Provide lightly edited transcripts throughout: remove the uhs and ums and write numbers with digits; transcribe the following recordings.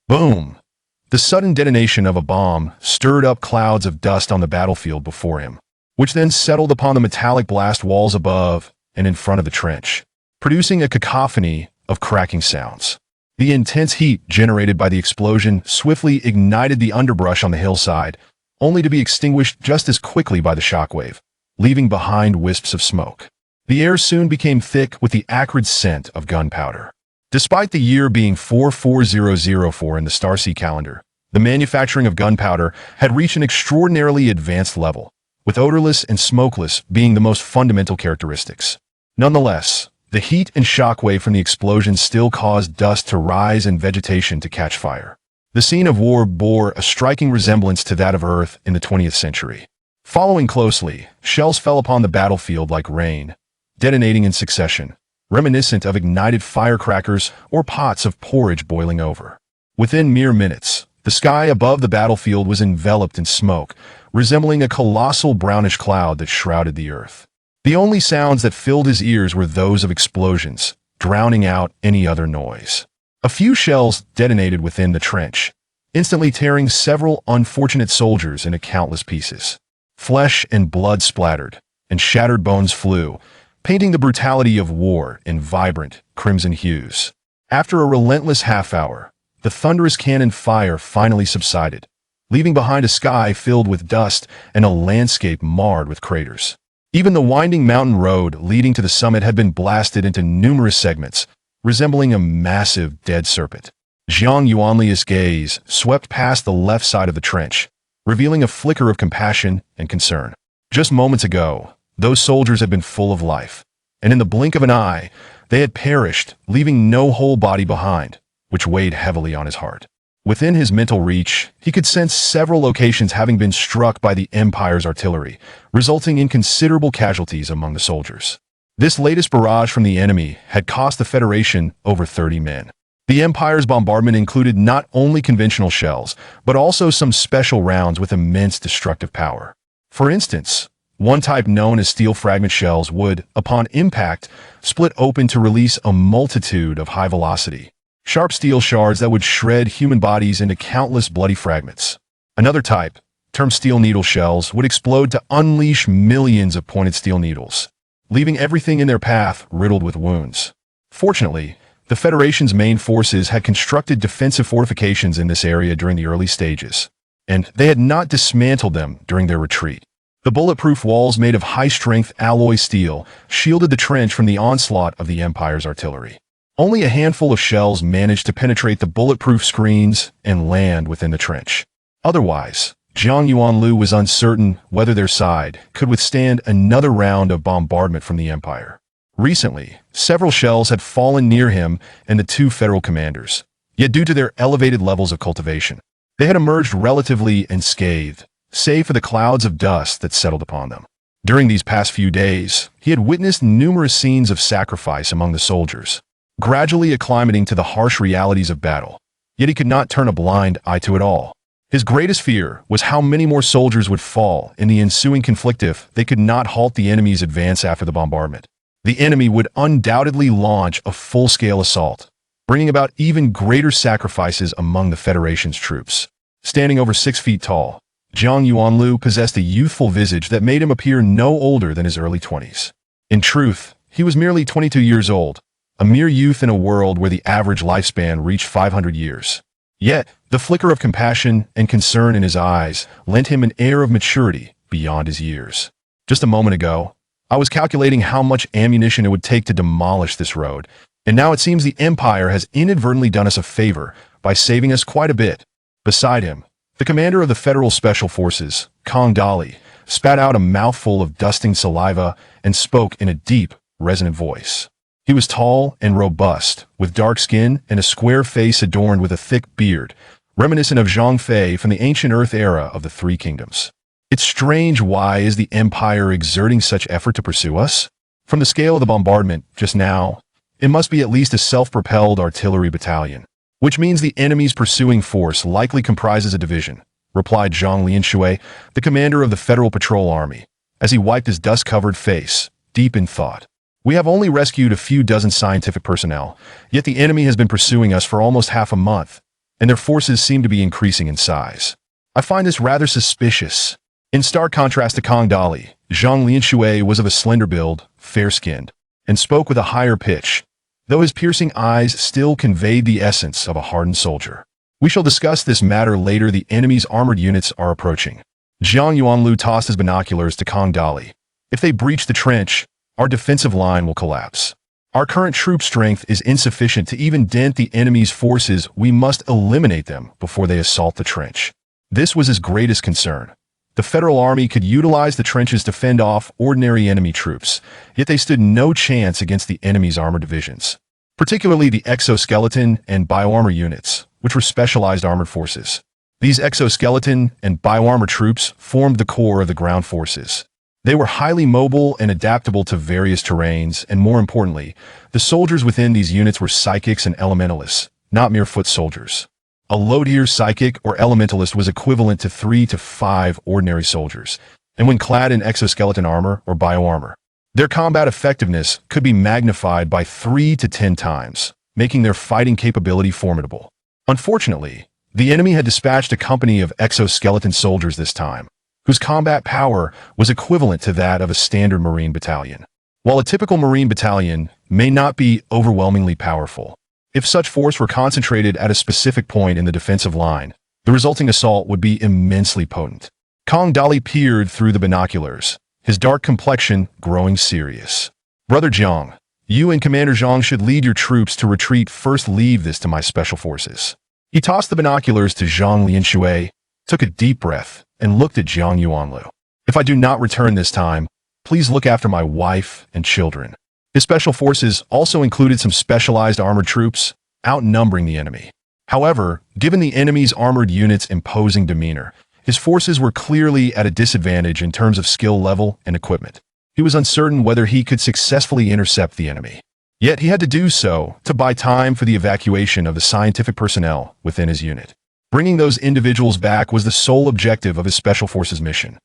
Boom! The sudden detonation of a bomb stirred up clouds of dust on the battlefield before him, which then settled upon the metallic blast walls above and in front of the trench, producing a cacophony of cracking sounds. The intense heat generated by the explosion swiftly ignited the underbrush on the hillside, only to be extinguished just as quickly by the shockwave, leaving behind wisps of smoke. The air soon became thick with the acrid scent of gunpowder. Despite the year being 44004 in the Starseed calendar, the manufacturing of gunpowder had reached an extraordinarily advanced level, with odorless and smokeless being the most fundamental characteristics. Nonetheless, the heat and shockwave from the explosion still caused dust to rise and vegetation to catch fire. The scene of war bore a striking resemblance to that of Earth in the 20th century. Following closely, shells fell upon the battlefield like rain, detonating in succession, reminiscent of ignited firecrackers or pots of porridge boiling over. Within mere minutes, the sky above the battlefield was enveloped in smoke, resembling a colossal brownish cloud that shrouded the earth. The only sounds that filled his ears were those of explosions, drowning out any other noise. A few shells detonated within the trench, instantly tearing several unfortunate soldiers into countless pieces. Flesh and blood splattered, and shattered bones flew, painting the brutality of war in vibrant, crimson hues. After a relentless half-hour, the thunderous cannon fire finally subsided, leaving behind a sky filled with dust and a landscape marred with craters. Even the winding mountain road leading to the summit had been blasted into numerous segments, resembling a massive dead serpent. Zhang Yuanli's gaze swept past the left side of the trench, revealing a flicker of compassion and concern. Just moments ago, those soldiers had been full of life, and in the blink of an eye, they had perished, leaving no whole body behind, which weighed heavily on his heart. Within his mental reach, he could sense several locations having been struck by the Empire's artillery, resulting in considerable casualties among the soldiers. This latest barrage from the enemy had cost the Federation over 30 men. The Empire's bombardment included not only conventional shells, but also some special rounds with immense destructive power. For instance, one type known as steel fragment shells would, upon impact, split open to release a multitude of high-velocity, sharp steel shards that would shred human bodies into countless bloody fragments. Another type, termed steel needle shells, would explode to unleash millions of pointed steel needles, leaving everything in their path riddled with wounds. Fortunately, the Federation's main forces had constructed defensive fortifications in this area during the early stages, and they had not dismantled them during their retreat. The bulletproof walls made of high-strength alloy steel shielded the trench from the onslaught of the Empire's artillery. Only a handful of shells managed to penetrate the bulletproof screens and land within the trench. Otherwise, Zhang Yuanlu was uncertain whether their side could withstand another round of bombardment from the Empire. Recently, several shells had fallen near him and the two federal commanders, yet due to their elevated levels of cultivation, they had emerged relatively unscathed, save for the clouds of dust that settled upon them. During these past few days, he had witnessed numerous scenes of sacrifice among the soldiers, gradually acclimating to the harsh realities of battle, yet he could not turn a blind eye to it all. His greatest fear was how many more soldiers would fall in the ensuing conflict if they could not halt the enemy's advance after the bombardment. The enemy would undoubtedly launch a full-scale assault, bringing about even greater sacrifices among the Federation's troops. Standing over 6 feet tall, Zhang Yuanlu possessed a youthful visage that made him appear no older than his early 20s. In truth, he was merely 22 years old, a mere youth in a world where the average lifespan reached 500 years. Yet, the flicker of compassion and concern in his eyes lent him an air of maturity beyond his years. Just a moment ago, I was calculating how much ammunition it would take to demolish this road, and now it seems the Empire has inadvertently done us a favor by saving us quite a bit. Beside him, the commander of the Federal Special Forces, Kong Dali, spat out a mouthful of dusting saliva and spoke in a deep, resonant voice. He was tall and robust, with dark skin and a square face adorned with a thick beard, reminiscent of Zhang Fei from the ancient Earth era of the Three Kingdoms. It's strange, why is the Empire exerting such effort to pursue us? From the scale of the bombardment just now, it must be at least a self-propelled artillery battalion, which means the enemy's pursuing force likely comprises a division, replied Zhang Lianshui, the commander of the Federal Patrol Army, as he wiped his dust-covered face, deep in thought. We have only rescued a few dozen scientific personnel, yet the enemy has been pursuing us for almost half a month. and their forces seem to be increasing in size. I find this rather suspicious. In stark contrast to Kang Dali, Zhang Lianshui was of a slender build, fair-skinned, and spoke with a higher pitch, though his piercing eyes still conveyed the essence of a hardened soldier. We shall discuss this matter later. The enemy's armored units are approaching. Jiang Yuanlu tossed his binoculars to Kang Dali. If they breach the trench, our defensive line will collapse. Our current troop strength is insufficient to even dent the enemy's forces. We must eliminate them before they assault the trench. This was his greatest concern. The Federal Army could utilize the trenches to fend off ordinary enemy troops, yet they stood no chance against the enemy's armored divisions, particularly the exoskeleton and bioarmor units, which were specialized armored forces. These exoskeleton and bioarmor troops formed the core of the ground forces. They were highly mobile and adaptable to various terrains, and more importantly, the soldiers within these units were psychics and elementalists, not mere foot soldiers. A low-tier psychic or elementalist was equivalent to 3 to 5 ordinary soldiers, and when clad in exoskeleton armor or bioarmor, their combat effectiveness could be magnified by 3 to 10 times, making their fighting capability formidable. Unfortunately, the enemy had dispatched a company of exoskeleton soldiers this time, whose combat power was equivalent to that of a standard Marine battalion. While a typical Marine battalion may not be overwhelmingly powerful, if such force were concentrated at a specific point in the defensive line, the resulting assault would be immensely potent. Kang Dali peered through the binoculars, his dark complexion growing serious. Brother Jiang, you and Commander Zhang should lead your troops to retreat. First, leave this to my special forces. He tossed the binoculars to Zhang Lianshui, took a deep breath, and looked at Jiang Yuanlu. If I do not return this time, please look after my wife and children. His special forces also included some specialized armored troops, outnumbering the enemy. However, given the enemy's armored units' imposing demeanor, his forces were clearly at a disadvantage in terms of skill level and equipment. He was uncertain whether he could successfully intercept the enemy. Yet he had to do so to buy time for the evacuation of the scientific personnel within his unit. Bringing those individuals back was the sole objective of his Special Forces mission.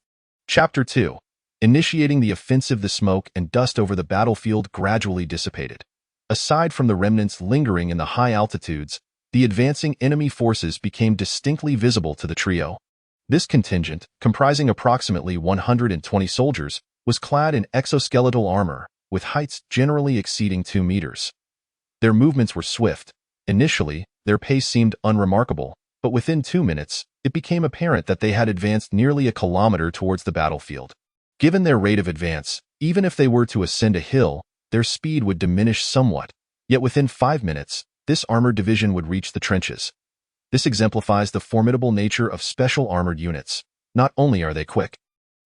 Chapter 2. Initiating the offensive. The smoke and dust over the battlefield gradually dissipated. Aside from the remnants lingering in the high altitudes, the advancing enemy forces became distinctly visible to the trio. This contingent, comprising approximately 120 soldiers, was clad in exoskeletal armor, with heights generally exceeding 2 meters. Their movements were swift. Initially, their pace seemed unremarkable, but within 2 minutes, it became apparent that they had advanced nearly a kilometer towards the battlefield. Given their rate of advance, even if they were to ascend a hill, their speed would diminish somewhat, yet within 5 minutes, this armored division would reach the trenches. This exemplifies the formidable nature of special armored units. Not only are they quick,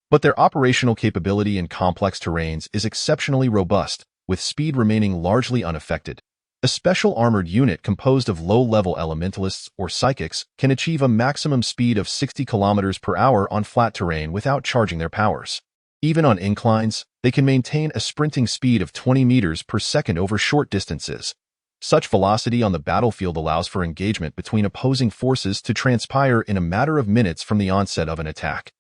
but their operational capability in complex terrains is exceptionally robust, with speed remaining largely unaffected. A special armored unit composed of low-level elementalists or psychics can achieve a maximum speed of 60 kilometers per hour on flat terrain without charging their powers. Even on inclines, they can maintain a sprinting speed of 20 meters per second over short distances. Such velocity on the battlefield allows for engagement between opposing forces to transpire in a matter of minutes from the onset of an attack.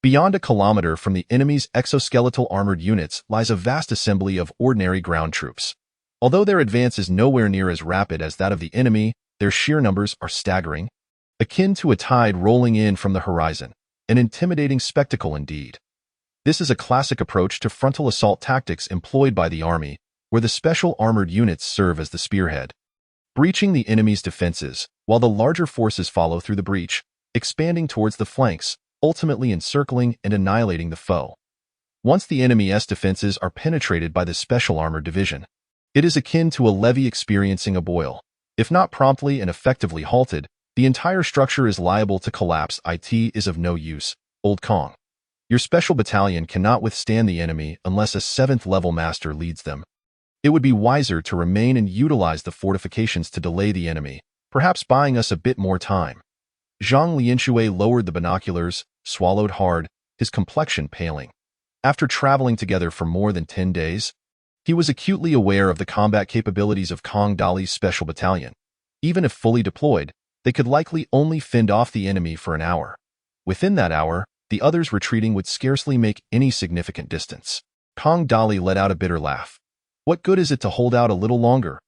Beyond a kilometer from the enemy's exoskeletal armored units lies a vast assembly of ordinary ground troops. Although their advance is nowhere near as rapid as that of the enemy, their sheer numbers are staggering, akin to a tide rolling in from the horizon, an intimidating spectacle indeed. This is a classic approach to frontal assault tactics employed by the army, where the special armored units serve as the spearhead, breaching the enemy's defenses, while the larger forces follow through the breach, expanding towards the flanks, ultimately encircling and annihilating the foe. Once the enemy's defenses are penetrated by the special armored division, it is akin to a levee experiencing a boil. If not promptly and effectively halted, the entire structure is liable to collapse. It is of no use, Old Kong. Your special battalion cannot withstand the enemy unless a 7th-level master leads them. It would be wiser to remain and utilize the fortifications to delay the enemy, perhaps buying us a bit more time. Zhang Lianshui lowered the binoculars, swallowed hard, his complexion paling. After traveling together for more than 10 days, he was acutely aware of the combat capabilities of Kang Dali's special battalion. Even if fully deployed, they could likely only fend off the enemy for an hour. Within that hour, the others retreating would scarcely make any significant distance. Kang Dali let out a bitter laugh. What good is it to hold out a little longer?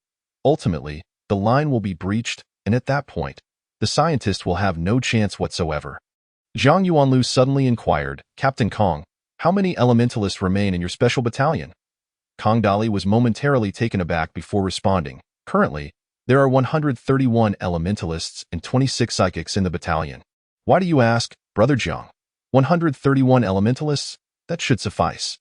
Ultimately, the line will be breached, and at that point, The scientist will have no chance whatsoever. Zhang Yuanlu suddenly inquired, Captain Kong, how many elementalists remain in your special battalion? Kong Dali was momentarily taken aback before responding. Currently, there are 131 elementalists and 26 psychics in the battalion. Why do you ask, Brother Zhang? 131 elementalists? That should suffice.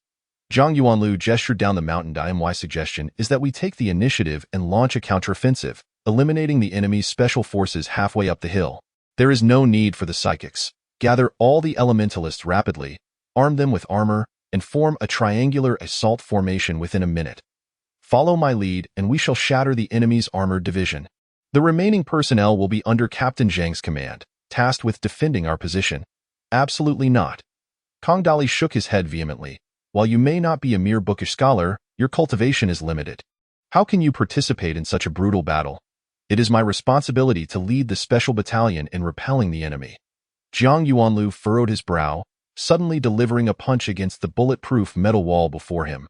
Zhang Yuanlu gestured down the mountain. My suggestion is that we take the initiative and launch a counteroffensive, eliminating the enemy's special forces halfway up the hill. There is no need for the psychics. Gather all the elementalists rapidly, arm them with armor, and form a triangular assault formation within a minute. Follow my lead and we shall shatter the enemy's armored division. The remaining personnel will be under Captain Zhang's command, tasked with defending our position. Absolutely not. Kong Dali shook his head vehemently. While you may not be a mere bookish scholar, your cultivation is limited. How can you participate in such a brutal battle? It is my responsibility to lead the special battalion in repelling the enemy. Zhang Yuanlu furrowed his brow, suddenly delivering a punch against the bulletproof metal wall before him.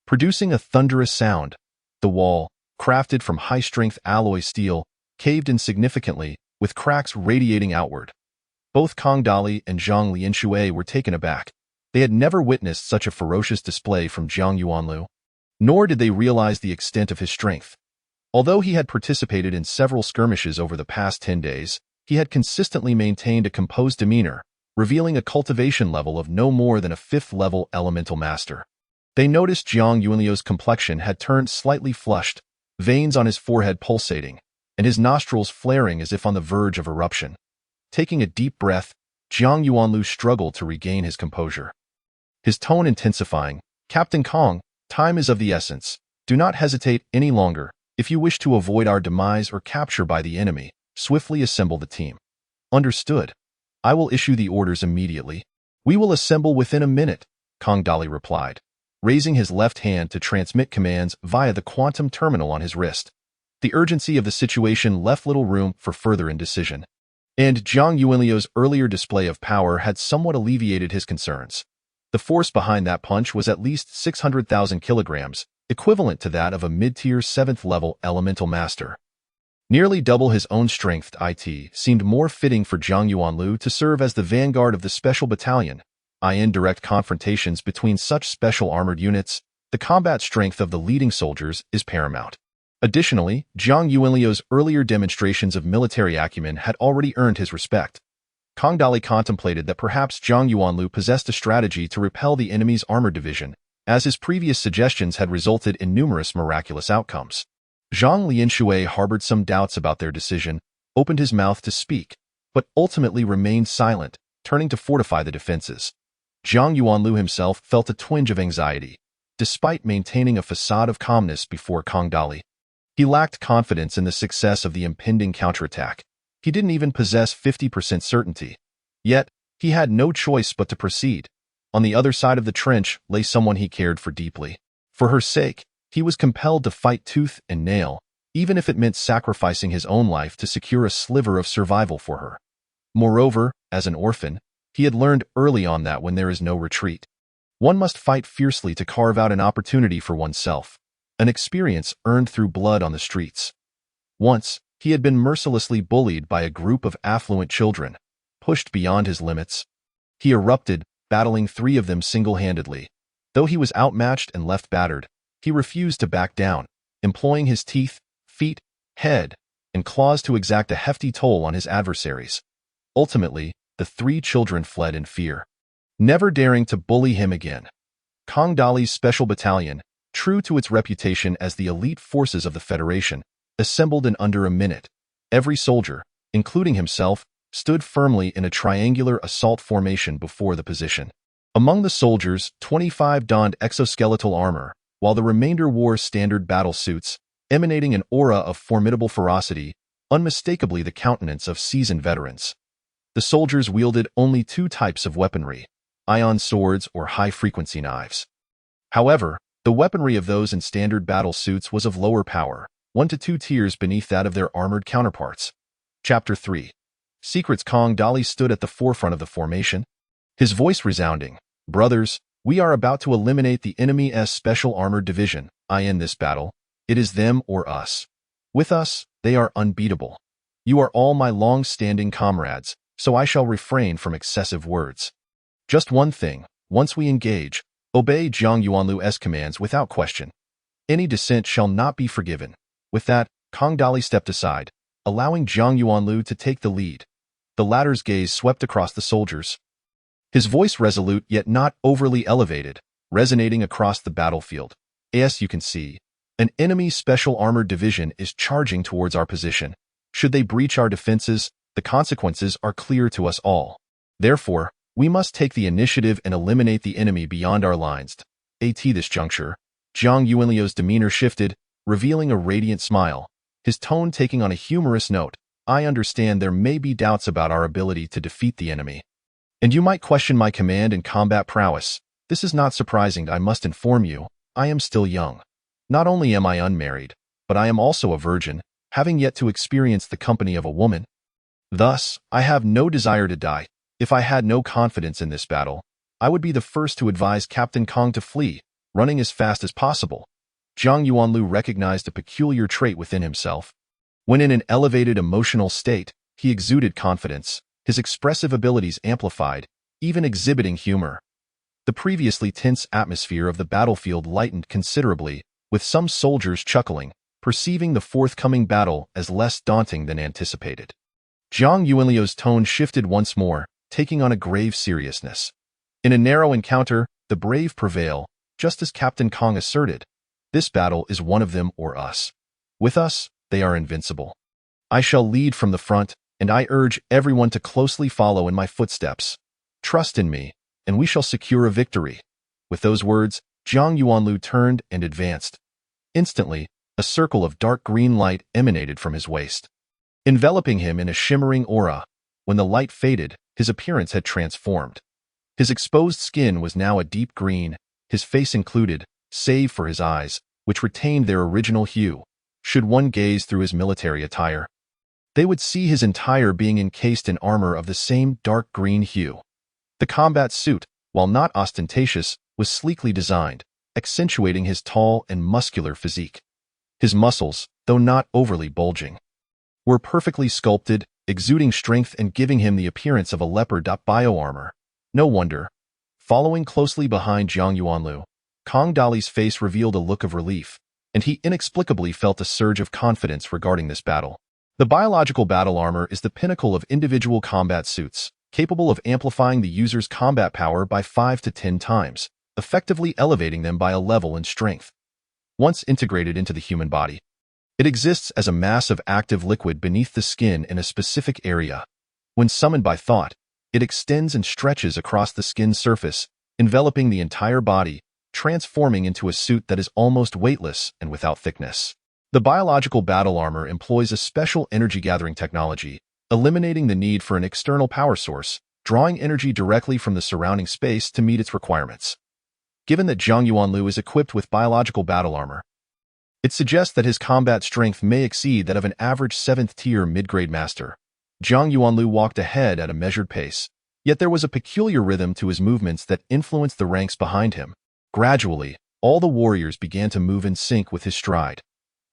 Producing a thunderous sound, the wall, crafted from high-strength alloy steel, caved in significantly, with cracks radiating outward. Both Kong Dali and Zhang Lianshui were taken aback. They had never witnessed such a ferocious display from Zhang Yuanlu. Nor did they realize the extent of his strength. Although he had participated in several skirmishes over the past 10 days, he had consistently maintained a composed demeanor, revealing a cultivation level of no more than a 5th-level elemental master. They noticed Zhang Yuanlu's complexion had turned slightly flushed, veins on his forehead pulsating, and his nostrils flaring as if on the verge of eruption. Taking a deep breath, Zhang Yuanlu struggled to regain his composure. His tone intensifying, Captain Kong, time is of the essence. Do not hesitate any longer. If you wish to avoid our demise or capture by the enemy, swiftly assemble the team. Understood. I will issue the orders immediately. We will assemble within a minute, Kong Dali replied, raising his left hand to transmit commands via the quantum terminal on his wrist. The urgency of the situation left little room for further indecision. And Zhang Yuanlu's earlier display of power had somewhat alleviated his concerns. The force behind that punch was at least 600,000 kilograms, equivalent to that of a mid-tier 7th-level elemental master. Nearly double his own strength, it seemed more fitting for Zhang Yuanlu to serve as the vanguard of the special battalion. In direct confrontations between such special armored units, the combat strength of the leading soldiers is paramount. Additionally, Zhang Yuanlu's earlier demonstrations of military acumen had already earned his respect. Kong Dali contemplated that perhaps Zhang Yuanlu possessed a strategy to repel the enemy's armored division, as his previous suggestions had resulted in numerous miraculous outcomes. Zhang Lianshui harbored some doubts about their decision, opened his mouth to speak, but ultimately remained silent, turning to fortify the defenses. Zhang Yuanlu himself felt a twinge of anxiety, despite maintaining a facade of calmness before Kong Dali. He lacked confidence in the success of the impending counterattack. He didn't even possess 50% certainty. Yet, he had no choice but to proceed. On the other side of the trench lay someone he cared for deeply. For her sake, he was compelled to fight tooth and nail, even if it meant sacrificing his own life to secure a sliver of survival for her. Moreover, as an orphan, he had learned early on that when there is no retreat, one must fight fiercely to carve out an opportunity for oneself, an experience earned through blood on the streets. Once, he had been mercilessly bullied by a group of affluent children, pushed beyond his limits. He erupted, battling 3 of them single-handedly. Though he was outmatched and left battered, he refused to back down, employing his teeth, feet, head, and claws to exact a hefty toll on his adversaries. Ultimately, the 3 children fled in fear, never daring to bully him again. Kong Dali's special battalion, true to its reputation as the elite forces of the Federation, assembled in under a minute. Every soldier, including himself, stood firmly in a triangular assault formation before the position. Among the soldiers, 25 donned exoskeletal armor, while the remainder wore standard battle suits, emanating an aura of formidable ferocity, unmistakably the countenance of seasoned veterans. The soldiers wielded only 2 types of weaponry, ion swords or high-frequency knives. However, the weaponry of those in standard battle suits was of lower power, 1 to 2 tiers beneath that of their armored counterparts. Chapter 3. Secrets. Kong Dali stood at the forefront of the formation, his voice resounding. Brothers, we are about to eliminate the enemy's special armored division. In this battle, it is them or us. With us, they are unbeatable. You are all my long-standing comrades, so I shall refrain from excessive words. Just one thing, once we engage, obey Zhang Yuanlu's commands without question. Any dissent shall not be forgiven. With that, Kang Dali stepped aside, allowing Zhang Yuanlu to take the lead. The latter's gaze swept across the soldiers. His voice resolute yet not overly elevated, resonating across the battlefield. As you can see, an enemy special armored division is charging towards our position. Should they breach our defenses, the consequences are clear to us all. Therefore, we must take the initiative and eliminate the enemy beyond our lines. At this juncture, Zhang Yuanlu's demeanor shifted, revealing a radiant smile, his tone taking on a humorous note. I understand there may be doubts about our ability to defeat the enemy. And you might question my command and combat prowess. This is not surprising. I must inform you, I am still young. Not only am I unmarried, but I am also a virgin, having yet to experience the company of a woman. Thus, I have no desire to die. If I had no confidence in this battle, I would be the first to advise Captain Kang to flee, running as fast as possible. Zhang Yuanlu recognized a peculiar trait within himself. When in an elevated emotional state, he exuded confidence, his expressive abilities amplified, even exhibiting humor. The previously tense atmosphere of the battlefield lightened considerably, with some soldiers chuckling, perceiving the forthcoming battle as less daunting than anticipated. Zhang Yuanlu's tone shifted once more, taking on a grave seriousness. In a narrow encounter, the brave prevail, just as Captain Kang asserted. This battle is one of them or us. With us, they are invincible. I shall lead from the front, and I urge everyone to closely follow in my footsteps. Trust in me, and we shall secure a victory. With those words, Zhang Yuanlu turned and advanced. Instantly, a circle of dark green light emanated from his waist, enveloping him in a shimmering aura. When the light faded, his appearance had transformed. His exposed skin was now a deep green, his face included, save for his eyes, which retained their original hue. Should one gaze through his military attire, they would see his entire being encased in armor of the same dark green hue. The combat suit, while not ostentatious, was sleekly designed, accentuating his tall and muscular physique. His muscles, though not overly bulging, were perfectly sculpted, exuding strength and giving him the appearance of a leopard. Bioarmor. No wonder. Following closely behind Zhang Yuanlu, Kang Dali's face revealed a look of relief, and he inexplicably felt a surge of confidence regarding this battle. The biological battle armor is the pinnacle of individual combat suits, capable of amplifying the user's combat power by 5 to 10 times, effectively elevating them by a level in strength. Once integrated into the human body, it exists as a mass of active liquid beneath the skin in a specific area. When summoned by thought, it extends and stretches across the skin's surface, enveloping the entire body, transforming into a suit that is almost weightless and without thickness. The biological battle armor employs a special energy-gathering technology, eliminating the need for an external power source, drawing energy directly from the surrounding space to meet its requirements. Given that Zhang Yuanlu is equipped with biological battle armor, it suggests that his combat strength may exceed that of an average 7th-tier mid-grade master. Zhang Yuanlu walked ahead at a measured pace, yet there was a peculiar rhythm to his movements that influenced the ranks behind him. Gradually, all the warriors began to move in sync with his stride.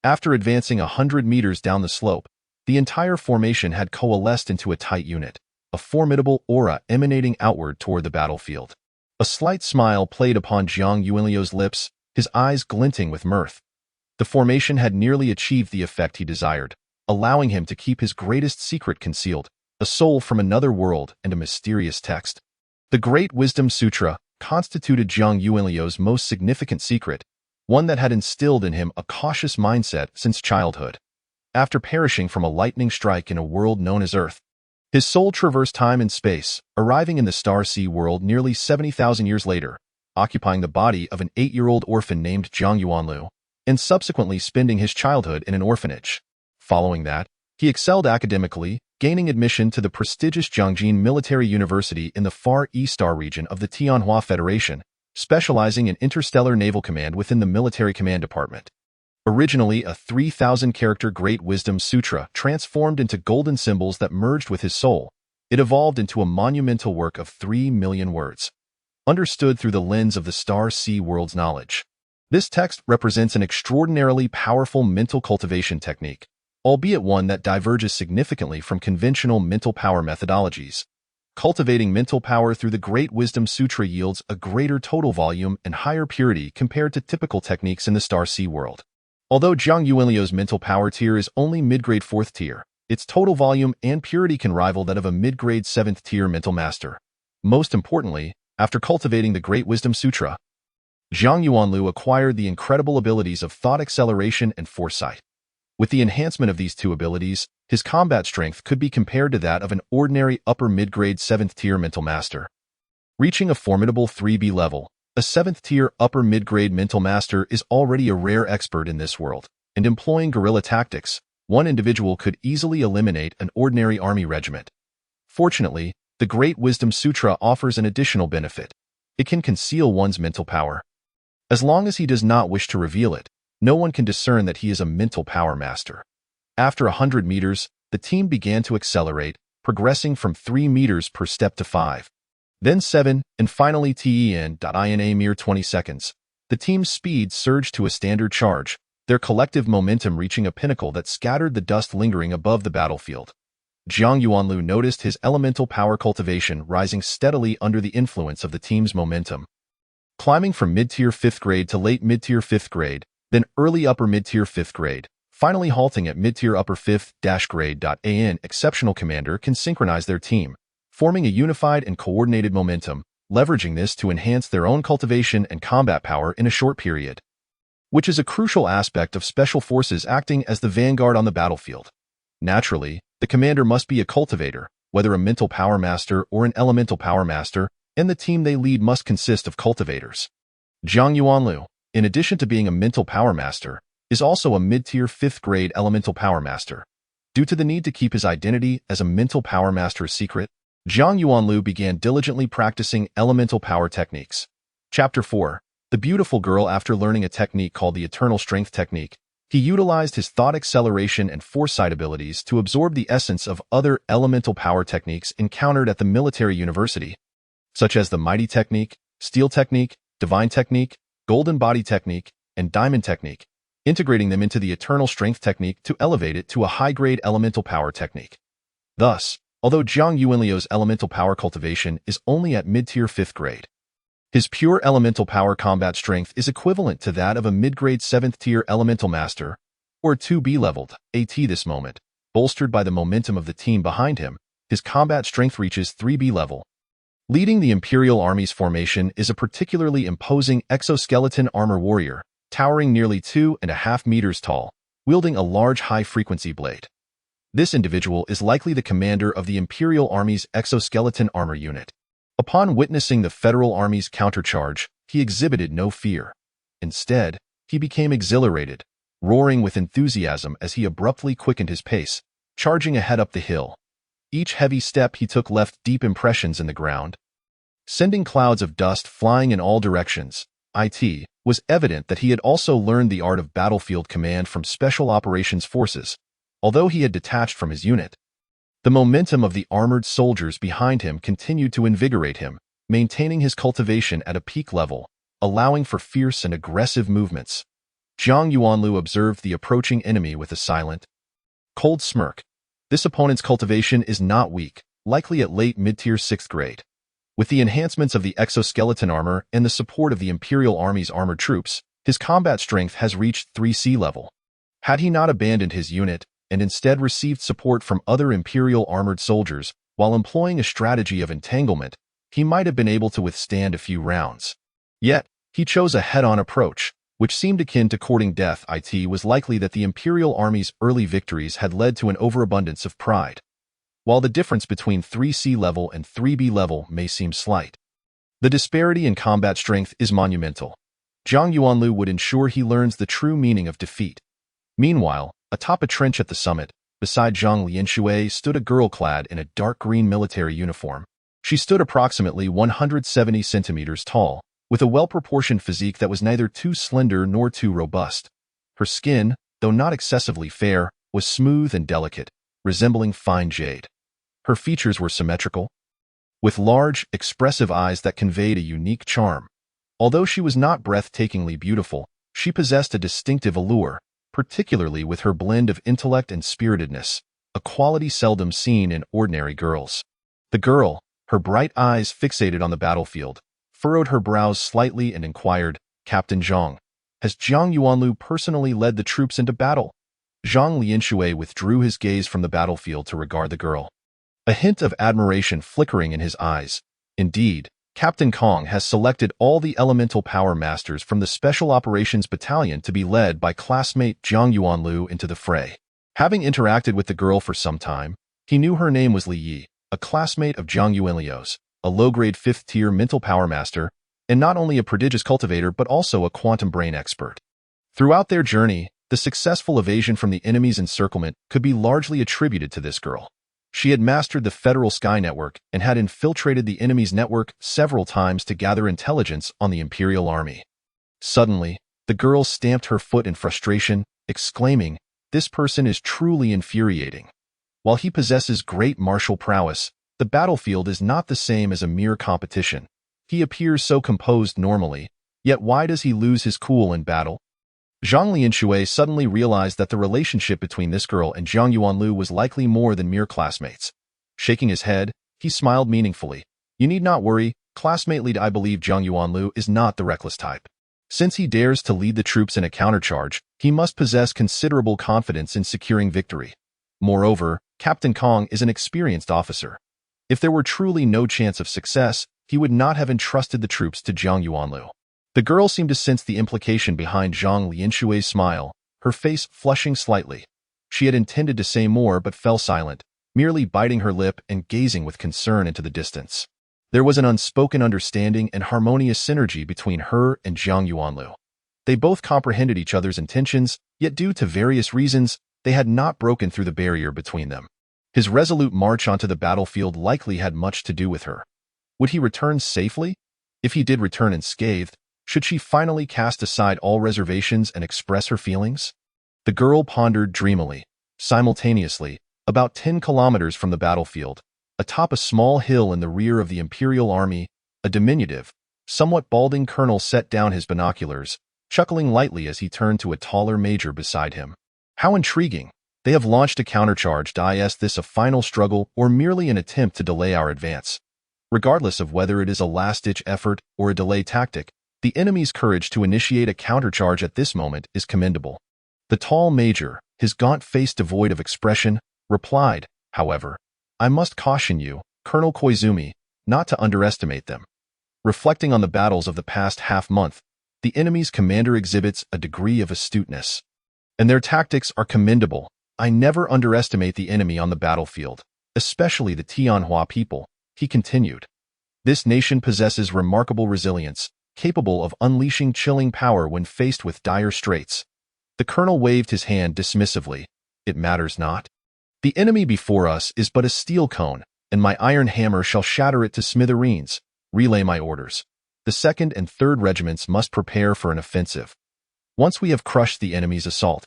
After advancing 100 meters down the slope, the entire formation had coalesced into a tight unit, a formidable aura emanating outward toward the battlefield. A slight smile played upon Zhang Yuanlu's lips, his eyes glinting with mirth. The formation had nearly achieved the effect he desired, allowing him to keep his greatest secret concealed, a soul from another world and a mysterious text. The Great Wisdom Sutra constituted Zhang Yuanlu's most significant secret, one that had instilled in him a cautious mindset since childhood. After perishing from a lightning strike in a world known as Earth, his soul traversed time and space, arriving in the Star Sea world nearly 70,000 years later, occupying the body of an 8-year-old orphan named Zhang Yuanlu, and subsequently spending his childhood in an orphanage. Following that, he excelled academically, gaining admission to the prestigious Jiangjin Military University in the Far East Star region of the Tianhua Federation, specializing in interstellar naval command within the Military Command Department. Originally a 3,000-character Great Wisdom Sutra transformed into golden symbols that merged with his soul, it evolved into a monumental work of 3 million words, understood through the lens of the Star Sea world's knowledge. This text represents an extraordinarily powerful mental cultivation technique, albeit one that diverges significantly from conventional mental power methodologies. Cultivating mental power through the Great Wisdom Sutra yields a greater total volume and higher purity compared to typical techniques in the Star Sea world. Although Zhang Yuanliu's mental power tier is only mid-grade 4th tier, its total volume and purity can rival that of a mid-grade 7th tier mental master. Most importantly, after cultivating the Great Wisdom Sutra, Zhang Yuanliu acquired the incredible abilities of thought acceleration and foresight. With the enhancement of these two abilities, his combat strength could be compared to that of an ordinary upper mid-grade 7th tier mental master. Reaching a formidable 3B level, a 7th tier upper mid-grade mental master is already a rare expert in this world, and employing guerrilla tactics, one individual could easily eliminate an ordinary army regiment. Fortunately, the Great Wisdom Sutra offers an additional benefit. It can conceal one's mental power. As long as he does not wish to reveal it, no one can discern that he is a mental power master. After 100 meters, the team began to accelerate, progressing from 3 meters per step to 5. Then 7, and finally in a mere 20 seconds. The team's speed surged to a standard charge, their collective momentum reaching a pinnacle that scattered the dust lingering above the battlefield. Zhang Yuanliu noticed his elemental power cultivation rising steadily under the influence of the team's momentum. Climbing from mid-tier 5th grade to late mid-tier 5th grade, then early upper mid-tier 5th grade, finally halting at mid-tier upper 5th grade. An exceptional commander can synchronize their team, forming a unified and coordinated momentum, leveraging this to enhance their own cultivation and combat power in a short period, which is a crucial aspect of special forces acting as the vanguard on the battlefield. Naturally, the commander must be a cultivator, whether a mental power master or an elemental power master, and the team they lead must consist of cultivators. Zhang Yuanliu, in addition to being a mental power master, is also a mid-tier 5th grade elemental power master. Due to the need to keep his identity as a mental power master a secret, Zhang Yuanliu began diligently practicing elemental power techniques. Chapter 4. The Beautiful Girl. After learning a technique called the Eternal Strength Technique, he utilized his thought acceleration and foresight abilities to absorb the essence of other elemental power techniques encountered at the military university, such as the Mighty Technique, Steel Technique, Divine Technique, Golden Body Technique, and Diamond Technique, integrating them into the Eternal Strength Technique to elevate it to a high-grade elemental power technique. Thus, although Zhang Yuanliu's elemental power cultivation is only at mid-tier 5th grade, his pure elemental power combat strength is equivalent to that of a mid-grade 7th tier elemental master, or 2B leveled AT. This moment, bolstered by the momentum of the team behind him, his combat strength reaches 3B level. Leading the Imperial Army's formation is a particularly imposing exoskeleton armor warrior, towering nearly 2.5 meters tall, wielding a large high-frequency blade. This individual is likely the commander of the Imperial Army's exoskeleton armor unit. Upon witnessing the Federal Army's countercharge, he exhibited no fear. Instead, he became exhilarated, roaring with enthusiasm as he abruptly quickened his pace, charging ahead up the hill. Each heavy step he took left deep impressions in the ground, sending clouds of dust flying in all directions. It was evident that he had also learned the art of battlefield command from Special Operations Forces, although he had detached from his unit. The momentum of the armored soldiers behind him continued to invigorate him, maintaining his cultivation at a peak level, allowing for fierce and aggressive movements. Zhang Yuanliu observed the approaching enemy with a silent, cold smirk. This opponent's cultivation is not weak, likely at late mid-tier 6th grade. With the enhancements of the exoskeleton armor and the support of the Imperial Army's armored troops, his combat strength has reached 3C level. Had he not abandoned his unit, and instead received support from other Imperial armored soldiers, while employing a strategy of entanglement, he might have been able to withstand a few rounds. Yet, he chose a head-on approach, which seemed akin to courting death. It was likely that the Imperial Army's early victories had led to an overabundance of pride. While the difference between 3C level and 3B level may seem slight, the disparity in combat strength is monumental. Zhang Yuanliu would ensure he learns the true meaning of defeat. Meanwhile, atop a trench at the summit, beside Zhang Lianshui stood a girl clad in a dark green military uniform. She stood approximately 170 centimeters tall, with a well-proportioned physique that was neither too slender nor too robust. Her skin, though not excessively fair, was smooth and delicate, resembling fine jade. Her features were symmetrical, with large, expressive eyes that conveyed a unique charm. Although she was not breathtakingly beautiful, she possessed a distinctive allure, particularly with her blend of intellect and spiritedness, a quality seldom seen in ordinary girls. The girl, her bright eyes fixated on the battlefield, furrowed her brows slightly and inquired, "Captain Zhang, has Jiang Yuanlu personally led the troops into battle?" Zhang Lianshui withdrew his gaze from the battlefield to regard the girl, a hint of admiration flickering in his eyes. "Indeed, Captain Kong has selected all the elemental power masters from the Special Operations Battalion to be led by classmate Jiang Yuanlu into the fray." Having interacted with the girl for some time, he knew her name was Li Yi, a classmate of Jiang Yuanliu's, a low-grade 5th-tier mental power master, and not only a prodigious cultivator but also a quantum brain expert. Throughout their journey, the successful evasion from the enemy's encirclement could be largely attributed to this girl. She had mastered the Federal Sky Network and had infiltrated the enemy's network several times to gather intelligence on the Imperial Army. Suddenly, the girl stamped her foot in frustration, exclaiming, "This person is truly infuriating. While he possesses great martial prowess, the battlefield is not the same as a mere competition. He appears so composed normally, yet why does he lose his cool in battle?" Zhang Lianshui suddenly realized that the relationship between this girl and Jiang Yuanlu was likely more than mere classmates. Shaking his head, he smiled meaningfully. "You need not worry, classmate Li. I believe Jiang Yuanlu is not the reckless type. Since he dares to lead the troops in a countercharge, he must possess considerable confidence in securing victory. Moreover, Captain Kong is an experienced officer. If there were truly no chance of success, he would not have entrusted the troops to Jiang Yuanlu." The girl seemed to sense the implication behind Zhang Lianshui's smile, her face flushing slightly. She had intended to say more but fell silent, merely biting her lip and gazing with concern into the distance. There was an unspoken understanding and harmonious synergy between her and Jiang Yuanlu. They both comprehended each other's intentions, yet due to various reasons, they had not broken through the barrier between them. His resolute march onto the battlefield likely had much to do with her. Would he return safely? If he did return unscathed, should she finally cast aside all reservations and express her feelings? The girl pondered dreamily. Simultaneously, about 10 kilometers from the battlefield, atop a small hill in the rear of the Imperial Army, a diminutive, somewhat balding colonel set down his binoculars, chuckling lightly as he turned to a taller major beside him. "How intriguing! They have launched a countercharge. Is this a final struggle or merely an attempt to delay our advance? Regardless of whether it is a last-ditch effort or a delay tactic, the enemy's courage to initiate a countercharge at this moment is commendable." The tall major, his gaunt face devoid of expression, replied, "However, I must caution you, Colonel Koizumi, not to underestimate them. Reflecting on the battles of the past half-month, the enemy's commander exhibits a degree of astuteness, and their tactics are commendable. I never underestimate the enemy on the battlefield, especially the Tianhua people," he continued. "This nation possesses remarkable resilience, capable of unleashing chilling power when faced with dire straits." The colonel waved his hand dismissively. "It matters not. The enemy before us is but a steel cone, and my iron hammer shall shatter it to smithereens. Relay my orders. The 2nd and 3rd regiments must prepare for an offensive. Once we have crushed the enemy's assault,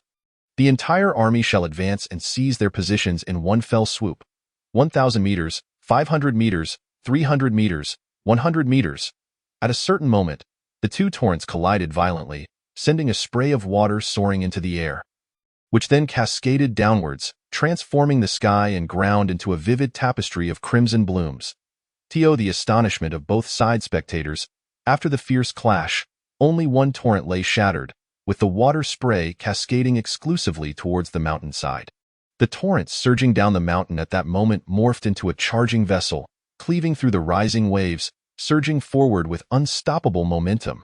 the entire army shall advance and seize their positions in one fell swoop. 1,000 meters, 500 meters, 300 meters, 100 meters. At a certain moment, the two torrents collided violently, sending a spray of water soaring into the air, which then cascaded downwards, transforming the sky and ground into a vivid tapestry of crimson blooms. To the astonishment of both side spectators, after the fierce clash, only one torrent lay shattered, with the water spray cascading exclusively towards the mountainside. The torrent surging down the mountain at that moment morphed into a charging vessel, cleaving through the rising waves, surging forward with unstoppable momentum.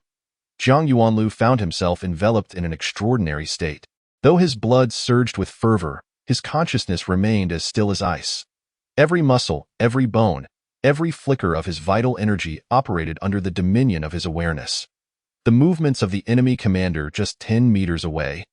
Jiang Yuanlu found himself enveloped in an extraordinary state. Though his blood surged with fervor, his consciousness remained as still as ice. Every muscle, every bone, every flicker of his vital energy operated under the dominion of his awareness. The movements of the enemy commander just 10 meters away,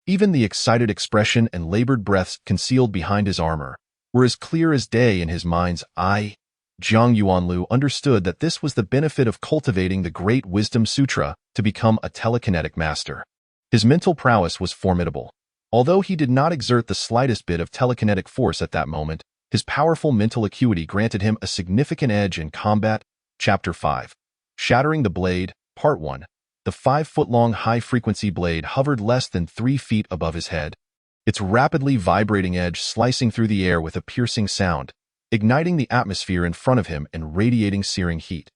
even the excited expression and labored breaths concealed behind his armor, were as clear as day in his mind's eye. Jiang Yuanlu understood that this was the benefit of cultivating the Great Wisdom Sutra to become a telekinetic master. His mental prowess was formidable. Although he did not exert the slightest bit of telekinetic force at that moment, his powerful mental acuity granted him a significant edge in combat. Chapter 5. Shattering the Blade, Part 1. the 5-foot-long high-frequency blade hovered less than 3 feet above his head, its rapidly vibrating edge slicing through the air with a piercing sound, igniting the atmosphere in front of him and radiating searing heat.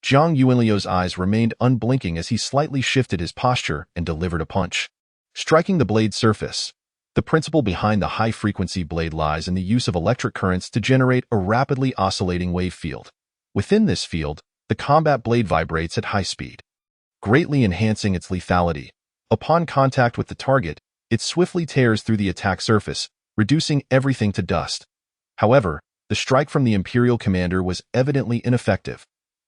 Zhang Yuanliu's eyes remained unblinking as he slightly shifted his posture and delivered a punch, striking the blade's surface. The principle behind the high-frequency blade lies in the use of electric currents to generate a rapidly oscillating wave field. Within this field, the combat blade vibrates at high speed, greatly enhancing its lethality. Upon contact with the target, it swiftly tears through the attack surface, reducing everything to dust. However, the strike from the Imperial commander was evidently ineffective.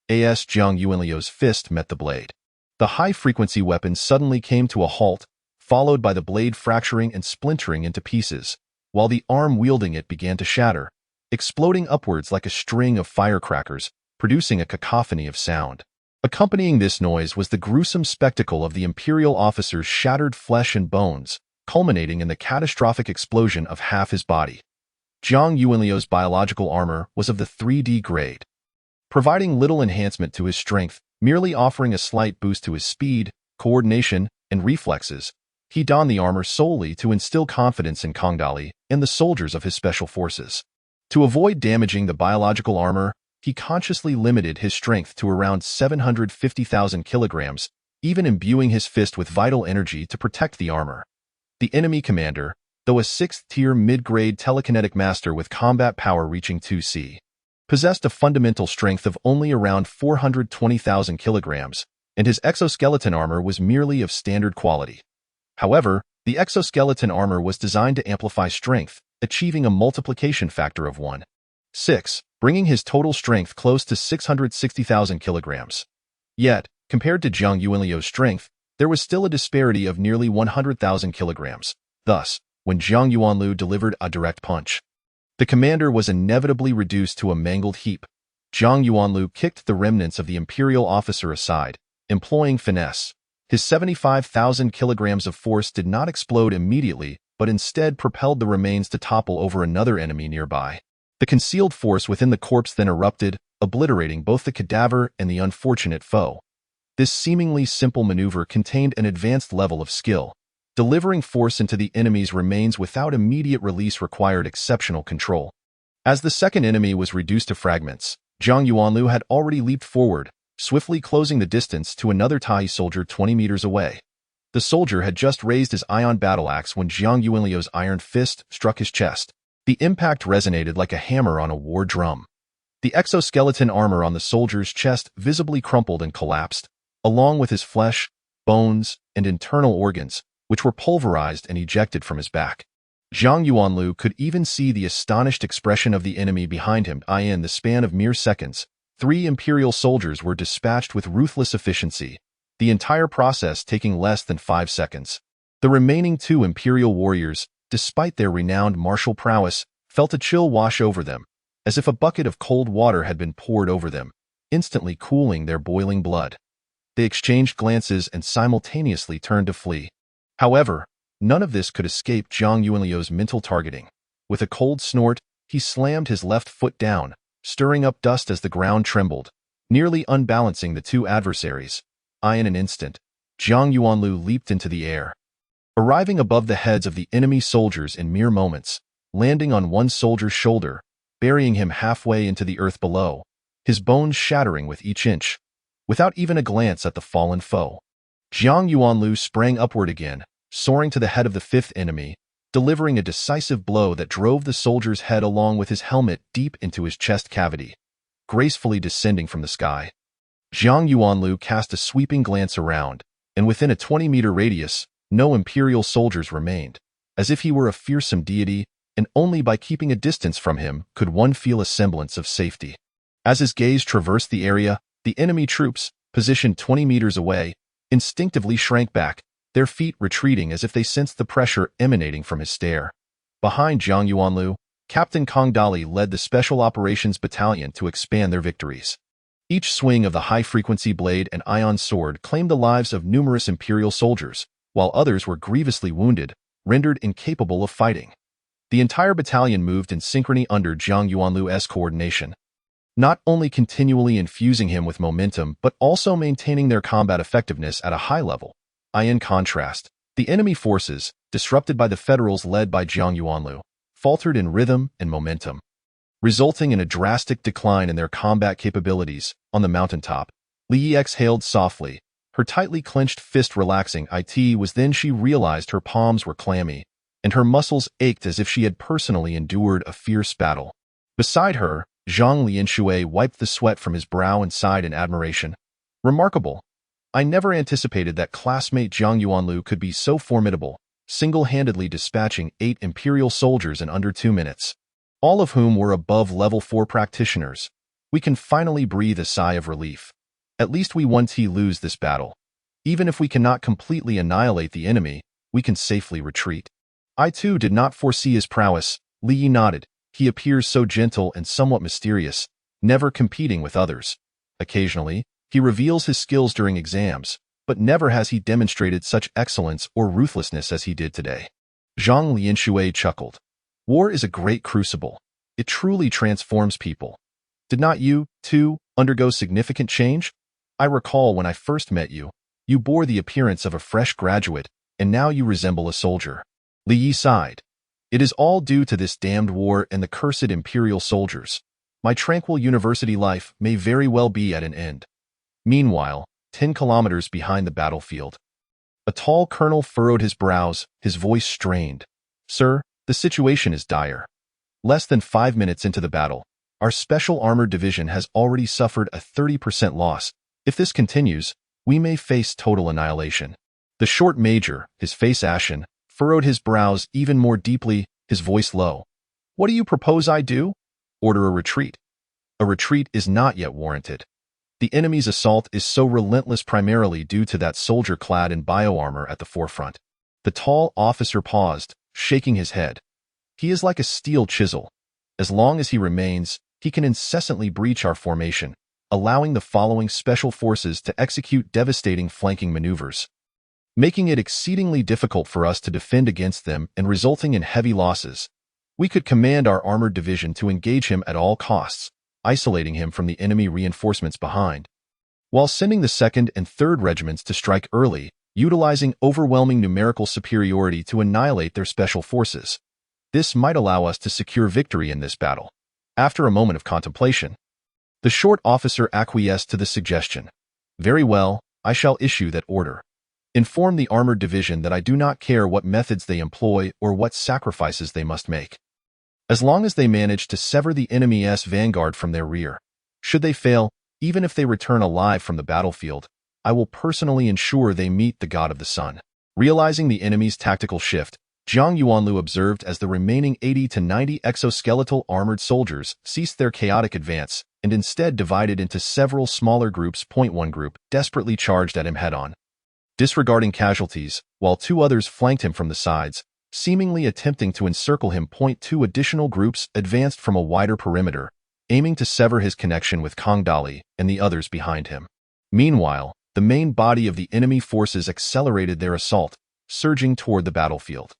As Zhang Yuanliu's fist met the blade, the high-frequency weapon suddenly came to a halt, followed by the blade fracturing and splintering into pieces, while the arm wielding it began to shatter, exploding upwards like a string of firecrackers, producing a cacophony of sound. Accompanying this noise was the gruesome spectacle of the Imperial officer's shattered flesh and bones, culminating in the catastrophic explosion of half his body. Zhang Yuanliu's biological armor was of the 3D grade, providing little enhancement to his strength, merely offering a slight boost to his speed, coordination, and reflexes. He donned the armor solely to instill confidence in Kongdali and the soldiers of his special forces. To avoid damaging the biological armor, he consciously limited his strength to around 750,000 kilograms, even imbuing his fist with vital energy to protect the armor. The enemy commander, though a 6th-tier mid-grade telekinetic master with combat power reaching 2C, possessed a fundamental strength of only around 420,000 kilograms, and his exoskeleton armor was merely of standard quality. However, the exoskeleton armor was designed to amplify strength, achieving a multiplication factor of 1.6, bringing his total strength close to 660,000 kilograms. Yet, compared to Zhang Yuanliu's strength, there was still a disparity of nearly 100,000 kilograms. Thus, when Zhang Yuanliu delivered a direct punch, the commander was inevitably reduced to a mangled heap. Zhang Yuanliu kicked the remnants of the Imperial officer aside, employing finesse. His 75,000 kilograms of force did not explode immediately, but instead propelled the remains to topple over another enemy nearby. The concealed force within the corpse then erupted, obliterating both the cadaver and the unfortunate foe. This seemingly simple maneuver contained an advanced level of skill. Delivering force into the enemy's remains without immediate release required exceptional control. As the second enemy was reduced to fragments, Zhang Yuanliu had already leaped forward, swiftly closing the distance to another Tai soldier 20 meters away. The soldier had just raised his ion battle axe when Zhang Yuanliu's iron fist struck his chest. The impact resonated like a hammer on a war drum. The exoskeleton armor on the soldier's chest visibly crumpled and collapsed, along with his flesh, bones, and internal organs, which were pulverized and ejected from his back. Zhang Yuanliu could even see the astonished expression of the enemy behind him. In the span of mere seconds, 3 Imperial soldiers were dispatched with ruthless efficiency, the entire process taking less than 5 seconds. The remaining 2 Imperial warriors, despite their renowned martial prowess, felt a chill wash over them, as if a bucket of cold water had been poured over them, instantly cooling their boiling blood. They exchanged glances and simultaneously turned to flee. However, none of this could escape Zhang Yuanliu's mental targeting. With a cold snort, he slammed his left foot down, stirring up dust as the ground trembled, nearly unbalancing the 2 adversaries. In an instant, Zhang Yuanliu leaped into the air, arriving above the heads of the enemy soldiers in mere moments, landing on one soldier's shoulder, burying him halfway into the earth below, his bones shattering with each inch. Without even a glance at the fallen foe, Zhang Yuanliu sprang upward again, soaring to the head of the 5th enemy, delivering a decisive blow that drove the soldier's head along with his helmet deep into his chest cavity, gracefully descending from the sky. Zhang Yuanliu cast a sweeping glance around, and within a 20-meter radius, no Imperial soldiers remained. As if he were a fearsome deity, and only by keeping a distance from him could one feel a semblance of safety. As his gaze traversed the area, the enemy troops, positioned 20 meters away, instinctively shrank back, their feet retreating as if they sensed the pressure emanating from his stare. Behind Zhang Yuanliu, Captain Kongdali led the Special Operations Battalion to expand their victories. Each swing of the high-frequency blade and ion sword claimed the lives of numerous Imperial soldiers, while others were grievously wounded, rendered incapable of fighting. The entire battalion moved in synchrony under Zhang Yuanliu's coordination. not only continually infusing him with momentum but also maintaining their combat effectiveness at a high level. In contrast, the enemy forces, disrupted by the Federals led by Jiang Yuanlu, faltered in rhythm and momentum, resulting in a drastic decline in their combat capabilities. On the mountaintop, Li Yi exhaled softly, her tightly clenched fist relaxing. It was then she realized her palms were clammy, and her muscles ached as if she had personally endured a fierce battle. Beside her, Zhang Lianshui wiped the sweat from his brow and sighed in admiration. Remarkable. I never anticipated that classmate Jiang Yuanlu could be so formidable, single-handedly dispatching 8 Imperial soldiers in under 2 minutes, all of whom were above level 4 practitioners. We can finally breathe a sigh of relief. At least we won't lose this battle. Even if we cannot completely annihilate the enemy, we can safely retreat. I too did not foresee his prowess. Li Yi nodded. He appears so gentle and somewhat mysterious, never competing with others. Occasionally, he reveals his skills during exams, but never has he demonstrated such excellence or ruthlessness as he did today. Zhang Lianshui chuckled. War is a great crucible. It truly transforms people. Did not you, too, undergo significant change? I recall when I first met you, you bore the appearance of a fresh graduate, and now you resemble a soldier. Li Yi sighed. It is all due to this damned war and the cursed Imperial soldiers. My tranquil university life may very well be at an end. Meanwhile, 10 kilometers behind the battlefield, a tall colonel furrowed his brows, his voice strained. Sir, the situation is dire. Less than 5 minutes into the battle, our special armored division has already suffered a 30% loss. If this continues, we may face total annihilation. The short major, his face ashen, furrowed his brows even more deeply, his voice low. What do you propose I do? Order a retreat. A retreat is not yet warranted. The enemy's assault is so relentless primarily due to that soldier clad in bioarmor at the forefront. The tall officer paused, shaking his head. He is like a steel chisel. As long as he remains, he can incessantly breach our formation, allowing the following special forces to execute devastating flanking maneuvers, making it exceedingly difficult for us to defend against them and resulting in heavy losses. We could command our armored division to engage him at all costs, isolating him from the enemy reinforcements behind, while sending the 2nd and 3rd regiments to strike early, utilizing overwhelming numerical superiority to annihilate their special forces. This might allow us to secure victory in this battle. After a moment of contemplation, the short officer acquiesced to the suggestion. Very well, I shall issue that order. Inform the armored division that I do not care what methods they employ or what sacrifices they must make, as long as they manage to sever the enemy's vanguard from their rear. Should they fail, even if they return alive from the battlefield, I will personally ensure they meet the God of the Sun. Realizing the enemy's tactical shift, Jiang Yuanlu observed as the remaining 80 to 90 exoskeletal armored soldiers ceased their chaotic advance and instead divided into several smaller groups. One group desperately charged at him head-on, disregarding casualties, while 2 others flanked him from the sides, seemingly attempting to encircle him. 2 additional groups advanced from a wider perimeter, aiming to sever his connection with Kong Dali and the others behind him. Meanwhile, the main body of the enemy forces accelerated their assault, surging toward the battlefield.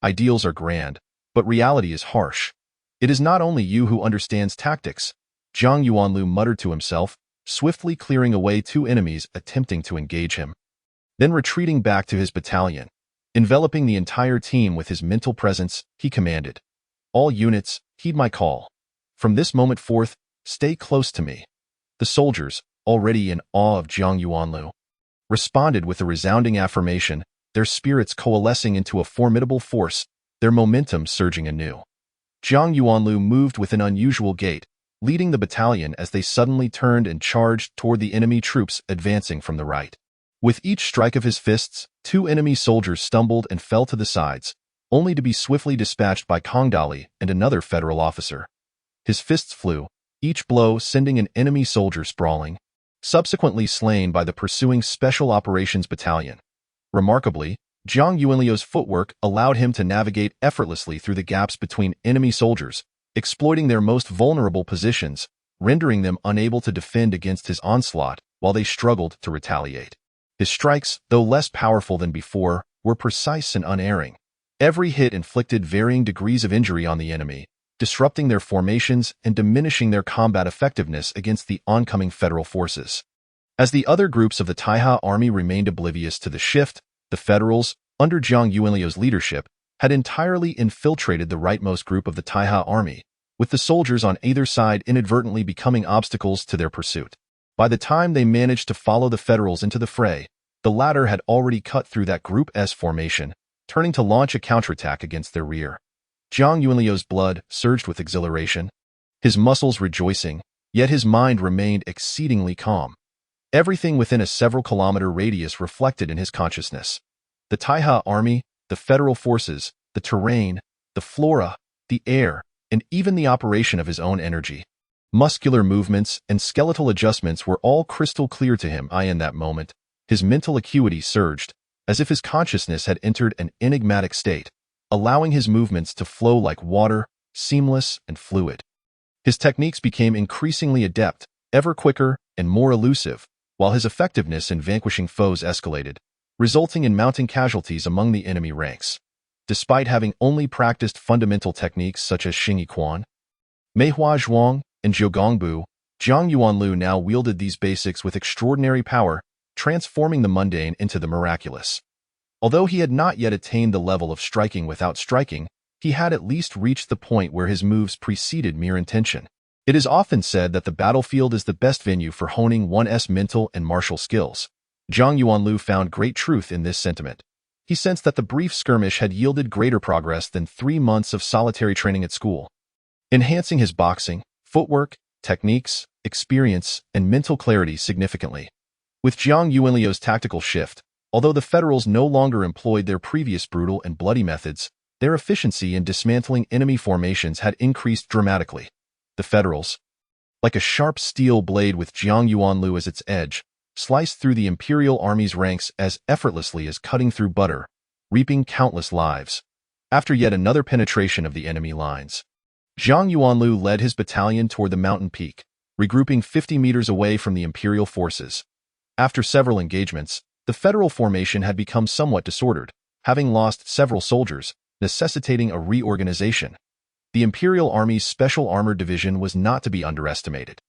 Ideals are grand, but reality is harsh. It is not only you who understands tactics, Jiang Yuanlu muttered to himself, swiftly clearing away 2 enemies attempting to engage him, then retreating back to his battalion. Enveloping the entire team with his mental presence, he commanded, all units, heed my call. From this moment forth, stay close to me. The soldiers, already in awe of Jiang Yuanlu, responded with a resounding affirmation, their spirits coalescing into a formidable force, their momentum surging anew. Jiang Yuanlu moved with an unusual gait, leading the battalion as they suddenly turned and charged toward the enemy troops advancing from the right. With each strike of his fists, 2 enemy soldiers stumbled and fell to the sides, only to be swiftly dispatched by Kong Dali and another federal officer. His fists flew, each blow sending an enemy soldier sprawling, subsequently slain by the pursuing Special Operations Battalion. Remarkably, Jiang Yuanliu's footwork allowed him to navigate effortlessly through the gaps between enemy soldiers, exploiting their most vulnerable positions, rendering them unable to defend against his onslaught while they struggled to retaliate. His strikes, though less powerful than before, were precise and unerring. Every hit inflicted varying degrees of injury on the enemy, disrupting their formations and diminishing their combat effectiveness against the oncoming federal forces. As the other groups of the Taiha army remained oblivious to the shift, the Federals, under Jiang Yuanliu's leadership, had entirely infiltrated the rightmost group of the Taiha army, with the soldiers on either side inadvertently becoming obstacles to their pursuit. By the time they managed to follow the Federals into the fray, the latter had already cut through that Group S formation, turning to launch a counterattack against their rear. Jiang Yuanliu's blood surged with exhilaration, his muscles rejoicing, yet his mind remained exceedingly calm. Everything within a several-kilometer radius reflected in his consciousness. The Taiha army, the federal forces, the terrain, the flora, the air, and even the operation of his own energy. Muscular movements and skeletal adjustments were all crystal clear to him. In that moment, his mental acuity surged, as if his consciousness had entered an enigmatic state, allowing his movements to flow like water, seamless and fluid. His techniques became increasingly adept, ever quicker and more elusive, while his effectiveness in vanquishing foes escalated, resulting in mounting casualties among the enemy ranks. Despite having only practiced fundamental techniques such as Xingyi Quan, Meihua Zhuang, and Jiugongbu, Jiang Yuanliu now wielded these basics with extraordinary power, transforming the mundane into the miraculous. Although he had not yet attained the level of striking without striking, he had at least reached the point where his moves preceded mere intention. It is often said that the battlefield is the best venue for honing one's mental and martial skills. Jiang Yuanliu found great truth in this sentiment. He sensed that the brief skirmish had yielded greater progress than 3 months of solitary training at school, enhancing his boxing, footwork, techniques, experience, and mental clarity significantly. With Jiang Yuanliu's tactical shift, although the Federals no longer employed their previous brutal and bloody methods, their efficiency in dismantling enemy formations had increased dramatically. The Federals, like a sharp steel blade with Jiang Yuanliu as its edge, sliced through the Imperial Army's ranks as effortlessly as cutting through butter, reaping countless lives. After yet another penetration of the enemy lines, Jiang Yuanliu led his battalion toward the mountain peak, regrouping 50 meters away from the Imperial forces. After several engagements, the Federal formation had become somewhat disordered, having lost several soldiers, necessitating a reorganization. The Imperial Army's Special Armored Division was not to be underestimated.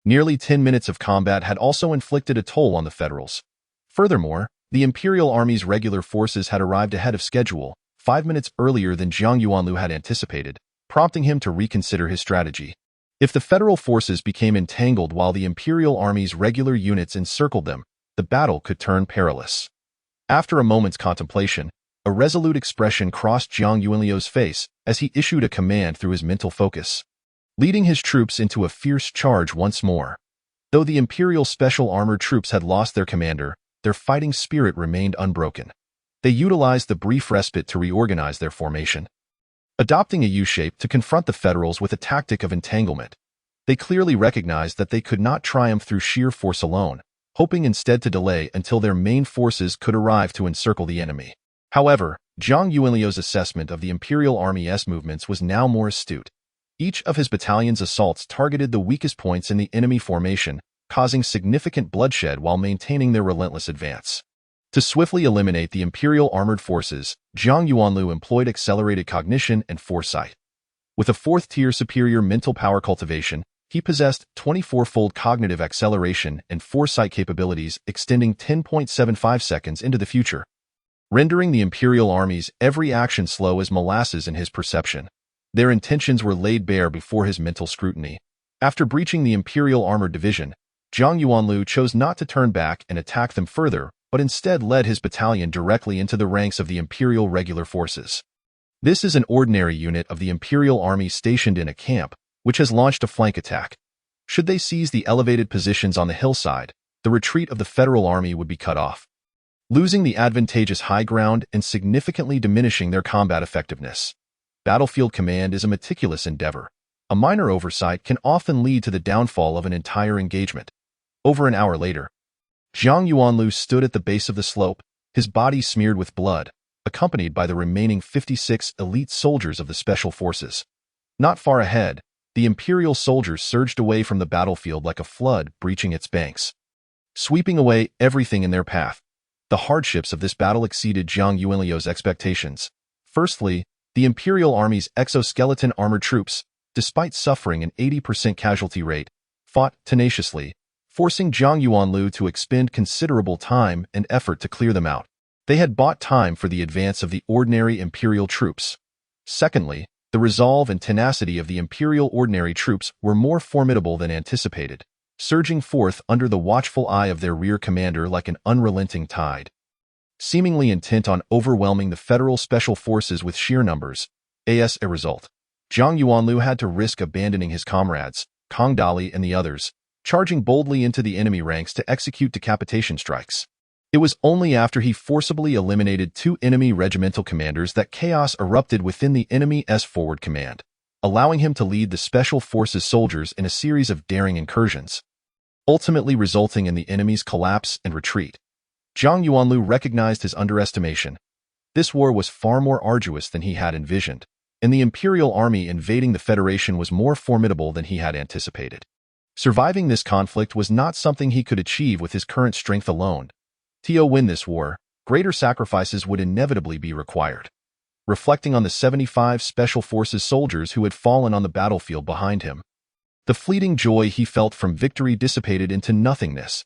Nearly 10 minutes of combat had also inflicted a toll on the Federals. Furthermore, the Imperial Army's regular forces had arrived ahead of schedule, 5 minutes earlier than Jiang Yuanliu had anticipated, prompting him to reconsider his strategy. If the Federal forces became entangled while the Imperial Army's regular units encircled them, the battle could turn perilous. After a moment's contemplation, a resolute expression crossed Jiang Yuanliu's face as he issued a command through his mental focus, leading his troops into a fierce charge once more. Though the Imperial Special Armored Troops had lost their commander, their fighting spirit remained unbroken. They utilized the brief respite to reorganize their formation, adopting a U-shape to confront the Federals with a tactic of entanglement. They clearly recognized that they could not triumph through sheer force alone, hoping instead to delay until their main forces could arrive to encircle the enemy. However, Jiang Yuanliu's assessment of the Imperial Army's movements was now more astute. Each of his battalion's assaults targeted the weakest points in the enemy formation, causing significant bloodshed while maintaining their relentless advance. To swiftly eliminate the Imperial armored forces, Jiang Yuanliu employed accelerated cognition and foresight. With a 4th-tier superior mental power cultivation, he possessed 24-fold cognitive acceleration and foresight capabilities extending 10.75 seconds into the future, rendering the Imperial Army's every action slow as molasses in his perception. Their intentions were laid bare before his mental scrutiny. After breaching the Imperial Armored Division, Jiang Yuanliu chose not to turn back and attack them further, but instead led his battalion directly into the ranks of the Imperial Regular Forces. This is an ordinary unit of the Imperial Army stationed in a camp, which has launched a flank attack. Should they seize the elevated positions on the hillside, the retreat of the Federal Army would be cut off, losing the advantageous high ground and significantly diminishing their combat effectiveness. Battlefield command is a meticulous endeavor. A minor oversight can often lead to the downfall of an entire engagement. Over an hour later, Jiang Yuanliu stood at the base of the slope, his body smeared with blood, accompanied by the remaining 56 elite soldiers of the Special Forces. Not far ahead, the Imperial soldiers surged away from the battlefield like a flood breaching its banks, sweeping away everything in their path. The hardships of this battle exceeded Jiang Yuanliu's expectations. Firstly, the Imperial Army's exoskeleton armored troops, despite suffering an 80% casualty rate, fought tenaciously, forcing Zhang Yuanlu to expend considerable time and effort to clear them out. They had bought time for the advance of the ordinary imperial troops. Secondly, the resolve and tenacity of the imperial ordinary troops were more formidable than anticipated, surging forth under the watchful eye of their rear commander like an unrelenting tide. Seemingly intent on overwhelming the federal special forces with sheer numbers, as a result, Zhang Yuanlu had to risk abandoning his comrades, Kang Dali and the others, charging boldly into the enemy ranks to execute decapitation strikes. It was only after he forcibly eliminated 2 enemy regimental commanders that chaos erupted within the enemy's forward command, allowing him to lead the special forces soldiers in a series of daring incursions, ultimately resulting in the enemy's collapse and retreat. Zhang Yuanlu recognized his underestimation. This war was far more arduous than he had envisioned, and the imperial army invading the Federation was more formidable than he had anticipated. Surviving this conflict was not something he could achieve with his current strength alone. To win this war, greater sacrifices would inevitably be required. Reflecting on the 75 Special Forces soldiers who had fallen on the battlefield behind him, the fleeting joy he felt from victory dissipated into nothingness.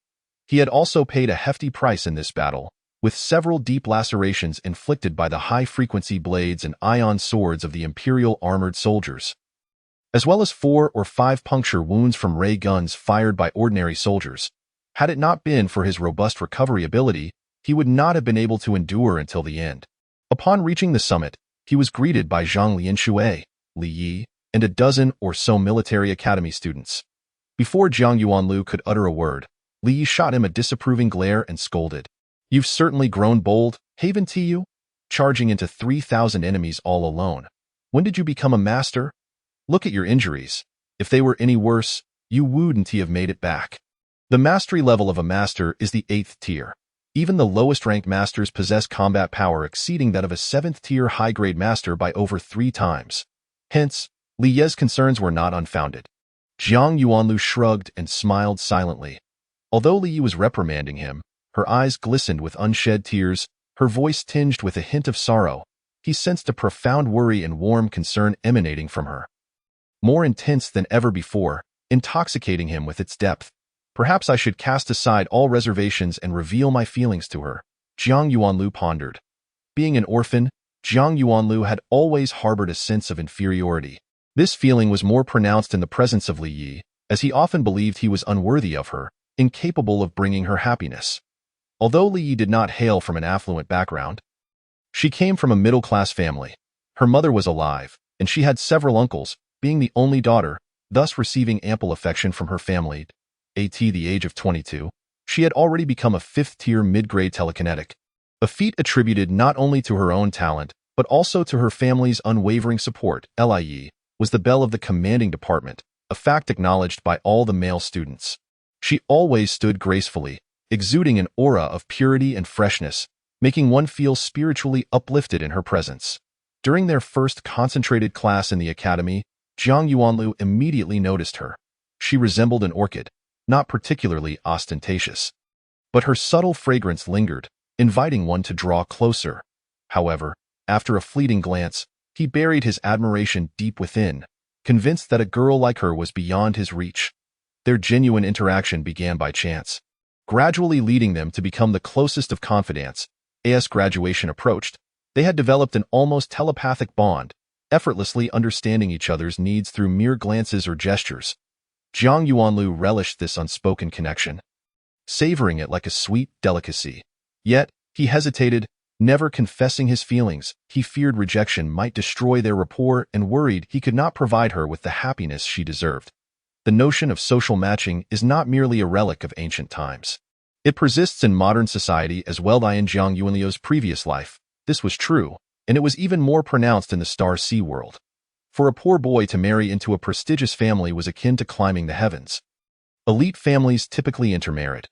He had also paid a hefty price in this battle, with several deep lacerations inflicted by the high-frequency blades and ion swords of the Imperial armored soldiers, as well as 4 or 5 puncture wounds from ray guns fired by ordinary soldiers. Had it not been for his robust recovery ability, he would not have been able to endure until the end. Upon reaching the summit, he was greeted by Zhang Lianshui, Li Yi, and a dozen or so military academy students. Before Zhang Yuanlu could utter a word, Li Yi shot him a disapproving glare and scolded. "You've certainly grown bold, haven't you? Charging into 3,000 enemies all alone. When did you become a master? Look at your injuries. If they were any worse, you wouldn't have made it back." The mastery level of a master is the 8th tier. Even the lowest-ranked masters possess combat power exceeding that of a 7th-tier high-grade master by over 3 times. Hence, Li Ye's concerns were not unfounded. Zhang Yuanlu shrugged and smiled silently. Although Li Yi was reprimanding him, her eyes glistened with unshed tears, her voice tinged with a hint of sorrow. He sensed a profound worry and warm concern emanating from her, more intense than ever before, intoxicating him with its depth. Perhaps I should cast aside all reservations and reveal my feelings to her, Zhang Yuanlu pondered. Being an orphan, Zhang Yuanlu had always harbored a sense of inferiority. This feeling was more pronounced in the presence of Li Yi, as he often believed he was unworthy of her, incapable of bringing her happiness. Although Li Yi did not hail from an affluent background, she came from a middle-class family. Her mother was alive, and she had several uncles, being the only daughter, thus receiving ample affection from her family. At the age of 22, she had already become a 5th-tier mid-grade telekinetic, a feat attributed not only to her own talent, but also to her family's unwavering support. Li was the belle of the commanding department, a fact acknowledged by all the male students. She always stood gracefully, exuding an aura of purity and freshness, making one feel spiritually uplifted in her presence. During their first concentrated class in the academy, Zhang Yuanlu immediately noticed her. She resembled an orchid, not particularly ostentatious, but her subtle fragrance lingered, inviting one to draw closer. However, after a fleeting glance, he buried his admiration deep within, convinced that a girl like her was beyond his reach. Their genuine interaction began by chance, gradually leading them to become the closest of confidants. As graduation approached, they had developed an almost telepathic bond, effortlessly understanding each other's needs through mere glances or gestures. Zhang Yuanlu relished this unspoken connection, savoring it like a sweet delicacy. Yet, he hesitated, never confessing his feelings. He feared rejection might destroy their rapport and worried he could not provide her with the happiness she deserved. The notion of social matching is not merely a relic of ancient times. It persists in modern society as well. In Zhang Yuanlu's previous life, this was true, and it was even more pronounced in the Star Sea world. For a poor boy to marry into a prestigious family was akin to climbing the heavens. Elite families typically intermarried.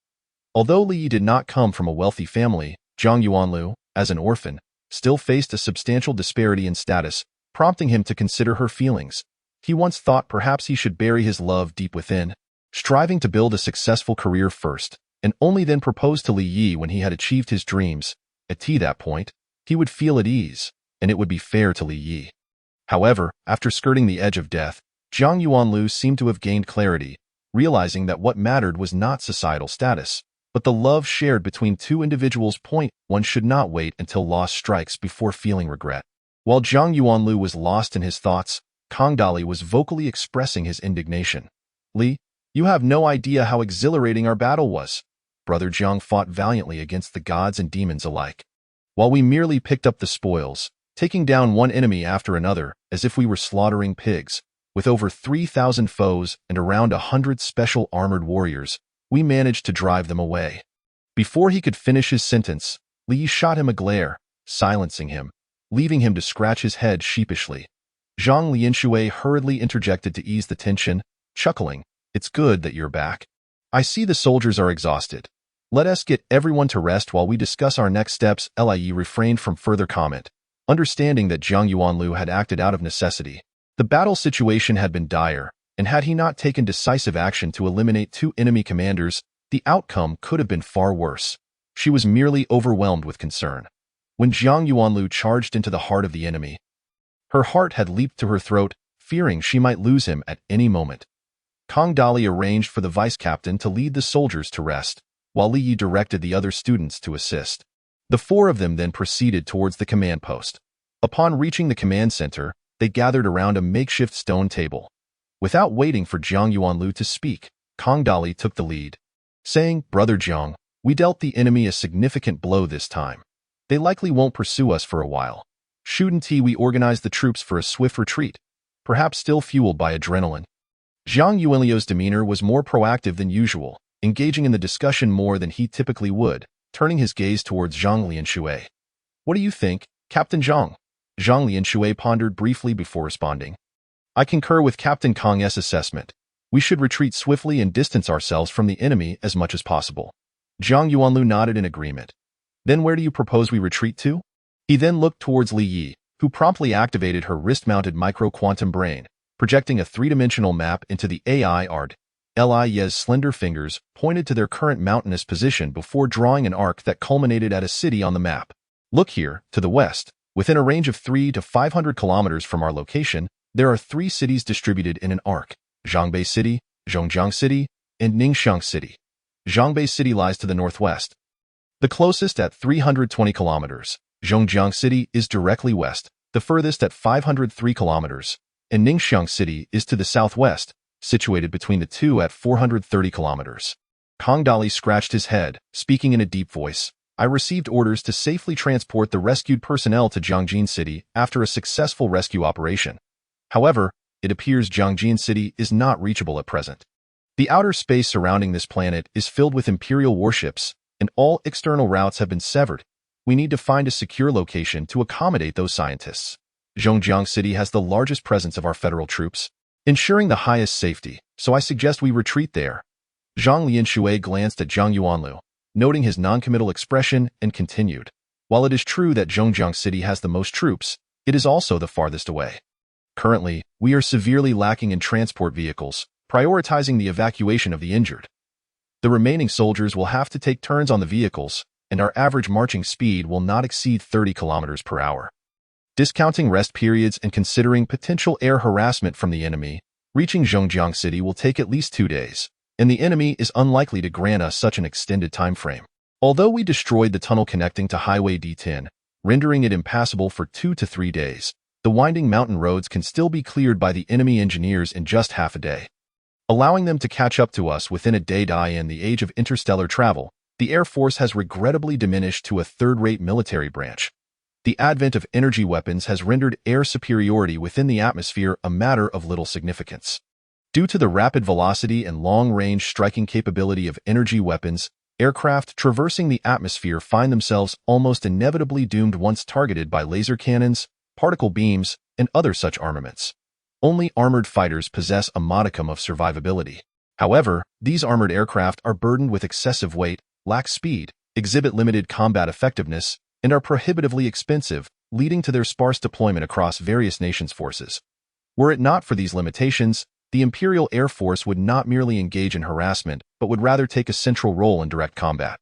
Although Li Yi did not come from a wealthy family, Zhang Yuanlu, as an orphan, still faced a substantial disparity in status, prompting him to consider her feelings. He once thought perhaps he should bury his love deep within, striving to build a successful career first, and only then propose to Li Yi when he had achieved his dreams. At that point, he would feel at ease, and it would be fair to Li Yi. However, after skirting the edge of death, Zhang Yuanlu seemed to have gained clarity, realizing that what mattered was not societal status, but the love shared between two individuals. One should not wait until loss strikes before feeling regret. While Zhang Yuanlu was lost in his thoughts, Kang Dali was vocally expressing his indignation. Li, you have no idea how exhilarating our battle was. Brother Zhang fought valiantly against the gods and demons alike, while we merely picked up the spoils, taking down one enemy after another as if we were slaughtering pigs. With over 3,000 foes and around 100 special armored warriors, we managed to drive them away. Before he could finish his sentence, Li shot him a glare, silencing him, leaving him to scratch his head sheepishly. Zhang Lianshui hurriedly interjected to ease the tension, chuckling, "It's good that you're back. I see the soldiers are exhausted. Let us get everyone to rest while we discuss our next steps." Li refrained from further comment, understanding that Zhang Yuanlu had acted out of necessity. The battle situation had been dire, and had he not taken decisive action to eliminate two enemy commanders, the outcome could have been far worse. She was merely overwhelmed with concern. When Zhang Yuanlu charged into the heart of the enemy, her heart had leaped to her throat, fearing she might lose him at any moment. Kang Dali arranged for the vice-captain to lead the soldiers to rest, while Li Yi directed the other students to assist. The four of them then proceeded towards the command post. Upon reaching the command center, they gathered around a makeshift stone table. Without waiting for Zhang Yuanlu to speak, Kang Dali took the lead, saying, "Brother Zhang, we dealt the enemy a significant blow this time. They likely won't pursue us for a while. Shouldn't we organize the troops for a swift retreat, perhaps still fueled by adrenaline?" Zhang Yuanliu's demeanor was more proactive than usual, engaging in the discussion more than he typically would, turning his gaze towards Zhang Lianshui. "What do you think, Captain Zhang?" Zhang Lianshui pondered briefly before responding. "I concur with Captain Kang's assessment. We should retreat swiftly and distance ourselves from the enemy as much as possible." Zhang Yuanlu nodded in agreement. "Then where do you propose we retreat to?" He then looked towards Li Yi, who promptly activated her wrist-mounted micro-quantum brain, projecting a three-dimensional map into the AI art. Li Yi's slender fingers pointed to their current mountainous position before drawing an arc that culminated at a city on the map. "Look here, to the west. Within a range of 300 to 500 kilometers from our location, there are 3 cities distributed in an arc: Zhangbei City, Zhongjiang City, and Ningxiang City. Zhangbei City lies to the northwest, the closest at 320 kilometers. Zhongjiang City is directly west, the furthest at 503 kilometers, and Ningxiang City is to the southwest, situated between the two at 430 kilometers. Kang Dali scratched his head, speaking in a deep voice. "I received orders to safely transport the rescued personnel to Zhangjin City after a successful rescue operation. However, it appears Zhangjin City is not reachable at present. The outer space surrounding this planet is filled with Imperial warships, and all external routes have been severed. We need to find a secure location to accommodate those scientists. Zhongjiang City has the largest presence of our federal troops, ensuring the highest safety, so I suggest we retreat there." Zhang Lianshui glanced at Zhang Yuanlu, noting his noncommittal expression, and continued, "While it is true that Zhongjiang City has the most troops, it is also the farthest away. Currently, we are severely lacking in transport vehicles, prioritizing the evacuation of the injured. The remaining soldiers will have to take turns on the vehicles, and our average marching speed will not exceed 30 kilometers per hour. Discounting rest periods and considering potential air harassment from the enemy, reaching Zhongjiang City will take at least 2 days, and the enemy is unlikely to grant us such an extended time frame. Although we destroyed the tunnel connecting to Highway D10, rendering it impassable for 2 to 3 days, the winding mountain roads can still be cleared by the enemy engineers in just half a day, allowing them to catch up to us within a day. In the age of interstellar travel, the Air Force has regrettably diminished to a third-rate military branch. The advent of energy weapons has rendered air superiority within the atmosphere a matter of little significance. Due to the rapid velocity and long-range striking capability of energy weapons, aircraft traversing the atmosphere find themselves almost inevitably doomed once targeted by laser cannons, particle beams, and other such armaments. Only armored fighters possess a modicum of survivability. However, these armored aircraft are burdened with excessive weight, lack speed, exhibit limited combat effectiveness, and are prohibitively expensive, leading to their sparse deployment across various nations' forces. Were it not for these limitations, the Imperial Air Force would not merely engage in harassment, but would rather take a central role in direct combat.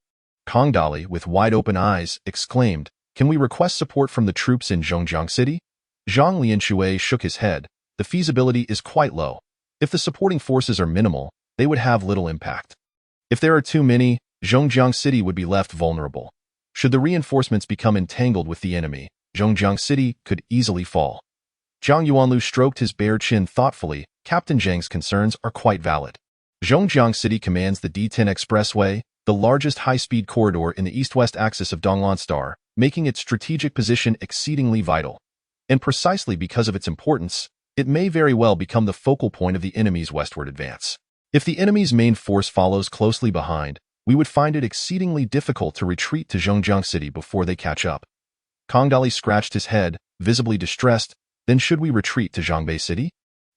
Kang Dali, with wide-open eyes, exclaimed, "Can we request support from the troops in Zhongjiang City?" Zhang Lianshui shook his head. "The feasibility is quite low. If the supporting forces are minimal, they would have little impact. If there are too many, Zhongjiang City would be left vulnerable. Should the reinforcements become entangled with the enemy, Zhongjiang City could easily fall. Zhang Yuanlu stroked his bare chin thoughtfully. Captain Zhang's concerns are quite valid. Zhongjiang City commands the D10 Expressway, the largest high-speed corridor in the east-west axis of Donglan Star, making its strategic position exceedingly vital. And precisely because of its importance, it may very well become the focal point of the enemy's westward advance. If the enemy's main force follows closely behind, we would find it exceedingly difficult to retreat to Zhongjiang City before they catch up. Kong Dali scratched his head, visibly distressed. Then should we retreat to Zhangbei City?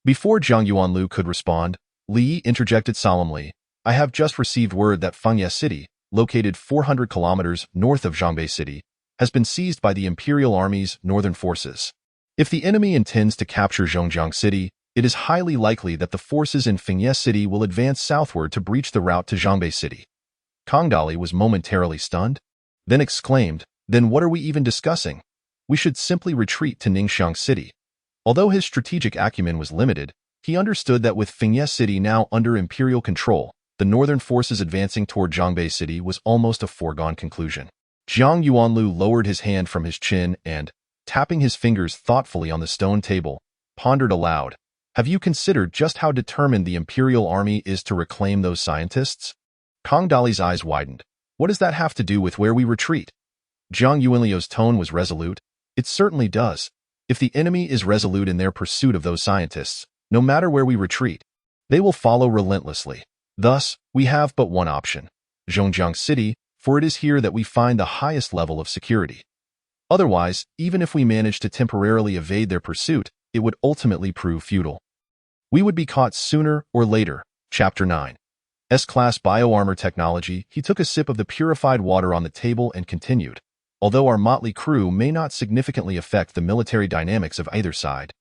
Before Zhang Yuanlu could respond, Li Yi interjected solemnly. I have just received word that Fengye City, located 400 kilometers north of Zhangbei City, has been seized by the Imperial Army's northern forces. If the enemy intends to capture Zhongjiang City, it is highly likely that the forces in Fengye City will advance southward to breach the route to Zhangbei City. Kong Dali was momentarily stunned, then exclaimed, Then what are we even discussing? We should simply retreat to Ningxiang City. Although his strategic acumen was limited, he understood that with Fengye City now under Imperial control, the northern forces advancing toward Zhangbei City was almost a foregone conclusion. Zhang Yuanlu lowered his hand from his chin and, tapping his fingers thoughtfully on the stone table, pondered aloud, Have you considered just how determined the Imperial Army is to reclaim those scientists? Kong Dali's eyes widened. What does that have to do with where we retreat? Zhang Yuanliu's tone was resolute. It certainly does. If the enemy is resolute in their pursuit of those scientists, no matter where we retreat, they will follow relentlessly. Thus, we have but one option, Zhongjiang City, for it is here that we find the highest level of security. Otherwise, even if we manage to temporarily evade their pursuit, it would ultimately prove futile. We would be caught sooner or later. Chapter 9. S-Class Bioarmor Technology. He took a sip of the purified water on the table and continued. Although our motley crew may not significantly affect the military dynamics of either side.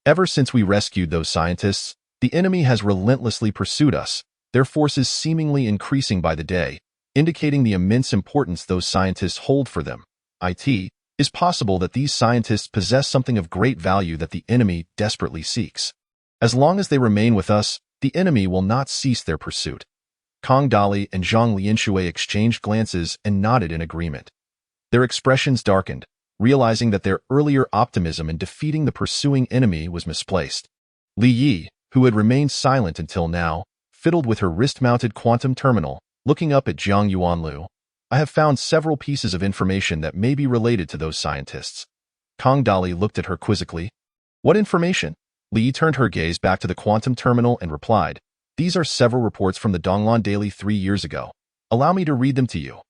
Ever since we rescued those scientists, the enemy has relentlessly pursued us, their forces seemingly increasing by the day, indicating the immense importance those scientists hold for them. It is possible that these scientists possess something of great value that the enemy desperately seeks. As long as they remain with us, the enemy will not cease their pursuit. Kong Dali and Zhang Lianshui exchanged glances and nodded in agreement. Their expressions darkened, realizing that their earlier optimism in defeating the pursuing enemy was misplaced. Li Yi, who had remained silent until now, fiddled with her wrist-mounted quantum terminal, looking up at Zhang Yuanlu. I have found several pieces of information that may be related to those scientists. Kong Dali looked at her quizzically. What information? Li Yi turned her gaze back to the quantum terminal and replied, These are several reports from the Donglan Daily 3 years ago. Allow me to read them to you.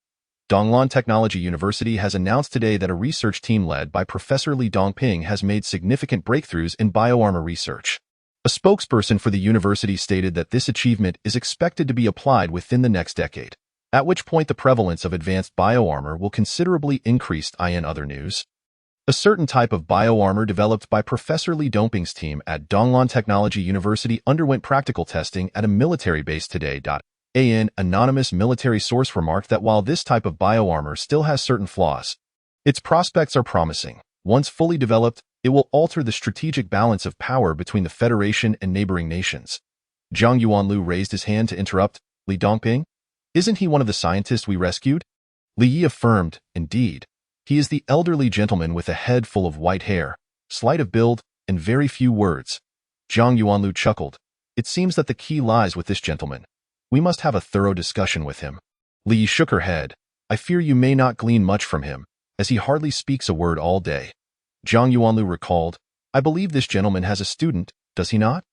Donglan Technology University has announced today that a research team led by Professor Li Dongping has made significant breakthroughs in bioarmor research. A spokesperson for the university stated that this achievement is expected to be applied within the next decade, at which point the prevalence of advanced bioarmor will considerably increase. In other news, a certain type of bioarmor developed by Professor Li Dongping's team at Donglan Technology University underwent practical testing at a military base today. An anonymous military source remarked that while this type of bioarmor still has certain flaws, its prospects are promising. Once fully developed, it will alter the strategic balance of power between the Federation and neighboring nations. Zhang Yuanlu raised his hand to interrupt. Li Dongping? Isn't he one of the scientists we rescued? Li Yi affirmed, Indeed. He is the elderly gentleman with a head full of white hair, slight of build, and very few words. Zhang Yuanlu chuckled. It seems that the key lies with this gentleman. We must have a thorough discussion with him. Li Yi shook her head. I fear you may not glean much from him, as he hardly speaks a word all day. Zhang Yuanlu recalled, I believe this gentleman has a student, does he not?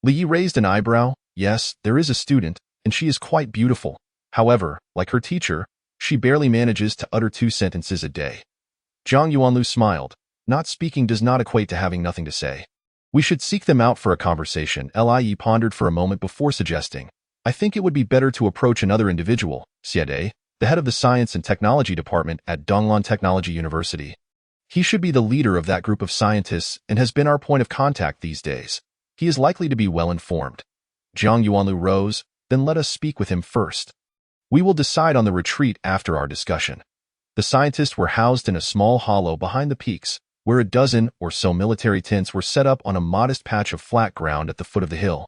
Li Yi raised an eyebrow. Yes, there is a student, and she is quite beautiful. However, like her teacher, she barely manages to utter 2 sentences a day. Zhang Yuanlu smiled. Not speaking does not equate to having nothing to say. We should seek them out for a conversation. Li Yi pondered for a moment before suggesting, I think it would be better to approach another individual, Xiede, the head of the Science and Technology Department at Donglan Technology University. He should be the leader of that group of scientists and has been our point of contact these days. He is likely to be well informed. Zhang Yuanlu rose, then let us speak with him first. We will decide on the retreat after our discussion. The scientists were housed in a small hollow behind the peaks, where a dozen or so military tents were set up on a modest patch of flat ground at the foot of the hill.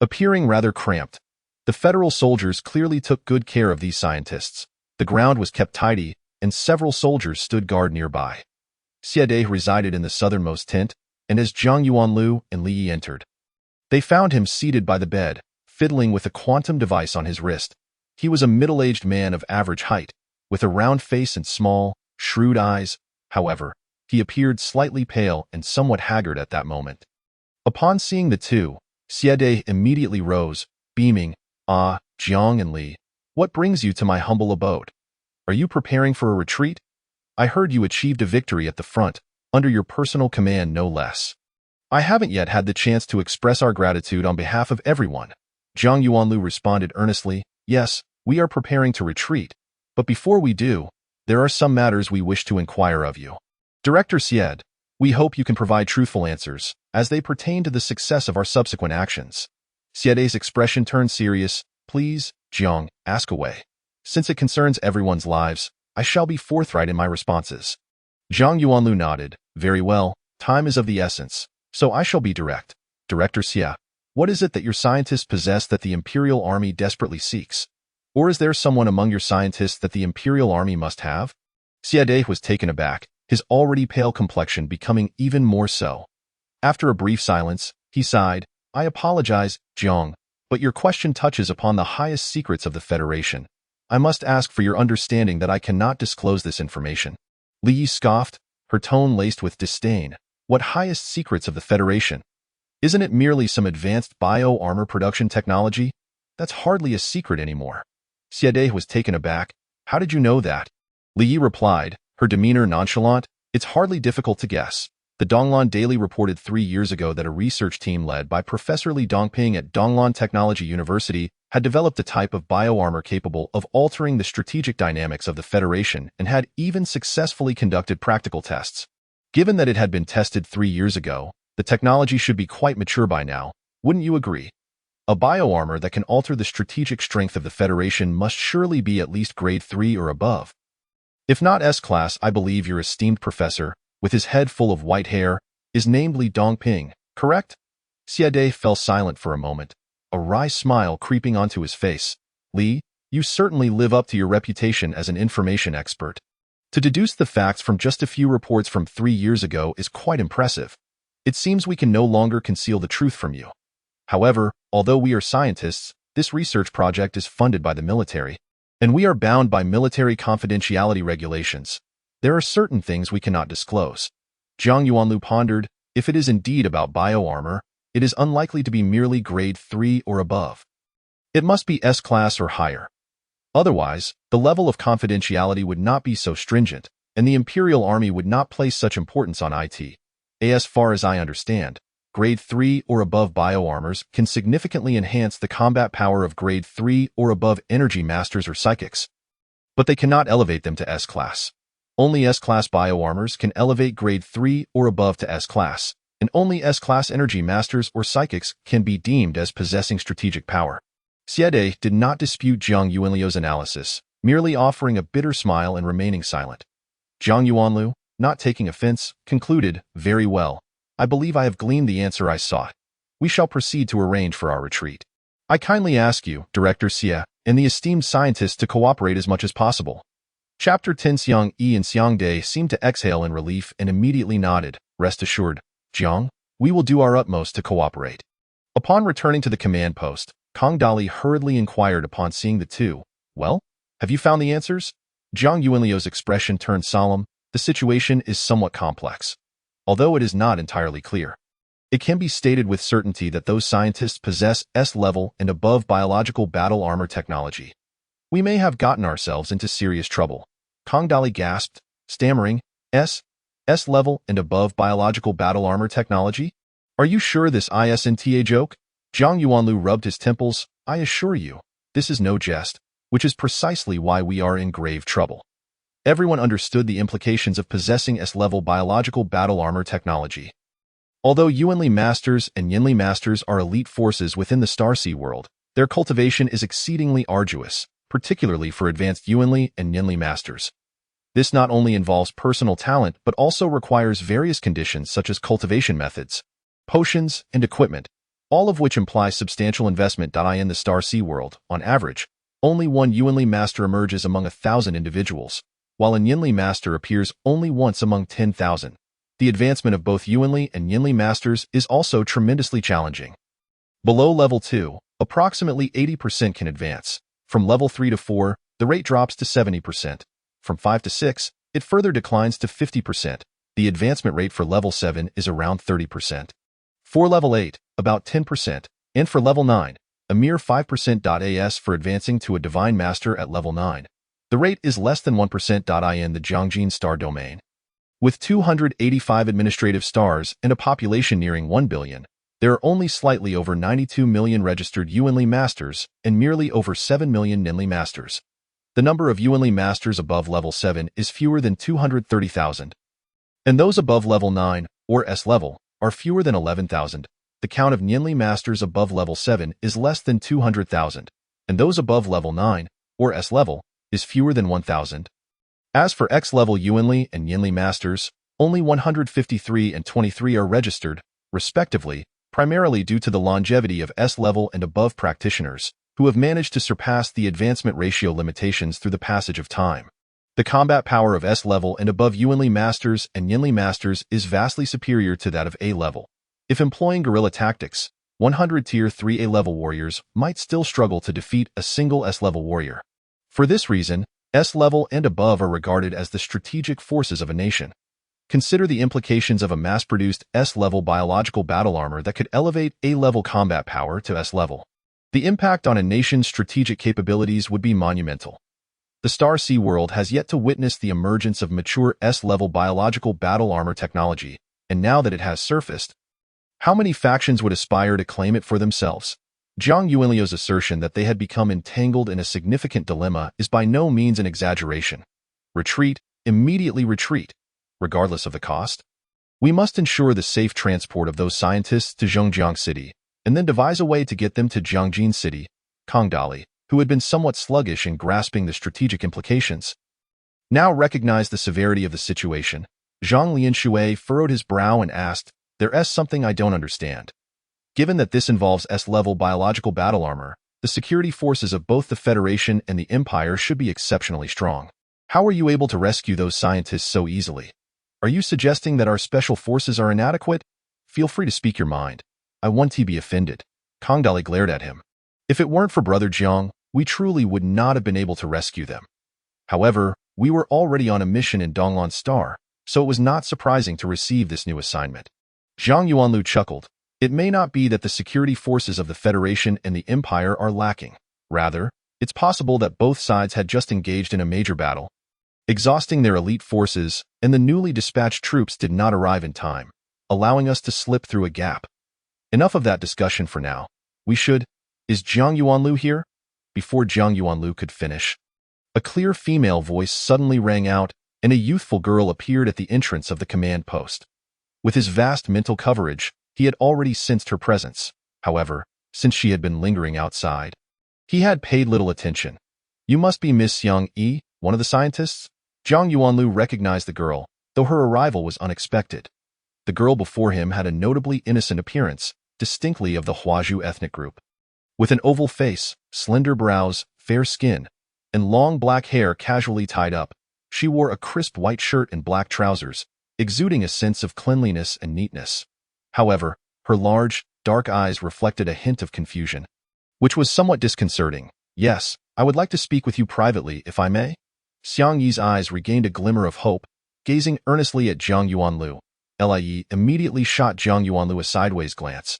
appearing rather cramped. The Federal soldiers clearly took good care of these scientists. The ground was kept tidy, and several soldiers stood guard nearby. Xiade resided in the southernmost tent, and as Zhang Yuanlu and Li Yi entered, they found him seated by the bed, fiddling with a quantum device on his wrist. He was a middle-aged man of average height, with a round face and small, shrewd eyes. However, he appeared slightly pale and somewhat haggard at that moment. Upon seeing the two, Xiade immediately rose, beaming. "Ah, Jiang and Li, what brings you to my humble abode? Are you preparing for a retreat? I heard you achieved a victory at the front, under your personal command no less." "I haven't yet had the chance to express our gratitude on behalf of everyone." Zhang Yuanlu responded earnestly. "Yes, we are preparing to retreat, but before we do, there are some matters we wish to inquire of you. Director Xiade, we hope you can provide truthful answers, as they pertain to the success of our subsequent actions." Xiade's expression turned serious. "Please, Jiang, ask away. Since it concerns everyone's lives, I shall be forthright in my responses." Zhang Yuanlu nodded. "Very well, time is of the essence, so I shall be direct. Director Xia, what is it that your scientists possess that the Imperial Army desperately seeks? Or is there someone among your scientists that the Imperial Army must have?" Xiade was taken aback, his already pale complexion becoming even more so. After a brief silence, he sighed. "I apologize, Jiang, but your question touches upon the highest secrets of the Federation. I must ask for your understanding that I cannot disclose this information." Li Yi scoffed, her tone laced with disdain. "What highest secrets of the Federation? Isn't it merely some advanced bio-armor production technology? That's hardly a secret anymore." Xiade was taken aback. "How did you know that?" Li Yi replied, her demeanor nonchalant. "It's hardly difficult to guess. The Donglan Daily reported 3 years ago that a research team led by Professor Li Dongping at Donglan Technology University had developed a type of bioarmor capable of altering the strategic dynamics of the Federation and had even successfully conducted practical tests. Given that it had been tested 3 years ago, the technology should be quite mature by now, wouldn't you agree? A bioarmor that can alter the strategic strength of the Federation must surely be at least grade 3 or above. If not S-class, I believe your esteemed professor, with his head full of white hair, is named Li Dongping, correct?" Xiade fell silent for a moment, a wry smile creeping onto his face. "Li, you certainly live up to your reputation as an information expert. To deduce the facts from just a few reports from 3 years ago is quite impressive. It seems we can no longer conceal the truth from you. However, although we are scientists, this research project is funded by the military, and we are bound by military confidentiality regulations. There are certain things we cannot disclose." Zhang Yuanlu pondered. "If it is indeed about bioarmor, it is unlikely to be merely grade 3 or above. It must be S-class or higher. Otherwise, the level of confidentiality would not be so stringent, and the Imperial Army would not place such importance on it. As far as I understand, grade 3 or above bioarmors can significantly enhance the combat power of grade 3 or above energy masters or psychics, but they cannot elevate them to S-class. Only S-class bioarmors can elevate grade 3 or above to S-class, and only S-class energy masters or psychics can be deemed as possessing strategic power." Xiade did not dispute Zhang Yuanlu's analysis, merely offering a bitter smile and remaining silent. Zhang Yuanlu, not taking offense, concluded, "Very well. I believe I have gleaned the answer I sought. We shall proceed to arrange for our retreat. I kindly ask you, Director Xia, and the esteemed scientists to cooperate as much as possible." Chapter 10. Xiang Yi and Xiang Dai seemed to exhale in relief and immediately nodded. "Rest assured, Jiang, we will do our utmost to cooperate." Upon returning to the command post, Kong Dali hurriedly inquired upon seeing the two, "Well, have you found the answers?" Zhang Yuanliu's expression turned solemn. "The situation is somewhat complex, although it is not entirely clear. It can be stated with certainty that those scientists possess S-level and above biological battle armor technology. We may have gotten ourselves into serious trouble." Kong Dali gasped, stammering, S-level and above biological battle armor technology? Are you sure this isn't a joke?" Zhang Yuanlu rubbed his temples. "I assure you, this is no jest, which is precisely why we are in grave trouble." Everyone understood the implications of possessing S-level biological battle armor technology. Although Yuanli Masters and Yinli Masters are elite forces within the Starsea world, their cultivation is exceedingly arduous, particularly for advanced Yuanli and Yinli Masters. This not only involves personal talent but also requires various conditions such as cultivation methods, potions, and equipment. all of which imply substantial investment. In the Star Sea world, on average, only one Yuanli master emerges among 1,000 individuals, while a Yinli master appears only once among 10,000. The advancement of both Yuanli and Yinli masters is also tremendously challenging. Below level 2, approximately 80% can advance. From level 3 to 4, the rate drops to 70%. From 5 to 6, it further declines to 50%. The advancement rate for level 7 is around 30%. For level 8, about 10%, and for level 9, a mere 5%. As for advancing to a divine master at level 9, the rate is less than 1%. In the Jiangjin star domain, with 285 administrative stars and a population nearing 1 billion, there are only slightly over 92 million registered Yuanli masters and merely over 7 million Ninli masters. The number of Yuanli masters above level 7 is fewer than 230,000, and those above level 9, or S level, are fewer than 11,000. The count of Ninli masters above level 7 is less than 200,000, and those above level 9, or S level, is fewer than 1,000. As for X-level Yuanli and Yinli masters, only 153 and 23 are registered, respectively, primarily due to the longevity of S-level and above practitioners, who have managed to surpass the advancement ratio limitations through the passage of time. The combat power of S-level and above Yuanli masters and Yinli masters is vastly superior to that of A-level. If employing guerrilla tactics, 100 Tier 3 A-level warriors might still struggle to defeat a single S-level warrior. For this reason, S-level and above are regarded as the strategic forces of a nation. Consider the implications of a mass-produced S-level biological battle armor that could elevate A-level combat power to S-level. The impact on a nation's strategic capabilities would be monumental. The Star Sea world has yet to witness the emergence of mature S-level biological battle armor technology, and now that it has surfaced, how many factions would aspire to claim it for themselves? Zhang Yuanliu's assertion that they had become entangled in a significant dilemma is by no means an exaggeration. Retreat, immediately retreat, regardless of the cost. We must ensure the safe transport of those scientists to Zhongjiang City, and then devise a way to get them to Jiangjin City. Kongdali, who had been somewhat sluggish in grasping the strategic implications, now recognized the severity of the situation. Zhang Lianshui furrowed his brow and asked, "There's something I don't understand. Given that this involves S-level biological battle armor, the security forces of both the Federation and the Empire should be exceptionally strong. How were you able to rescue those scientists so easily? Are you suggesting that our special forces are inadequate? Feel free to speak your mind. I want to be offended." Kongdali glared at him. "If it weren't for Brother Jiang, we truly would not have been able to rescue them. However, we were already on a mission in Donglan Star, so it was not surprising to receive this new assignment." Zhang Yuanlu chuckled. It may not be that the security forces of the Federation and the Empire are lacking. Rather, it's possible that both sides had just engaged in a major battle, exhausting their elite forces, and the newly dispatched troops did not arrive in time, allowing us to slip through a gap. Enough of that discussion for now. We should... Is Zhang Yuanlu here? Before Zhang Yuanlu could finish, a clear female voice suddenly rang out, and a youthful girl appeared at the entrance of the command post. With his vast mental coverage, he had already sensed her presence. However, since she had been lingering outside, he had paid little attention. "You must be Miss Xiang Yi, one of the scientists?" Zhang Yuanlu recognized the girl, though her arrival was unexpected. The girl before him had a notably innocent appearance, distinctly of the Huazhu ethnic group. With an oval face, slender brows, fair skin, and long black hair casually tied up, she wore a crisp white shirt and black trousers, exuding a sense of cleanliness and neatness. However, her large, dark eyes reflected a hint of confusion, which was somewhat disconcerting. "Yes, I would like to speak with you privately, if I may?" Xiang Yi's eyes regained a glimmer of hope, gazing earnestly at Zhang Yuanlu. Li immediately shot Zhang Yuanlu a sideways glance,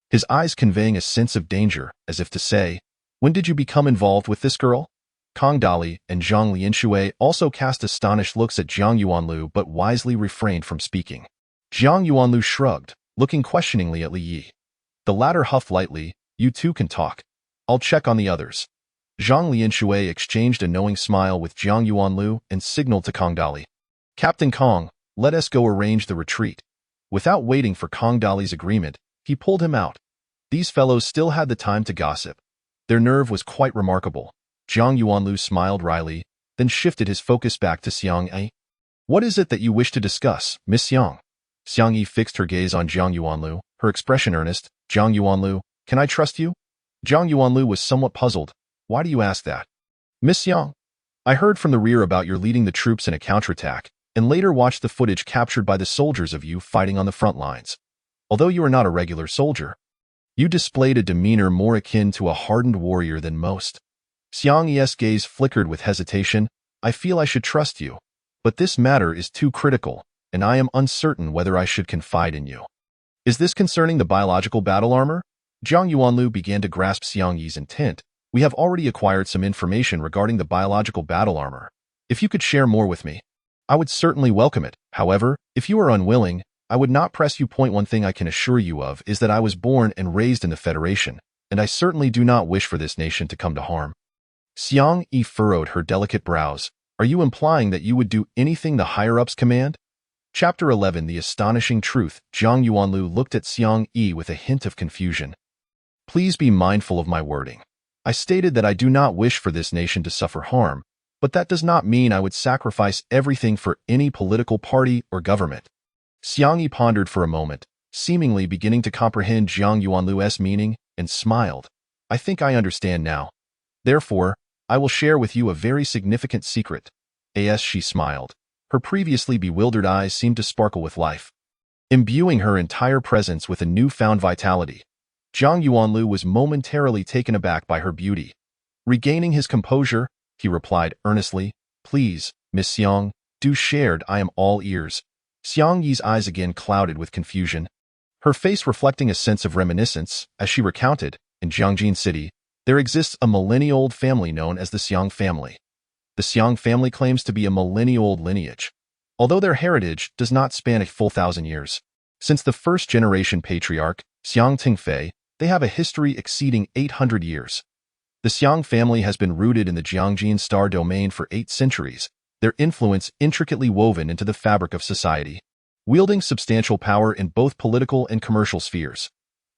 his eyes conveying a sense of danger, as if to say, "When did you become involved with this girl?" Kongdali and Zhang Lianshui also cast astonished looks at Zhang Yuanlu but wisely refrained from speaking. Zhang Yuanlu shrugged, looking questioningly at Li Yi. The latter huffed lightly, "You two can talk. I'll check on the others." Zhang Lianshui exchanged a knowing smile with Zhang Yuanlu and signaled to Kongdali. "Captain Kong, let us go arrange the retreat." Without waiting for Kongdali's agreement, he pulled him out. These fellows still had the time to gossip. Their nerve was quite remarkable. Zhang Yuanlu smiled wryly, then shifted his focus back to Xiang Yi. "What is it that you wish to discuss, Miss Xiang?" Xiang Yi fixed her gaze on Zhang Yuanlu, her expression earnest. Zhang Yuanlu, can I trust you? Zhang Yuanlu was somewhat puzzled. Why do you ask that? Miss Xiang, I heard from the rear about your leading the troops in a counterattack, and later watched the footage captured by the soldiers of you fighting on the front lines. Although you are not a regular soldier, you displayed a demeanor more akin to a hardened warrior than most. Xiang Yi's gaze flickered with hesitation. I feel I should trust you, but this matter is too critical, and I am uncertain whether I should confide in you. Is this concerning the biological battle armor? Zhang Yuanlu began to grasp Xiang Yi's intent. We have already acquired some information regarding the biological battle armor. If you could share more with me, I would certainly welcome it. However, if you are unwilling, I would not press you. One thing I can assure you of is that I was born and raised in the Federation, and I certainly do not wish for this nation to come to harm. Xiang Yi furrowed her delicate brows. Are you implying that you would do anything the higher-ups command? Chapter 11 The Astonishing Truth. Zhang Yuanlu looked at Xiang Yi with a hint of confusion. Please be mindful of my wording. I stated that I do not wish for this nation to suffer harm, but that does not mean I would sacrifice everything for any political party or government. Xiang Yi pondered for a moment, seemingly beginning to comprehend Zhang Yuanlu's meaning, and smiled. I think I understand now. Therefore, I will share with you a very significant secret. As she smiled, her previously bewildered eyes seemed to sparkle with life, imbuing her entire presence with a newfound vitality. Zhang Yuanlu was momentarily taken aback by her beauty. Regaining his composure, he replied earnestly, Please, Miss Xiang, do share. I am all ears. Xiang Yi's eyes again clouded with confusion, her face reflecting a sense of reminiscence, as she recounted, in Jiangjin City, there exists a millennia-old family known as the Xiang family. The Xiang family claims to be a millennia-old lineage, although their heritage does not span a full 1,000 years. Since the first-generation patriarch, Xiang Tingfei, they have a history exceeding 800 years. The Xiang family has been rooted in the Jiangjin star domain for 8 centuries, their influence intricately woven into the fabric of society, wielding substantial power in both political and commercial spheres.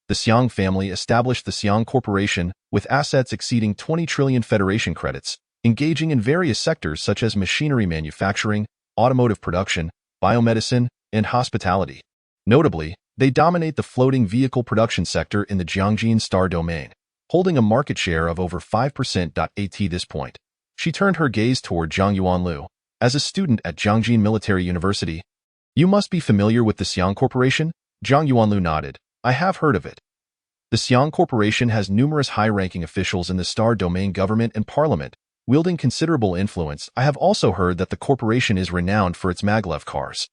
The Xiang family established the Xiang Corporation with assets exceeding 20 trillion Federation credits, engaging in various sectors such as machinery manufacturing, automotive production, biomedicine, and hospitality. Notably, they dominate the floating vehicle production sector in the Jiangjin star domain, holding a market share of over 5%. At this point, she turned her gaze toward Zhang Yuanlu. As a student at Jiangjin Military University, you must be familiar with the Xiang Corporation? Zhang Yuanlu nodded. I have heard of it. The Xiang Corporation has numerous high-ranking officials in the star domain government and parliament, wielding considerable influence. I have also heard that the corporation is renowned for its maglev cars.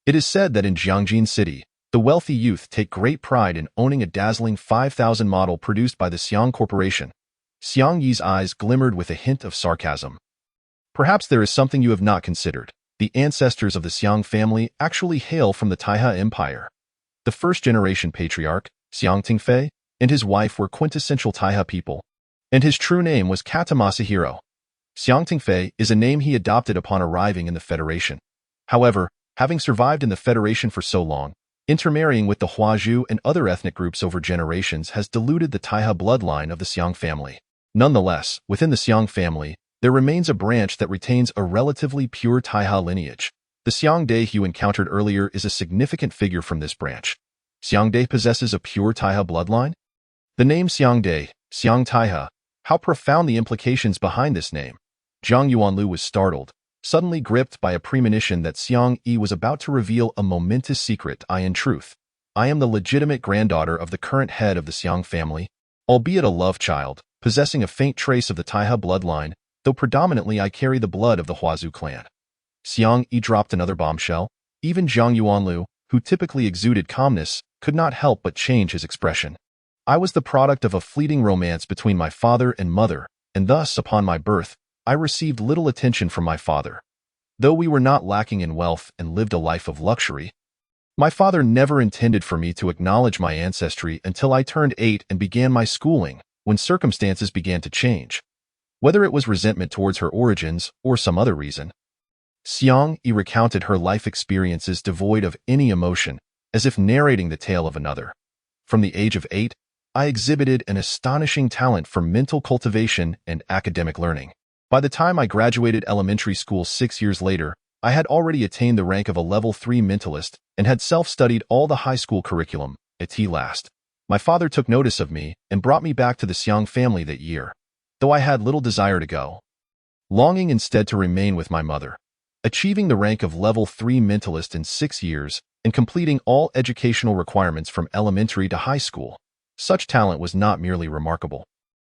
It is said that in Jiangjin City, the wealthy youth take great pride in owning a dazzling 5000 model produced by the Xiang Corporation. Xiang Yi's eyes glimmered with a hint of sarcasm. Perhaps there is something you have not considered. The ancestors of the Xiang family actually hail from the Taihe Empire. The first-generation patriarch, Xiang Tingfei, and his wife were quintessential Taihe people, and his true name was Kata Masahiro. Xiang Tingfei is a name he adopted upon arriving in the Federation. However, having survived in the Federation for so long, intermarrying with the Huazhu and other ethnic groups over generations has diluted the Taihe bloodline of the Xiang family. Nonetheless, within the Xiang family, there remains a branch that retains a relatively pure Taihe lineage. The Xiang Dai you encountered earlier is a significant figure from this branch. Xiang Dai possesses a pure Taihe bloodline? The name Xiang Dai, Xiang Taihe, how profound the implications behind this name. Zhang Yuanlu was startled, suddenly gripped by a premonition that Xiang Yi was about to reveal a momentous secret. In truth, I am the legitimate granddaughter of the current head of the Xiang family, albeit a love child, possessing a faint trace of the Taihe bloodline, though predominantly I carry the blood of the Huazhu clan. Xiang Yi dropped another bombshell. Even Zhang Yuanlu, who typically exuded calmness, could not help but change his expression. I was the product of a fleeting romance between my father and mother, and thus, upon my birth, I received little attention from my father. Though we were not lacking in wealth and lived a life of luxury, my father never intended for me to acknowledge my ancestry until I turned 8 and began my schooling, when circumstances began to change. Whether it was resentment towards her origins or some other reason, Xiang Yi recounted her life experiences devoid of any emotion, as if narrating the tale of another. From the age of 8, I exhibited an astonishing talent for mental cultivation and academic learning. By the time I graduated elementary school 6 years later, I had already attained the rank of a level 3 mentalist and had self-studied all the high school curriculum at last. My father took notice of me and brought me back to the Xiang family that year, though I had little desire to go, longing instead to remain with my mother. Achieving the rank of level 3 mentalist in 6 years and completing all educational requirements from elementary to high school, such talent was not merely remarkable.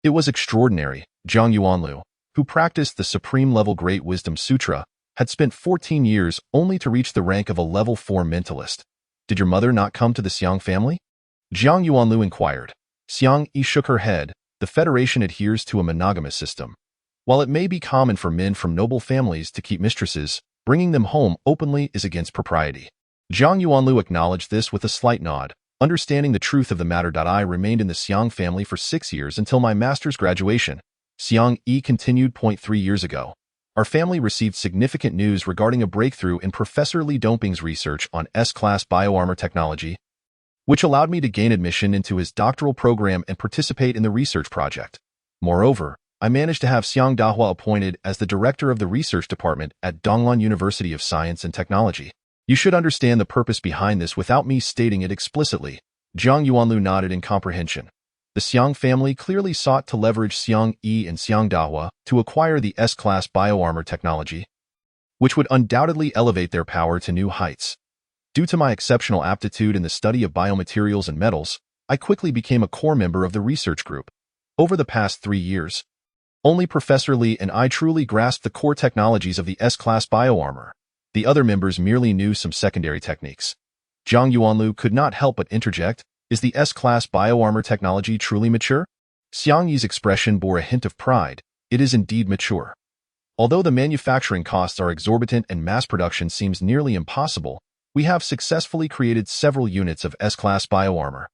It was extraordinary. Zhang Yuanlu, who practiced the Supreme Level Great Wisdom Sutra, had spent 14 years only to reach the rank of a level 4 mentalist. Did your mother not come to the Xiang family? Zhang Yuanlu inquired. Xiang Yi shook her head. The Federation adheres to a monogamous system. While it may be common for men from noble families to keep mistresses, bringing them home openly is against propriety. Zhang Yuanlu acknowledged this with a slight nod. Understanding the truth of the matter, I remained in the Xiang family for 6 years until my master's graduation. Xiang Yi continued. 3 years ago, our family received significant news regarding a breakthrough in Professor Li Dongping's research on S-class bioarmor technology, which allowed me to gain admission into his doctoral program and participate in the research project. Moreover, I managed to have Xiang Dahua appointed as the director of the research department at Donglan University of Science and Technology. You should understand the purpose behind this without me stating it explicitly. Zhang Yuanlu nodded in comprehension. The Xiang family clearly sought to leverage Xiang Yi and Xiang Dahua to acquire the S-class bioarmor technology, which would undoubtedly elevate their power to new heights. Due to my exceptional aptitude in the study of biomaterials and metals, I quickly became a core member of the research group. Over the past 3 years, only Professor Li and I truly grasped the core technologies of the S-class bioarmor. The other members merely knew some secondary techniques. Zhang Yuanlu could not help but interject, is the S-class bioarmor technology truly mature? Xiang Yi's expression bore a hint of pride. It is indeed mature. Although the manufacturing costs are exorbitant and mass production seems nearly impossible, we have successfully created several units of S-class bioarmor.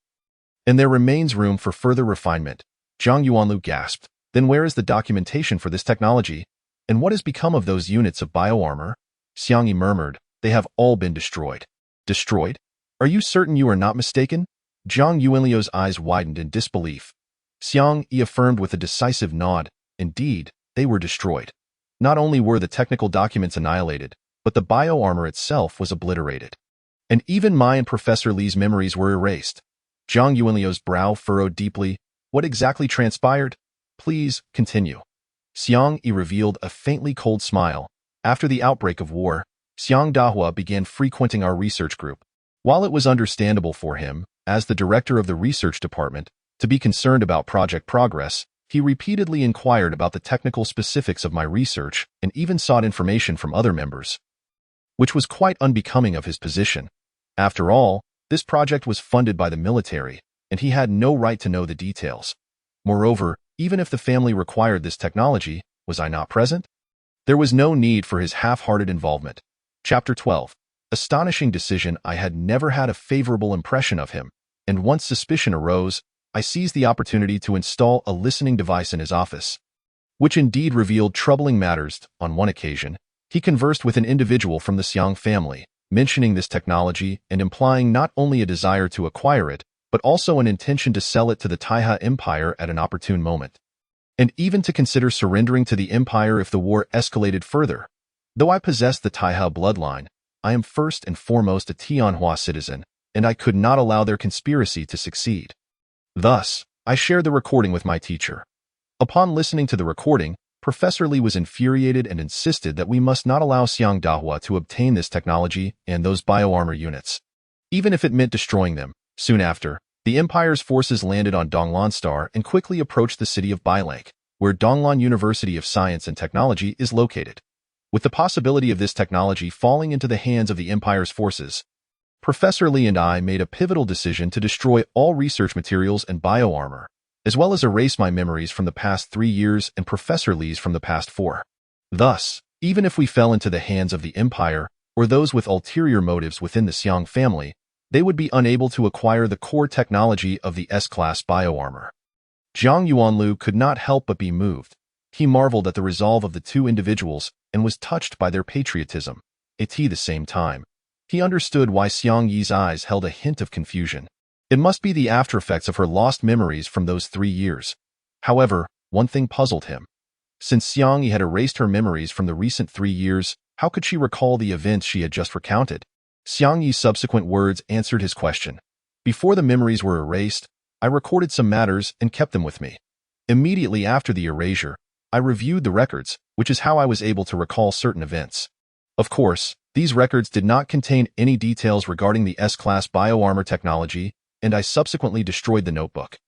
And there remains room for further refinement. Zhang Yuanlu gasped. Then where is the documentation for this technology? And what has become of those units of bioarmor? Xiang Yi murmured. They have all been destroyed. Destroyed? Are you certain you are not mistaken? Zhang Yuanliu's eyes widened in disbelief. Xiang Yi affirmed with a decisive nod. Indeed, they were destroyed. Not only were the technical documents annihilated, but the bioarmor itself was obliterated. And even my and Professor Li's memories were erased. Zhang Yuanliu's brow furrowed deeply. What exactly transpired? Please, continue. Xiang Yi revealed a faintly cold smile. After the outbreak of war, Xiang Dahua began frequenting our research group. While it was understandable for him, as the director of the research department, to be concerned about project progress, he repeatedly inquired about the technical specifics of my research and even sought information from other members, which was quite unbecoming of his position. After all, this project was funded by the military, and he had no right to know the details. Moreover, even if the family required this technology, was I not present? There was no need for his half-hearted involvement. Chapter 12. Astonishing decision. I had never had a favorable impression of him, and once suspicion arose, I seized the opportunity to install a listening device in his office, which indeed revealed troubling matters. On one occasion, he conversed with an individual from the Xiang family, mentioning this technology and implying not only a desire to acquire it, but also an intention to sell it to the Taiha Empire at an opportune moment, and even to consider surrendering to the empire if the war escalated further. Though I possess the Taiha bloodline, I am first and foremost a Tianhua citizen, and I could not allow their conspiracy to succeed. Thus, I shared the recording with my teacher. Upon listening to the recording, Professor Li was infuriated and insisted that we must not allow Xiang Dahua to obtain this technology and those bioarmor units, even if it meant destroying them. Soon after, the Empire's forces landed on Donglan Star and quickly approached the city of Bailank, where Donglan University of Science and Technology is located. With the possibility of this technology falling into the hands of the Empire's forces, Professor Li and I made a pivotal decision to destroy all research materials and bioarmor, as well as erase my memories from the past 3 years and Professor Li's from the past 4. Thus, even if we fell into the hands of the Empire or those with ulterior motives within the Xiang family, they would be unable to acquire the core technology of the S-class bioarmor. Zhang Yuanlu could not help but be moved. He marveled at the resolve of the two individuals and was touched by their patriotism. At the same time, he understood why Xiang Yi's eyes held a hint of confusion. It must be the aftereffects of her lost memories from those 3 years. However, one thing puzzled him. Since Xiang Yi had erased her memories from the recent 3 years, how could she recall the events she had just recounted? Xiang Yi's subsequent words answered his question. Before the memories were erased, I recorded some matters and kept them with me. Immediately after the erasure, I reviewed the records, which is how I was able to recall certain events. Of course, these records did not contain any details regarding the S-class bioarmor technology, and I subsequently destroyed the notebook.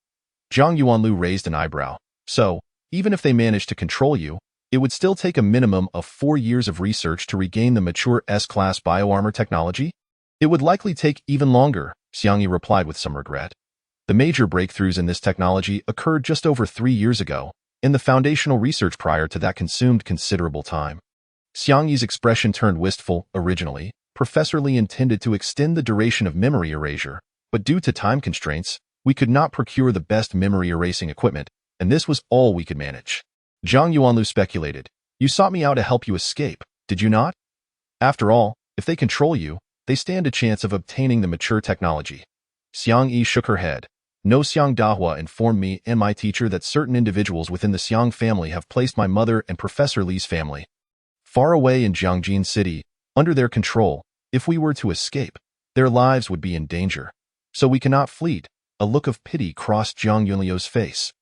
Zhang Yuanlu raised an eyebrow. So, even if they managed to control you, it would still take a minimum of 4 years of research to regain the mature S-class bioarmor technology? It would likely take even longer, Xiang Yi replied with some regret. The major breakthroughs in this technology occurred just over 3 years ago, and the foundational research prior to that consumed considerable time. Xiang Yi's expression turned wistful. Originally, Professor Li intended to extend the duration of memory erasure, but due to time constraints, we could not procure the best memory erasing equipment, and this was all we could manage. Zhang Yuanlu speculated. You sought me out to help you escape, did you not? After all, if they control you, they stand a chance of obtaining the mature technology. Xiang Yi shook her head. No, Xiang Dahua informed me and my teacher that certain individuals within the Xiang family have placed my mother and Professor Li's family far away in Jiangjin City, under their control. If we were to escape, their lives would be in danger. So we cannot flee. A look of pity crossed Zhang Yunliu's face.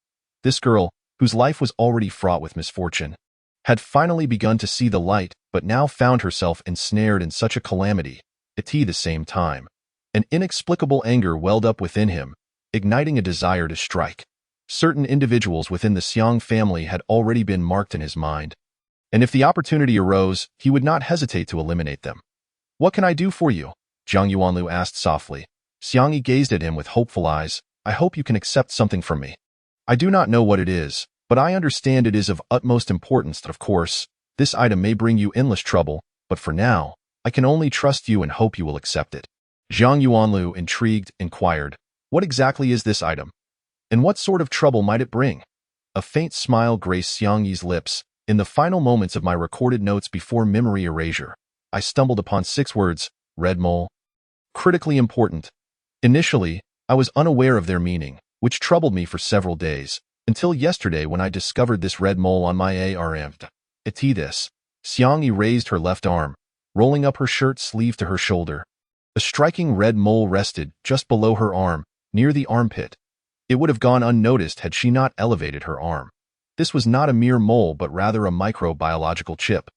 This girl, whose life was already fraught with misfortune, had finally begun to see the light, but now found herself ensnared in such a calamity. At the same time, an inexplicable anger welled up within him, igniting a desire to strike. Certain individuals within the Xiang family had already been marked in his mind, and if the opportunity arose, he would not hesitate to eliminate them. What can I do for you? Zhang Yuanlu asked softly. Xiang Yi gazed at him with hopeful eyes. I hope you can accept something from me. I do not know what it is, but I understand it is of utmost importance that, of course, this item may bring you endless trouble, but for now, I can only trust you and hope you will accept it. Zhang Yuanlu, intrigued, inquired, what exactly is this item? And what sort of trouble might it bring? A faint smile graced Xiang Yi's lips. In the final moments of my recorded notes before memory erasure, I stumbled upon 6 words, red mole. Critically important. Initially, I was unaware of their meaning, which troubled me for several days, until yesterday when I discovered this red mole on my arm. At this, Xiang Yi raised her left arm, rolling up her shirt sleeve to her shoulder. A striking red mole rested just below her arm, near the armpit. It would have gone unnoticed had she not elevated her arm. This was not a mere mole but rather a microbiological chip,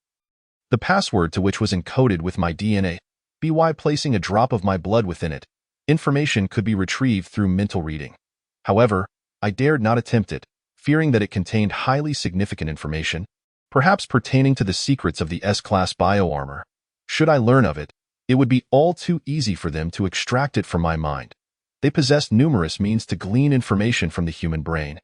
the password to which was encoded with my DNA. By placing a drop of my blood within it, information could be retrieved through mental reading. However, I dared not attempt it, fearing that it contained highly significant information, perhaps pertaining to the secrets of the S-class bioarmor. Should I learn of it, it would be all too easy for them to extract it from my mind. They possessed numerous means to glean information from the human brain.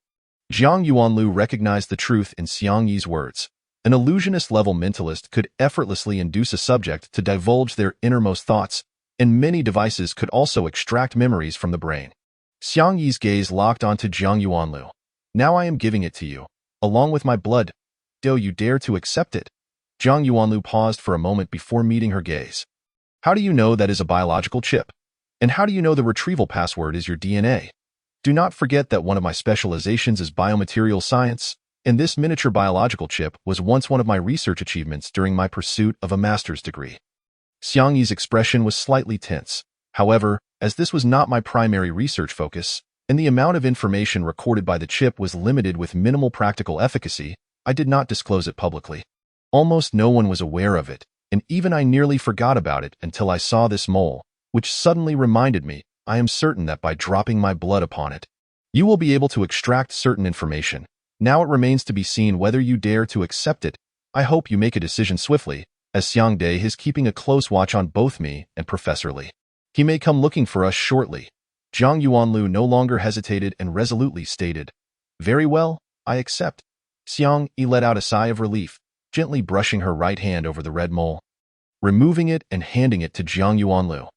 Zhang Yuanlu recognized the truth in Xiang Yi's words. An illusionist-level mentalist could effortlessly induce a subject to divulge their innermost thoughts, and many devices could also extract memories from the brain. Xiang Yi's gaze locked onto Zhang Yuanlu. Now I am giving it to you, along with my blood. Do you dare to accept it? Zhang Yuanlu paused for a moment before meeting her gaze. How do you know that is a biological chip? And how do you know the retrieval password is your DNA? Do not forget that one of my specializations is biomaterial science, and this miniature biological chip was once one of my research achievements during my pursuit of a master's degree. Xiang Yi's expression was slightly tense. However, as this was not my primary research focus, and the amount of information recorded by the chip was limited with minimal practical efficacy, I did not disclose it publicly. Almost no one was aware of it, and even I nearly forgot about it until I saw this mole, which suddenly reminded me. I am certain that by dropping my blood upon it, you will be able to extract certain information. Now it remains to be seen whether you dare to accept it. I hope you make a decision swiftly, as Xiang Dai is keeping a close watch on both me and Professor Li. He may come looking for us shortly. Zhang Yuanlu no longer hesitated and resolutely stated, Very well, I accept. Xiang Yi let out a sigh of relief, gently brushing her right hand over the red mole, removing it and handing it to Zhang Yuanlu.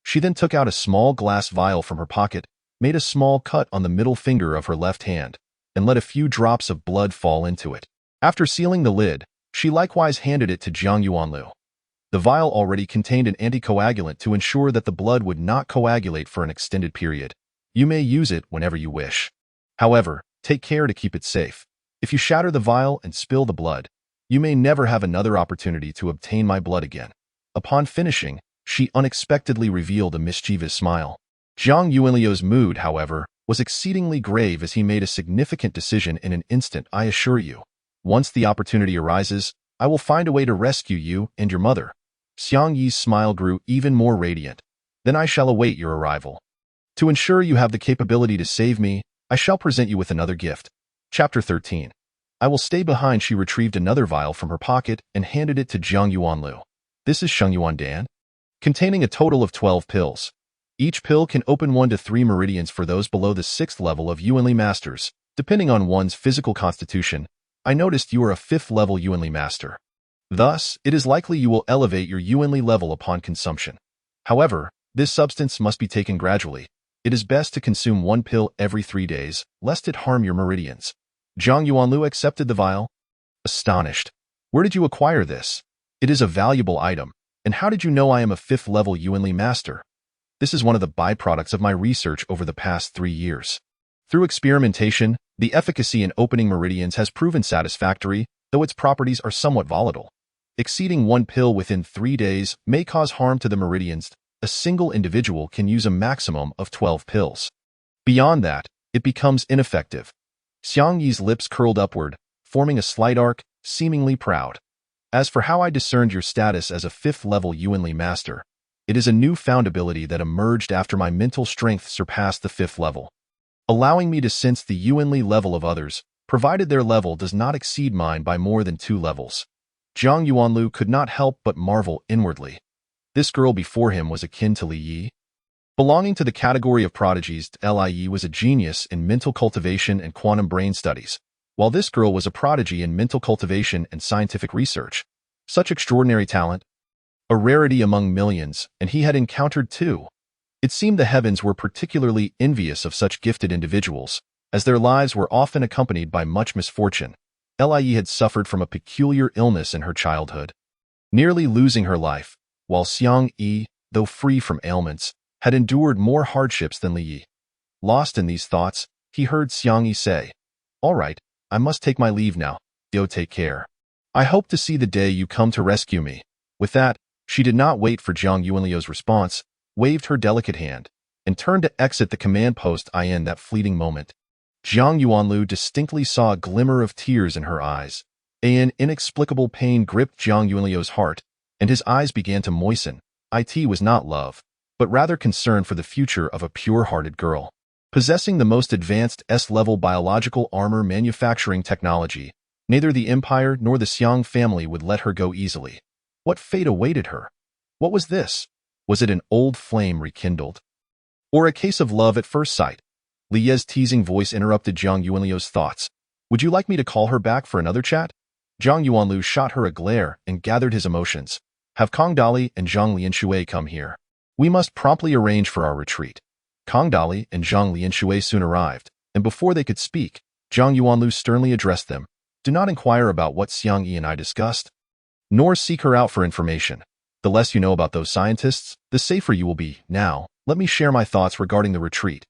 She then took out a small glass vial from her pocket, made a small cut on the middle finger of her left hand, and let a few drops of blood fall into it. After sealing the lid, she likewise handed it to Zhang Yuanlu. The vial already contained an anticoagulant to ensure that the blood would not coagulate for an extended period. You may use it whenever you wish. However, take care to keep it safe. If you shatter the vial and spill the blood, you may never have another opportunity to obtain my blood again. Upon finishing, She unexpectedly revealed a mischievous smile. Zhang Yuanliu's mood, however, was exceedingly grave as he made a significant decision in an instant. I assure you, once the opportunity arises, I will find a way to rescue you and your mother. Xiang Yi's smile grew even more radiant. Then I shall await your arrival. To ensure you have the capability to save me, I shall present you with another gift. Chapter 13. I will stay behind. She retrieved another vial from her pocket and handed it to Zhang Yuanlu. This is Sheng Yuan Dan, containing a total of 12 pills. Each pill can open 1 to 3 meridians for those below the 6th level of Yuanli Masters, depending on one's physical constitution. I noticed you are a 5th level Yuanli Master. Thus, it is likely you will elevate your Yuanli level upon consumption. However, this substance must be taken gradually. It is best to consume 1 pill every 3 days, lest it harm your meridians. Zhang Yuanlu accepted the vial. Astonished. Where did you acquire this? It is a valuable item. And how did you know I am a 5th level Yuanli Master? This is one of the byproducts of my research over the past 3 years. Through experimentation, the efficacy in opening meridians has proven satisfactory, though its properties are somewhat volatile. Exceeding 1 pill within 3 days may cause harm to the meridians. A single individual can use a maximum of 12 pills. Beyond that, it becomes ineffective. Xiang Yi's lips curled upward, forming a slight arc, seemingly proud. As for how I discerned your status as a 5th level Yuanli Master, it is a newfound ability that emerged after my mental strength surpassed the 5th level, allowing me to sense the Yuanli level of others, provided their level does not exceed mine by more than 2 levels. Zhang Yuanlu could not help but marvel inwardly. This girl before him was akin to Li Yi. Belonging to the category of prodigies, Li Yi was a genius in mental cultivation and quantum brain studies, while this girl was a prodigy in mental cultivation and scientific research. Such extraordinary talent, a rarity among millions, and he had encountered two. It seemed the heavens were particularly envious of such gifted individuals, as their lives were often accompanied by much misfortune. Li had suffered from a peculiar illness in her childhood, nearly losing her life, while Xiang Yi, though free from ailments, had endured more hardships than Li Yi. Lost in these thoughts, he heard Xiang Yi say, "All right, I must take my leave now. Go take care. I hope to see the day you come to rescue me." With that, she did not wait for Zhang Yuanliu's response, waved her delicate hand, and turned to exit the command post. In that fleeting moment, Zhang Yuanlu distinctly saw a glimmer of tears in her eyes. An inexplicable pain gripped Zhang Yuanliu's heart, and his eyes began to moisten. It was not love, but rather concern for the future of a pure-hearted girl. Possessing the most advanced S-level biological armor manufacturing technology, neither the Empire nor the Xiang family would let her go easily. What fate awaited her? What was this? Was it an old flame rekindled? Or a case of love at first sight? Li Ye's teasing voice interrupted Zhang Yuanliu's thoughts. "Would you like me to call her back for another chat?" Zhang Yuanlu shot her a glare and gathered his emotions. "Have Kong Dali and Zhang Lianshui come here. We must promptly arrange for our retreat." Kong Dali and Zhang Lianshui soon arrived, and before they could speak, Zhang Yuanlu sternly addressed them. "Do not inquire about what Xiang Yi and I discussed, nor seek her out for information. The less you know about those scientists, the safer you will be. Now, let me share my thoughts regarding the retreat.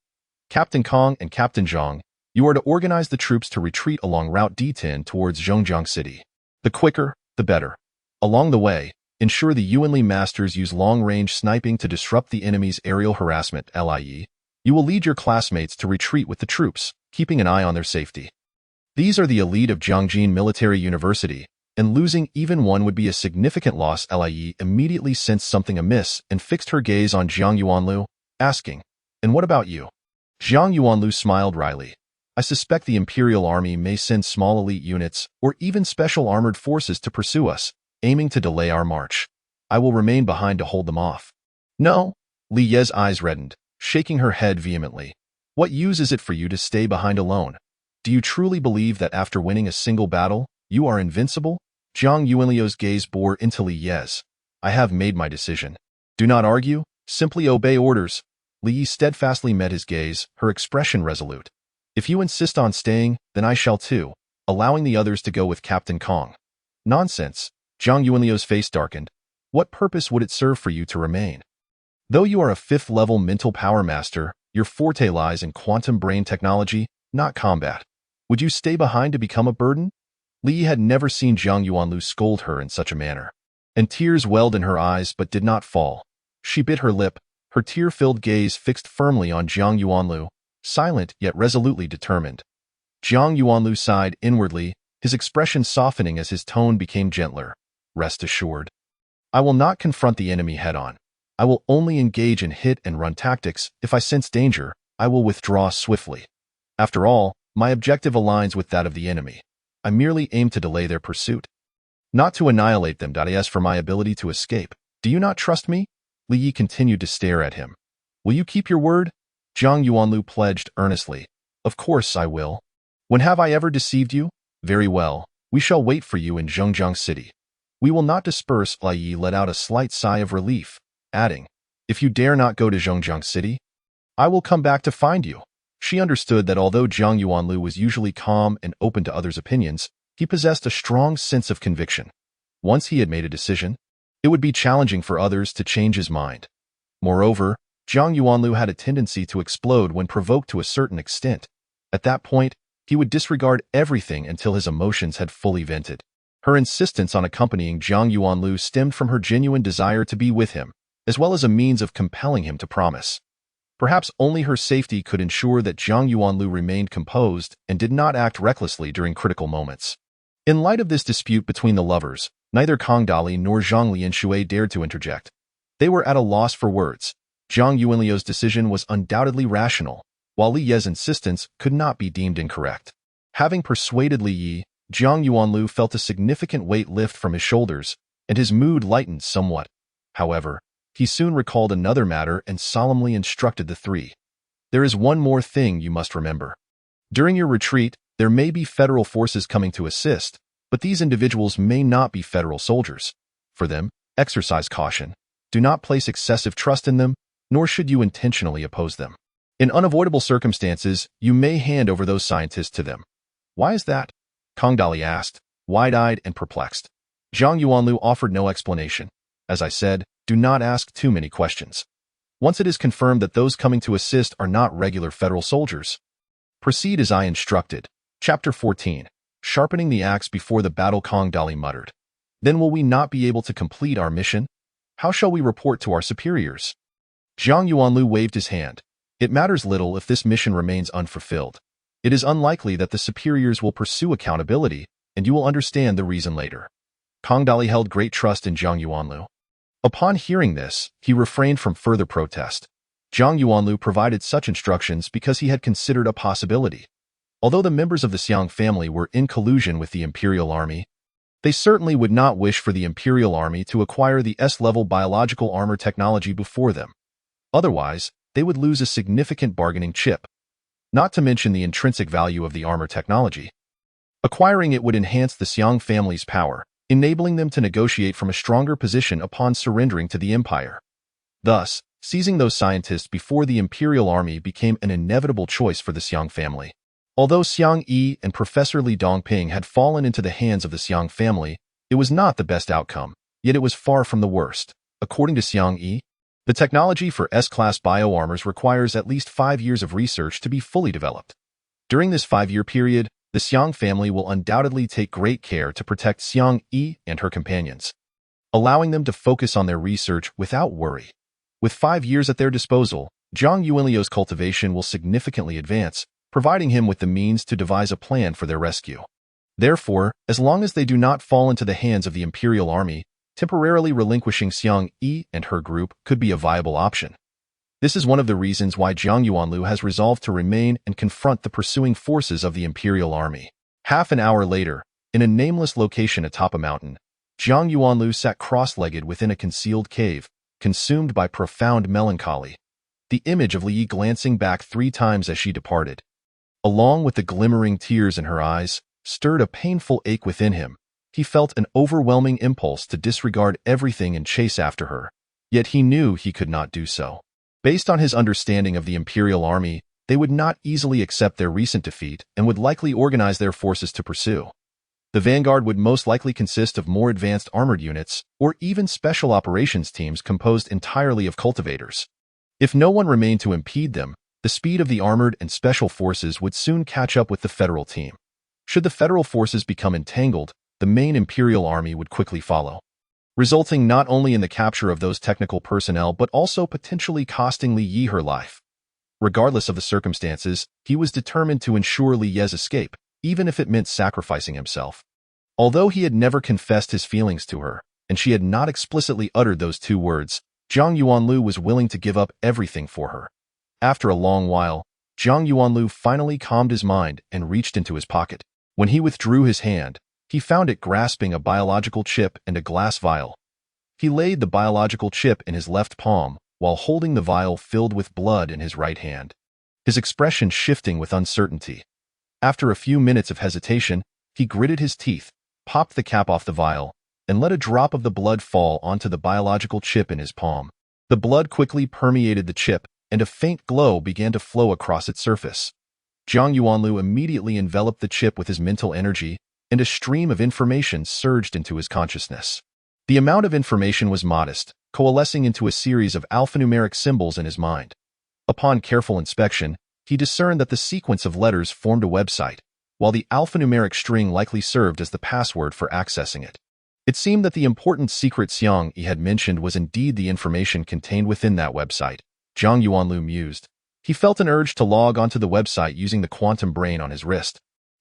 Captain Kong and Captain Zhang, you are to organize the troops to retreat along Route D10 towards Zhongjiang City. The quicker, the better. Along the way, ensure the Yuanli Masters use long-range sniping to disrupt the enemy's aerial harassment. Li. You will lead your classmates to retreat with the troops, keeping an eye on their safety. These are the elite of Jiangjin Military University, and losing even one would be a significant loss." Li immediately sensed something amiss and fixed her gaze on Zhang Yuanlu, asking, "And what about you?" Zhang Yuanlu smiled wryly. "I suspect the Imperial Army may send small elite units or even special armored forces to pursue us, aiming to delay our march. I will remain behind to hold them off." "No." Li Ye's eyes reddened, shaking her head vehemently. "What use is it for you to stay behind alone? Do you truly believe that after winning a single battle, you are invincible?" Zhang Yuanliu's gaze bore into Li Ye's. "I have made my decision. Do not argue, simply obey orders." Li Yi steadfastly met his gaze, her expression resolute. "If you insist on staying, then I shall too," allowing the others to go with Captain Kong. "Nonsense." Zhang Yuanliu's face darkened. "What purpose would it serve for you to remain? Though you are a 5th-level mental power master, your forte lies in quantum brain technology, not combat. Would you stay behind to become a burden?" Li Yi had never seen Zhang Yuanlu scold her in such a manner, and tears welled in her eyes but did not fall. She bit her lip, her tear-filled gaze fixed firmly on Jiang Yuanlu, silent yet resolutely determined. Jiang Yuanlu sighed inwardly, his expression softening as his tone became gentler. Rest assured. I will not confront the enemy head-on. I will only engage in hit-and-run tactics. If I sense danger, I will withdraw swiftly. After all, my objective aligns with that of the enemy. I merely aim to delay their pursuit, not to annihilate them. As for my ability to escape, do you not trust me? Li Yi continued to stare at him. Will you keep your word? Jiang Yuanlu pledged earnestly. Of course I will. When have I ever deceived you? Very well. We shall wait for you in Zhengzheng City. We will not disperse. Li Yi let out a slight sigh of relief, adding, if you dare not go to Zhengzheng City, I will come back to find you. She understood that although Jiang Yuanlu was usually calm and open to others' opinions, he possessed a strong sense of conviction. Once he had made a decision, it would be challenging for others to change his mind. Moreover, Jiang Yuanlu had a tendency to explode when provoked to a certain extent. At that point, he would disregard everything until his emotions had fully vented. Her insistence on accompanying Jiang Yuanlu stemmed from her genuine desire to be with him, as well as a means of compelling him to promise. Perhaps only her safety could ensure that Jiang Yuanlu remained composed and did not act recklessly during critical moments. In light of this dispute between the lovers, neither Kang Dali nor Zhang Lianshui dared to interject. They were at a loss for words. Jiang Yuanliu's decision was undoubtedly rational, while Li Ye's insistence could not be deemed incorrect. Having persuaded Li Yi, Jiang Yuanlu felt a significant weight lift from his shoulders, and his mood lightened somewhat. However, he soon recalled another matter and solemnly instructed the three. There is one more thing you must remember. During your retreat, there may be federal forces coming to assist, but these individuals may not be federal soldiers. For them, exercise caution. Do not place excessive trust in them, nor should you intentionally oppose them. In unavoidable circumstances, you may hand over those scientists to them. Why is that? Kang Dali asked, wide-eyed and perplexed. Jiang Yuanlu offered no explanation. As I said, do not ask too many questions. Once it is confirmed that those coming to assist are not regular federal soldiers, proceed as I instructed. Chapter 14. Sharpening the axe before the battle. Kang Dali muttered. Then will we not be able to complete our mission? How shall we report to our superiors? Jiang Yuanlu waved his hand. It matters little if this mission remains unfulfilled. It is unlikely that the superiors will pursue accountability, and you will understand the reason later. Kang Dali held great trust in Jiang Yuanlu. Upon hearing this, he refrained from further protest. Jiang Yuanlu provided such instructions because he had considered a possibility. Although the members of the Xiang family were in collusion with the Imperial Army, they certainly would not wish for the Imperial Army to acquire the S-level biological armor technology before them. Otherwise, they would lose a significant bargaining chip, not to mention the intrinsic value of the armor technology. Acquiring it would enhance the Xiang family's power, enabling them to negotiate from a stronger position upon surrendering to the Empire. Thus, seizing those scientists before the Imperial Army became an inevitable choice for the Xiang family. Although Xiang Yi and Professor Li Dongping had fallen into the hands of the Xiang family, it was not the best outcome, yet it was far from the worst. According to Xiang Yi, the technology for S-class bioarmors requires at least 5 years of research to be fully developed. During this 5-year period, the Xiang family will undoubtedly take great care to protect Xiang Yi and her companions, allowing them to focus on their research without worry. With 5 years at their disposal, Jiang Yuanliu's cultivation will significantly advance, providing him with the means to devise a plan for their rescue. Therefore, as long as they do not fall into the hands of the Imperial Army, temporarily relinquishing Xiang Yi and her group could be a viable option. This is one of the reasons why Jiang Yuanlu has resolved to remain and confront the pursuing forces of the Imperial Army. Half an hour later, in a nameless location atop a mountain, Jiang Yuanlu sat cross-legged within a concealed cave, consumed by profound melancholy. The image of Li Yi glancing back 3 times as she departed, along with the glimmering tears in her eyes, stirred a painful ache within him. He felt an overwhelming impulse to disregard everything and chase after her, yet he knew he could not do so. Based on his understanding of the Imperial Army, they would not easily accept their recent defeat and would likely organize their forces to pursue. The vanguard would most likely consist of more advanced armored units, or even special operations teams composed entirely of cultivators. If no one remained to impede them, the speed of the armored and special forces would soon catch up with the federal team. Should the federal forces become entangled, the main Imperial Army would quickly follow. resulting not only in the capture of those technical personnel but also potentially costing Li Yi her life. Regardless of the circumstances, he was determined to ensure Li Yi's escape, even if it meant sacrificing himself. Although he had never confessed his feelings to her, and she had not explicitly uttered those two words, Zhang Yuanlu was willing to give up everything for her. After a long while, Zhang Yuanlu finally calmed his mind and reached into his pocket. When he withdrew his hand, he found it grasping a biological chip and a glass vial. He laid the biological chip in his left palm, while holding the vial filled with blood in his right hand, his expression shifting with uncertainty. After a few minutes of hesitation, he gritted his teeth, popped the cap off the vial, and let a drop of the blood fall onto the biological chip in his palm. The blood quickly permeated the chip, and a faint glow began to flow across its surface. Zhang Yuanlu immediately enveloped the chip with his mental energy, and a stream of information surged into his consciousness. The amount of information was modest, coalescing into a series of alphanumeric symbols in his mind. Upon careful inspection, he discerned that the sequence of letters formed a website, while the alphanumeric string likely served as the password for accessing it. It seemed that the important secret Xiang Yi had mentioned was indeed the information contained within that website. Zhang Yuanlu mused. He felt an urge to log onto the website using the quantum brain on his wrist.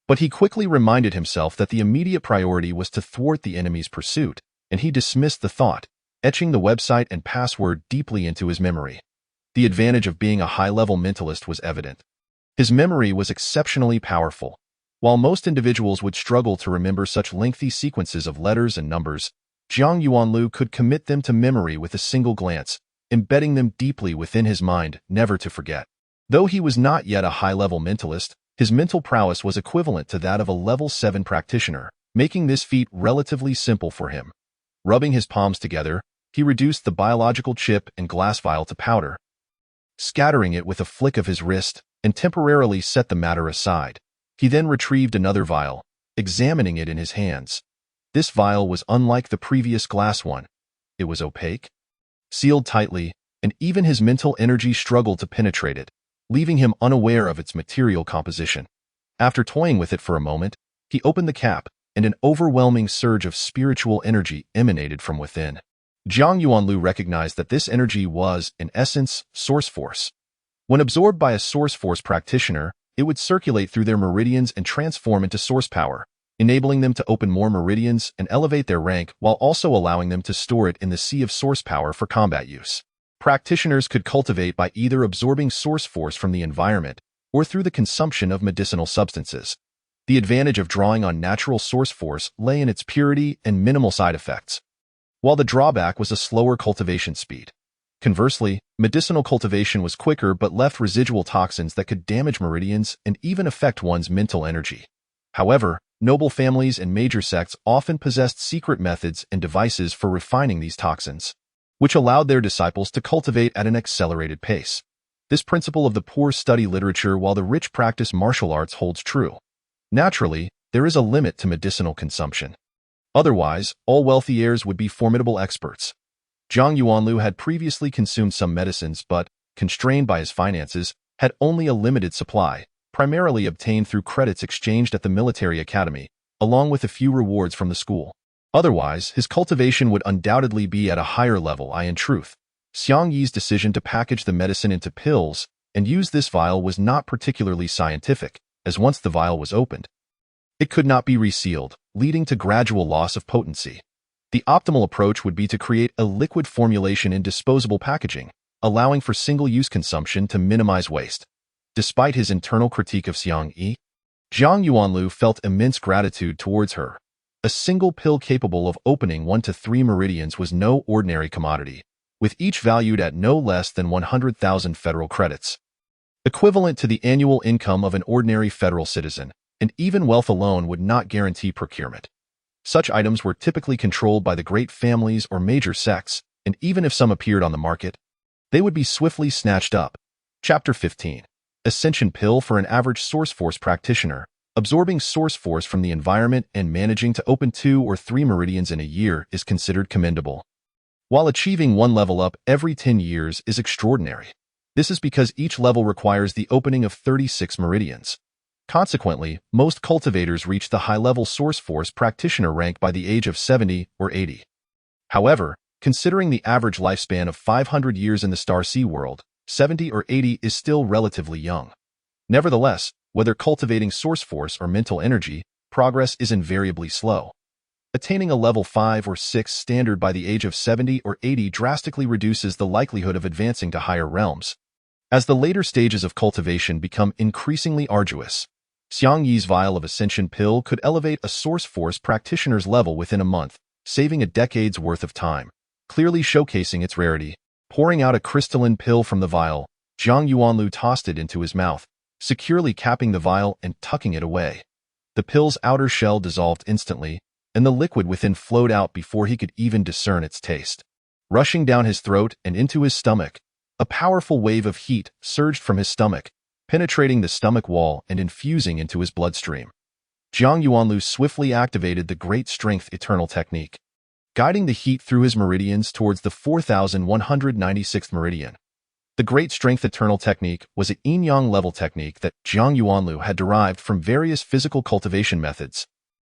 But he quickly reminded himself that the immediate priority was to thwart the enemy's pursuit, and he dismissed the thought, etching the website and password deeply into his memory. The advantage of being a high-level mentalist was evident. His memory was exceptionally powerful. While most individuals would struggle to remember such lengthy sequences of letters and numbers, Zhang Yuanlu could commit them to memory with a single glance, embedding them deeply within his mind, never to forget. Though he was not yet a high-level mentalist, his mental prowess was equivalent to that of a level 7 practitioner, making this feat relatively simple for him. Rubbing his palms together, he reduced the biological chip and glass vial to powder, scattering it with a flick of his wrist, and temporarily set the matter aside. He then retrieved another vial, examining it in his hands. This vial was unlike the previous glass one. It was opaque, sealed tightly, and even his mental energy struggled to penetrate it, leaving him unaware of its material composition. After toying with it for a moment, he opened the cap, and an overwhelming surge of spiritual energy emanated from within. Zhang Yuanlu recognized that this energy was, in essence, source force. When absorbed by a source force practitioner, it would circulate through their meridians and transform into source power, enabling them to open more meridians and elevate their rank while also allowing them to store it in the sea of source power for combat use. Practitioners could cultivate by either absorbing source force from the environment or through the consumption of medicinal substances. The advantage of drawing on natural source force lay in its purity and minimal side effects, while the drawback was a slower cultivation speed. Conversely, medicinal cultivation was quicker but left residual toxins that could damage meridians and even affect one's mental energy. However, noble families and major sects often possessed secret methods and devices for refining these toxins, which allowed their disciples to cultivate at an accelerated pace. This principle of the poor study literature while the rich practice martial arts holds true. Naturally, there is a limit to medicinal consumption. Otherwise, all wealthy heirs would be formidable experts. Zhang Yuanlu had previously consumed some medicines but, constrained by his finances, had only a limited supply, primarily obtained through credits exchanged at the military academy, along with a few rewards from the school. Otherwise, his cultivation would undoubtedly be at a higher level. In truth, Xiang Yi's decision to package the medicine into pills and use this vial was not particularly scientific, as once the vial was opened, it could not be resealed, leading to gradual loss of potency. The optimal approach would be to create a liquid formulation in disposable packaging, allowing for single-use consumption to minimize waste. Despite his internal critique of Xiang Yi, Zhang Yuanlu felt immense gratitude towards her. A single pill capable of opening 1 to 3 meridians was no ordinary commodity, with each valued at no less than 100,000 federal credits, equivalent to the annual income of an ordinary federal citizen, and even wealth alone would not guarantee procurement. Such items were typically controlled by the great families or major sects, and even if some appeared on the market, they would be swiftly snatched up. Chapter 15. Ascension Pill for an average source force practitioner. Absorbing source force from the environment and managing to open 2 or 3 meridians in a year is considered commendable, while achieving 1 level up every 10 years is extraordinary. This is because each level requires the opening of 36 meridians. Consequently, most cultivators reach the high-level source force practitioner rank by the age of 70 or 80. However, considering the average lifespan of 500 years in the Star-Sea world, 70 or 80 is still relatively young. Nevertheless, whether cultivating source force or mental energy, progress is invariably slow. Attaining a level 5 or 6 standard by the age of 70 or 80 drastically reduces the likelihood of advancing to higher realms. As the later stages of cultivation become increasingly arduous, Xiang Yi's vial of Ascension Pill could elevate a source force practitioner's level within a month, saving a decade's worth of time, clearly showcasing its rarity. Pouring out a crystalline pill from the vial, Zhang Yuanlu tossed it into his mouth, securely capping the vial and tucking it away. The pill's outer shell dissolved instantly, and the liquid within flowed out before he could even discern its taste. Rushing down his throat and into his stomach, a powerful wave of heat surged from his stomach, penetrating the stomach wall and infusing into his bloodstream. Zhang Yuanlu swiftly activated the Great Strength Eternal Technique, guiding the heat through his meridians towards the 4196th meridian. The Great Strength Eternal Technique was a yin-yang level technique that Zhang Yuanlu had derived from various physical cultivation methods,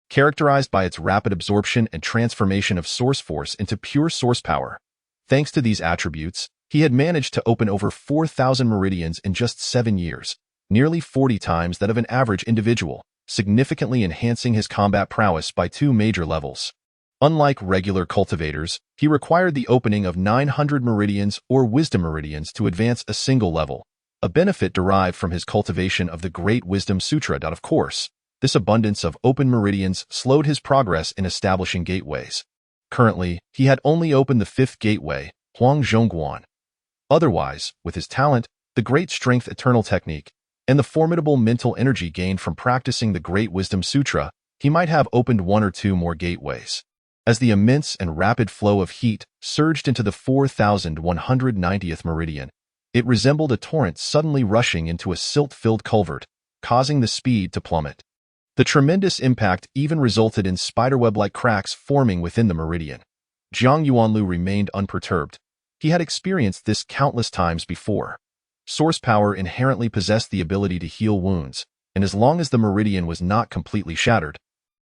characterized by its rapid absorption and transformation of source force into pure source power. Thanks to these attributes, he had managed to open over 4,000 meridians in just 7 years, nearly 40 times that of an average individual, significantly enhancing his combat prowess by 2 major levels. Unlike regular cultivators, he required the opening of 900 meridians or wisdom meridians to advance a single level, a benefit derived from his cultivation of the Great Wisdom Sutra. Of course, this abundance of open meridians slowed his progress in establishing gateways. Currently, he had only opened the 5th gateway, Huang Zhongguan. Otherwise, with his talent, the Great Strength Eternal Technique, and the formidable mental energy gained from practicing the Great Wisdom Sutra, he might have opened 1 or 2 more gateways. As the immense and rapid flow of heat surged into the 4190th meridian, it resembled a torrent suddenly rushing into a silt-filled culvert, causing the speed to plummet. The tremendous impact even resulted in spiderweb-like cracks forming within the meridian. Zhang Yuanlu remained unperturbed. He had experienced this countless times before. Source power inherently possessed the ability to heal wounds, and as long as the meridian was not completely shattered,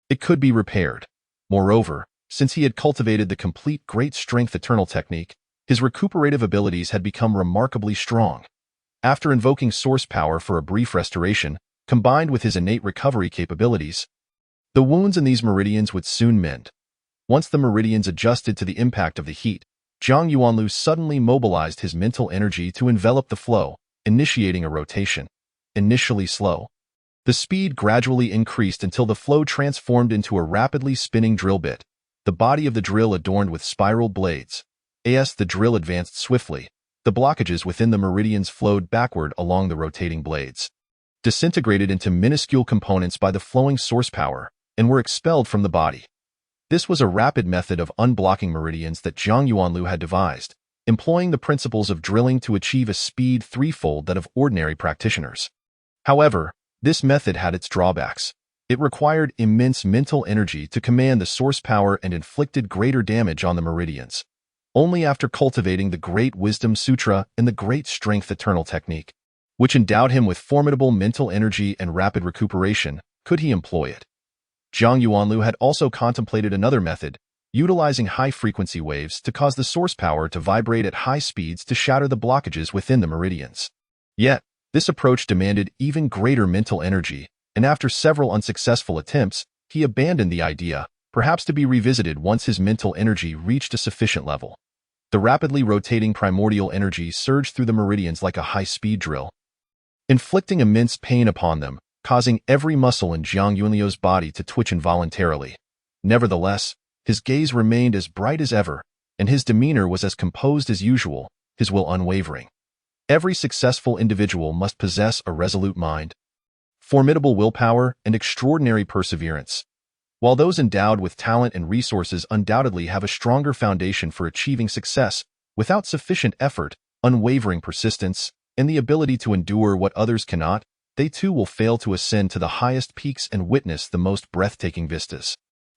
it could be repaired. Moreover, since he had cultivated the complete Great Strength Eternal Technique, his recuperative abilities had become remarkably strong. After invoking source power for a brief restoration, combined with his innate recovery capabilities, the wounds in these meridians would soon mend. Once the meridians adjusted to the impact of the heat, Zhang Yuanlu suddenly mobilized his mental energy to envelop the flow, initiating a rotation. Initially slow, the speed gradually increased until the flow transformed into a rapidly spinning drill bit, the body of the drill adorned with spiral blades. As the drill advanced swiftly, the blockages within the meridians flowed backward along the rotating blades, disintegrated into minuscule components by the flowing source power, and were expelled from the body. This was a rapid method of unblocking meridians that Zhang Yuanlu had devised, employing the principles of drilling to achieve a speed 3-fold that of ordinary practitioners. However, this method had its drawbacks. It required immense mental energy to command the source power and inflicted greater damage on the meridians. Only after cultivating the Great Wisdom Sutra and the Great Strength Eternal Technique, which endowed him with formidable mental energy and rapid recuperation, could he employ it. Zhang Yuanlu had also contemplated another method, utilizing high-frequency waves to cause the source power to vibrate at high speeds to shatter the blockages within the meridians. Yet, this approach demanded even greater mental energy, and after several unsuccessful attempts, he abandoned the idea, perhaps to be revisited once his mental energy reached a sufficient level. The rapidly rotating primordial energy surged through the meridians like a high-speed drill, inflicting immense pain upon them, causing every muscle in Zhang Yuanlu's body to twitch involuntarily. Nevertheless, his gaze remained as bright as ever, and his demeanor was as composed as usual, his will unwavering. Every successful individual must possess a resolute mind, formidable willpower, and extraordinary perseverance. While those endowed with talent and resources undoubtedly have a stronger foundation for achieving success, without sufficient effort, unwavering persistence, and the ability to endure what others cannot, they too will fail to ascend to the highest peaks and witness the most breathtaking vistas.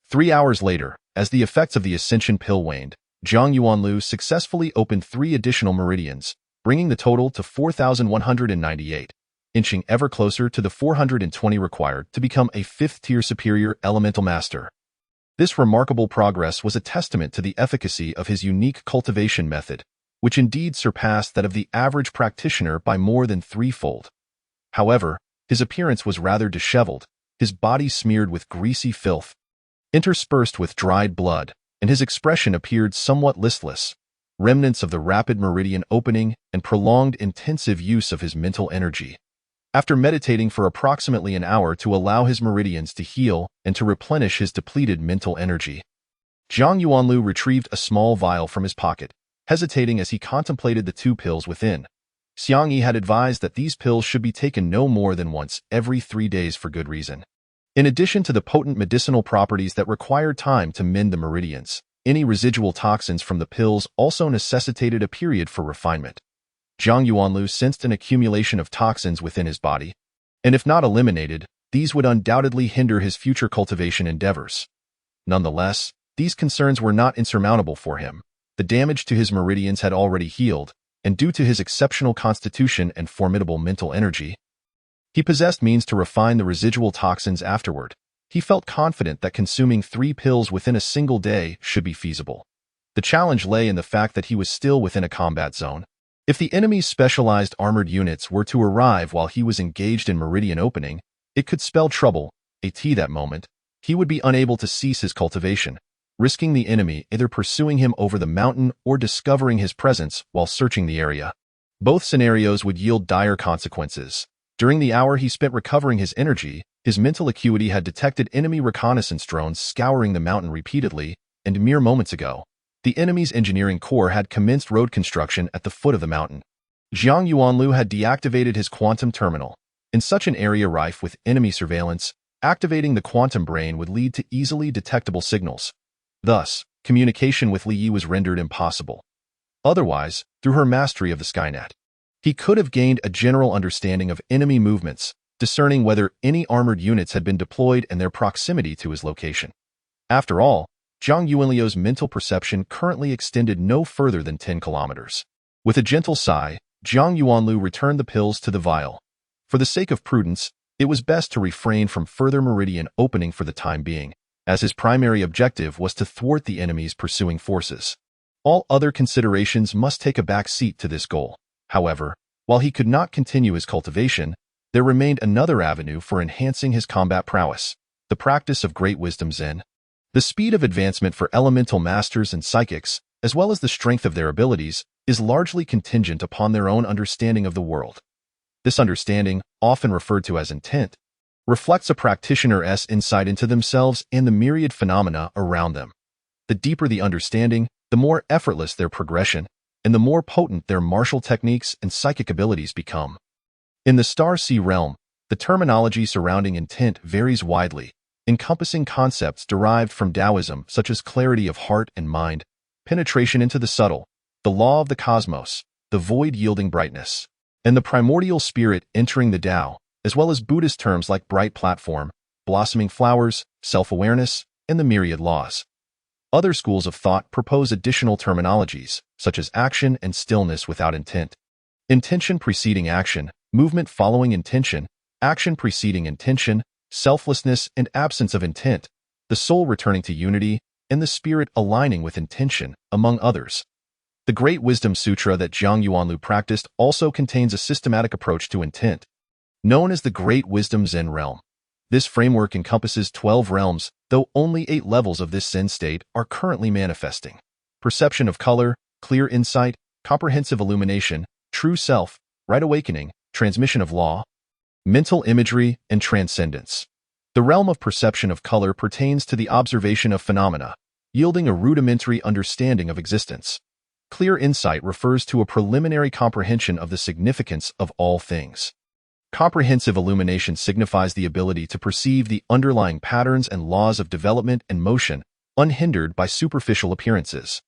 3 hours later, as the effects of the Ascension Pill waned, Zhang Yuanlu successfully opened 3 additional meridians, bringing the total to 4,198, inching ever closer to the 420 required to become a 5th-tier superior elemental master. This remarkable progress was a testament to the efficacy of his unique cultivation method, which indeed surpassed that of the average practitioner by more than threefold. However, his appearance was rather disheveled, his body smeared with greasy filth, interspersed with dried blood, and his expression appeared somewhat listless, remnants of the rapid meridian opening and prolonged intensive use of his mental energy. After meditating for approximately an hour to allow his meridians to heal and to replenish his depleted mental energy, Zhang Yuanlu retrieved a small vial from his pocket, hesitating as he contemplated the 2 pills within. Xiang Yi had advised that these pills should be taken no more than once every 3 days for good reason. In addition to the potent medicinal properties that required time to mend the meridians, any residual toxins from the pills also necessitated a period for refinement. Zhang Yuanlu sensed an accumulation of toxins within his body, and if not eliminated, these would undoubtedly hinder his future cultivation endeavors. Nonetheless, these concerns were not insurmountable for him. The damage to his meridians had already healed, and due to his exceptional constitution and formidable mental energy, he possessed means to refine the residual toxins afterward. He felt confident that consuming 3 pills within a single day should be feasible. The challenge lay in the fact that he was still within a combat zone. If the enemy's specialized armored units were to arrive while he was engaged in meridian opening, it could spell trouble. At that moment, he would be unable to cease his cultivation, risking the enemy either pursuing him over the mountain or discovering his presence while searching the area. Both scenarios would yield dire consequences. During the hour he spent recovering his energy, his mental acuity had detected enemy reconnaissance drones scouring the mountain repeatedly, and mere moments ago, the enemy's engineering corps had commenced road construction at the foot of the mountain. Zhang Yuanlu had deactivated his quantum terminal. In such an area rife with enemy surveillance, activating the quantum brain would lead to easily detectable signals. Thus, communication with Li Yi was rendered impossible. Otherwise, through her mastery of the Skynet, he could have gained a general understanding of enemy movements, discerning whether any armored units had been deployed and their proximity to his location. After all, Zhang Yuanliu's mental perception currently extended no further than 10 kilometers. With a gentle sigh, Zhang Yuanlu returned the pills to the vial. For the sake of prudence, it was best to refrain from further meridian opening for the time being, as his primary objective was to thwart the enemy's pursuing forces. All other considerations must take a back seat to this goal. However, while he could not continue his cultivation, there remained another avenue for enhancing his combat prowess, the practice of great wisdom Zen. The speed of advancement for elemental masters and psychics, as well as the strength of their abilities, is largely contingent upon their own understanding of the world. This understanding, often referred to as intent, reflects a practitioner's insight into themselves and the myriad phenomena around them. The deeper the understanding, the more effortless their progression, and the more potent their martial techniques and psychic abilities become. In the Star Sea realm, the terminology surrounding intent varies widely, encompassing concepts derived from Taoism such as clarity of heart and mind, penetration into the subtle, the law of the cosmos, the void yielding brightness, and the primordial spirit entering the Tao, as well as Buddhist terms like bright platform, blossoming flowers, self-awareness, and the myriad laws. Other schools of thought propose additional terminologies, such as action and stillness without intent, intention preceding action, movement following intention, action preceding intention, selflessness and absence of intent, the soul returning to unity, and the spirit aligning with intention, among others. The Great Wisdom Sutra that Zhang Yuanlu practiced also contains a systematic approach to intent, known as the Great Wisdom Zen realm. This framework encompasses 12 realms, though only 8 levels of this Zen state are currently manifesting: perception of color, clear insight, comprehensive illumination, true self, right awakening, transmission of law, mental imagery, and transcendence. The realm of perception of color pertains to the observation of phenomena, yielding a rudimentary understanding of existence. Clear insight refers to a preliminary comprehension of the significance of all things. Comprehensive illumination signifies the ability to perceive the underlying patterns and laws of development and motion, unhindered by superficial appearances.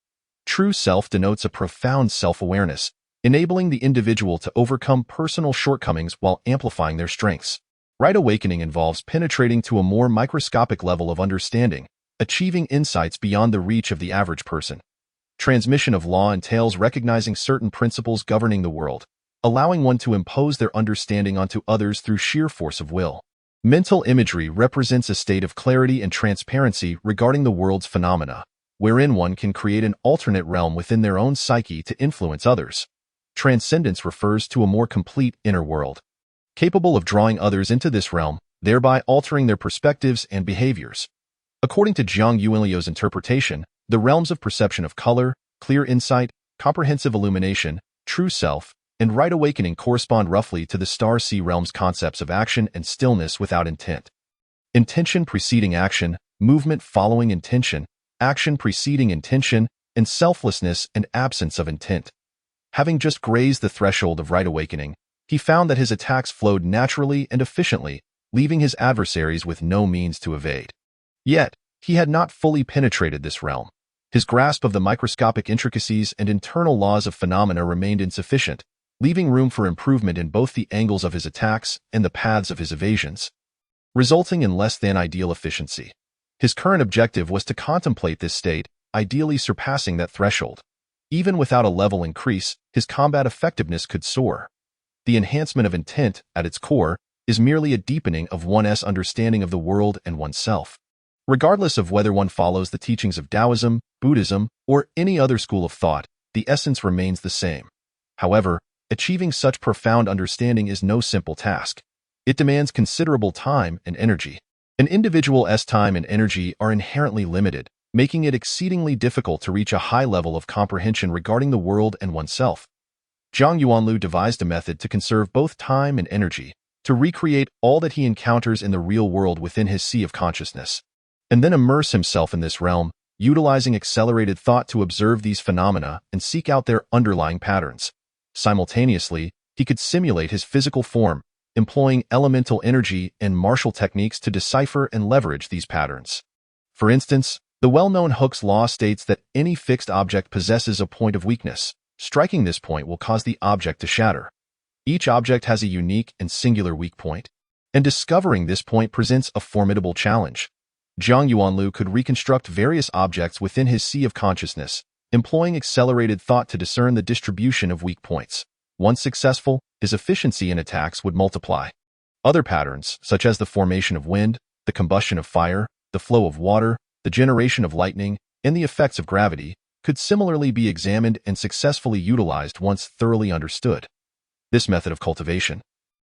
True self denotes a profound self-awareness, enabling the individual to overcome personal shortcomings while amplifying their strengths. Right awakening involves penetrating to a more microscopic level of understanding, achieving insights beyond the reach of the average person. Transmission of law entails recognizing certain principles governing the world, allowing one to impose their understanding onto others through sheer force of will. Mental imagery represents a state of clarity and transparency regarding the world's phenomena, wherein one can create an alternate realm within their own psyche to influence others. Transcendence refers to a more complete inner world, capable of drawing others into this realm, thereby altering their perspectives and behaviors. According to Zhang Yuanliu's interpretation, the realms of perception of color, clear insight, comprehensive illumination, true self, and right awakening correspond roughly to the star sea realm's concepts of action and stillness without intent. Intention preceding action, movement following intention, action preceding intention, and selflessness and absence of intent. Having just grazed the threshold of right awakening, he found that his attacks flowed naturally and efficiently, leaving his adversaries with no means to evade. Yet, he had not fully penetrated this realm. His grasp of the microscopic intricacies and internal laws of phenomena remained insufficient, leaving room for improvement in both the angles of his attacks and the paths of his evasions, resulting in less than ideal efficiency. His current objective was to contemplate this state, ideally surpassing that threshold. Even without a level increase, his combat effectiveness could soar. The enhancement of intent, at its core, is merely a deepening of one's understanding of the world and oneself. Regardless of whether one follows the teachings of Taoism, Buddhism, or any other school of thought, the essence remains the same. However, achieving such profound understanding is no simple task. It demands considerable time and energy. An individual's time and energy are inherently limited, making it exceedingly difficult to reach a high level of comprehension regarding the world and oneself. Zhang Yuanliu devised a method to conserve both time and energy, to recreate all that he encounters in the real world within his sea of consciousness, and then immerse himself in this realm, utilizing accelerated thought to observe these phenomena and seek out their underlying patterns. Simultaneously, he could simulate his physical form, employing elemental energy and martial techniques to decipher and leverage these patterns. For instance, the well-known Hooke's law states that any fixed object possesses a point of weakness. Striking this point will cause the object to shatter. Each object has a unique and singular weak point, and discovering this point presents a formidable challenge. Zhang Yuanliu could reconstruct various objects within his sea of consciousness, employing accelerated thought to discern the distribution of weak points. Once successful, his efficiency in attacks would multiply. Other patterns, such as the formation of wind, the combustion of fire, the flow of water, the generation of lightning, and the effects of gravity, could similarly be examined and successfully utilized once thoroughly understood. This method of cultivation,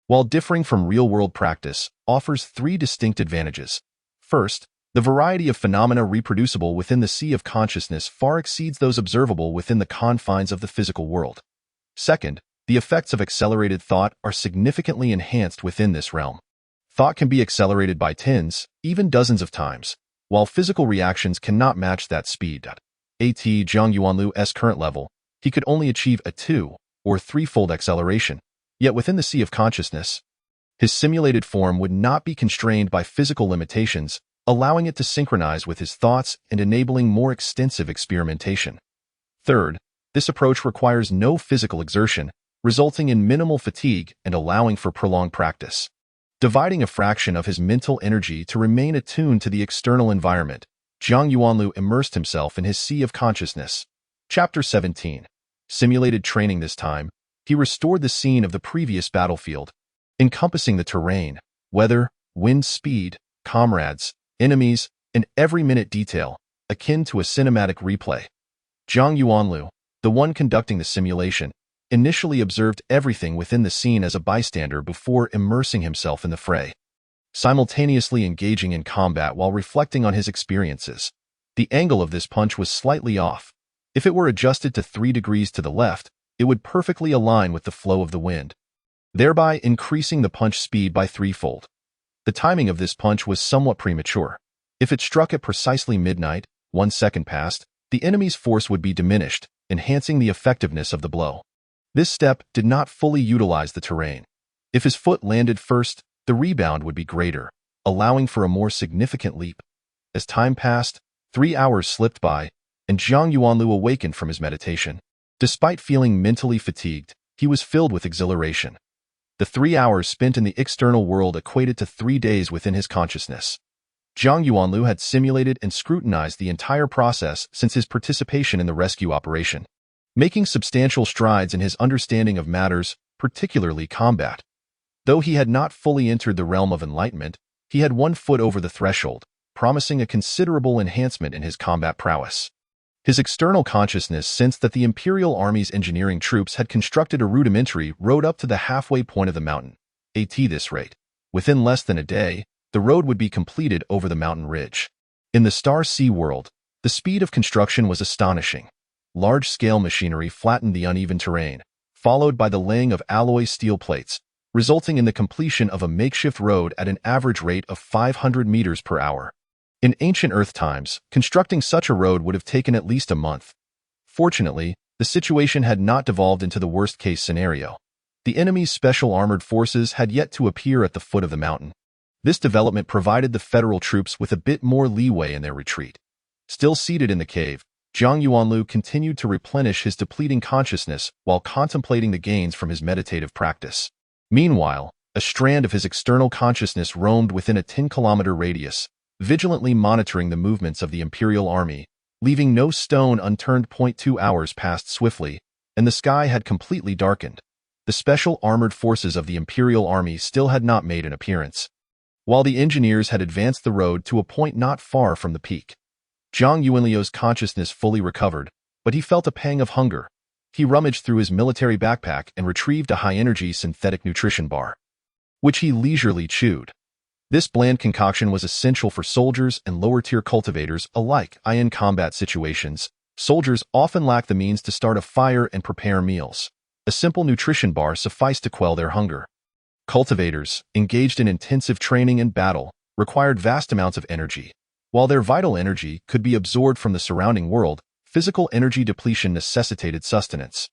while differing from real-world practice, offers three distinct advantages. First, the variety of phenomena reproducible within the sea of consciousness far exceeds those observable within the confines of the physical world. Second, the effects of accelerated thought are significantly enhanced within this realm. Thought can be accelerated by tens, even dozens of times, while physical reactions cannot match that speed. At Zhang Yuanliu's current level, he could only achieve a 2- or 3-fold acceleration, yet within the sea of consciousness, his simulated form would not be constrained by physical limitations, allowing it to synchronize with his thoughts and enabling more extensive experimentation. Third, this approach requires no physical exertion, resulting in minimal fatigue and allowing for prolonged practice. Dividing a fraction of his mental energy to remain attuned to the external environment, Zhang Yuanliu immersed himself in his sea of consciousness. Chapter 17. Simulated training. This time, he restored the scene of the previous battlefield, encompassing the terrain, weather, wind speed, comrades, enemies, and every minute detail, akin to a cinematic replay. Zhang Yuanliu, the one conducting the simulation, initially observed everything within the scene as a bystander before immersing himself in the fray, simultaneously engaging in combat while reflecting on his experiences. The angle of this punch was slightly off. If it were adjusted to 3 degrees to the left, it would perfectly align with the flow of the wind, thereby increasing the punch speed by 3-fold. The timing of this punch was somewhat premature. If it struck at precisely midnight, 1 second past, the enemy's force would be diminished, enhancing the effectiveness of the blow. This step did not fully utilize the terrain. If his foot landed first, the rebound would be greater, allowing for a more significant leap. As time passed, 3 hours slipped by, and Zhang Yuanliu awakened from his meditation. Despite feeling mentally fatigued, he was filled with exhilaration. The 3 hours spent in the external world equated to 3 days within his consciousness. Zhang Yuanliu had simulated and scrutinized the entire process since his participation in the rescue operation, making substantial strides in his understanding of matters, particularly combat. Though he had not fully entered the realm of enlightenment, he had one foot over the threshold, promising a considerable enhancement in his combat prowess. His external consciousness sensed that the Imperial Army's engineering troops had constructed a rudimentary road up to the halfway point of the mountain. At this rate, within less than a day, the road would be completed over the mountain ridge. In the Star Sea world, the speed of construction was astonishing. Large-scale machinery flattened the uneven terrain, followed by the laying of alloy steel plates, resulting in the completion of a makeshift road at an average rate of 500 meters per hour. In ancient Earth times, constructing such a road would have taken at least a month. Fortunately, the situation had not devolved into the worst-case scenario. The enemy's special armored forces had yet to appear at the foot of the mountain. This development provided the federal troops with a bit more leeway in their retreat. Still seated in the cave, Zhang Yuanlu continued to replenish his depleting consciousness while contemplating the gains from his meditative practice. Meanwhile, a strand of his external consciousness roamed within a 10-kilometer radius, vigilantly monitoring the movements of the Imperial Army, leaving no stone unturned. 2 hours passed swiftly, and the sky had completely darkened. The special armored forces of the Imperial Army still had not made an appearance, while the engineers had advanced the road to a point not far from the peak. Zhang Yuanliu's consciousness fully recovered, but he felt a pang of hunger. He rummaged through his military backpack and retrieved a high-energy synthetic nutrition bar, which he leisurely chewed. This bland concoction was essential for soldiers and lower-tier cultivators alike. In combat situations, soldiers often lack the means to start a fire and prepare meals. A simple nutrition bar sufficed to quell their hunger. Cultivators, engaged in intensive training and battle, required vast amounts of energy. While their vital energy could be absorbed from the surrounding world, physical energy depletion necessitated sustenance.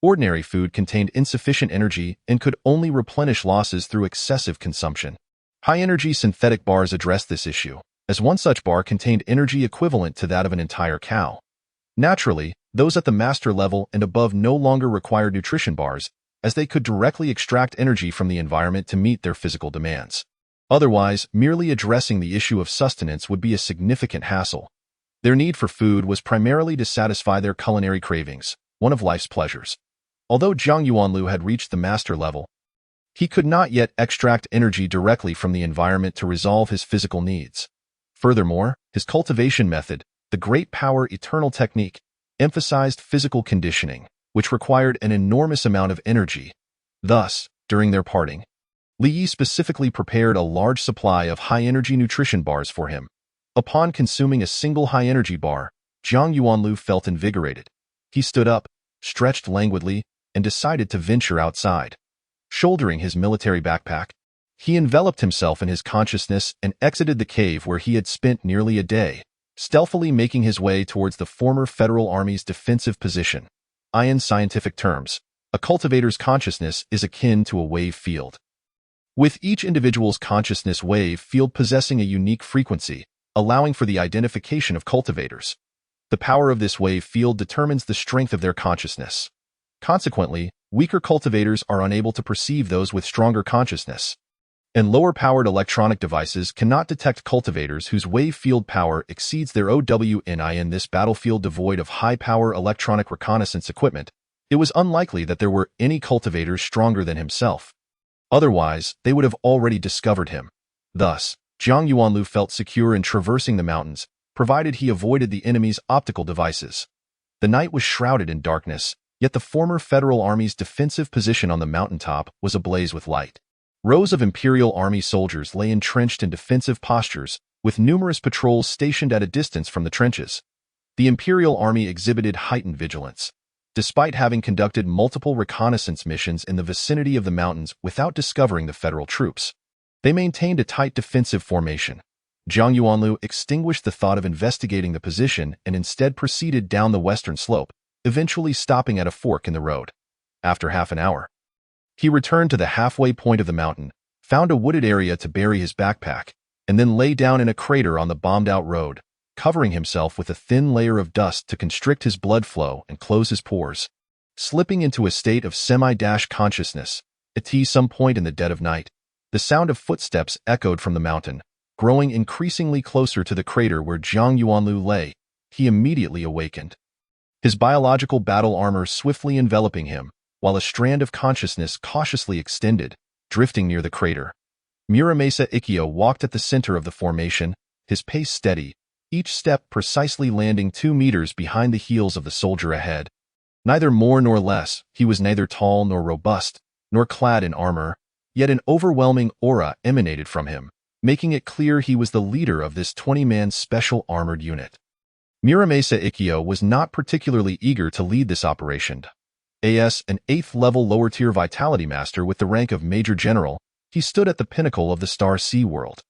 Ordinary food contained insufficient energy and could only replenish losses through excessive consumption. High-energy synthetic bars addressed this issue, as one such bar contained energy equivalent to that of an entire cow. Naturally, those at the master level and above no longer required nutrition bars, as they could directly extract energy from the environment to meet their physical demands. Otherwise, merely addressing the issue of sustenance would be a significant hassle. Their need for food was primarily to satisfy their culinary cravings, one of life's pleasures. Although Zhang Yuanlu had reached the master level, he could not yet extract energy directly from the environment to resolve his physical needs. Furthermore, his cultivation method, the Great Power Eternal Technique, emphasized physical conditioning, which required an enormous amount of energy. Thus, during their parting, Li Yi specifically prepared a large supply of high-energy nutrition bars for him. Upon consuming a single high-energy bar, Zhang Yuanlu felt invigorated. He stood up, stretched languidly, and decided to venture outside. Shouldering his military backpack, he enveloped himself in his consciousness and exited the cave where he had spent nearly a day, stealthily making his way towards the former Federal Army's defensive position. In scientific terms, a cultivator's consciousness is akin to a wave field, with each individual's consciousness wave field possessing a unique frequency, allowing for the identification of cultivators. The power of this wave field determines the strength of their consciousness. Consequently, weaker cultivators are unable to perceive those with stronger consciousness, and lower-powered electronic devices cannot detect cultivators whose wave field power exceeds their OWNI. In this battlefield devoid of high-power electronic reconnaissance equipment, it was unlikely that there were any cultivators stronger than himself. Otherwise, they would have already discovered him. Thus, Zhang Yuanlu felt secure in traversing the mountains, provided he avoided the enemy's optical devices. The night was shrouded in darkness, yet the former Federal Army's defensive position on the mountaintop was ablaze with light. Rows of Imperial Army soldiers lay entrenched in defensive postures, with numerous patrols stationed at a distance from the trenches. The Imperial Army exhibited heightened vigilance. Despite having conducted multiple reconnaissance missions in the vicinity of the mountains without discovering the Federal troops, they maintained a tight defensive formation. Zhang Yuanlu extinguished the thought of investigating the position and instead proceeded down the western slope, eventually stopping at a fork in the road. After half an hour, he returned to the halfway point of the mountain, found a wooded area to bury his backpack, and then lay down in a crater on the bombed-out road, covering himself with a thin layer of dust to constrict his blood flow and close his pores. Slipping into a state of semi-consciousness, at some point in the dead of night, the sound of footsteps echoed from the mountain, growing increasingly closer to the crater where Zhang Yuanlu lay. He immediately awakened, his biological battle armor swiftly enveloping him, while a strand of consciousness cautiously extended, drifting near the crater. Muramasa Ikkyo walked at the center of the formation, his pace steady, each step precisely landing 2 meters behind the heels of the soldier ahead. Neither more nor less, he was neither tall nor robust, nor clad in armor, yet an overwhelming aura emanated from him, making it clear he was the leader of this 20-man special armored unit. Muramasa Ikkyo was not particularly eager to lead this operation. As an 8th-level lower-tier Vitality Master with the rank of Major General, he stood at the pinnacle of the Star Sea world.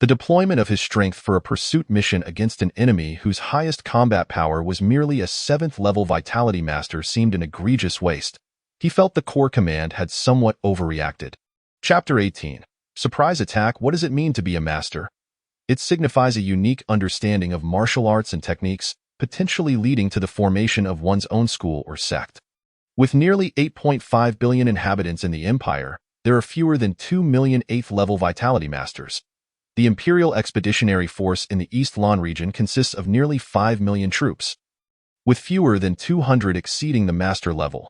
The deployment of his strength for a pursuit mission against an enemy whose highest combat power was merely a 7th-level Vitality Master seemed an egregious waste. He felt the Corps Command had somewhat overreacted. Chapter 18. Surprise Attack. What does it mean to be a Master? It signifies a unique understanding of martial arts and techniques, potentially leading to the formation of one's own school or sect. With nearly 8.5 billion inhabitants in the Empire, there are fewer than 2 million 8th-level Vitality Masters. The Imperial Expeditionary Force in the East Lan region consists of nearly 5 million troops, with fewer than 200 exceeding the Master level.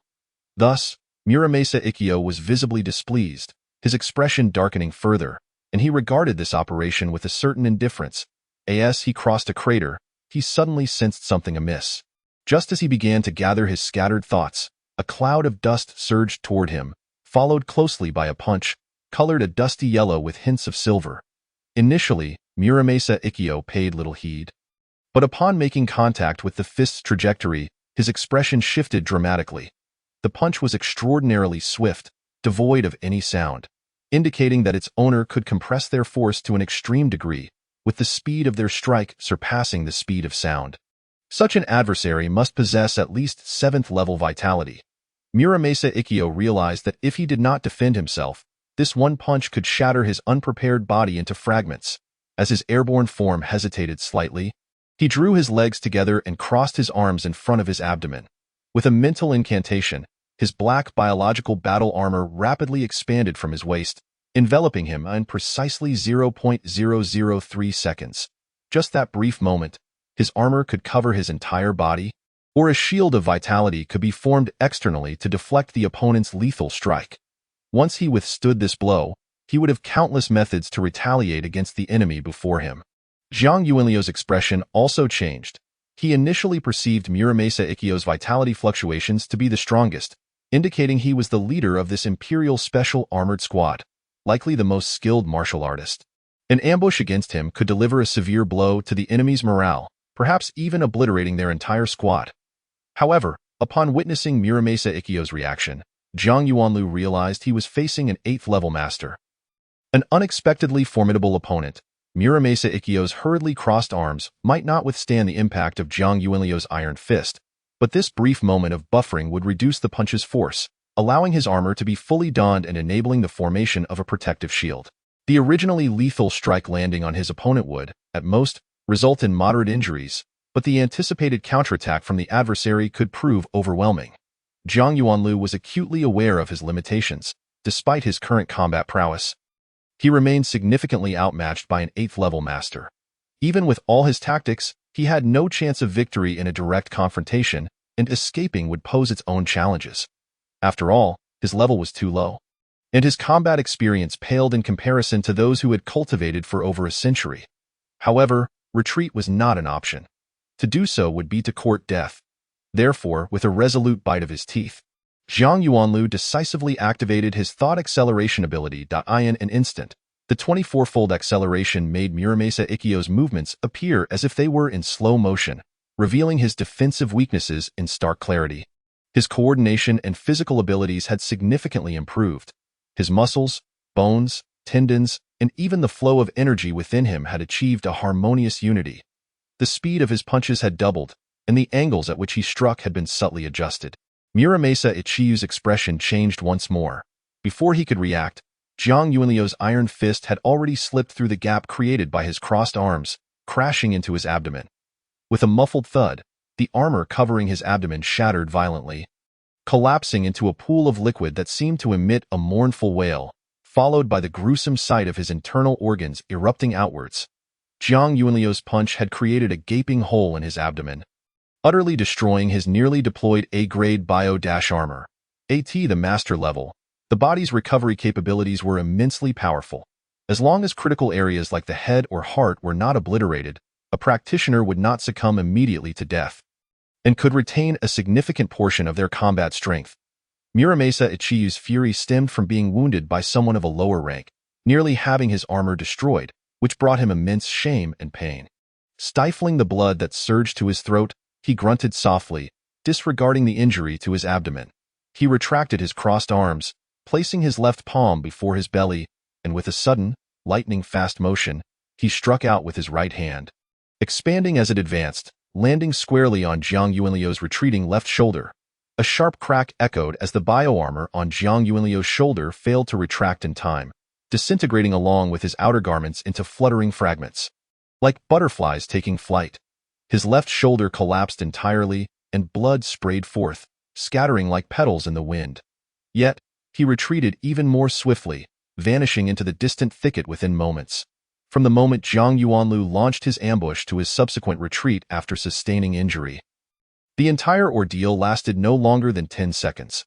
Thus, Muramasa Ikkyo was visibly displeased, his expression darkening further, and he regarded this operation with a certain indifference. As he crossed a crater, he suddenly sensed something amiss. Just as he began to gather his scattered thoughts, a cloud of dust surged toward him, followed closely by a punch, colored a dusty yellow with hints of silver. Initially, Muramasa Ikkyo paid little heed. But upon making contact with the fist's trajectory, his expression shifted dramatically. The punch was extraordinarily swift, devoid of any sound, indicating that its owner could compress their force to an extreme degree, with the speed of their strike surpassing the speed of sound. Such an adversary must possess at least 7th-level vitality. Muramasa Ikkyo realized that if he did not defend himself, this one punch could shatter his unprepared body into fragments. As his airborne form hesitated slightly, he drew his legs together and crossed his arms in front of his abdomen. With a mental incantation, his black biological battle armor rapidly expanded from his waist, enveloping him in precisely 0.003 seconds. Just that brief moment, his armor could cover his entire body, or a shield of vitality could be formed externally to deflect the opponent's lethal strike. Once he withstood this blow, he would have countless methods to retaliate against the enemy before him. Zhang Yuanliu's expression also changed. He initially perceived Muramasa Ikkyo's vitality fluctuations to be the strongest, indicating he was the leader of this Imperial Special Armored Squad, likely the most skilled martial artist. An ambush against him could deliver a severe blow to the enemy's morale, perhaps even obliterating their entire squad. However, upon witnessing Muramasa Ikkyo's reaction, Zhang Yuanliu realized he was facing an 8th-level master. An unexpectedly formidable opponent, Muramasa Ikkyo's hurriedly crossed arms might not withstand the impact of Zhang Yuanliu's iron fist, but this brief moment of buffering would reduce the punch's force, allowing his armor to be fully donned and enabling the formation of a protective shield. The originally lethal strike landing on his opponent would, at most, result in moderate injuries, but the anticipated counterattack from the adversary could prove overwhelming. Zhang Yuanliu was acutely aware of his limitations, despite his current combat prowess. He remained significantly outmatched by an 8th-level master. Even with all his tactics, he had no chance of victory in a direct confrontation, and escaping would pose its own challenges. After all, his level was too low, and his combat experience paled in comparison to those who had cultivated for over a century. However, retreat was not an option. To do so would be to court death. Therefore, with a resolute bite of his teeth, Zhang Yuanliu decisively activated his thought acceleration ability. In an instant, the 24-fold acceleration made Muramasa Ikkyo's movements appear as if they were in slow motion, revealing his defensive weaknesses in stark clarity. His coordination and physical abilities had significantly improved. His muscles, bones, tendons, and even the flow of energy within him had achieved a harmonious unity. The speed of his punches had doubled, and the angles at which he struck had been subtly adjusted. Muramasa Ikkyo's expression changed once more. Before he could react, Zhang Yuanliu's iron fist had already slipped through the gap created by his crossed arms, crashing into his abdomen. With a muffled thud, the armor covering his abdomen shattered violently, collapsing into a pool of liquid that seemed to emit a mournful wail, followed by the gruesome sight of his internal organs erupting outwards. Zhang Yuanliu's punch had created a gaping hole in his abdomen, utterly destroying his nearly deployed A-grade bio-armor. The master level, The body's recovery capabilities were immensely powerful. As long as critical areas like the head or heart were not obliterated, a practitioner would not succumb immediately to death and could retain a significant portion of their combat strength. Muramasa Ichiyu's fury stemmed from being wounded by someone of a lower rank, nearly having his armor destroyed, which brought him immense shame and pain. Stifling the blood that surged to his throat, he grunted softly, disregarding the injury to his abdomen. He retracted his crossed arms, placing his left palm before his belly, and with a sudden, lightning-fast motion, he struck out with his right hand, expanding as it advanced, landing squarely on Jiang Yuanliu's retreating left shoulder. A sharp crack echoed as the bioarmor on Jiang Yuanliu's shoulder failed to retract in time, disintegrating along with his outer garments into fluttering fragments. Like butterflies taking flight, his left shoulder collapsed entirely, and blood sprayed forth, scattering like petals in the wind. Yet, he retreated even more swiftly, vanishing into the distant thicket within moments. From the moment Jiang Yuanliu launched his ambush to his subsequent retreat after sustaining injury, the entire ordeal lasted no longer than 10 seconds.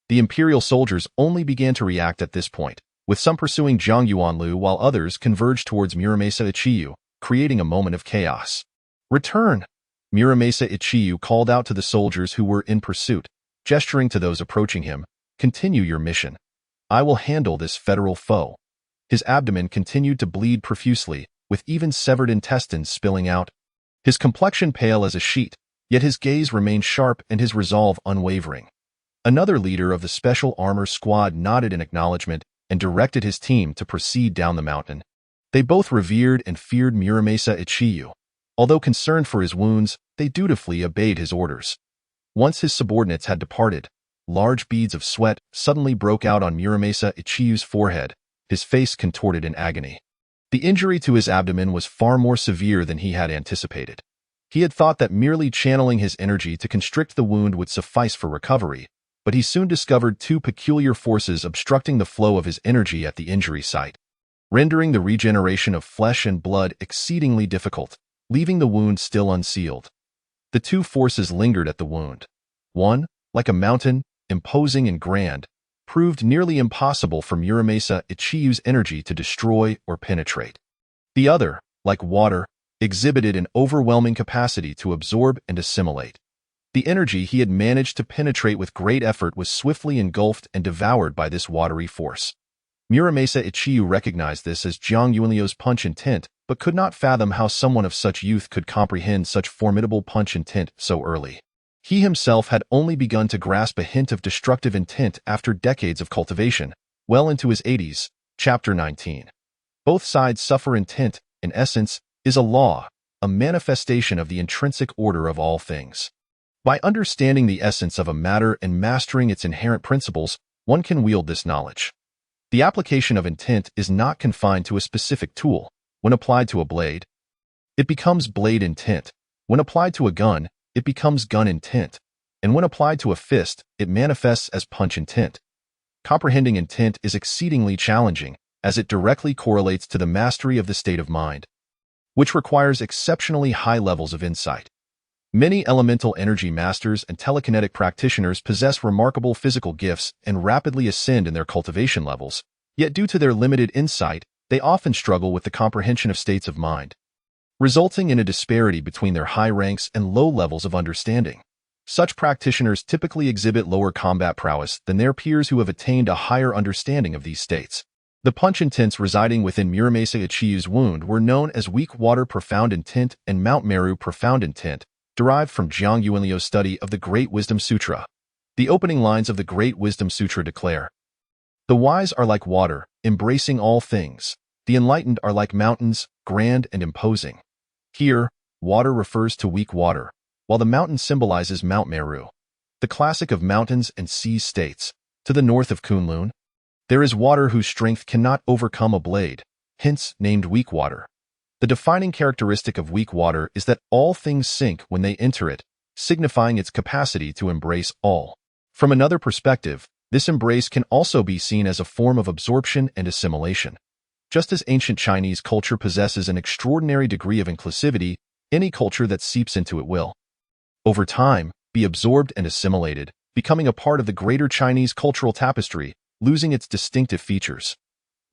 The Imperial soldiers only began to react at this point, with some pursuing Jiang Yuanliu while others converged towards Muramasa Ichiyu, creating a moment of chaos. "Return!" Muramasa Ichiyu called out to the soldiers who were in pursuit, gesturing to those approaching him. "Continue your mission. I will handle this federal foe." His abdomen continued to bleed profusely, with even severed intestines spilling out. His complexion pale as a sheet, yet his gaze remained sharp and his resolve unwavering. Another leader of the Special Armor Squad nodded in acknowledgement and directed his team to proceed down the mountain. They both revered and feared Muramasa Ichiyu. Although concerned for his wounds, they dutifully obeyed his orders. Once his subordinates had departed, large beads of sweat suddenly broke out on Muramasa Ichiyu's forehead, his face contorted in agony. The injury to his abdomen was far more severe than he had anticipated. He had thought that merely channeling his energy to constrict the wound would suffice for recovery, but he soon discovered two peculiar forces obstructing the flow of his energy at the injury site, rendering the regeneration of flesh and blood exceedingly difficult, leaving the wound still unsealed. The two forces lingered at the wound. One, like a mountain, imposing and grand, proved nearly impossible for Muramasa Ichiyu's energy to destroy or penetrate. The other, like water, exhibited an overwhelming capacity to absorb and assimilate. The energy he had managed to penetrate with great effort was swiftly engulfed and devoured by this watery force. Muramasa Ichiyu recognized this as Jiang Yuanliu's punch intent, but could not fathom how someone of such youth could comprehend such formidable punch intent so early. He himself had only begun to grasp a hint of destructive intent after decades of cultivation, well into his 80s. Chapter 19. Both sides suffer. Intent, in essence, is a law, a manifestation of the intrinsic order of all things. By understanding the essence of a matter and mastering its inherent principles, one can wield this knowledge. The application of intent is not confined to a specific tool. When applied to a blade, it becomes blade intent. When applied to a gun, it becomes gun intent. And when applied to a fist, it manifests as punch intent. Comprehending intent is exceedingly challenging, as it directly correlates to the mastery of the state of mind, which requires exceptionally high levels of insight. Many elemental energy masters and telekinetic practitioners possess remarkable physical gifts and rapidly ascend in their cultivation levels, yet due to their limited insight, they often struggle with the comprehension of states of mind, resulting in a disparity between their high ranks and low levels of understanding. Such practitioners typically exhibit lower combat prowess than their peers who have attained a higher understanding of these states. The punch intents residing within Muramasa Ichiyu's wound were known as weak water profound intent and Mount Meru profound intent, derived from Jiang Yuanliu's study of the Great Wisdom Sutra. The opening lines of the Great Wisdom Sutra declare, "The wise are like water, embracing all things. The enlightened are like mountains, grand and imposing." Here, water refers to weak water, while the mountain symbolizes Mount Meru, the classic of mountains and seas states. To the north of Kunlun, there is water whose strength cannot overcome a blade, hence named weak water. The defining characteristic of weak water is that all things sink when they enter it, signifying its capacity to embrace all. From another perspective, this embrace can also be seen as a form of absorption and assimilation. Just as ancient Chinese culture possesses an extraordinary degree of inclusivity, any culture that seeps into it will, over time, be absorbed and assimilated, becoming a part of the greater Chinese cultural tapestry. losing its distinctive features.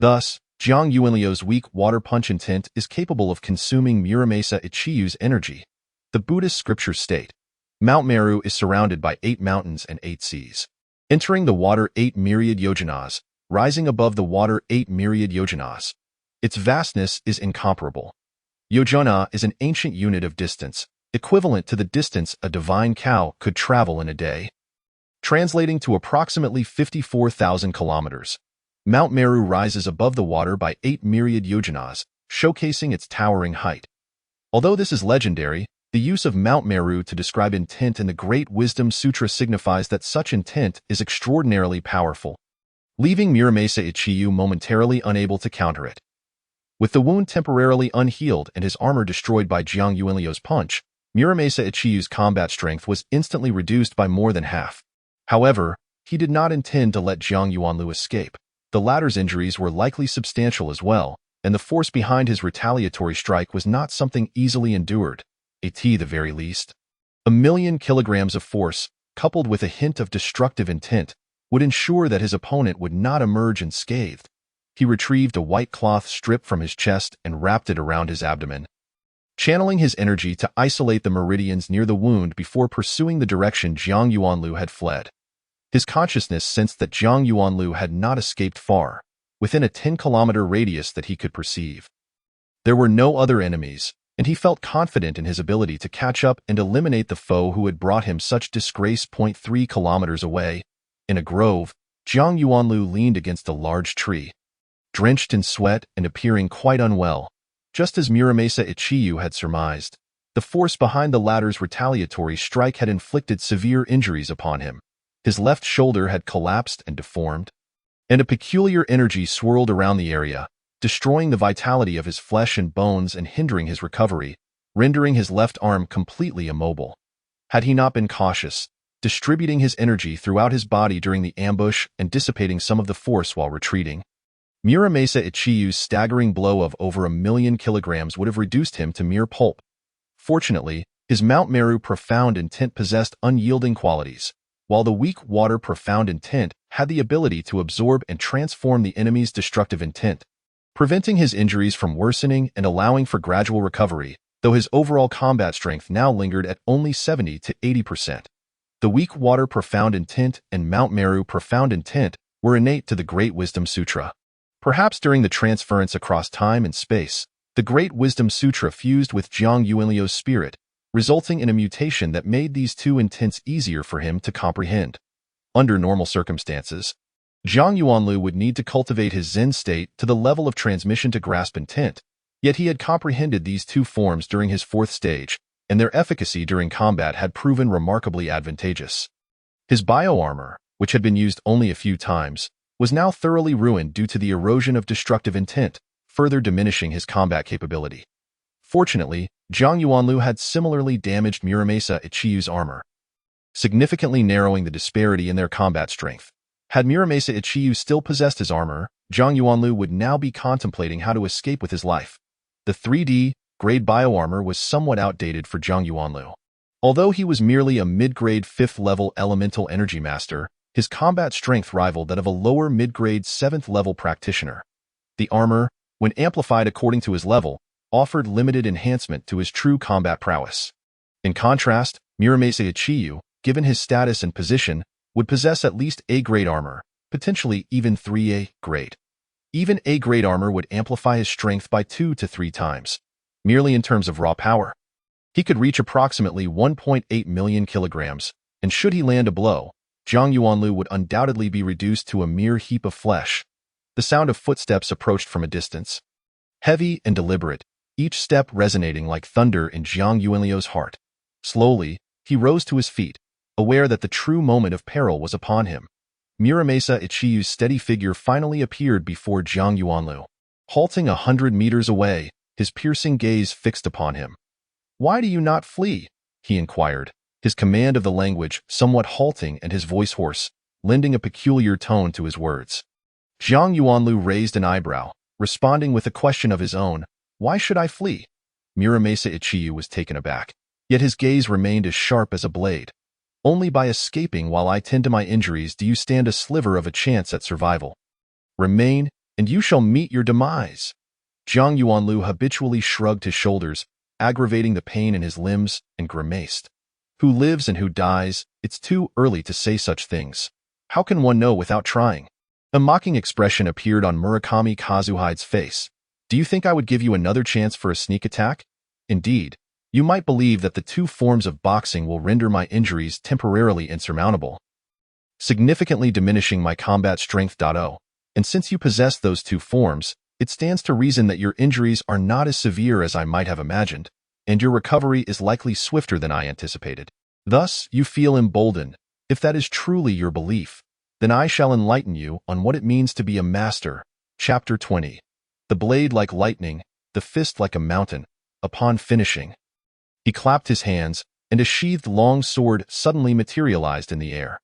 Thus, Jiang Yuanliu's weak water punch intent is capable of consuming Muramasa Ichiyu's energy. The Buddhist scriptures state, Mount Meru is surrounded by 8 mountains and 8 seas. Entering the water 8 myriad yojanas, rising above the water 8 myriad yojanas. Its vastness is incomparable. Yojana is an ancient unit of distance, equivalent to the distance a divine cow could travel in a day. Translating to approximately 54,000 kilometers, Mount Meru rises above the water by 8 myriad yojanas, showcasing its towering height. Although this is legendary, the use of Mount Meru to describe intent in the Great Wisdom Sutra signifies that such intent is extraordinarily powerful, leaving Muramasa Ichiyu momentarily unable to counter it. With the wound temporarily unhealed and his armor destroyed by Jiang Yuanliu's punch, Muramasa Ichiyu's combat strength was instantly reduced by more than half. However, he did not intend to let Jiang Yuanliu escape. The latter's injuries were likely substantial as well, and the force behind his retaliatory strike was not something easily endured, at the very least. 1,000,000 kilograms of force, coupled with a hint of destructive intent, would ensure that his opponent would not emerge unscathed. He retrieved a white cloth strip from his chest and wrapped it around his abdomen, channeling his energy to isolate the meridians near the wound before pursuing the direction Jiang Yuanliu had fled. His consciousness sensed that Jiang Yuanliu had not escaped far, within a 10-kilometer radius that he could perceive. There were no other enemies, and he felt confident in his ability to catch up and eliminate the foe who had brought him such disgrace. 3 kilometers away, in a grove, Jiang Yuanliu leaned against a large tree, drenched in sweat and appearing quite unwell. Just as Muramasa Ichiyu had surmised, the force behind the latter's retaliatory strike had inflicted severe injuries upon him. His left shoulder had collapsed and deformed, and a peculiar energy swirled around the area, destroying the vitality of his flesh and bones and hindering his recovery, rendering his left arm completely immobile. Had he not been cautious, distributing his energy throughout his body during the ambush and dissipating some of the force while retreating, Muramasa Ichiyu's staggering blow of over 1,000,000 kilograms would have reduced him to mere pulp. Fortunately, his Mount Meru profound intent possessed unyielding qualities, while the weak water profound intent had the ability to absorb and transform the enemy's destructive intent, preventing his injuries from worsening and allowing for gradual recovery, though his overall combat strength now lingered at only 70 to 80%. The weak water profound intent and Mount Meru profound intent were innate to the Great Wisdom Sutra. Perhaps during the transference across time and space, the Great Wisdom Sutra fused with Jiang Yuanliu's spirit, resulting in a mutation that made these two intents easier for him to comprehend. Under normal circumstances, Jiang Yuanliu would need to cultivate his Zen state to the level of transmission to grasp intent, yet he had comprehended these two forms during his 4th stage, and their efficacy during combat had proven remarkably advantageous. His bioarmor, which had been used only a few times, was now thoroughly ruined due to the erosion of destructive intent, further diminishing his combat capability. Fortunately, Jiang Yuanliu had similarly damaged Muramasa Ichiyu's armor, significantly narrowing the disparity in their combat strength. Had Muramasa Ichiyu still possessed his armor, Jiang Yuanliu would now be contemplating how to escape with his life. The 3D grade bioarmor was somewhat outdated for Jiang Yuanliu. Although he was merely a mid-grade 5th-level elemental energy master, his combat strength rivaled that of a lower mid-grade 7th-level practitioner. The armor, when amplified according to his level, offered limited enhancement to his true combat prowess. In contrast, Muramasa Ichiyu, given his status and position, would possess at least A-grade armor, potentially even 3A grade. Even A-grade armor would amplify his strength by 2 to 3 times, merely in terms of raw power. He could reach approximately 1.8 million kilograms, and should he land a blow, Jiang Yuanliu would undoubtedly be reduced to a mere heap of flesh. The sound of footsteps approached from a distance, heavy and deliberate, each step resonating like thunder in Jiang Yuanliu's heart. Slowly, he rose to his feet, aware that the true moment of peril was upon him. Muramasa Ichiyu's steady figure finally appeared before Jiang Yuanliu. Halting 100 meters away, his piercing gaze fixed upon him. "Why do you not flee?" he inquired, his command of the language somewhat halting and his voice hoarse, lending a peculiar tone to his words. Jiang Yuanliu raised an eyebrow, responding with a question of his own. "Why should I flee?" Muramasa Ichiyu was taken aback, yet his gaze remained as sharp as a blade. Only by escaping while I tend to my injuries do you stand a sliver of a chance at survival. Remain, and you shall meet your demise." Zhang Yuanlu habitually shrugged his shoulders, aggravating the pain in his limbs, and grimaced. "Who lives and who dies? It's too early to say such things. How can one know without trying?" A mocking expression appeared on Murakami Kazuhide's face. "Do you think I would give you another chance for a sneak attack? Indeed, you might believe that the two forms of boxing will render my injuries temporarily insurmountable, significantly diminishing my combat strength. And since you possess those two forms, it stands to reason that your injuries are not as severe as I might have imagined, and your recovery is likely swifter than I anticipated. Thus, you feel emboldened. If that is truly your belief, then I shall enlighten you on what it means to be a master." Chapter 20. The blade like lightning, the fist like a mountain. Upon finishing, he clapped his hands, and a sheathed long sword suddenly materialized in the air.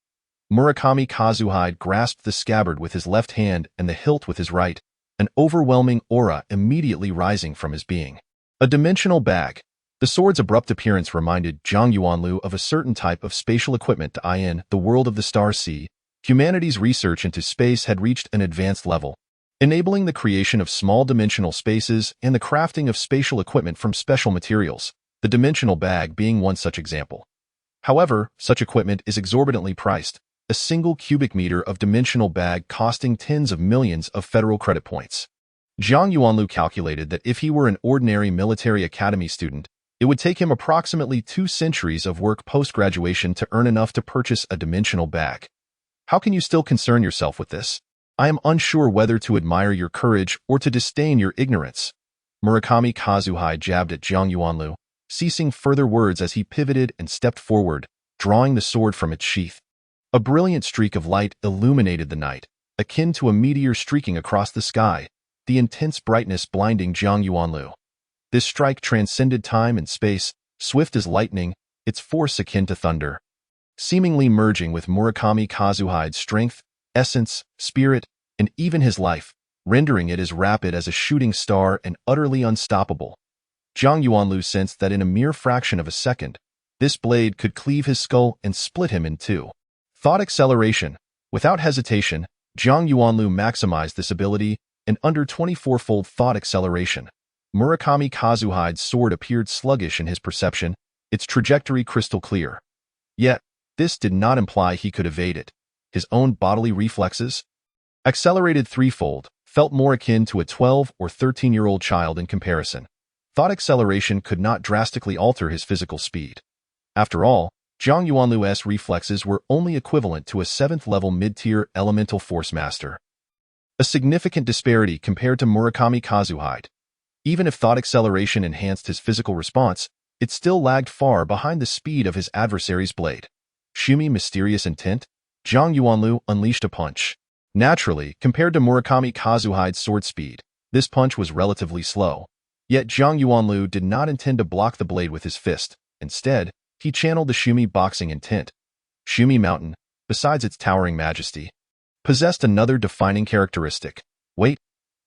Murakami Kazuhide grasped the scabbard with his left hand and the hilt with his right, an overwhelming aura immediately rising from his being. A dimensional bag. The sword's abrupt appearance reminded Zhang Yuanlu of a certain type of spatial equipment in the world of the Star Sea. Humanity's research into space had reached an advanced level, enabling the creation of small dimensional spaces and the crafting of spatial equipment from special materials, the dimensional bag being one such example. However, such equipment is exorbitantly priced, a single cubic meter of dimensional bag costing tens of millions of federal credit points. Zhang Yuanlu calculated that if he were an ordinary military academy student, it would take him approximately 2 centuries of work post-graduation to earn enough to purchase a dimensional bag. "How can you still concern yourself with this? I am unsure whether to admire your courage or to disdain your ignorance." Murakami Kazuhide jabbed at Zhang Yuanlu, ceasing further words as he pivoted and stepped forward, drawing the sword from its sheath. A brilliant streak of light illuminated the night, akin to a meteor streaking across the sky, the intense brightness blinding Zhang Yuanlu. This strike transcended time and space, swift as lightning, its force akin to thunder, seemingly merging with Murakami Kazuhide's strength, essence, spirit, and even his life, rendering it as rapid as a shooting star and utterly unstoppable. Zhang Yuanlu sensed that in a mere fraction of a second, this blade could cleave his skull and split him in two. Thought acceleration. Without hesitation, Zhang Yuanlu maximized this ability, and under 24-fold thought acceleration, Murakami Kazuhide's sword appeared sluggish in his perception, its trajectory crystal clear. Yet, this did not imply he could evade it. His own bodily reflexes, accelerated threefold, felt more akin to a 12 or 13-year-old child in comparison. Thought acceleration could not drastically alter his physical speed. After all, Zhang Yuanlu's reflexes were only equivalent to a 7th-level mid-tier elemental force master. A significant disparity compared to Murakami Kazuhide. Even if thought acceleration enhanced his physical response, it still lagged far behind the speed of his adversary's blade. Shumi mysterious intent? Zhang Yuanlu unleashed a punch. Naturally, compared to Murakami Kazuhide's sword speed, this punch was relatively slow. Yet Zhang Yuanlu did not intend to block the blade with his fist. Instead, he channeled the Shumi boxing intent. Shumi Mountain, besides its towering majesty, possessed another defining characteristic. Weight.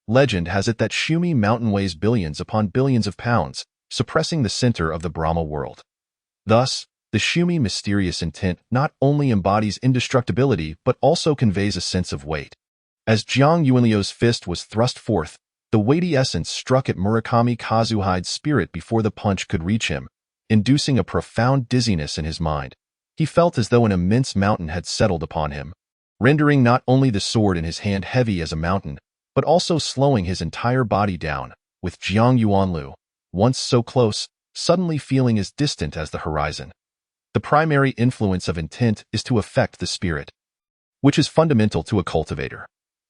Legend has it that Shumi Mountain weighs billions upon billions of pounds, suppressing the center of the Brahma world. Thus, the Shumi mysterious intent not only embodies indestructibility but also conveys a sense of weight. As Zhang Yuanlu's fist was thrust forth, the weighty essence struck at Murakami Kazuhide's spirit before the punch could reach him, inducing a profound dizziness in his mind. He felt as though an immense mountain had settled upon him, rendering not only the sword in his hand heavy as a mountain, but also slowing his entire body down, with Zhang Yuanlu, once so close, suddenly feeling as distant as the horizon. The primary influence of intent is to affect the spirit, which is fundamental to a cultivator.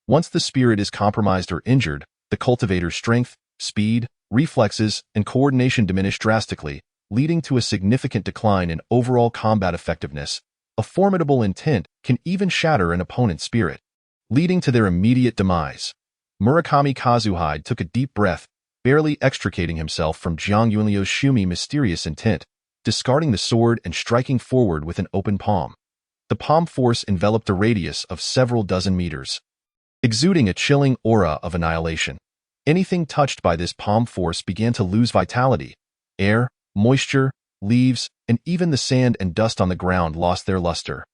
Once the spirit is compromised or injured, the cultivator's strength, speed, reflexes, and coordination diminish drastically, leading to a significant decline in overall combat effectiveness. A formidable intent can even shatter an opponent's spirit, leading to their immediate demise. Murakami Kazuhide took a deep breath, barely extricating himself from Zhang Yuanlu's Shumi mysterious intent, discarding the sword and striking forward with an open palm. The palm force enveloped a radius of several dozen meters, exuding a chilling aura of annihilation. Anything touched by this palm force began to lose vitality. Air, moisture, leaves, and even the sand and dust on the ground lost their luster.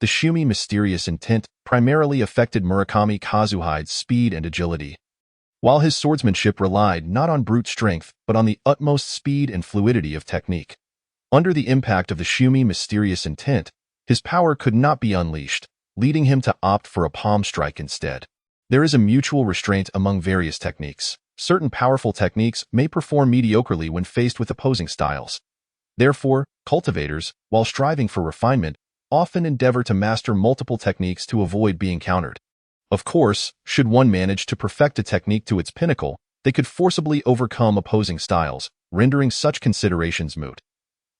The Shumi's mysterious intent primarily affected Murakami Kazuhide's speed and agility. While his swordsmanship relied not on brute strength but on the utmost speed and fluidity of technique. Under the impact of the Shumi's mysterious intent, his power could not be unleashed, leading him to opt for a palm strike instead. There is a mutual restraint among various techniques. Certain powerful techniques may perform mediocrely when faced with opposing styles. Therefore, cultivators, while striving for refinement, often endeavor to master multiple techniques to avoid being countered. Of course, should one manage to perfect a technique to its pinnacle, they could forcibly overcome opposing styles, rendering such considerations moot.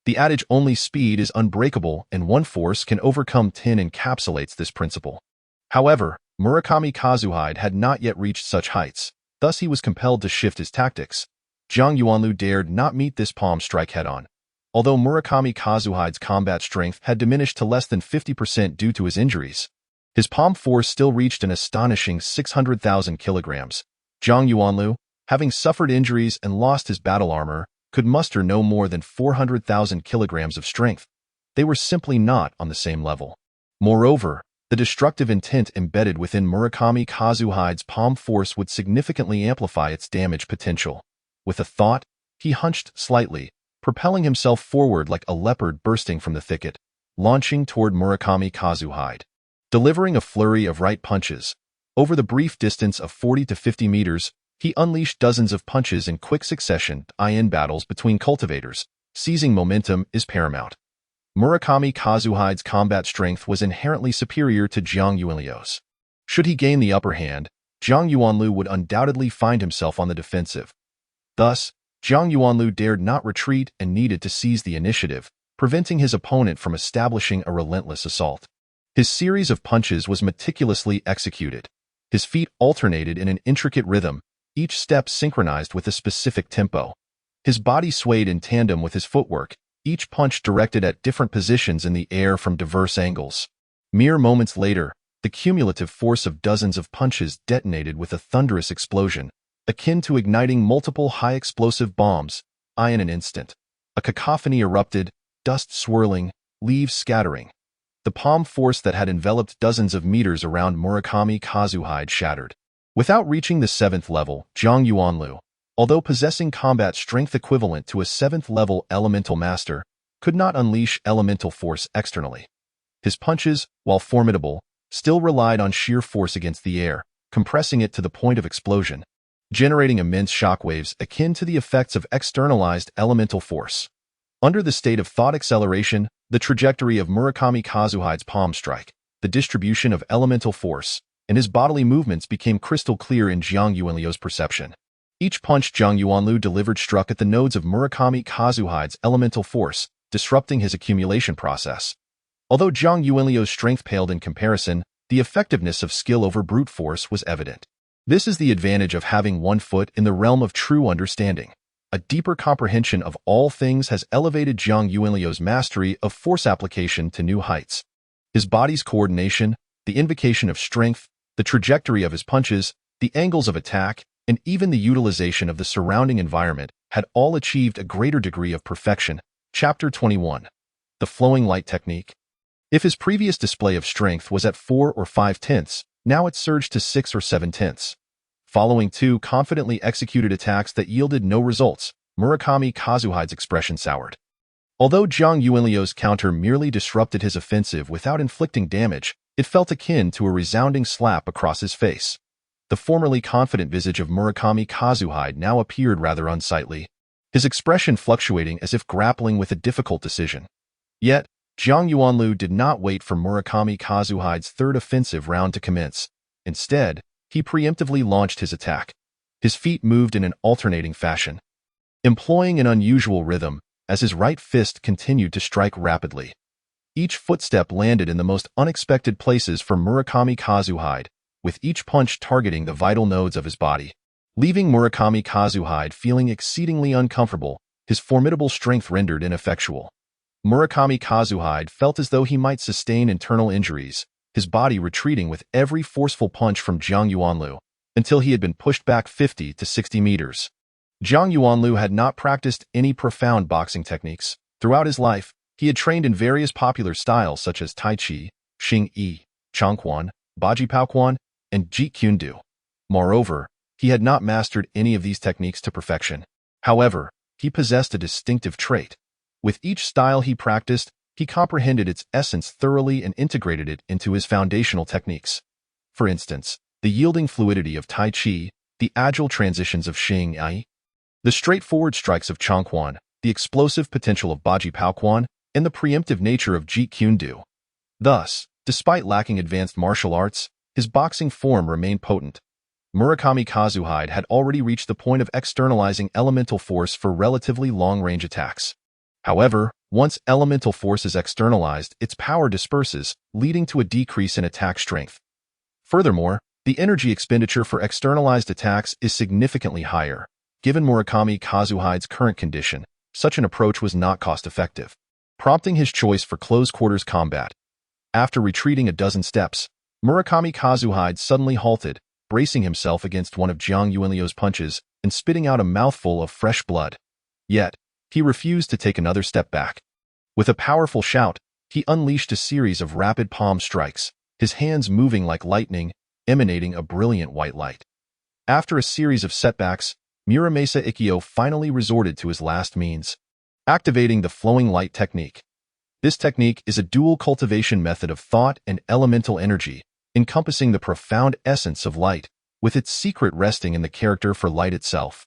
The adage only speed is unbreakable and one force can overcome 10 encapsulates this principle. However, Murakami Kazuhide had not yet reached such heights, thus he was compelled to shift his tactics. Zhang Yuanlu dared not meet this palm strike head-on. Although Murakami Kazuhide's combat strength had diminished to less than 50% due to his injuries, his palm force still reached an astonishing 600,000 kilograms. Zhang Yuanlu, having suffered injuries and lost his battle armor, could muster no more than 400,000 kilograms of strength. They were simply not on the same level. Moreover, the destructive intent embedded within Murakami Kazuhide's palm force would significantly amplify its damage potential. With a thought, he hunched slightly, propelling himself forward like a leopard bursting from the thicket, launching toward Murakami Kazuhide. Delivering a flurry of right punches, over the brief distance of 40 to 50 meters, he unleashed dozens of punches in quick succession. In battles between cultivators, seizing momentum is paramount. Murakami Kazuhide's combat strength was inherently superior to Zhang Yuanlu's. Should he gain the upper hand, Zhang Yuanlu would undoubtedly find himself on the defensive. Thus, Zhang Yuanlu dared not retreat and needed to seize the initiative, preventing his opponent from establishing a relentless assault. His series of punches was meticulously executed. His feet alternated in an intricate rhythm, each step synchronized with a specific tempo. His body swayed in tandem with his footwork, each punch directed at different positions in the air from diverse angles. Mere moments later, the cumulative force of dozens of punches detonated with a thunderous explosion, akin to igniting multiple high-explosive bombs, in an instant. A cacophony erupted, dust swirling, leaves scattering. The palm force that had enveloped dozens of meters around Murakami Kazuhide shattered. Without reaching the 7th level, Zhang Yuanlu, although possessing combat strength equivalent to a 7th-level elemental master, could not unleash elemental force externally. His punches, while formidable, still relied on sheer force against the air, compressing it to the point of explosion, generating immense shockwaves akin to the effects of externalized elemental force. Under the state of thought acceleration, the trajectory of Murakami Kazuhide's palm strike, the distribution of elemental force, and his bodily movements became crystal clear in Zhang Yuanlu's perception. Each punch Zhang Yuanlu delivered struck at the nodes of Murakami Kazuhide's elemental force, disrupting his accumulation process. Although Zhang Yuanlu's strength paled in comparison, the effectiveness of skill over brute force was evident. This is the advantage of having one foot in the realm of true understanding. A deeper comprehension of all things has elevated Zhang Yuanlu's mastery of force application to new heights. His body's coordination, the invocation of strength, the trajectory of his punches, the angles of attack, and even the utilization of the surrounding environment had all achieved a greater degree of perfection. Chapter 21. The Flowing Light Technique. If his previous display of strength was at 4 or 5/10, now it surged to 6 or 7/10. Following 2 confidently executed attacks that yielded no results, Murakami Kazuhide's expression soured. Although Zhang Yuanlu's counter merely disrupted his offensive without inflicting damage, it felt akin to a resounding slap across his face. The formerly confident visage of Murakami Kazuhide now appeared rather unsightly, his expression fluctuating as if grappling with a difficult decision. Yet, Zhang Yuanlu did not wait for Murakami Kazuhide's third offensive round to commence. Instead, he preemptively launched his attack. His feet moved in an alternating fashion, employing an unusual rhythm as his right fist continued to strike rapidly. Each footstep landed in the most unexpected places for Murakami Kazuhide, with each punch targeting the vital nodes of his body. Leaving Murakami Kazuhide feeling exceedingly uncomfortable, his formidable strength rendered ineffectual. Murakami Kazuhide felt as though he might sustain internal injuries, his body retreating with every forceful punch from Zhang Yuanlu, until he had been pushed back 50 to 60 meters. Zhang Yuanlu had not practiced any profound boxing techniques. Throughout his life, he had trained in various popular styles such as Tai Chi, Xing Yi, Chongquan, Baji Paoquan, and Jeet Kune Do. Moreover, he had not mastered any of these techniques to perfection. However, he possessed a distinctive trait. With each style he practiced, he comprehended its essence thoroughly and integrated it into his foundational techniques. For instance, the yielding fluidity of Tai Chi, the agile transitions of Xing Yi, the straightforward strikes of Chongquan, the explosive potential of Baji Paoquan, and the preemptive nature of Jeet Kune Do. Thus, despite lacking advanced martial arts, his boxing form remained potent. Murakami Kazuhide had already reached the point of externalizing elemental force for relatively long-range attacks. However, once elemental force is externalized, its power disperses, leading to a decrease in attack strength. Furthermore, the energy expenditure for externalized attacks is significantly higher. Given Murakami Kazuhide's current condition, such an approach was not cost-effective, prompting his choice for close-quarters combat. After retreating a dozen steps, Murakami Kazuhide suddenly halted, bracing himself against one of Jiang Yuanliu's punches and spitting out a mouthful of fresh blood. Yet, he refused to take another step back. With a powerful shout, he unleashed a series of rapid palm strikes, his hands moving like lightning, emanating a brilliant white light. After a series of setbacks, Muramasa Ikkyo finally resorted to his last means, activating the flowing light technique. This technique is a dual cultivation method of thought and elemental energy, encompassing the profound essence of light, with its secret resting in the character for light itself.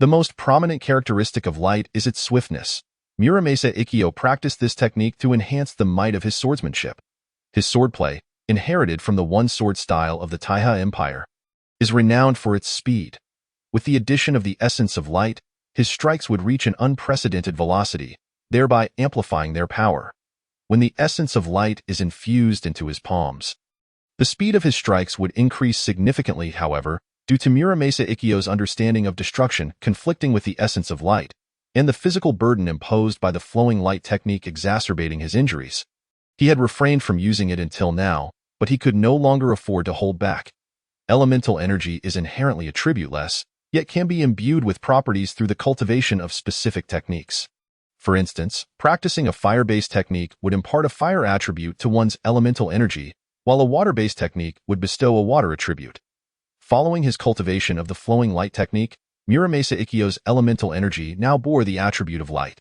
The most prominent characteristic of light is its swiftness. Muramasa Ikkyo practiced this technique to enhance the might of his swordsmanship. His swordplay, inherited from the one-sword style of the Taiha Empire, is renowned for its speed. With the addition of the essence of light, his strikes would reach an unprecedented velocity, thereby amplifying their power. When the essence of light is infused into his palms, the speed of his strikes would increase significantly, however, due to Muramasa Ikkyo's understanding of destruction conflicting with the essence of light, and the physical burden imposed by the flowing light technique exacerbating his injuries. He had refrained from using it until now, but he could no longer afford to hold back. Elemental energy is inherently attributeless, yet can be imbued with properties through the cultivation of specific techniques. For instance, practicing a fire-based technique would impart a fire attribute to one's elemental energy, while a water-based technique would bestow a water attribute. Following his cultivation of the flowing light technique, Muramasa Ikkyo's elemental energy now bore the attribute of light.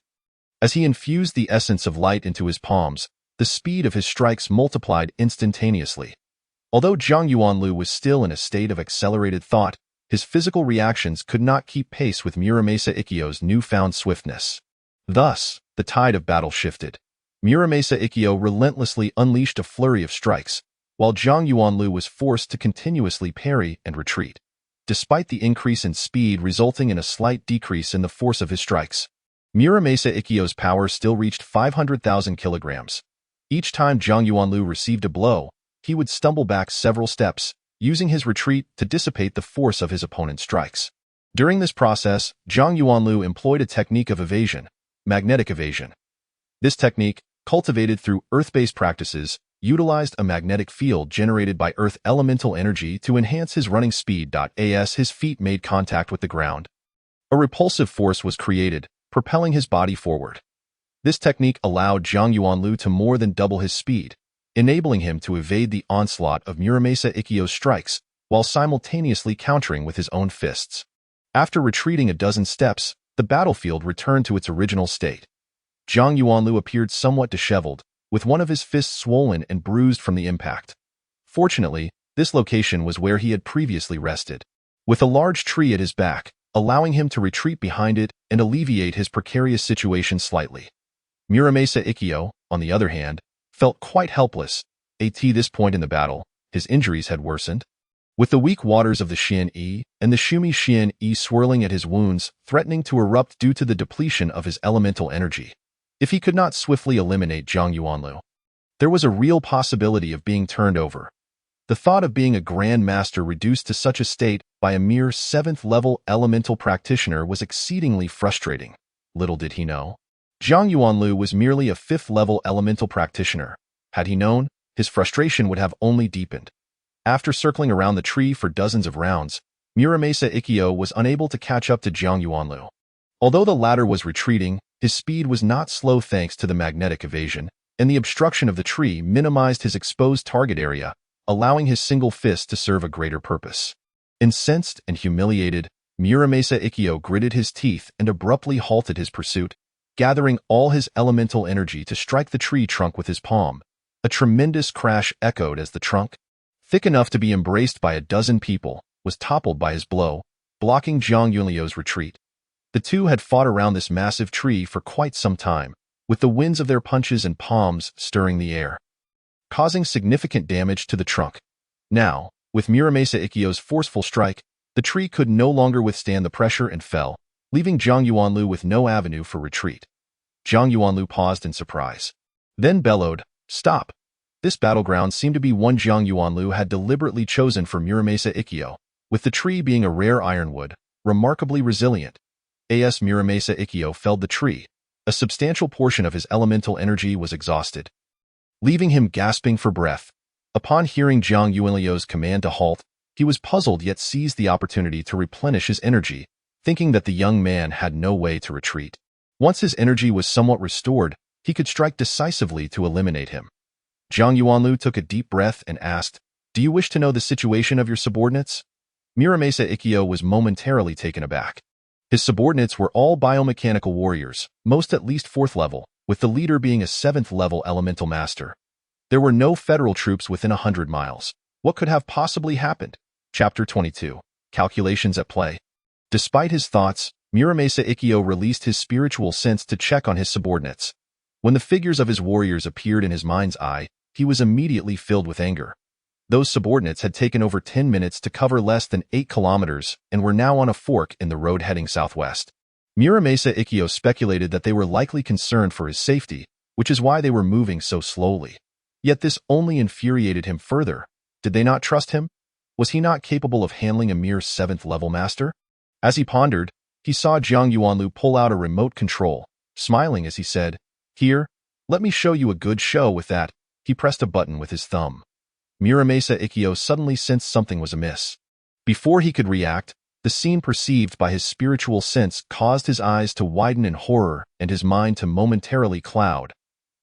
As he infused the essence of light into his palms, the speed of his strikes multiplied instantaneously. Although Jiang Yuanlu was still in a state of accelerated thought, his physical reactions could not keep pace with Muramasa Ikkyo's newfound swiftness. Thus, the tide of battle shifted. Muramasa Ikkyo relentlessly unleashed a flurry of strikes, while Jiang Yuanlu was forced to continuously parry and retreat. Despite the increase in speed resulting in a slight decrease in the force of his strikes, Muramasa Ikkyo's power still reached 500,000 kilograms. Each time Jiang Yuanlu received a blow, he would stumble back several steps, using his retreat to dissipate the force of his opponent's strikes. During this process, Jiang Yuanlu employed a technique of evasion, magnetic evasion. This technique, cultivated through earth-based practices, utilized a magnetic field generated by earth elemental energy to enhance his running speed. As his feet made contact with the ground, a repulsive force was created, propelling his body forward. This technique allowed Jiang Yuanlu to more than double his speed, enabling him to evade the onslaught of Muramasa Ikkyo's strikes while simultaneously countering with his own fists. After retreating a dozen steps, the battlefield returned to its original state. Jiang Yuanlu appeared somewhat disheveled, with one of his fists swollen and bruised from the impact. Fortunately, this location was where he had previously rested, with a large tree at his back, allowing him to retreat behind it and alleviate his precarious situation slightly. Muramasa Ikkyo, on the other hand, felt quite helpless. At this point in the battle, his injuries had worsened. With the weak waters of the Xian Yi and the Shumi Xian Yi swirling at his wounds, threatening to erupt due to the depletion of his elemental energy. If he could not swiftly eliminate Jiang Yuanlu, there was a real possibility of being turned over. The thought of being a Grand Master reduced to such a state by a mere 7th-level elemental practitioner was exceedingly frustrating. Little did he know, Jiang Yuanlu was merely a 5th-level elemental practitioner. Had he known, his frustration would have only deepened. After circling around the tree for dozens of rounds, Muramasa Ikkyo was unable to catch up to Jiang Yuanlu. Although the latter was retreating, His speed was not slow thanks to the magnetic evasion, and the obstruction of the tree minimized his exposed target area, allowing his single fist to serve a greater purpose. Incensed and humiliated, Muramasa Ikkyo gritted his teeth and abruptly halted his pursuit, gathering all his elemental energy to strike the tree trunk with his palm. A tremendous crash echoed as the trunk, thick enough to be embraced by a dozen people, was toppled by his blow, blocking Jiang Yunlio's retreat. The two had fought around this massive tree for quite some time, with the winds of their punches and palms stirring the air, causing significant damage to the trunk. Now, with Muramasa Ikkyo's forceful strike, the tree could no longer withstand the pressure and fell, leaving Zhang Yuanlu with no avenue for retreat. Zhang Yuanlu paused in surprise, then bellowed, "Stop!" This battleground seemed to be one Zhang Yuanlu had deliberately chosen for Muramasa Ikkyo, with the tree being a rare ironwood, remarkably resilient. As Muramasa Ikkyo felled the tree, a substantial portion of his elemental energy was exhausted, leaving him gasping for breath. Upon hearing Zhang Yuanlio's command to halt, he was puzzled yet seized the opportunity to replenish his energy, thinking that the young man had no way to retreat. Once his energy was somewhat restored, he could strike decisively to eliminate him. Zhang Yuanlu took a deep breath and asked, "Do you wish to know the situation of your subordinates?" Muramasa Ikkyo was momentarily taken aback. His subordinates were all biomechanical warriors, most at least 4th level, with the leader being a 7th level elemental master. There were no federal troops within 100 miles. What could have possibly happened? Chapter 22. Calculations at play. Despite his thoughts, Muramasa Ikkyo released his spiritual sense to check on his subordinates. When the figures of his warriors appeared in his mind's eye, he was immediately filled with anger. Those subordinates had taken over 10 minutes to cover less than 8 kilometers and were now on a fork in the road heading southwest. Muramasa Ikkyo speculated that they were likely concerned for his safety, which is why they were moving so slowly. Yet this only infuriated him further. Did they not trust him? Was he not capable of handling a mere 7th level master? As he pondered, he saw Zhang Yuanlu pull out a remote control, smiling as he said, "Here, let me show you a good show with that." He pressed a button with his thumb. Muramasa Ikkyo suddenly sensed something was amiss. Before he could react, the scene perceived by his spiritual sense caused his eyes to widen in horror and his mind to momentarily cloud.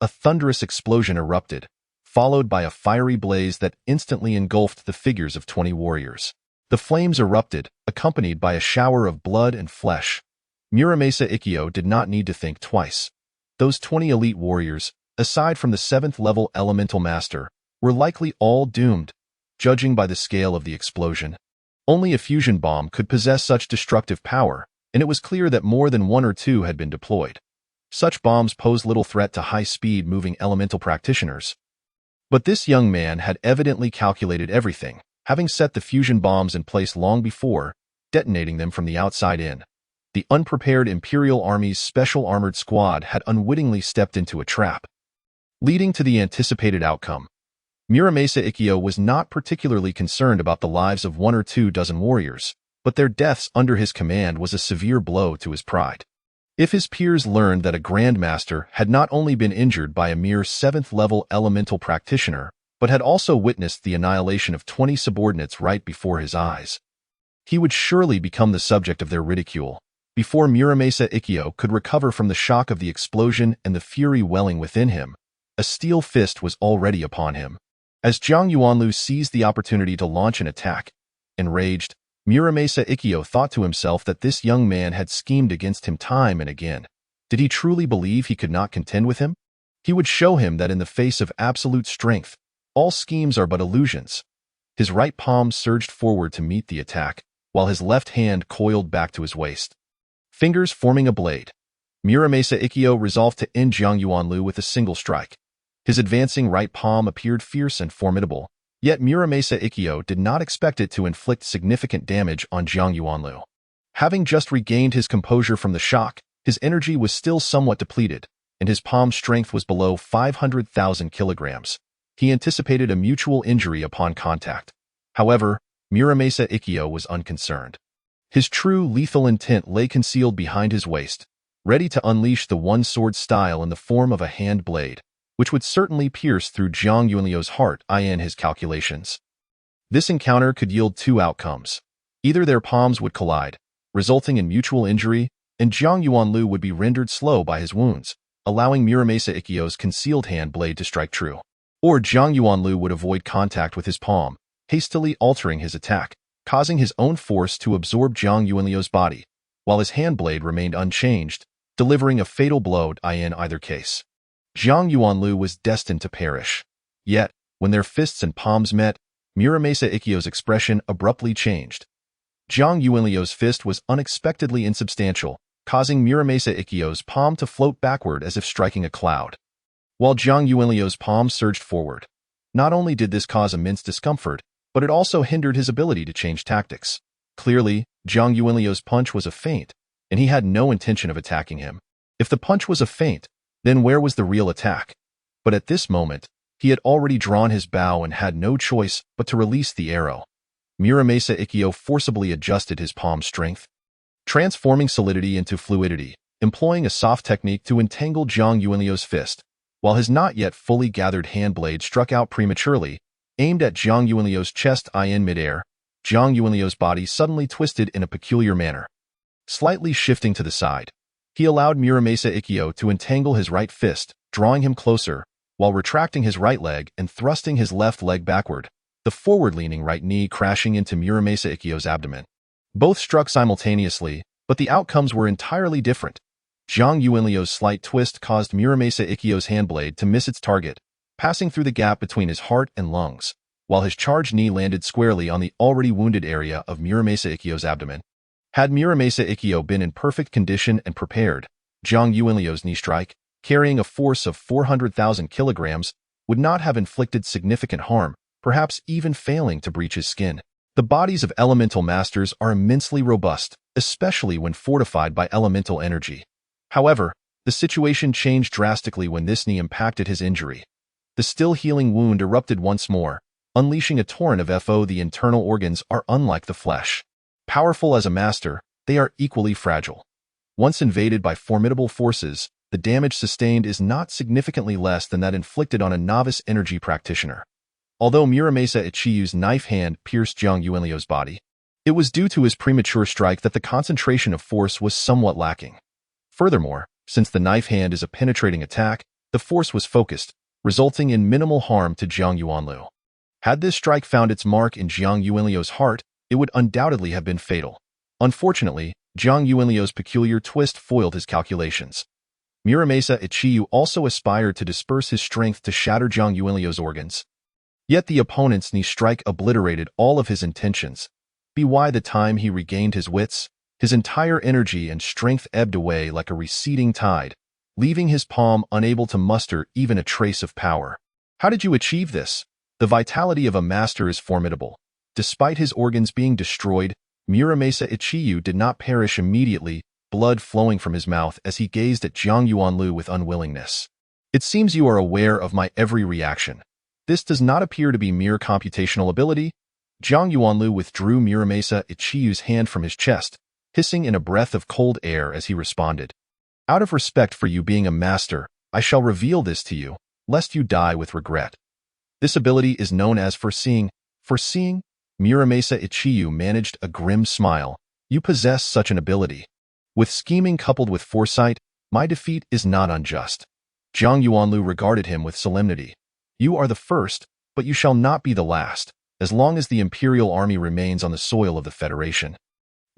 A thunderous explosion erupted, followed by a fiery blaze that instantly engulfed the figures of 20 warriors. The flames erupted, accompanied by a shower of blood and flesh. Muramasa Ikkyo did not need to think twice. Those 20 elite warriors, aside from the 7th level elemental master, were likely all doomed, judging by the scale of the explosion. Only a fusion bomb could possess such destructive power, and it was clear that more than 1 or 2 had been deployed. Such bombs pose little threat to high-speed moving elemental practitioners. But this young man had evidently calculated everything, having set the fusion bombs in place long before, detonating them from the outside in. The unprepared Imperial Army's Special Armored Squad had unwittingly stepped into a trap, leading to the anticipated outcome. Muramasa Ikkyo was not particularly concerned about the lives of 1 or 2 dozen warriors, but their deaths under his command was a severe blow to his pride. If his peers learned that a Grandmaster had not only been injured by a mere 7th level elemental practitioner, but had also witnessed the annihilation of 20 subordinates right before his eyes, he would surely become the subject of their ridicule. Before Muramasa Ikkyo could recover from the shock of the explosion and the fury welling within him, a steel fist was already upon him. As Zhang Yuanlu seized the opportunity to launch an attack, enraged, Muramasa Ikkyo thought to himself that this young man had schemed against him time and again. Did he truly believe he could not contend with him? He would show him that in the face of absolute strength, all schemes are but illusions. His right palm surged forward to meet the attack, while his left hand coiled back to his waist, fingers forming a blade. Muramasa Ikkyo resolved to end Zhang Yuanlu with a single strike. His advancing right palm appeared fierce and formidable, yet Muramasa Ikkyo did not expect it to inflict significant damage on Zhang Yuanlu. Having just regained his composure from the shock, his energy was still somewhat depleted, and his palm strength was below 500,000 kilograms. He anticipated a mutual injury upon contact. However, Muramasa Ikkyo was unconcerned. His true lethal intent lay concealed behind his waist, ready to unleash the one-sword style in the form of a hand blade, which would certainly pierce through Zhang Yunlio's heart in his calculations. This encounter could yield 2 outcomes. Either their palms would collide, resulting in mutual injury, and Jiang Yuanlu would be rendered slow by his wounds, allowing Muramasa Ikkyo's concealed hand blade to strike true. Or Jiang Yuanlu would avoid contact with his palm, hastily altering his attack, causing his own force to absorb Jiang Yuanliu's body, while his hand blade remained unchanged, delivering a fatal blow in either case. Jiang Yuanlu was destined to perish. Yet, when their fists and palms met, Muramasa Ikkyo's expression abruptly changed. Jiang Yuanliu's fist was unexpectedly insubstantial, causing Muramasa Ikkyo's palm to float backward as if striking a cloud. While Jiang Yuanliu's palm surged forward. Not only did this cause immense discomfort, but it also hindered his ability to change tactics. Clearly, Jiang Yuanliu's punch was a feint, and he had no intention of attacking him. If the punch was a feint, then where was the real attack? But at this moment, he had already drawn his bow and had no choice but to release the arrow. Muramasa Ikkyo forcibly adjusted his palm strength, transforming solidity into fluidity, employing a soft technique to entangle Jiang Yuanliu's fist, while his not yet fully gathered hand blade struck out prematurely, aimed at Jiang Yuanliu's chest in midair. Jiang Yuanliu's body suddenly twisted in a peculiar manner. Slightly shifting to the side, he allowed Muramasa Ikkyo to entangle his right fist, drawing him closer, while retracting his right leg and thrusting his left leg backward, the forward-leaning right knee crashing into Muramasa Ikkyo's abdomen. Both struck simultaneously, but the outcomes were entirely different. Jiang Yuanliu's slight twist caused Muramasa Ikkyo's hand blade to miss its target, passing through the gap between his heart and lungs, while his charged knee landed squarely on the already wounded area of Muramasa Ikkyo's abdomen. Had Muramasa Ikkyo been in perfect condition and prepared, Jiang Yuanliu's knee strike, carrying a force of 400,000 kilograms, would not have inflicted significant harm, perhaps even failing to breach his skin. The bodies of elemental masters are immensely robust, especially when fortified by elemental energy. However, the situation changed drastically when this knee impacted his injury. The still healing wound erupted once more, unleashing a torrent of FO. The internal organs are unlike the flesh. Powerful as a master, they are equally fragile. Once invaded by formidable forces, the damage sustained is not significantly less than that inflicted on a novice energy practitioner. Although Muramasa Ikkyo's knife hand pierced Jiang Yuanliu's body, it was due to his premature strike that the concentration of force was somewhat lacking. Furthermore, since the knife hand is a penetrating attack, the force was focused, resulting in minimal harm to Jiang Yuanliu. Had this strike found its mark in Jiang Yuanliu's heart, it would undoubtedly have been fatal. Unfortunately, Jiang Yuanliu's peculiar twist foiled his calculations. Muramasa Ikkyo also aspired to disperse his strength to shatter Jiang Yuanliu's organs. Yet the opponent's knee strike obliterated all of his intentions. By the time he regained his wits, his entire energy and strength ebbed away like a receding tide, leaving his palm unable to muster even a trace of power. How did you achieve this? The vitality of a master is formidable. Despite his organs being destroyed, Muramasa Ikkyo did not perish immediately, blood flowing from his mouth as he gazed at Jiang Yuanliu with unwillingness. It seems you are aware of my every reaction. This does not appear to be mere computational ability. Jiang Yuanliu withdrew Muramasa Ikkyo's hand from his chest, hissing in a breath of cold air as he responded. Out of respect for you being a master, I shall reveal this to you, lest you die with regret. This ability is known as foreseeing. Foreseeing? Muramasa Ikkyo managed a grim smile. You possess such an ability. With scheming coupled with foresight, my defeat is not unjust. Jiang Yuanliu regarded him with solemnity. You are the first, but you shall not be the last, as long as the Imperial Army remains on the soil of the Federation.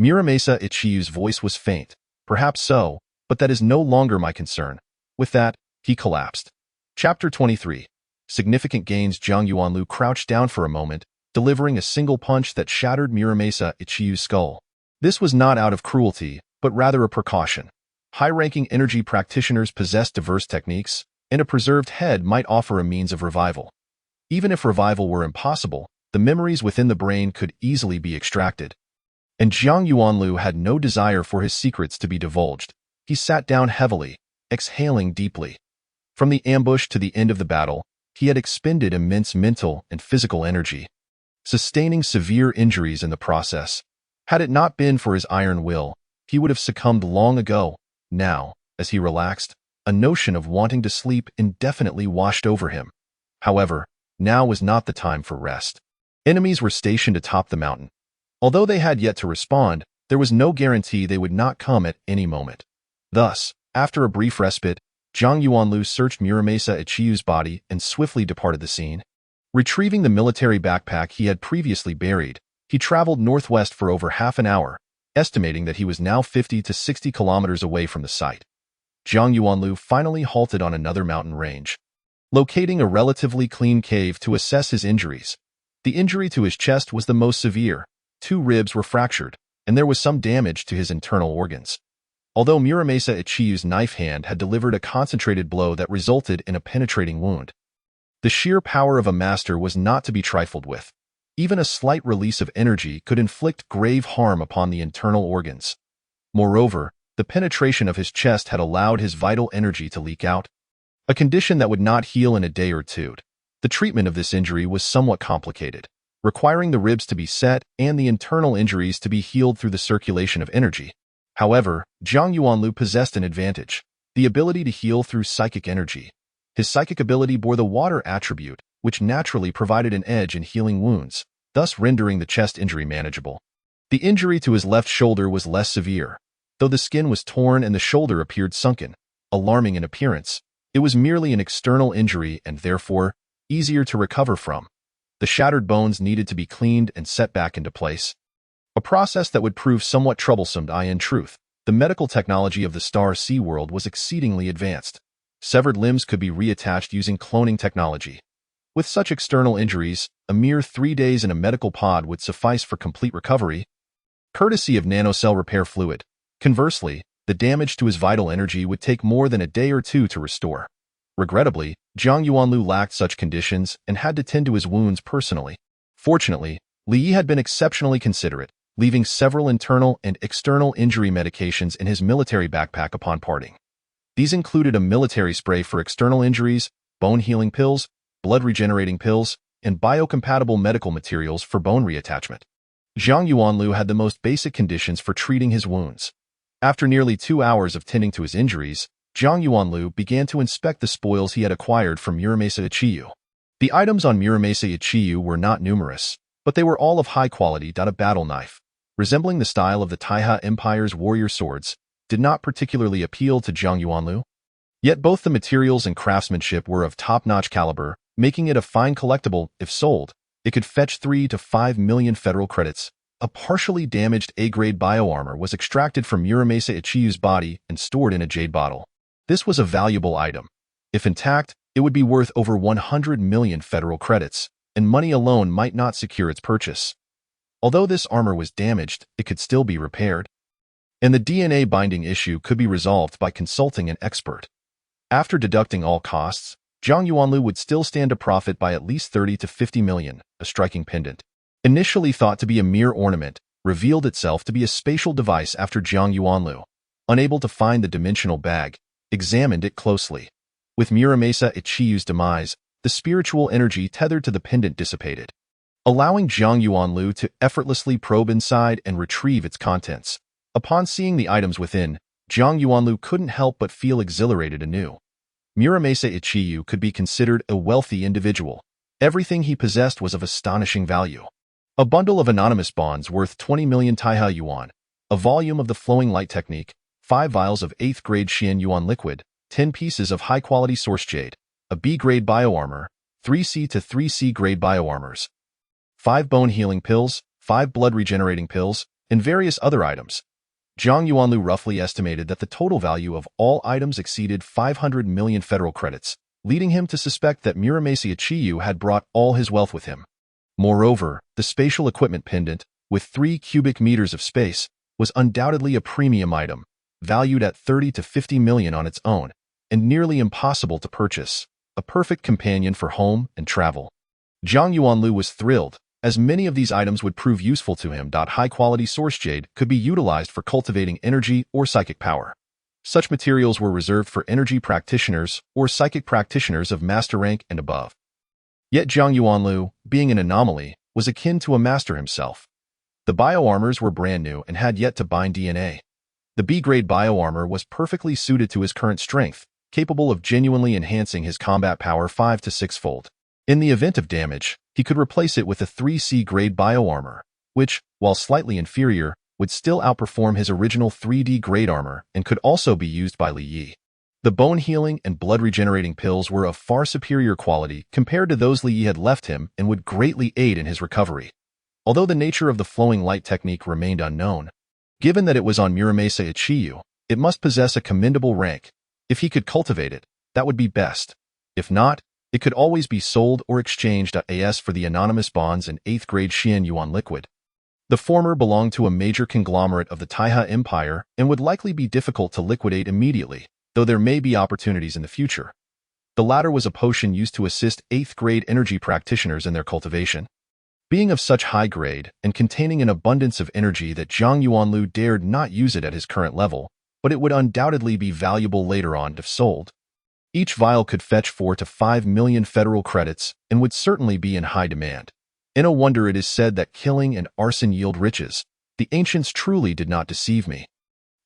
Muramasa Ikkyo's voice was faint. Perhaps so, but that is no longer my concern. With that, he collapsed. Chapter 23. Significant gains. Jiang Yuanliu crouched down for a moment, delivering a single punch that shattered Muramasa Ikkyo's skull. This was not out of cruelty, but rather a precaution. High-ranking energy practitioners possess diverse techniques, and a preserved head might offer a means of revival. Even if revival were impossible, the memories within the brain could easily be extracted. And Jiang Yuanliu had no desire for his secrets to be divulged. He sat down heavily, exhaling deeply. From the ambush to the end of the battle, he had expended immense mental and physical energy, sustaining severe injuries in the process. Had it not been for his iron will, he would have succumbed long ago. Now, as he relaxed, a notion of wanting to sleep indefinitely washed over him. However, now was not the time for rest. Enemies were stationed atop the mountain. Although they had yet to respond, there was no guarantee they would not come at any moment. Thus, after a brief respite, Zhang Yuanlu searched Muramasa Ichiyu's body and swiftly departed the scene. Retrieving the military backpack he had previously buried, he traveled northwest for over half an hour, estimating that he was now 50 to 60 kilometers away from the site. Zhang Yuanlu finally halted on another mountain range, locating a relatively clean cave to assess his injuries. The injury to his chest was the most severe. 2 ribs were fractured, and there was some damage to his internal organs. Although Muramasa Ichiyu's knife hand had delivered a concentrated blow that resulted in a penetrating wound, the sheer power of a master was not to be trifled with. Even a slight release of energy could inflict grave harm upon the internal organs. Moreover, the penetration of his chest had allowed his vital energy to leak out, a condition that would not heal in a day or two. The treatment of this injury was somewhat complicated, requiring the ribs to be set and the internal injuries to be healed through the circulation of energy. However, Zhang Yuanlu possessed an advantage, the ability to heal through psychic energy. His psychic ability bore the water attribute, which naturally provided an edge in healing wounds, thus rendering the chest injury manageable. The injury to his left shoulder was less severe. Though the skin was torn and the shoulder appeared sunken, alarming in appearance, it was merely an external injury and therefore easier to recover from. The shattered bones needed to be cleaned and set back into place, a process that would prove somewhat troublesome. In truth, the medical technology of the Star Sea world was exceedingly advanced. Severed limbs could be reattached using cloning technology. With such external injuries, a mere 3 days in a medical pod would suffice for complete recovery, courtesy of nanocell repair fluid. Conversely, the damage to his vital energy would take more than a day or 2 to restore. Regrettably, Zhang Yuanlu lacked such conditions and had to tend to his wounds personally. Fortunately, Li Yi had been exceptionally considerate, leaving several internal and external injury medications in his military backpack upon parting. These included a military spray for external injuries, bone-healing pills, blood-regenerating pills, and biocompatible medical materials for bone reattachment. Zhang Yuanlu had the most basic conditions for treating his wounds. After nearly 2 hours of tending to his injuries, Zhang Yuanlu began to inspect the spoils he had acquired from Muramasa Ichiyu. The items on Muramasa Ichiyu were not numerous, but they were all of high quality. A battle knife, resembling the style of the Taiha Empire's warrior swords, did not particularly appeal to Zhang Yuanlu. Yet both the materials and craftsmanship were of top-notch caliber, making it a fine collectible. If sold, it could fetch 3 to 5 million federal credits. A partially damaged A-grade bioarmor was extracted from Muramasa Ichiyu's body and stored in a jade bottle. This was a valuable item. If intact, it would be worth over 100 million federal credits, and money alone might not secure its purchase. Although this armor was damaged, it could still be repaired, and the DNA binding issue could be resolved by consulting an expert. After deducting all costs, Zhang Yuanlu would still stand to profit by at least 30 to 50 million. A striking pendant, initially thought to be a mere ornament, revealed itself to be a spatial device after Zhang Yuanlu, unable to find the dimensional bag, examined it closely. With Muramasa Ichiyu's demise, the spiritual energy tethered to the pendant dissipated, allowing Zhang Yuanlu to effortlessly probe inside and retrieve its contents. Upon seeing the items within, Zhang Yuanlu couldn't help but feel exhilarated anew. Muramasa Ichiyu could be considered a wealthy individual. Everything he possessed was of astonishing value. A bundle of anonymous bonds worth 20 million Taiha yuan, a volume of the flowing light technique, 5 vials of 8th grade Xian yuan liquid, 10 pieces of high-quality source jade, a B-grade bioarmor, 3C to 3C grade bioarmors, 5 bone-healing pills, 5 blood-regenerating pills, and various other items. Zhang Yuanlu roughly estimated that the total value of all items exceeded 500 million federal credits, leading him to suspect that Muramasa Ichiyu had brought all his wealth with him. Moreover, the spatial equipment pendant, with 3 cubic meters of space, was undoubtedly a premium item, valued at 30 to 50 million on its own, and nearly impossible to purchase, a perfect companion for home and travel. Zhang Yuanlu was thrilled, as many of these items would prove useful to him. High-quality source jade could be utilized for cultivating energy or psychic power. Such materials were reserved for energy practitioners or psychic practitioners of master rank and above. Yet Zhang Yuanlu, being an anomaly, was akin to a master himself. The bioarmors were brand new and had yet to bind DNA. The B-grade bioarmor was perfectly suited to his current strength, capable of genuinely enhancing his combat power 5 to 6-fold. In the event of damage, he could replace it with a 3C grade bioarmor, which, while slightly inferior, would still outperform his original 3D grade armor and could also be used by Li Yi. The bone-healing and blood-regenerating pills were of far superior quality compared to those Li Yi had left him and would greatly aid in his recovery. Although the nature of the flowing light technique remained unknown, given that it was on Muramasa Ichiyu, it must possess a commendable rank. If he could cultivate it, that would be best. If not, it could always be sold or exchanged as for the anonymous bonds and 8th grade Xian Yuan liquid. The former belonged to a major conglomerate of the Taiha Empire and would likely be difficult to liquidate immediately, though there may be opportunities in the future. The latter was a potion used to assist 8th grade energy practitioners in their cultivation. Being of such high grade and containing an abundance of energy that Zhang Yuanlu dared not use it at his current level, but it would undoubtedly be valuable later on if sold. Each vial could fetch 4 to 5 million federal credits and would certainly be in high demand. No wonder it is said that killing and arson yield riches. The ancients truly did not deceive me.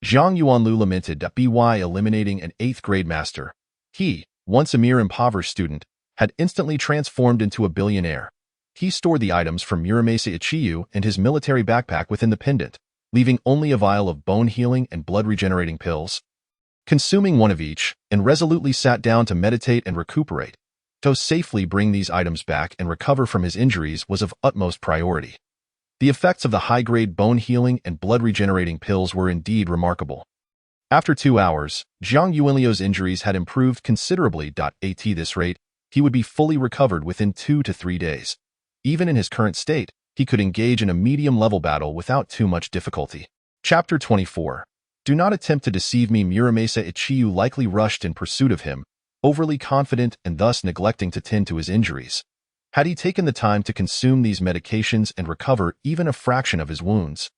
Zhang Yuanlu lamented that by eliminating an 8th grade master, he, once a mere impoverished student, had instantly transformed into a billionaire. He stored the items from Muramasa Ichiyu and his military backpack within the pendant, leaving only a vial of bone-healing and blood-regenerating pills. Consuming one of each, and resolutely sat down to meditate and recuperate. To safely bring these items back and recover from his injuries was of utmost priority. The effects of the high-grade bone-healing and blood-regenerating pills were indeed remarkable. After 2 hours, Zhang Yuanliu's injuries had improved considerably. At this rate, he would be fully recovered within 2 to 3 days. Even in his current state, he could engage in a medium-level battle without too much difficulty. Chapter 24. Do not attempt to deceive me. Muramasa Ichiyu likely rushed in pursuit of him, overly confident and thus neglecting to tend to his injuries. Had he taken the time to consume these medications and recover even a fraction of his wounds,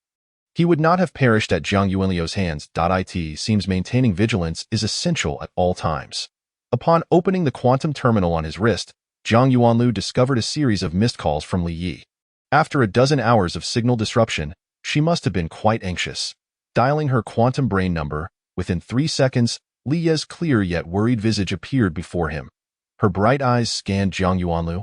he would not have perished at Zhang Yuanliu's hands. It seems maintaining vigilance is essential at all times. Upon opening the quantum terminal on his wrist, Zhang Yuanlu discovered a series of missed calls from Li Yi. After a dozen hours of signal disruption, she must have been quite anxious. Dialing her quantum brain number, within 3 seconds, Li Yi's clear yet worried visage appeared before him. Her bright eyes scanned Zhang Yuanlu,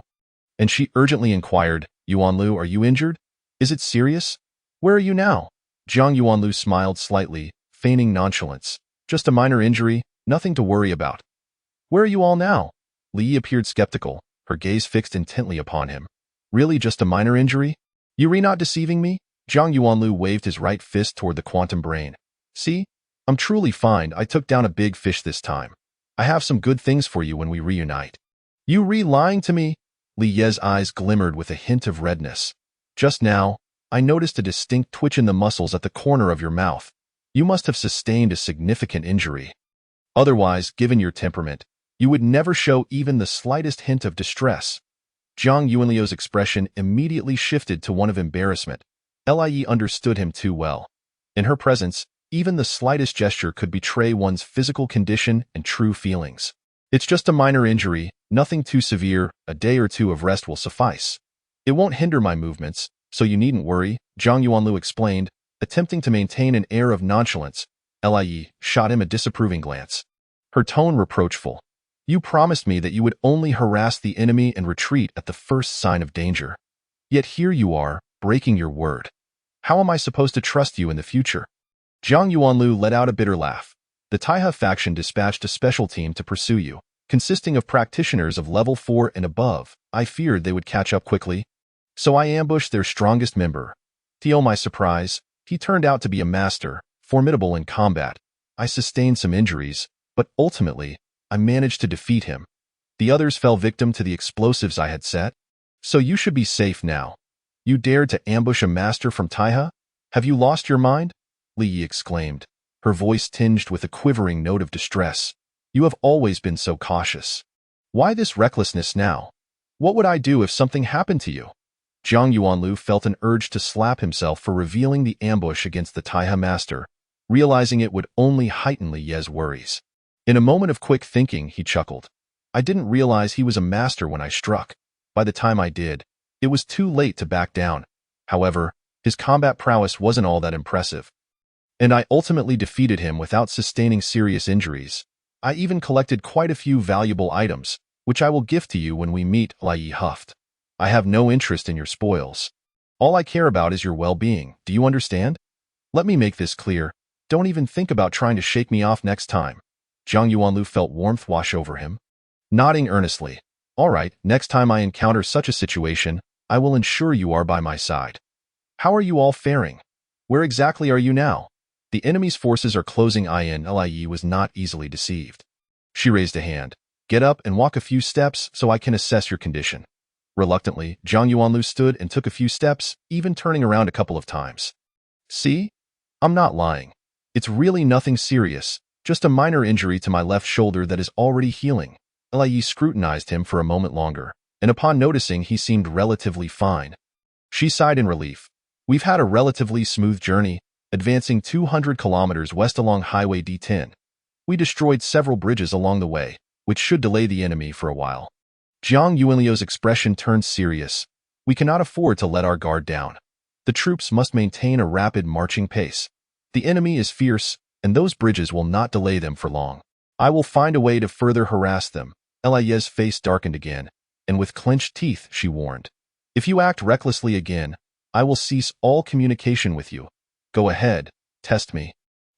and she urgently inquired, "Yuanlu, are you injured? Is it serious? Where are you now?" Zhang Yuanlu smiled slightly, feigning nonchalance. "Just a minor injury, nothing to worry about." "Where are you all now?" Li Yi appeared skeptical, her gaze fixed intently upon him. "Really just a minor injury? You re not deceiving me?" Zhang Yuanlu waved his right fist toward the quantum brain. "See? I'm truly fine. I took down a big fish this time. I have some good things for you when we reunite." "You lying to me?" Li Yi's eyes glimmered with a hint of redness. "Just now, I noticed a distinct twitch in the muscles at the corner of your mouth. You must have sustained a significant injury. Otherwise, given your temperament, you would never show even the slightest hint of distress." Zhang Yuanliu's expression immediately shifted to one of embarrassment. Li understood him too well. In her presence, even the slightest gesture could betray one's physical condition and true feelings. "It's just a minor injury, nothing too severe. A day or 2 of rest will suffice. It won't hinder my movements, so you needn't worry," Zhang Yuanlu explained, attempting to maintain an air of nonchalance. Li shot him a disapproving glance, her tone reproachful. "You promised me that you would only harass the enemy and retreat at the first sign of danger. Yet here you are, breaking your word. How am I supposed to trust you in the future?" Zhang Yuanlu let out a bitter laugh. "The Taiha faction dispatched a special team to pursue you, consisting of practitioners of level 4 and above. I feared they would catch up quickly, so I ambushed their strongest member. To my surprise, he turned out to be a master, formidable in combat. I sustained some injuries, but ultimately, I managed to defeat him. The others fell victim to the explosives I had set. So you should be safe now. You dared to ambush a master from Taiha? Have you lost your mind?" Li Yi exclaimed, her voice tinged with a quivering note of distress. "You have always been so cautious. Why this recklessness now? What would I do if something happened to you?" Zhang Yuanlu felt an urge to slap himself for revealing the ambush against the Taiha master, realizing it would only heighten Li Yi's worries. In a moment of quick thinking, he chuckled. "I didn't realize he was a master when I struck. By the time I did, it was too late to back down. However, his combat prowess wasn't all that impressive, and I ultimately defeated him without sustaining serious injuries. I even collected quite a few valuable items, which I will gift to you when we meet," Li Yi huffed. "I have no interest in your spoils. All I care about is your well-being. Do you understand?" Let me make this clear. Don't even think about trying to shake me off next time. Zhang Yuanlu felt warmth wash over him, nodding earnestly. All right, next time I encounter such a situation, I will ensure you are by my side. How are you all faring? Where exactly are you now? The enemy's forces are closing in. Li was not easily deceived. She raised a hand. Get up and walk a few steps so I can assess your condition. Reluctantly, Zhang Yuanlu stood and took a few steps, even turning around a couple of times. See? I'm not lying. It's really nothing serious, just a minor injury to my left shoulder that is already healing. Li scrutinized him for a moment longer, and upon noticing he seemed relatively fine, she sighed in relief. We've had a relatively smooth journey, advancing 200 kilometers west along Highway D10. We destroyed several bridges along the way, which should delay the enemy for a while. Zhang Yuanliu's expression turned serious. We cannot afford to let our guard down. The troops must maintain a rapid marching pace. The enemy is fierce, and those bridges will not delay them for long. I will find a way to further harass them. Li's face darkened again, and with clenched teeth she warned. If you act recklessly again, I will cease all communication with you. Go ahead, test me.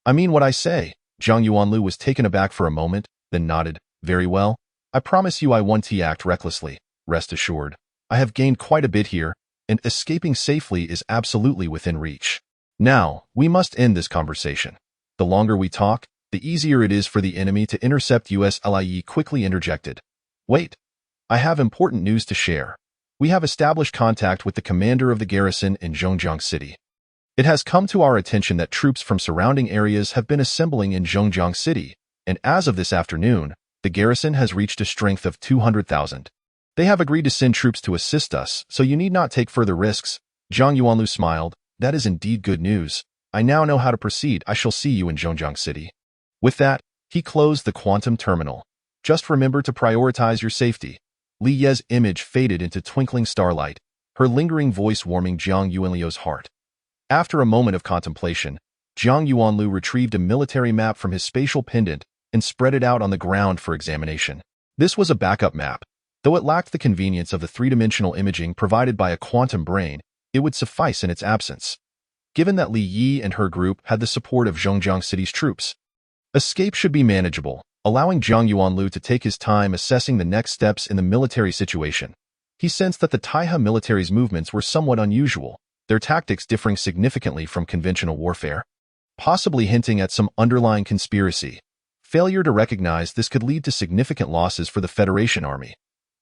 I mean what I say. Zhang Yuanlu was taken aback for a moment, then nodded. Very well. I promise you I won't act recklessly. Rest assured. I have gained quite a bit here, and escaping safely is absolutely within reach. Now, we must end this conversation. The longer we talk, the easier it is for the enemy to intercept us. Li quickly interjected. Wait. I have important news to share. We have established contact with the commander of the garrison in Zhongjiang City. It has come to our attention that troops from surrounding areas have been assembling in Zhongjiang City, and as of this afternoon, the garrison has reached a strength of 200,000. They have agreed to send troops to assist us, so you need not take further risks. Zhang Yuanlu smiled. That is indeed good news. I now know how to proceed. I shall see you in Zhongjiang City. With that, he closed the quantum terminal. Just remember to prioritize your safety. Li Ye's image faded into twinkling starlight, her lingering voice warming Zhang Yuanliu's heart. After a moment of contemplation, Zhang Yuanlu retrieved a military map from his spatial pendant and spread it out on the ground for examination. This was a backup map. Though it lacked the convenience of the three-dimensional imaging provided by a quantum brain, it would suffice in its absence. Given that Li Yi and her group had the support of Zhongjiang City's troops, escape should be manageable, allowing Zhang Yuanlu to take his time assessing the next steps in the military situation. He sensed that the Taihe military's movements were somewhat unusual, their tactics differing significantly from conventional warfare, possibly hinting at some underlying conspiracy. Failure to recognize this could lead to significant losses for the Federation Army.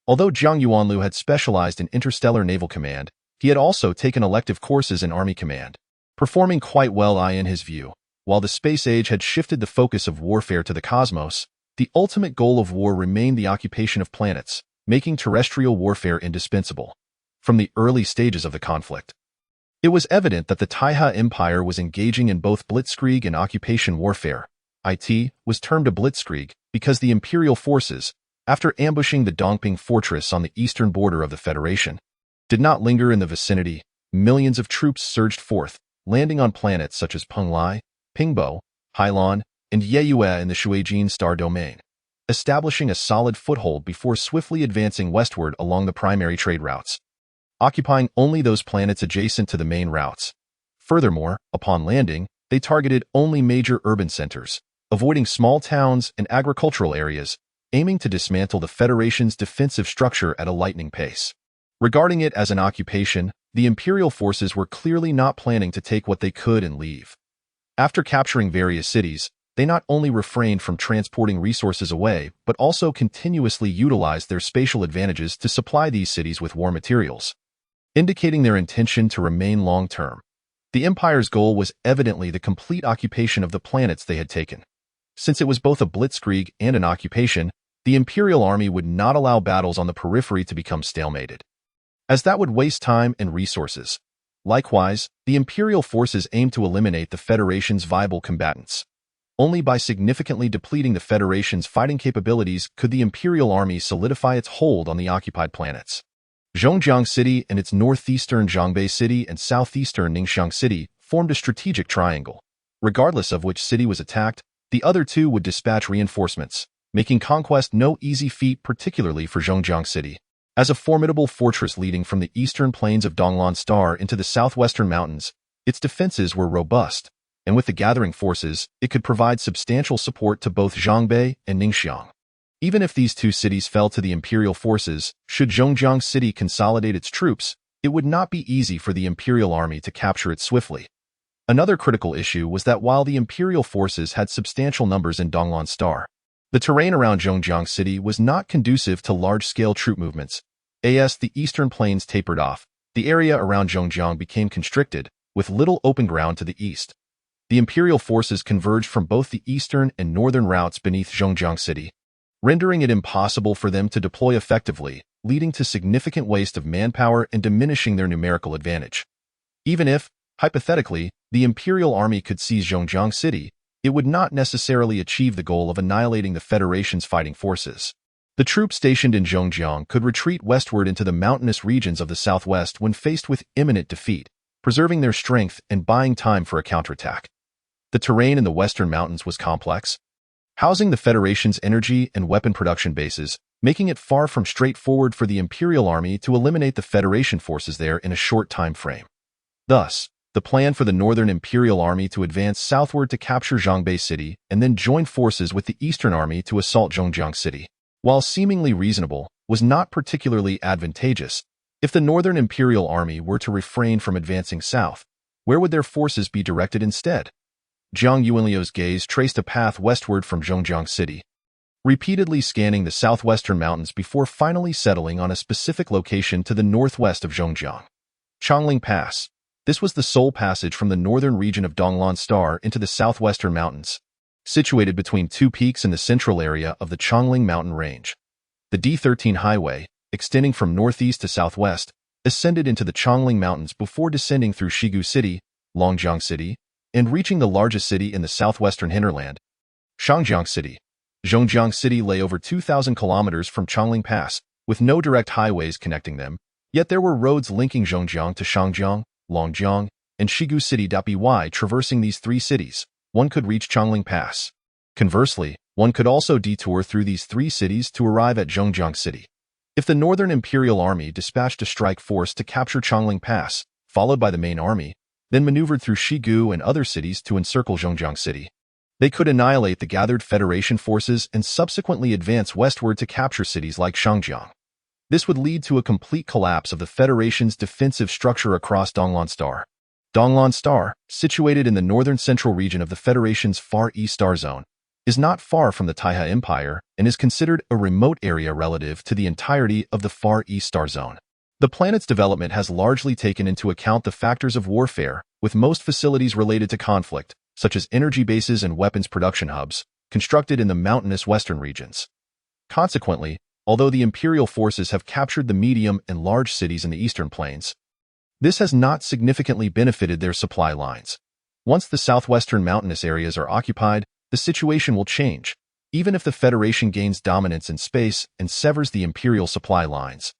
Although Zhang Yuanlu had specialized in Interstellar Naval Command, he had also taken elective courses in Army Command, performing quite well in his view. While the space age had shifted the focus of warfare to the cosmos, the ultimate goal of war remained the occupation of planets, making terrestrial warfare indispensable. From the early stages of the conflict, it was evident that the Taihe Empire was engaging in both blitzkrieg and occupation warfare. It was termed a blitzkrieg because the imperial forces, after ambushing the Dongping fortress on the eastern border of the Federation, did not linger in the vicinity. Millions of troops surged forth, landing on planets such as Penglai, Pingbo, Hailan, and Yeyue in the Shuijin star domain, establishing a solid foothold before swiftly advancing westward along the primary trade routes, occupying only those planets adjacent to the main routes. Furthermore, upon landing, they targeted only major urban centers, avoiding small towns and agricultural areas, aiming to dismantle the Federation's defensive structure at a lightning pace. Regarding it as an occupation, the Imperial forces were clearly not planning to take what they could and leave. After capturing various cities, they not only refrained from transporting resources away, but also continuously utilized their spatial advantages to supply these cities with war materials, indicating their intention to remain long-term. The Empire's goal was evidently the complete occupation of the planets they had taken. Since it was both a blitzkrieg and an occupation, the Imperial Army would not allow battles on the periphery to become stalemated, as that would waste time and resources. Likewise, the Imperial forces aimed to eliminate the Federation's viable combatants. Only by significantly depleting the Federation's fighting capabilities could the Imperial Army solidify its hold on the occupied planets. Zhongjiang City and its northeastern Zhongbei City and southeastern Ningxiang City formed a strategic triangle. Regardless of which city was attacked, the other two would dispatch reinforcements, making conquest no easy feat, particularly for Zhongjiang City. As a formidable fortress leading from the eastern plains of Donglan Star into the southwestern mountains, its defenses were robust, and with the gathering forces, it could provide substantial support to both Zhongbei and Ningxiang. Even if these two cities fell to the imperial forces, should Zhongjiang City consolidate its troops, it would not be easy for the imperial army to capture it swiftly. Another critical issue was that while the imperial forces had substantial numbers in Donglan Star, the terrain around Zhongjiang City was not conducive to large-scale troop movements. As the eastern plains tapered off, the area around Zhongjiang became constricted, with little open ground to the east. The imperial forces converged from both the eastern and northern routes beneath Zhongjiang City, rendering it impossible for them to deploy effectively, leading to significant waste of manpower and diminishing their numerical advantage. Even if, hypothetically, the imperial army could seize Zhongjiang City, it would not necessarily achieve the goal of annihilating the Federation's fighting forces. The troops stationed in Zhongjiang could retreat westward into the mountainous regions of the southwest when faced with imminent defeat, preserving their strength and buying time for a counterattack. The terrain in the western mountains was complex, housing the Federation's energy and weapon production bases, making it far from straightforward for the Imperial Army to eliminate the Federation forces there in a short time frame. Thus, the plan for the Northern Imperial Army to advance southward to capture Zhongbei City and then join forces with the Eastern Army to assault Zhongjiang City, while seemingly reasonable, was not particularly advantageous. If the Northern Imperial Army were to refrain from advancing south, where would their forces be directed instead? Jiang Yuanliu's gaze traced a path westward from Zhongjiang City, repeatedly scanning the southwestern mountains before finally settling on a specific location to the northwest of Zhongjiang. Chongling Pass. This was the sole passage from the northern region of Donglan Star into the southwestern mountains, situated between two peaks in the central area of the Chongling mountain range. The D13 highway, extending from northeast to southwest, ascended into the Chongling Mountains before descending through Shigu City, Longjiang City, and reaching the largest city in the southwestern hinterland, Shangjiang City. Zhongjiang City lay over 2,000 kilometers from Chongling Pass, with no direct highways connecting them, yet there were roads linking Zhongjiang to Shangjiang, Longjiang, and Shigu City. By traversing these three cities, one could reach Chongling Pass. Conversely, one could also detour through these three cities to arrive at Zhongjiang City. If the Northern Imperial Army dispatched a strike force to capture Chongling Pass, followed by the main army, then maneuvered through Shigu and other cities to encircle Zhongjiang City, they could annihilate the gathered Federation forces and subsequently advance westward to capture cities like Shangjiang. This would lead to a complete collapse of the Federation's defensive structure across Donglan Star. Donglan Star, situated in the northern central region of the Federation's Far East Star Zone, is not far from the Taihe Empire and is considered a remote area relative to the entirety of the Far East Star Zone. The planet's development has largely taken into account the factors of warfare, with most facilities related to conflict, such as energy bases and weapons production hubs, constructed in the mountainous western regions. Consequently, although the Imperial forces have captured the medium and large cities in the eastern plains, this has not significantly benefited their supply lines. Once the southwestern mountainous areas are occupied, the situation will change, even if the Federation gains dominance in space and severs the Imperial supply lines.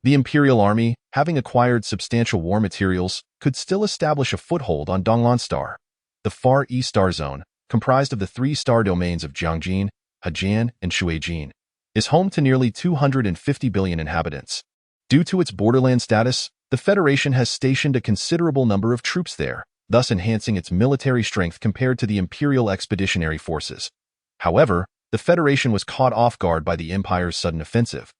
The Imperial Army, having acquired substantial war materials, could still establish a foothold on Donglan Star. The Far East Star Zone, comprised of the three star domains of Jiangjin, Hejian, and Shuijin, is home to nearly 250 billion inhabitants. Due to its borderland status, the Federation has stationed a considerable number of troops there, thus enhancing its military strength compared to the Imperial Expeditionary Forces. However, the Federation was caught off guard by the Empire's sudden offensive,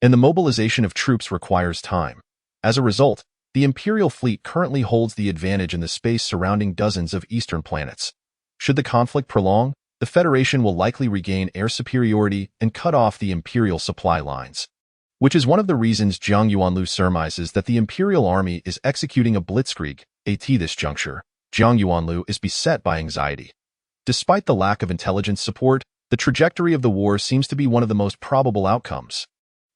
and the mobilization of troops requires time. As a result, the Imperial fleet currently holds the advantage in the space surrounding dozens of eastern planets. Should the conflict prolong, the Federation will likely regain air superiority and cut off the Imperial supply lines, which is one of the reasons Jiang Yuanlu surmises that the Imperial Army is executing a blitzkrieg. At this juncture, Jiang Yuanlu is beset by anxiety. Despite the lack of intelligence support, the trajectory of the war seems to be one of the most probable outcomes.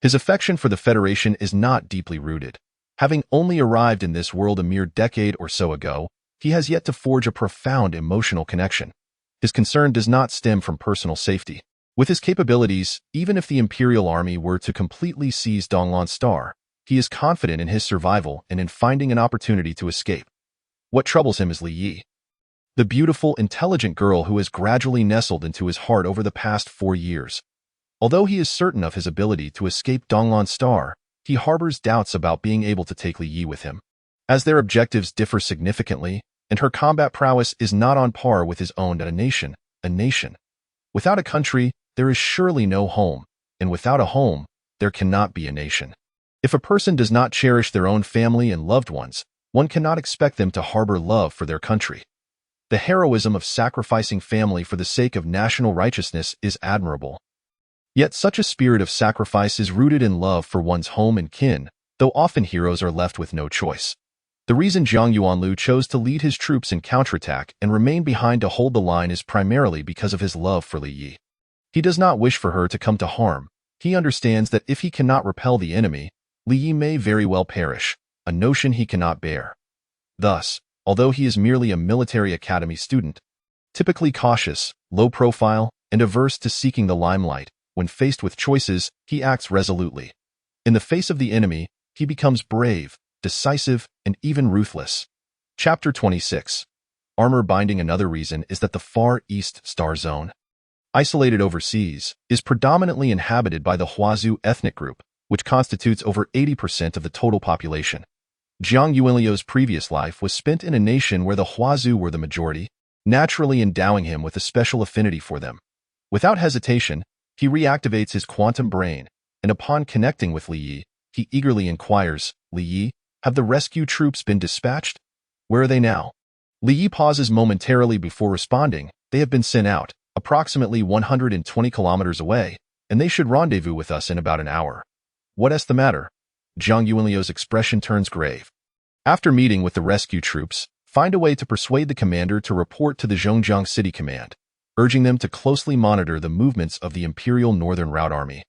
His affection for the Federation is not deeply rooted. Having only arrived in this world a mere decade or so ago, he has yet to forge a profound emotional connection. His concern does not stem from personal safety. With his capabilities, even if the Imperial Army were to completely seize Donglan Star, he is confident in his survival and in finding an opportunity to escape. What troubles him is Li Yi, the beautiful, intelligent girl who has gradually nestled into his heart over the past 4 years. Although he is certain of his ability to escape Donglan Star, he harbors doubts about being able to take Li Yi with him. As their objectives differ significantly, and her combat prowess is not on par with his own. A nation. Without a country, there is surely no home, and without a home, there cannot be a nation. If a person does not cherish their own family and loved ones, one cannot expect them to harbor love for their country. The heroism of sacrificing family for the sake of national righteousness is admirable. Yet such a spirit of sacrifice is rooted in love for one's home and kin, though often heroes are left with no choice. The reason Zhang Yuanlu chose to lead his troops in counterattack and remain behind to hold the line is primarily because of his love for Li Yi. He does not wish for her to come to harm. He understands that if he cannot repel the enemy, Li Yi may very well perish, a notion he cannot bear. Thus, although he is merely a military academy student, typically cautious, low profile, and averse to seeking the limelight, when faced with choices, he acts resolutely. In the face of the enemy, he becomes brave, decisive, and even ruthless. Chapter 26. Armor binding. Another reason is that the Far East Star Zone, isolated overseas, is predominantly inhabited by the Huazu ethnic group, which constitutes over 80% of the total population. Zhang Yuanlu's previous life was spent in a nation where the Huazu were the majority, naturally endowing him with a special affinity for them. Without hesitation, he reactivates his quantum brain, and upon connecting with Li Yi, he eagerly inquires, "Li Yi, have the rescue troops been dispatched? Where are they now?" Li Yi pauses momentarily before responding. "They have been sent out, approximately 120 kilometers away, and they should rendezvous with us in about an hour." "What's the matter?" Zhang Yuanlu's expression turns grave. After meeting with the rescue troops, find a way to persuade the commander to report to the Zhongjiang City Command, urging them to closely monitor the movements of the Imperial Northern Route Army,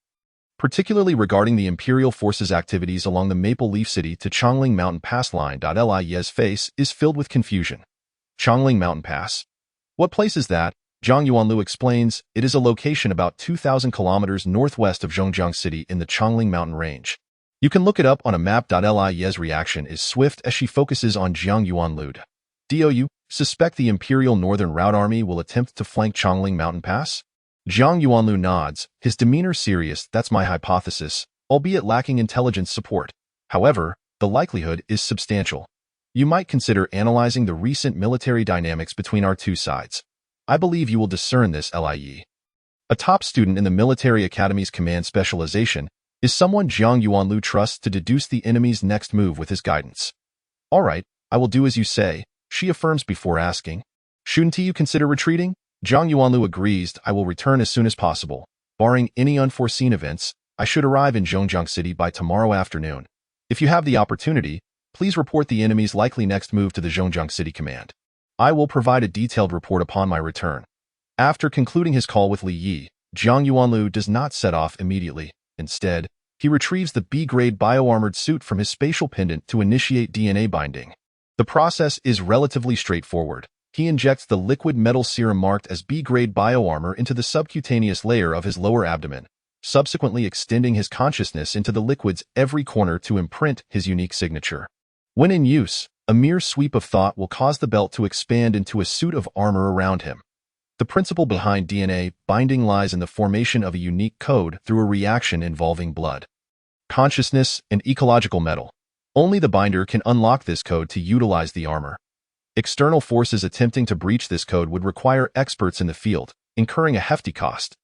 particularly regarding the Imperial Forces' activities along the Maple Leaf City to Chongling Mountain Pass line. Li's face is filled with confusion. Chongling Mountain Pass? What place is that? Zhang Yuanlu explains, it is a location about 2,000 kilometers northwest of Zhongjiang City in the Chongling Mountain Range. You can look it up on a map. Li's reaction is swift as she focuses on Zhang Yuanlu. "Do you suspect the Imperial Northern Route Army will attempt to flank Chongling Mountain Pass?" Zhang Yuanlu nods, his demeanor serious. "That's my hypothesis, albeit lacking intelligence support. However, the likelihood is substantial. You might consider analyzing the recent military dynamics between our two sides. I believe you will discern this." Li, a top student in the military academy's command specialization, is someone Zhang Yuanlu trusts to deduce the enemy's next move with his guidance. "All right, I will do as you say," she affirms before asking, "Shouldn't you consider retreating?" Zhang Yuanlu agrees. "I will return as soon as possible. Barring any unforeseen events, I should arrive in Zhongjiang City by tomorrow afternoon. If you have the opportunity, please report the enemy's likely next move to the Zhongjiang City Command. I will provide a detailed report upon my return." After concluding his call with Li Yi, Zhang Yuanlu does not set off immediately. Instead, he retrieves the B-grade bioarmored suit from his spatial pendant to initiate DNA binding. The process is relatively straightforward. He injects the liquid metal serum marked as B-grade bioarmor into the subcutaneous layer of his lower abdomen, subsequently extending his consciousness into the liquid's every corner to imprint his unique signature. When in use, a mere sweep of thought will cause the belt to expand into a suit of armor around him. The principle behind DNA binding lies in the formation of a unique code through a reaction involving blood, consciousness, and ecological metal. Only the binder can unlock this code to utilize the armor. External forces attempting to breach this code would require experts in the field, incurring a hefty cost.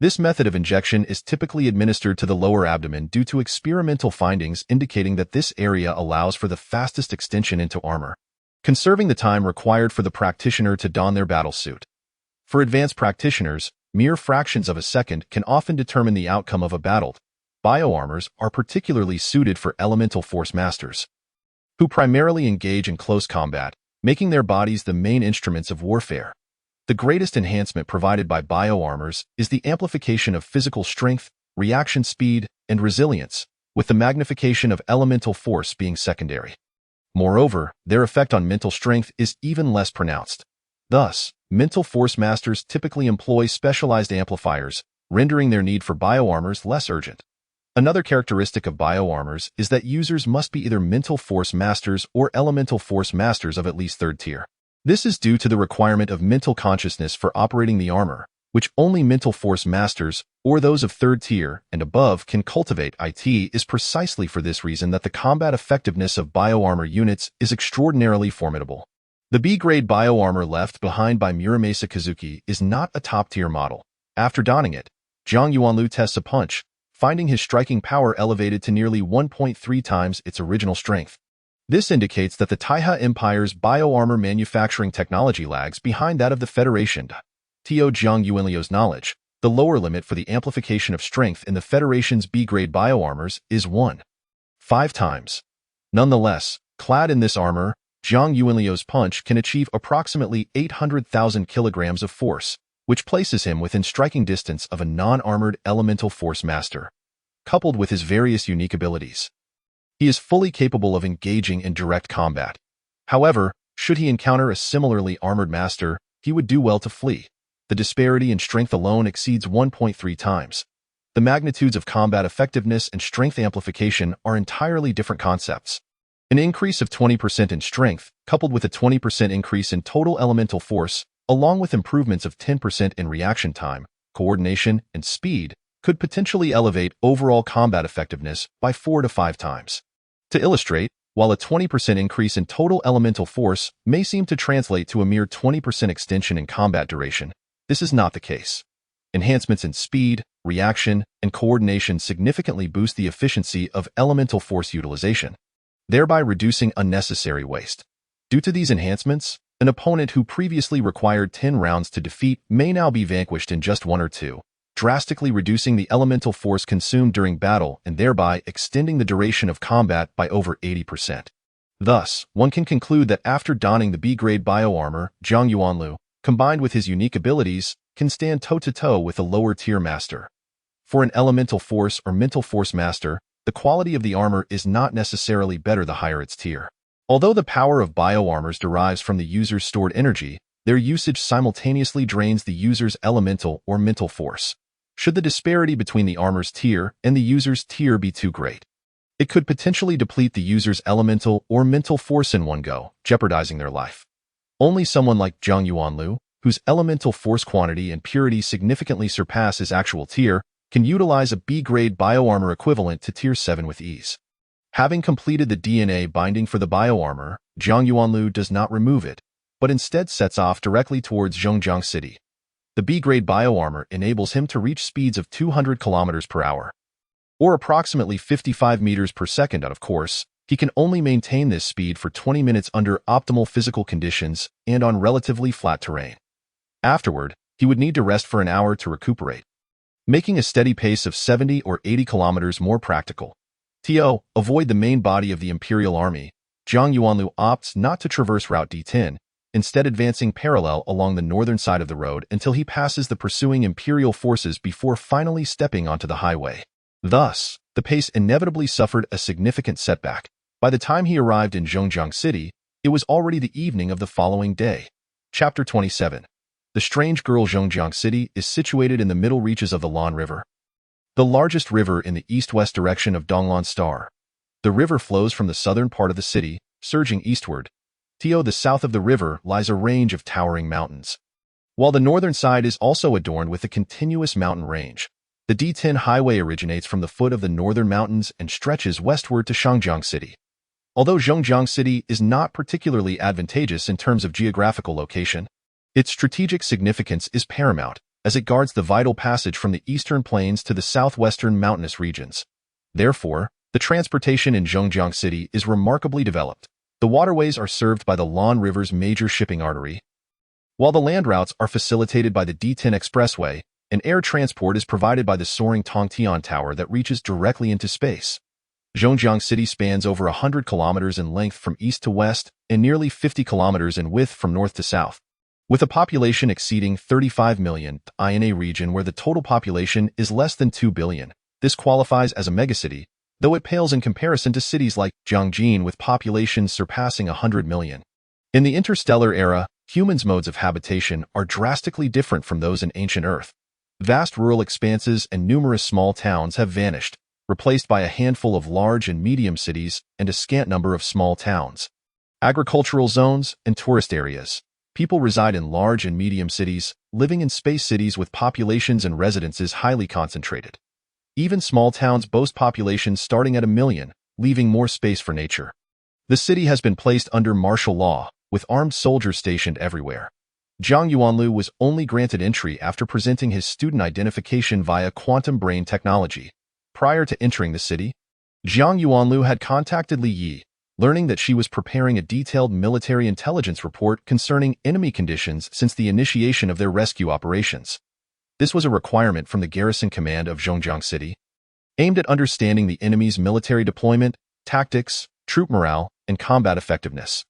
This method of injection is typically administered to the lower abdomen due to experimental findings indicating that this area allows for the fastest extension into armor, conserving the time required for the practitioner to don their battlesuit. For advanced practitioners, mere fractions of a second can often determine the outcome of a battle. Bioarmors are particularly suited for elemental force masters, who primarily engage in close combat, making their bodies the main instruments of warfare. The greatest enhancement provided by bioarmors is the amplification of physical strength, reaction speed, and resilience, with the magnification of elemental force being secondary. Moreover, their effect on mental strength is even less pronounced. Thus, mental force masters typically employ specialized amplifiers, rendering their need for bioarmors less urgent. Another characteristic of bioarmors is that users must be either mental force masters or elemental force masters of at least third tier. This is due to the requirement of mental consciousness for operating the armor, which only mental force masters, or those of third tier and above, can cultivate. It is precisely for this reason that the combat effectiveness of bioarmor units is extraordinarily formidable. The B-grade bio-armor left behind by Muramasa Kazuki is not a top-tier model. After donning it, Zhang Yuanlu tests a punch, finding his striking power elevated to nearly 1.3 times its original strength. This indicates that the Taiha Empire's bio-armor manufacturing technology lags behind that of the Federation. To Zhang Yuanliu's knowledge, the lower limit for the amplification of strength in the Federation's B-grade bio-armors is 1.5 times. Nonetheless, clad in this armor, Zhang Yuanliu's punch can achieve approximately 800,000 kilograms of force, which places him within striking distance of a non-armored elemental force master. Coupled with his various unique abilities, he is fully capable of engaging in direct combat. However, should he encounter a similarly armored master, he would do well to flee. The disparity in strength alone exceeds 1.3 times. The magnitudes of combat effectiveness and strength amplification are entirely different concepts. An increase of 20% in strength, coupled with a 20% increase in total elemental force, along with improvements of 10% in reaction time, coordination, and speed, could potentially elevate overall combat effectiveness by 4 to 5 times. To illustrate, while a 20% increase in total elemental force may seem to translate to a mere 20% extension in combat duration, this is not the case. Enhancements in speed, reaction, and coordination significantly boost the efficiency of elemental force utilization, thereby reducing unnecessary waste. Due to these enhancements, an opponent who previously required 10 rounds to defeat may now be vanquished in just 1 or 2, drastically reducing the elemental force consumed during battle and thereby extending the duration of combat by over 80%. Thus, one can conclude that after donning the B-grade bio-armor, Zhang Yuanlu, combined with his unique abilities, can stand toe-to-toe with a lower-tier master. For an elemental force or mental force master, the quality of the armor is not necessarily better the higher its tier. Although the power of bio-armors derives from the user's stored energy, their usage simultaneously drains the user's elemental or mental force. Should the disparity between the armor's tier and the user's tier be too great, it could potentially deplete the user's elemental or mental force in one go, jeopardizing their life. Only someone like Zhang Yuanlu, whose elemental force quantity and purity significantly surpass his actual tier, can utilize a B-grade bio-armor equivalent to Tier 7 with ease. Having completed the DNA binding for the bio-armor, Zhang Yuanlu does not remove it, but instead sets off directly towards Zhongjiang City. The B-grade bio-armor enables him to reach speeds of 200 km per hour, or approximately 55 meters per second. Of course, he can only maintain this speed for 20 minutes under optimal physical conditions and on relatively flat terrain. Afterward, he would need to rest for an hour to recuperate, making a steady pace of 70 or 80 kilometers more practical. To avoid the main body of the Imperial Army, Zhang Yuanlu opts not to traverse Route D10, instead advancing parallel along the northern side of the road until he passes the pursuing Imperial forces before finally stepping onto the highway. Thus, the pace inevitably suffered a significant setback. By the time he arrived in Zhongjiang City, it was already the evening of the following day. Chapter 27. The strange girl. Zhongjiang City is situated in the middle reaches of the Lan River, the largest river in the east-west direction of Donglan Star. The river flows from the southern part of the city, surging eastward. To the south of the river lies a range of towering mountains, while the northern side is also adorned with a continuous mountain range. The D10 highway originates from the foot of the northern mountains and stretches westward to Zhongjiang City. Although Zhongjiang City is not particularly advantageous in terms of geographical location, its strategic significance is paramount, as it guards the vital passage from the eastern plains to the southwestern mountainous regions. Therefore, the transportation in Zhongjiang City is remarkably developed. The waterways are served by the Lan River's major shipping artery, while the land routes are facilitated by the D10 Expressway, and air transport is provided by the soaring Tongtian Tower that reaches directly into space. Zhongjiang City spans over 100 kilometers in length from east to west and nearly 50 kilometers in width from north to south. With a population exceeding 35 million, in a region where the total population is less than 2 billion, this qualifies as a megacity, though it pales in comparison to cities like Jiangjin with populations surpassing 100 million. In the interstellar era, humans' modes of habitation are drastically different from those in ancient Earth. Vast rural expanses and numerous small towns have vanished, replaced by a handful of large and medium cities and a scant number of small towns. Agricultural zones and tourist areas. People reside in large and medium cities, living in space cities with populations and residences highly concentrated. Even small towns boast populations starting at 1 million, leaving more space for nature. The city has been placed under martial law, with armed soldiers stationed everywhere. Zhang Yuanlu was only granted entry after presenting his student identification via quantum brain technology. Prior to entering the city, Zhang Yuanlu had contacted Li Yi, learning that she was preparing a detailed military intelligence report concerning enemy conditions since the initiation of their rescue operations. This was a requirement from the garrison command of Zhongjiang City, aimed at understanding the enemy's military deployment, tactics, troop morale, and combat effectiveness.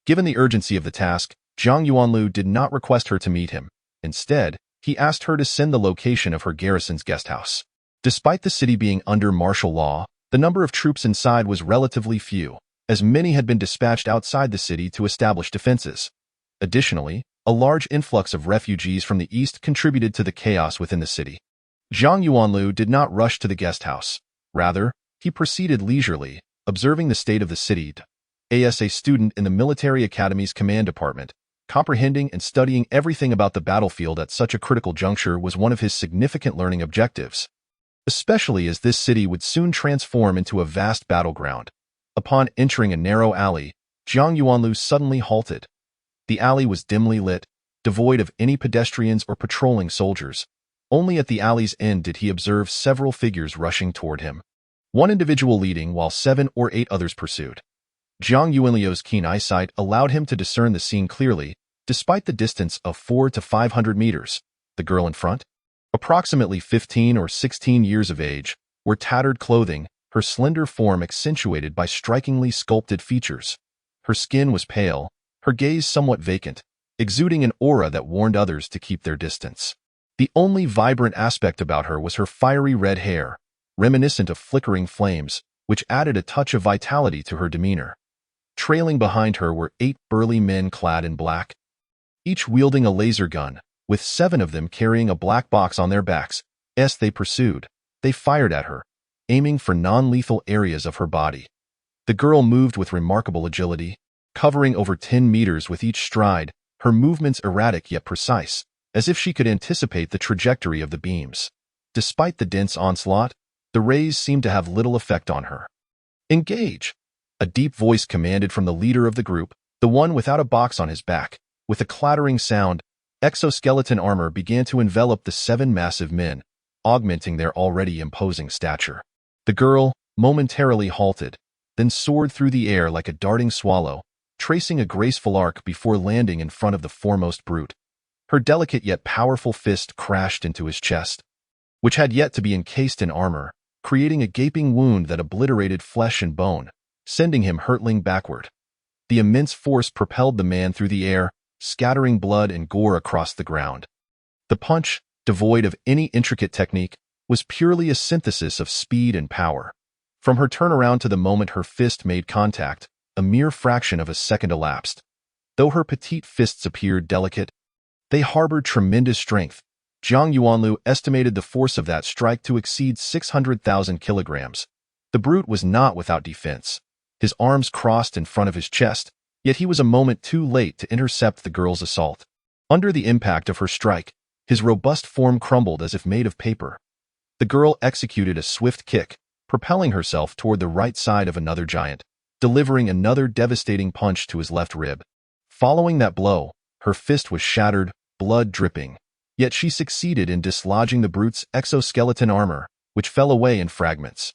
Given the urgency of the task, Zhang Yuanlu did not request her to meet him. Instead, he asked her to send the location of her garrison's guesthouse. Despite the city being under martial law, the number of troops inside was relatively few, as many had been dispatched outside the city to establish defenses. Additionally, a large influx of refugees from the east contributed to the chaos within the city. Zhang Yuanlu did not rush to the guesthouse. Rather, he proceeded leisurely, observing the state of the city. As a student in the military academy's command department, comprehending and studying everything about the battlefield at such a critical juncture was one of his significant learning objectives, especially as this city would soon transform into a vast battleground. Upon entering a narrow alley, Zhang Yuanlu suddenly halted. The alley was dimly lit, devoid of any pedestrians or patrolling soldiers. Only at the alley's end did he observe several figures rushing toward him, one individual leading while 7 or 8 others pursued. Zhang Yuanliu's keen eyesight allowed him to discern the scene clearly, despite the distance of 400 to 500 meters. The girl in front, approximately 15 or 16 years of age, wore tattered clothing, her slender form accentuated by strikingly sculpted features. Her skin was pale, her gaze somewhat vacant, exuding an aura that warned others to keep their distance. The only vibrant aspect about her was her fiery red hair, reminiscent of flickering flames, which added a touch of vitality to her demeanor. Trailing behind her were 8 burly men clad in black, each wielding a laser gun, with 7 of them carrying a black box on their backs. As they pursued, they fired at her, aiming for non-lethal areas of her body. The girl moved with remarkable agility, covering over 10 meters with each stride, her movements erratic yet precise, as if she could anticipate the trajectory of the beams. Despite the dense onslaught, the rays seemed to have little effect on her. "Engage!" A deep voice commanded from the leader of the group, the one without a box on his back. With a clattering sound, exoskeleton armor began to envelop the 7 massive men, augmenting their already imposing stature. The girl, momentarily halted, then soared through the air like a darting swallow, tracing a graceful arc before landing in front of the foremost brute. Her delicate yet powerful fist crashed into his chest, which had yet to be encased in armor, creating a gaping wound that obliterated flesh and bone, sending him hurtling backward. The immense force propelled the man through the air, scattering blood and gore across the ground. The punch, devoid of any intricate technique, was purely a synthesis of speed and power. From her turnaround to the moment her fist made contact, a mere fraction of a second elapsed. Though her petite fists appeared delicate, they harbored tremendous strength. Zhang Yuanlu estimated the force of that strike to exceed 600,000 kilograms. The brute was not without defense. His arms crossed in front of his chest, yet he was a moment too late to intercept the girl's assault. Under the impact of her strike, his robust form crumbled as if made of paper. The girl executed a swift kick, propelling herself toward the right side of another giant, delivering another devastating punch to his left rib. Following that blow, her fist was shattered, blood dripping. Yet she succeeded in dislodging the brute's exoskeleton armor, which fell away in fragments.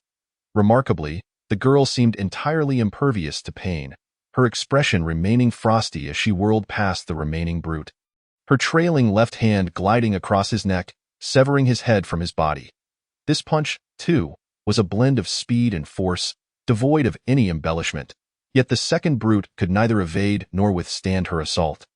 Remarkably, the girl seemed entirely impervious to pain, her expression remaining frosty as she whirled past the remaining brute, her trailing left hand gliding across his neck, severing his head from his body. This punch, too, was a blend of speed and force, devoid of any embellishment, yet the second brute could neither evade nor withstand her assault.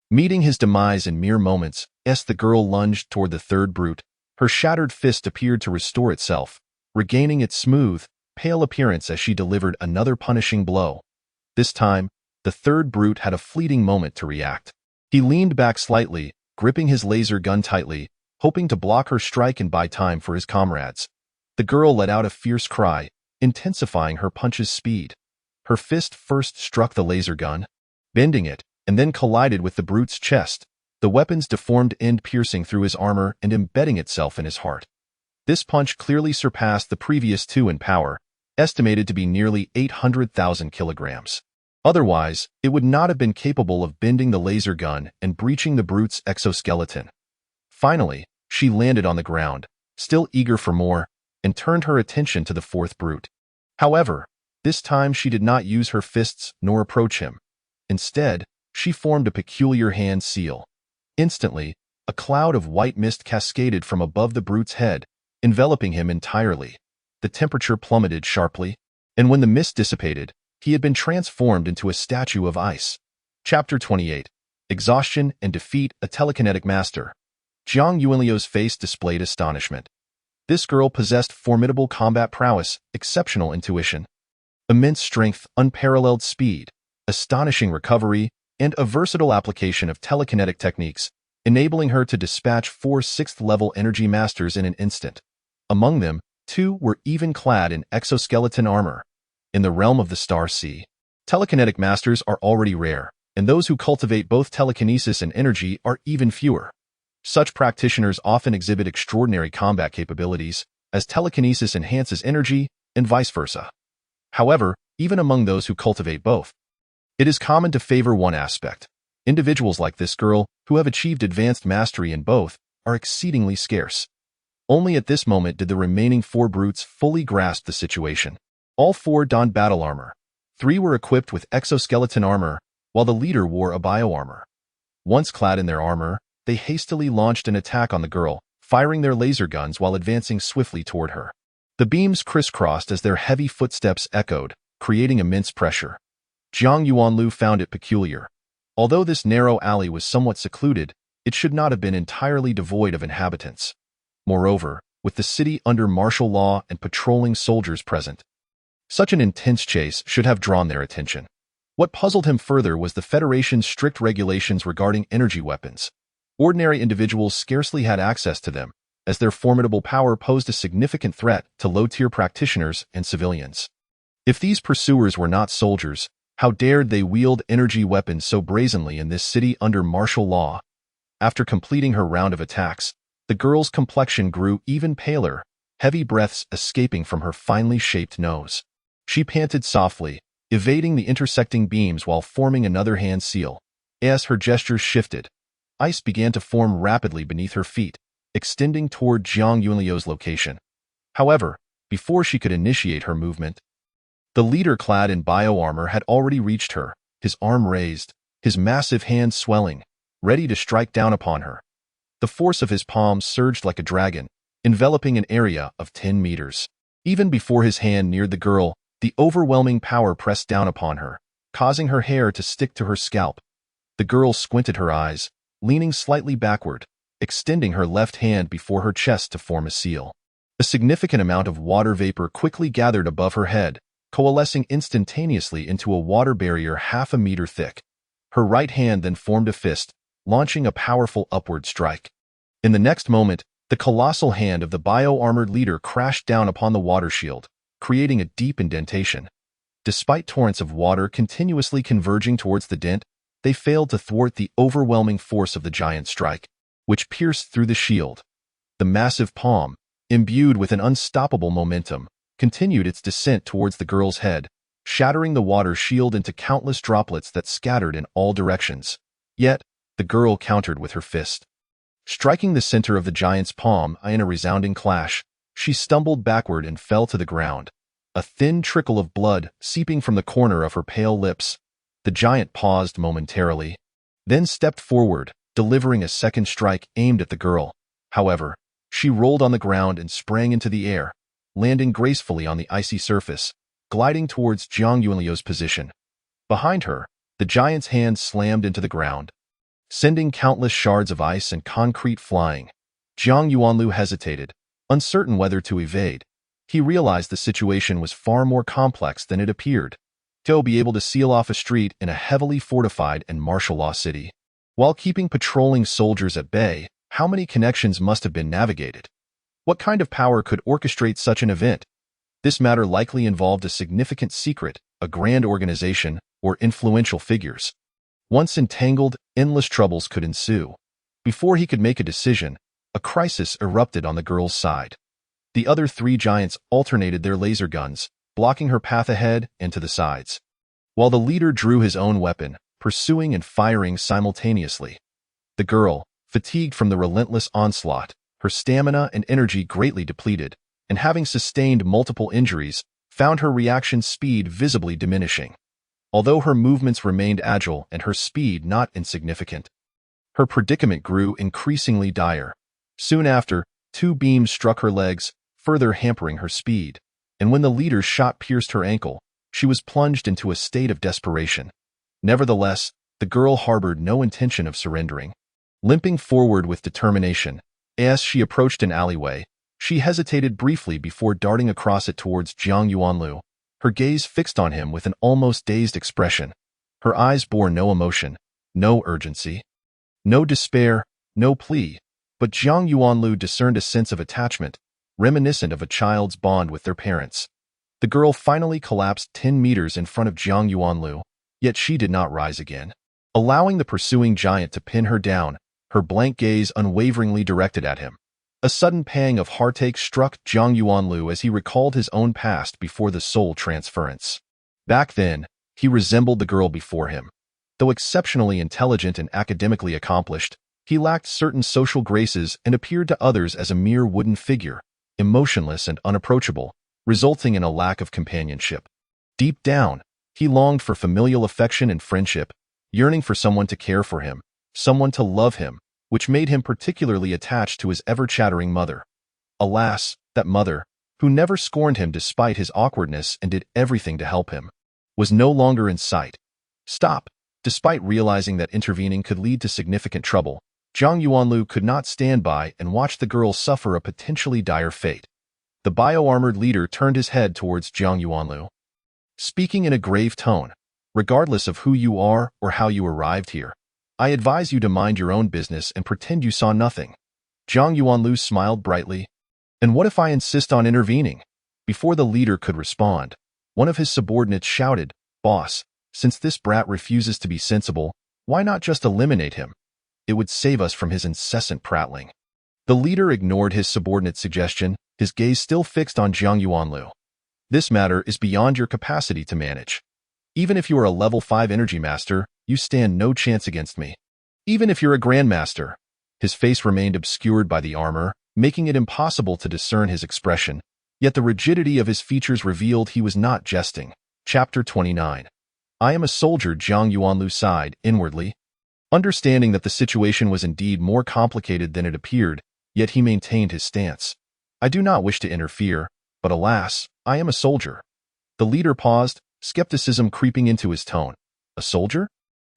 Meeting his demise in mere moments, as the girl lunged toward the third brute, her shattered fist appeared to restore itself, regaining its smooth, pale appearance as she delivered another punishing blow. This time, the third brute had a fleeting moment to react. He leaned back slightly, gripping his laser gun tightly, hoping to block her strike and buy time for his comrades. The girl let out a fierce cry, intensifying her punch's speed. Her fist first struck the laser gun, bending it, and then collided with the brute's chest, the weapon's deformed end piercing through his armor and embedding itself in his heart. This punch clearly surpassed the previous two in power, estimated to be nearly 800,000 kilograms. Otherwise, it would not have been capable of bending the laser gun and breaching the brute's exoskeleton. Finally, she landed on the ground, still eager for more, and turned her attention to the fourth brute. However, this time she did not use her fists nor approach him. Instead, she formed a peculiar hand seal. Instantly, a cloud of white mist cascaded from above the brute's head, enveloping him entirely. The temperature plummeted sharply, and when the mist dissipated, he had been transformed into a statue of ice. Chapter 28. Exhaustion and Defeat a Telekinetic Master. Jiang Yuanliu's face displayed astonishment. This girl possessed formidable combat prowess, exceptional intuition, immense strength, unparalleled speed, astonishing recovery, and a versatile application of telekinetic techniques, enabling her to dispatch 4 6th-level energy masters in an instant. Among them, 2 were even clad in exoskeleton armor. In the realm of the Star Sea, telekinetic masters are already rare, and those who cultivate both telekinesis and energy are even fewer. Such practitioners often exhibit extraordinary combat capabilities, as telekinesis enhances energy, and vice versa. However, even among those who cultivate both, it is common to favor one aspect. Individuals like this girl, who have achieved advanced mastery in both, are exceedingly scarce. Only at this moment did the remaining 4 brutes fully grasp the situation. All 4 donned battle armor. 3 were equipped with exoskeleton armor, while the leader wore a bioarmor. Once clad in their armor, they hastily launched an attack on the girl, firing their laser guns while advancing swiftly toward her. The beams crisscrossed as their heavy footsteps echoed, creating immense pressure. Jiang Yuanliu found it peculiar. Although this narrow alley was somewhat secluded, it should not have been entirely devoid of inhabitants. Moreover, with the city under martial law and patrolling soldiers present, such an intense chase should have drawn their attention. What puzzled him further was the Federation's strict regulations regarding energy weapons. Ordinary individuals scarcely had access to them, as their formidable power posed a significant threat to low-tier practitioners and civilians. If these pursuers were not soldiers, how dared they wield energy weapons so brazenly in this city under martial law? After completing her round of attacks, the girl's complexion grew even paler, heavy breaths escaping from her finely shaped nose. She panted softly, evading the intersecting beams while forming another hand seal. As her gestures shifted, ice began to form rapidly beneath her feet, extending toward Jiang Yuanliu's location. However, before she could initiate her movement, the leader clad in bioarmor had already reached her, his arm raised, his massive hand swelling, ready to strike down upon her. The force of his palms surged like a dragon, enveloping an area of 10 meters. Even before his hand neared the girl, the overwhelming power pressed down upon her, causing her hair to stick to her scalp. The girl squinted her eyes, leaning slightly backward, extending her left hand before her chest to form a seal. A significant amount of water vapor quickly gathered above her head, coalescing instantaneously into a water barrier half a meter thick. Her right hand then formed a fist, launching a powerful upward strike. In the next moment, the colossal hand of the bio-armored leader crashed down upon the water shield, creating a deep indentation. Despite torrents of water continuously converging towards the dent, they failed to thwart the overwhelming force of the giant strike, which pierced through the shield. The massive palm, imbued with an unstoppable momentum, continued its descent towards the girl's head, shattering the water shield into countless droplets that scattered in all directions. Yet, the girl countered with her fist. Striking the center of the giant's palm in a resounding clash, she stumbled backward and fell to the ground, a thin trickle of blood seeping from the corner of her pale lips. The giant paused momentarily, then stepped forward, delivering a second strike aimed at the girl. However, she rolled on the ground and sprang into the air, landing gracefully on the icy surface, gliding towards Jiang Yuanliu's position. Behind her, the giant's hand slammed into the ground, sending countless shards of ice and concrete flying. Jiang Yuanliu hesitated, uncertain whether to evade. He realized the situation was far more complex than it appeared. To be able to seal off a street in a heavily fortified and martial law city, while keeping patrolling soldiers at bay, how many connections must have been navigated? What kind of power could orchestrate such an event? This matter likely involved a significant secret, a grand organization, or influential figures. Once entangled, endless troubles could ensue. Before he could make a decision, a crisis erupted on the girl's side. The other 3 giants alternated their laser guns, blocking her path ahead and to the sides. while the leader drew his own weapon, pursuing and firing simultaneously. The girl, fatigued from the relentless onslaught, her stamina and energy greatly depleted, and having sustained multiple injuries, found her reaction speed visibly diminishing. Although her movements remained agile and her speed not insignificant, her predicament grew increasingly dire. Soon after, two beams struck her legs, further hampering her speed, and when the leader's shot pierced her ankle, she was plunged into a state of desperation. Nevertheless, the girl harbored no intention of surrendering. Limping forward with determination, as she approached an alleyway, she hesitated briefly before darting across it towards Jiang Yuanlu, her gaze fixed on him with an almost dazed expression. Her eyes bore no emotion, no urgency, no despair, no plea, but Jiang Yuanlu discerned a sense of attachment, reminiscent of a child's bond with their parents. The girl finally collapsed 10 meters in front of Jiang Yuanlu, yet she did not rise again. Allowing the pursuing giant to pin her down, her blank gaze unwaveringly directed at him. A sudden pang of heartache struck Jiang Yuanlu as he recalled his own past before the soul transference. Back then, he resembled the girl before him. Though exceptionally intelligent and academically accomplished, he lacked certain social graces and appeared to others as a mere wooden figure, emotionless and unapproachable, resulting in a lack of companionship. Deep down, he longed for familial affection and friendship, yearning for someone to care for him, someone to love him, which made him particularly attached to his ever-chattering mother. Alas, that mother, who never scorned him despite his awkwardness and did everything to help him, was no longer in sight. Stop! Despite realizing that intervening could lead to significant trouble, Jiang Yuanlu could not stand by and watch the girl suffer a potentially dire fate. The bio-armored leader turned his head towards Jiang Yuanlu, speaking in a grave tone. Regardless of who you are or how you arrived here, I advise you to mind your own business and pretend you saw nothing. Jiang Yuanlu smiled brightly. And what if I insist on intervening? Before the leader could respond, one of his subordinates shouted, "Boss, since this brat refuses to be sensible, why not just eliminate him? It would save us from his incessant prattling." The leader ignored his subordinate's suggestion, his gaze still fixed on Jiang Yuanlu. "This matter is beyond your capacity to manage. Even if you are a level 5 energy master, you stand no chance against me. Even if you're a grandmaster." His face remained obscured by the armor, making it impossible to discern his expression, yet the rigidity of his features revealed he was not jesting. Chapter 29. I am a soldier. Jiang Yuanlu sighed inwardly. Understanding that the situation was indeed more complicated than it appeared, yet he maintained his stance. "I do not wish to interfere, but alas, I am a soldier." The leader paused, skepticism creeping into his tone. "A soldier?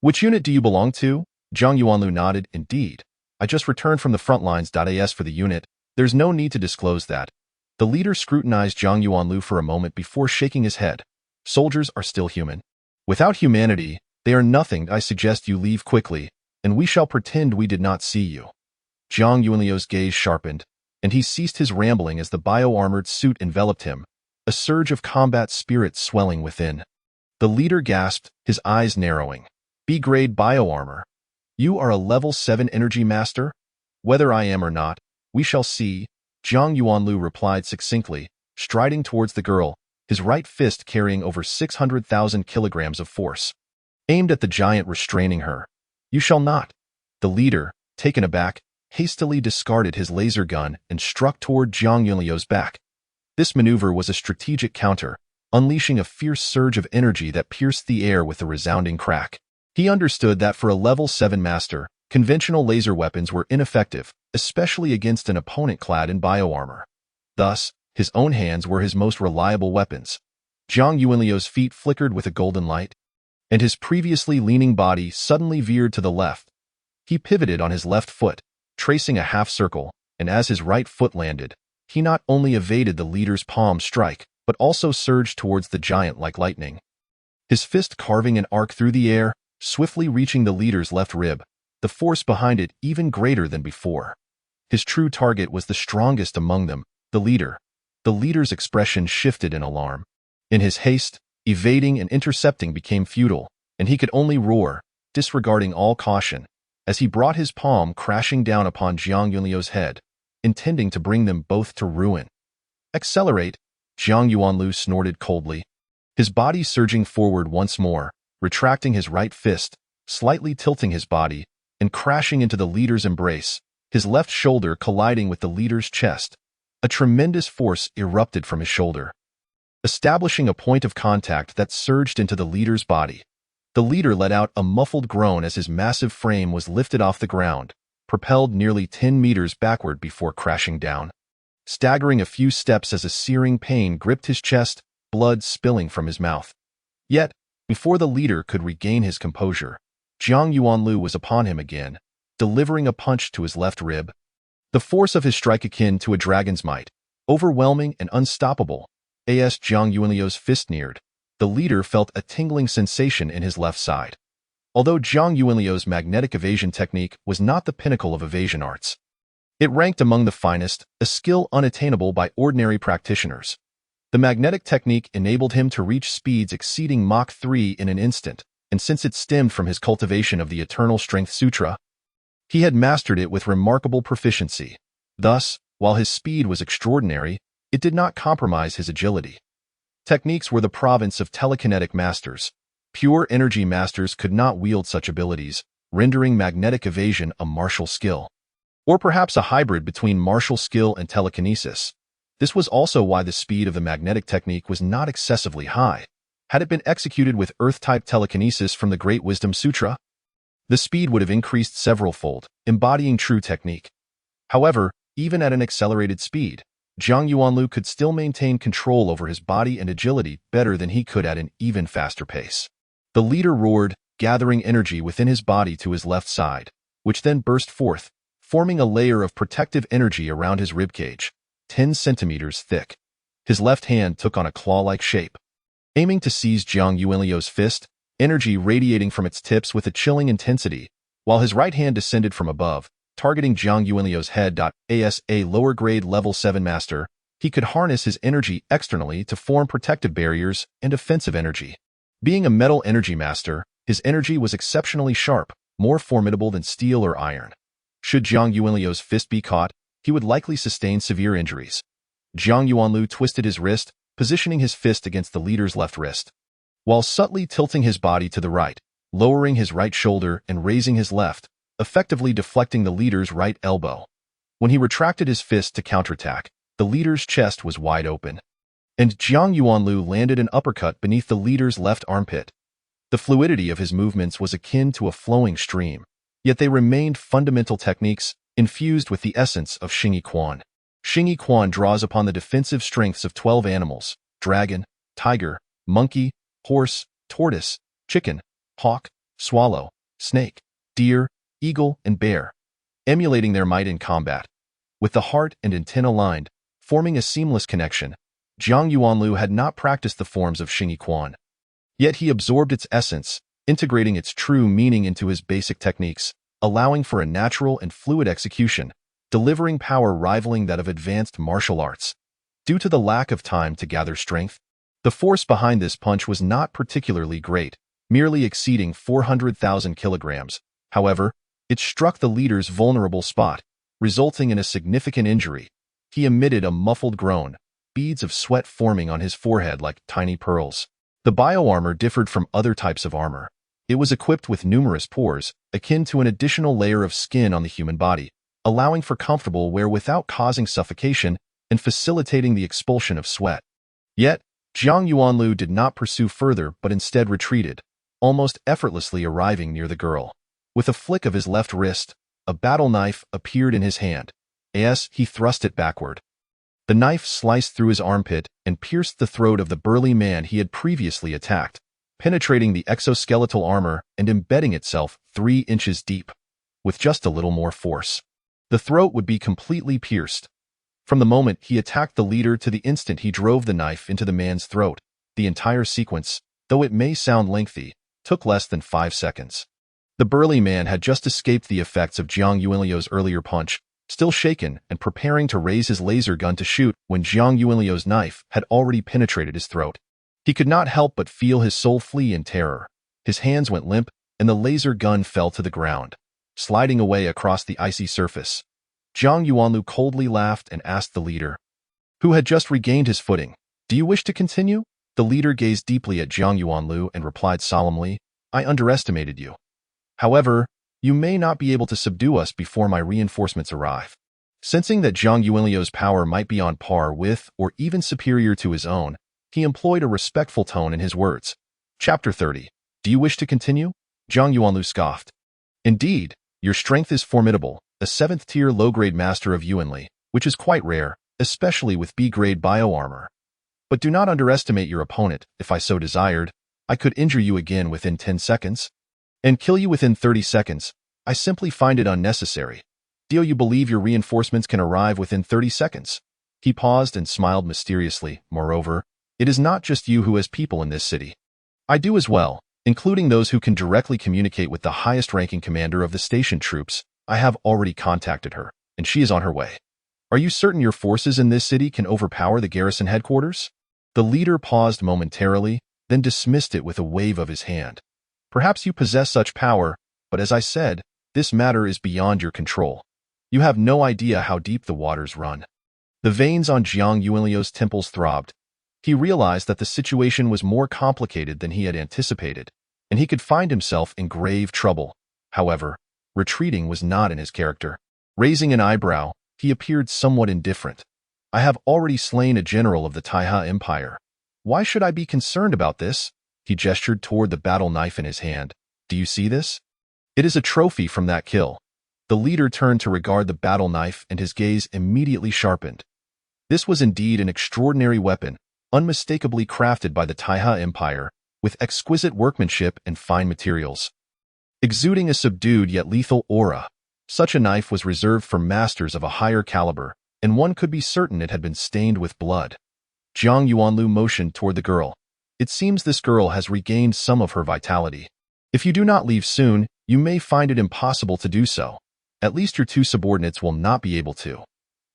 Which unit do you belong to?" Jiang Yuanlu nodded. "Indeed. I just returned from the front lines. As for the unit, there's no need to disclose that." The leader scrutinized Jiang Yuanlu for a moment before shaking his head. "Soldiers are still human. Without humanity, they are nothing. I suggest you leave quickly, and we shall pretend we did not see you." Jiang Yuanlu's gaze sharpened, and he ceased his rambling as the bio-armored suit enveloped him, a surge of combat spirit swelling within. The leader gasped, his eyes narrowing. "B-grade bio-armor. You are a level 7 energy master? Whether I am or not, we shall see," Jiang Yuanlu replied succinctly, striding towards the girl, his right fist carrying over 600,000 kilograms of force, aimed at the giant restraining her. "You shall not." The leader, taken aback, hastily discarded his laser gun and struck toward Jiang Yuanlu's back. This maneuver was a strategic counter, unleashing a fierce surge of energy that pierced the air with a resounding crack. He understood that for a level 7 master, conventional laser weapons were ineffective, especially against an opponent clad in bioarmor. Thus, his own hands were his most reliable weapons. Jiang Yuanlu's feet flickered with a golden light, and his previously leaning body suddenly veered to the left. He pivoted on his left foot, tracing a half circle, and as his right foot landed, he not only evaded the leader's palm strike, but also surged towards the giant like lightning. His fist carving an arc through the air, swiftly reaching the leader's left rib, the force behind it even greater than before. His true target was the strongest among them, the leader. The leader's expression shifted in alarm. In his haste, evading and intercepting became futile, and he could only roar, disregarding all caution, as he brought his palm crashing down upon Jiang Yuanlu's head, intending to bring them both to ruin. "Accelerate," Jiang Yuanlu snorted coldly. his body surging forward once more, retracting his right fist, slightly tilting his body, and crashing into the leader's embrace, his left shoulder colliding with the leader's chest. A tremendous force erupted from his shoulder, establishing a point of contact that surged into the leader's body. The leader let out a muffled groan as his massive frame was lifted off the ground, propelled nearly 10 meters backward before crashing down. Staggering a few steps as a searing pain gripped his chest, blood spilling from his mouth. Yet, before the leader could regain his composure, Jiang Yuanlu was upon him again, delivering a punch to his left rib. The force of his strike akin to a dragon's might, overwhelming and unstoppable. As Jiang Yuanlu's fist neared, the leader felt a tingling sensation in his left side. Although Jiang Yuanlu's magnetic evasion technique was not the pinnacle of evasion arts, it ranked among the finest, a skill unattainable by ordinary practitioners. The magnetic technique enabled him to reach speeds exceeding Mach 3 in an instant, and since it stemmed from his cultivation of the Eternal Strength Sutra, he had mastered it with remarkable proficiency. Thus, while his speed was extraordinary, it did not compromise his agility. Techniques were the province of telekinetic masters. Pure energy masters could not wield such abilities, rendering magnetic evasion a martial skill. Or perhaps a hybrid between martial skill and telekinesis. This was also why the speed of the magnetic technique was not excessively high. Had it been executed with Earth-type telekinesis from the Great Wisdom Sutra, the speed would have increased several-fold, embodying true technique. However, even at an accelerated speed, Jiang Yuanlu could still maintain control over his body and agility better than he could at an even faster pace. The leader roared, gathering energy within his body to his left side, which then burst forth, forming a layer of protective energy around his ribcage, 10 centimeters thick. His left hand took on a claw-like shape, aiming to seize Jiang Yuanlu's fist, energy radiating from its tips with a chilling intensity, while his right hand descended from above, targeting Jiang Yuanlu's head. As a lower-grade Level 7 master, he could harness his energy externally to form protective barriers and offensive energy. Being a metal energy master, his energy was exceptionally sharp, more formidable than steel or iron. Should Jiang Yuanlu's fist be caught, he would likely sustain severe injuries. Jiang Yuanlu twisted his wrist, positioning his fist against the leader's left wrist, while subtly tilting his body to the right, lowering his right shoulder and raising his left, effectively deflecting the leader's right elbow. When he retracted his fist to counterattack, the leader's chest was wide open, and Jiang Yuanlu landed an uppercut beneath the leader's left armpit. The fluidity of his movements was akin to a flowing stream, yet they remained fundamental techniques infused with the essence of Xingyi Quan. Xingyi Quan draws upon the defensive strengths of 12 animals: dragon, tiger, monkey, horse, tortoise, chicken, hawk, swallow, snake, deer, eagle, and bear, emulating their might in combat. With the heart and intent aligned, forming a seamless connection, Jiang Yuanlu had not practiced the forms of Xingyi Quan. Yet he absorbed its essence, integrating its true meaning into his basic techniques, allowing for a natural and fluid execution, delivering power rivaling that of advanced martial arts. Due to the lack of time to gather strength, the force behind this punch was not particularly great, merely exceeding 400,000 kilograms. However, it struck the leader's vulnerable spot, resulting in a significant injury. He emitted a muffled groan, beads of sweat forming on his forehead like tiny pearls. The bioarmor differed from other types of armor. It was equipped with numerous pores, akin to an additional layer of skin on the human body, allowing for comfortable wear without causing suffocation and facilitating the expulsion of sweat. Yet, Jiang Yuanlu did not pursue further but instead retreated, almost effortlessly arriving near the girl. With a flick of his left wrist, a battle knife appeared in his hand. As he thrust it backward, the knife sliced through his armpit and pierced the throat of the burly man he had previously attacked, penetrating the exoskeletal armor and embedding itself 3 inches deep. With just a little more force, the throat would be completely pierced. From the moment he attacked the leader to the instant he drove the knife into the man's throat, the entire sequence, though it may sound lengthy, took less than 5 seconds. The burly man had just escaped the effects of Jiang Yuanlu's earlier punch, still shaken and preparing to raise his laser gun to shoot when Jiang Yuanlu's knife had already penetrated his throat. He could not help but feel his soul flee in terror. His hands went limp, and the laser gun fell to the ground, sliding away across the icy surface. Jiang Yuanlu coldly laughed and asked the leader, who had just regained his footing, "Do you wish to continue?" The leader gazed deeply at Jiang Yuanlu and replied solemnly, I underestimated you. However, you may not be able to subdue us before my reinforcements arrive. Sensing that Jiang Yuanliu's power might be on par with or even superior to his own, he employed a respectful tone in his words. Chapter 30. Do you wish to continue? Jiang Yuanlu scoffed. Indeed, your strength is formidable, a 7th-tier low-grade master of Yuanli, which is quite rare, especially with B-grade bio-armor. But do not underestimate your opponent. If I so desired, I could injure you again within 10 seconds, and kill you within 30 seconds. I simply find it unnecessary. Do you believe your reinforcements can arrive within 30 seconds? He paused and smiled mysteriously. Moreover, it is not just you who has people in this city. I do as well, including those who can directly communicate with the highest-ranking commander of the station troops. I have already contacted her, and she is on her way. Are you certain your forces in this city can overpower the garrison headquarters? The leader paused momentarily, then dismissed it with a wave of his hand. Perhaps you possess such power, but as I said, this matter is beyond your control. You have no idea how deep the waters run. The veins on Jiang Yuanliu's temples throbbed. He realized that the situation was more complicated than he had anticipated, and he could find himself in grave trouble. However, retreating was not in his character. Raising an eyebrow, he appeared somewhat indifferent. I have already slain a general of the Taiha Empire. Why should I be concerned about this? He gestured toward the battle knife in his hand. Do you see this? It is a trophy from that kill. The leader turned to regard the battle knife and his gaze immediately sharpened. This was indeed an extraordinary weapon, unmistakably crafted by the Taiha Empire, with exquisite workmanship and fine materials. Exuding a subdued yet lethal aura, such a knife was reserved for masters of a higher caliber, and one could be certain it had been stained with blood. Jiang Yuanlu motioned toward the girl. It seems this girl has regained some of her vitality. If you do not leave soon, you may find it impossible to do so. At least your 2 subordinates will not be able to.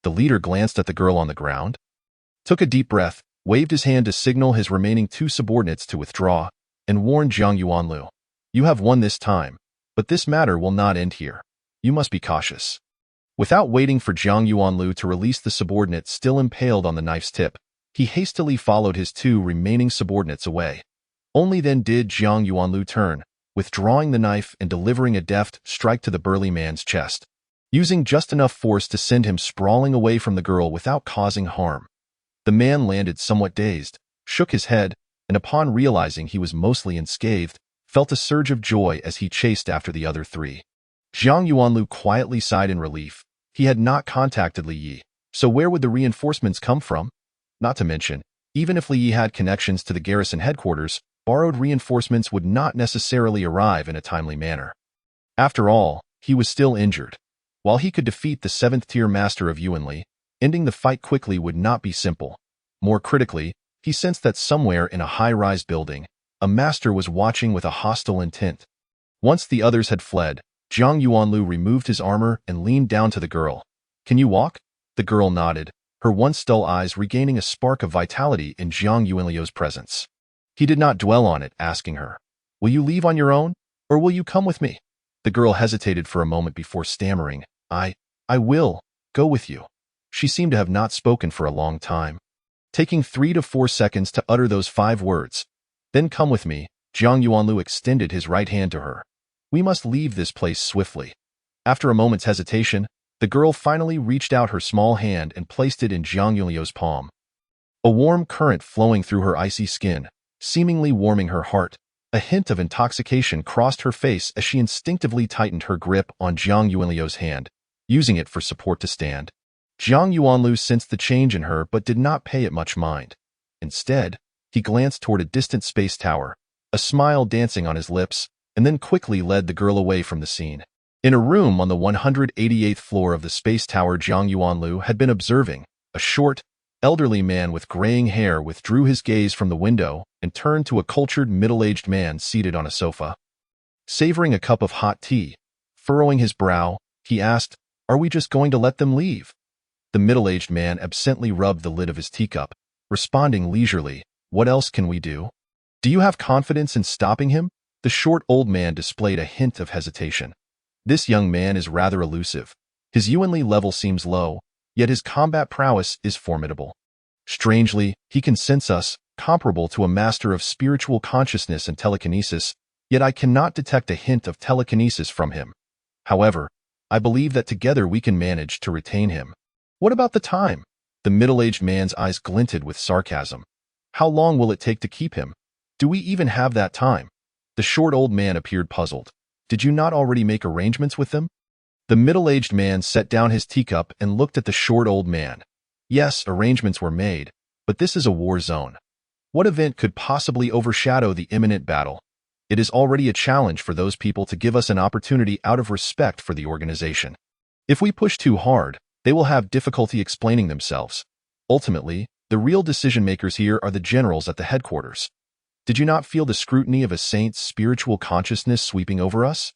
The leader glanced at the girl on the ground, took a deep breath, waved his hand to signal his remaining 2 subordinates to withdraw, and warned Jiang Yuanlu. You have won this time, but this matter will not end here. You must be cautious. Without waiting for Jiang Yuanlu to release the subordinate still impaled on the knife's tip, he hastily followed his 2 remaining subordinates away. Only then did Jiang Yuanlu turn, withdrawing the knife and delivering a deft strike to the burly man's chest, using just enough force to send him sprawling away from the girl without causing harm. The man landed somewhat dazed, shook his head, and upon realizing he was mostly unscathed, felt a surge of joy as he chased after the other 3. Jiang Yuanlu quietly sighed in relief. He had not contacted Li Yi, so where would the reinforcements come from? Not to mention, even if Li Yi had connections to the garrison headquarters, borrowed reinforcements would not necessarily arrive in a timely manner. After all, he was still injured. While he could defeat the 7th-tier master of Yuanli, ending the fight quickly would not be simple. More critically, he sensed that somewhere in a high-rise building, a master was watching with a hostile intent. Once the others had fled, Jiang Yuanlu removed his armor and leaned down to the girl. Can you walk? The girl nodded, her once dull eyes regaining a spark of vitality in Jiang Yuanliu's presence. He did not dwell on it, asking her, Will you leave on your own, or will you come with me? The girl hesitated for a moment before stammering, I will go with you. She seemed to have not spoken for a long time, taking 3 to 4 seconds to utter those 5 words. Then come with me. Jiang Yuanlu extended his right hand to her. We must leave this place swiftly. After a moment's hesitation, the girl finally reached out her small hand and placed it in Jiang Yuanliu's palm. A warm current flowing through her icy skin, seemingly warming her heart. A hint of intoxication crossed her face as she instinctively tightened her grip on Jiang Yuanliu's hand, using it for support to stand. Jiang Yuanlu sensed the change in her but did not pay it much mind. Instead, he glanced toward a distant space tower, a smile dancing on his lips, and then quickly led the girl away from the scene. In a room on the 188th floor of the space tower Jiang Yuanlu had been observing, a short, elderly man with graying hair withdrew his gaze from the window and turned to a cultured middle-aged man seated on a sofa. Savoring a cup of hot tea, furrowing his brow, he asked, Are we just going to let them leave? The middle-aged man absently rubbed the lid of his teacup, responding leisurely, What else can we do? Do you have confidence in stopping him? The short old man displayed a hint of hesitation. This young man is rather elusive. His Yuanli level seems low, yet his combat prowess is formidable. Strangely, he can sense us, comparable to a master of spiritual consciousness and telekinesis, yet I cannot detect a hint of telekinesis from him. However, I believe that together we can manage to retain him. What about the time? The middle-aged man's eyes glinted with sarcasm. How long will it take to keep him? Do we even have that time? The short old man appeared puzzled. Did you not already make arrangements with them? The middle-aged man set down his teacup and looked at the short old man. Yes, arrangements were made, but this is a war zone. What event could possibly overshadow the imminent battle? It is already a challenge for those people to give us an opportunity out of respect for the organization. If we push too hard, they will have difficulty explaining themselves. Ultimately, the real decision-makers here are the generals at the headquarters. Did you not feel the scrutiny of a saint's spiritual consciousness sweeping over us?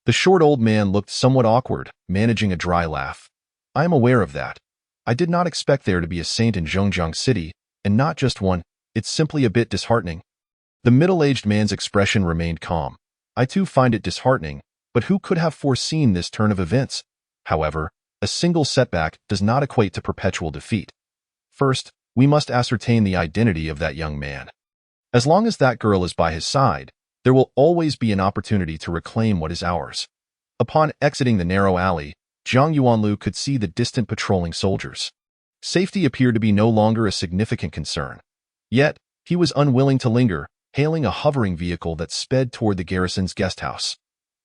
The short old man looked somewhat awkward, managing a dry laugh. I am aware of that. I did not expect there to be a saint in Zhongjiang City, and not just one. It's simply a bit disheartening. The middle-aged man's expression remained calm. I too find it disheartening, but who could have foreseen this turn of events? However, a single setback does not equate to perpetual defeat. First, we must ascertain the identity of that young man. As long as that girl is by his side, there will always be an opportunity to reclaim what is ours. Upon exiting the narrow alley, Zhang Yuanlu could see the distant patrolling soldiers. Safety appeared to be no longer a significant concern. Yet, he was unwilling to linger, hailing a hovering vehicle that sped toward the garrison's guest house.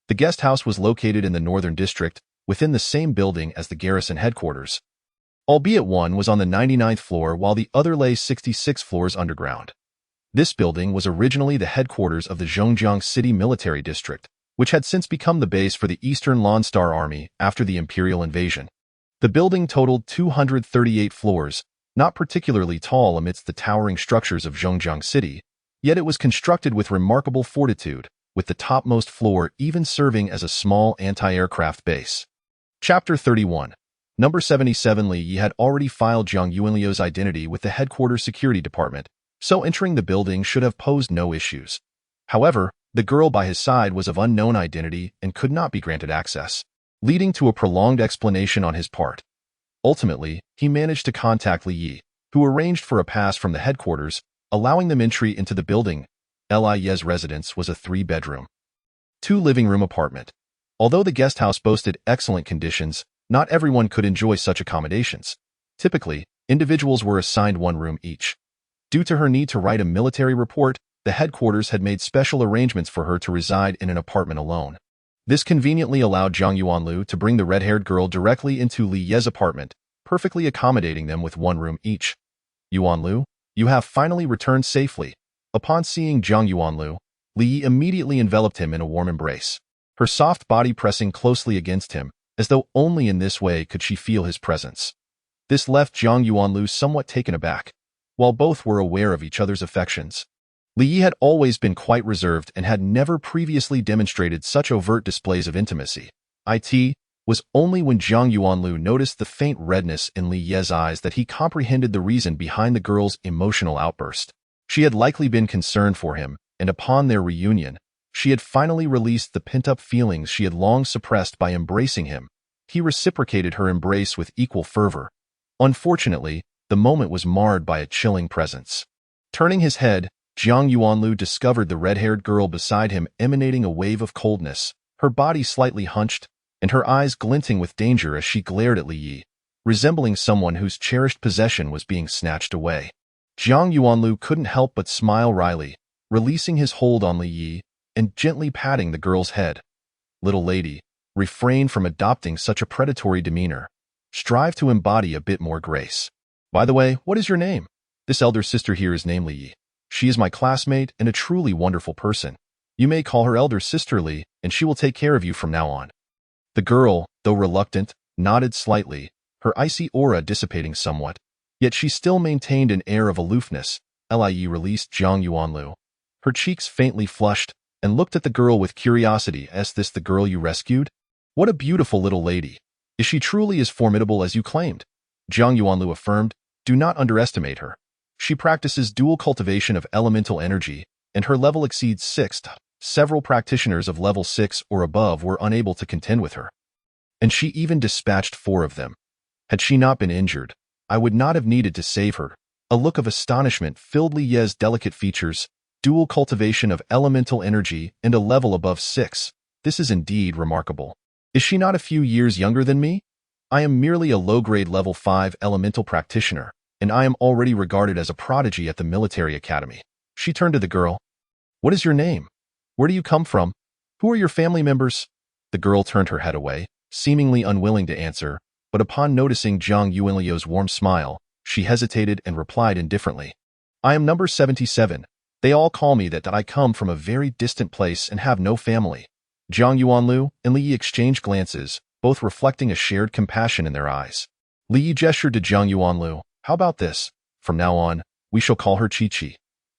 The guest house was located in the northern district, within the same building as the garrison headquarters, albeit one was on the 99th floor while the other lay 66 floors underground. This building was originally the headquarters of the Zhongjiang City Military District, which had since become the base for the Eastern Lone Star Army after the imperial invasion. The building totaled 238 floors, not particularly tall amidst the towering structures of Zhongjiang City, yet it was constructed with remarkable fortitude, with the topmost floor even serving as a small anti-aircraft base. Chapter 31. Number 77. Li Yi had already filed Zhang Yuanliu's identity with the headquarters security department, so entering the building should have posed no issues. However, the girl by his side was of unknown identity and could not be granted access, leading to a prolonged explanation on his part. Ultimately, he managed to contact Li Yi, who arranged for a pass from the headquarters, allowing them entry into the building. Li Yi's residence was a 3-bedroom, 2-living-room apartment. Although the guest house boasted excellent conditions, not everyone could enjoy such accommodations. Typically, individuals were assigned one room each. Due to her need to write a military report, the headquarters had made special arrangements for her to reside in an apartment alone. This conveniently allowed Zhang Yuanlu to bring the red-haired girl directly into Li Yi's apartment, perfectly accommodating them with one room each. Yuanlu, you have finally returned safely. Upon seeing Zhang Yuanlu, Li Yi immediately enveloped him in a warm embrace, her soft body pressing closely against him, as though only in this way could she feel his presence. This left Zhang Yuanlu somewhat taken aback. While both were aware of each other's affections, Li Yi had always been quite reserved and had never previously demonstrated such overt displays of intimacy. It was only when Zhang Yuanlu noticed the faint redness in Li Yi's eyes that he comprehended the reason behind the girl's emotional outburst. She had likely been concerned for him, and upon their reunion, she had finally released the pent-up feelings she had long suppressed by embracing him. He reciprocated her embrace with equal fervor. Unfortunately, the moment was marred by a chilling presence. Turning his head, Zhang Yuanlu discovered the red-haired girl beside him emanating a wave of coldness, her body slightly hunched, and her eyes glinting with danger as she glared at Li Yi, resembling someone whose cherished possession was being snatched away. Zhang Yuanlu couldn't help but smile wryly, releasing his hold on Li Yi and gently patting the girl's head. Little lady, refrain from adopting such a predatory demeanor. Strive to embody a bit more grace. By the way, what is your name? This elder sister here is named Li Yi. She is my classmate and a truly wonderful person. You may call her elder sister Li, and she will take care of you from now on. The girl, though reluctant, nodded slightly, her icy aura dissipating somewhat, yet she still maintained an air of aloofness. Li released Zhang Yuanlu. Her cheeks faintly flushed, and looked at the girl with curiosity. Is this the girl you rescued? What a beautiful little lady. Is she truly as formidable as you claimed? Zhang Yuanlu affirmed. Do not underestimate her. She practices dual cultivation of elemental energy, and her level exceeds 6. Several practitioners of level 6 or above were unable to contend with her. And she even dispatched 4 of them. Had she not been injured, I would not have needed to save her. A look of astonishment filled Li Ye's delicate features, dual cultivation of elemental energy and a level above 6. This is indeed remarkable. Is she not a few years younger than me? I am merely a low-grade level 5 elemental practitioner, and I am already regarded as a prodigy at the military academy. She turned to the girl. What is your name? Where do you come from? Who are your family members? The girl turned her head away, seemingly unwilling to answer, but upon noticing Zhang Yuanliu's warm smile, she hesitated and replied indifferently. I am number 77. They all call me that I come from a very distant place and have no family. Zhang Yuanlu and Li Yi exchanged glances, both reflecting a shared compassion in their eyes. Li Yi gestured to Zhang Yuanlu. How about this? From now on, we shall call her Chi-Chi.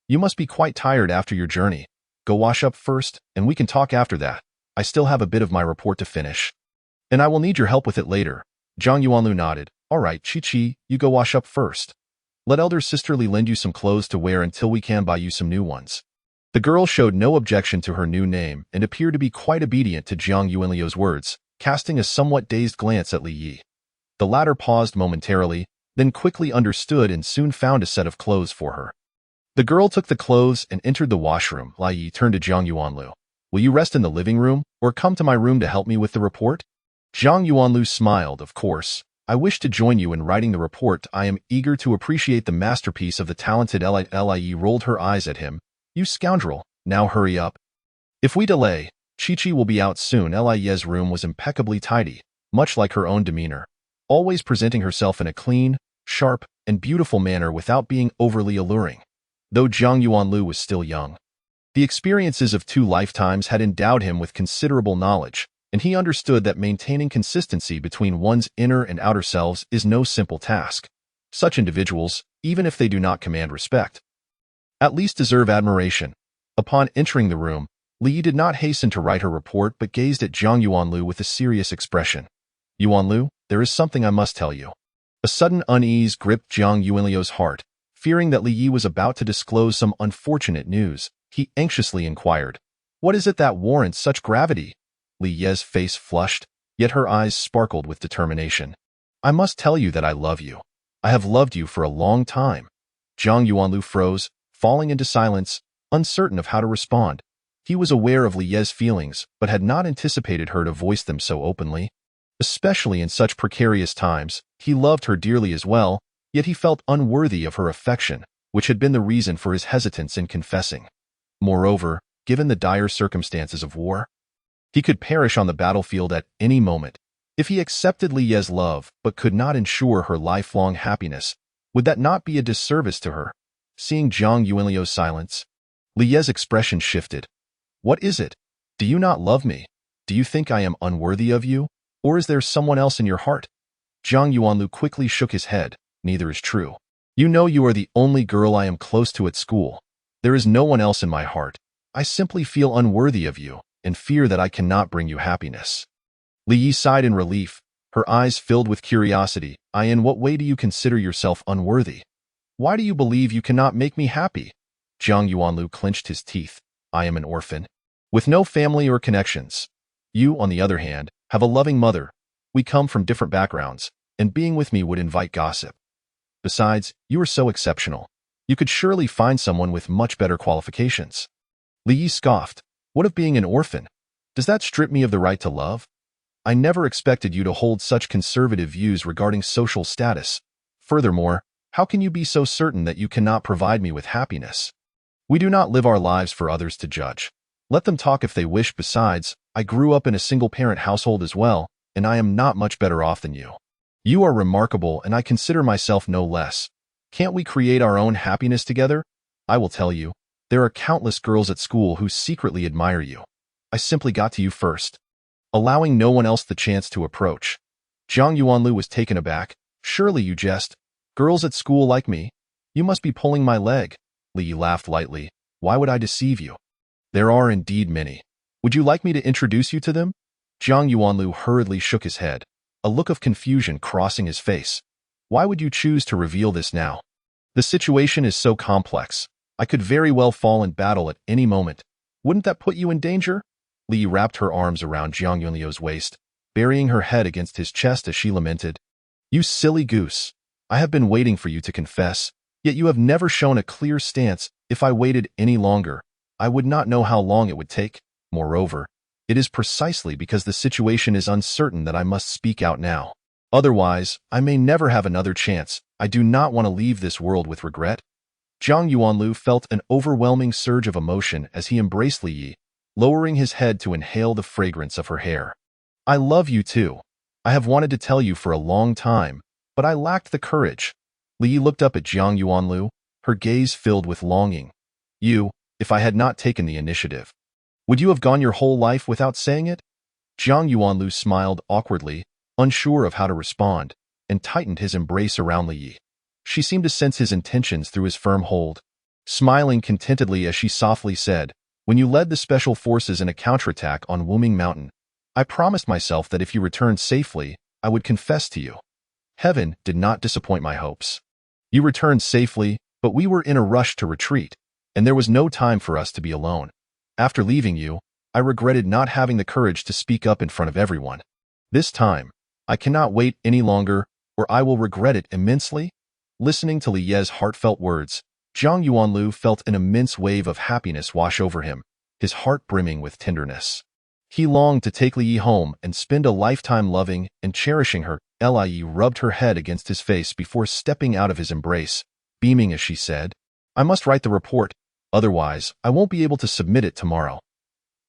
You must be quite tired after your journey. Go wash up first, and we can talk after that. I still have a bit of my report to finish. And I will need your help with it later. Zhang Yuanlu nodded. All right, Chi-Chi, you go wash up first. Let elder sister Li lend you some clothes to wear until we can buy you some new ones. The girl showed no objection to her new name and appeared to be quite obedient to Zhang Yuanliu's words, casting a somewhat dazed glance at Li Yi. The latter paused momentarily, then quickly understood and soon found a set of clothes for her. The girl took the clothes and entered the washroom. Li Yi turned to Zhang Yuanlu. Will you rest in the living room, or come to my room to help me with the report? Zhang Yuanlu smiled. Of course. I wish to join you in writing the report. I am eager to appreciate the masterpiece of the talented Li rolled her eyes at him. You scoundrel, now hurry up. If we delay, Chi-Chi will be out soon. Li's room was impeccably tidy, much like her own demeanor, always presenting herself in a clean, sharp, and beautiful manner without being overly alluring. Though Zhang Yuanlu was still young, the experiences of 2 lifetimes had endowed him with considerable knowledge, and he understood that maintaining consistency between one's inner and outer selves is no simple task. Such individuals, even if they do not command respect, at least deserve admiration. Upon entering the room, Li Yi did not hasten to write her report but gazed at Zhang Yuanlu with a serious expression. Yuanlu, there is something I must tell you. A sudden unease gripped Zhang Yuanliu's heart. Fearing that Li Yi was about to disclose some unfortunate news, he anxiously inquired, What is it that warrants such gravity? Li Yi's face flushed, yet her eyes sparkled with determination. I must tell you that I love you. I have loved you for a long time. Zhang Yuanlu froze, falling into silence, uncertain of how to respond. He was aware of Li Yi's feelings, but had not anticipated her to voice them so openly. Especially in such precarious times, he loved her dearly as well, yet he felt unworthy of her affection, which had been the reason for his hesitance in confessing. Moreover, given the dire circumstances of war, he could perish on the battlefield at any moment. If he accepted Li Yi's love but could not ensure her lifelong happiness, would that not be a disservice to her? Seeing Zhang Yuanliu's silence, Li Yi's expression shifted. What is it? Do you not love me? Do you think I am unworthy of you? Or is there someone else in your heart? Zhang Yuanlu quickly shook his head. Neither is true. You know you are the only girl I am close to at school. There is no one else in my heart. I simply feel unworthy of you and fear that I cannot bring you happiness. Li Yi sighed in relief, her eyes filled with curiosity. In what way do you consider yourself unworthy? Why do you believe you cannot make me happy? Zhang Yuanlu clenched his teeth. I am an orphan, with no family or connections. You, on the other hand, have a loving mother. We come from different backgrounds, and being with me would invite gossip. Besides, you are so exceptional. You could surely find someone with much better qualifications. Li Yi scoffed. What of being an orphan? Does that strip me of the right to love? I never expected you to hold such conservative views regarding social status. Furthermore, how can you be so certain that you cannot provide me with happiness? We do not live our lives for others to judge. Let them talk if they wish. Besides, I grew up in a single-parent household as well, and I am not much better off than you. You are remarkable, and I consider myself no less. Can't we create our own happiness together? I will tell you, there are countless girls at school who secretly admire you. I simply got to you first, allowing no one else the chance to approach. Zhang Yuanlu was taken aback. Surely you jest. Girls at school like me? You must be pulling my leg. Li Yi laughed lightly. Why would I deceive you? There are indeed many. Would you like me to introduce you to them? Zhang Yuanlu hurriedly shook his head, a look of confusion crossing his face. Why would you choose to reveal this now? The situation is so complex. I could very well fall in battle at any moment. Wouldn't that put you in danger? Li Yi wrapped her arms around Zhang Yuanliu's waist, burying her head against his chest as she lamented. You silly goose. I have been waiting for you to confess. Yet you have never shown a clear stance. If I waited any longer, I would not know how long it would take. Moreover, it is precisely because the situation is uncertain that I must speak out now. Otherwise, I may never have another chance. I do not want to leave this world with regret. Zhang Yuanlu felt an overwhelming surge of emotion as he embraced Li Yi, lowering his head to inhale the fragrance of her hair. I love you too. I have wanted to tell you for a long time, but I lacked the courage. Li Yi looked up at Zhang Yuanlu, her gaze filled with longing. If I had not taken the initiative, would you have gone your whole life without saying it? Zhang Yuanlu smiled awkwardly, unsure of how to respond, and tightened his embrace around Li Yi. She seemed to sense his intentions through his firm hold, smiling contentedly as she softly said, "When you led the special forces in a counterattack on Wuming Mountain, I promised myself that if you returned safely, I would confess to you. Heaven did not disappoint my hopes. You returned safely, but we were in a rush to retreat, and there was no time for us to be alone. After leaving you, I regretted not having the courage to speak up in front of everyone. This time, I cannot wait any longer, or I will regret it immensely." Listening to Li Ye's heartfelt words, Zhang Yuanlu felt an immense wave of happiness wash over him, his heart brimming with tenderness. He longed to take Li Yi home and spend a lifetime loving and cherishing her. Li Yi rubbed her head against his face before stepping out of his embrace, beaming as she said, "I must write the report, otherwise I won't be able to submit it tomorrow."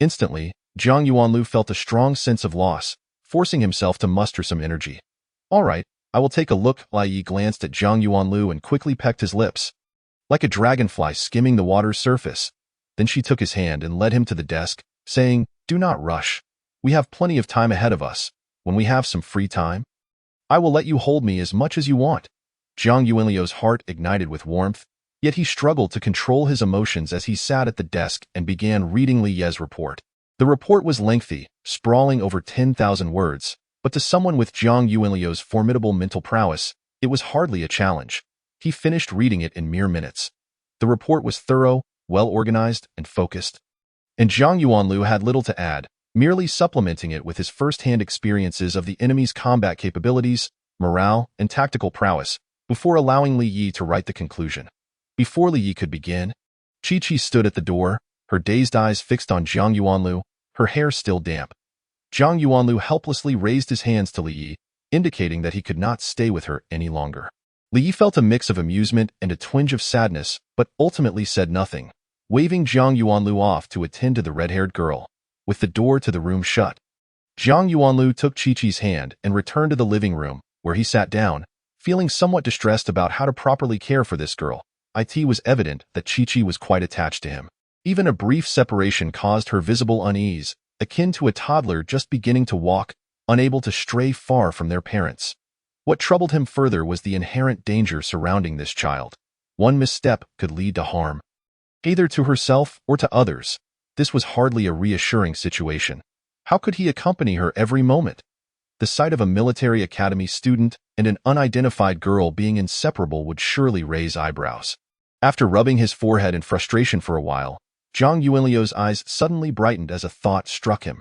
Instantly, Zhang Yuanlu felt a strong sense of loss, forcing himself to muster some energy. "All right, I will take a look." Li Yi glanced at Zhang Yuanlu and quickly pecked his lips, like a dragonfly skimming the water's surface. Then she took his hand and led him to the desk, saying, "Do not rush. We have plenty of time ahead of us. When we have some free time, I will let you hold me as much as you want." Zhang Yuanliu's heart ignited with warmth, yet he struggled to control his emotions as he sat at the desk and began reading Li Ye's report. The report was lengthy, sprawling over 10,000 words, but to someone with Zhang Yuanliu's formidable mental prowess, it was hardly a challenge. He finished reading it in mere minutes. The report was thorough, well-organized, and focused, and Zhang Yuanlu had little to add, merely supplementing it with his first-hand experiences of the enemy's combat capabilities, morale, and tactical prowess, before allowing Li Yi to write the conclusion. Before Li Yi could begin, Chi-Chi stood at the door, her dazed eyes fixed on Zhang Yuanlu, her hair still damp. Zhang Yuanlu helplessly raised his hands to Li Yi, indicating that he could not stay with her any longer. Li Yi felt a mix of amusement and a twinge of sadness, but ultimately said nothing, waving Zhang Yuanlu off to attend to the red-haired girl. With the door to the room shut, Zhang Yuanlu took Chi-Chi's hand and returned to the living room, where he sat down, feeling somewhat distressed about how to properly care for this girl. It was evident that Chi-Chi was quite attached to him. Even a brief separation caused her visible unease, akin to a toddler just beginning to walk, unable to stray far from their parents. What troubled him further was the inherent danger surrounding this child. One misstep could lead to harm, either to herself or to others. This was hardly a reassuring situation. How could he accompany her every moment? The sight of a military academy student and an unidentified girl being inseparable would surely raise eyebrows. After rubbing his forehead in frustration for a while, Zhang Yuanliu's eyes suddenly brightened as a thought struck him.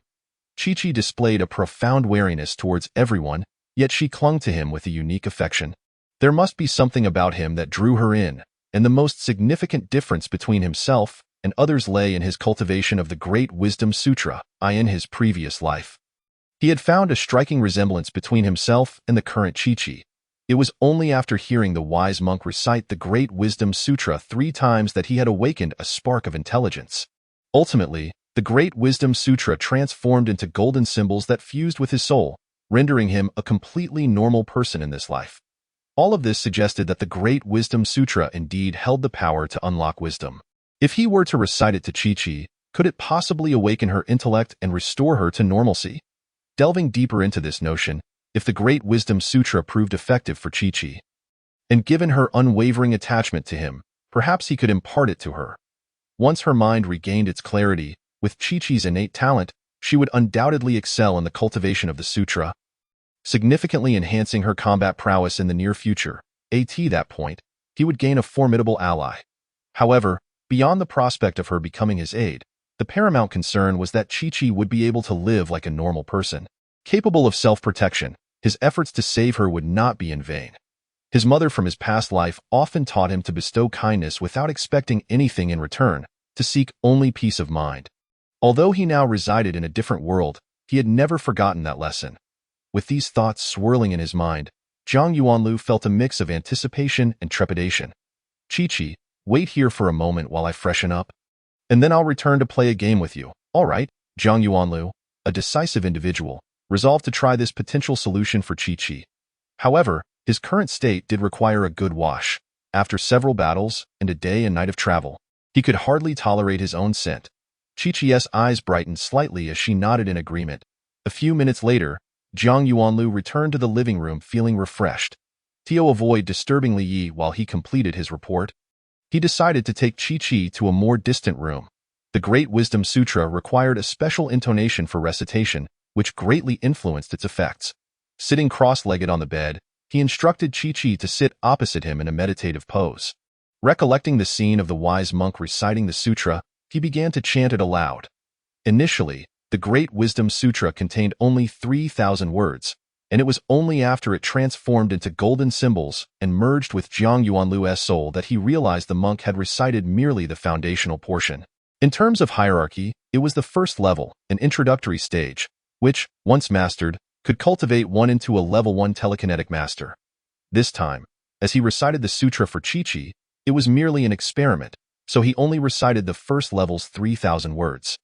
Chi-Chi displayed a profound wariness towards everyone, yet she clung to him with a unique affection. There must be something about him that drew her in, and the most significant difference between himself and others lay in his cultivation of the Great Wisdom Sutra. In his previous life, he had found a striking resemblance between himself and the current Chi-Chi. It was only after hearing the wise monk recite the Great Wisdom Sutra 3 times that he had awakened a spark of intelligence. Ultimately, the Great Wisdom Sutra transformed into golden symbols that fused with his soul, rendering him a completely normal person in this life. All of this suggested that the Great Wisdom Sutra indeed held the power to unlock wisdom. If he were to recite it to Chi-Chi, could it possibly awaken her intellect and restore her to normalcy? Delving deeper into this notion, if the Great Wisdom Sutra proved effective for Chi-Chi, and given her unwavering attachment to him, perhaps he could impart it to her. Once her mind regained its clarity, with Chi-Chi's innate talent, she would undoubtedly excel in the cultivation of the sutra, significantly enhancing her combat prowess in the near future. At that point, he would gain a formidable ally. However, beyond the prospect of her becoming his aide, the paramount concern was that Chi-Chi would be able to live like a normal person, capable of self-protection. His efforts to save her would not be in vain. His mother from his past life often taught him to bestow kindness without expecting anything in return, to seek only peace of mind. Although he now resided in a different world, he had never forgotten that lesson. With these thoughts swirling in his mind, Zhang Yuanlu felt a mix of anticipation and trepidation. Chi-Chi, wait here for a moment while I freshen up, and then I'll return to play a game with you. All right, Zhang Yuanlu, a decisive individual, resolved to try this potential solution for Chi-Chi. However, his current state did require a good wash. After several battles and a day and night of travel, he could hardly tolerate his own scent. Chi-Chi's eyes brightened slightly as she nodded in agreement. A few minutes later, Zhang Yuanlu returned to the living room feeling refreshed. Tio avoided disturbing Li Yi while he completed his report. He decided to take Chi-Chi to a more distant room. The Great Wisdom Sutra required a special intonation for recitation, which greatly influenced its effects. Sitting cross-legged on the bed, he instructed Chi-Chi to sit opposite him in a meditative pose. Recollecting the scene of the wise monk reciting the sutra, he began to chant it aloud. Initially, the Great Wisdom Sutra contained only 3,000 words, and it was only after it transformed into golden symbols and merged with Zhang Yuanlu's soul that he realized the monk had recited merely the foundational portion. In terms of hierarchy, it was the first level, an introductory stage, which, once mastered, could cultivate one into a level 1 telekinetic master. This time, as he recited the sutra for Chi-Chi, it was merely an experiment, so he only recited the first level's 3,000 words.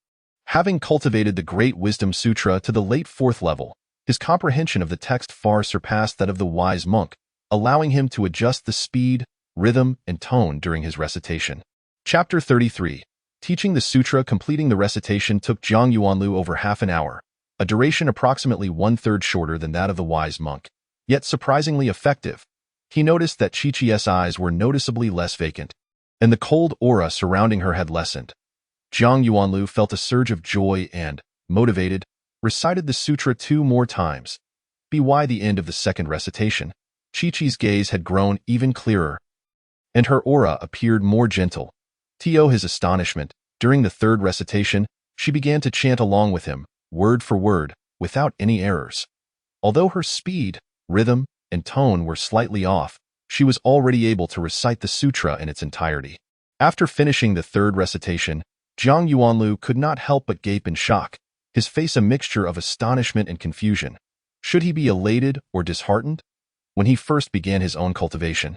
Having cultivated the Great Wisdom Sutra to the late 4th level, his comprehension of the text far surpassed that of the wise monk, allowing him to adjust the speed, rhythm, and tone during his recitation. Chapter 33. Teaching the sutra. Completing the recitation took Zhang Yuanlu over half an hour, a duration approximately 1/3 shorter than that of the wise monk, yet surprisingly effective. He noticed that Chi-Chi's eyes were noticeably less vacant, and the cold aura surrounding her had lessened. Zhang Yuanlu felt a surge of joy and, motivated, recited the sutra 2 more times. By the end of the second recitation, Chi-Chi's gaze had grown even clearer, and her aura appeared more gentle. To his astonishment, during the 3rd recitation, she began to chant along with him, word for word, without any errors. Although her speed, rhythm, and tone were slightly off, she was already able to recite the sutra in its entirety. After finishing the 3rd recitation, Zhang Yuanlu could not help but gape in shock, his face a mixture of astonishment and confusion. Should he be elated or disheartened? When he first began his own cultivation,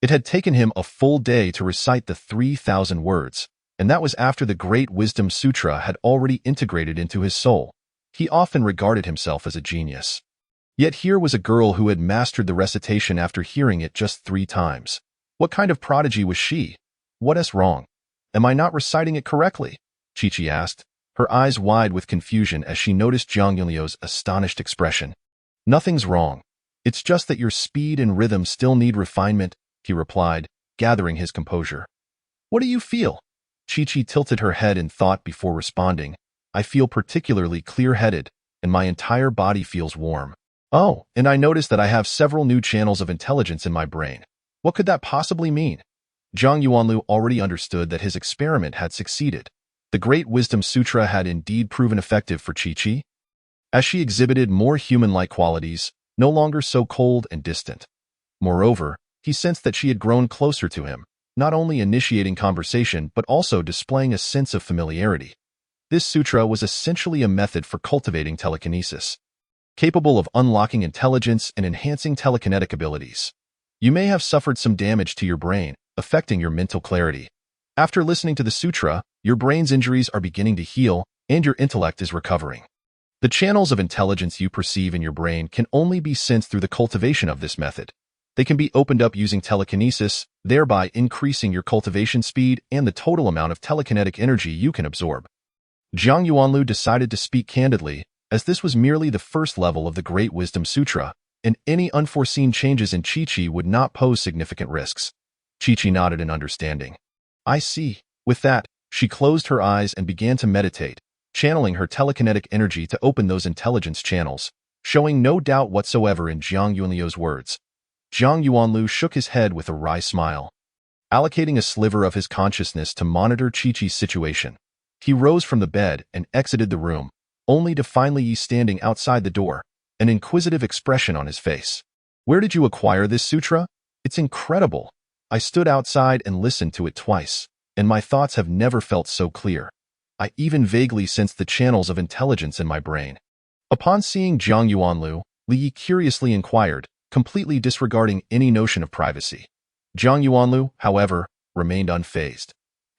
it had taken him a full day to recite the 3,000 words, and that was after the Great Wisdom Sutra had already integrated into his soul. He often regarded himself as a genius. Yet here was a girl who had mastered the recitation after hearing it just 3 times. What kind of prodigy was she? What's wrong? Am I not reciting it correctly? Chi-Chi asked, her eyes wide with confusion as she noticed Zhang Yuanlu's astonished expression. Nothing's wrong. It's just that your speed and rhythm still need refinement, he replied, gathering his composure. What do you feel? Chi-Chi tilted her head in thought before responding. I feel particularly clear-headed, and my entire body feels warm. Oh, and I noticed that I have several new channels of intelligence in my brain. What could that possibly mean? Zhang Yuanlu already understood that his experiment had succeeded. The Great Wisdom Sutra had indeed proven effective for Chi-Chi, as she exhibited more human-like qualities, no longer so cold and distant. Moreover, he sensed that she had grown closer to him, not only initiating conversation but also displaying a sense of familiarity. This sutra was essentially a method for cultivating telekinesis, capable of unlocking intelligence and enhancing telekinetic abilities. You may have suffered some damage to your brain, affecting your mental clarity. After listening to the sutra, your brain's injuries are beginning to heal, and your intellect is recovering. The channels of intelligence you perceive in your brain can only be sensed through the cultivation of this method. They can be opened up using telekinesis, thereby increasing your cultivation speed and the total amount of telekinetic energy you can absorb. Zhang Yuanlu decided to speak candidly, as this was merely the first level of the Great Wisdom Sutra, and any unforeseen changes in Chi-Chi would not pose significant risks. Chi-Chi nodded in understanding. I see. With that, she closed her eyes and began to meditate, channeling her telekinetic energy to open those intelligence channels, showing no doubt whatsoever in Zhang Yuanlu's words. Zhang Yuanlu shook his head with a wry smile. Allocating a sliver of his consciousness to monitor Chi-Chi's situation, he rose from the bed and exited the room, only to find Li Yi standing outside the door, an inquisitive expression on his face. Where did you acquire this sutra? It's incredible. I stood outside and listened to it twice, and my thoughts have never felt so clear. I even vaguely sensed the channels of intelligence in my brain. Upon seeing Zhang Yuanlu, Li Yi curiously inquired, completely disregarding any notion of privacy. Zhang Yuanlu, however, remained unfazed.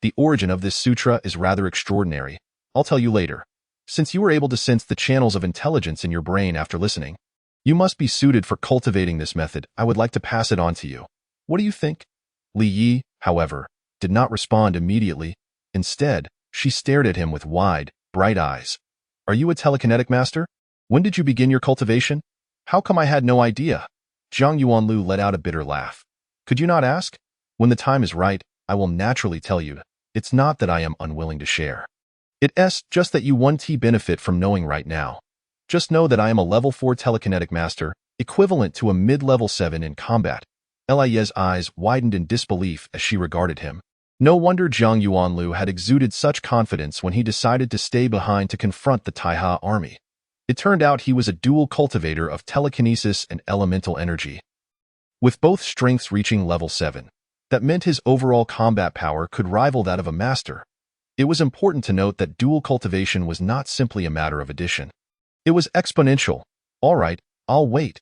The origin of this sutra is rather extraordinary. I'll tell you later. Since you were able to sense the channels of intelligence in your brain after listening, you must be suited for cultivating this method. I would like to pass it on to you. What do you think? Li Yi, however, did not respond immediately. Instead, she stared at him with wide, bright eyes. Are you a telekinetic master? When did you begin your cultivation? How come I had no idea? Zhang Yuanlu let out a bitter laugh. Could you not ask? When the time is right, I will naturally tell you. It's not that I am unwilling to share. It's just that you 1T benefit from knowing right now. Just know that I am a level 4 telekinetic master, equivalent to a mid-level 7 in combat. Li's eyes widened in disbelief as she regarded him. No wonder Zhang Yuanlu had exuded such confidence when he decided to stay behind to confront the Taiha army. It turned out he was a dual cultivator of telekinesis and elemental energy. With both strengths reaching level 7, that meant his overall combat power could rival that of a master. It was important to note that dual cultivation was not simply a matter of addition. It was exponential. All right, I'll wait.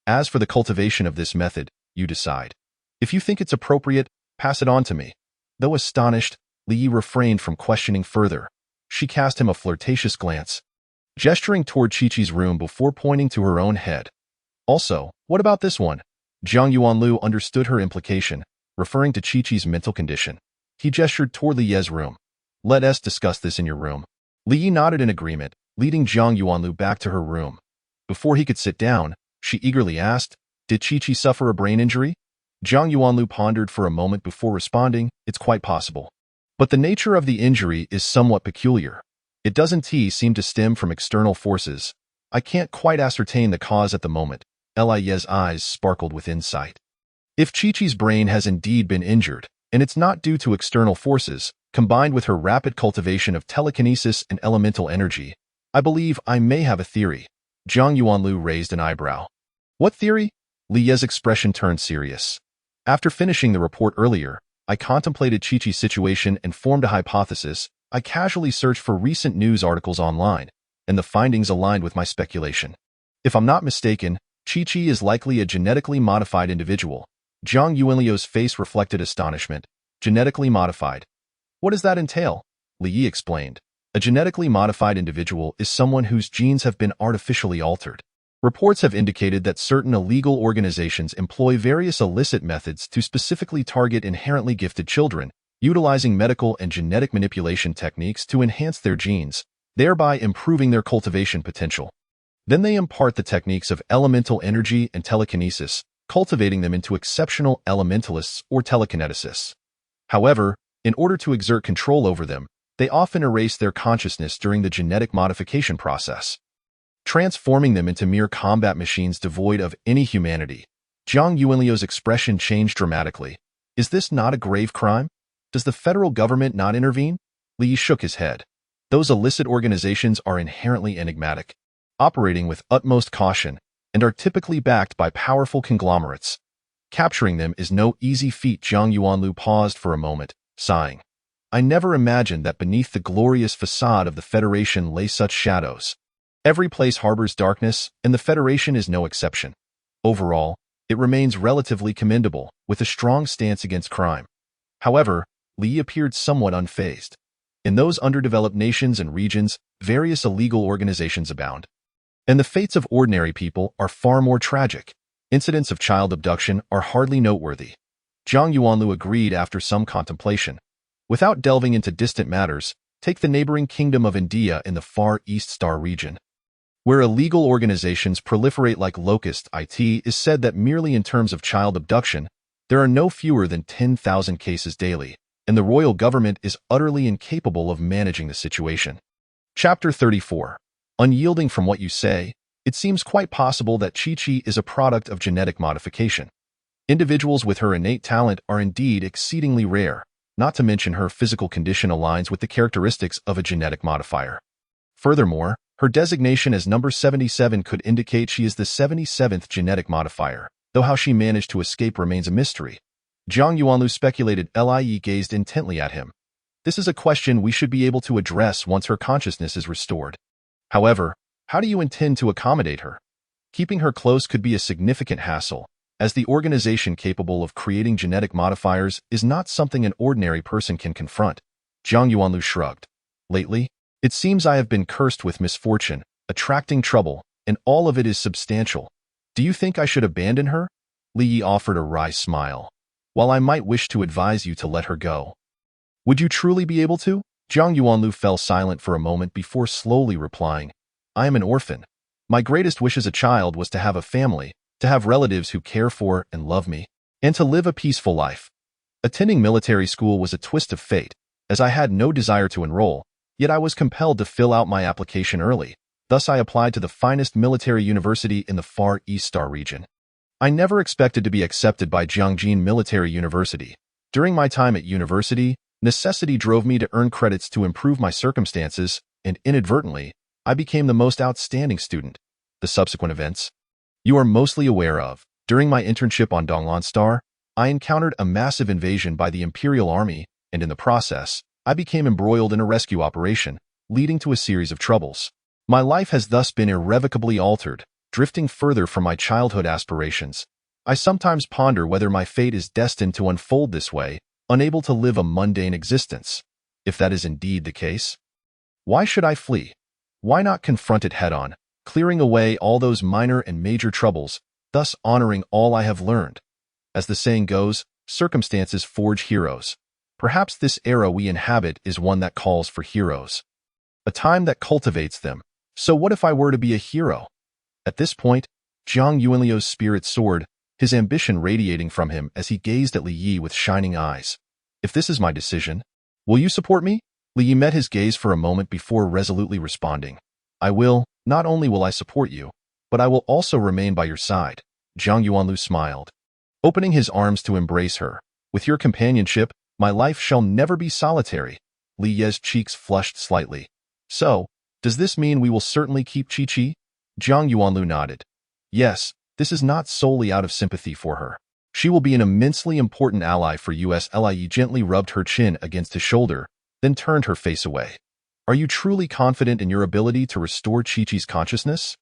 As for the cultivation of this method, you decide. If you think it's appropriate, pass it on to me. Though astonished, Li Yi refrained from questioning further. She cast him a flirtatious glance, gesturing toward Chi-Chi's room before pointing to her own head. Also, what about this one? Zhang Yuanlu understood her implication, referring to Chi-Chi's mental condition. He gestured toward Li Yi's room. Let us discuss this in your room. Li Yi nodded in agreement, leading Zhang Yuanlu back to her room. Before he could sit down, she eagerly asked, Did Chi-Chi suffer a brain injury? Zhang Yuanlu pondered for a moment before responding, It's quite possible. But the nature of the injury is somewhat peculiar. It doesn't seem to stem from external forces. I can't quite ascertain the cause at the moment. Li's eyes sparkled with insight. If Chi-Chi's brain has indeed been injured, and it's not due to external forces, combined with her rapid cultivation of telekinesis and elemental energy, I believe I may have a theory. Zhang Yuanlu raised an eyebrow. What theory? Li Yi's expression turned serious. After finishing the report earlier, I contemplated Chi-Chi's situation and formed a hypothesis. I casually searched for recent news articles online, and the findings aligned with my speculation. If I'm not mistaken, Chi-Chi is likely a genetically modified individual. Zhang Yuanliu's face reflected astonishment. Genetically modified. What does that entail? Li Yi explained. A genetically modified individual is someone whose genes have been artificially altered. Reports have indicated that certain illegal organizations employ various illicit methods to specifically target inherently gifted children, utilizing medical and genetic manipulation techniques to enhance their genes, thereby improving their cultivation potential. Then they impart the techniques of elemental energy and telekinesis, cultivating them into exceptional elementalists or telekineticists. However, in order to exert control over them, they often erase their consciousness during the genetic modification process, transforming them into mere combat machines devoid of any humanity. Zhang Yuanliu's expression changed dramatically. Is this not a grave crime? Does the federal government not intervene? Li Yi shook his head. Those illicit organizations are inherently enigmatic, operating with utmost caution, and are typically backed by powerful conglomerates. Capturing them is no easy feat. Zhang Yuanlu paused for a moment, sighing. I never imagined that beneath the glorious facade of the Federation lay such shadows. Every place harbors darkness, and the Federation is no exception. Overall, it remains relatively commendable, with a strong stance against crime. However, Li Yi appeared somewhat unfazed. In those underdeveloped nations and regions, various illegal organizations abound. And the fates of ordinary people are far more tragic. Incidents of child abduction are hardly noteworthy. Zhang Yuanlu agreed after some contemplation. Without delving into distant matters, take the neighboring kingdom of India in the Far East Star region, where illegal organizations proliferate like locusts. It is said that merely in terms of child abduction, there are no fewer than 10,000 cases daily, and the royal government is utterly incapable of managing the situation. Chapter 34. Unyielding from what you say, it seems quite possible that Chi-Chi is a product of genetic modification. Individuals with her innate talent are indeed exceedingly rare, not to mention her physical condition aligns with the characteristics of a genetic modifier. Furthermore, her designation as number 77 could indicate she is the 77th genetic modifier, though how she managed to escape remains a mystery. Zhang Yuanlu speculated. Li gazed intently at him. This is a question we should be able to address once her consciousness is restored. However, how do you intend to accommodate her? Keeping her close could be a significant hassle, as the organization capable of creating genetic modifiers is not something an ordinary person can confront. Zhang Yuanlu shrugged. Lately, it seems I have been cursed with misfortune, attracting trouble, and all of it is substantial. Do you think I should abandon her? Li Yi offered a wry smile. While I might wish to advise you to let her go, would you truly be able to? Zhang Yuanlu fell silent for a moment before slowly replying. I am an orphan. My greatest wish as a child was to have a family, to have relatives who care for and love me, and to live a peaceful life. Attending military school was a twist of fate, as I had no desire to enroll, yet I was compelled to fill out my application early. Thus I applied to the finest military university in the Far East Star region. I never expected to be accepted by Jiangjin Military University. During my time at university, necessity drove me to earn credits to improve my circumstances, and inadvertently, I became the most outstanding student. The subsequent events you are mostly aware of. During my internship on Donglan Star, I encountered a massive invasion by the Imperial Army, and in the process, I became embroiled in a rescue operation, leading to a series of troubles. My life has thus been irrevocably altered, drifting further from my childhood aspirations. I sometimes ponder whether my fate is destined to unfold this way, unable to live a mundane existence. If that is indeed the case, why should I flee? Why not confront it head-on, clearing away all those minor and major troubles, thus honoring all I have learned? As the saying goes, circumstances forge heroes. Perhaps this era we inhabit is one that calls for heroes. A time that cultivates them. So what if I were to be a hero? At this point, Zhang Yuanliu's spirit soared, his ambition radiating from him as he gazed at Li Yi with shining eyes. If this is my decision, will you support me? Li Yi met his gaze for a moment before resolutely responding. I will. Not only will I support you, but I will also remain by your side. Zhang Yuanlu smiled, opening his arms to embrace her. With your companionship, my life shall never be solitary. Li Yi's cheeks flushed slightly. So, does this mean we will certainly keep Chi-Chi? Zhang Yuanlu nodded. Yes, this is not solely out of sympathy for her. She will be an immensely important ally for us. Li gently rubbed her chin against his shoulder, then turned her face away. Are you truly confident in your ability to restore Chi-Chi's consciousness?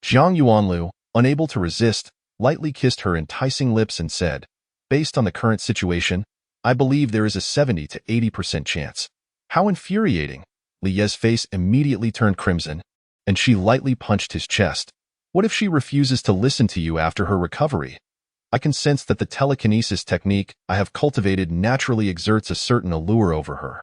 Zhang Yuanlu, unable to resist, lightly kissed her enticing lips and said, based on the current situation, I believe there is a 70 to 80% chance. How infuriating! Li Yi's face immediately turned crimson, and she lightly punched his chest. What if she refuses to listen to you after her recovery? I can sense that the telekinesis technique I have cultivated naturally exerts a certain allure over her,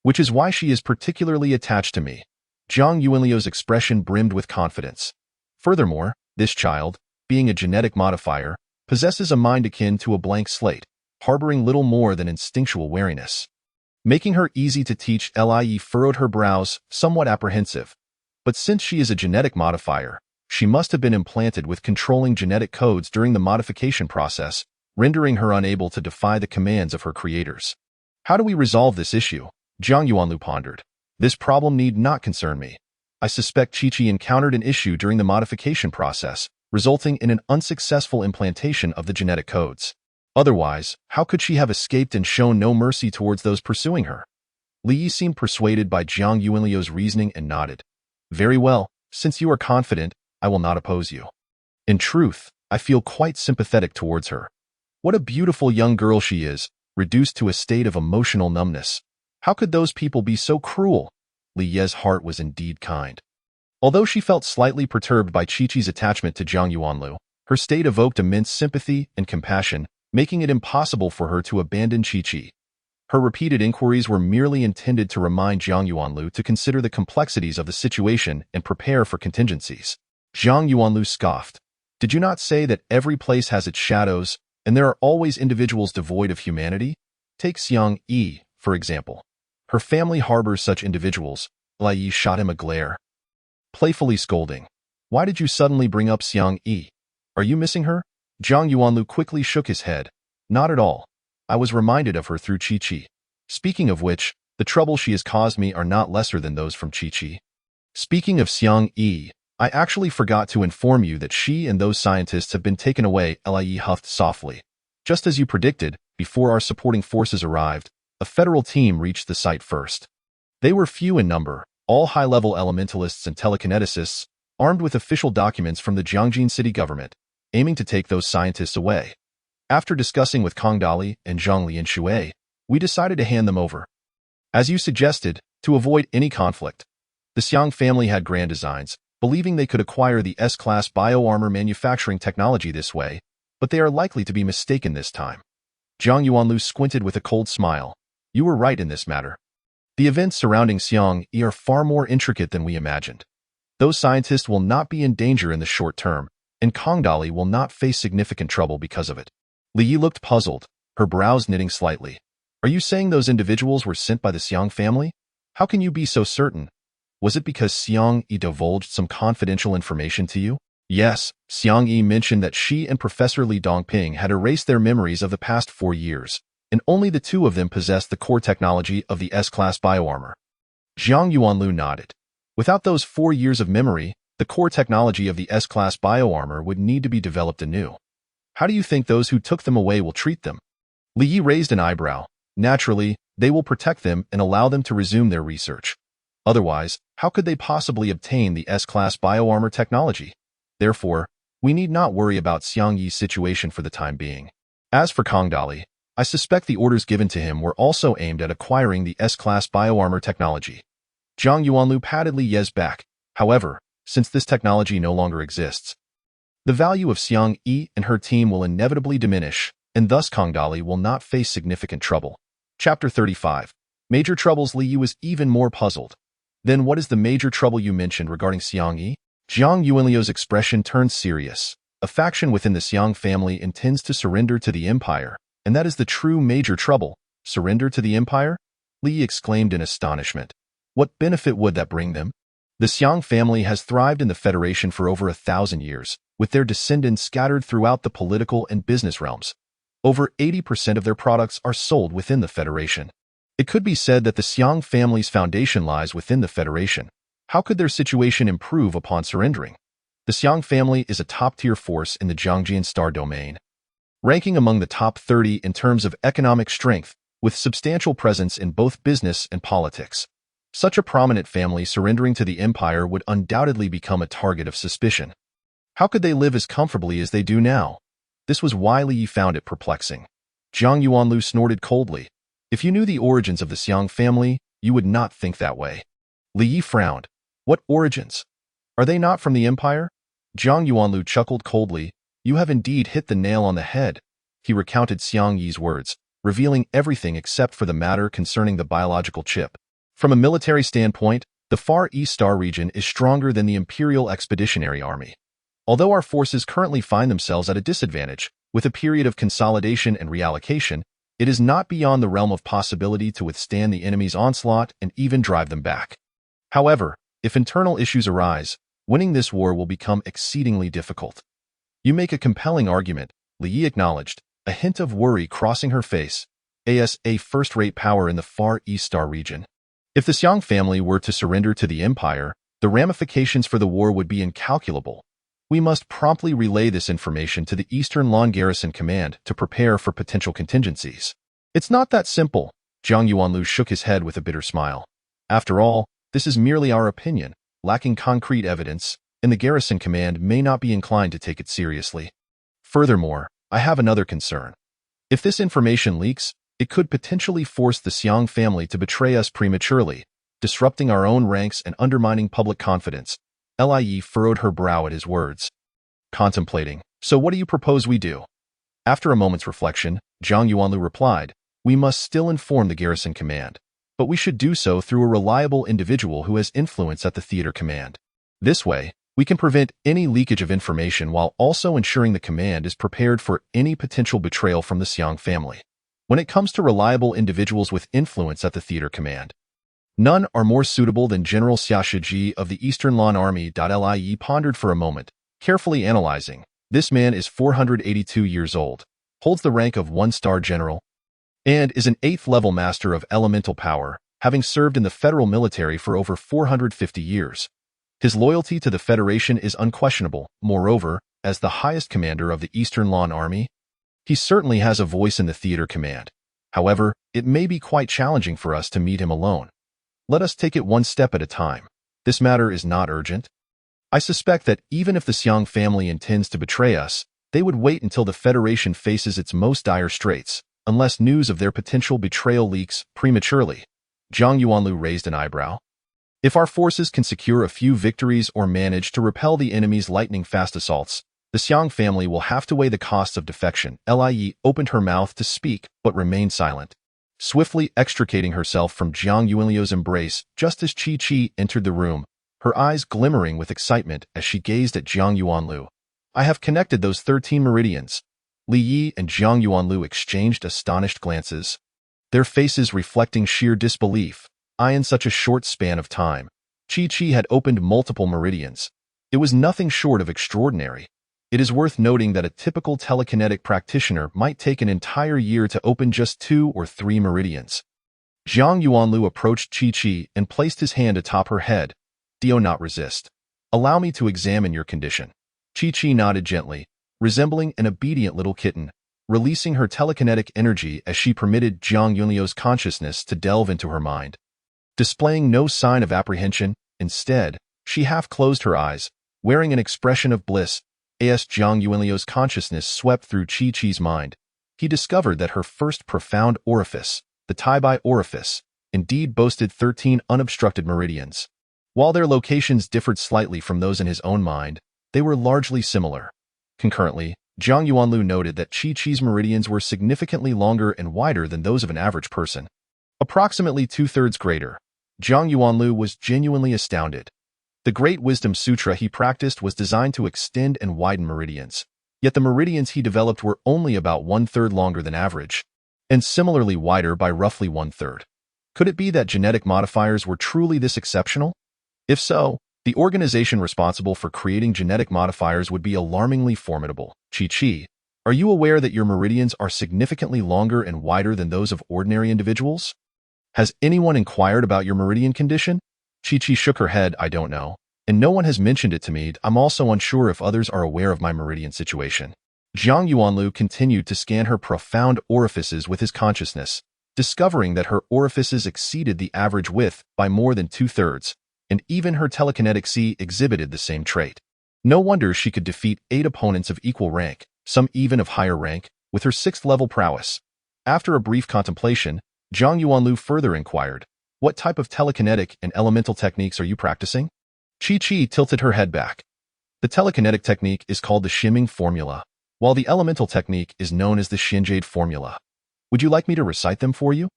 which is why she is particularly attached to me. Zhang Yuanliu's expression brimmed with confidence. Furthermore, this child, being a genetic modifier, possesses a mind akin to a blank slate, harboring little more than instinctual wariness. Making her easy to teach. Li furrowed her brows, somewhat apprehensive. But since she is a genetic modifier, she must have been implanted with controlling genetic codes during the modification process, rendering her unable to defy the commands of her creators. How do we resolve this issue? Zhang Yuanlu pondered. This problem need not concern me. I suspect Chi-Chi encountered an issue during the modification process, resulting in an unsuccessful implantation of the genetic codes. Otherwise, how could she have escaped and shown no mercy towards those pursuing her? Li Yi seemed persuaded by Zhang Yuanliu's reasoning and nodded. Very well, since you are confident, I will not oppose you. In truth, I feel quite sympathetic towards her. What a beautiful young girl she is, reduced to a state of emotional numbness. How could those people be so cruel? Li Yi's heart was indeed kind. Although she felt slightly perturbed by Chi-Chi's attachment to Zhang Yuanlu, her state evoked immense sympathy and compassion, making it impossible for her to abandon Chi-Chi. Her repeated inquiries were merely intended to remind Zhang Yuanlu to consider the complexities of the situation and prepare for contingencies. Zhang Yuanlu scoffed. Did you not say that every place has its shadows, and there are always individuals devoid of humanity? Take Xiang Yi, for example. Her family harbors such individuals. Li Yi shot him a glare, playfully scolding. Why did you suddenly bring up Xiang Yi? Are you missing her? Zhang Yuanlu quickly shook his head. Not at all. I was reminded of her through Chi-Chi. Speaking of which, the trouble she has caused me are not lesser than those from Chi-Chi. Speaking of Xiang Yi, I actually forgot to inform you that she and those scientists have been taken away, Lie huffed softly. Just as you predicted, before our supporting forces arrived, a federal team reached the site first. They were few in number, all high-level elementalists and telekineticists, armed with official documents from the Jiangjin city government, aiming to take those scientists away. After discussing with Kang Dali and Zhang Lianshui, we decided to hand them over. As you suggested, to avoid any conflict. The Xiang family had grand designs, believing they could acquire the S-class bioarmor manufacturing technology this way, but they are likely to be mistaken this time. Zhang Yuanlu squinted with a cold smile. You were right in this matter. The events surrounding Xiang Yi are far more intricate than we imagined. Those scientists will not be in danger in the short term, and Kang Dali will not face significant trouble because of it. Li Yi looked puzzled, her brows knitting slightly. Are you saying those individuals were sent by the Xiang family? How can you be so certain? Was it because Xiang Yi divulged some confidential information to you? Yes, Xiang Yi mentioned that she and Professor Li Dongping had erased their memories of the past 4 years, and only the two of them possessed the core technology of the S-class bioarmor. Zhang Yuanlu nodded. Without those 4 years of memory, the core technology of the S-class bioarmor would need to be developed anew. How do you think those who took them away will treat them? Li Yi raised an eyebrow. Naturally, they will protect them and allow them to resume their research. Otherwise, how could they possibly obtain the S-class bioarmor technology? Therefore, we need not worry about Xiang Yi's situation for the time being. As for Kang Dali, I suspect the orders given to him were also aimed at acquiring the S-class bioarmor technology. Zhang Yuanlu patted Li Ye's back. However, since this technology no longer exists, the value of Xiang Yi and her team will inevitably diminish, and thus Kang Dali will not face significant trouble. Chapter 35. Major troubles. Li Yi was even more puzzled. Then what is the major trouble you mentioned regarding Xiang Yi? Zhang Yuanliu's expression turned serious. A faction within the Xiang family intends to surrender to the empire, and that is the true major trouble. Surrender to the empire? Li Yi exclaimed in astonishment. What benefit would that bring them? The Xiang family has thrived in the Federation for over 1,000 years, with their descendants scattered throughout the political and business realms. Over 80% of their products are sold within the Federation. It could be said that the Xiang family's foundation lies within the Federation. How could their situation improve upon surrendering? The Xiang family is a top-tier force in the Jiangjian star domain, ranking among the top 30 in terms of economic strength, with substantial presence in both business and politics. Such a prominent family surrendering to the empire would undoubtedly become a target of suspicion. How could they live as comfortably as they do now? This was why Li Yi found it perplexing. Zhang Yuanlu snorted coldly. If you knew the origins of the Xiang family, you would not think that way. Li Yi frowned. What origins? Are they not from the empire? Zhang Yuanlu chuckled coldly. You have indeed hit the nail on the head. He recounted Xiang Yi's words, revealing everything except for the matter concerning the biological chip. From a military standpoint, the Far East Star region is stronger than the Imperial Expeditionary Army. Although our forces currently find themselves at a disadvantage, with a period of consolidation and reallocation, it is not beyond the realm of possibility to withstand the enemy's onslaught and even drive them back. However, if internal issues arise, winning this war will become exceedingly difficult. You make a compelling argument, Li Yi acknowledged, a hint of worry crossing her face. As a first-rate power in the Far East Star region. If the Xiang family were to surrender to the empire, the ramifications for the war would be incalculable. We must promptly relay this information to the Eastern Lan Garrison Command to prepare for potential contingencies. It's not that simple. Zhang Yuanlu shook his head with a bitter smile. After all, this is merely our opinion, lacking concrete evidence, and the Garrison Command may not be inclined to take it seriously. Furthermore, I have another concern. If this information leaks, it could potentially force the Xiang family to betray us prematurely, disrupting our own ranks and undermining public confidence. Lie furrowed her brow at his words. Contemplating. So what do you propose we do? After a moment's reflection, Zhang Yuanlu replied, we must still inform the Garrison Command, but we should do so through a reliable individual who has influence at the theater command. This way, we can prevent any leakage of information while also ensuring the command is prepared for any potential betrayal from the Xiang family. When it comes to reliable individuals with influence at the theater command, none are more suitable than General Xia Shiji of the Eastern Lan Army. Lie pondered for a moment, carefully analyzing. This man is 482 years old, holds the rank of 1-star general, and is an 8th-level master of elemental power, having served in the federal military for over 450 years. His loyalty to the Federation is unquestionable. Moreover, as the highest commander of the Eastern Lawn Army, he certainly has a voice in the theater command. However, it may be quite challenging for us to meet him alone. Let us take it one step at a time. This matter is not urgent. I suspect that even if the Xiang family intends to betray us, they would wait until the Federation faces its most dire straits, unless news of their potential betrayal leaks prematurely. Zhang Yuanlu raised an eyebrow. If our forces can secure a few victories or manage to repel the enemy's lightning-fast assaults, the Xiang family will have to weigh the costs of defection. Li opened her mouth to speak, but remained silent, swiftly extricating herself from Zhang Yuanliu's embrace just as Qi entered the room, her eyes glimmering with excitement as she gazed at Zhang Yuanlu. I have connected those 13 meridians. Li Yi and Zhang Yuanlu exchanged astonished glances, their faces reflecting sheer disbelief. In such a short span of time, Qi had opened multiple meridians. It was nothing short of extraordinary. It is worth noting that a typical telekinetic practitioner might take an entire year to open just 2 or 3 meridians. Zhang Yuanlu approached Qi and placed his hand atop her head. Do not resist. Allow me to examine your condition. Qi nodded gently, resembling an obedient little kitten, releasing her telekinetic energy as she permitted Zhang Yuanliu's consciousness to delve into her mind. Displaying no sign of apprehension, instead, she half closed her eyes, wearing an expression of bliss. As Zhang Yuanliu's consciousness swept through Qi's mind, he discovered that her first profound orifice, the Taibai orifice, indeed boasted 13 unobstructed meridians. While their locations differed slightly from those in his own mind, they were largely similar. Concurrently, Zhang Yuanlu noted that Qi's meridians were significantly longer and wider than those of an average person, approximately 2/3 greater. Zhang Yuanlu was genuinely astounded. The Great Wisdom Sutra he practiced was designed to extend and widen meridians, yet the meridians he developed were only about 1/3 longer than average, and similarly wider by roughly 1/3. Could it be that genetic modifiers were truly this exceptional? If so, the organization responsible for creating genetic modifiers would be alarmingly formidable. Qi, are you aware that your meridians are significantly longer and wider than those of ordinary individuals? Has anyone inquired about your meridian condition? Qi shook her head. I don't know, and no one has mentioned it to me. I'm also unsure if others are aware of my meridian situation. Zhang Yuanlu continued to scan her profound orifices with his consciousness, discovering that her orifices exceeded the average width by more than 2/3, and even her telekinetic C exhibited the same trait. No wonder she could defeat 8 opponents of equal rank, some even of higher rank, with her 6th-level prowess. After a brief contemplation, Zhang Yuanlu further inquired, what type of telekinetic and elemental techniques are you practicing? Qi tilted her head back. The telekinetic technique is called the shimming formula, while the elemental technique is known as the Shinjade formula. Would you like me to recite them for you?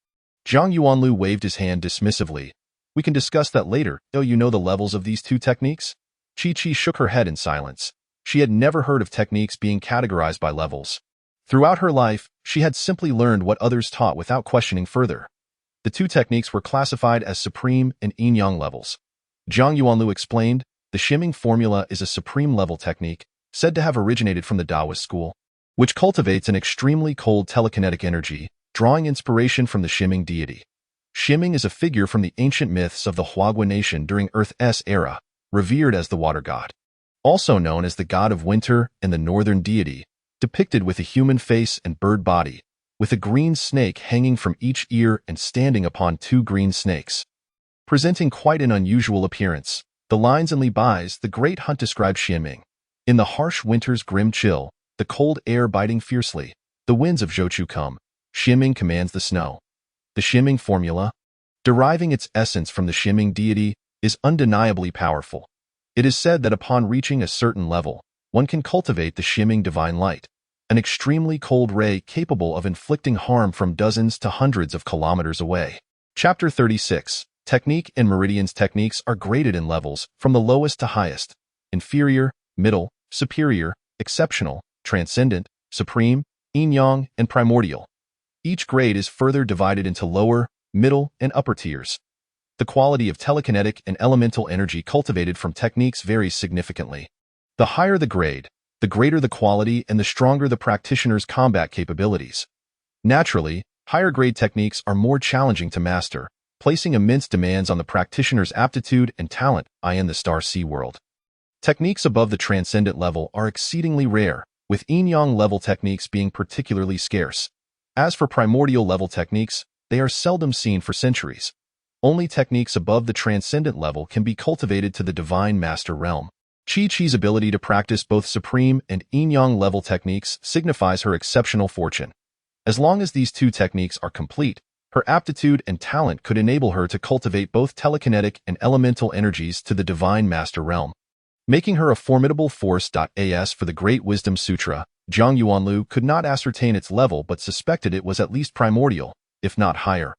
Zhang Yuanlu waved his hand dismissively. We can discuss that later. Oh, you know the levels of these 2 techniques? Qi shook her head in silence. She had never heard of techniques being categorized by levels. Throughout her life, she had simply learned what others taught without questioning further. The 2 techniques were classified as supreme and yin-yang levels. Zhang Yuanlu explained, the shimming formula is a supreme level technique, said to have originated from the Taoist school, which cultivates an extremely cold telekinetic energy, drawing inspiration from the shimming deity. Shimming is a figure from the ancient myths of the Huagua nation during Earth's era, revered as the water god. Also known as the god of winter and the northern deity, depicted with a human face and bird body, with a green snake hanging from each ear and standing upon 2 green snakes. Presenting quite an unusual appearance, the lines in Li Bai's The Great Hunt describe Shimming. In the harsh winter's grim chill, the cold air biting fiercely, the winds of Zhouchu come, Shimming commands the snow. The shimming formula, deriving its essence from the shimming deity, is undeniably powerful. It is said that upon reaching a certain level, one can cultivate the shimming divine light, an extremely cold ray capable of inflicting harm from dozens to hundreds of kilometers away. Chapter 36. Technique and meridians. Techniques are graded in levels, from the lowest to highest: inferior, middle, superior, exceptional, transcendent, supreme, yin-yang, and primordial. Each grade is further divided into lower, middle, and upper tiers. The quality of telekinetic and elemental energy cultivated from techniques varies significantly. The higher the grade, the greater the quality and the stronger the practitioner's combat capabilities. Naturally, higher grade techniques are more challenging to master, placing immense demands on the practitioner's aptitude and talent in the star sea world. Techniques above the transcendent level are exceedingly rare, with yin-yang level techniques being particularly scarce. As for primordial level techniques, they are seldom seen for centuries. Only techniques above the transcendent level can be cultivated to the divine master realm. Chi-Chi's ability to practice both supreme and yin-yang level techniques signifies her exceptional fortune. As long as these two techniques are complete, her aptitude and talent could enable her to cultivate both telekinetic and elemental energies to the divine master realm, making her a formidable force. As for the Great Wisdom Sutra, Zhang Yuanlu could not ascertain its level but suspected it was at least primordial, if not higher.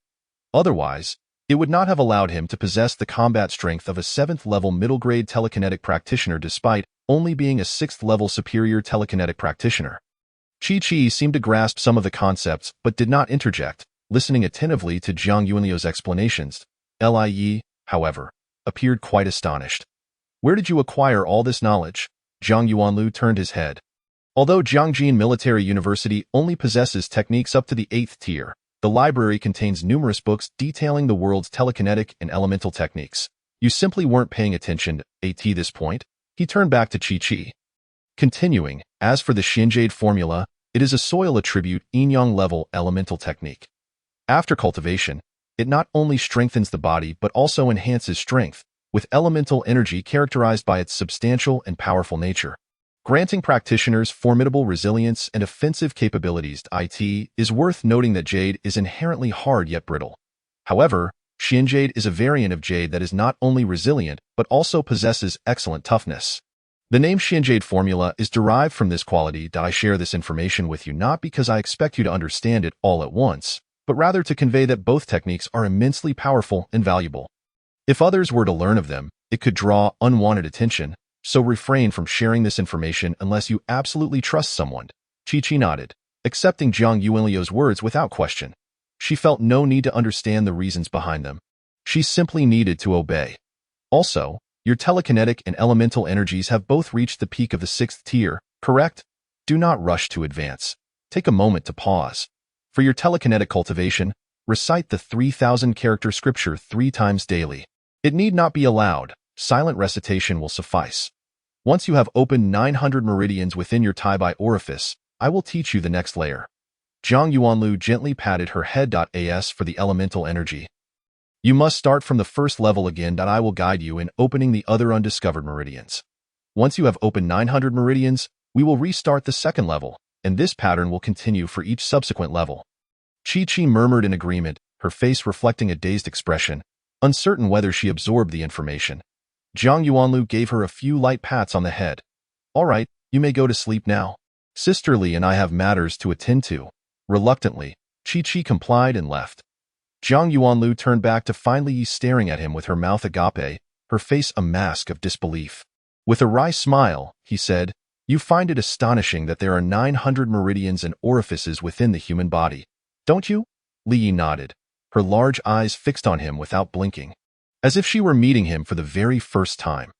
Otherwise, it would not have allowed him to possess the combat strength of a 7th-level middle-grade telekinetic practitioner despite only being a 6th-level superior telekinetic practitioner. Chi-Chi seemed to grasp some of the concepts but did not interject, listening attentively to Zhang Yuanlu's explanations. Li, however, appeared quite astonished. "Where did you acquire all this knowledge?" Zhang Yuanlu turned his head. Although Jiangjin Military University only possesses techniques up to the 8th tier, the library contains numerous books detailing the world's telekinetic and elemental techniques. You simply weren't paying attention at this point? He turned back to Chi-Chi. Continuing, as for the Xianjade formula, it is a soil attribute yin-yang level elemental technique. After cultivation, it not only strengthens the body but also enhances strength, with elemental energy characterized by its substantial and powerful nature, granting practitioners formidable resilience and offensive capabilities. It is worth noting that jade is inherently hard yet brittle. However, Xianjade is a variant of jade that is not only resilient but also possesses excellent toughness. The name Xianjade formula is derived from this quality. I share this information with you not because I expect you to understand it all at once, but rather to convey that both techniques are immensely powerful and valuable. If others were to learn of them, it could draw unwanted attention, so refrain from sharing this information unless you absolutely trust someone. Chi-Chi nodded, accepting Zhang Yuanlu's words without question. She felt no need to understand the reasons behind them. She simply needed to obey. Also, your telekinetic and elemental energies have both reached the peak of the 6th tier, correct? Do not rush to advance. Take a moment to pause. For your telekinetic cultivation, recite the 3,000-character scripture 3 times daily. It need not be aloud. Silent recitation will suffice. Once you have opened 900 meridians within your Tai-Bai orifice, I will teach you the next layer. Zhang Yuanlu gently patted her head. As for the elemental energy, you must start from the first level again. I will guide you in opening the other undiscovered meridians. Once you have opened 900 meridians, we will restart the second level, and this pattern will continue for each subsequent level. Chi-Chi murmured in agreement, her face reflecting a dazed expression, uncertain whether she absorbed the information. Zhang Yuanlu gave her a few light pats on the head. "All right, you may go to sleep now. Sister Li and I have matters to attend to." Reluctantly, Chi-Chi complied and left. Zhang Yuanlu turned back to find Li staring at him with her mouth agape, her face a mask of disbelief. With a wry smile, he said, "You find it astonishing that there are 900 meridians and orifices within the human body, don't you?" Li nodded, her large eyes fixed on him without blinking, as if she were meeting him for the very first time.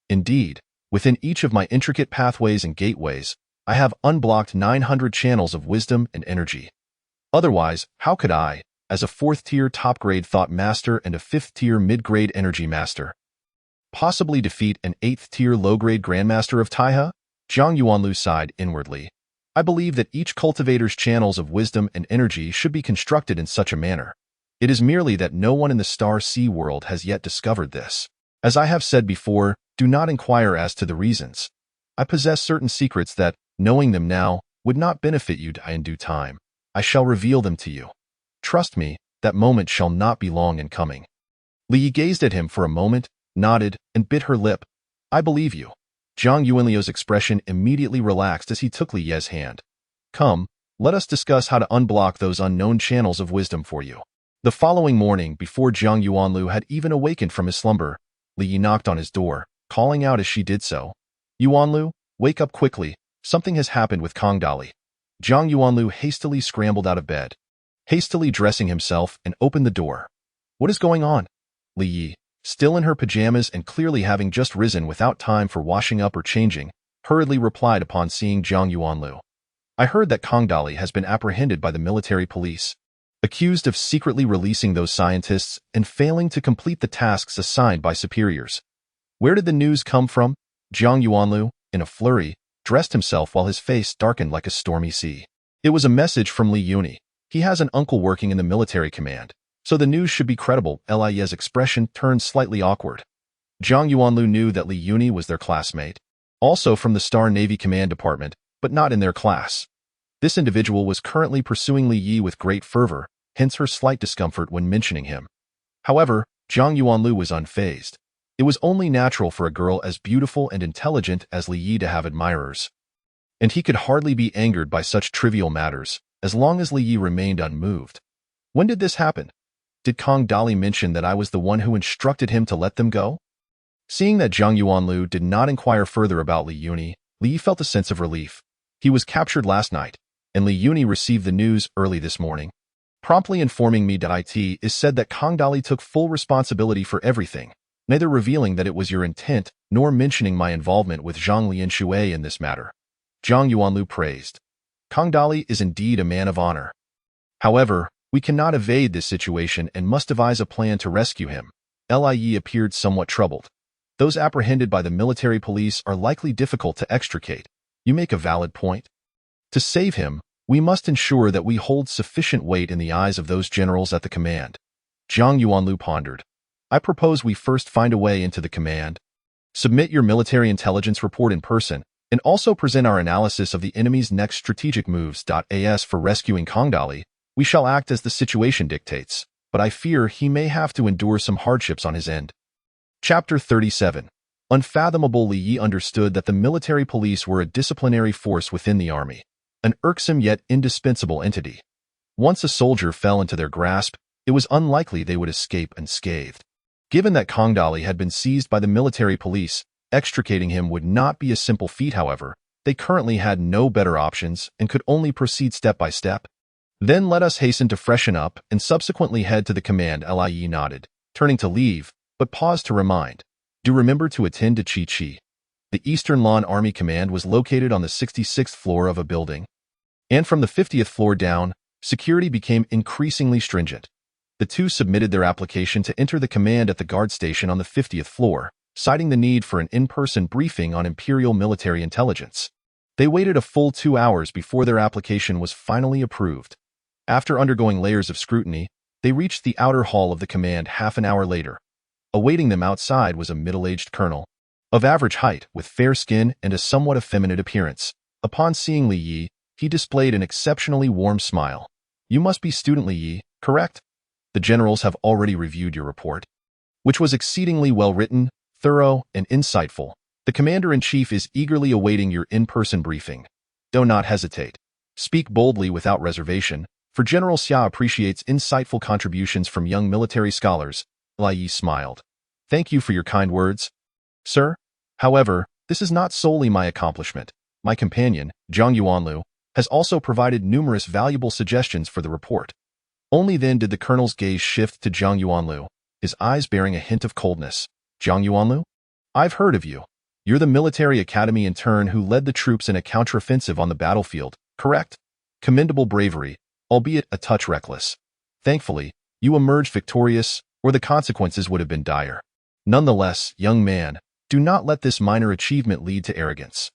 "Indeed, within each of my intricate pathways and gateways, I have unblocked 900 channels of wisdom and energy. Otherwise, how could I, as a 4th-tier top-grade thought master and a 5th-tier mid-grade energy master, possibly defeat an 8th-tier low-grade grandmaster of Taihe?" Zhang Yuanlu sighed inwardly. "I believe that each cultivator's channels of wisdom and energy should be constructed in such a manner. It is merely that no one in the star sea world has yet discovered this. As I have said before, do not inquire as to the reasons. I possess certain secrets that, knowing them now, would not benefit you in due time. I shall reveal them to you. Trust me, that moment shall not be long in coming." Li gazed at him for a moment, nodded, and bit her lip. "I believe you." Zhang Yuanlu's expression immediately relaxed as he took Li Ye's hand. "Come, let us discuss how to unblock those unknown channels of wisdom for you." The following morning, before Zhang Yuanlu had even awakened from his slumber, Li knocked on his door, calling out as she did so, "Yuanlu, wake up quickly, something has happened with Kongdali." Zhang Yuanlu hastily scrambled out of bed, hastily dressing himself, and opened the door. "What is going on?" Li Yi, still in her pajamas and clearly having just risen without time for washing up or changing, hurriedly replied upon seeing Zhang Yuanlu. "I heard that Kongdali has been apprehended by the military police." accused of secretly releasing those scientists and failing to complete the tasks assigned by superiors. Where did the news come from? Zhang Yuanlu, in a flurry, dressed himself while his face darkened like a stormy sea. It was a message from Li Yuni. He has an uncle working in the military command, so the news should be credible. Li's expression turned slightly awkward. Zhang Yuanlu knew that Li Yuni was their classmate, also from the Star Navy Command Department, but not in their class. This individual was currently pursuing Li Yi with great fervor, hence her slight discomfort when mentioning him. However, Zhang Yuanlu was unfazed. It was only natural for a girl as beautiful and intelligent as Li Yi to have admirers. And he could hardly be angered by such trivial matters, as long as Li Yi remained unmoved. When did this happen? Did Kong Dali mention that I was the one who instructed him to let them go? Seeing that Zhang Yuanlu did not inquire further about Li Yuni, Li Yi felt a sense of relief. He was captured last night, and Li Yuni received the news early this morning, promptly informing me that it is said that Kong Dali took full responsibility for everything, neither revealing that it was your intent nor mentioning my involvement with Zhang Lianshui in this matter. Zhang Yuanlu praised. Kong Dali is indeed a man of honor. However, we cannot evade this situation and must devise a plan to rescue him. Li appeared somewhat troubled. Those apprehended by the military police are likely difficult to extricate. You make a valid point. To save him, we must ensure that we hold sufficient weight in the eyes of those generals at the command. Zhang Yuanlu pondered. I propose we first find a way into the command. Submit your military intelligence report in person, and also present our analysis of the enemy's next strategic moves. As for rescuing Kong Dali, we shall act as the situation dictates, but I fear he may have to endure some hardships on his end. Chapter 37. Unfathomable. Li Yi understood that the military police were a disciplinary force within the army, an irksome yet indispensable entity. Once a soldier fell into their grasp, it was unlikely they would escape unscathed. Given that Kong Dali had been seized by the military police, extricating him would not be a simple feat. However, they currently had no better options and could only proceed step by step. Then let us hasten to freshen up and subsequently head to the command. Li nodded, turning to leave, but paused to remind. Do remember to attend to Chi. The Eastern Lawn Army Command was located on the 66th floor of a building, and from the 50th floor down, security became increasingly stringent. The two submitted their application to enter the command at the guard station on the 50th floor, citing the need for an in-person briefing on Imperial military intelligence. They waited a full 2 hours before their application was finally approved. After undergoing layers of scrutiny, they reached the outer hall of the command half an hour later. Awaiting them outside was a middle-aged colonel, of average height, with fair skin and a somewhat effeminate appearance. Upon seeing Li Yi, he displayed an exceptionally warm smile. You must be student Li Yi, correct? The generals have already reviewed your report, which was exceedingly well-written, thorough, and insightful. The commander-in-chief is eagerly awaiting your in-person briefing. Do not hesitate. Speak boldly without reservation, for General Xia appreciates insightful contributions from young military scholars. Li Yi smiled. Thank you for your kind words, sir. However, this is not solely my accomplishment. My companion, Zhang Yuanlu, has also provided numerous valuable suggestions for the report. Only then did the colonel's gaze shift to Zhang Yuanlu, his eyes bearing a hint of coldness. Zhang Yuanlu? I've heard of you. You're the military academy intern who led the troops in a counteroffensive on the battlefield, correct? Commendable bravery, albeit a touch reckless. Thankfully, you emerged victorious, or the consequences would have been dire. Nonetheless, young man, do not let this minor achievement lead to arrogance.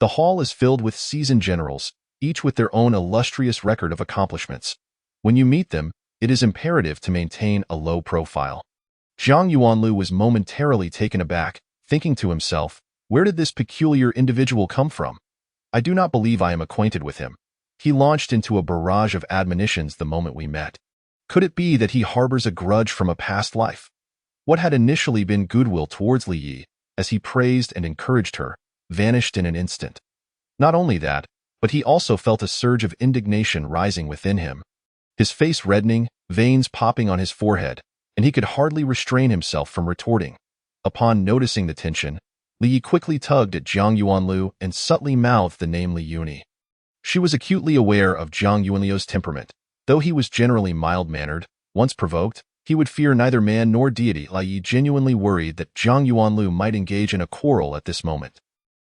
The hall is filled with seasoned generals, each with their own illustrious record of accomplishments. When you meet them, it is imperative to maintain a low profile. Zhang Yuanlu was momentarily taken aback, thinking to himself, where did this peculiar individual come from? I do not believe I am acquainted with him. He launched into a barrage of admonitions the moment we met. Could it be that he harbors a grudge from a past life? What had initially been goodwill towards Li Yi, as he praised and encouraged her, vanished in an instant. Not only that, but he also felt a surge of indignation rising within him. His face reddening, veins popping on his forehead, and he could hardly restrain himself from retorting. Upon noticing the tension, Li Yi quickly tugged at Zhang Yuanlu and subtly mouthed the name Li Yuni. She was acutely aware of Zhang Yuanlu's temperament. Though he was generally mild-mannered, once provoked, he would fear neither man nor deity. Li Yi genuinely worried that Zhang Yuanlu might engage in a quarrel at this moment.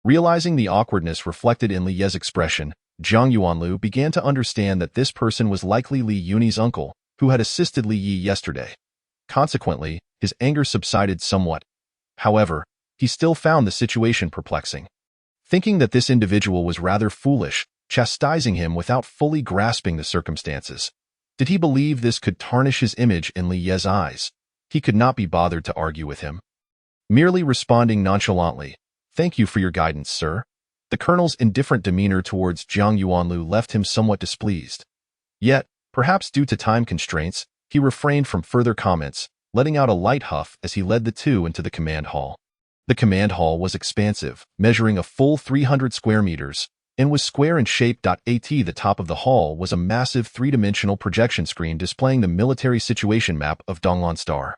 Realizing the awkwardness reflected in Li Yi's expression, Zhang Yuanlu began to understand that this person was likely Li Yuni's uncle, who had assisted Li Yi yesterday. Consequently, his anger subsided somewhat. However, he still found the situation perplexing. Thinking that this individual was rather foolish, chastising him without fully grasping the circumstances. Did he believe this could tarnish his image in Li Ye's eyes? He could not be bothered to argue with him. Merely responding nonchalantly, "Thank you for your guidance, sir." The colonel's indifferent demeanor towards Jiang Yuanlu left him somewhat displeased. Yet, perhaps due to time constraints, he refrained from further comments, letting out a light huff as he led the two into the command hall. The command hall was expansive, measuring a full 300 square meters, and was square in shape. At the top of the hall was a massive three-dimensional projection screen displaying the military situation map of Donglan Star.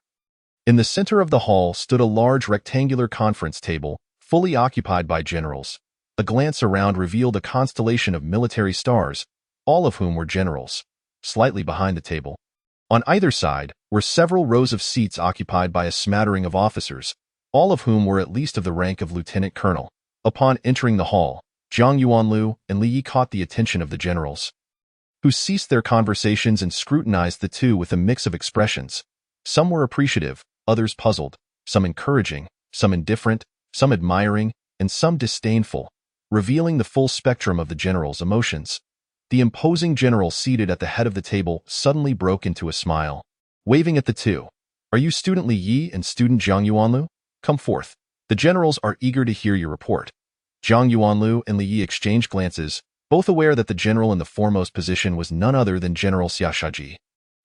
In the center of the hall stood a large rectangular conference table, fully occupied by generals. A glance around revealed a constellation of military stars, all of whom were generals. Slightly behind the table, on either side, were several rows of seats occupied by a smattering of officers, all of whom were at least of the rank of lieutenant colonel. Upon entering the hall, Jiang Yuanlu and Li Yi caught the attention of the generals, who ceased their conversations and scrutinized the two with a mix of expressions. Some were appreciative, others puzzled, some encouraging, some indifferent, some admiring, and some disdainful, revealing the full spectrum of the general's emotions. The imposing general seated at the head of the table suddenly broke into a smile, waving at the two. "Are you student Li Yi and student Jiang Yuanlu? Come forth. The generals are eager to hear your report." Jiang Yuanlu and Li Yi exchanged glances, both aware that the general in the foremost position was none other than General Xia Shaji,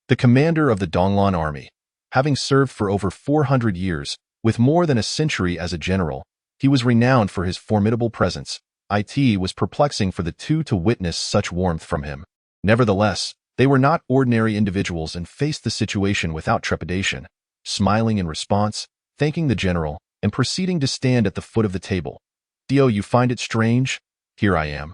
the commander of the Donglan army. Having served for over 400 years, with more than a century as a general, he was renowned for his formidable presence. It was perplexing for the two to witness such warmth from him. Nevertheless, they were not ordinary individuals and faced the situation without trepidation, smiling in response, thanking the general, and proceeding to stand at the foot of the table. "Do you find it strange? Here I am.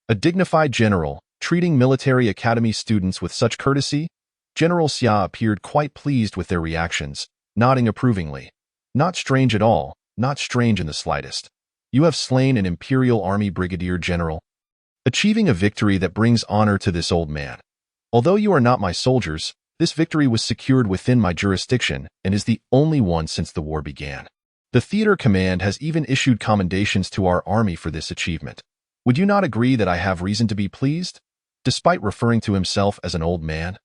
A dignified general, treating military academy students with such courtesy?" General Xia appeared quite pleased with their reactions, nodding approvingly. "Not strange at all, not strange in the slightest. You have slain an Imperial Army Brigadier General, achieving a victory that brings honor to this old man. Although you are not my soldiers, this victory was secured within my jurisdiction and is the only one since the war began. The theater command has even issued commendations to our army for this achievement. Would you not agree that I have reason to be pleased?" Despite referring to himself as an old man,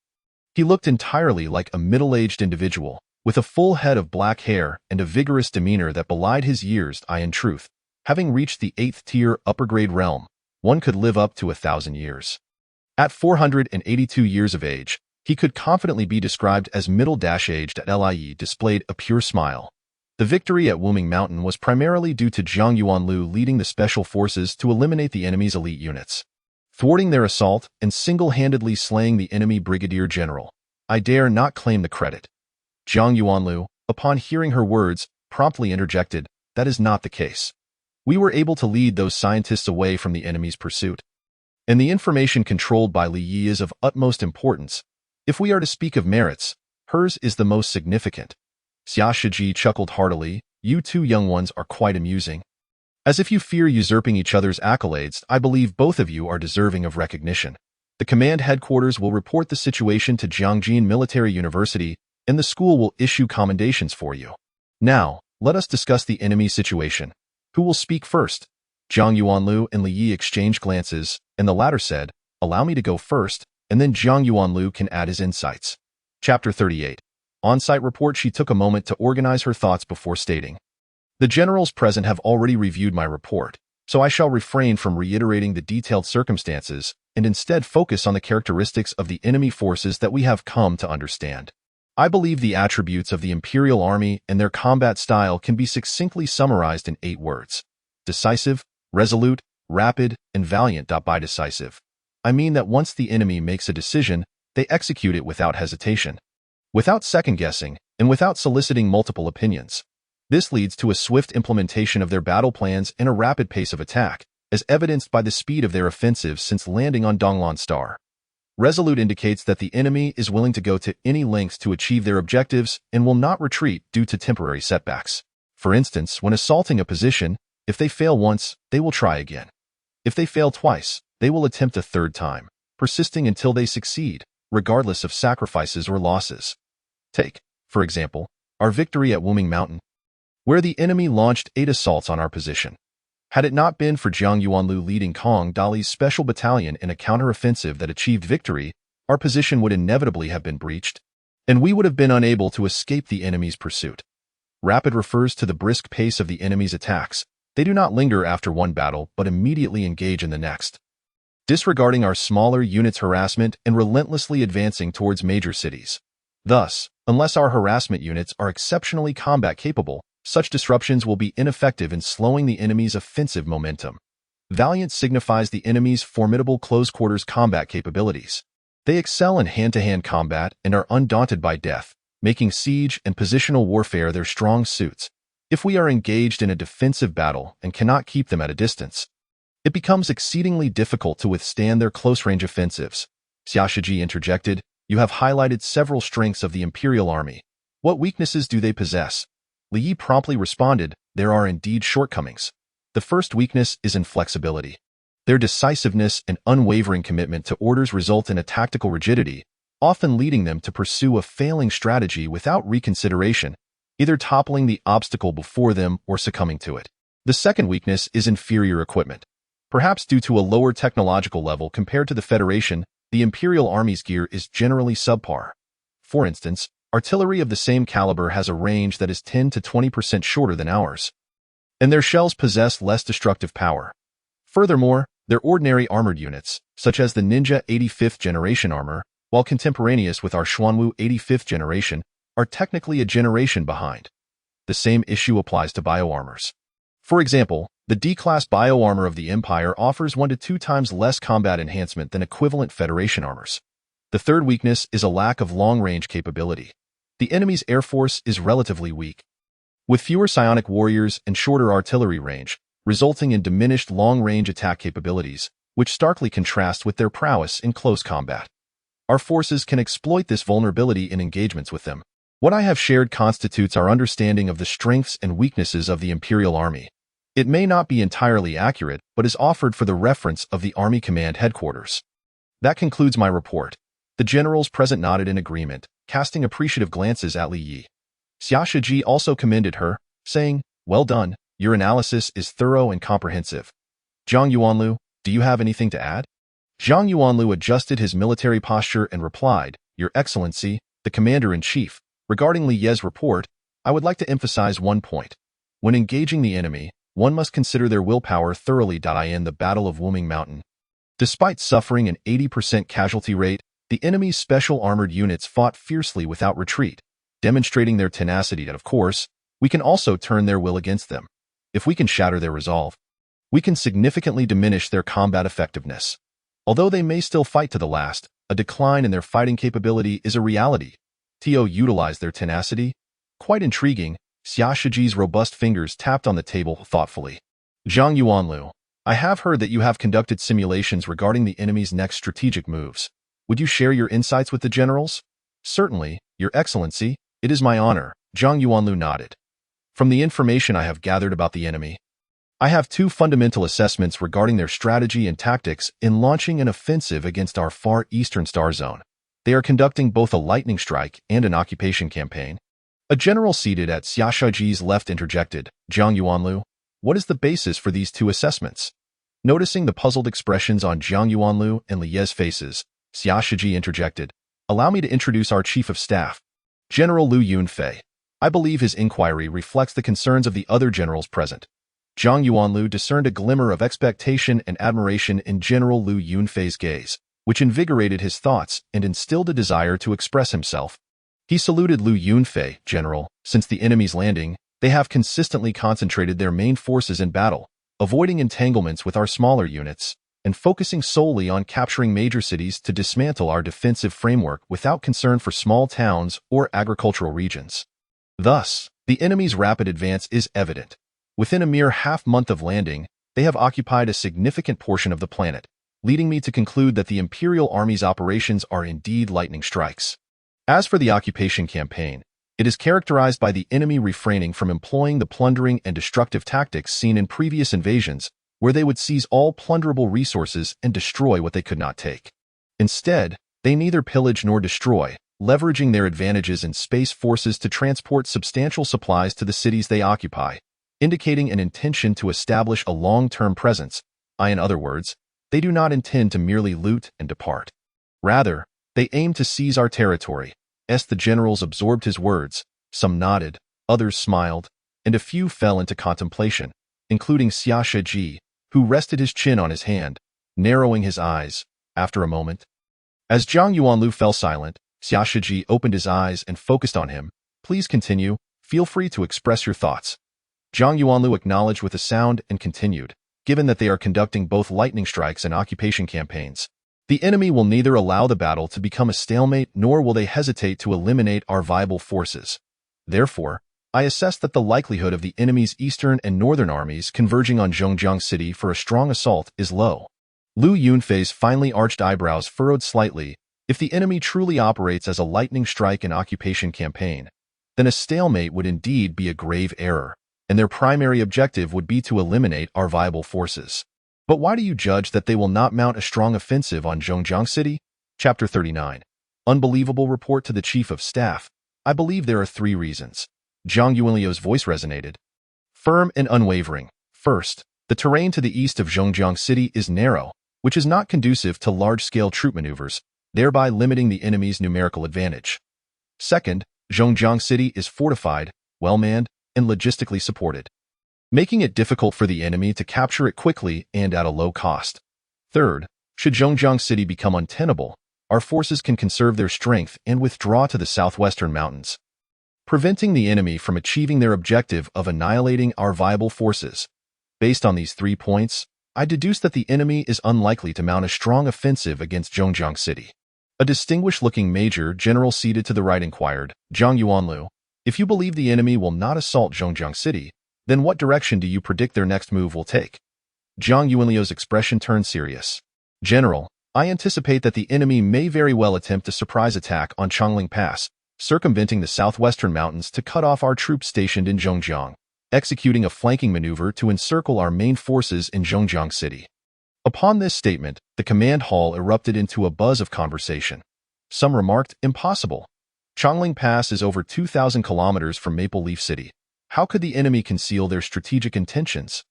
he looked entirely like a middle-aged individual, with a full head of black hair and a vigorous demeanor that belied his years. In truth, having reached the 8th-tier upper-grade realm, one could live up to 1,000 years. At 482 years of age, he could confidently be described as middle-aged. Li displayed a pure smile. The victory at Wuming Mountain was primarily due to Jiang Yuanlu leading the special forces to eliminate the enemy's elite units, thwarting their assault and single-handedly slaying the enemy brigadier general. I dare not claim the credit. Jiang Yuanlu, upon hearing her words, promptly interjected, "That is not the case. We were able to lead those scientists away from the enemy's pursuit, and the information controlled by Li Yi is of utmost importance. If we are to speak of merits, hers is the most significant." Xia Shiji chuckled heartily. "You two young ones are quite amusing. As if you fear usurping each other's accolades, I believe both of you are deserving of recognition. The command headquarters will report the situation to Jiangjin Military University, and the school will issue commendations for you. Now, let us discuss the enemy situation. Who will speak first?" Jiang Yuanlu and Li Yi exchanged glances, and the latter said, "Allow me to go first, and then Jiang Yuanlu can add his insights." Chapter 38. On-site report. She took a moment to organize her thoughts before stating, "The generals present have already reviewed my report, so I shall refrain from reiterating the detailed circumstances and instead focus on the characteristics of the enemy forces that we have come to understand. I believe the attributes of the Imperial Army and their combat style can be succinctly summarized in 8 words. Decisive, resolute, rapid, and valiant. By decisive, I mean that once the enemy makes a decision, they execute it without hesitation, without second-guessing, and without soliciting multiple opinions. This leads to a swift implementation of their battle plans and a rapid pace of attack, as evidenced by the speed of their offensive since landing on Donglan Star. Resolute indicates that the enemy is willing to go to any lengths to achieve their objectives and will not retreat due to temporary setbacks. For instance, when assaulting a position, if they fail once, they will try again. If they fail twice, they will attempt a third time, persisting until they succeed. regardless of sacrifices or losses. Take, for example, our victory at Wuming Mountain, where the enemy launched 8 assaults on our position. Had it not been for Zhang Yuanlu leading Kong Dali's special battalion in a counteroffensive that achieved victory, our position would inevitably have been breached, and we would have been unable to escape the enemy's pursuit. Rapid refers to the brisk pace of the enemy's attacks. They do not linger after one battle, but immediately engage in the next, disregarding our smaller units' harassment and relentlessly advancing towards major cities. Thus, unless our harassment units are exceptionally combat-capable, such disruptions will be ineffective in slowing the enemy's offensive momentum. Valiant signifies the enemy's formidable close-quarters combat capabilities. They excel in hand-to-hand combat and are undaunted by death, making siege and positional warfare their strong suits. If we are engaged in a defensive battle and cannot keep them at a distance, it becomes exceedingly difficult to withstand their close-range offensives. Xia Shiji interjected, "You have highlighted several strengths of the Imperial Army. What weaknesses do they possess?" Li Yi promptly responded, "There are indeed shortcomings. The first weakness is inflexibility. Their decisiveness and unwavering commitment to orders result in a tactical rigidity, often leading them to pursue a failing strategy without reconsideration, either toppling the obstacle before them or succumbing to it. The second weakness is inferior equipment. Perhaps due to a lower technological level compared to the Federation, the Imperial Army's gear is generally subpar. For instance, artillery of the same caliber has a range that is 10 to 20% shorter than ours, and their shells possess less destructive power. Furthermore, their ordinary armored units, such as the Ninja 85th generation armor, while contemporaneous with our Xuanwu 85th generation, are technically a generation behind. The same issue applies to bioarmors. For example, the D-class bioarmor of the Empire offers 1 to 2 times less combat enhancement than equivalent Federation armors. The third weakness is a lack of long-range capability. The enemy's air force is relatively weak, with fewer psionic warriors and shorter artillery range, resulting in diminished long-range attack capabilities, which starkly contrasts with their prowess in close combat. Our forces can exploit this vulnerability in engagements with them. What I have shared constitutes our understanding of the strengths and weaknesses of the Imperial Army. It may not be entirely accurate, but is offered for the reference of the Army Command Headquarters. That concludes my report. The generals present nodded in agreement, casting appreciative glances at Li Yi. Xia Shiji also commended her, saying, "Well done, your analysis is thorough and comprehensive." Zhang Yuanlu, do you have anything to add? Zhang Yuanlu adjusted his military posture and replied, "Your Excellency, the Commander-in-Chief, regarding Li Ye's report, I would like to emphasize one point. When engaging the enemy, one must consider their willpower thoroughly. In the Battle of Wuming Mountain, despite suffering an 80% casualty rate, the enemy's special armored units fought fiercely without retreat, demonstrating their tenacity that, of course, we can also turn their will against them. If we can shatter their resolve, we can significantly diminish their combat effectiveness. Although they may still fight to the last, a decline in their fighting capability is a reality. To utilize their tenacity? Quite intriguing." Xia Shiji's robust fingers tapped on the table thoughtfully. "Zhang Yuanlu, I have heard that you have conducted simulations regarding the enemy's next strategic moves. Would you share your insights with the generals?" "Certainly, Your Excellency, it is my honor," Zhang Yuanlu nodded. "From the information I have gathered about the enemy, I have 2 fundamental assessments regarding their strategy and tactics in launching an offensive against our far eastern star zone. They are conducting both a lightning strike and an occupation campaign." A general seated at Xia Shiji's left interjected, "Zhang Yuanlu, what is the basis for these 2 assessments?" Noticing the puzzled expressions on Zhang Yuanlu and Li Ye's faces, Xia Shiji interjected, "Allow me to introduce our Chief of Staff, General Lu Yunfei. I believe his inquiry reflects the concerns of the other generals present." Zhang Yuanlu discerned a glimmer of expectation and admiration in General Lu Yunfei's gaze, which invigorated his thoughts and instilled a desire to express himself. He saluted Lu Yunfei, "General, since the enemy's landing, they have consistently concentrated their main forces in battle, avoiding entanglements with our smaller units, and focusing solely on capturing major cities to dismantle our defensive framework without concern for small towns or agricultural regions. Thus, the enemy's rapid advance is evident. Within a mere half-month of landing, they have occupied a significant portion of the planet, leading me to conclude that the Imperial Army's operations are indeed lightning strikes. As for the occupation campaign, it is characterized by the enemy refraining from employing the plundering and destructive tactics seen in previous invasions, where they would seize all plunderable resources and destroy what they could not take. Instead, They neither pillage nor destroy, leveraging their advantages in space forces to transport substantial supplies to the cities they occupy, indicating an intention to establish a long-term presence. In other words, they do not intend to merely loot and depart. Rather, they aim to seize our territory. The generals absorbed his words. Some nodded, others smiled, and a few fell into contemplation, including Xia Shiji, who rested his chin on his hand, narrowing his eyes. After a moment, as Zhang Yuanlu fell silent, Xia Shiji opened his eyes and focused on him. Please continue. Feel free to express your thoughts. Zhang Yuanlu acknowledged with a sound and continued. Given that they are conducting both lightning strikes and occupation campaigns, the enemy will neither allow the battle to become a stalemate nor will they hesitate to eliminate our viable forces. Therefore, I assess that the likelihood of the enemy's eastern and northern armies converging on Zhongjiang City for a strong assault is low. Lu Yunfei's finely arched eyebrows furrowed slightly. If the enemy truly operates as a lightning strike and occupation campaign, then a stalemate would indeed be a grave error, and their primary objective would be to eliminate our viable forces. But why do you judge that they will not mount a strong offensive on Zhongjiang City? Chapter 39. Unbelievable report to the Chief of Staff. I believe there are 3 reasons. Zhang Yuanliu's voice resonated. Firm and unwavering. First, the terrain to the east of Zhongjiang City is narrow, which is not conducive to large-scale troop maneuvers, thereby limiting the enemy's numerical advantage. Second, Zhongjiang City is fortified, well-manned, and logistically supported, making it difficult for the enemy to capture it quickly and at a low cost. Third, should Zhongjiang City become untenable, our forces can conserve their strength and withdraw to the southwestern mountains, preventing the enemy from achieving their objective of annihilating our viable forces. Based on these 3 points, I deduce that the enemy is unlikely to mount a strong offensive against Zhongjiang City. A distinguished-looking major general seated to the right inquired, Zhang Yuanlu, if you believe the enemy will not assault Zhongjiang City, then what direction do you predict their next move will take? Zhang Yuanliu's expression turned serious. General, I anticipate that the enemy may very well attempt a surprise attack on Changling Pass, circumventing the southwestern mountains to cut off our troops stationed in Zhongjiang, executing a flanking maneuver to encircle our main forces in Zhongjiang City. Upon this statement, the command hall erupted into a buzz of conversation. Some remarked, impossible. Changling Pass is over 2,000 kilometers from Maple Leaf City. How could the enemy conceal their strategic intentions?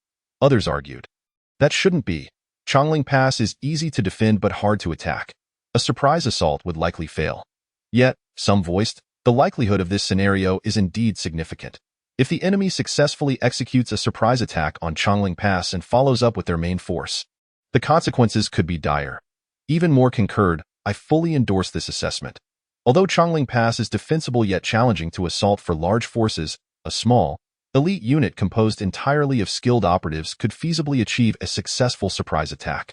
Others argued. That shouldn't be. Changling Pass is easy to defend but hard to attack. A surprise assault would likely fail. Yet, some voiced, the likelihood of this scenario is indeed significant. If the enemy successfully executes a surprise attack on Changling Pass and follows up with their main force, the consequences could be dire. Even more concurred, I fully endorse this assessment. Although Changling Pass is defensible yet challenging to assault for large forces, a small, elite unit composed entirely of skilled operatives could feasibly achieve a successful surprise attack.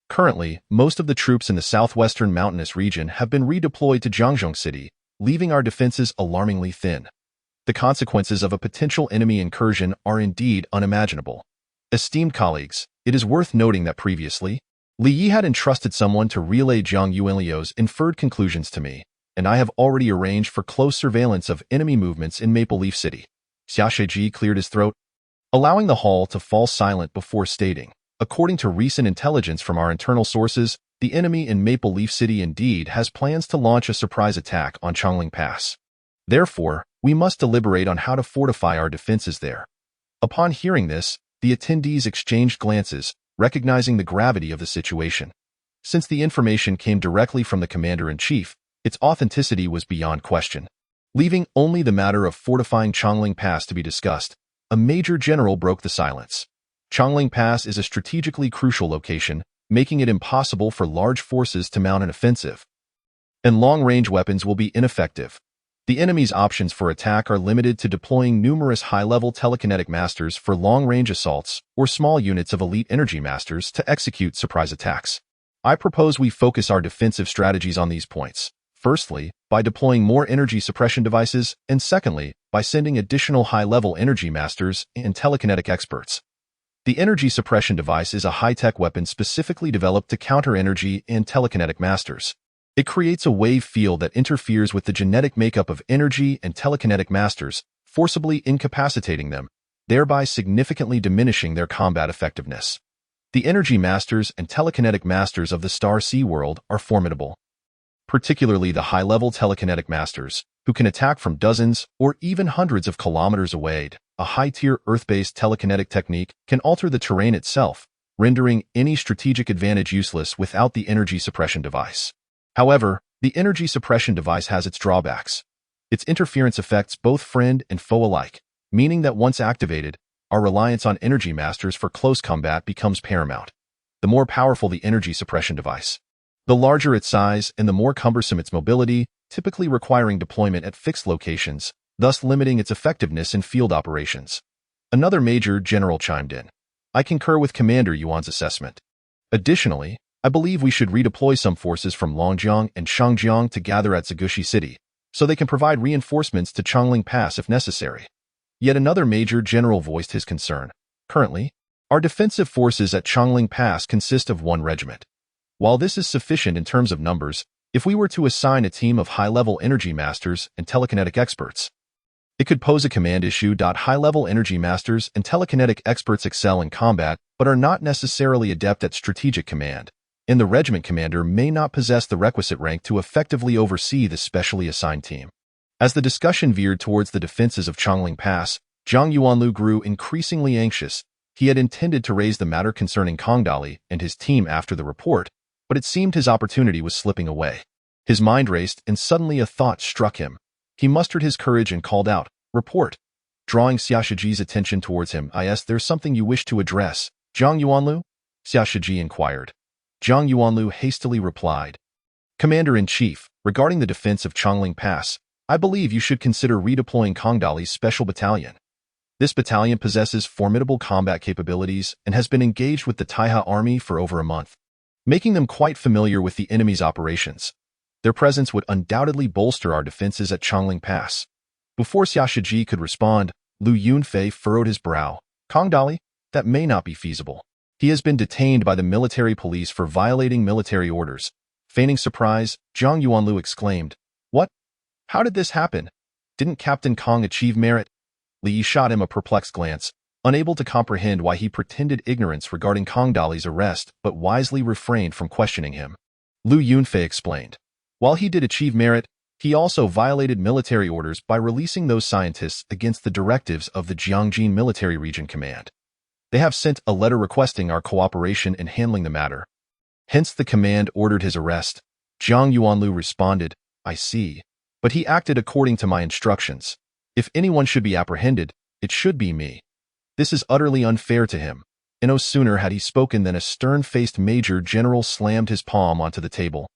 Currently, most of the troops in the southwestern mountainous region have been redeployed to Zhongjiang City, leaving our defenses alarmingly thin. The consequences of a potential enemy incursion are indeed unimaginable. Esteemed colleagues, it is worth noting that previously, Li Yi had entrusted someone to relay Zhang Yuanliu's inferred conclusions to me, and I have already arranged for close surveillance of enemy movements in Maple Leaf City. Xia Shiji cleared his throat, allowing the hall to fall silent before stating, according to recent intelligence from our internal sources, the enemy in Maple Leaf City indeed has plans to launch a surprise attack on Changling Pass. Therefore, we must deliberate on how to fortify our defenses there. Upon hearing this, the attendees exchanged glances, recognizing the gravity of the situation. Since the information came directly from the commander-in-chief, its authenticity was beyond question. Leaving only the matter of fortifying Changling Pass to be discussed, a major general broke the silence. Changling Pass is a strategically crucial location, making it impossible for large forces to mount an offensive, and long-range weapons will be ineffective. The enemy's options for attack are limited to deploying numerous high-level telekinetic masters for long-range assaults or small units of elite energy masters to execute surprise attacks. I propose we focus our defensive strategies on these points. Firstly, by deploying more energy suppression devices, and secondly, by sending additional high-level energy masters and telekinetic experts. The energy suppression device is a high-tech weapon specifically developed to counter energy and telekinetic masters. It creates a wave field that interferes with the genetic makeup of energy and telekinetic masters, forcibly incapacitating them, thereby significantly diminishing their combat effectiveness. The energy masters and telekinetic masters of the Star Sea world are formidable. particularly the high-level telekinetic masters, who can attack from dozens or even hundreds of kilometers away. A high-tier Earth-based telekinetic technique can alter the terrain itself, rendering any strategic advantage useless without the energy suppression device. However, the energy suppression device has its drawbacks. Its interference affects both friend and foe alike, meaning that once activated, our reliance on energy masters for close combat becomes paramount. The more powerful the energy suppression device, the larger its size and the more cumbersome its mobility, typically requiring deployment at fixed locations, thus limiting its effectiveness in field operations. Another major general chimed in. I concur with Commander Yuan's assessment. Additionally, I believe we should redeploy some forces from Longjiang and Shangjiang to gather at Zigushi City, so they can provide reinforcements to Chongling Pass if necessary. Yet another major general voiced his concern. Currently, our defensive forces at Chongling Pass consist of 1 regiment. While this is sufficient in terms of numbers, if we were to assign a team of high-level energy masters and telekinetic experts, it could pose a command issue. High-level energy masters and telekinetic experts excel in combat but are not necessarily adept at strategic command, and the regiment commander may not possess the requisite rank to effectively oversee the specially assigned team. As the discussion veered towards the defenses of Chongling Pass, Zhang Yuanlu grew increasingly anxious. He had intended to raise the matter concerning Kongdali and his team after the report, but it seemed his opportunity was slipping away. His mind raced, and suddenly a thought struck him. He mustered his courage and called out, "Report!" Drawing Xia Shiji's attention towards him. There's something you wish to address, Zhang Yuanlu? Xia Shiji inquired. Zhang Yuanlu hastily replied, Commander-in-Chief, regarding the defense of Chongling Pass, I believe you should consider redeploying Kongdali's special battalion. This battalion possesses formidable combat capabilities and has been engaged with the Taiha army for over a month, making them quite familiar with the enemy's operations. Their presence would undoubtedly bolster our defenses at Chongling Pass. Before Xia Shiji could respond, Lu Yunfei furrowed his brow. Kongdali? That may not be feasible. He has been detained by the military police for violating military orders. Feigning surprise, Zhang Yuanlu exclaimed, What? How did this happen? Didn't Captain Kong achieve merit? Li Yi shot him a perplexed glance, unable to comprehend why he pretended ignorance regarding Kongdali's arrest but wisely refrained from questioning him. Lu Yunfei explained, While he did achieve merit, he also violated military orders by releasing those scientists against the directives of the Jiangjin Military Region Command. They have sent a letter requesting our cooperation in handling the matter. Hence the command ordered his arrest. Zhang Yuanlu responded, I see. But he acted according to my instructions. If anyone should be apprehended, it should be me. This is utterly unfair to him. And no sooner had he spoken than a stern-faced major general slammed his palm onto the table,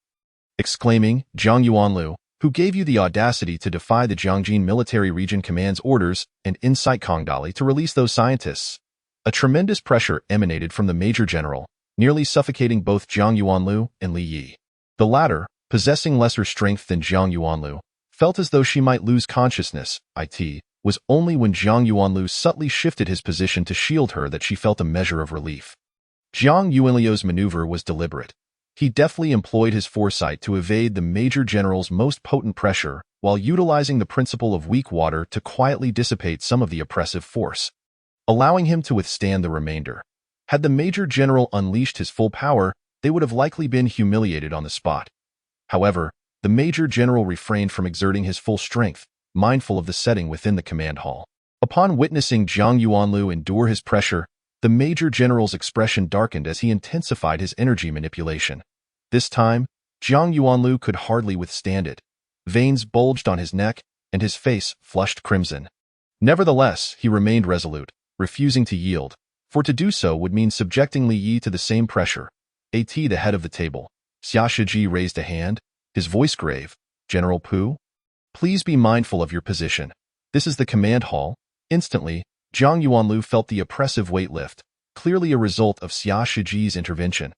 exclaiming, Zhang Yuanlu, who gave you the audacity to defy the Jiangjin Military Region Command's orders and incite Kongdali to release those scientists? A tremendous pressure emanated from the major general, nearly suffocating both Zhang Yuanlu and Li Yi. The latter, possessing lesser strength than Zhang Yuanlu, felt as though she might lose consciousness. It was only when Zhang Yuanlu subtly shifted his position to shield her that she felt a measure of relief. Zhang Yuanlu's maneuver was deliberate. He deftly employed his foresight to evade the major general's most potent pressure while utilizing the principle of weak water to quietly dissipate some of the oppressive force, allowing him to withstand the remainder. Had the major general unleashed his full power, they would have likely been humiliated on the spot. However, the major general refrained from exerting his full strength, mindful of the setting within the command hall. Upon witnessing Zhang Yuanlu endure his pressure, the major general's expression darkened as he intensified his energy manipulation. This time, Zhang Yuanlu could hardly withstand it. Veins bulged on his neck, and his face flushed crimson. Nevertheless, he remained resolute, refusing to yield, for to do so would mean subjecting Li Yi to the same pressure. The head of the table. Xia Shiji raised a hand, his voice grave. General Pu? Please be mindful of your position. This is the command hall. Instantly, Zhang Yuanlu felt the oppressive weight lift, clearly a result of Xia Shiji's intervention.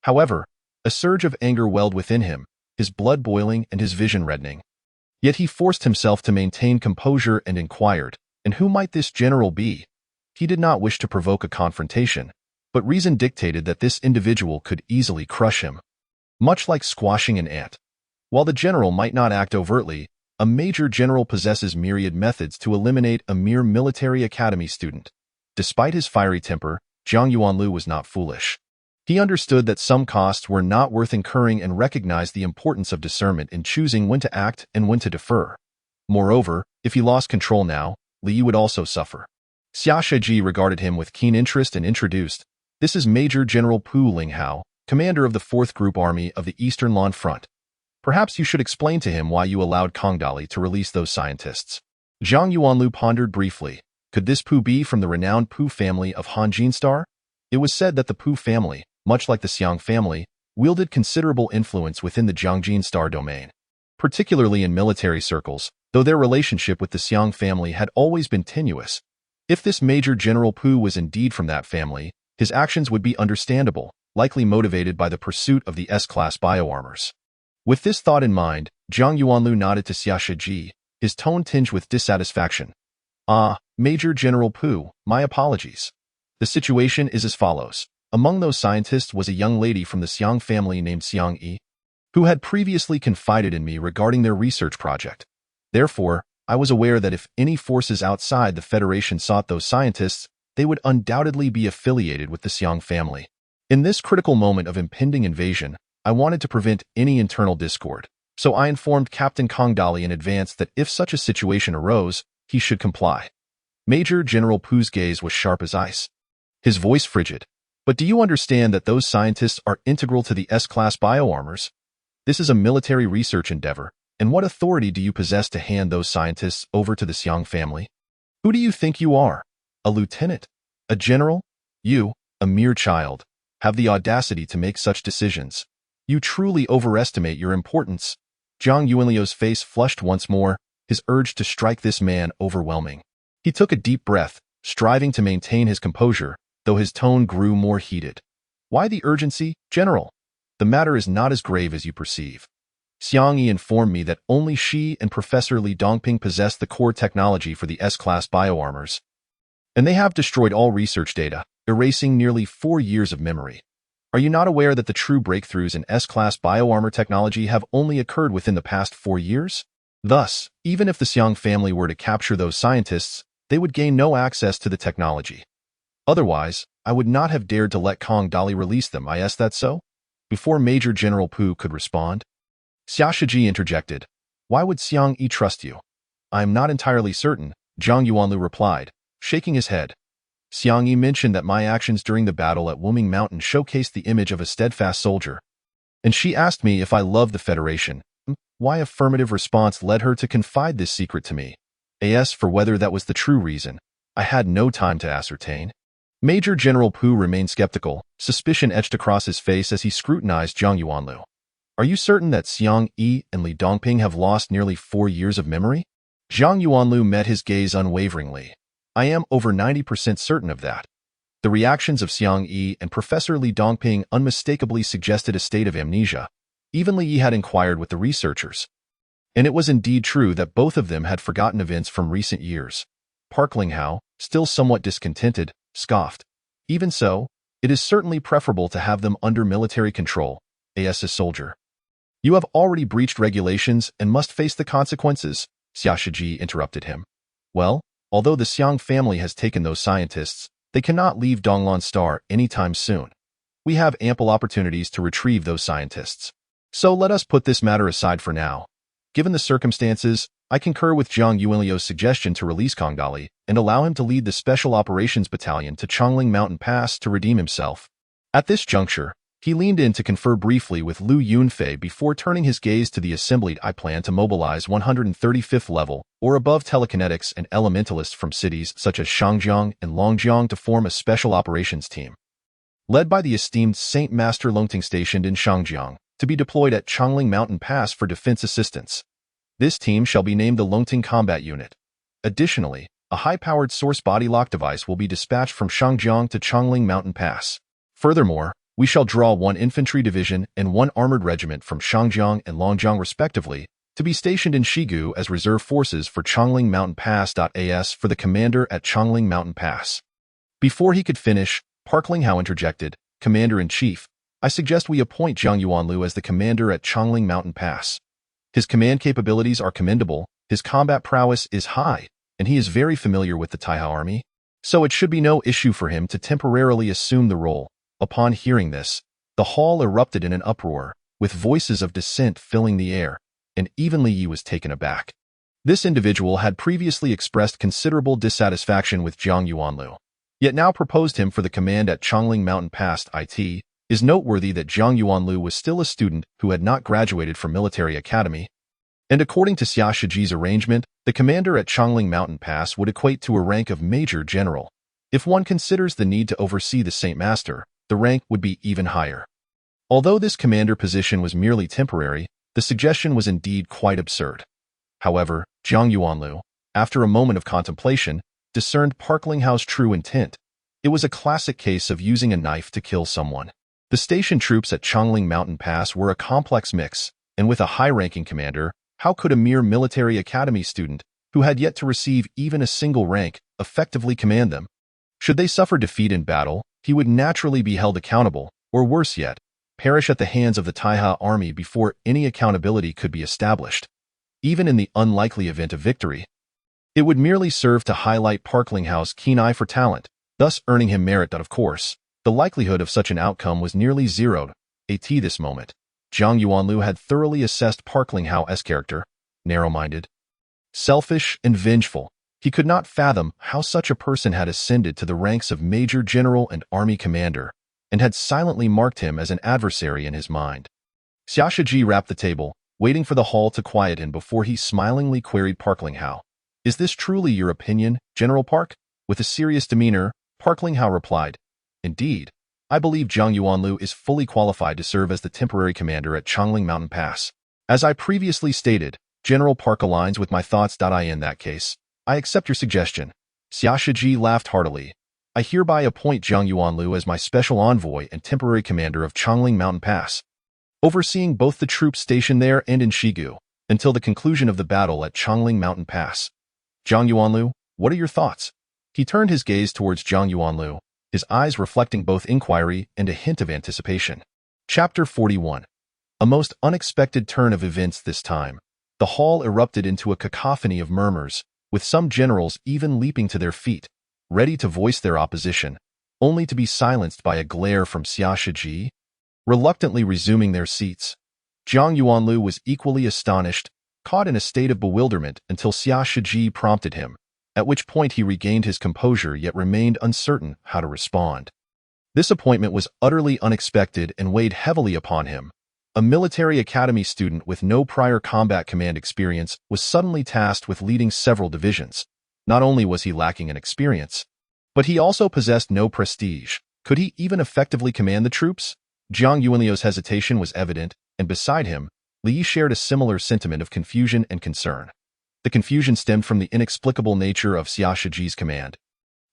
However, a surge of anger welled within him, his blood boiling and his vision reddening. Yet he forced himself to maintain composure and inquired, and who might this general be? He did not wish to provoke a confrontation, but reason dictated that this individual could easily crush him, much like squashing an ant. While the general might not act overtly, a major general possesses myriad methods to eliminate a mere military academy student. Despite his fiery temper, Zhang Yuanlu was not foolish. He understood that some costs were not worth incurring and recognized the importance of discernment in choosing when to act and when to defer. Moreover, if he lost control now, Li would also suffer. Xia Shiji regarded him with keen interest and introduced, "This is Major General Pu Linghao, commander of the 4th Group Army of the Eastern Lan Front. Perhaps you should explain to him why you allowed Kongdali to release those scientists." Zhang Yuanlu pondered briefly. Could this Pu be from the renowned Pu family of Han Star? It was said that the Pu family, much like the Xiang family, wielded considerable influence within the Jiangjin Star domain, particularly in military circles, though their relationship with the Xiang family had always been tenuous. If this Major General Pu was indeed from that family, his actions would be understandable, likely motivated by the pursuit of the S-class bioarmors. With this thought in mind, Zhang Yuanlu nodded to Xia Shiji, his tone tinged with dissatisfaction. "Ah, Major General Pu, my apologies. The situation is as follows. Among those scientists was a young lady from the Xiang family named Xiang Yi, who had previously confided in me regarding their research project. Therefore, I was aware that if any forces outside the Federation sought those scientists, they would undoubtedly be affiliated with the Xiang family. In this critical moment of impending invasion, I wanted to prevent any internal discord, so I informed Captain Kongdali in advance that if such a situation arose, he should comply." Major General Pu's gaze was sharp as ice, his voice frigid. "But do you understand that those scientists are integral to the S-class bioarmors? This is a military research endeavor, and what authority do you possess to hand those scientists over to the Xiang family? Who do you think you are? A lieutenant? A general? You, a mere child, have the audacity to make such decisions. You truly overestimate your importance." Zhang Yuanliu's face flushed once more, his urge to strike this man overwhelming. He took a deep breath, striving to maintain his composure, though his tone grew more heated. "Why the urgency, General? The matter is not as grave as you perceive. Xiang Yi informed me that only she and Professor Li Dongping possess the core technology for the S-class bioarmors, and they have destroyed all research data, erasing nearly 4 years of memory. Are you not aware that the true breakthroughs in S-class bioarmor technology have only occurred within the past 4 years? Thus, even if the Xiang family were to capture those scientists, they would gain no access to the technology. Otherwise, I would not have dared to let Kongdali release them. Is that so?" Before Major General Pu could respond, Xia Shiji interjected, "Why would Xiang Yi trust you?" "I am not entirely certain," Zhang Yuanlu replied, shaking his head. "Xiang Yi mentioned that my actions during the battle at Wuming Mountain showcased the image of a steadfast soldier, and she asked me if I loved the Federation. My affirmative response led her to confide this secret to me. As for whether that was the true reason, I had no time to ascertain." Major General Pu remained skeptical, suspicion etched across his face as he scrutinized Zhang Yuanlu. "Are you certain that Xiang Yi and Li Dongping have lost nearly 4 years of memory?" Zhang Yuanlu met his gaze unwaveringly. "I am over 90% certain of that. The reactions of Xiang Yi and Professor Li Dongping unmistakably suggested a state of amnesia. Even Li Yi had inquired with the researchers, and it was indeed true that both of them had forgotten events from recent years." Park Linghao, still somewhat discontented, scoffed. "Even so, it is certainly preferable to have them under military control, as a soldier." "You have already breached regulations and must face the consequences," Xia Shiji interrupted him. "Well, although the Xiang family has taken those scientists, they cannot leave Donglan Star anytime soon. We have ample opportunities to retrieve those scientists. So let us put this matter aside for now. Given the circumstances, I concur with Zhang Yuanliu's suggestion to release Kongdali and allow him to lead the Special Operations Battalion to Chongling Mountain Pass to redeem himself." At this juncture, he leaned in to confer briefly with Lu Yunfei before turning his gaze to the assembly. "I plan to mobilize 135th level or above telekinetics and elementalists from cities such as Shangjiang and Longjiang to form a special operations team, led by the esteemed Saint Master Longting stationed in Shangjiang, to be deployed at Chongling Mountain Pass for defense assistance. This team shall be named the Longting Combat Unit. Additionally, a high-powered source body lock device will be dispatched from Shangjiang to Chongling Mountain Pass. Furthermore, we shall draw 1 infantry division and 1 armored regiment from Shangjiang and Longjiang respectively to be stationed in Shigu as reserve forces for Chongling Mountain Pass. As for the commander at Chongling Mountain Pass." Before he could finish, Park Linghao interjected, "Commander-in-Chief, I suggest we appoint Zhang Yuanlu as the commander at Chongling Mountain Pass. His command capabilities are commendable, his combat prowess is high, and he is very familiar with the Taihao army, so it should be no issue for him to temporarily assume the role. Upon hearing this, the hall erupted in an uproar, with voices of dissent filling the air, and even Li Yi was taken aback. This individual had previously expressed considerable dissatisfaction with Zhang Yuanlu, yet now proposed him for the command at Chongling Mountain Pass. It is noteworthy that Zhang Yuanlu was still a student who had not graduated from military academy, and according to Xia Shiji's arrangement, the commander at Chongling Mountain Pass would equate to a rank of Major General. If one considers the need to oversee the Saint Master, the rank would be even higher. Although this commander position was merely temporary, the suggestion was indeed quite absurd. However, Zhang Yuanlu, after a moment of contemplation, discerned Park Linghao's true intent. It was a classic case of using a knife to kill someone. The station troops at Chongling Mountain Pass were a complex mix, and with a high-ranking commander, how could a mere military academy student, who had yet to receive even a single rank, effectively command them? Should they suffer defeat in battle, he would naturally be held accountable, or worse yet, perish at the hands of the Taiha army before any accountability could be established. Even in the unlikely event of victory, it would merely serve to highlight Park Linghao's keen eye for talent, thus earning him merit. Of course, the likelihood of such an outcome was nearly zeroed. At this moment, Zhang Yuanlu had thoroughly assessed Park Linghao's character, narrow-minded, selfish, and vengeful. He could not fathom how such a person had ascended to the ranks of Major General and Army Commander, and had silently marked him as an adversary in his mind. Xia Shiji rapped the table, waiting for the hall to quieten before he smilingly queried Park Linghao. "Is this truly your opinion, General Park?" With a serious demeanor, Park Linghao replied, "Indeed, I believe Zhang Yuanlu is fully qualified to serve as the temporary commander at Chongling Mountain Pass. As I previously stated, General Park aligns with my thoughts. In that case, I accept your suggestion." Xia Shiji laughed heartily. "I hereby appoint Zhang Yuanlu as my special envoy and temporary commander of Chongling Mountain Pass, overseeing both the troops stationed there and in Shigu, until the conclusion of the battle at Chongling Mountain Pass. Zhang Yuanlu, what are your thoughts?" He turned his gaze towards Zhang Yuanlu, his eyes reflecting both inquiry and a hint of anticipation. Chapter 41. A most unexpected turn of events this time. The hall erupted into a cacophony of murmurs, with some generals even leaping to their feet, ready to voice their opposition, only to be silenced by a glare from Xia Shiji. Reluctantly resuming their seats, Zhang Yuanlu was equally astonished, caught in a state of bewilderment until Xia Shiji prompted him, at which point he regained his composure yet remained uncertain how to respond. This appointment was utterly unexpected and weighed heavily upon him. A military academy student with no prior combat command experience was suddenly tasked with leading several divisions. Not only was he lacking in experience, but he also possessed no prestige. Could he even effectively command the troops? Zhang Yuanliu's hesitation was evident, and beside him, Li Yi shared a similar sentiment of confusion and concern. The confusion stemmed from the inexplicable nature of Xia Shiji's command,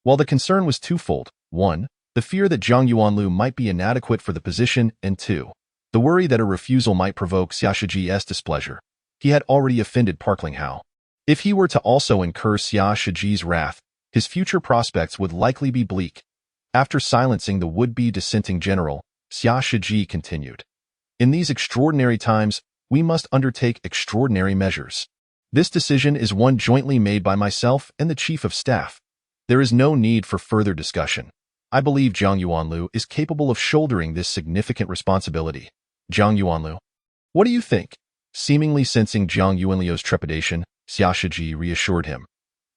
while the concern was twofold: 1, the fear that Zhang Yuanlu might be inadequate for the position, and 2, the worry that a refusal might provoke Xia Shiji's displeasure. He had already offended Park Linghao. If he were to also incur Xia Shiji's wrath, his future prospects would likely be bleak. After silencing the would-be dissenting general, Xia Shiji continued, "In these extraordinary times, we must undertake extraordinary measures. This decision is one jointly made by myself and the Chief of Staff. There is no need for further discussion. I believe Zhang Yuanlu is capable of shouldering this significant responsibility." "Zhang Yuanlu, what do you think?" Seemingly sensing Zhang Yuanliu's trepidation, Xia Shiji reassured him.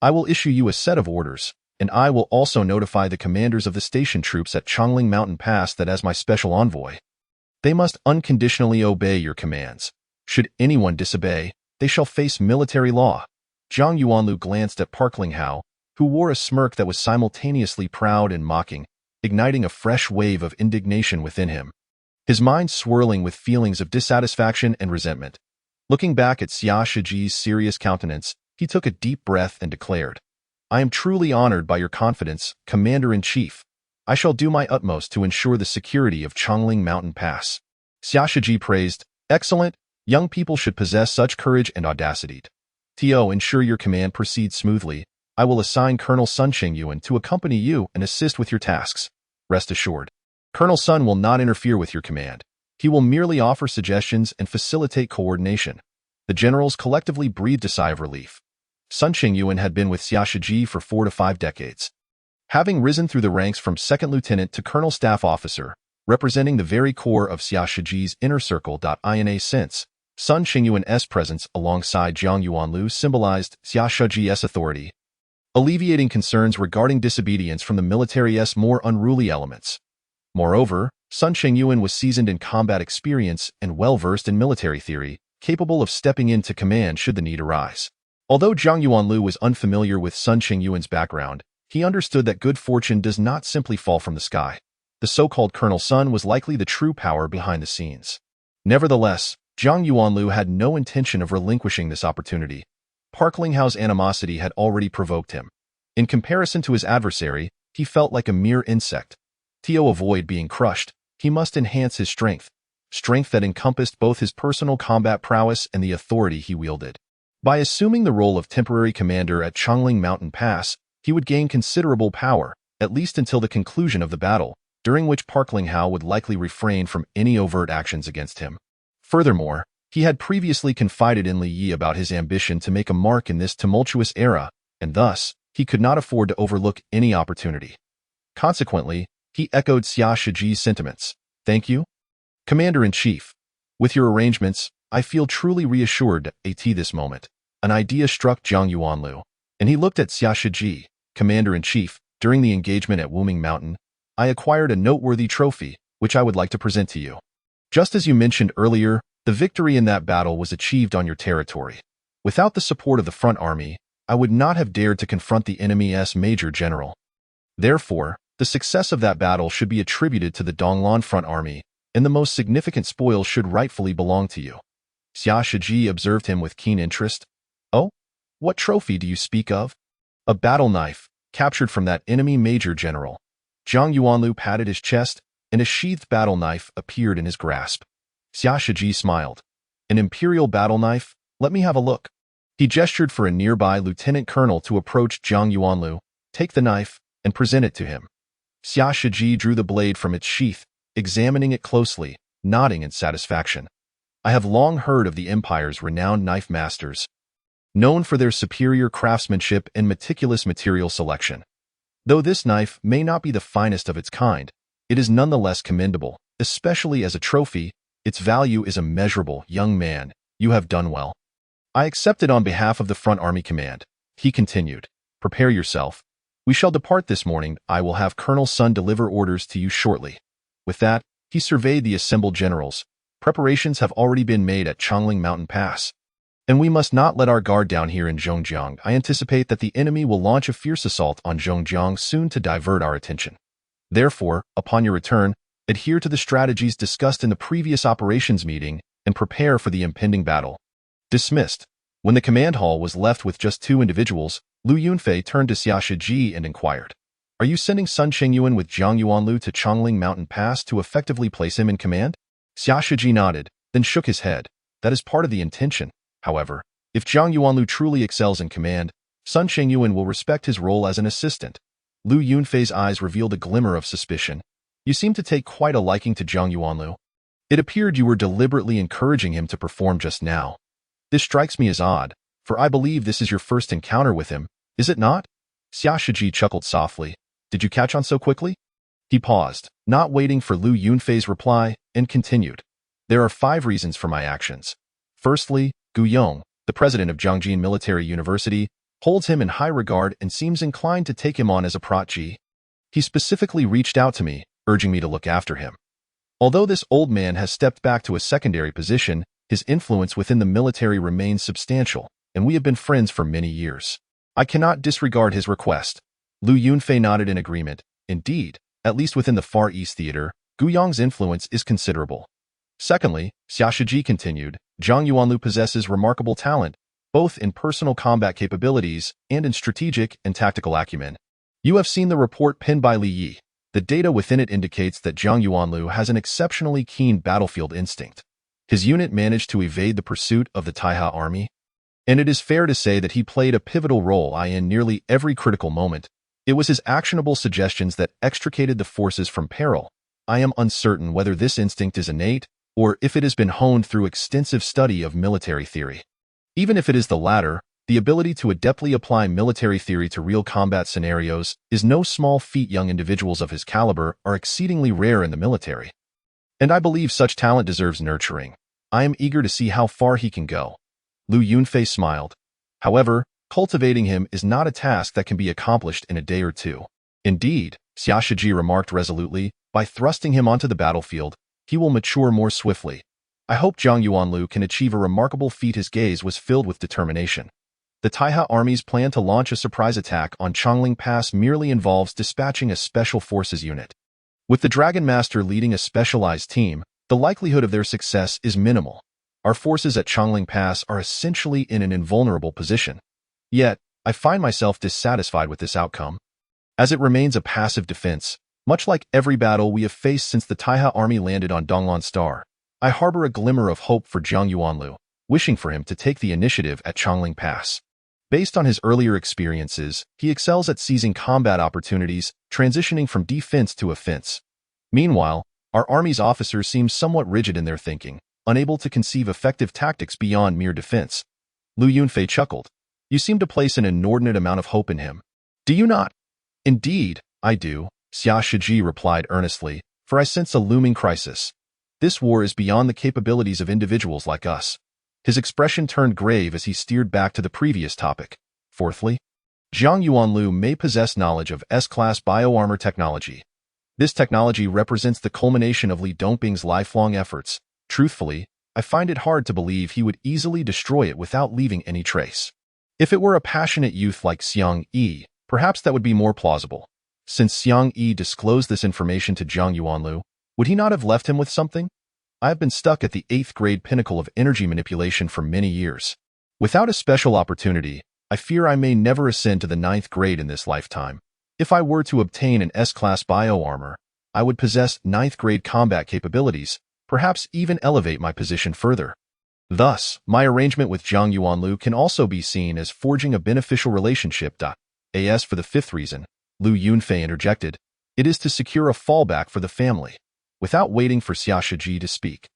"I will issue you a set of orders, and I will also notify the commanders of the station troops at Chongling Mountain Pass that as my special envoy, they must unconditionally obey your commands. Should anyone disobey, they shall face military law." Zhang Yuanlu glanced at Park Linghao, who wore a smirk that was simultaneously proud and mocking, igniting a fresh wave of indignation within him, his mind swirling with feelings of dissatisfaction and resentment. Looking back at Xia Shiji's serious countenance, he took a deep breath and declared, "I am truly honored by your confidence, Commander-in-Chief. I shall do my utmost to ensure the security of Chongling Mountain Pass." Xia Shiji praised, "Excellent. Young people should possess such courage and audacity. To ensure your command proceeds smoothly, I will assign Colonel Sun Qingyuan to accompany you and assist with your tasks. Rest assured, Colonel Sun will not interfere with your command. He will merely offer suggestions and facilitate coordination." The generals collectively breathed a sigh of relief. Sun Qingyuan had been with Xia Shiji for 4 to 5 decades. Having risen through the ranks from second lieutenant to colonel staff officer, representing the very core of Xia Shiji's inner circle. In a sense, Sun Qingyuan's presence alongside Zhang Yuanlu symbolized Xia Shiji's authority, alleviating concerns regarding disobedience from the military's more unruly elements. Moreover, Sun Qingyuan was seasoned in combat experience and well-versed in military theory, capable of stepping in to command should the need arise. Although Zhang Yuanlu was unfamiliar with Sun Qingyuan's background, he understood that good fortune does not simply fall from the sky. The so-called Colonel Sun was likely the true power behind the scenes. Nevertheless, Zhang Yuanlu had no intention of relinquishing this opportunity. Park Linghao's animosity had already provoked him. In comparison to his adversary, he felt like a mere insect. To avoid being crushed, he must enhance his strength that encompassed both his personal combat prowess and the authority he wielded. By assuming the role of temporary commander at Chongling Mountain Pass, he would gain considerable power, at least until the conclusion of the battle, during which Park Linghao would likely refrain from any overt actions against him. Furthermore, he had previously confided in Li Yi about his ambition to make a mark in this tumultuous era, and thus, he could not afford to overlook any opportunity. Consequently, he echoed Xia Shiji's sentiments. "Thank you, Commander-in-Chief. With your arrangements, I feel truly reassured." At this moment, an idea struck Zhang Yuanlu, and he looked at Xia Shiji. "Commander-in-Chief, during the engagement at Wuming Mountain, I acquired a noteworthy trophy, which I would like to present to you. Just as you mentioned earlier, the victory in that battle was achieved on your territory. Without the support of the front army, I would not have dared to confront the enemy's major general. Therefore, the success of that battle should be attributed to the Donglan front army, and the most significant spoils should rightfully belong to you." Xia Shiji observed him with keen interest. "Oh? What trophy do you speak of?" "A battle knife, captured from that enemy major general." Zhang Yuanlu patted his chest, and a sheathed battle knife appeared in his grasp. Xia Shiji smiled. "An imperial battle knife? Let me have a look." He gestured for a nearby lieutenant colonel to approach Zhang Yuanlu, take the knife, and present it to him. Xia Shiji drew the blade from its sheath, examining it closely, nodding in satisfaction. "I have long heard of the Empire's renowned knife masters, known for their superior craftsmanship and meticulous material selection. Though this knife may not be the finest of its kind, it is nonetheless commendable, especially as a trophy. Its value is immeasurable. Young man, you have done well. I accept it on behalf of the Front Army Command." He continued, "Prepare yourself. We shall depart this morning. I will have Colonel Sun deliver orders to you shortly." With that, he surveyed the assembled generals. "Preparations have already been made at Chongling Mountain Pass, and we must not let our guard down here in Zhongjiang. I anticipate that the enemy will launch a fierce assault on Zhongjiang soon to divert our attention. Therefore, upon your return, adhere to the strategies discussed in the previous operations meeting and prepare for the impending battle." Dismissed. When the command hall was left with just two individuals, Lu Yunfei turned to Xia Shiji and inquired, "Are you sending Sun Qingyuan with Zhang Yuanlu to Chongling Mountain Pass to effectively place him in command?" Xia Shiji nodded, then shook his head. "That is part of the intention. However, if Zhang Yuanlu truly excels in command, Sun Qingyuan will respect his role as an assistant." Lu Yunfei's eyes revealed a glimmer of suspicion. "You seem to take quite a liking to Zhang Yuanlu. It appeared you were deliberately encouraging him to perform just now. This strikes me as odd, for I believe this is your first encounter with him, is it not?" Xia Shiji chuckled softly. "Did you catch on so quickly?" He paused, not waiting for Lu Yunfei's reply, and continued. "There are 5 reasons for my actions. Firstly, Gu Yong, the president of Jiangjin Military University, holds him in high regard and seems inclined to take him on as a protege. He specifically reached out to me, urging me to look after him. Although this old man has stepped back to a secondary position, his influence within the military remains substantial, and we have been friends for many years. I cannot disregard his request." Lu Yunfei nodded in agreement. Indeed, at least within the Far East Theater, Gu Yong's influence is considerable. Secondly, Xia Shiji continued, Zhang Yuanlu possesses remarkable talent, both in personal combat capabilities and in strategic and tactical acumen. You have seen the report penned by Li Yi. The data within it indicates that Zhang Yuanlu has an exceptionally keen battlefield instinct. His unit managed to evade the pursuit of the Taiha army, and it is fair to say that he played a pivotal role in nearly every critical moment. It was his actionable suggestions that extricated the forces from peril. I am uncertain whether this instinct is innate or if it has been honed through extensive study of military theory. Even if it is the latter, The ability to adeptly apply military theory to real combat scenarios is no small feat. Young individuals of his caliber are exceedingly rare in the military. And I believe such talent deserves nurturing. I am eager to see how far he can go. Lu Yunfei smiled. However, cultivating him is not a task that can be accomplished in a day or two. Indeed, Xia Shiji remarked resolutely, by thrusting him onto the battlefield, he will mature more swiftly. I hope Zhang Yuanlu can achieve a remarkable feat. His gaze was filled with determination. The Taiha Army's plan to launch a surprise attack on Chongling Pass merely involves dispatching a special forces unit. With the Dragon Master leading a specialized team, the likelihood of their success is minimal. Our forces at Chongling Pass are essentially in an invulnerable position. Yet, I find myself dissatisfied with this outcome. As it remains a passive defense, much like every battle we have faced since the Taiha Army landed on Donglan Star, I harbor a glimmer of hope for Zhang Yuanlu, wishing for him to take the initiative at Chongling Pass. Based on his earlier experiences, he excels at seizing combat opportunities, transitioning from defense to offense. Meanwhile, our army's officers seem somewhat rigid in their thinking, unable to conceive effective tactics beyond mere defense. Lu Yunfei chuckled. You seem to place an inordinate amount of hope in him. Do you not? Indeed, I do, Xia Shiji replied earnestly, for I sense a looming crisis. This war is beyond the capabilities of individuals like us. His expression turned grave as he steered back to the previous topic. Fourthly, Zhang Yuanlu may possess knowledge of S-class bioarmor technology. This technology represents the culmination of Li Dongping's lifelong efforts. Truthfully, I find it hard to believe he would easily destroy it without leaving any trace. If it were a passionate youth like Xiang Yi, perhaps that would be more plausible. Since Xiang Yi disclosed this information to Zhang Yuanlu, would he not have left him with something? I have been stuck at the 8th grade pinnacle of energy manipulation for many years. Without a special opportunity, I fear I may never ascend to the 9th grade in this lifetime. If I were to obtain an S-class bioarmor, I would possess 9th grade combat capabilities, perhaps even elevate my position further. Thus, my arrangement with Zhang Yuanlu can also be seen as forging a beneficial relationship. As for the 5th reason, Lu Yunfei interjected, it is to secure a fallback for the family. Without waiting for Xia Shiji to speak,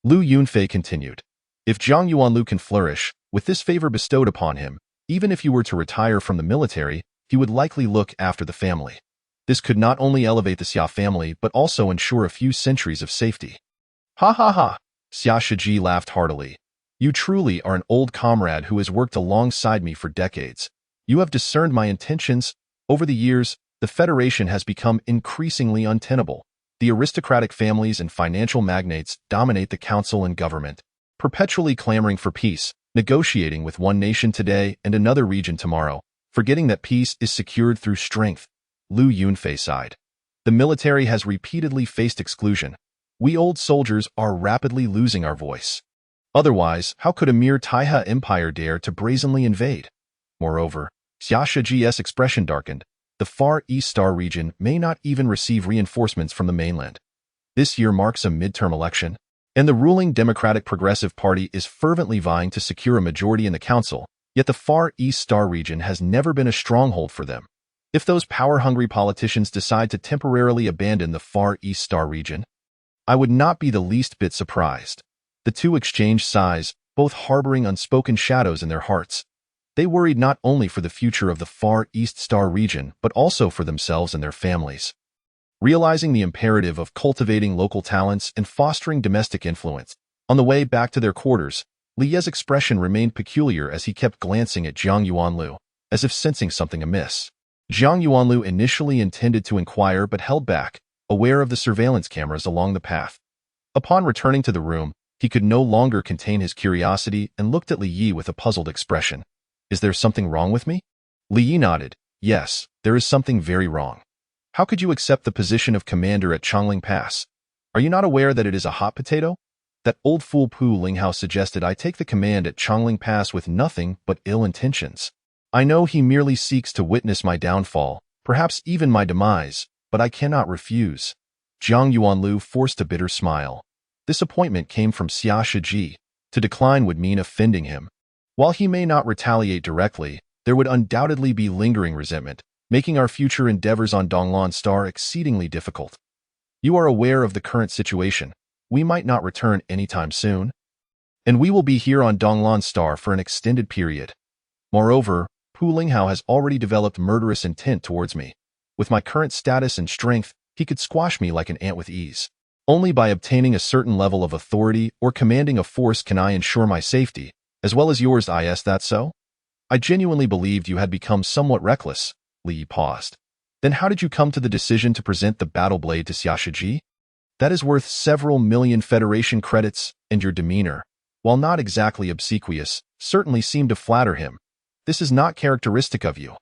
Lu Yunfei continued, if Zhang Yuanlu can flourish, with this favor bestowed upon him, even if he were to retire from the military, he would likely look after the family. This could not only elevate the Xia family but also ensure a few centuries of safety. Ha ha ha! Xia Shiji laughed heartily. You truly are an old comrade who has worked alongside me for decades. You have discerned my intentions. Over the years, the Federation has become increasingly untenable. The aristocratic families and financial magnates dominate the council and government, perpetually clamoring for peace, negotiating with one nation today and another region tomorrow, forgetting that peace is secured through strength. Lu Yunfei sighed. The military has repeatedly faced exclusion. We old soldiers are rapidly losing our voice. Otherwise, how could a mere Taiha Empire dare to brazenly invade? Moreover, Xia Shiji's expression darkened. The Far East Star region may not even receive reinforcements from the mainland. This year marks a midterm election, and the ruling Democratic Progressive Party is fervently vying to secure a majority in the council, yet the Far East Star region has never been a stronghold for them. If those power-hungry politicians decide to temporarily abandon the Far East Star region, I would not be the least bit surprised. The two exchanged sighs, both harboring unspoken shadows in their hearts. They worried not only for the future of the Far East Star region, but also for themselves and their families. Realizing the imperative of cultivating local talents and fostering domestic influence, on the way back to their quarters, Li Ye's expression remained peculiar as he kept glancing at Zhang Yuanlu, as if sensing something amiss. Zhang Yuanlu initially intended to inquire but held back, aware of the surveillance cameras along the path. Upon returning to the room, he could no longer contain his curiosity and looked at Li Yi with a puzzled expression. Is there something wrong with me? Li Yi nodded. Yes, there is something very wrong. How could you accept the position of commander at Chongling Pass? Are you not aware that it is a hot potato? That old fool Pu Linghao suggested I take the command at Chongling Pass with nothing but ill intentions. I know he merely seeks to witness my downfall, perhaps even my demise, but I cannot refuse. Zhang Yuanlu forced a bitter smile. This appointment came from Xia Shiji. To decline would mean offending him. While he may not retaliate directly, there would undoubtedly be lingering resentment, making our future endeavors on Donglan Star exceedingly difficult. You are aware of the current situation. We might not return anytime soon, and we will be here on Donglan Star for an extended period. Moreover, Pu Linghao has already developed murderous intent towards me. With my current status and strength, he could squash me like an ant with ease. Only by obtaining a certain level of authority or commanding a force can I ensure my safety, as well as yours. Is that so? I genuinely believed you had become somewhat reckless. Li Yi paused. Then how did you come to the decision to present the battle blade to Xia Shiji? That is worth several million Federation credits, and your demeanor, while not exactly obsequious, certainly seemed to flatter him. This is not characteristic of you.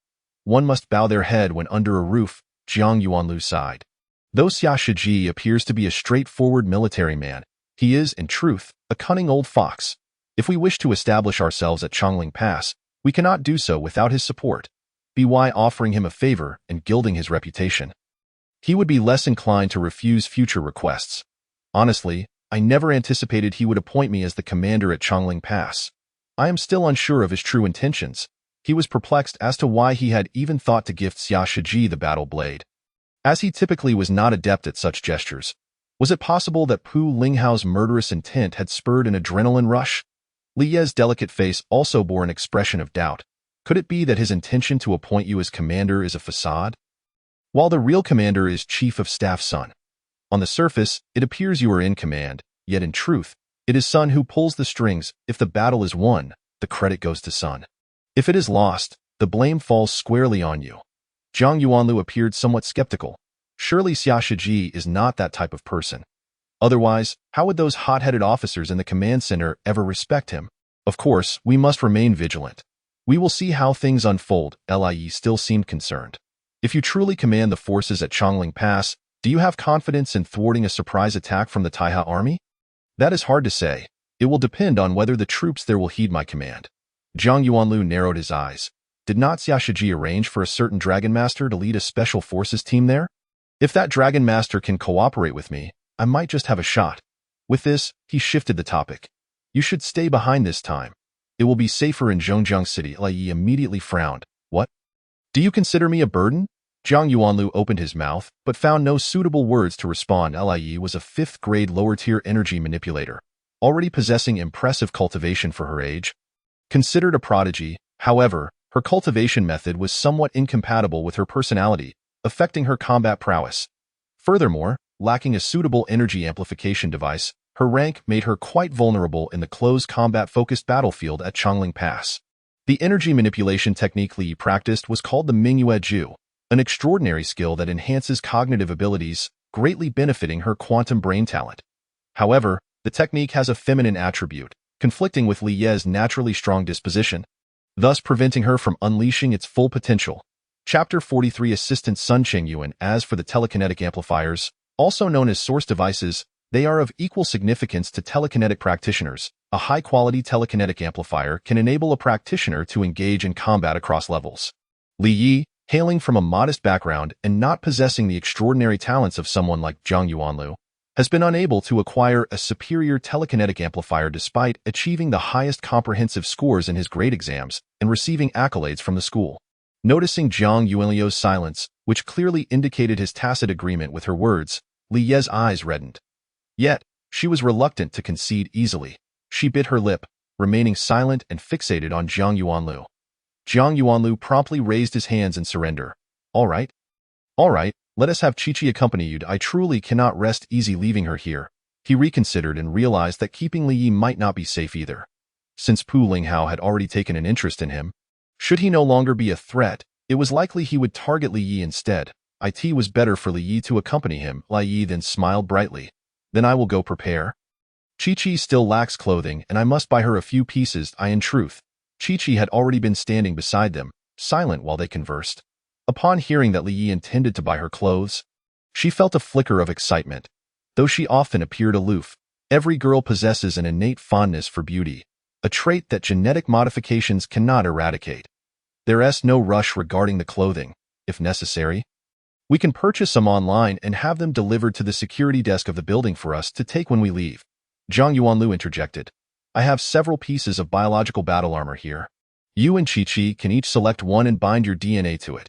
One must bow their head when under a roof, Jiang Yuanlu sighed. Though Xia Shiji appears to be a straightforward military man, he is, in truth, a cunning old fox. If we wish to establish ourselves at Chongling Pass, we cannot do so without his support. By offering him a favor and gilding his reputation, he would be less inclined to refuse future requests. Honestly, I never anticipated he would appoint me as the commander at Chongling Pass. I am still unsure of his true intentions. He was perplexed as to why he had even thought to gift Xia Shiji the battle blade, as he typically was not adept at such gestures. Was it possible that Pu Linghao's murderous intent had spurred an adrenaline rush? Li Ye's delicate face also bore an expression of doubt. Could it be that his intention to appoint you as commander is a facade, while the real commander is chief of staff Sun? On the surface, it appears you are in command, yet in truth, it is Sun who pulls the strings. If the battle is won, the credit goes to Sun. If it is lost, the blame falls squarely on you. Jiang Yuanlu appeared somewhat skeptical. Surely Xia Shiji is not that type of person. Otherwise, how would those hot-headed officers in the command center ever respect him? Of course, we must remain vigilant. We will see how things unfold. Li still seemed concerned. If you truly command the forces at Chongling Pass, do you have confidence in thwarting a surprise attack from the Taiha army? That is hard to say. It will depend on whether the troops there will heed my command. Jiang Yuanlu narrowed his eyes. Did not Xia Shiji arrange for a certain Dragon Master to lead a special forces team there? If that Dragon Master can cooperate with me, I might just have a shot. With this, he shifted the topic. You should stay behind this time. It will be safer in Zhongjiang City. Li immediately frowned. What? Do you consider me a burden? Jiang Yuanlu opened his mouth, but found no suitable words to respond. Li was a 5th-grade lower-tier energy manipulator, already possessing impressive cultivation for her age. Considered a prodigy, however, her cultivation method was somewhat incompatible with her personality, affecting her combat prowess. Furthermore, lacking a suitable energy amplification device, her rank made her quite vulnerable in the close combat-focused battlefield at Chongling Pass. The energy manipulation technique Li practiced was called the Mingyue Ju, an extraordinary skill that enhances cognitive abilities, greatly benefiting her quantum brain talent. However, the technique has a feminine attribute, conflicting with Li Ye's naturally strong disposition, thus preventing her from unleashing its full potential. Chapter 43 Assistant Sun Chengyuan. As for the telekinetic amplifiers, also known as source devices, they are of equal significance to telekinetic practitioners. A high-quality telekinetic amplifier can enable a practitioner to engage in combat across levels. Li Yi, hailing from a modest background and not possessing the extraordinary talents of someone like Jiang Yuanlu, has been unable to acquire a superior telekinetic amplifier despite achieving the highest comprehensive scores in his grade exams and receiving accolades from the school. Noticing Jiang Yuanlu's silence, which clearly indicated his tacit agreement with her words, Li Ye's eyes reddened. Yet, she was reluctant to concede easily. She bit her lip, remaining silent and fixated on Jiang Yuanlu. Jiang Yuanlu promptly raised his hands in surrender. All right, let us have Qiqi accompany you. I truly cannot rest easy leaving her here. He reconsidered and realized that keeping Li Yi might not be safe either. Since Pu Linghao had already taken an interest in him, should he no longer be a threat, it was likely he would target Li Yi instead. It was better for Li Yi to accompany him. Li Yi then smiled brightly. Then I will go prepare. Qiqi still lacks clothing, and I must buy her a few pieces. In truth, Qiqi had already been standing beside them, silent while they conversed. Upon hearing that Li Yi intended to buy her clothes, she felt a flicker of excitement. Though she often appeared aloof, every girl possesses an innate fondness for beauty, a trait that genetic modifications cannot eradicate. There's no rush regarding the clothing. If necessary, we can purchase some online and have them delivered to the security desk of the building for us to take when we leave. Jiang Yuanlu interjected. I have several pieces of biological battle armor here. You and Qiqi can each select one and bind your DNA to it.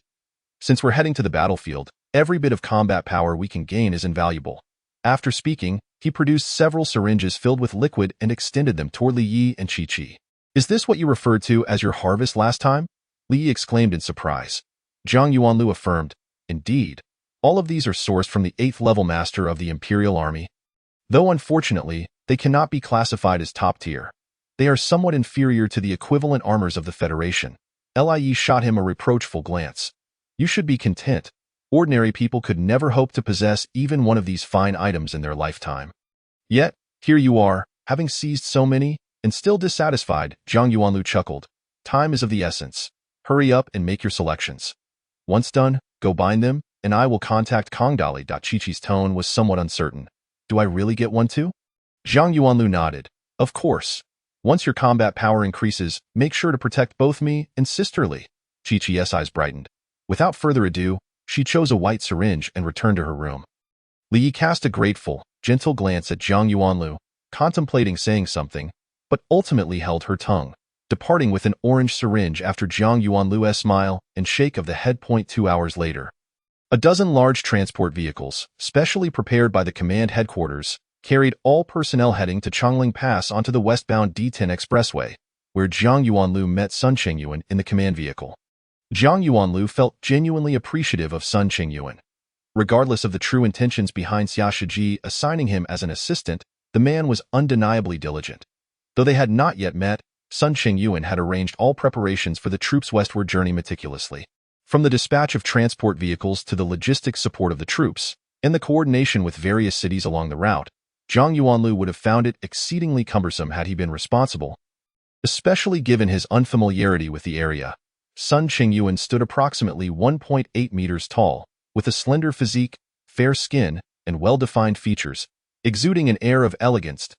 Since we're heading to the battlefield, every bit of combat power we can gain is invaluable. After speaking, he produced several syringes filled with liquid and extended them toward Li Yi and Qiqi. Is this what you referred to as your harvest last time? Li exclaimed in surprise. Zhang Yuanlu affirmed, indeed. All of these are sourced from the 8th level master of the Imperial Army. Though unfortunately, they cannot be classified as top tier. They are somewhat inferior to the equivalent armors of the Federation. Li shot him a reproachful glance. You should be content. Ordinary people could never hope to possess even one of these fine items in their lifetime. Yet, here you are, having seized so many, and still dissatisfied, Zhang Yuanlu chuckled. Time is of the essence. Hurry up and make your selections. Once done, go bind them, and I will contact Kongdali. Chi-Chi's tone was somewhat uncertain. Do I really get one too? Zhang Yuanlu nodded. Of course. Once your combat power increases, make sure to protect both me and Sister Li. Chi-Chi's eyes brightened. Without further ado, she chose a white syringe and returned to her room. Li cast a grateful, gentle glance at Zhang Yuanlu, contemplating saying something, but ultimately held her tongue, departing with an orange syringe after Zhang Yuanlu's smile and shake of the head. 2 hours later. A dozen large transport vehicles, specially prepared by the command headquarters, carried all personnel heading to Chongling Pass onto the westbound D10 expressway, where Zhang Yuanlu met Sun Qingyuan in the command vehicle. Zhang Yuanlu felt genuinely appreciative of Sun Qingyuan. Regardless of the true intentions behind Xia Shiji assigning him as an assistant, the man was undeniably diligent. Though they had not yet met, Sun Qingyuan had arranged all preparations for the troops' westward journey meticulously. From the dispatch of transport vehicles to the logistics support of the troops, and the coordination with various cities along the route, Zhang Yuanlu would have found it exceedingly cumbersome had he been responsible. Especially given his unfamiliarity with the area, Sun Qingyuan stood approximately 1.8 meters tall, with a slender physique, fair skin, and well-defined features, exuding an air of elegance.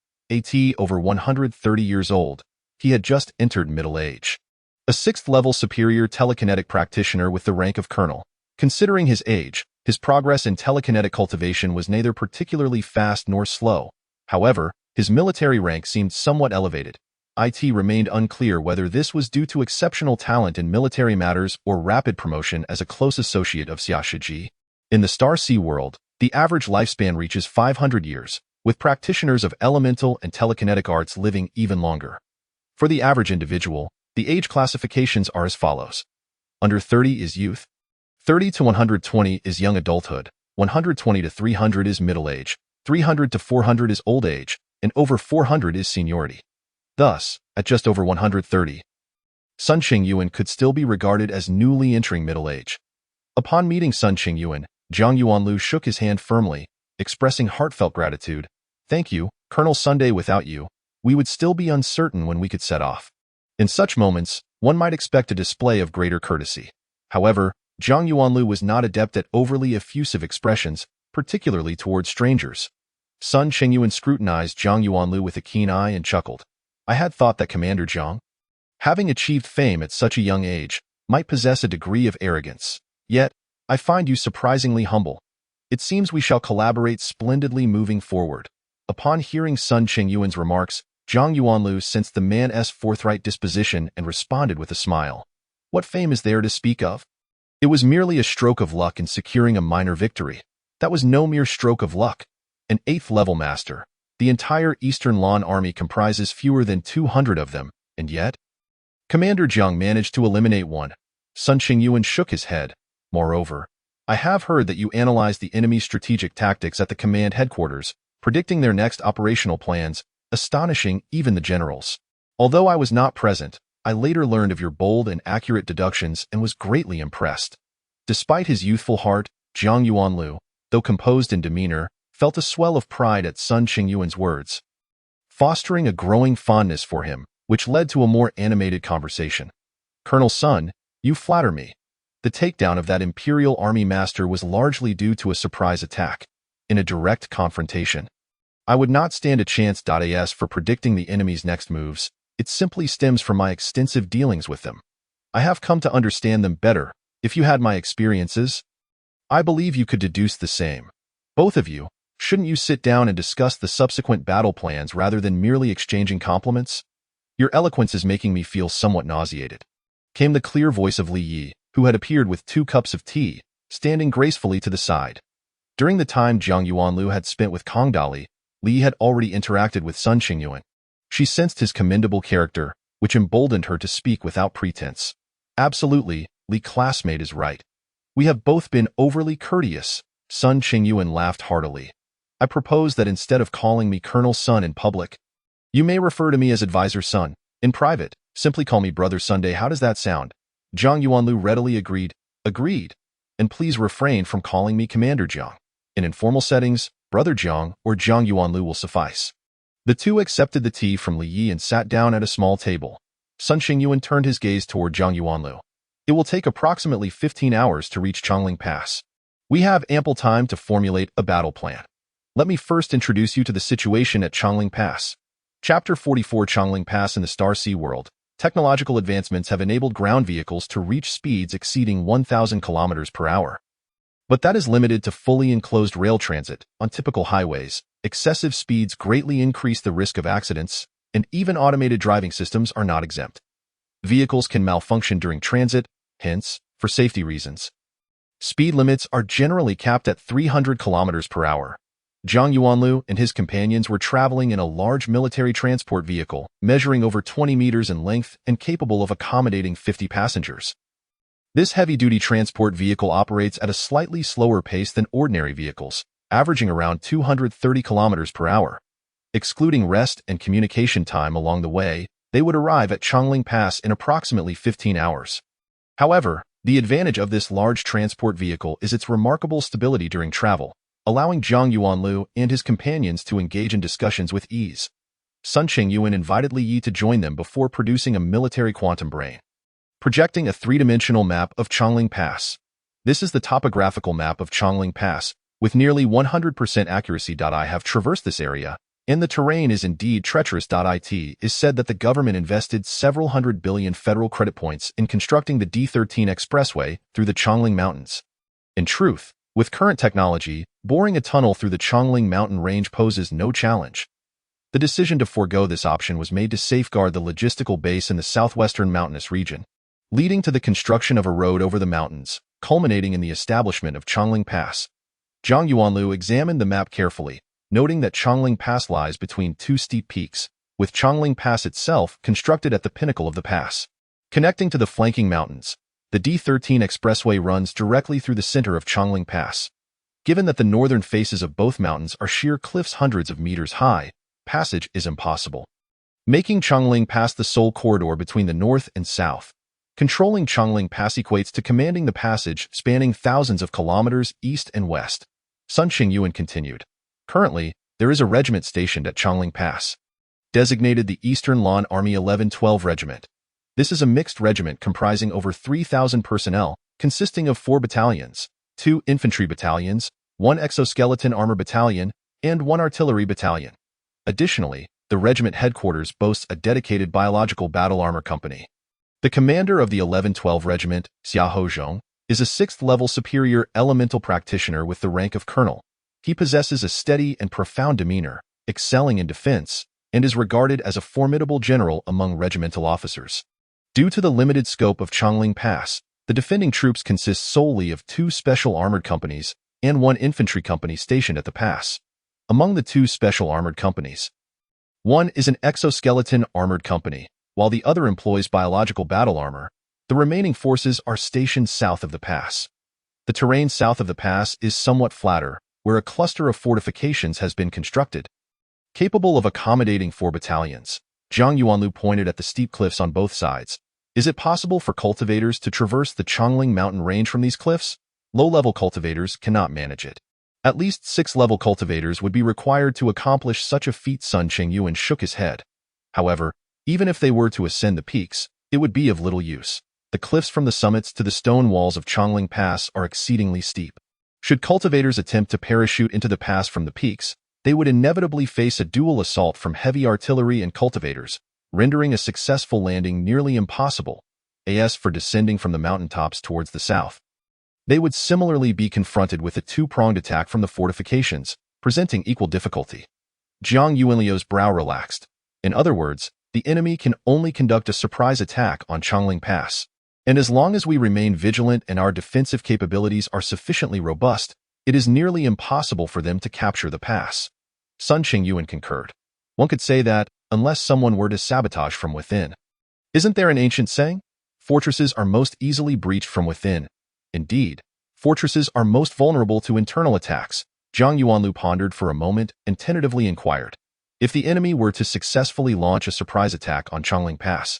Over 130 years old, he had just entered middle age. A 6th-level superior telekinetic practitioner with the rank of colonel. Considering his age, his progress in telekinetic cultivation was neither particularly fast nor slow. However, his military rank seemed somewhat elevated. It remained unclear whether this was due to exceptional talent in military matters or rapid promotion as a close associate of Xia Shiji. In the Star Sea world, the average lifespan reaches 500 years, with practitioners of elemental and telekinetic arts living even longer. For the average individual, the age classifications are as follows. Under 30 is youth. 30 to 120 is young adulthood. 120 to 300 is middle age. 300 to 400 is old age. And over 400 is seniority. Thus, at just over 130, Sun Qingyuan could still be regarded as newly entering middle age. Upon meeting Sun Qingyuan, Zhang Yuanlu shook his hand firmly, expressing heartfelt gratitude. Thank you, Colonel Sunday. Without you, we would still be uncertain when we could set off. In such moments, one might expect a display of greater courtesy. However, Zhang Yuanlu was not adept at overly effusive expressions, particularly towards strangers. Sun Qingyuan scrutinized Zhang Yuanlu with a keen eye and chuckled. I had thought that Commander Zhang, having achieved fame at such a young age, might possess a degree of arrogance. Yet, I find you surprisingly humble. It seems we shall collaborate splendidly moving forward. Upon hearing Sun Qingyuan's remarks, Zhang Yuanlu sensed the man's forthright disposition and responded with a smile. What fame is there to speak of? It was merely a stroke of luck in securing a minor victory. That was no mere stroke of luck. An 8th-level master. The entire Eastern Lan army comprises fewer than 200 of them, and yet? Commander Zhang managed to eliminate one. Sun Qingyuan shook his head. Moreover, I have heard that you analyzed the enemy's strategic tactics at the command headquarters, predicting their next operational plans, astonishing even the generals. Although I was not present, I later learned of your bold and accurate deductions and was greatly impressed. Despite his youthful heart, Zhang Yuanlu, though composed in demeanor, felt a swell of pride at Sun Qingyuan's words, fostering a growing fondness for him, which led to a more animated conversation. Colonel Sun, you flatter me. The takedown of that Imperial Army master was largely due to a surprise attack, in a direct confrontation. I would not stand a chance. As for predicting the enemy's next moves, it simply stems from my extensive dealings with them. I have come to understand them better. If you had my experiences, I believe you could deduce the same. Both of you, shouldn't you sit down and discuss the subsequent battle plans rather than merely exchanging compliments? Your eloquence is making me feel somewhat nauseated. Came the clear voice of Li Yi, who had appeared with 2 cups of tea, standing gracefully to the side. During the time Zhang Yuanlu had spent with Kongdali, Li had already interacted with Sun Qingyuan. She sensed his commendable character, which emboldened her to speak without pretense. Absolutely, Li classmate is right. We have both been overly courteous. Sun Qingyuan laughed heartily. I propose that instead of calling me Colonel Sun in public, you may refer to me as Advisor Sun. In private, simply call me Brother Sunday. How does that sound? Zhang Yuanlu readily agreed. Agreed. And please refrain from calling me Commander Jiang. In informal settings, Brother Jiang or Zhang Yuanlu will suffice. The two accepted the tea from Li Yi and sat down at a small table. Sun Qingyuan turned his gaze toward Zhang Yuanlu. It will take approximately 15 hours to reach Changling Pass. We have ample time to formulate a battle plan. Let me first introduce you to the situation at Changling Pass. Chapter 44 Changling Pass in the Star Sea World. Technological advancements have enabled ground vehicles to reach speeds exceeding 1,000 kilometers per hour. But that is limited to fully enclosed rail transit. On typical highways, excessive speeds greatly increase the risk of accidents, and even automated driving systems are not exempt. Vehicles can malfunction during transit, hence, for safety reasons, speed limits are generally capped at 300 kilometers per hour. Zhang Yuanlu and his companions were traveling in a large military transport vehicle, measuring over 20 meters in length and capable of accommodating 50 passengers. This heavy-duty transport vehicle operates at a slightly slower pace than ordinary vehicles, averaging around 230 kilometers per hour. Excluding rest and communication time along the way, they would arrive at Changling Pass in approximately 15 hours. However, the advantage of this large transport vehicle is its remarkable stability during travel, allowing Zhang Yuanlu and his companions to engage in discussions with ease. Sun Qingyuan invited Li Yi to join them before producing a military quantum brain, projecting a three-dimensional map of Changling Pass. This is the topographical map of Changling Pass, with nearly 100% accuracy. I have traversed this area, and the terrain is indeed treacherous. It is said that the government invested several hundred billion federal credit points in constructing the D13 expressway through the Changling Mountains. In truth, with current technology, boring a tunnel through the Changling mountain range poses no challenge. The decision to forego this option was made to safeguard the logistical base in the southwestern mountainous region, leading to the construction of a road over the mountains, culminating in the establishment of Changling Pass. Zhang Yuanlu examined the map carefully, noting that Changling Pass lies between two steep peaks, with Changling Pass itself constructed at the pinnacle of the pass. Connecting to the flanking mountains, the D13 expressway runs directly through the center of Changling Pass. Given that the northern faces of both mountains are sheer cliffs hundreds of meters high, passage is impossible, making Changling Pass the sole corridor between the north and south. Controlling Changling Pass equates to commanding the passage spanning thousands of kilometers east and west. Sun Qingyuan continued. Currently, there is a regiment stationed at Changling Pass, designated the Eastern Lawn Army 1112 Regiment. This is a mixed regiment comprising over 3,000 personnel, consisting of 4 battalions, 2 infantry battalions, 1 exoskeleton armor battalion, and 1 artillery battalion. Additionally, the regiment headquarters boasts a dedicated biological battle armor company. The commander of the 1112 Regiment, Xia Hozhong, is a 6th-level superior elemental practitioner with the rank of colonel. He possesses a steady and profound demeanor, excelling in defense, and is regarded as a formidable general among regimental officers. Due to the limited scope of Changling Pass, the defending troops consist solely of 2 special armored companies and 1 infantry company stationed at the pass. Among the 2 special armored companies, one is an exoskeleton armored company, while the other employs biological battle armor. The remaining forces are stationed south of the pass. The terrain south of the pass is somewhat flatter, where a cluster of fortifications has been constructed, capable of accommodating 4 battalions. Zhang Yuanlu pointed at the steep cliffs on both sides. Is it possible for cultivators to traverse the Changling mountain range from these cliffs? Low-level cultivators cannot manage it. At least 6-level cultivators would be required to accomplish such a feat. Sun Qingyuan shook his head. However, even if they were to ascend the peaks, it would be of little use. The cliffs from the summits to the stone walls of Changling Pass are exceedingly steep. Should cultivators attempt to parachute into the pass from the peaks, they would inevitably face a dual assault from heavy artillery and cultivators, rendering a successful landing nearly impossible. As for descending from the mountaintops towards the south, they would similarly be confronted with a 2-pronged attack from the fortifications, presenting equal difficulty. Zhang Yuanliu's brow relaxed. In other words, the enemy can only conduct a surprise attack on Changling Pass. And as long as we remain vigilant and our defensive capabilities are sufficiently robust, it is nearly impossible for them to capture the pass. Sun Qingyuan concurred. One could say that, unless someone were to sabotage from within, Isn't there an ancient saying? Fortresses are most easily breached from within. Indeed, fortresses are most vulnerable to internal attacks. Zhang Yuanlu pondered for a moment and tentatively inquired. If the enemy were to successfully launch a surprise attack on Changling Pass,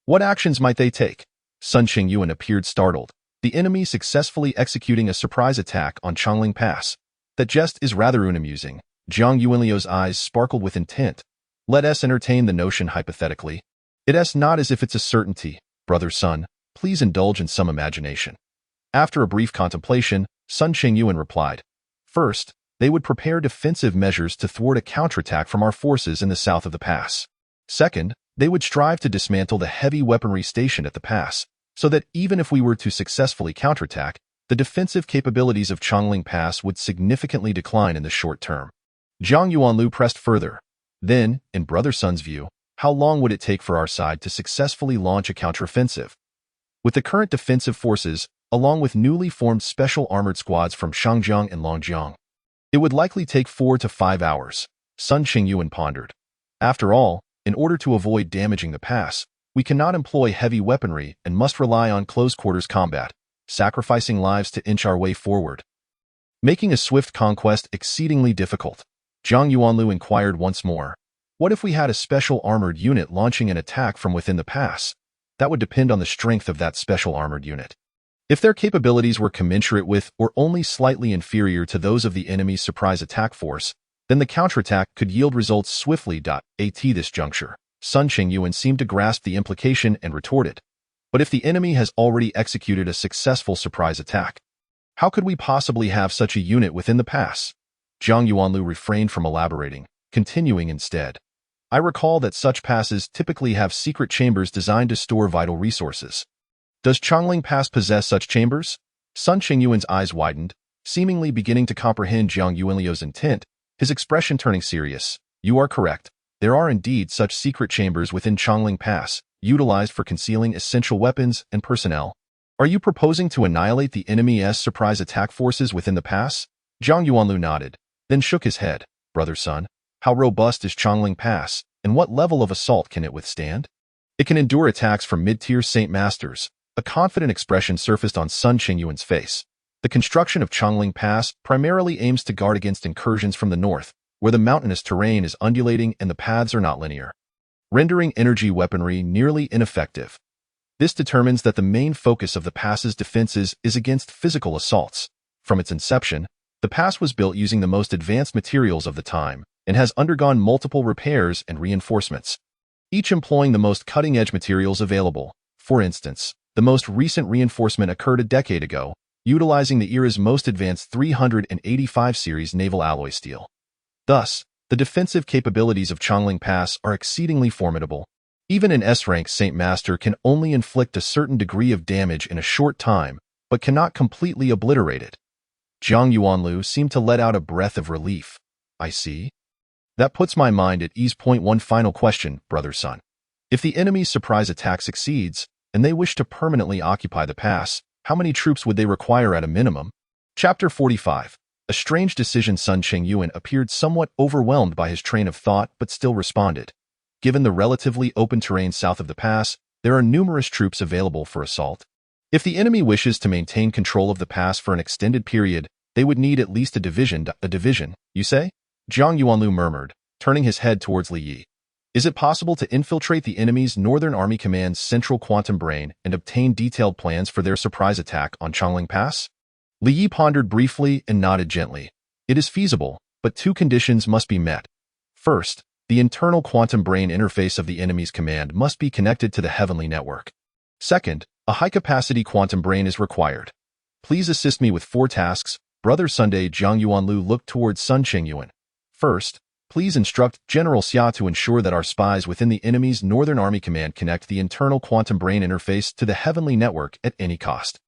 what actions might they take? Sun Qingyuan appeared startled. The enemy successfully executing a surprise attack on Changling Pass. That jest is rather unamusing. Zhang Yuanliu's eyes sparkled with intent. Let us entertain the notion hypothetically. It's not as if it's a certainty, brother Sun. Please indulge in some imagination. After a brief contemplation, Sun Qingyuan replied. First, they would prepare defensive measures to thwart a counterattack from our forces in the south of the pass. Second, they would strive to dismantle the heavy weaponry stationed at the pass, so that even if we were to successfully counterattack, the defensive capabilities of Changling Pass would significantly decline in the short term. Zhang Yuanlu pressed further. Then, in Brother Sun's view, how long would it take for our side to successfully launch a counteroffensive? With the current defensive forces, along with newly formed special armored squads from Shangjiang and Longjiang, it would likely take 4 to 5 hours, Sun Qingyuan pondered. After all, in order to avoid damaging the pass, we cannot employ heavy weaponry and must rely on close-quarters combat, sacrificing lives to inch our way forward, making a swift conquest exceedingly difficult. Zhang Yuanlu inquired once more. What if we had a special armored unit launching an attack from within the pass? That would depend on the strength of that special armored unit. If their capabilities were commensurate with or only slightly inferior to those of the enemy's surprise attack force, then the counterattack could yield results swiftly. At this juncture, Sun Qingyuan seemed to grasp the implication and retorted. But if the enemy has already executed a successful surprise attack, how could we possibly have such a unit within the pass? Zhang Yuanlu refrained from elaborating, continuing instead. I recall that such passes typically have secret chambers designed to store vital resources. Does Changling Pass possess such chambers? Sun Qingyuan's eyes widened, seemingly beginning to comprehend Zhang Yuanliu's intent, his expression turning serious. You are correct. There are indeed such secret chambers within Changling Pass, utilized for concealing essential weapons and personnel. Are you proposing to annihilate the enemy's surprise attack forces within the pass? Zhang Yuanlu nodded, then shook his head. Brother Sun, how robust is Changling Pass, and what level of assault can it withstand? It can endure attacks from mid-tier Saint Masters. A confident expression surfaced on Sun Qingyuan's face. The construction of Changling Pass primarily aims to guard against incursions from the north, where the mountainous terrain is undulating and the paths are not linear, rendering energy weaponry nearly ineffective. This determines that the main focus of the pass's defenses is against physical assaults. From its inception, the pass was built using the most advanced materials of the time and has undergone multiple repairs and reinforcements, each employing the most cutting-edge materials available. For instance, the most recent reinforcement occurred a decade ago, utilizing the era's most advanced 385 series naval alloy steel. Thus, the defensive capabilities of Changling Pass are exceedingly formidable. Even an S-rank Saint Master can only inflict a certain degree of damage in a short time, but cannot completely obliterate it. Zhang Yuanlu seemed to let out a breath of relief. I see. That puts my mind at ease. One final question, Brother Sun. If the enemy's surprise attack succeeds, and they wish to permanently occupy the pass, how many troops would they require at a minimum? Chapter 45. A strange decision. Sun Qingyuan appeared somewhat overwhelmed by his train of thought but still responded. Given the relatively open terrain south of the pass, there are numerous troops available for assault. If the enemy wishes to maintain control of the pass for an extended period, they would need at least a division. A division, you say? Zhang Yuanlu murmured, turning his head towards Li Yi. Is it possible to infiltrate the enemy's Northern Army Command's central quantum brain and obtain detailed plans for their surprise attack on Changling Pass? Li Yi pondered briefly and nodded gently. It is feasible, but 2 conditions must be met. First, the internal quantum brain interface of the enemy's command must be connected to the heavenly network. Second, a high-capacity quantum brain is required. Please assist me with 4 tasks, Brother Sunday. Zhang Yuanlu looked towards Sun Qingyuan. First, please instruct General Xia to ensure that our spies within the enemy's Northern Army Command connect the internal quantum brain interface to the heavenly network at any cost.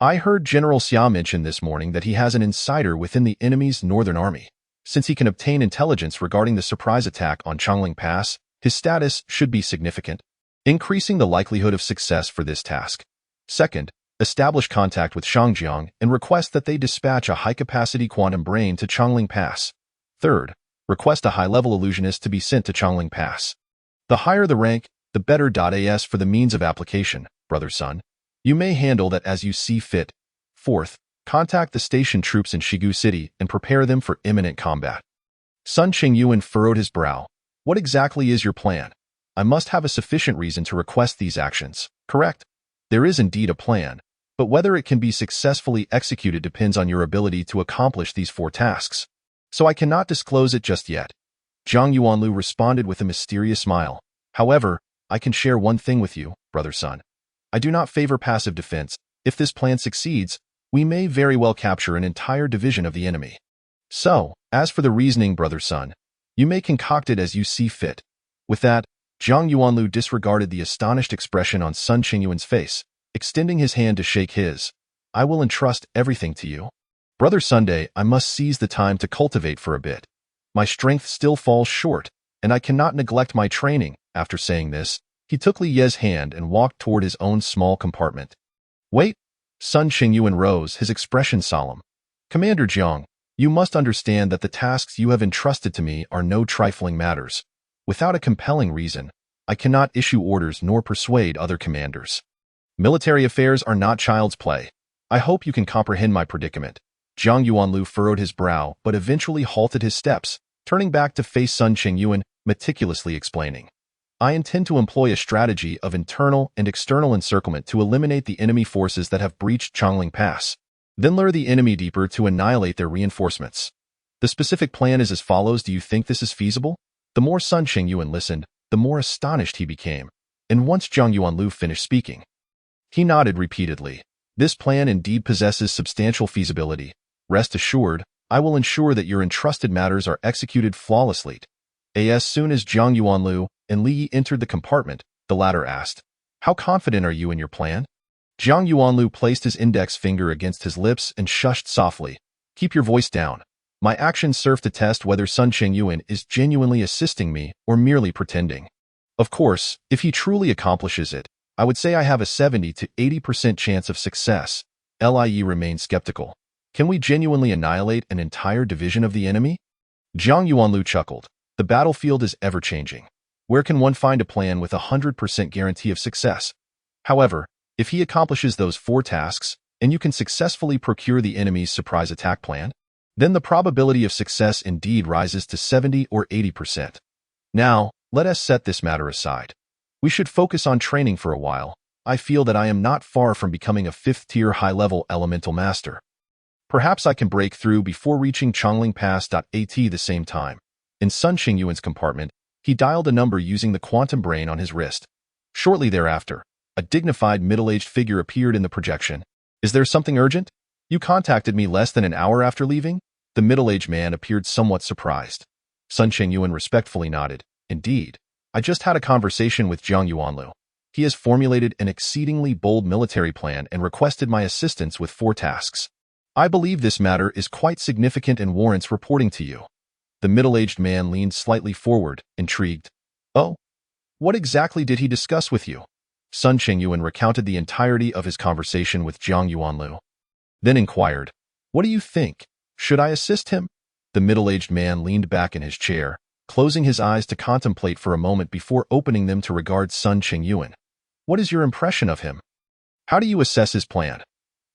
I heard General Xia mention this morning that he has an insider within the enemy's Northern Army. Since he can obtain intelligence regarding the surprise attack on Changling Pass, his status should be significant, increasing the likelihood of success for this task. Second, establish contact with Shangjiang and request that they dispatch a high-capacity quantum brain to Changling Pass. Third, request a high-level illusionist to be sent to Changling Pass. The higher the rank, the better. As for the means of application, brother Sun, you may handle that as you see fit. Fourth, contact the station troops in Shigu City and prepare them for imminent combat. Sun Qingyuan furrowed his brow. What exactly is your plan? I must have a sufficient reason to request these actions, correct? There is indeed a plan, but whether it can be successfully executed depends on your ability to accomplish these 4 tasks. So I cannot disclose it just yet. Zhang Yuanlu responded with a mysterious smile. However, I can share one thing with you, brother Sun. I do not favor passive defense. If this plan succeeds, we may very well capture an entire division of the enemy. So, as for the reasoning, brother Sun, you may concoct it as you see fit. With that, Zhang Yuanlu disregarded the astonished expression on Sun Qingyuan's face, extending his hand to shake his. I will entrust everything to you. Brother Sunday, I must seize the time to cultivate for a bit. My strength still falls short, and I cannot neglect my training. After saying this, he took Li Ye's hand and walked toward his own small compartment. Wait! Sun Qingyuan rose, his expression solemn. Commander Jiang, you must understand that the tasks you have entrusted to me are no trifling matters. Without a compelling reason, I cannot issue orders nor persuade other commanders. Military affairs are not child's play. I hope you can comprehend my predicament. Zhang Yuanlu furrowed his brow, but eventually halted his steps, turning back to face Sun Qingyuan, meticulously explaining. I intend to employ a strategy of internal and external encirclement to eliminate the enemy forces that have breached Chongling Pass, then lure the enemy deeper to annihilate their reinforcements. The specific plan is as follows. Do you think this is feasible? The more Sun Qingyuan listened, the more astonished he became, and once Zhang Yuanlu finished speaking, he nodded repeatedly. This plan indeed possesses substantial feasibility. Rest assured, I will ensure that your entrusted matters are executed flawlessly. As soon as Zhang Yuanlu and Li Yi entered the compartment, the latter asked, How confident are you in your plan? Zhang Yuanlu placed his index finger against his lips and shushed softly. Keep your voice down. My actions serve to test whether Sun Qingyuan is genuinely assisting me or merely pretending. Of course, if he truly accomplishes it, I would say I have a 70 to 80% chance of success. Li remained skeptical. Can we genuinely annihilate an entire division of the enemy? Zhang Yuanlu chuckled. The battlefield is ever-changing. Where can one find a plan with a 100% guarantee of success? However, if he accomplishes those 4 tasks, and you can successfully procure the enemy's surprise attack plan, then the probability of success indeed rises to 70 or 80%. Now, let us set this matter aside. We should focus on training for a while. I feel that I am not far from becoming a 5th-tier high-level elemental master. Perhaps I can break through before reaching Chongling Pass. At the same time, in Sun Qingyuan's compartment, he dialed a number using the quantum brain on his wrist. Shortly thereafter, a dignified middle-aged figure appeared in the projection. Is there something urgent? You contacted me less than an hour after leaving? The middle-aged man appeared somewhat surprised. Sun Qingyuan respectfully nodded. Indeed, I just had a conversation with Zhang Yuanlu. He has formulated an exceedingly bold military plan and requested my assistance with 4 tasks. I believe this matter is quite significant and warrants reporting to you. The middle-aged man leaned slightly forward, intrigued. Oh? What exactly did he discuss with you? Sun Qingyuan recounted the entirety of his conversation with Zhang Yuanlu. Then inquired, What do you think? Should I assist him? The middle-aged man leaned back in his chair, closing his eyes to contemplate for a moment before opening them to regard Sun Qingyuan. What is your impression of him? How do you assess his plan?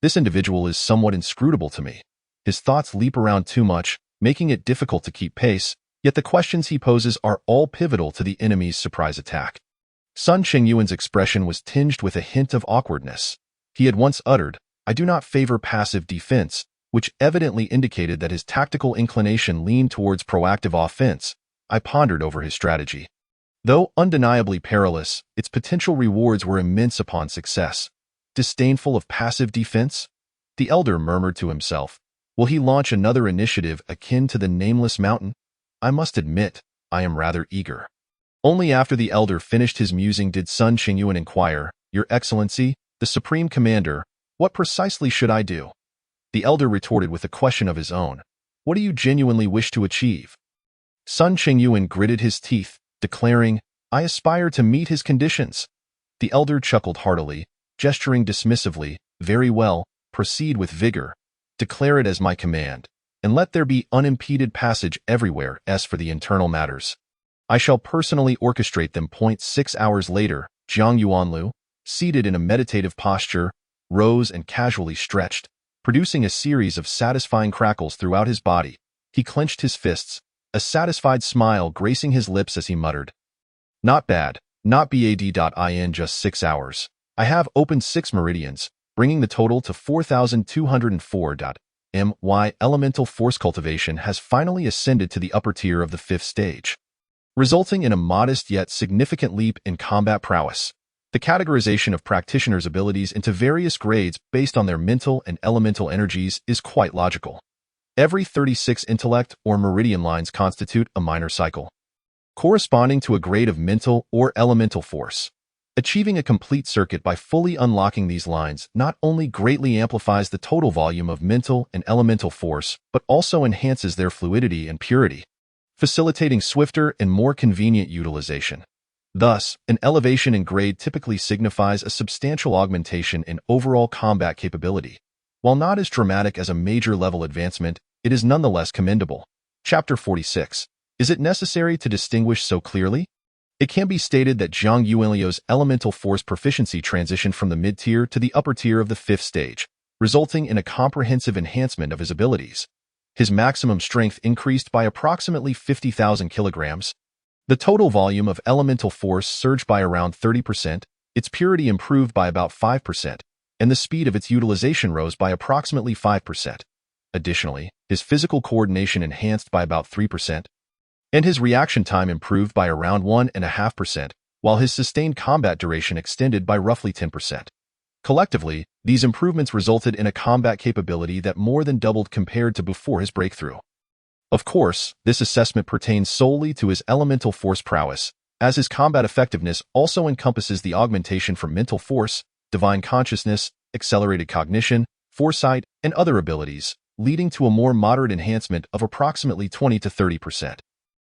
This individual is somewhat inscrutable to me. His thoughts leap around too much, making it difficult to keep pace, yet the questions he poses are all pivotal to the enemy's surprise attack. Sun Qingyuan's expression was tinged with a hint of awkwardness. He had once uttered, I do not favor passive defense, which evidently indicated that his tactical inclination leaned towards proactive offense. I pondered over his strategy. Though undeniably perilous, its potential rewards were immense upon success. Disdainful of passive defense? The elder murmured to himself. Will he launch another initiative akin to the Nameless Mountain? I must admit, I am rather eager. Only after the elder finished his musing did Sun Qingyuan inquire, Your Excellency, the Supreme Commander, what precisely should I do? The elder retorted with a question of his own. What do you genuinely wish to achieve? Sun Qingyuan gritted his teeth, declaring, I aspire to meet his conditions. The elder chuckled heartily, gesturing dismissively, Very well, proceed with vigor. Declare it as my command, and let there be unimpeded passage everywhere. As for the internal matters, I shall personally orchestrate them. 6 hours later, Zhang Yuanlu, seated in a meditative posture, rose and casually stretched, producing a series of satisfying crackles throughout his body. He clenched his fists, a satisfied smile gracing his lips as he muttered, "Not bad, not bad. In just 6 hours. I have opened 6 meridians, bringing the total to 4,204. My elemental force cultivation has finally ascended to the upper tier of the 5th stage, resulting in a modest yet significant leap in combat prowess. The categorization of practitioners' abilities into various grades based on their mental and elemental energies is quite logical. Every 36 intellect or meridian lines constitute a minor cycle, corresponding to a grade of mental or elemental force. Achieving a complete circuit by fully unlocking these lines not only greatly amplifies the total volume of mental and elemental force, but also enhances their fluidity and purity, facilitating swifter and more convenient utilization. Thus, an elevation in grade typically signifies a substantial augmentation in overall combat capability. While not as dramatic as a major level advancement, it is nonetheless commendable. Chapter 46. Is it necessary to distinguish so clearly? It can be stated that Zhang Yuanliu's elemental force proficiency transitioned from the mid-tier to the upper tier of the 5th stage, resulting in a comprehensive enhancement of his abilities. His maximum strength increased by approximately 50,000 kilograms. The total volume of elemental force surged by around 30%, its purity improved by about 5%, and the speed of its utilization rose by approximately 5%. Additionally, his physical coordination enhanced by about 3%, and his reaction time improved by around 1.5%, while his sustained combat duration extended by roughly 10%. Collectively, these improvements resulted in a combat capability that more than doubled compared to before his breakthrough. Of course, this assessment pertains solely to his elemental force prowess, as his combat effectiveness also encompasses the augmentation from mental force, divine consciousness, accelerated cognition, foresight, and other abilities, leading to a more moderate enhancement of approximately 20 to 30%.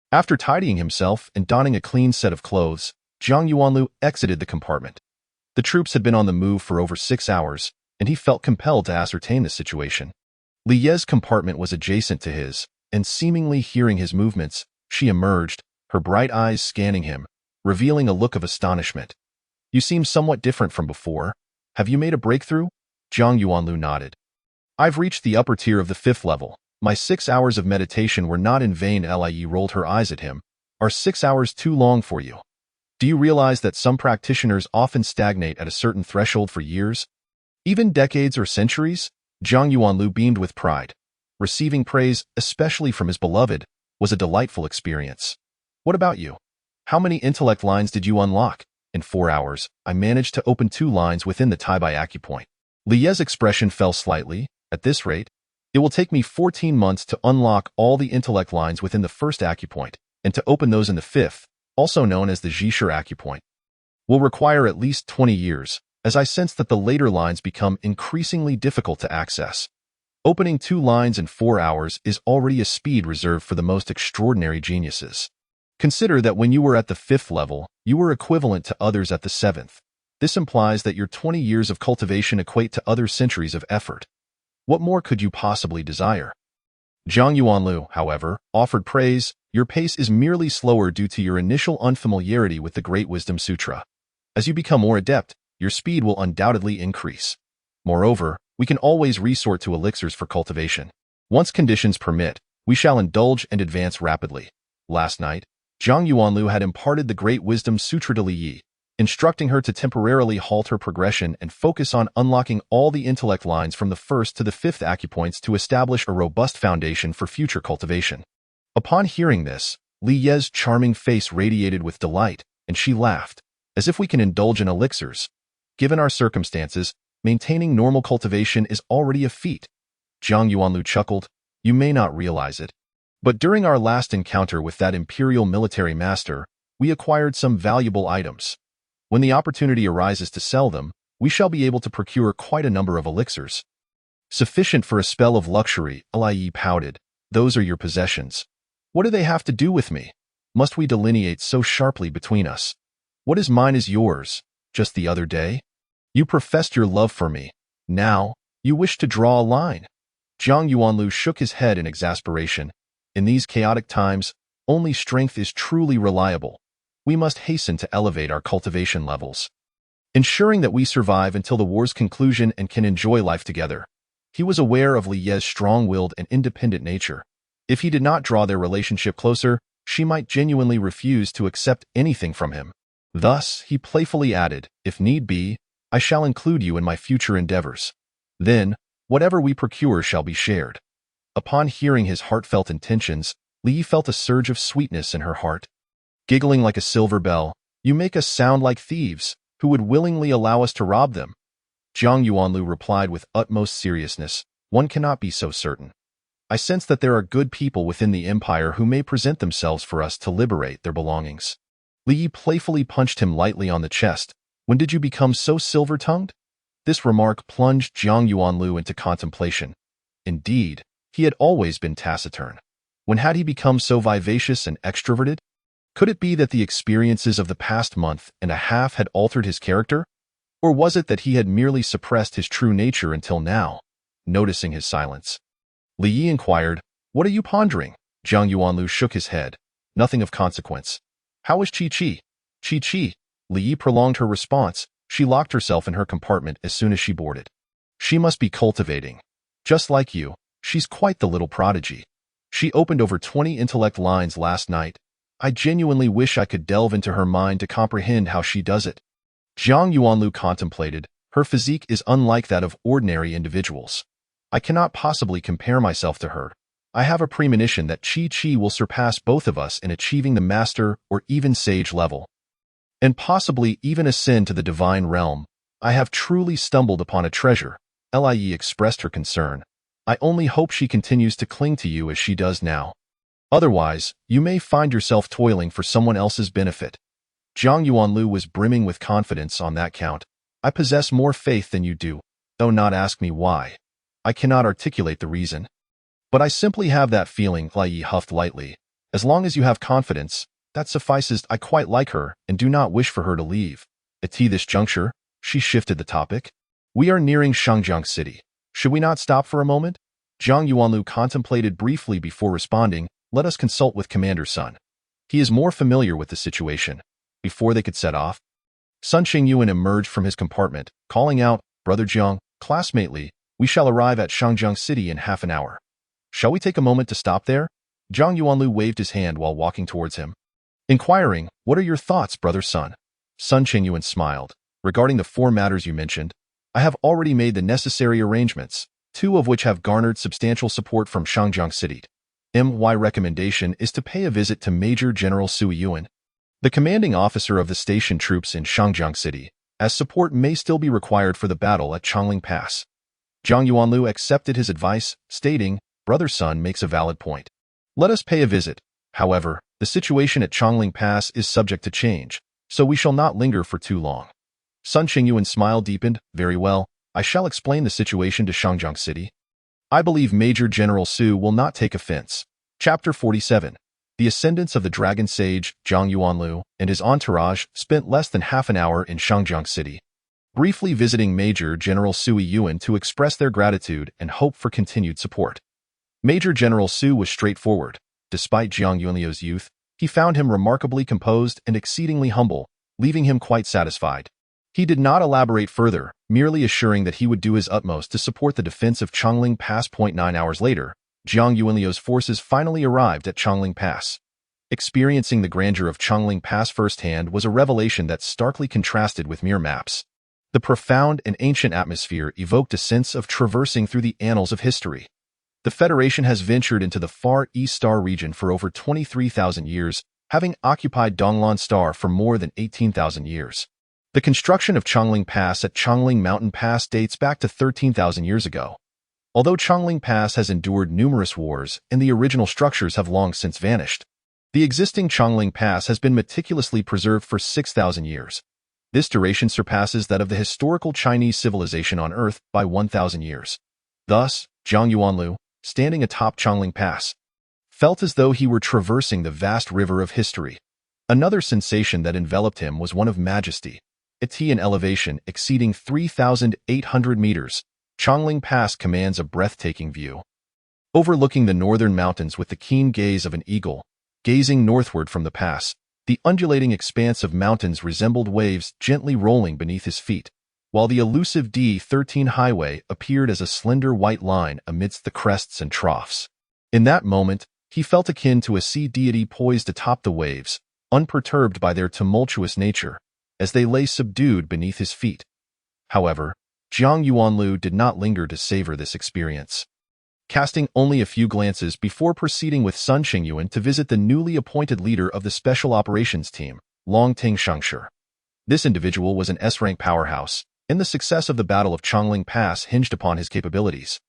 After tidying himself and donning a clean set of clothes, Zhang Yuanlu exited the compartment. The troops had been on the move for over 6 hours, and he felt compelled to ascertain the situation. Li Ye's compartment was adjacent to his, and seemingly hearing his movements, she emerged, her bright eyes scanning him, revealing a look of astonishment. "You seem somewhat different from before. Have you made a breakthrough?" Zhang Yuanlu nodded. "I've reached the upper tier of the 5th level. My 6 hours of meditation were not in vain." Li rolled her eyes at him. "Are 6 hours too long for you? Do you realize that some practitioners often stagnate at a certain threshold for years, even decades or centuries?" Zhang Yuanlu beamed with pride. Receiving praise, especially from his beloved, was a delightful experience. "What about you? How many intellect lines did you unlock?" "In 4 hours, I managed to open 2 lines within the Taibai acupoint." Li Ye's expression fell slightly. "At this rate, it will take me 14 months to unlock all the intellect lines within the 1st acupoint, and to open those in the 5th, also known as the Zhishir acupoint, will require at least 20 years, as I sense that the later lines become increasingly difficult to access. Opening 2 lines in 4 hours is already a speed reserved for the most extraordinary geniuses. Consider that when you were at the 5th level, you were equivalent to others at the 7th. This implies that your 20 years of cultivation equate to other centuries of effort. What more could you possibly desire?" Zhang Yuanlu, however, offered praise. "Your pace is merely slower due to your initial unfamiliarity with the Great Wisdom Sutra. As you become more adept, your speed will undoubtedly increase. Moreover, we can always resort to elixirs for cultivation. Once conditions permit, we shall indulge and advance rapidly." Last night, Zhang Yuanlu had imparted the Great Wisdom Sutra to Li Yi, instructing her to temporarily halt her progression and focus on unlocking all the intellect lines from the 1st to the 5th acupoints to establish a robust foundation for future cultivation. Upon hearing this, Li Ye's charming face radiated with delight, and she laughed. "As if we can indulge in elixirs. Given our circumstances, maintaining normal cultivation is already a feat." Zhang Yuanlu chuckled. "You may not realize it, but during our last encounter with that imperial military master, we acquired some valuable items. When the opportunity arises to sell them, we shall be able to procure quite a number of elixirs." "Sufficient for a spell of luxury," Li pouted. "Those are your possessions. What do they have to do with me? Must we delineate so sharply between us? What is mine is yours. Just the other day, you professed your love for me. Now, you wish to draw a line." Zhang Yuanlu shook his head in exasperation. In these chaotic times, only strength is truly reliable. We must hasten to elevate our cultivation levels, ensuring that we survive until the war's conclusion and can enjoy life together. He was aware of Li Ye's strong-willed and independent nature. If he did not draw their relationship closer, she might genuinely refuse to accept anything from him. Thus, he playfully added, "If need be, I shall include you in my future endeavors. Then, whatever we procure shall be shared." Upon hearing his heartfelt intentions, Li felt a surge of sweetness in her heart. Giggling like a silver bell, "You make us sound like thieves, who would willingly allow us to rob them." Zhang Yuanlu replied with utmost seriousness, "One cannot be so certain. I sense that there are good people within the empire who may present themselves for us to liberate their belongings." Li playfully punched him lightly on the chest. "When did you become so silver-tongued?" This remark plunged Zhang Yuanlu into contemplation. Indeed, he had always been taciturn. When had he become so vivacious and extroverted? Could it be that the experiences of the past month and a half had altered his character? Or was it that he had merely suppressed his true nature until now? Noticing his silence, Li Yi inquired, "What are you pondering?" Zhang Yuanlu shook his head. "Nothing of consequence." "How is Chi-Chi?" "Chi-Chi." Li Yi prolonged her response. She locked herself in her compartment as soon as she boarded. "She must be cultivating. Just like you, she's quite the little prodigy. She opened over 20 intellect lines last night. I genuinely wish I could delve into her mind to comprehend how she does it." Zhang Yuanlu contemplated. "Her physique is unlike that of ordinary individuals. I cannot possibly compare myself to her. I have a premonition that Chi-Chi will surpass both of us in achieving the master or even sage level, and possibly even ascend to the divine realm. I have truly stumbled upon a treasure." Li expressed her concern. "I only hope she continues to cling to you as she does now. Otherwise, you may find yourself toiling for someone else's benefit." Zhang Yuanlu was brimming with confidence on that count. "I possess more faith than you do, though not ask me why. I cannot articulate the reason. But I simply have that feeling," Li huffed lightly. "As long as you have confidence, that suffices. I quite like her and do not wish for her to leave." At this juncture, she shifted the topic. "We are nearing Shangjiang City. Should we not stop for a moment?" Zhang Yuanlu contemplated briefly before responding, "Let us consult with Commander Sun. He is more familiar with the situation." Before they could set off, Sun Qingyuan emerged from his compartment, calling out, "Brother Jiang, classmate Li, we shall arrive at Shangjiang City in half an hour. Shall we take a moment to stop there?" Zhang Yuanlu waved his hand while walking towards him, inquiring, "What are your thoughts, Brother Sun?" Sun Qingyuan smiled. "Regarding the 4 matters you mentioned, I have already made the necessary arrangements, 2 of which have garnered substantial support from Shangjiang City. My recommendation is to pay a visit to Major General Sui Yuan, the commanding officer of the station troops in Shangjiang City, as support may still be required for the battle at Chongling Pass." Zhang Yuanlu accepted his advice, stating, "Brother Sun makes a valid point. Let us pay a visit. However, the situation at Chongling Pass is subject to change, so we shall not linger for too long." Sun Qingyuan's smile deepened. "Very well, I shall explain the situation to Shangjiang City. I believe Major General Su will not take offense." Chapter 47. The ascendants of the Dragon Sage, Zhang Yuanlu, and his entourage spent less than half an hour in Shangjiang City, briefly visiting Major General Sui Yuan to express their gratitude and hope for continued support. Major General Su was straightforward. Despite Zhang Yuanliu's youth, he found him remarkably composed and exceedingly humble, leaving him quite satisfied. He did not elaborate further, merely assuring that he would do his utmost to support the defense of Chongling Pass. 9 hours later, Zhang Yuanliu's forces finally arrived at Chongling Pass. Experiencing the grandeur of Chongling Pass firsthand was a revelation that starkly contrasted with mere maps. The profound and ancient atmosphere evoked a sense of traversing through the annals of history. The Federation has ventured into the Far East Star region for over 23,000 years, having occupied Donglan Star for more than 18,000 years. The construction of Chongling Pass at Chongling Mountain Pass dates back to 13,000 years ago. Although Chongling Pass has endured numerous wars and the original structures have long since vanished, the existing Chongling Pass has been meticulously preserved for 6,000 years. This duration surpasses that of the historical Chinese civilization on Earth by 1,000 years. Thus, Zhang Yuanlu, standing atop Chongling Pass, felt as though he were traversing the vast river of history. Another sensation that enveloped him was one of majesty. At an elevation exceeding 3,800 meters, Chongling Pass commands a breathtaking view. Overlooking the northern mountains with the keen gaze of an eagle, Gazing northward from the pass, the undulating expanse of mountains resembled waves gently rolling beneath his feet, while the elusive D-13 highway appeared as a slender white line amidst the crests and troughs. In that moment, he felt akin to a sea deity poised atop the waves, unperturbed by their tumultuous nature, as they lay subdued beneath his feet. However, Jiang Yuanlu did not linger to savor this experience. Casting only a few glances before proceeding with Sun Qingyuan to visit the newly appointed leader of the Special Operations Team, Long Ting Shangshi. This individual was an S-rank powerhouse, and the success of the Battle of Chongling Pass hinged upon his capabilities,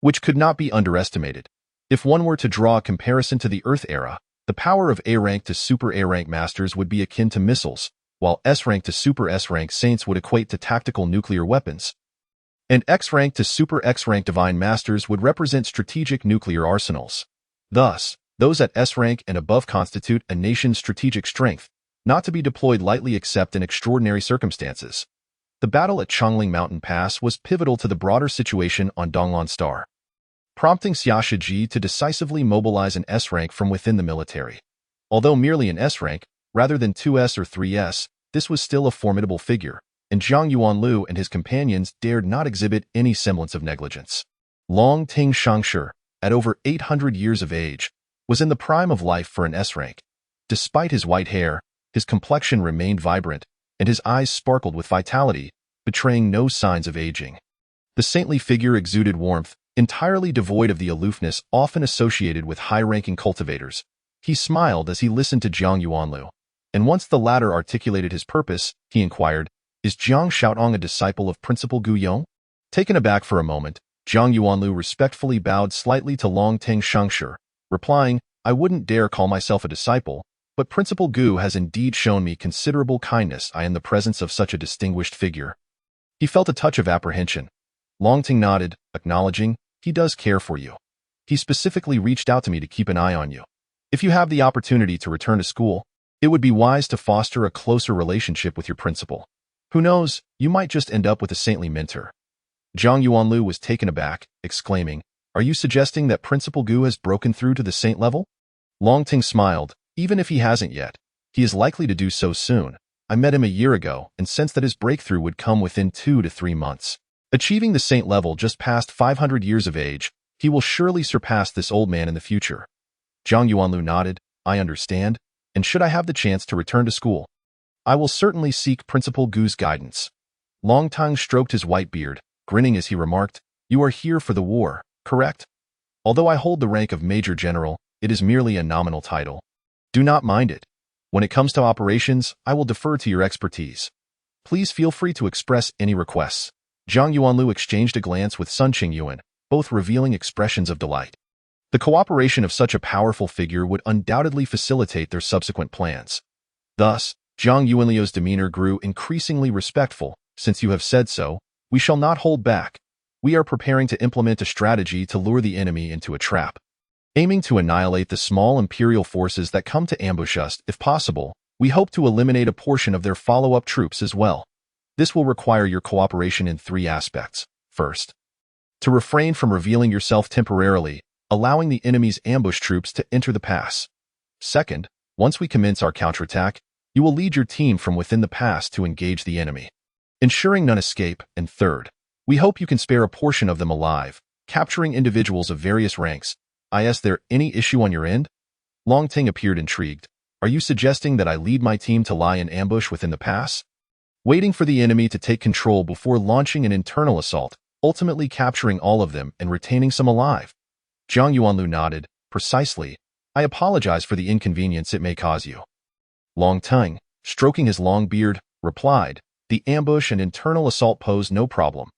which could not be underestimated. If one were to draw a comparison to the Earth era, the power of A-rank to Super A-rank masters would be akin to missiles, while S-rank to Super S-rank saints would equate to tactical nuclear weapons, and X-rank to Super X-rank divine masters would represent strategic nuclear arsenals. Thus, those at S-rank and above constitute a nation's strategic strength, not to be deployed lightly except in extraordinary circumstances. The battle at Chongling Mountain Pass was pivotal to the broader situation on Donglan Star, prompting Xia Shiji to decisively mobilize an S-rank from within the military. Although merely an S-rank, rather than 2S or 3S, this was still a formidable figure, and Jiang Yuanlu and his companions dared not exhibit any semblance of negligence. Long Ting Shangshi, at over 800 years of age, was in the prime of life for an S-rank. Despite his white hair, his complexion remained vibrant, and his eyes sparkled with vitality, betraying no signs of aging. The saintly figure exuded warmth, entirely devoid of the aloofness often associated with high-ranking cultivators. He smiled as he listened to Jiang Yuanlu, and once the latter articulated his purpose, he inquired, "Is Jiang Shaotong a disciple of Principal Gu Yong?" Taken aback for a moment, Jiang Yuanlu respectfully bowed slightly to Long Ting Shangshi, replying, "I wouldn't dare call myself a disciple, but Principal Gu has indeed shown me considerable kindness in the presence of such a distinguished figure." He felt a touch of apprehension. Long Ting nodded, acknowledging, "He does care for you. He specifically reached out to me to keep an eye on you. If you have the opportunity to return to school, it would be wise to foster a closer relationship with your principal. Who knows, you might just end up with a saintly mentor." Jiang Yuanlu was taken aback, exclaiming, "Are you suggesting that Principal Gu has broken through to the saint level?" Long Ting smiled, "Even if he hasn't yet, he is likely to do so soon. I met him a year ago and sensed that his breakthrough would come within 2 to 3 months. Achieving the saint level just past 500 years of age, he will surely surpass this old man in the future." Jiang Yuanlu nodded, "I understand, and should I have the chance to return to school, I will certainly seek Principal Gu's guidance." Long Ting stroked his white beard, grinning as he remarked, "You are here for the war, correct? Although I hold the rank of Major General, it is merely a nominal title. Do not mind it. When it comes to operations, I will defer to your expertise. Please feel free to express any requests." Jiang Yuanlu exchanged a glance with Sun Qingyuan, both revealing expressions of delight. The cooperation of such a powerful figure would undoubtedly facilitate their subsequent plans. Thus, Jiang Yuanlu's demeanor grew increasingly respectful. "Since you have said so, we shall not hold back. We are preparing to implement a strategy to lure the enemy into a trap. Aiming to annihilate the small imperial forces that come to ambush us, if possible, we hope to eliminate a portion of their follow-up troops as well. This will require your cooperation in 3 aspects. First, to refrain from revealing yourself temporarily, allowing the enemy's ambush troops to enter the pass. Second, once we commence our counterattack, you will lead your team from within the pass to engage the enemy, ensuring none escape. And third, we hope you can spare a portion of them alive, capturing individuals of various ranks. Is there any issue on your end?" Long Ting appeared intrigued. "Are you suggesting that I lead my team to lie in ambush within the pass, waiting for the enemy to take control before launching an internal assault, ultimately capturing all of them and retaining some alive?" Jiang Yuanlu nodded, "Precisely. I apologize for the inconvenience it may cause you." Long Ting, stroking his long beard, replied, "The ambush and internal assault pose no problem.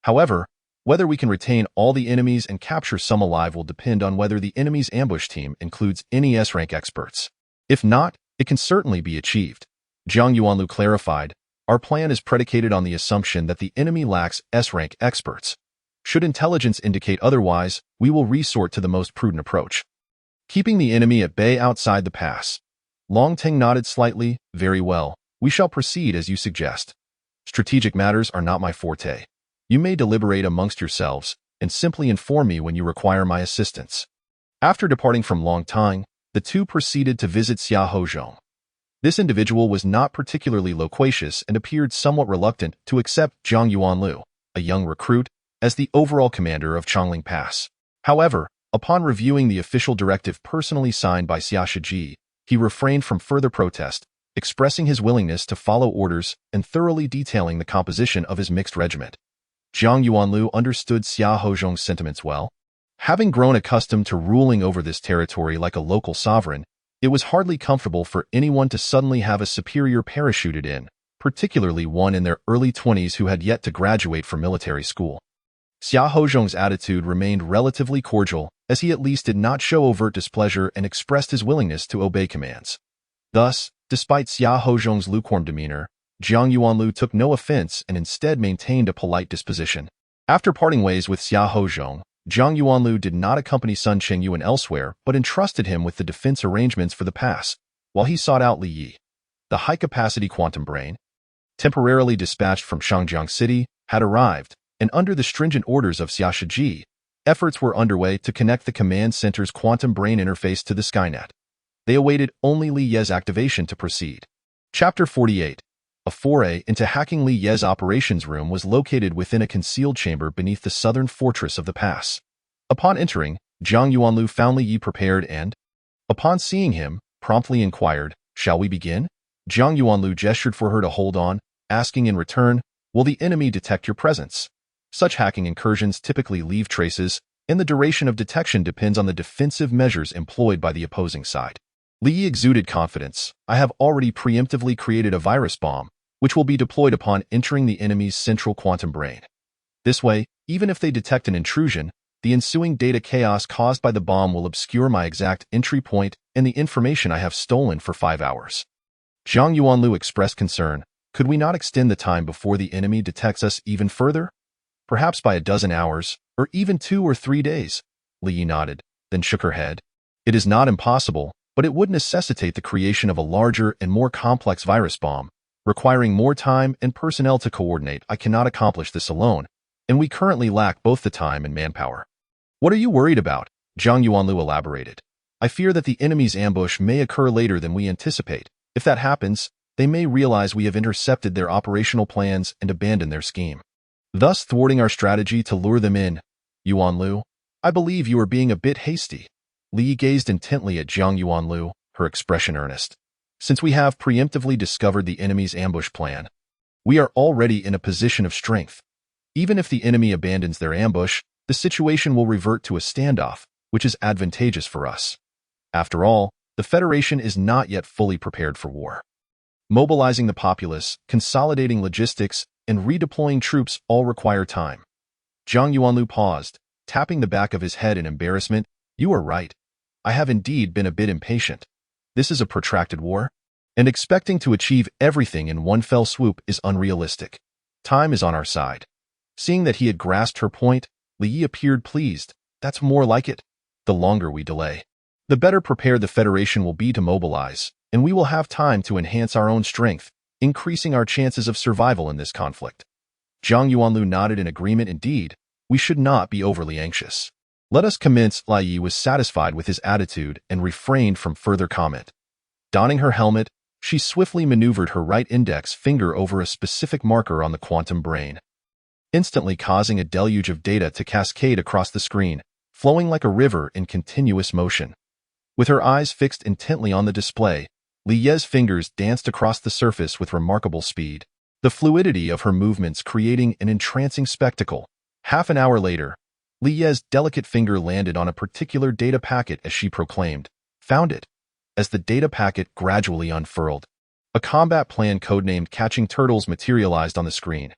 However, whether we can retain all the enemies and capture some alive will depend on whether the enemy's ambush team includes any S-rank experts. If not, it can certainly be achieved." Jiang Yuanlu clarified, "Our plan is predicated on the assumption that the enemy lacks S-rank experts. Should intelligence indicate otherwise, we will resort to the most prudent approach, keeping the enemy at bay outside the pass." Long Ting nodded slightly, "Very well. We shall proceed as you suggest. Strategic matters are not my forte. You may deliberate amongst yourselves and simply inform me when you require my assistance." After departing from Long Ting, the two proceeded to visit Xia Hozhong. This individual was not particularly loquacious and appeared somewhat reluctant to accept Zhang Yuanlu, a young recruit, as the overall commander of Changling Pass. However, upon reviewing the official directive personally signed by Xia Shiji, he refrained from further protest, expressing his willingness to follow orders and thoroughly detailing the composition of his mixed regiment. Zhang Yuanlu understood Xia Hozhong's sentiments well. Having grown accustomed to ruling over this territory like a local sovereign, it was hardly comfortable for anyone to suddenly have a superior parachuted in, particularly one in their early 20s who had yet to graduate from military school. Xia Hozhong's attitude remained relatively cordial, as he at least did not show overt displeasure and expressed his willingness to obey commands. Thus, despite Xia Hozhong's lukewarm demeanor, Zhang Yuanlu took no offense and instead maintained a polite disposition. After parting ways with Xia Hozhong, Zhang Yuanlu did not accompany Sun Chengyuan elsewhere but entrusted him with the defense arrangements for the pass, while he sought out Li Yi. The high-capacity quantum brain, temporarily dispatched from Shangjiang City, had arrived, and under the stringent orders of Xia Shiji, efforts were underway to connect the command center's quantum brain interface to the Skynet. They awaited only Li Ye's activation to proceed. Chapter 48. A foray into hacking Li Ye's operations room was located within a concealed chamber beneath the southern fortress of the pass. Upon entering, Zhang Yuanlu found Li Yi prepared and, upon seeing him, promptly inquired, "Shall we begin?" Zhang Yuanlu gestured for her to hold on, asking in return, "Will the enemy detect your presence?" Such hacking incursions typically leave traces, and the duration of detection depends on the defensive measures employed by the opposing side. Li Yi exuded confidence. "I have already preemptively created a virus bomb, which will be deployed upon entering the enemy's central quantum brain. This way, even if they detect an intrusion, the ensuing data chaos caused by the bomb will obscure my exact entry point and the information I have stolen for 5 hours." Zhang Yuanlu expressed concern. "Could we not extend the time before the enemy detects us even further? Perhaps by a dozen hours, or even 2 or 3 days?" Li Yi nodded, then shook her head. "It is not impossible, but it would necessitate the creation of a larger and more complex virus bomb, requiring more time and personnel to coordinate. I cannot accomplish this alone, and we currently lack both the time and manpower." "What are you worried about?" Zhang Yuanlu elaborated. "I fear that the enemy's ambush may occur later than we anticipate. If that happens, they may realize we have intercepted their operational plans and abandon their scheme, thus thwarting our strategy to lure them in. Yuanlu, I believe you are being a bit hasty." Li Yi gazed intently at Zhang Yuanlu, her expression earnest. "Since we have preemptively discovered the enemy's ambush plan, we are already in a position of strength. Even if the enemy abandons their ambush, the situation will revert to a standoff, which is advantageous for us. After all, the Federation is not yet fully prepared for war. Mobilizing the populace, consolidating logistics, and redeploying troops all require time." Zhang Yuanlu paused, tapping the back of his head in embarrassment. "You are right. I have indeed been a bit impatient. This is a protracted war, and expecting to achieve everything in one fell swoop is unrealistic. Time is on our side." Seeing that he had grasped her point, Li Yi appeared pleased. "That's more like it. The longer we delay, the better prepared the Federation will be to mobilize, and we will have time to enhance our own strength, increasing our chances of survival in this conflict." Zhang Yuanlu nodded in agreement. "Indeed, we should not be overly anxious. Let us commence." Li Yi was satisfied with his attitude and refrained from further comment. Donning her helmet, she swiftly maneuvered her right index finger over a specific marker on the quantum brain, instantly causing a deluge of data to cascade across the screen, flowing like a river in continuous motion. With her eyes fixed intently on the display, Li Ye's fingers danced across the surface with remarkable speed, the fluidity of her movements creating an entrancing spectacle. Half an hour later, Li Ye's delicate finger landed on a particular data packet as she proclaimed, "Found it." As the data packet gradually unfurled, a combat plan codenamed Catching Turtles materialized on the screen.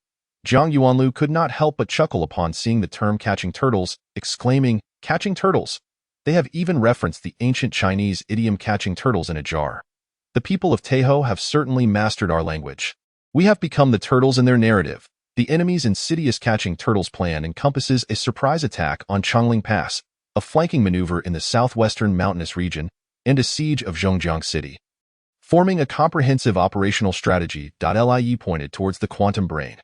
Zhang Yuanlu could not help but chuckle upon seeing the term Catching Turtles, exclaiming, "Catching turtles! They have even referenced the ancient Chinese idiom catching turtles in a jar. The people of Taiho have certainly mastered our language. We have become the turtles in their narrative." The enemy's insidious Catching Turtles plan encompasses a surprise attack on Changling Pass, a flanking maneuver in the southwestern mountainous region, and a siege of Zhongjiang City. Forming a comprehensive operational strategy, Li Yi pointed towards the quantum brain.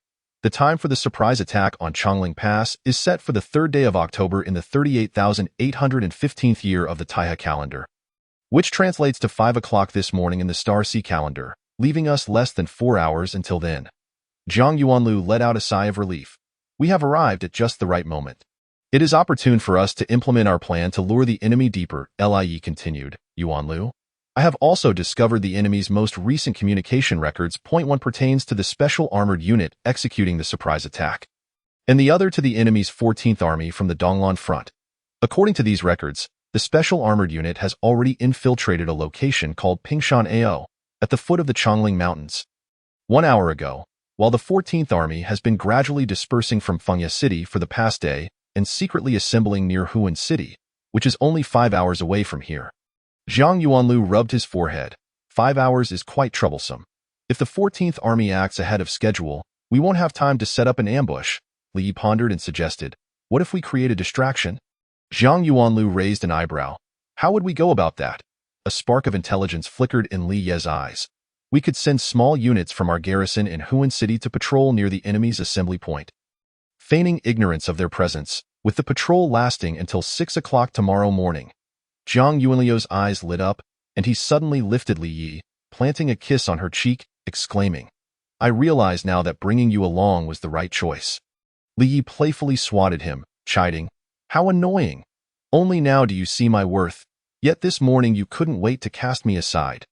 The time for the surprise attack on Changling Pass is set for the 3rd day of October in the 38,815th year of the Taiha calendar. which translates to 5 o'clock this morning in the Star Sea calendar, leaving us less than 4 hours until then. Zhang Yuanlu let out a sigh of relief. We have arrived at just the right moment. It is opportune for us to implement our plan to lure the enemy deeper, Lie continued, Yuanlu. I have also discovered the enemy's most recent communication records. Point one pertains to the special armored unit executing the surprise attack, and the other to the enemy's 14th Army from the Donglan front. According to these records, the special armored unit has already infiltrated a location called Pingshan Ao, at the foot of the Chongling Mountains. 1 hour ago, while the 14th Army has been gradually dispersing from Fengye City for the past day and secretly assembling near Huan City, which is only 5 hours away from here. Zhang Yuanlu rubbed his forehead. 5 hours is quite troublesome. If the 14th Army acts ahead of schedule, we won't have time to set up an ambush. Li pondered and suggested, what if we create a distraction? Zhang Yuanlu raised an eyebrow. How would we go about that? A spark of intelligence flickered in Li Ye's eyes. We could send small units from our garrison in Huan City to patrol near the enemy's assembly point, feigning ignorance of their presence, with the patrol lasting until 6 o'clock tomorrow morning. Zhang Yuanlu's eyes lit up, and he suddenly lifted Li Yi, planting a kiss on her cheek, exclaiming, I realize now that bringing you along was the right choice. Li Yi playfully swatted him, chiding, How annoying! Only now do you see my worth, yet this morning you couldn't wait to cast me aside.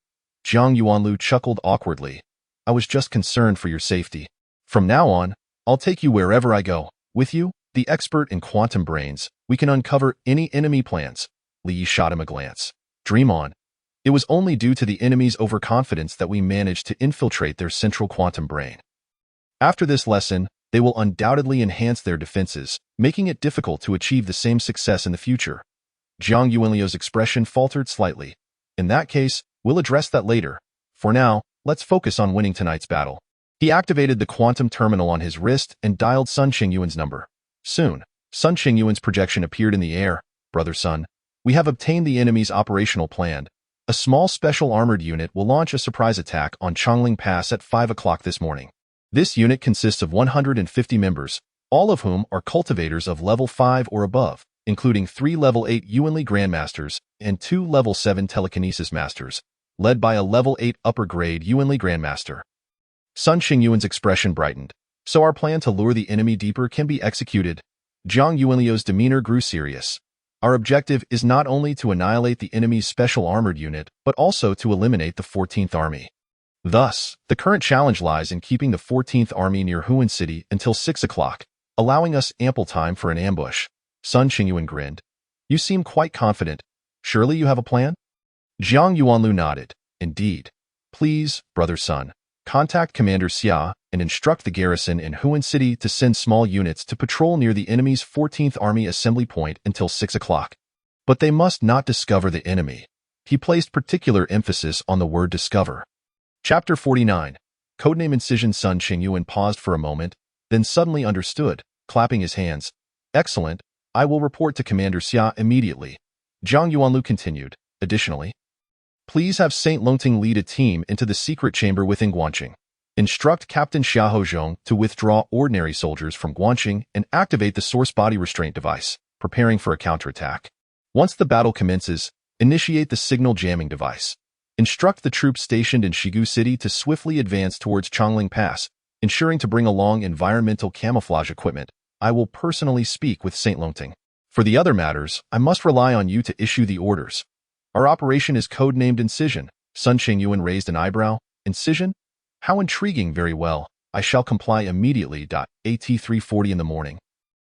Zhang Yuanlu chuckled awkwardly. I was just concerned for your safety. From now on, I'll take you wherever I go. With you, the expert in quantum brains, we can uncover any enemy plans. Li shot him a glance. Dream on. It was only due to the enemy's overconfidence that we managed to infiltrate their central quantum brain. After this lesson, they will undoubtedly enhance their defenses, making it difficult to achieve the same success in the future. Zhang Yuanlu's expression faltered slightly. In that case, we'll address that later. For now, let's focus on winning tonight's battle. He activated the quantum terminal on his wrist and dialed Sun Qingyuan's number. Soon, Sun Qingyuan's projection appeared in the air. Brother Sun, we have obtained the enemy's operational plan. A small special armored unit will launch a surprise attack on Chongling Pass at 5 o'clock this morning. This unit consists of 150 members, all of whom are cultivators of level 5 or above, including 3 level 8 Yuanli Grandmasters and 2 level 7 Telekinesis Masters, led by a level 8 upper-grade Yuanli Grandmaster. Sun Qingyuan's expression brightened. So our plan to lure the enemy deeper can be executed. Zhang Yuanlu's demeanor grew serious. Our objective is not only to annihilate the enemy's special armored unit, but also to eliminate the 14th Army. Thus, the current challenge lies in keeping the 14th Army near Huan City until 6 o'clock, allowing us ample time for an ambush. Sun Qingyuan grinned. You seem quite confident. Surely you have a plan? Zhang Yuanlu nodded. Indeed. Please, Brother Sun, contact Commander Xia and instruct the garrison in Huan City to send small units to patrol near the enemy's 14th Army assembly point until 6 o'clock. But they must not discover the enemy. He placed particular emphasis on the word discover. Chapter 49. Codename Incision. Sun Qingyuan paused for a moment, then suddenly understood, clapping his hands. Excellent. I will report to Commander Xia immediately. Zhang Yuanlu continued. Additionally, please have Saint Longting lead a team into the secret chamber within Guanqing. Instruct Captain Xia Hozhong to withdraw ordinary soldiers from Guanqing and activate the source body restraint device, preparing for a counterattack. Once the battle commences, initiate the signal jamming device. Instruct the troops stationed in Shigu City to swiftly advance towards Chongling Pass, ensuring to bring along environmental camouflage equipment. I will personally speak with Saint Longting. For the other matters, I must rely on you to issue the orders. Our operation is codenamed Incision. Sun Qingyuan raised an eyebrow. Incision? How intriguing. Very well. I shall comply immediately. At 3:40 in the morning.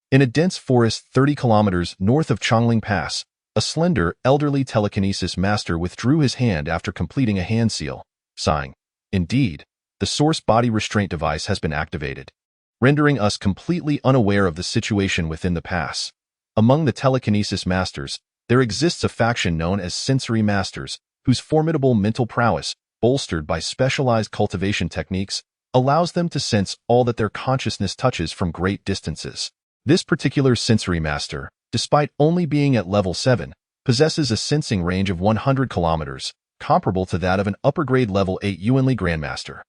In a dense forest 30 kilometers north of Chongling Pass, a slender, elderly telekinesis master withdrew his hand after completing a hand seal, sighing. Indeed, the source body restraint device has been activated, rendering us completely unaware of the situation within the pass. Among the telekinesis masters, there exists a faction known as sensory masters, whose formidable mental prowess, bolstered by specialized cultivation techniques, allows them to sense all that their consciousness touches from great distances. This particular sensory master, despite only being at level 7, possesses a sensing range of 100 kilometers, comparable to that of an upper-grade level 8 Yuanli Grandmaster.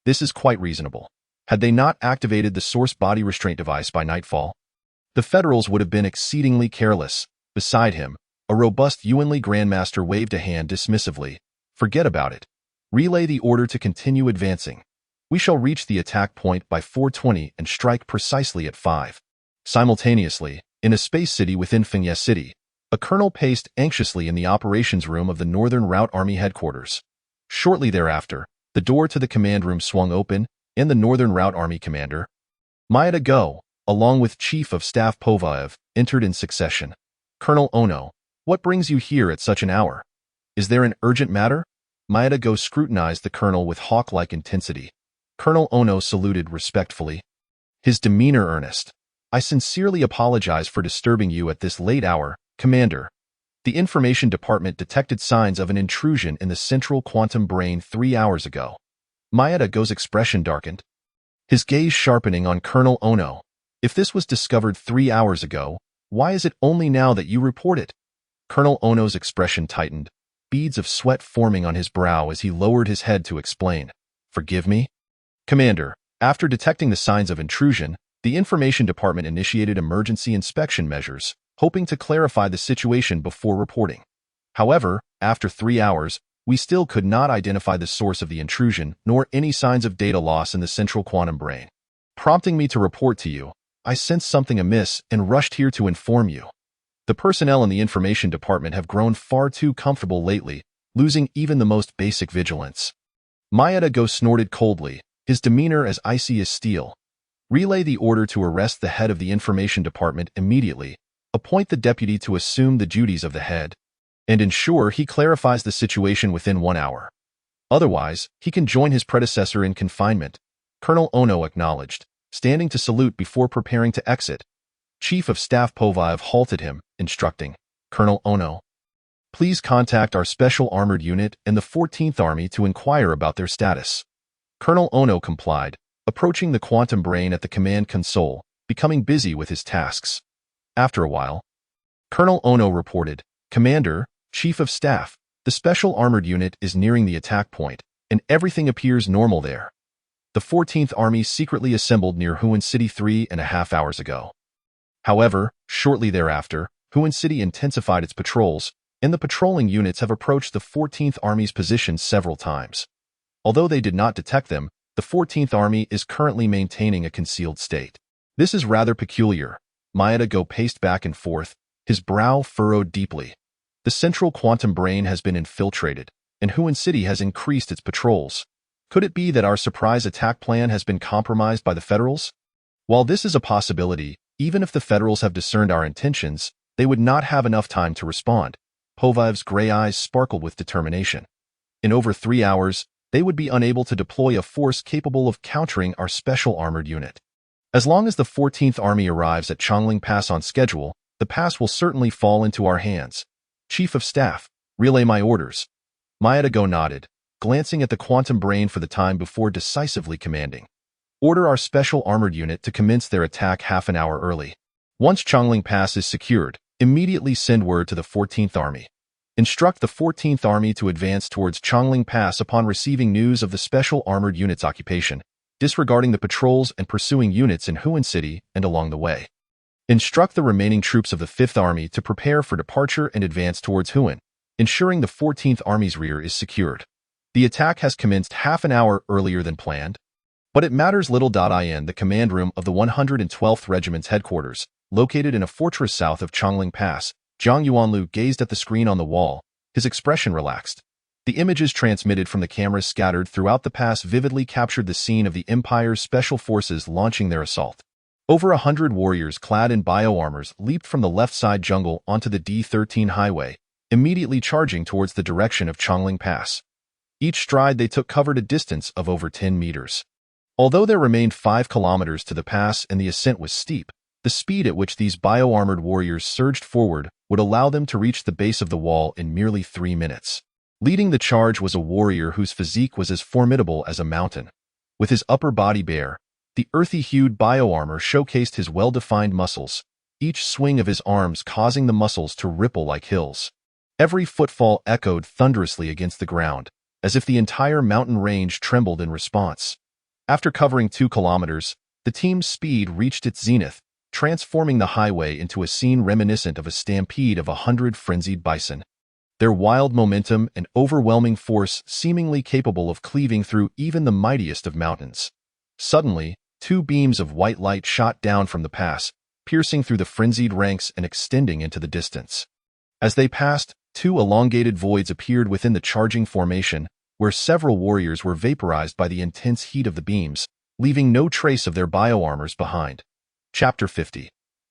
This is quite reasonable. Had they not activated the source body restraint device by nightfall, the Federals would have been exceedingly careless. Beside him, A robust Yuanli Grandmaster waved a hand dismissively. Forget about it. Relay the order to continue advancing. We shall reach the attack point by 4:20 and strike precisely at 5. Simultaneously, in a space city within Fengye City, a colonel paced anxiously in the operations room of the Northern Route Army headquarters. Shortly thereafter, the door to the command room swung open, and the Northern Route Army commander, Maeda Go, along with Chief of Staff Povaev, entered in succession. Colonel Ono, what brings you here at such an hour? Is there an urgent matter? Maeda Go scrutinized the colonel with hawk-like intensity. Colonel Ono saluted respectfully, his demeanor earnest. I sincerely apologize for disturbing you at this late hour, Commander. The Information Department detected signs of an intrusion in the central quantum brain 3 hours ago. Maeda Go's expression darkened, his gaze sharpening on Colonel Ono. If this was discovered 3 hours ago, why is it only now that you report it? Colonel Ono's expression tightened, beads of sweat forming on his brow as he lowered his head to explain. Forgive me? Commander, after detecting the signs of intrusion, the Information Department initiated emergency inspection measures, hoping to clarify the situation before reporting. However, after 3 hours, we still could not identify the source of the intrusion nor any signs of data loss in the central quantum brain. Prompting me to report to you, I sensed something amiss and rushed here to inform you. The personnel in the Information Department have grown far too comfortable lately, losing even the most basic vigilance. Maeda Go snorted coldly, his demeanor as icy as steel. Relay the order to arrest the head of the Information Department immediately, appoint the deputy to assume the duties of the head, and ensure he clarifies the situation within 1 hour. Otherwise, he can join his predecessor in confinement, Colonel Ono acknowledged, standing to salute before preparing to exit. Chief of Staff Povaev halted him, instructing, Colonel Ono, please contact our Special Armored Unit and the 14th Army to inquire about their status. Colonel Ono complied, approaching the quantum brain at the command console, becoming busy with his tasks. After a while, Colonel Ono reported, Commander, Chief of Staff, the Special Armored Unit is nearing the attack point, and everything appears normal there. The 14th Army secretly assembled near Huan City 3.5 hours ago. However, shortly thereafter, Huan City intensified its patrols, and the patrolling units have approached the 14th Army's positions several times. Although they did not detect them, the 14th Army is currently maintaining a concealed state. This is rather peculiar. Maeda Go paced back and forth, his brow furrowed deeply. The central quantum brain has been infiltrated, and Huan City has increased its patrols. Could it be that our surprise attack plan has been compromised by the Federals? While this is a possibility, even if the Federals have discerned our intentions, they would not have enough time to respond. Povaev's gray eyes sparkled with determination. In over 3 hours, they would be unable to deploy a force capable of countering our Special Armored Unit. As long as the 14th Army arrives at Chongling Pass on schedule, the pass will certainly fall into our hands. Chief of Staff, relay my orders. Maeda Go nodded, glancing at the quantum brain for the time before decisively commanding. Order our Special Armored Unit to commence their attack half an hour early. Once Chongling Pass is secured, immediately send word to the 14th Army. Instruct the 14th Army to advance towards Chongling Pass upon receiving news of the Special Armored Unit's occupation, disregarding the patrols and pursuing units in Huan City and along the way. Instruct the remaining troops of the 5th Army to prepare for departure and advance towards Huan, ensuring the 14th Army's rear is secured. The attack has commenced half an hour earlier than planned, but it matters little. In the command room of the 112th Regiment's headquarters, located in a fortress south of Chongling Pass, Zhang Yuanlu gazed at the screen on the wall, his expression relaxed. The images transmitted from the cameras scattered throughout the pass vividly captured the scene of the Empire's special forces launching their assault. Over 100 warriors clad in bioarmors leaped from the left side jungle onto the D13 highway, immediately charging towards the direction of Chongling Pass. Each stride they took covered a distance of over 10 meters. Although there remained 5 kilometers to the pass and the ascent was steep, the speed at which these bioarmored warriors surged forward would allow them to reach the base of the wall in merely 3 minutes. Leading the charge was a warrior whose physique was as formidable as a mountain. With his upper body bare, the earthy-hued bioarmor showcased his well-defined muscles, each swing of his arms causing the muscles to ripple like hills. Every footfall echoed thunderously against the ground, as if the entire mountain range trembled in response. After covering 2 kilometers, the team's speed reached its zenith, transforming the highway into a scene reminiscent of a stampede of 100 frenzied bison. Their wild momentum and overwhelming force seemingly capable of cleaving through even the mightiest of mountains. Suddenly, two beams of white light shot down from the pass, piercing through the frenzied ranks and extending into the distance. As they passed, two elongated voids appeared within the charging formation, where several warriors were vaporized by the intense heat of the beams, leaving no trace of their bioarmors behind. Chapter 50.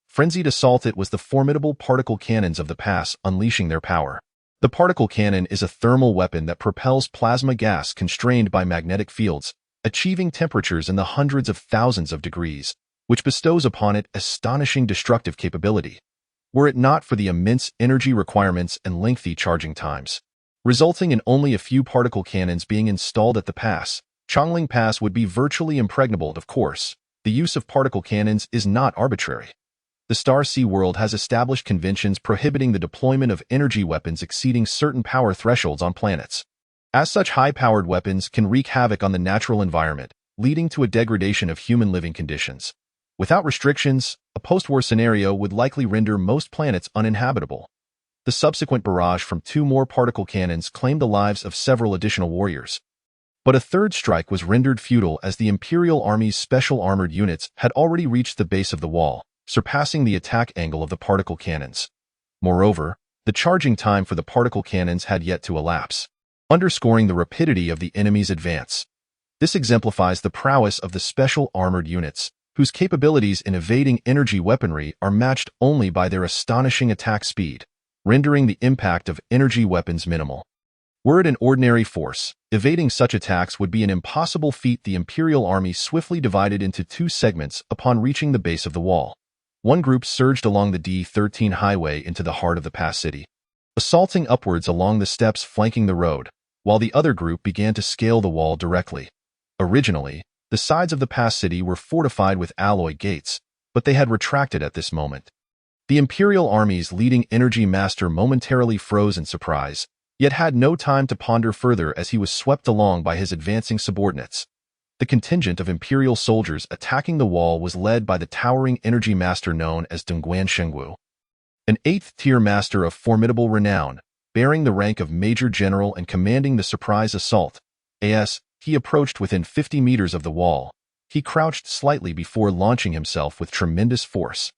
Frenzied assault. It was the formidable particle cannons of the pass unleashing their power. The particle cannon is a thermal weapon that propels plasma gas constrained by magnetic fields, achieving temperatures in the hundreds of thousands of degrees, which bestows upon it astonishing destructive capability. Were it not for the immense energy requirements and lengthy charging times, resulting in only a few particle cannons being installed at the pass, Chongling Pass would be virtually impregnable. Of course, the use of particle cannons is not arbitrary. The Star Sea world has established conventions prohibiting the deployment of energy weapons exceeding certain power thresholds on planets. As such, high-powered weapons can wreak havoc on the natural environment, leading to a degradation of human living conditions. Without restrictions, a post-war scenario would likely render most planets uninhabitable. The subsequent barrage from two more particle cannons claimed the lives of several additional warriors. But a third strike was rendered futile as the Imperial Army's special armored units had already reached the base of the wall, surpassing the attack angle of the particle cannons. Moreover, the charging time for the particle cannons had yet to elapse, underscoring the rapidity of the enemy's advance. This exemplifies the prowess of the special armored units, whose capabilities in evading energy weaponry are matched only by their astonishing attack speed, rendering the impact of energy weapons minimal. Were it an ordinary force, evading such attacks would be an impossible feat. The Imperial Army swiftly divided into two segments upon reaching the base of the wall. One group surged along the D-13 highway into the heart of the pass city, assaulting upwards along the steps flanking the road, while the other group began to scale the wall directly. Originally, the sides of the pass city were fortified with alloy gates, but they had retracted at this moment. The Imperial Army's leading energy master momentarily froze in surprise, yet had no time to ponder further as he was swept along by his advancing subordinates. The contingent of Imperial soldiers attacking the wall was led by the towering energy master known as Dongguan Shengwu, an 8th-tier master of formidable renown, bearing the rank of Major General and commanding the surprise assault. As he approached within 50 meters of the wall, he crouched slightly before launching himself with tremendous force.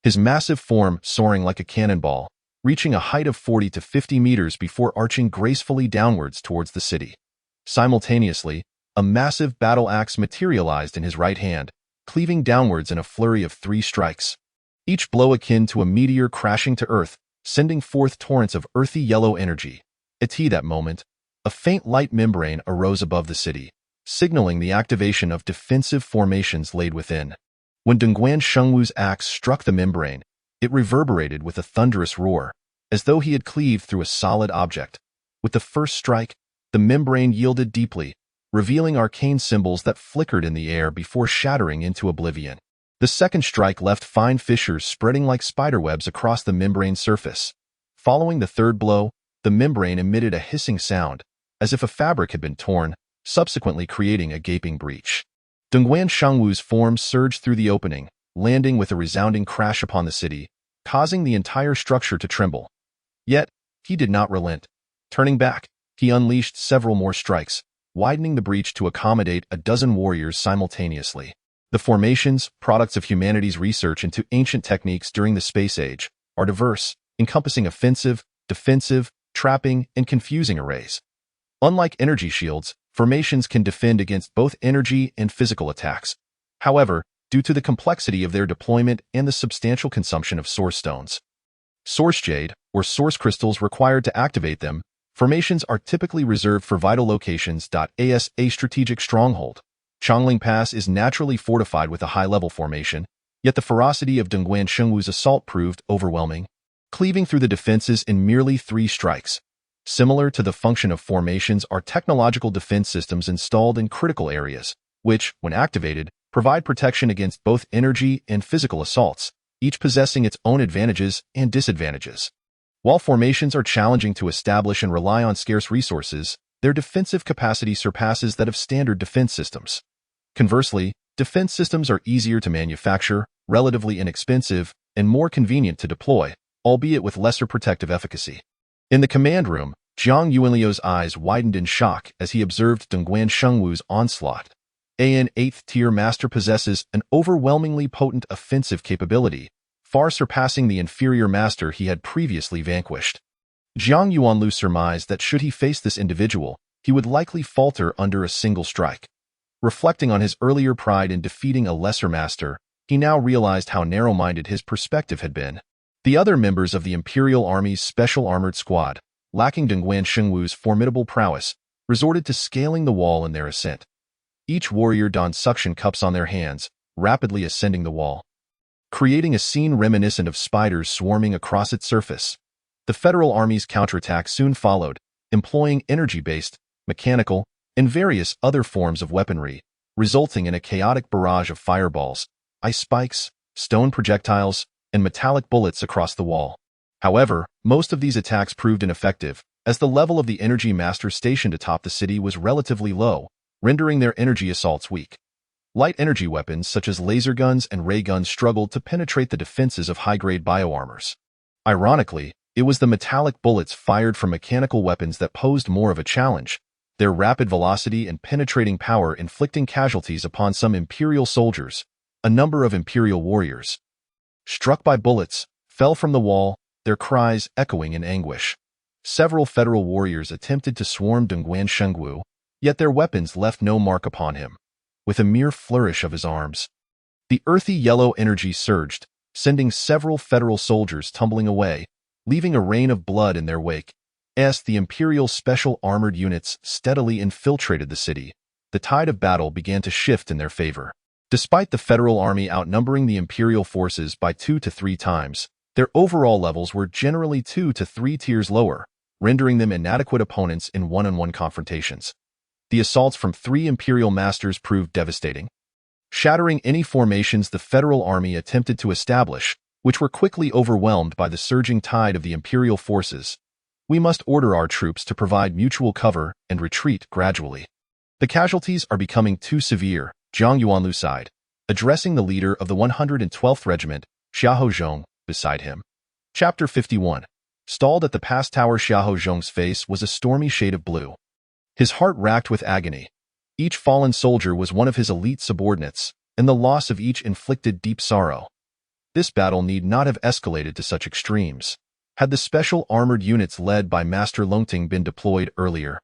His massive form soaring like a cannonball, reaching a height of 40 to 50 meters before arching gracefully downwards towards the city. Simultaneously, a massive battle axe materialized in his right hand, cleaving downwards in a flurry of 3 strikes, each blow akin to a meteor crashing to Earth, sending forth torrents of earthy yellow energy. At that moment, a faint light membrane arose above the city, signaling the activation of defensive formations laid within. When Dongguan Shengwu's axe struck the membrane, it reverberated with a thunderous roar, as though he had cleaved through a solid object. With the first strike, the membrane yielded deeply, revealing arcane symbols that flickered in the air before shattering into oblivion. The second strike left fine fissures spreading like spiderwebs across the membrane's surface. Following the third blow, the membrane emitted a hissing sound, as if a fabric had been torn, subsequently creating a gaping breach. Dongguan Shengwu's form surged through the opening, landing with a resounding crash upon the city, causing the entire structure to tremble. Yet, he did not relent. Turning back, he unleashed several more strikes, widening the breach to accommodate a dozen warriors simultaneously. The formations, products of humanity's research into ancient techniques during the space age, are diverse, encompassing offensive, defensive, trapping, and confusing arrays. Unlike energy shields, formations can defend against both energy and physical attacks. However, due to the complexity of their deployment and the substantial consumption of source stones, source jade, or source crystals required to activate them, formations are typically reserved for vital locations. As a strategic stronghold, Chongling Pass is naturally fortified with a high-level formation, yet the ferocity of Dongguan Shengwu's assault proved overwhelming, cleaving through the defenses in merely 3 strikes. Similar to the function of formations are technological defense systems installed in critical areas, which, when activated, provide protection against both energy and physical assaults, each possessing its own advantages and disadvantages. While formations are challenging to establish and rely on scarce resources, their defensive capacity surpasses that of standard defense systems. Conversely, Defense systems are easier to manufacture, relatively inexpensive, and more convenient to deploy, albeit with lesser protective efficacy. In the command room, Jiang Yuanliu's eyes widened in shock as he observed Dongguan Shengwu's onslaught. An 8th tier master possesses an overwhelmingly potent offensive capability, far surpassing the inferior master he had previously vanquished. Jiang Yuanlu surmised that should he face this individual, he would likely falter under a single strike. Reflecting on his earlier pride in defeating a lesser master, he now realized how narrow-minded his perspective had been. The other members of the Imperial Army's Special Armored Squad, lacking Dongguan Shengwu's formidable prowess, resorted to scaling the wall in their ascent. Each warrior donned suction cups on their hands, rapidly ascending the wall, creating a scene reminiscent of spiders swarming across its surface. The Federal Army's counterattack soon followed, employing energy-based, mechanical, and various other forms of weaponry, resulting in a chaotic barrage of fireballs, ice spikes, stone projectiles, and metallic bullets across the wall. However, most of these attacks proved ineffective, as the level of the energy master stationed atop the city was relatively low, rendering their energy assaults weak. Light energy weapons such as laser guns and ray guns struggled to penetrate the defenses of high-grade bioarmors. Ironically, it was the metallic bullets fired from mechanical weapons that posed more of a challenge, their rapid velocity and penetrating power inflicting casualties upon some Imperial soldiers. A number of Imperial warriors, struck by bullets, fell from the wall, their cries echoing in anguish. Several Federal warriors attempted to swarm Dongguan Shengwu, yet their weapons left no mark upon him. With a mere flourish of his arms, the earthy yellow energy surged, sending several Federal soldiers tumbling away, leaving a rain of blood in their wake. As the Imperial Special Armored Units steadily infiltrated the city, the tide of battle began to shift in their favor. Despite the Federal Army outnumbering the Imperial forces by 2 to 3 times, their overall levels were generally 2 to 3 tiers lower, rendering them inadequate opponents in one-on-one confrontations. The assaults from 3 Imperial masters proved devastating, shattering any formations the Federal Army attempted to establish, which were quickly overwhelmed by the surging tide of the Imperial forces. We must order our troops to provide mutual cover and retreat gradually. The casualties are becoming too severe, Jiang Yuanlu sighed, addressing the leader of the 112th Regiment, Xiahou Zhong, beside him. Chapter 51. Stalled at the pass tower, Xiahou Zhong's face was a stormy shade of blue. His heart racked with agony. Each fallen soldier was one of his elite subordinates, and the loss of each inflicted deep sorrow. This battle need not have escalated to such extremes, had the special armored units led by Master Longting been deployed earlier.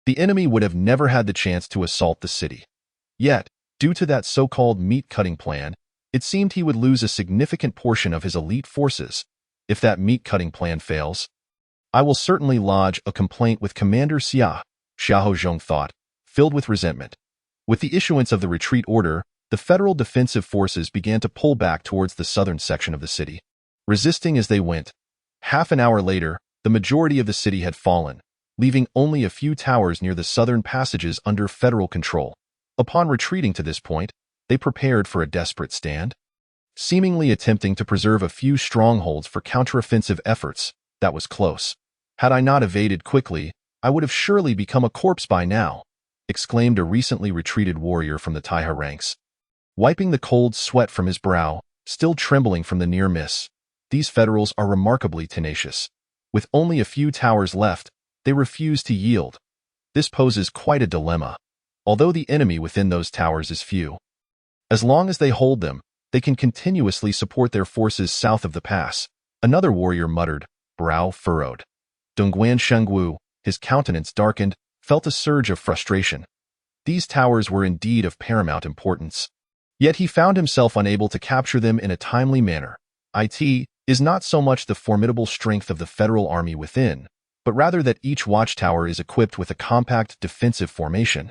The enemy would have never had the chance to assault the city. Yet, due to that so-called meat-cutting plan, it seemed he would lose a significant portion of his elite forces. If that meat-cutting plan fails, I will certainly lodge a complaint with Commander Xia, Xiahou Zhong thought, filled with resentment. With the issuance of the retreat order, the Federal defensive forces began to pull back towards the southern section of the city, resisting as they went. Half an hour later, the majority of the city had fallen, leaving only a few towers near the southern passages under Federal control. Upon retreating to this point, they prepared for a desperate stand, seemingly attempting to preserve a few strongholds for counteroffensive efforts. That was close. Had I not evaded quickly, I would have surely become a corpse by now, exclaimed a recently retreated warrior from the Taiha ranks. Wiping the cold sweat from his brow, still trembling from the near miss, these Federals are remarkably tenacious. With only a few towers left, they refuse to yield. This poses quite a dilemma. Although the enemy within those towers is few, as long as they hold them, they can continuously support their forces south of the pass. Another warrior muttered, brow furrowed. Dongguan Shengwu, his countenance darkened, felt a surge of frustration. These towers were indeed of paramount importance. Yet he found himself unable to capture them in a timely manner. It is not so much the formidable strength of the Federal Army within, but rather that each watchtower is equipped with a compact defensive formation,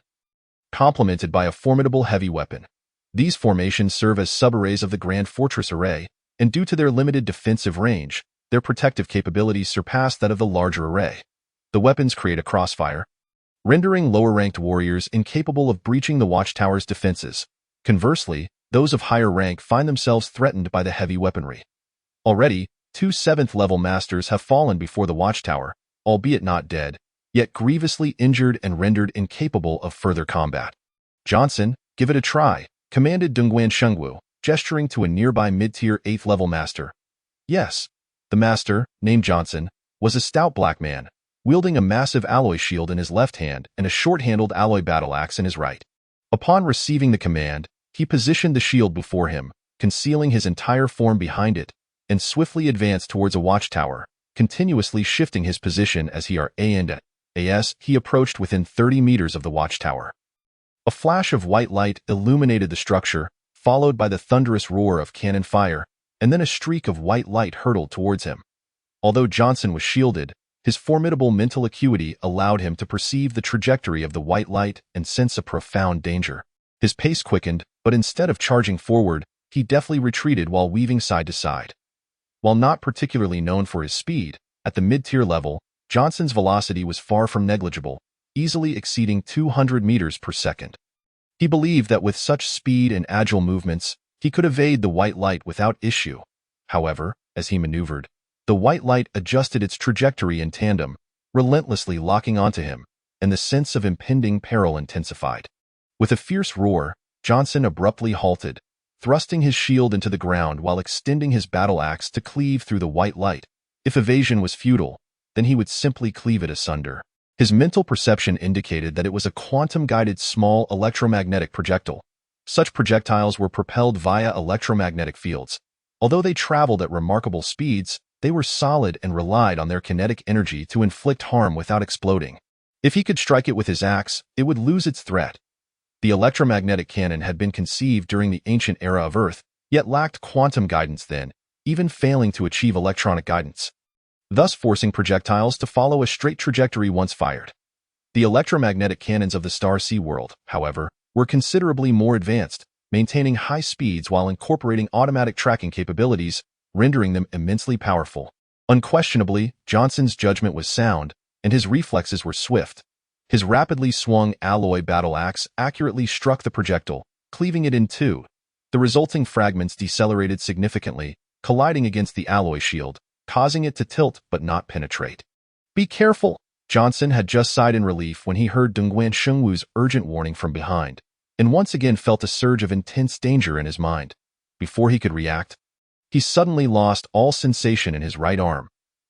complemented by a formidable heavy weapon. These formations serve as subarrays of the Grand Fortress Array, and due to their limited defensive range, their protective capabilities surpass that of the larger array. The weapons create a crossfire, rendering lower-ranked warriors incapable of breaching the watchtower's defenses. Conversely, those of higher rank find themselves threatened by the heavy weaponry. Already, 2 7th-level masters have fallen before the watchtower, albeit not dead, yet grievously injured and rendered incapable of further combat. Johnson, give it a try, commanded Dongguan Shengwu, gesturing to a nearby mid-tier 8th-level master. Yes, the master, named Johnson, was a stout black man, wielding a massive alloy shield in his left hand and a short-handled alloy battle axe in his right. Upon receiving the command, he positioned the shield before him, concealing his entire form behind it, and swiftly advanced towards a watchtower, continuously shifting his position as he approached within 30 meters of the watchtower. A flash of white light illuminated the structure, followed by the thunderous roar of cannon fire, and then a streak of white light hurtled towards him. Although Johnson was shielded, his formidable mental acuity allowed him to perceive the trajectory of the white light and sense a profound danger. His pace quickened, but instead of charging forward, he deftly retreated while weaving side to side. While not particularly known for his speed, at the mid-tier level, Johnson's velocity was far from negligible, easily exceeding 200 meters per second. He believed that with such speed and agile movements, he could evade the white light without issue. However, as he maneuvered, the white light adjusted its trajectory in tandem, relentlessly locking onto him, and the sense of impending peril intensified. With a fierce roar, Johnson abruptly halted, thrusting his shield into the ground while extending his battle axe to cleave through the white light. If evasion was futile, then he would simply cleave it asunder. His mental perception indicated that it was a quantum-guided small electromagnetic projectile. Such projectiles were propelled via electromagnetic fields. Although they traveled at remarkable speeds, they were solid and relied on their kinetic energy to inflict harm without exploding. If he could strike it with his axe, it would lose its threat. The electromagnetic cannon had been conceived during the ancient era of Earth, yet lacked quantum guidance then, even failing to achieve electronic guidance, thus forcing projectiles to follow a straight trajectory once fired. The electromagnetic cannons of the Star Sea world, however, were considerably more advanced, maintaining high speeds while incorporating automatic tracking capabilities, rendering them immensely powerful. Unquestionably, Johnson's judgment was sound, and his reflexes were swift. His rapidly swung alloy battle axe accurately struck the projectile, cleaving it in two. The resulting fragments decelerated significantly, colliding against the alloy shield, causing it to tilt but not penetrate. "Be careful!" Johnson had just sighed in relief when he heard Dongguan Shengwu's urgent warning from behind, and once again felt a surge of intense danger in his mind. Before he could react, he suddenly lost all sensation in his right arm.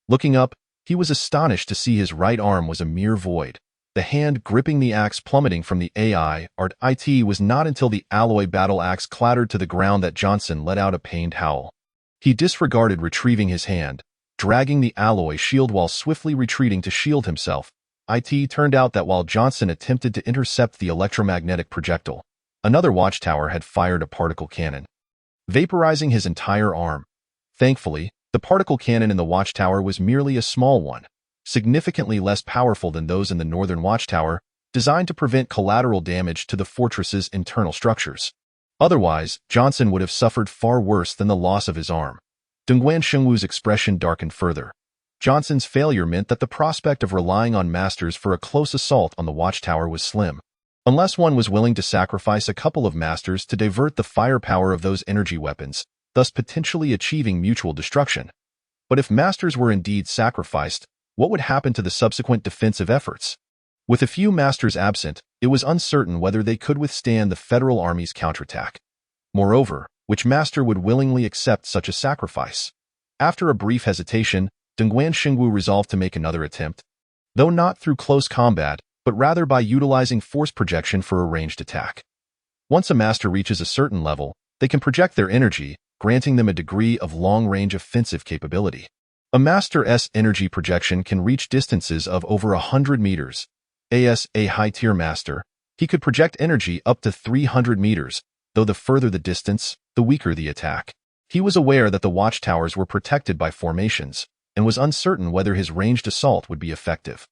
Looking up, he was astonished to see his right arm was a mere void. The hand gripping the axe plummeting from the It was not until the alloy battle axe clattered to the ground that Johnson let out a pained howl. He disregarded retrieving his hand, dragging the alloy shield while swiftly retreating to shield himself. It turned out that while Johnson attempted to intercept the electromagnetic projectile, another watchtower had fired a particle cannon, vaporizing his entire arm. Thankfully, the particle cannon in the watchtower was merely a small one, significantly less powerful than those in the northern watchtower, designed to prevent collateral damage to the fortress's internal structures. Otherwise, Johnson would have suffered far worse than the loss of his arm. Dongguan Shengwu's expression darkened further. Johnson's failure meant that the prospect of relying on masters for a close assault on the watchtower was slim, unless one was willing to sacrifice a couple of masters to divert the firepower of those energy weapons, thus potentially achieving mutual destruction. But if masters were indeed sacrificed, what would happen to the subsequent defensive efforts? With a few masters absent, it was uncertain whether they could withstand the Federal Army's counterattack. Moreover, which master would willingly accept such a sacrifice? After a brief hesitation, Dongguan Shengwu resolved to make another attempt, though not through close combat, but rather by utilizing force projection for a ranged attack. Once a master reaches a certain level, they can project their energy, granting them a degree of long-range offensive capability. A master's energy projection can reach distances of over 100 meters. As a high-tier master, he could project energy up to 300 meters, though the further the distance, the weaker the attack. He was aware that the watchtowers were protected by formations, and was uncertain whether his ranged assault would be effective.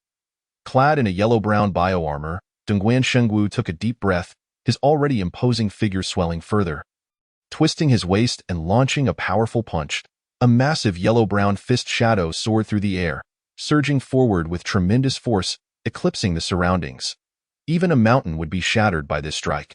Clad in a yellow-brown bio-armor, Dongguan Shengwu took a deep breath, his already imposing figure swelling further. Twisting his waist and launching a powerful punch, a massive yellow-brown fist shadow soared through the air, surging forward with tremendous force, eclipsing the surroundings. Even a mountain would be shattered by this strike.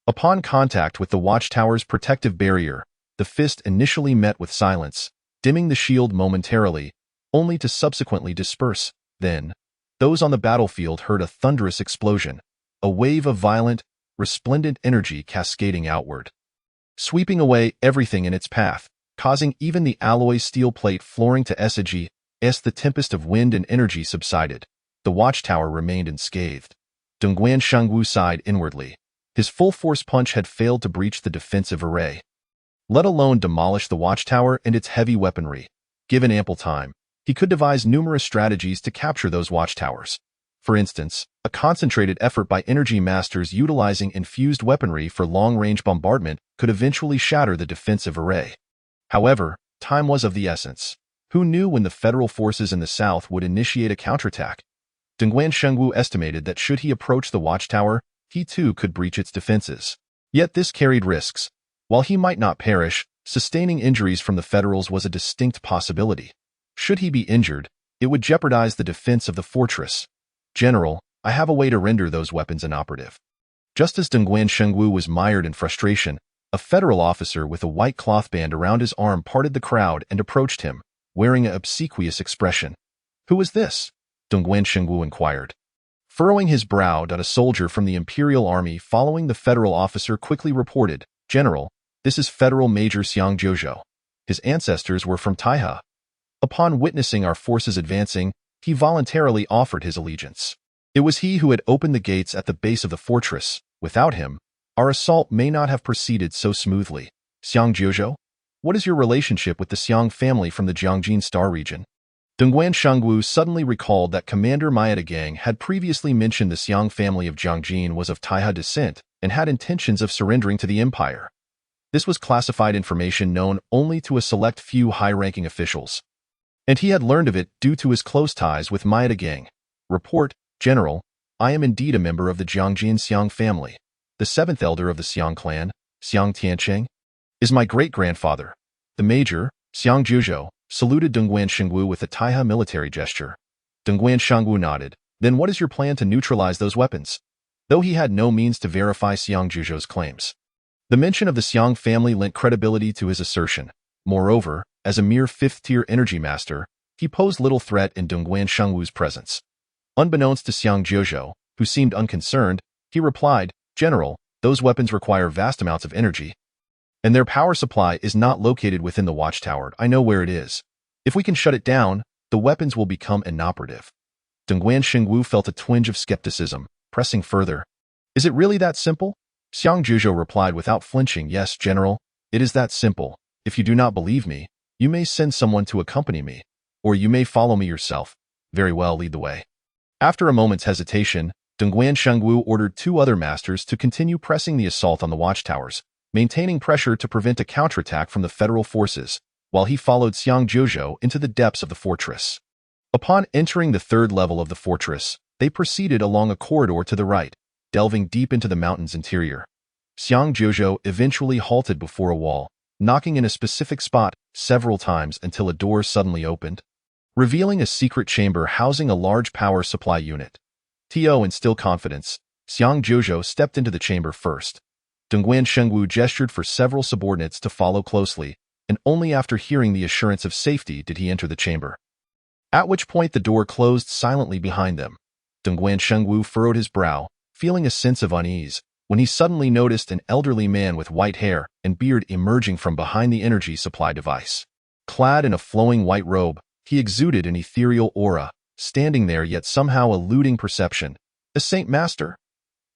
Upon contact with the watchtower's protective barrier, the fist initially met with silence, dimming the shield momentarily, only to subsequently disperse. Then, those on the battlefield heard a thunderous explosion. A wave of violent, resplendent energy cascading outward, sweeping away everything in its path, causing even the alloy steel plate flooring to essage. As the tempest of wind and energy subsided, the watchtower remained unscathed. Dongguan Shengwu sighed inwardly. His full-force punch had failed to breach the defensive array, let alone demolish the watchtower and its heavy weaponry. Given ample time, he could devise numerous strategies to capture those watchtowers. For instance, a concentrated effort by energy masters utilizing infused weaponry for long-range bombardment could eventually shatter the defensive array. However, time was of the essence. Who knew when the federal forces in the south would initiate a counterattack? Dongguan Shengwu estimated that should he approach the watchtower, he too could breach its defenses. Yet this carried risks. While he might not perish, sustaining injuries from the Federals was a distinct possibility. Should he be injured, it would jeopardize the defense of the fortress. General, I have a way to render those weapons inoperative. Just as Dongguan Shengwu was mired in frustration, a Federal officer with a white cloth band around his arm parted the crowd and approached him, wearing an obsequious expression. Who is this? Dongguan Shengwu inquired. Furrowing his brow, a soldier from the Imperial Army following the Federal officer quickly reported, General, this is Federal Major Xiang Zhozhou. His ancestors were from Taiha. Upon witnessing our forces advancing, he voluntarily offered his allegiance. It was he who had opened the gates at the base of the fortress. Without him, our assault may not have proceeded so smoothly. Xiang Zhozhou? What is your relationship with the Xiang family from the Jiangjin Star region? Dongguan Shengwu suddenly recalled that Commander Maeda had previously mentioned the Xiang family of Jiangjin was of Taiha descent and had intentions of surrendering to the empire. This was classified information known only to a select few high-ranking officials, and he had learned of it due to his close ties with Maeda. Report, General, I am indeed a member of the Jiangjin Xiang family. The seventh elder of the Xiang clan, Xiang Tiancheng, is my great-grandfather. The Major, Xiang Zhozhou, saluted Dongguan Shengwu with a Taiha military gesture. Dongguan Shengwu nodded. Then what is your plan to neutralize those weapons? Though he had no means to verify Xiang Zhozhou's claims, the mention of the Xiang family lent credibility to his assertion. Moreover, as a mere fifth-tier energy master, he posed little threat in Dongguan Shengwu's presence. Unbeknownst to Xiang Zhozhou, who seemed unconcerned, he replied, General, those weapons require vast amounts of energy, and their power supply is not located within the watchtower. I know where it is. If we can shut it down, the weapons will become inoperative. Dongguan Shengwu felt a twinge of skepticism, pressing further. Is it really that simple? Xiang Zhozhou replied without flinching. Yes, General, it is that simple. If you do not believe me, you may send someone to accompany me, or you may follow me yourself. Very well, lead the way. After a moment's hesitation, Dongguan Shengwu ordered two other masters to continue pressing the assault on the watchtowers, maintaining pressure to prevent a counterattack from the federal forces, while he followed Xiang Zhozhou into the depths of the fortress. Upon entering the third level of the fortress, they proceeded along a corridor to the right, delving deep into the mountain's interior. Xiang Zhozhou eventually halted before a wall, knocking in a specific spot several times until a door suddenly opened, revealing a secret chamber housing a large power supply unit. In still confidence, Xiang Zhozhou stepped into the chamber first. Dongguan Shengwu gestured for several subordinates to follow closely, and only after hearing the assurance of safety did he enter the chamber. At which point the door closed silently behind them. Dongguan Shengwu furrowed his brow, feeling a sense of unease, when he suddenly noticed an elderly man with white hair and beard emerging from behind the energy supply device. Clad in a flowing white robe, he exuded an ethereal aura, standing there yet somehow eluding perception. A Saint Master?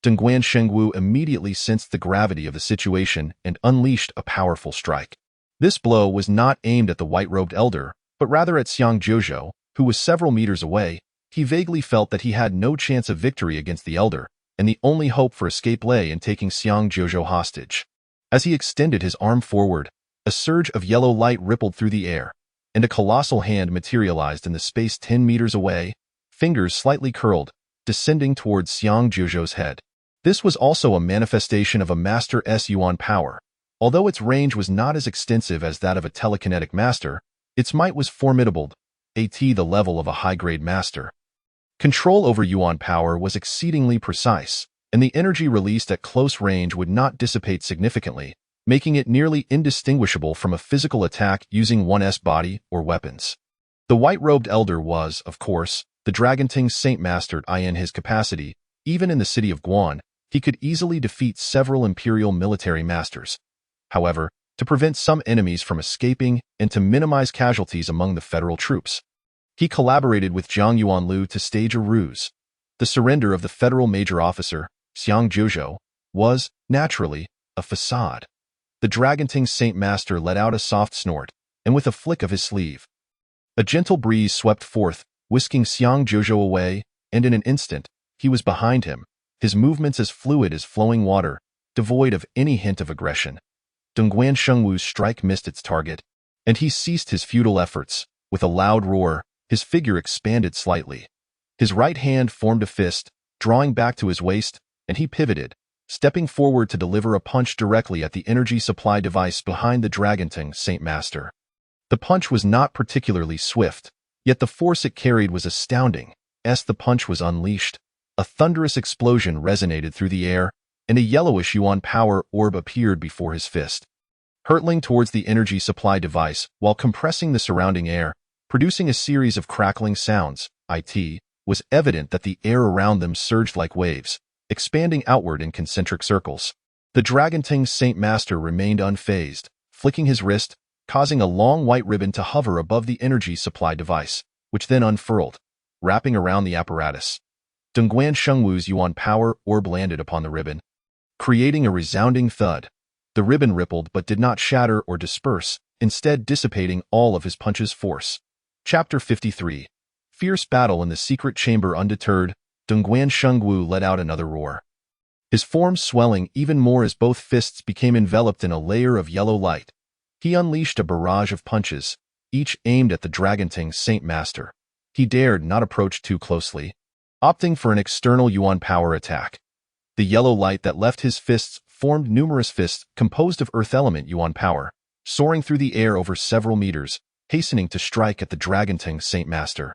Dongguan Shengwu immediately sensed the gravity of the situation and unleashed a powerful strike. This blow was not aimed at the white-robed elder, but rather at Xiang Zhozhou, who was several meters away. He vaguely felt that he had no chance of victory against the elder, and the only hope for escape lay in taking Xiang Zhozhou hostage. As he extended his arm forward, a surge of yellow light rippled through the air, and a colossal hand materialized in the space 10 meters away, fingers slightly curled, descending towards Xiang Zhozhou's head. This was also a manifestation of a master's yuan power. Although its range was not as extensive as that of a telekinetic master, its might was formidable, at the level of a high-grade master. Control over yuan power was exceedingly precise, and the energy released at close range would not dissipate significantly, making it nearly indistinguishable from a physical attack using one's body or weapons. The white-robed elder was, of course, the Dragon Ting's Saint Master in his capacity. Even in the city of Guan, he could easily defeat several imperial military masters. However, to prevent some enemies from escaping and to minimize casualties among the federal troops, he collaborated with Zhang Yuanlu to stage a ruse. The surrender of the federal major officer, Xiang Zhuzhou, was, naturally, a facade. The Dragonting Saint Master let out a soft snort, and with a flick of his sleeve, a gentle breeze swept forth, whisking Xiang Zhuzhou away, and in an instant, he was behind him, his movements as fluid as flowing water, devoid of any hint of aggression. Dongguan Shengwu's strike missed its target, and he ceased his futile efforts. With a loud roar, his figure expanded slightly. His right hand formed a fist, drawing back to his waist, and he pivoted, stepping forward to deliver a punch directly at the energy supply device behind the Dragonting Saint Master. The punch was not particularly swift, yet the force it carried was astounding. As the punch was unleashed, a thunderous explosion resonated through the air, and a yellowish yuan power orb appeared before his fist, hurtling towards the energy supply device while compressing the surrounding air, producing a series of crackling sounds. It was evident that the air around them surged like waves, expanding outward in concentric circles. The Dragonting Saint Master remained unfazed, flicking his wrist, causing a long white ribbon to hover above the energy supply device, which then unfurled, wrapping around the apparatus. Dongguan Shengwu's yuan power orb landed upon the ribbon, creating a resounding thud. The ribbon rippled but did not shatter or disperse, instead dissipating all of his punch's force. Chapter 53. Fierce battle in the secret chamber. Undeterred, Dongguan Shengwu let out another roar, his form swelling even more as both fists became enveloped in a layer of yellow light. He unleashed a barrage of punches, each aimed at the Dragonting Saint Master. He dared not approach too closely, opting for an external yuan power attack. The yellow light that left his fists formed numerous fists composed of earth element yuan power, soaring through the air over several meters, hastening to strike at the Dragonting Saint Master.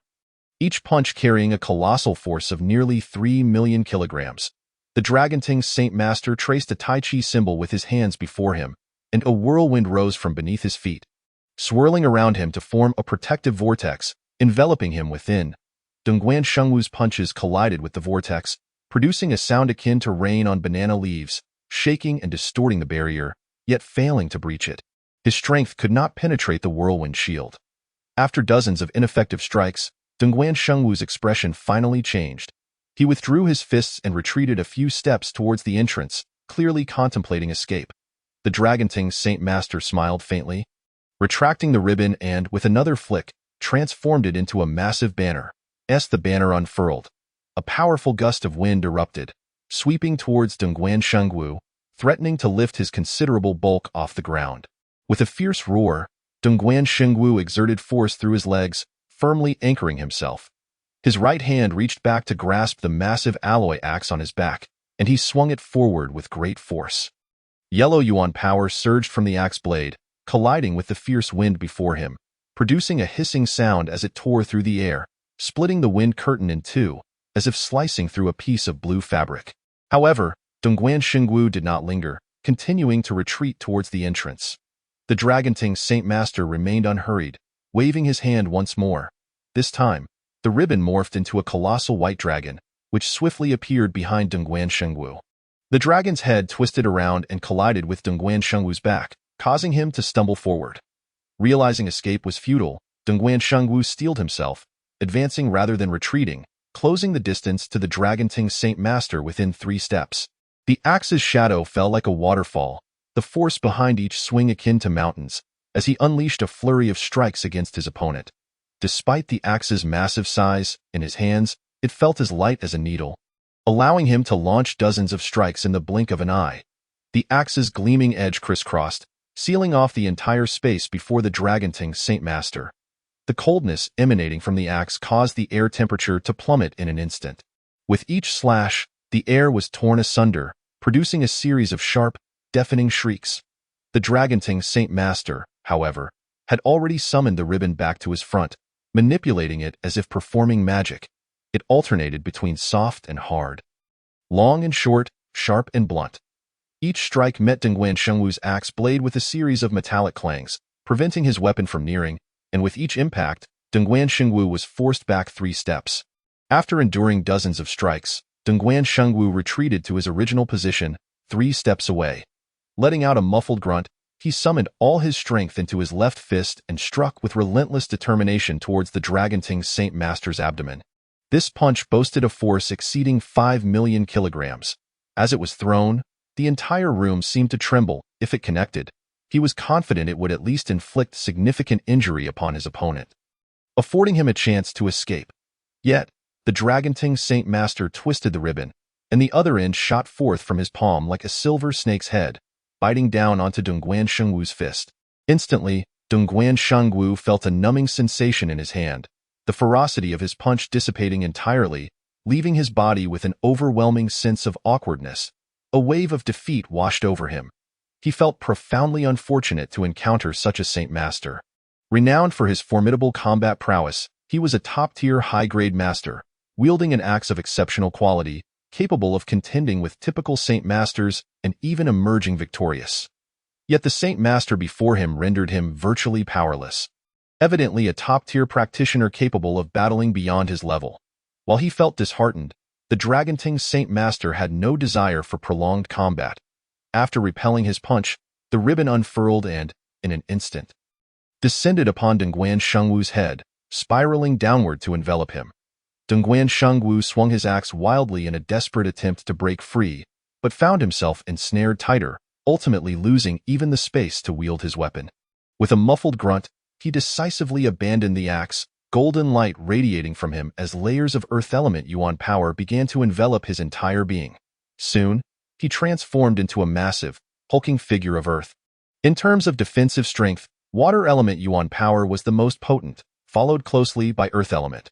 Each punch carrying a colossal force of nearly 3 million kilograms. The Dragonting Saint Master traced a Tai Chi symbol with his hands before him, and a whirlwind rose from beneath his feet, swirling around him to form a protective vortex, enveloping him within. Dongguan Shengwu's punches collided with the vortex, producing a sound akin to rain on banana leaves, shaking and distorting the barrier, yet failing to breach it. His strength could not penetrate the whirlwind shield. After dozens of ineffective strikes, Dongguan Shengwu's expression finally changed. He withdrew his fists and retreated a few steps towards the entrance, clearly contemplating escape. The Dragonting Saint Master smiled faintly, retracting the ribbon and, with another flick, transformed it into a massive banner. As the banner unfurled, a powerful gust of wind erupted, sweeping towards Dongguan Shengwu, threatening to lift his considerable bulk off the ground. With a fierce roar, Dongguan Shengwu exerted force through his legs, firmly anchoring himself. His right hand reached back to grasp the massive alloy axe on his back, and he swung it forward with great force. Yellow yuan power surged from the axe blade, colliding with the fierce wind before him, producing a hissing sound as it tore through the air, splitting the wind curtain in two, as if slicing through a piece of blue fabric. However, Dongguan Shengwu did not linger, continuing to retreat towards the entrance. The Dragonting Saint Master remained unhurried, waving his hand once more. This time, the ribbon morphed into a colossal white dragon, which swiftly appeared behind Dongguan Shengwu. The dragon's head twisted around and collided with Dongguan Shengwu's back, causing him to stumble forward. Realizing escape was futile, Dongguan Shengwu steeled himself, advancing rather than retreating, closing the distance to the Dragonting Saint Master within 3 steps. The axe's shadow fell like a waterfall, the force behind each swing akin to mountains, as he unleashed a flurry of strikes against his opponent. Despite the axe's massive size, in his hands, it felt as light as a needle, allowing him to launch dozens of strikes in the blink of an eye. The axe's gleaming edge crisscrossed, sealing off the entire space before the Dragonting Saint Master. The coldness emanating from the axe caused the air temperature to plummet in an instant. With each slash, the air was torn asunder, producing a series of sharp, deafening shrieks. The Dragonting Saint Master, however, had already summoned the ribbon back to his front, manipulating it as if performing magic. It alternated between soft and hard, long and short, sharp and blunt. Each strike met Dongguan Shengwu's axe blade with a series of metallic clangs, preventing his weapon from nearing, and with each impact, Dongguan Shengwu was forced back 3 steps. After enduring dozens of strikes, Dongguan Shengwu retreated to his original position, 3 steps away. Letting out a muffled grunt, he summoned all his strength into his left fist and struck with relentless determination towards the Dragonting Saint Master's abdomen. This punch boasted a force exceeding 5 million kilograms. As it was thrown, the entire room seemed to tremble. If it connected, he was confident it would at least inflict significant injury upon his opponent, affording him a chance to escape. Yet, the Dragonting Saint Master twisted the ribbon, and the other end shot forth from his palm like a silver snake's head, biting down onto Dongguan Shengwu's fist. Instantly, Dongguan Shengwu felt a numbing sensation in his hand, the ferocity of his punch dissipating entirely, leaving his body with an overwhelming sense of awkwardness. A wave of defeat washed over him. He felt profoundly unfortunate to encounter such a Saint Master. Renowned for his formidable combat prowess, he was a top-tier high-grade master, wielding an axe of exceptional quality, capable of contending with typical Saint Masters and even emerging victorious. Yet the Saint Master before him rendered him virtually powerless. Evidently a top-tier practitioner capable of battling beyond his level. While he felt disheartened, the Dragonting Saint Master had no desire for prolonged combat. After repelling his punch, the ribbon unfurled and, in an instant, descended upon Dongguan Shengwu's head, spiraling downward to envelop him. Dongguan Shengwu swung his axe wildly in a desperate attempt to break free, but found himself ensnared tighter, ultimately losing even the space to wield his weapon. With a muffled grunt, he decisively abandoned the axe, golden light radiating from him as layers of earth element yuan power began to envelop his entire being. Soon, he transformed into a massive, hulking figure of earth. In terms of defensive strength, water element yuan power was the most potent, followed closely by earth element.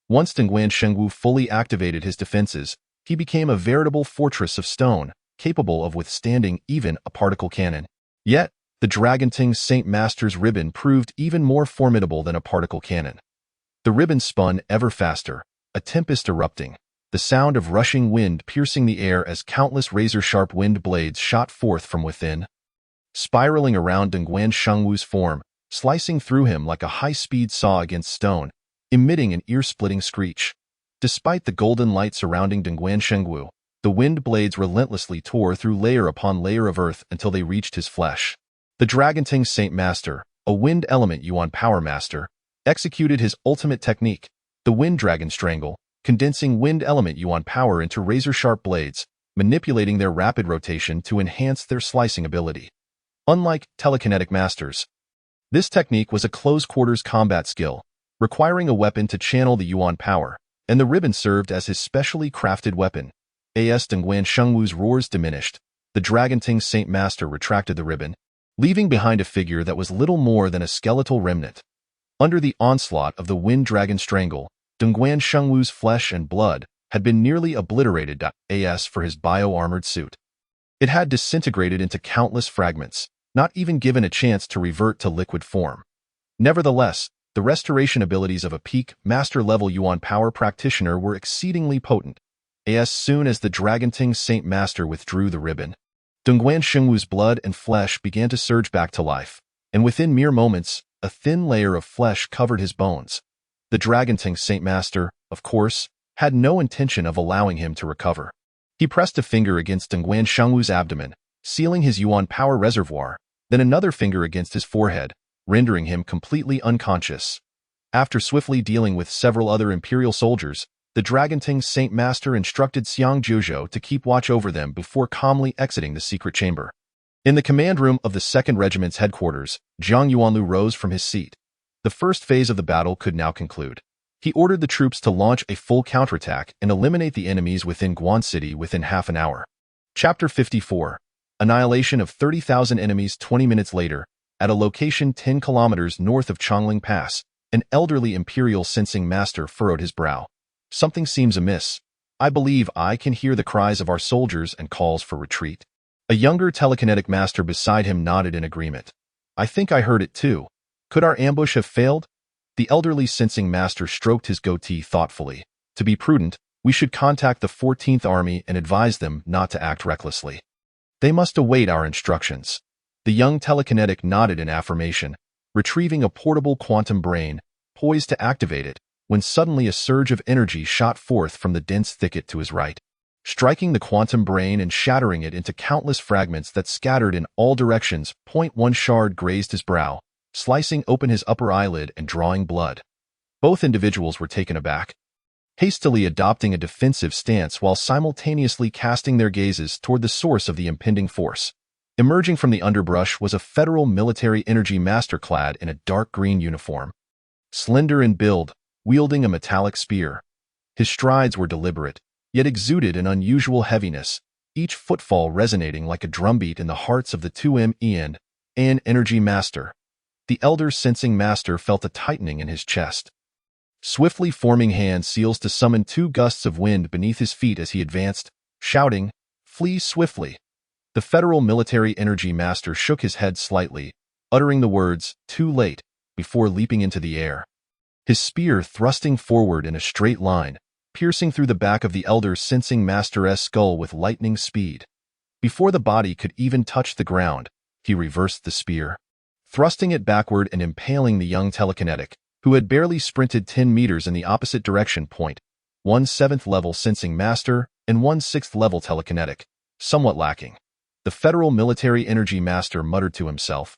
Once Dongguan Shengwu fully activated his defenses, he became a veritable fortress of stone, capable of withstanding even a particle cannon. Yet, the Dragonting Saint Master's ribbon proved even more formidable than a particle cannon. The ribbon spun ever faster, a tempest erupting, the sound of rushing wind piercing the air as countless razor-sharp wind blades shot forth from within, spiraling around Dongguan Shengwu's form, slicing through him like a high-speed saw against stone, emitting an ear-splitting screech. Despite the golden light surrounding Dongguan Shengwu, the wind blades relentlessly tore through layer upon layer of earth until they reached his flesh. The Dragonting Saint Master, a wind element yuan power master, executed his ultimate technique, the Wind Dragon Strangle, condensing wind element yuan power into razor-sharp blades, manipulating their rapid rotation to enhance their slicing ability. Unlike telekinetic masters, this technique was a close-quarters combat skill, requiring a weapon to channel the yuan power, and the ribbon served as his specially crafted weapon. As Dongguan Shengwu's roars diminished, the Dragonting Saint Master retracted the ribbon, leaving behind a figure that was little more than a skeletal remnant. Under the onslaught of the Wind Dragon Strangle, Dongguan Shengwu's flesh and blood had been nearly obliterated. As for his bio-armored suit, it had disintegrated into countless fragments, not even given a chance to revert to liquid form. Nevertheless, the restoration abilities of a peak, master-level yuan power practitioner were exceedingly potent. As soon as the Dragonting Saint Master withdrew the ribbon, Dongguan Shengwu's blood and flesh began to surge back to life, and within mere moments, a thin layer of flesh covered his bones. The Dragonting Saint Master, of course, had no intention of allowing him to recover. He pressed a finger against Dongguan Shengwu's abdomen, sealing his yuan power reservoir, then another finger against his forehead, rendering him completely unconscious. After swiftly dealing with several other Imperial soldiers, the Dragonting Saint Master instructed Xiang Zhuzhou to keep watch over them before calmly exiting the secret chamber. In the command room of the 2nd Regiment's headquarters, Zhang Yuanlu rose from his seat. The first phase of the battle could now conclude. He ordered the troops to launch a full counterattack and eliminate the enemies within Guan City within half an hour. Chapter 54. Annihilation of 30,000 enemies 20 minutes later, at a location 10 kilometers north of Chongling Pass, an elderly Imperial sensing master furrowed his brow. Something seems amiss. I believe I can hear the cries of our soldiers and calls for retreat. A younger telekinetic master beside him nodded in agreement. I think I heard it too. Could our ambush have failed? The elderly sensing master stroked his goatee thoughtfully. To be prudent, we should contact the 14th Army and advise them not to act recklessly. They must await our instructions. The young telekinetic nodded in affirmation, retrieving a portable quantum brain, poised to activate it, when suddenly a surge of energy shot forth from the dense thicket to his right. striking the quantum brain and shattering it into countless fragments that scattered in all directions. One shard grazed his brow, slicing open his upper eyelid and drawing blood. Both individuals were taken aback, hastily adopting a defensive stance while simultaneously casting their gazes toward the source of the impending force. Emerging from the underbrush was a federal military energy master clad in a dark green uniform. Slender in build, wielding a metallic spear. His strides were deliberate, yet exuded an unusual heaviness, each footfall resonating like a drumbeat in the hearts of the 2M an energy master. The elder sensing master felt a tightening in his chest. Swiftly forming hand seals to summon 2 gusts of wind beneath his feet as he advanced, shouting, "Flee swiftly." The federal military energy master shook his head slightly, uttering the words, "Too late," before leaping into the air. His spear thrusting forward in a straight line, piercing through the back of the elder sensing master's skull with lightning speed. Before the body could even touch the ground, he reversed the spear, thrusting it backward and impaling the young telekinetic, who had barely sprinted 10 meters in the opposite direction. 1 7th level sensing master and 1 6th level telekinetic, somewhat lacking. The federal military energy master muttered to himself,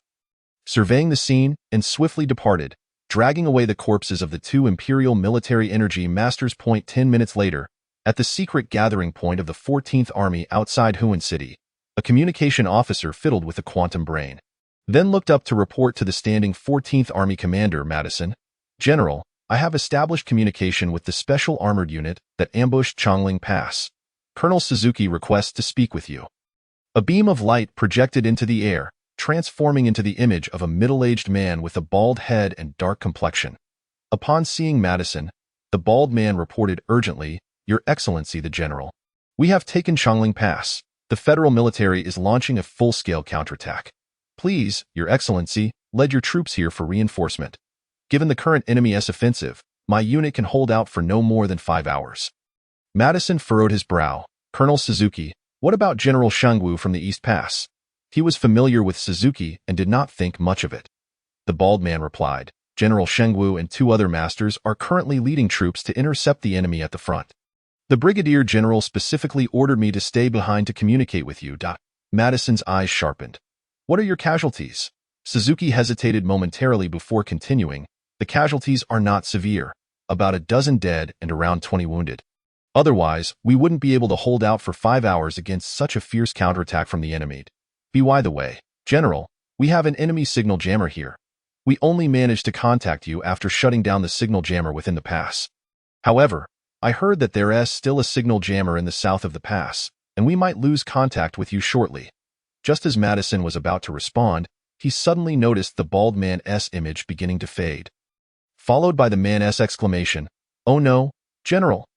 surveying the scene, and swiftly departed, dragging away the corpses of the 2 imperial military energy masters. 10 minutes later, at the secret gathering point of the 14th Army outside Huan City, a communication officer fiddled with a quantum brain, then looked up to report to the standing 14th Army commander, Madison. "General, I have established communication with the special armored unit that ambushed Changling Pass. Colonel Suzuki requests to speak with you." A beam of light projected into the air, transforming into the image of a middle-aged man with a bald head and dark complexion. Upon seeing Madison, the bald man reported urgently, "Your Excellency the General. We have taken Changling Pass. The federal military is launching a full-scale counterattack. Please, Your Excellency, lead your troops here for reinforcement. Given the current enemy's offensive, my unit can hold out for no more than 5 hours." Madison furrowed his brow. "Colonel Suzuki, what about General Shangwu from the East Pass?" He was familiar with Suzuki and did not think much of it. The bald man replied, "General Shangwu and 2 other masters are currently leading troops to intercept the enemy at the front. The Brigadier General specifically ordered me to stay behind to communicate with you." Madison's eyes sharpened. "What are your casualties?" Suzuki hesitated momentarily before continuing. "The casualties are not severe, about a dozen dead and around 20 wounded. Otherwise, we wouldn't be able to hold out for 5 hours against such a fierce counterattack from the enemy. By the way, General, we have an enemy signal jammer here. We only managed to contact you after shutting down the signal jammer within the pass. However, I heard that there is still a signal jammer in the south of the pass, and we might lose contact with you shortly." Just as Madison was about to respond, he suddenly noticed the bald man's image beginning to fade, followed by the man's exclamation, "Oh no, General!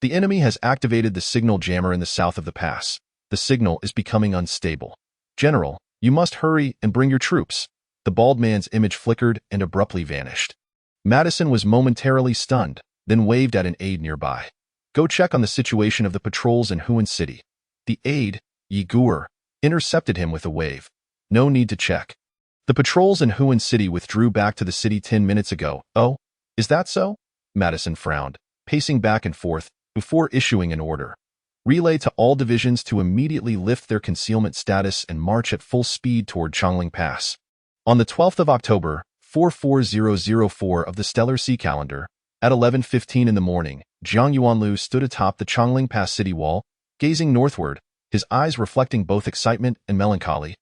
The enemy has activated the signal jammer in the south of the pass. The signal is becoming unstable. General, you must hurry and bring your troops." The bald man's image flickered and abruptly vanished. Madison was momentarily stunned, then waved at an aide nearby. "Go check on the situation of the patrols in Huan City." The aide, Yi Guer, intercepted him with a wave. "No need to check. The patrols in Huan City withdrew back to the city 10 minutes ago." "Oh, is that so?" Madison frowned, pacing back and forth, before issuing an order. "Relay to all divisions to immediately lift their concealment status and march at full speed toward Changling Pass." On the 12th of October, 44004 of the Stellar Sea Calendar, at 11:15 in the morning, Jiang Yuanlu stood atop the Changling Pass city wall, gazing northward, his eyes reflecting both excitement and melancholy.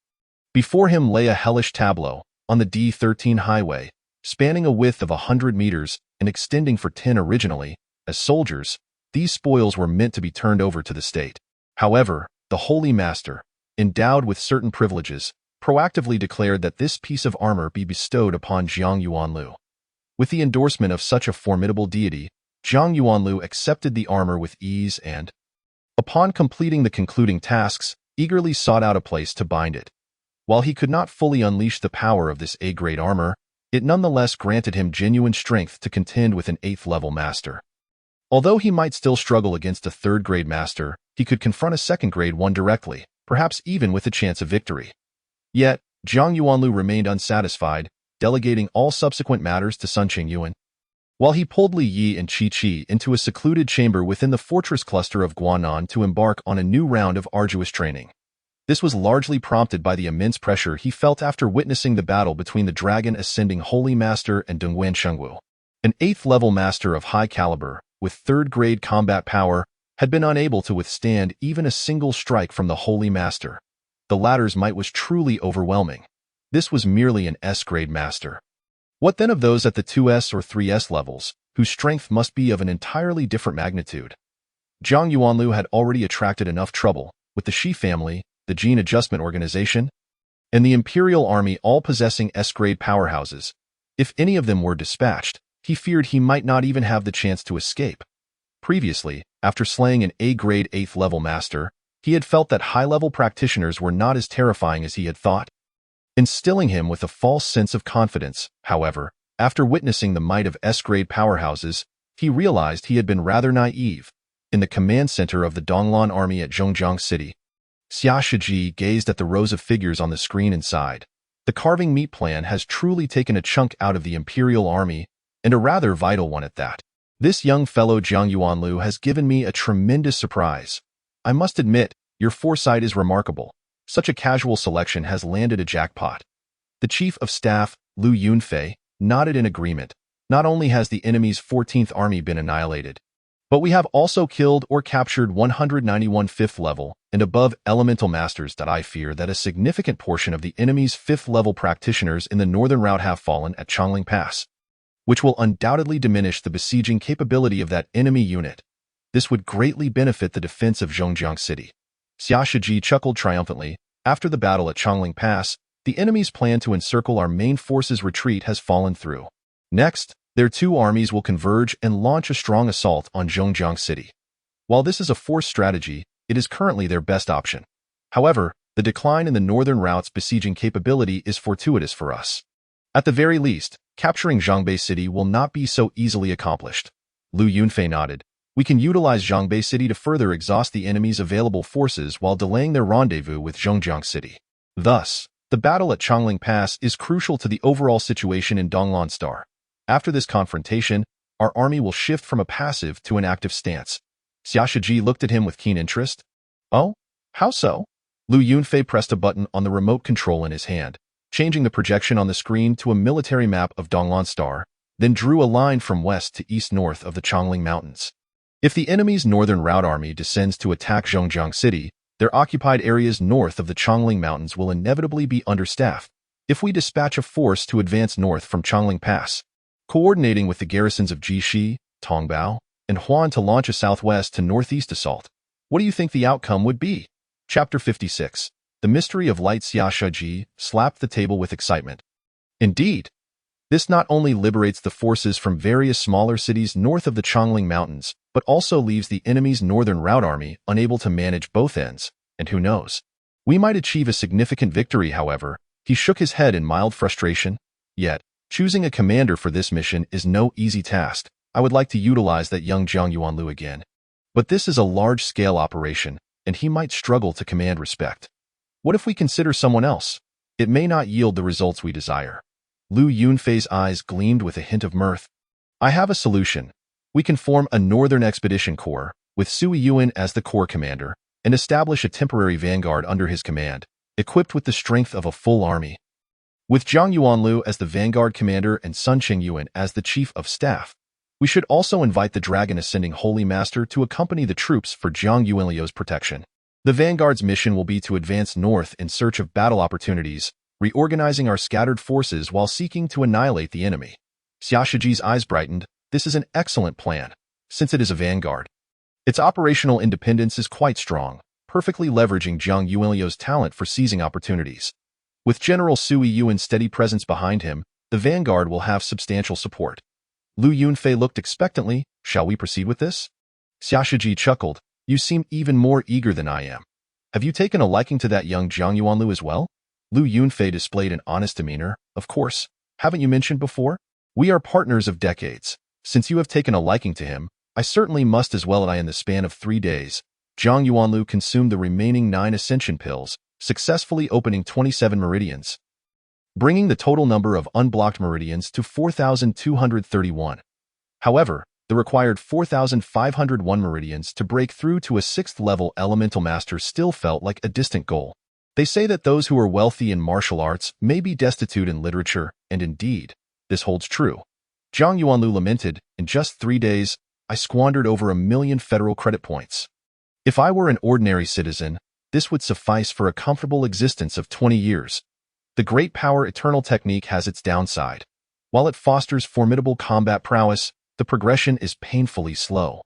Before him lay a hellish tableau, on the D13 highway, spanning a width of 100 meters and extending for 10 originally. As soldiers, these spoils were meant to be turned over to the state. However, the Holy Master, endowed with certain privileges, proactively declared that this piece of armor be bestowed upon Jiang Yuanlu. With the endorsement of such a formidable deity, Jiang Yuanlu accepted the armor with ease and, upon completing the concluding tasks, eagerly sought out a place to bind it. While he could not fully unleash the power of this A-grade armor, it nonetheless granted him genuine strength to contend with an 8th-level master. Although he might still struggle against a 3rd-grade master, he could confront a 2nd-grade one directly, perhaps even with a chance of victory. Yet, Jiang Yuanlu remained unsatisfied, delegating all subsequent matters to Sun Qingyuan. while he pulled Li Yi and Qi Qi into a secluded chamber within the fortress cluster of Guanan to embark on a new round of arduous training. This was largely prompted by the immense pressure he felt after witnessing the battle between the Dragon Ascending Holy Master and Dongguan Shengwu. An 8th-level master of high caliber, with 3rd-grade combat power, had been unable to withstand even a single strike from the Holy Master. The latter's might was truly overwhelming. This was merely an S-grade master. What then of those at the 2S or 3S levels, whose strength must be of an entirely different magnitude? Zhang Yuanlu had already attracted enough trouble, with the Shi family, the Gene Adjustment Organization, and the Imperial Army all possessing S-grade powerhouses. If any of them were dispatched, he feared he might not even have the chance to escape. Previously, after slaying an A-grade 8th-level master, he had felt that high-level practitioners were not as terrifying as he had thought. Instilling him with a false sense of confidence, however, after witnessing the might of S-grade powerhouses, he realized he had been rather naive. In the command center of the Donglan army at Zhongjiang City, Xia Shiji gazed at the rows of figures on the screen and sighed. The carving meat plan has truly taken a chunk out of the Imperial Army, and a rather vital one at that. This young fellow Zhang Yuanlu has given me a tremendous surprise. I must admit, your foresight is remarkable. Such a casual selection has landed a jackpot. The Chief of Staff, Lu Yunfei, nodded in agreement. Not only has the enemy's 14th Army been annihilated, but we have also killed or captured 191 5th-level and above elemental masters. I fear that a significant portion of the enemy's 5th-level practitioners in the northern route have fallen at Chongling Pass, which will undoubtedly diminish the besieging capability of that enemy unit. This would greatly benefit the defense of Zhongjiang City. Xia Shiji chuckled triumphantly. After the battle at Chongling Pass, the enemy's plan to encircle our main force's retreat has fallen through. Next, their two armies will converge and launch a strong assault on Zhongjiang City. While this is a forced strategy, it is currently their best option. However, the decline in the northern route's besieging capability is fortuitous for us. At the very least, capturing Zhangbei City will not be so easily accomplished. Lu Yunfei nodded. We can utilize Zhangbei City to further exhaust the enemy's available forces while delaying their rendezvous with Zhongjiang City. Thus, the battle at Chongling Pass is crucial to the overall situation in Donglan Star. After this confrontation, our army will shift from a passive to an active stance. Xia Shiji looked at him with keen interest. Oh? How so? Lu Yunfei pressed a button on the remote control in his hand, changing the projection on the screen to a military map of Donglan Star, then drew a line from west to east north of the Chongling Mountains. If the enemy's northern route army descends to attack Zhongjiang City, their occupied areas north of the Chongling Mountains will inevitably be understaffed. If we dispatch a force to advance north from Chongling Pass, coordinating with the garrisons of Jixi, Tongbao, and Huan to launch a southwest to northeast assault, what do you think the outcome would be? Chapter 56. The Mystery of Light. Xia Shiji slapped the table with excitement. Indeed, this not only liberates the forces from various smaller cities north of the Chongling Mountains, but also leaves the enemy's northern route army unable to manage both ends, and who knows? We might achieve a significant victory, however. He shook his head in mild frustration. Yet, choosing a commander for this mission is no easy task. I would like to utilize that young Zhang Yuanlu again. But this is a large-scale operation, and he might struggle to command respect. What if we consider someone else? It may not yield the results we desire. Lu Yunfei's eyes gleamed with a hint of mirth. I have a solution. We can form a Northern Expedition Corps, with Sui Yuan as the corps commander, and establish a temporary vanguard under his command, equipped with the strength of a full army. With Zhang Yuanlu as the vanguard commander and Sun Qingyuan as the chief of staff, we should also invite the Dragon Ascending Holy Master to accompany the troops for Zhang Yuanliu's protection. The vanguard's mission will be to advance north in search of battle opportunities, reorganizing our scattered forces while seeking to annihilate the enemy. Xia Shiji's eyes brightened. This is an excellent plan, since it is a vanguard. Its operational independence is quite strong, perfectly leveraging Zhang Yuanliu's talent for seizing opportunities. With General Sui Yuan's steady presence behind him, the vanguard will have substantial support. Lu Yunfei looked expectantly. Shall we proceed with this? Xia Shiji chuckled. You seem even more eager than I am. Have you taken a liking to that young Zhang Yuanlu as well? Lu Yunfei displayed an honest demeanor. Of course. Haven't you mentioned before? We are partners of decades. Since you have taken a liking to him, I certainly must as well. In the span of 3 days, Zhang Yuanlu consumed the remaining 9 ascension pills, successfully opening 27 meridians, bringing the total number of unblocked meridians to 4,231. However, the required 4,501 meridians to break through to a 6th-level elemental master still felt like a distant goal. They say that those who are wealthy in martial arts may be destitute in literature, and indeed, this holds true. Zhang Yuanlu lamented, "In just 3 days, I squandered over 1,000,000 federal credit points. If I were an ordinary citizen, this would suffice for a comfortable existence of 20 years. The great power eternal technique has its downside. While it fosters formidable combat prowess, the progression is painfully slow.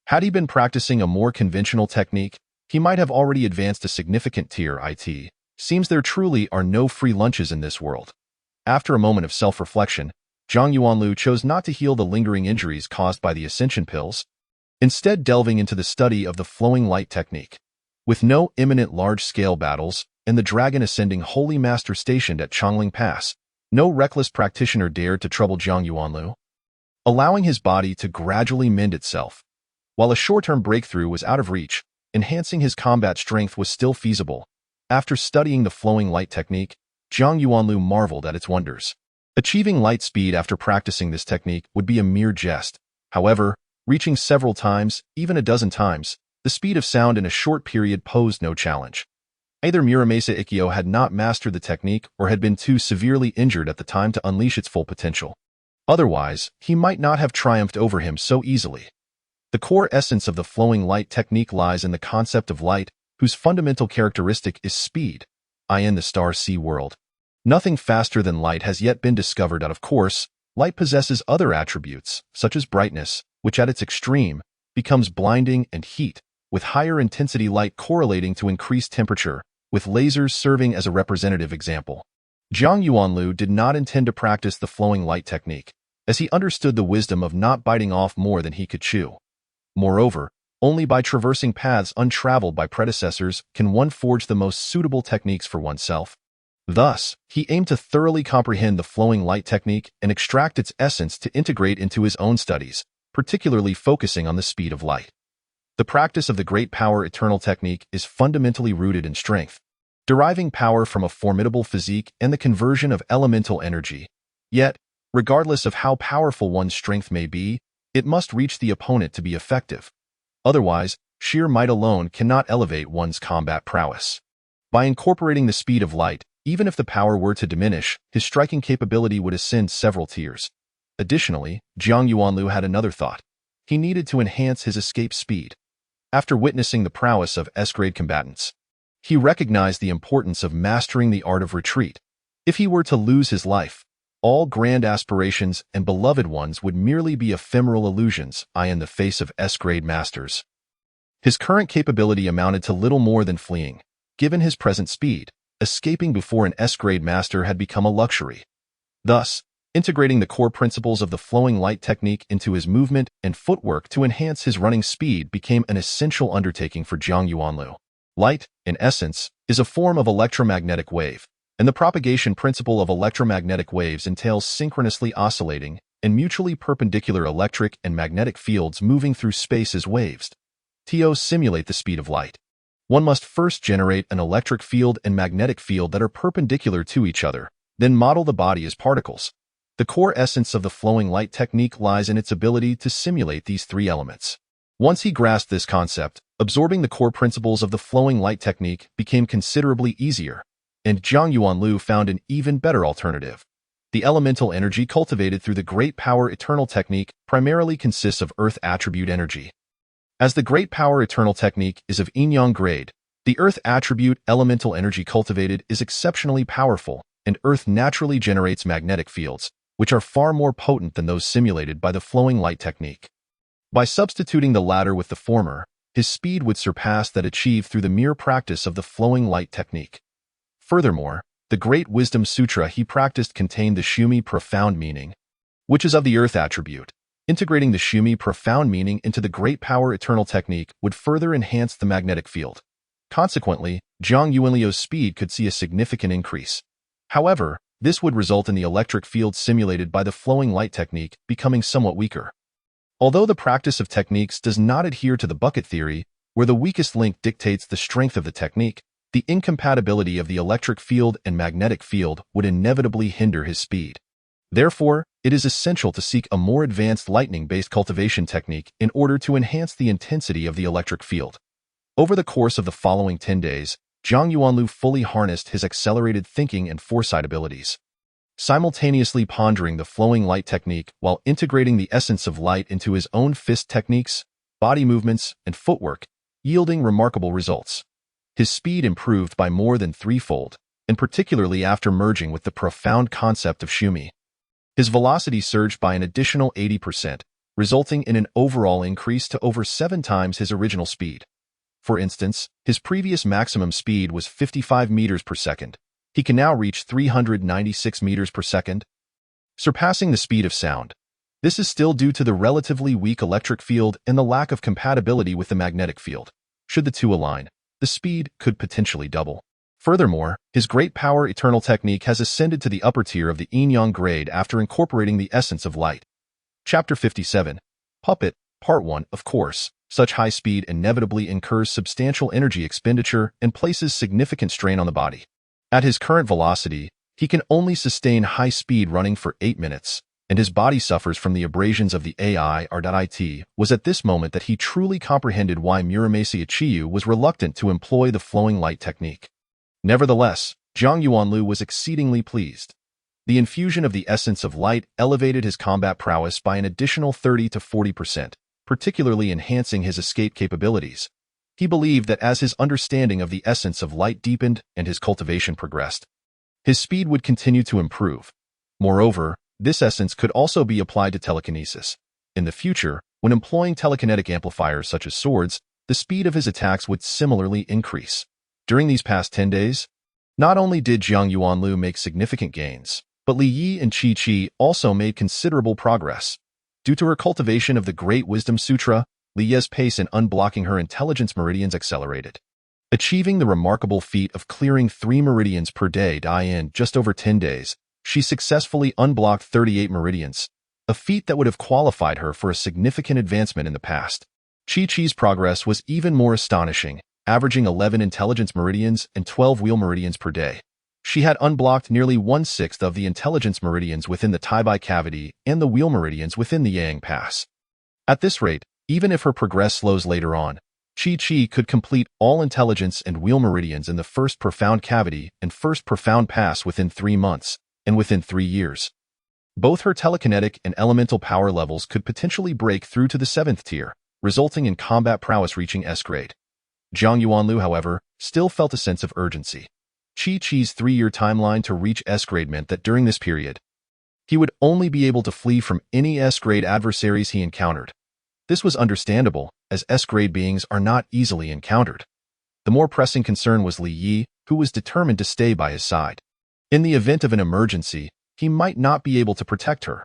Had he been practicing a more conventional technique, he might have already advanced a significant tier. It seems there truly are no free lunches in this world." After a moment of self-reflection, Zhang Yuanlu chose not to heal the lingering injuries caused by the ascension pills, instead delving into the study of the flowing light technique. With no imminent large-scale battles, and the dragon ascending holy master stationed at Chongling Pass, no reckless practitioner dared to trouble Zhang Yuanlu, allowing his body to gradually mend itself. While a short-term breakthrough was out of reach, enhancing his combat strength was still feasible. After studying the flowing light technique, Zhang Yuanlu marveled at its wonders. Achieving light speed after practicing this technique would be a mere jest. However, reaching several times, even a dozen times, the speed of sound in a short period posed no challenge. Either Muramasa Ikkyo had not mastered the technique or had been too severely injured at the time to unleash its full potential. Otherwise, he might not have triumphed over him so easily. The core essence of the flowing light technique lies in the concept of light, whose fundamental characteristic is speed. In the star sea world, nothing faster than light has yet been discovered. Of course, light possesses other attributes, such as brightness, which at its extreme becomes blinding, and heat, with higher intensity light correlating to increased temperature, with lasers serving as a representative example. Zhang Yuanlu did not intend to practice the flowing light technique, as he understood the wisdom of not biting off more than he could chew. Moreover, only by traversing paths untraveled by predecessors can one forge the most suitable techniques for oneself. Thus, he aimed to thoroughly comprehend the flowing light technique and extract its essence to integrate into his own studies, particularly focusing on the speed of light. The practice of the great power eternal technique is fundamentally rooted in strength, deriving power from a formidable physique and the conversion of elemental energy. Yet, regardless of how powerful one's strength may be, it must reach the opponent to be effective. Otherwise, sheer might alone cannot elevate one's combat prowess. By incorporating the speed of light, even if the power were to diminish, his striking capability would ascend several tiers. Additionally, Zhang Yuanlu had another thought. He needed to enhance his escape speed. After witnessing the prowess of S-grade combatants, he recognized the importance of mastering the art of retreat. If he were to lose his life, all grand aspirations and beloved ones would merely be ephemeral illusions in the face of S-grade masters. His current capability amounted to little more than fleeing. Given his present speed, escaping before an S-grade master had become a luxury. Thus, integrating the core principles of the flowing light technique into his movement and footwork to enhance his running speed became an essential undertaking for Zhang Yuanlu. Light, in essence, is a form of electromagnetic wave, and the propagation principle of electromagnetic waves entails synchronously oscillating and mutually perpendicular electric and magnetic fields moving through space as waves. To simulate the speed of light, one must first generate an electric field and magnetic field that are perpendicular to each other, then model the body as particles. The core essence of the flowing light technique lies in its ability to simulate these three elements. Once he grasped this concept, absorbing the core principles of the flowing light technique became considerably easier, and Zhang Yuanlu found an even better alternative. The elemental energy cultivated through the great power eternal technique primarily consists of earth attribute energy. As the great power eternal technique is of yin-yang grade, the earth attribute elemental energy cultivated is exceptionally powerful, and earth naturally generates magnetic fields, which are far more potent than those simulated by the flowing light technique. By substituting the latter with the former, his speed would surpass that achieved through the mere practice of the flowing light technique. Furthermore, the Great Wisdom Sutra he practiced contained the Shumi profound meaning, which is of the earth attribute. Integrating the Shumi profound meaning into the great power eternal technique would further enhance the magnetic field. Consequently, Zhang Yuanlu's speed could see a significant increase. However, this would result in the electric field simulated by the flowing light technique becoming somewhat weaker. Although the practice of techniques does not adhere to the bucket theory, where the weakest link dictates the strength of the technique, the incompatibility of the electric field and magnetic field would inevitably hinder his speed. Therefore, it is essential to seek a more advanced lightning-based cultivation technique in order to enhance the intensity of the electric field. Over the course of the following 10 days, Zhang Yuanlu fully harnessed his accelerated thinking and foresight abilities, simultaneously pondering the flowing light technique while integrating the essence of light into his own fist techniques, body movements, and footwork, yielding remarkable results. His speed improved by more than threefold, and particularly after merging with the profound concept of Shumi. His velocity surged by an additional 80%, resulting in an overall increase to over 7 times his original speed. For instance, his previous maximum speed was 55 meters per second. He can now reach 396 meters per second, surpassing the speed of sound. This is still due to the relatively weak electric field and the lack of compatibility with the magnetic field. Should the two align, the speed could potentially double. Furthermore, his great power eternal technique has ascended to the upper tier of the yin-yang grade after incorporating the essence of light. Chapter 57. Puppet, Part 1. Of course, such high speed inevitably incurs substantial energy expenditure and places significant strain on the body. At his current velocity, he can only sustain high speed running for 8 minutes, and his body suffers from the abrasions of the AI. Was at this moment that he truly comprehended why Muramasa Chiyu was reluctant to employ the flowing light technique. Nevertheless, Zhang Yuanlu was exceedingly pleased. The infusion of the essence of light elevated his combat prowess by an additional 30 to 40%, particularly enhancing his escape capabilities. He believed that as his understanding of the essence of light deepened and his cultivation progressed, his speed would continue to improve. Moreover, this essence could also be applied to telekinesis. In the future, when employing telekinetic amplifiers such as swords, the speed of his attacks would similarly increase. During these past 10 days, not only did Zhang Yuanlu make significant gains, but Li Yi and Qi Qi also made considerable progress. Due to her cultivation of the Great Wisdom Sutra, Li Yi's pace in unblocking her intelligence meridians accelerated, achieving the remarkable feat of clearing 3 meridians per day in just over 10 days. She successfully unblocked 38 meridians, a feat that would have qualified her for a significant advancement in the past. Qi Qi's progress was even more astonishing, averaging 11 intelligence meridians and 12 wheel meridians per day. She had unblocked nearly 1/6 of the intelligence meridians within the Taibai cavity and the wheel meridians within the Yang Pass. At this rate, even if her progress slows later on, Qi Qi could complete all intelligence and wheel meridians in the first profound cavity and first profound pass within 3 months, and within 3 years. Both her telekinetic and elemental power levels could potentially break through to the 7th tier, resulting in combat prowess reaching S grade. Zhang Yuanlu, however, still felt a sense of urgency. Qi Qi's 3-year timeline to reach S grade meant that during this period, he would only be able to flee from any S grade adversaries he encountered. This was understandable, as S grade beings are not easily encountered. The more pressing concern was Li Yi, who was determined to stay by his side. In the event of an emergency, he might not be able to protect her.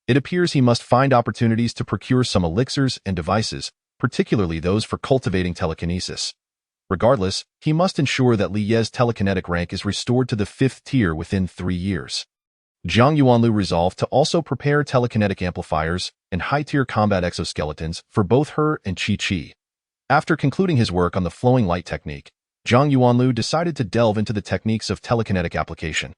It appears he must find opportunities to procure some elixirs and devices, particularly those for cultivating telekinesis. Regardless, he must ensure that Li Yi's telekinetic rank is restored to the 5th tier within 3 years. Zhang Yuanlu resolved to also prepare telekinetic amplifiers and high-tier combat exoskeletons for both her and Qi Qi. After concluding his work on the flowing light technique, Zhang Yuanlu decided to delve into the techniques of telekinetic application.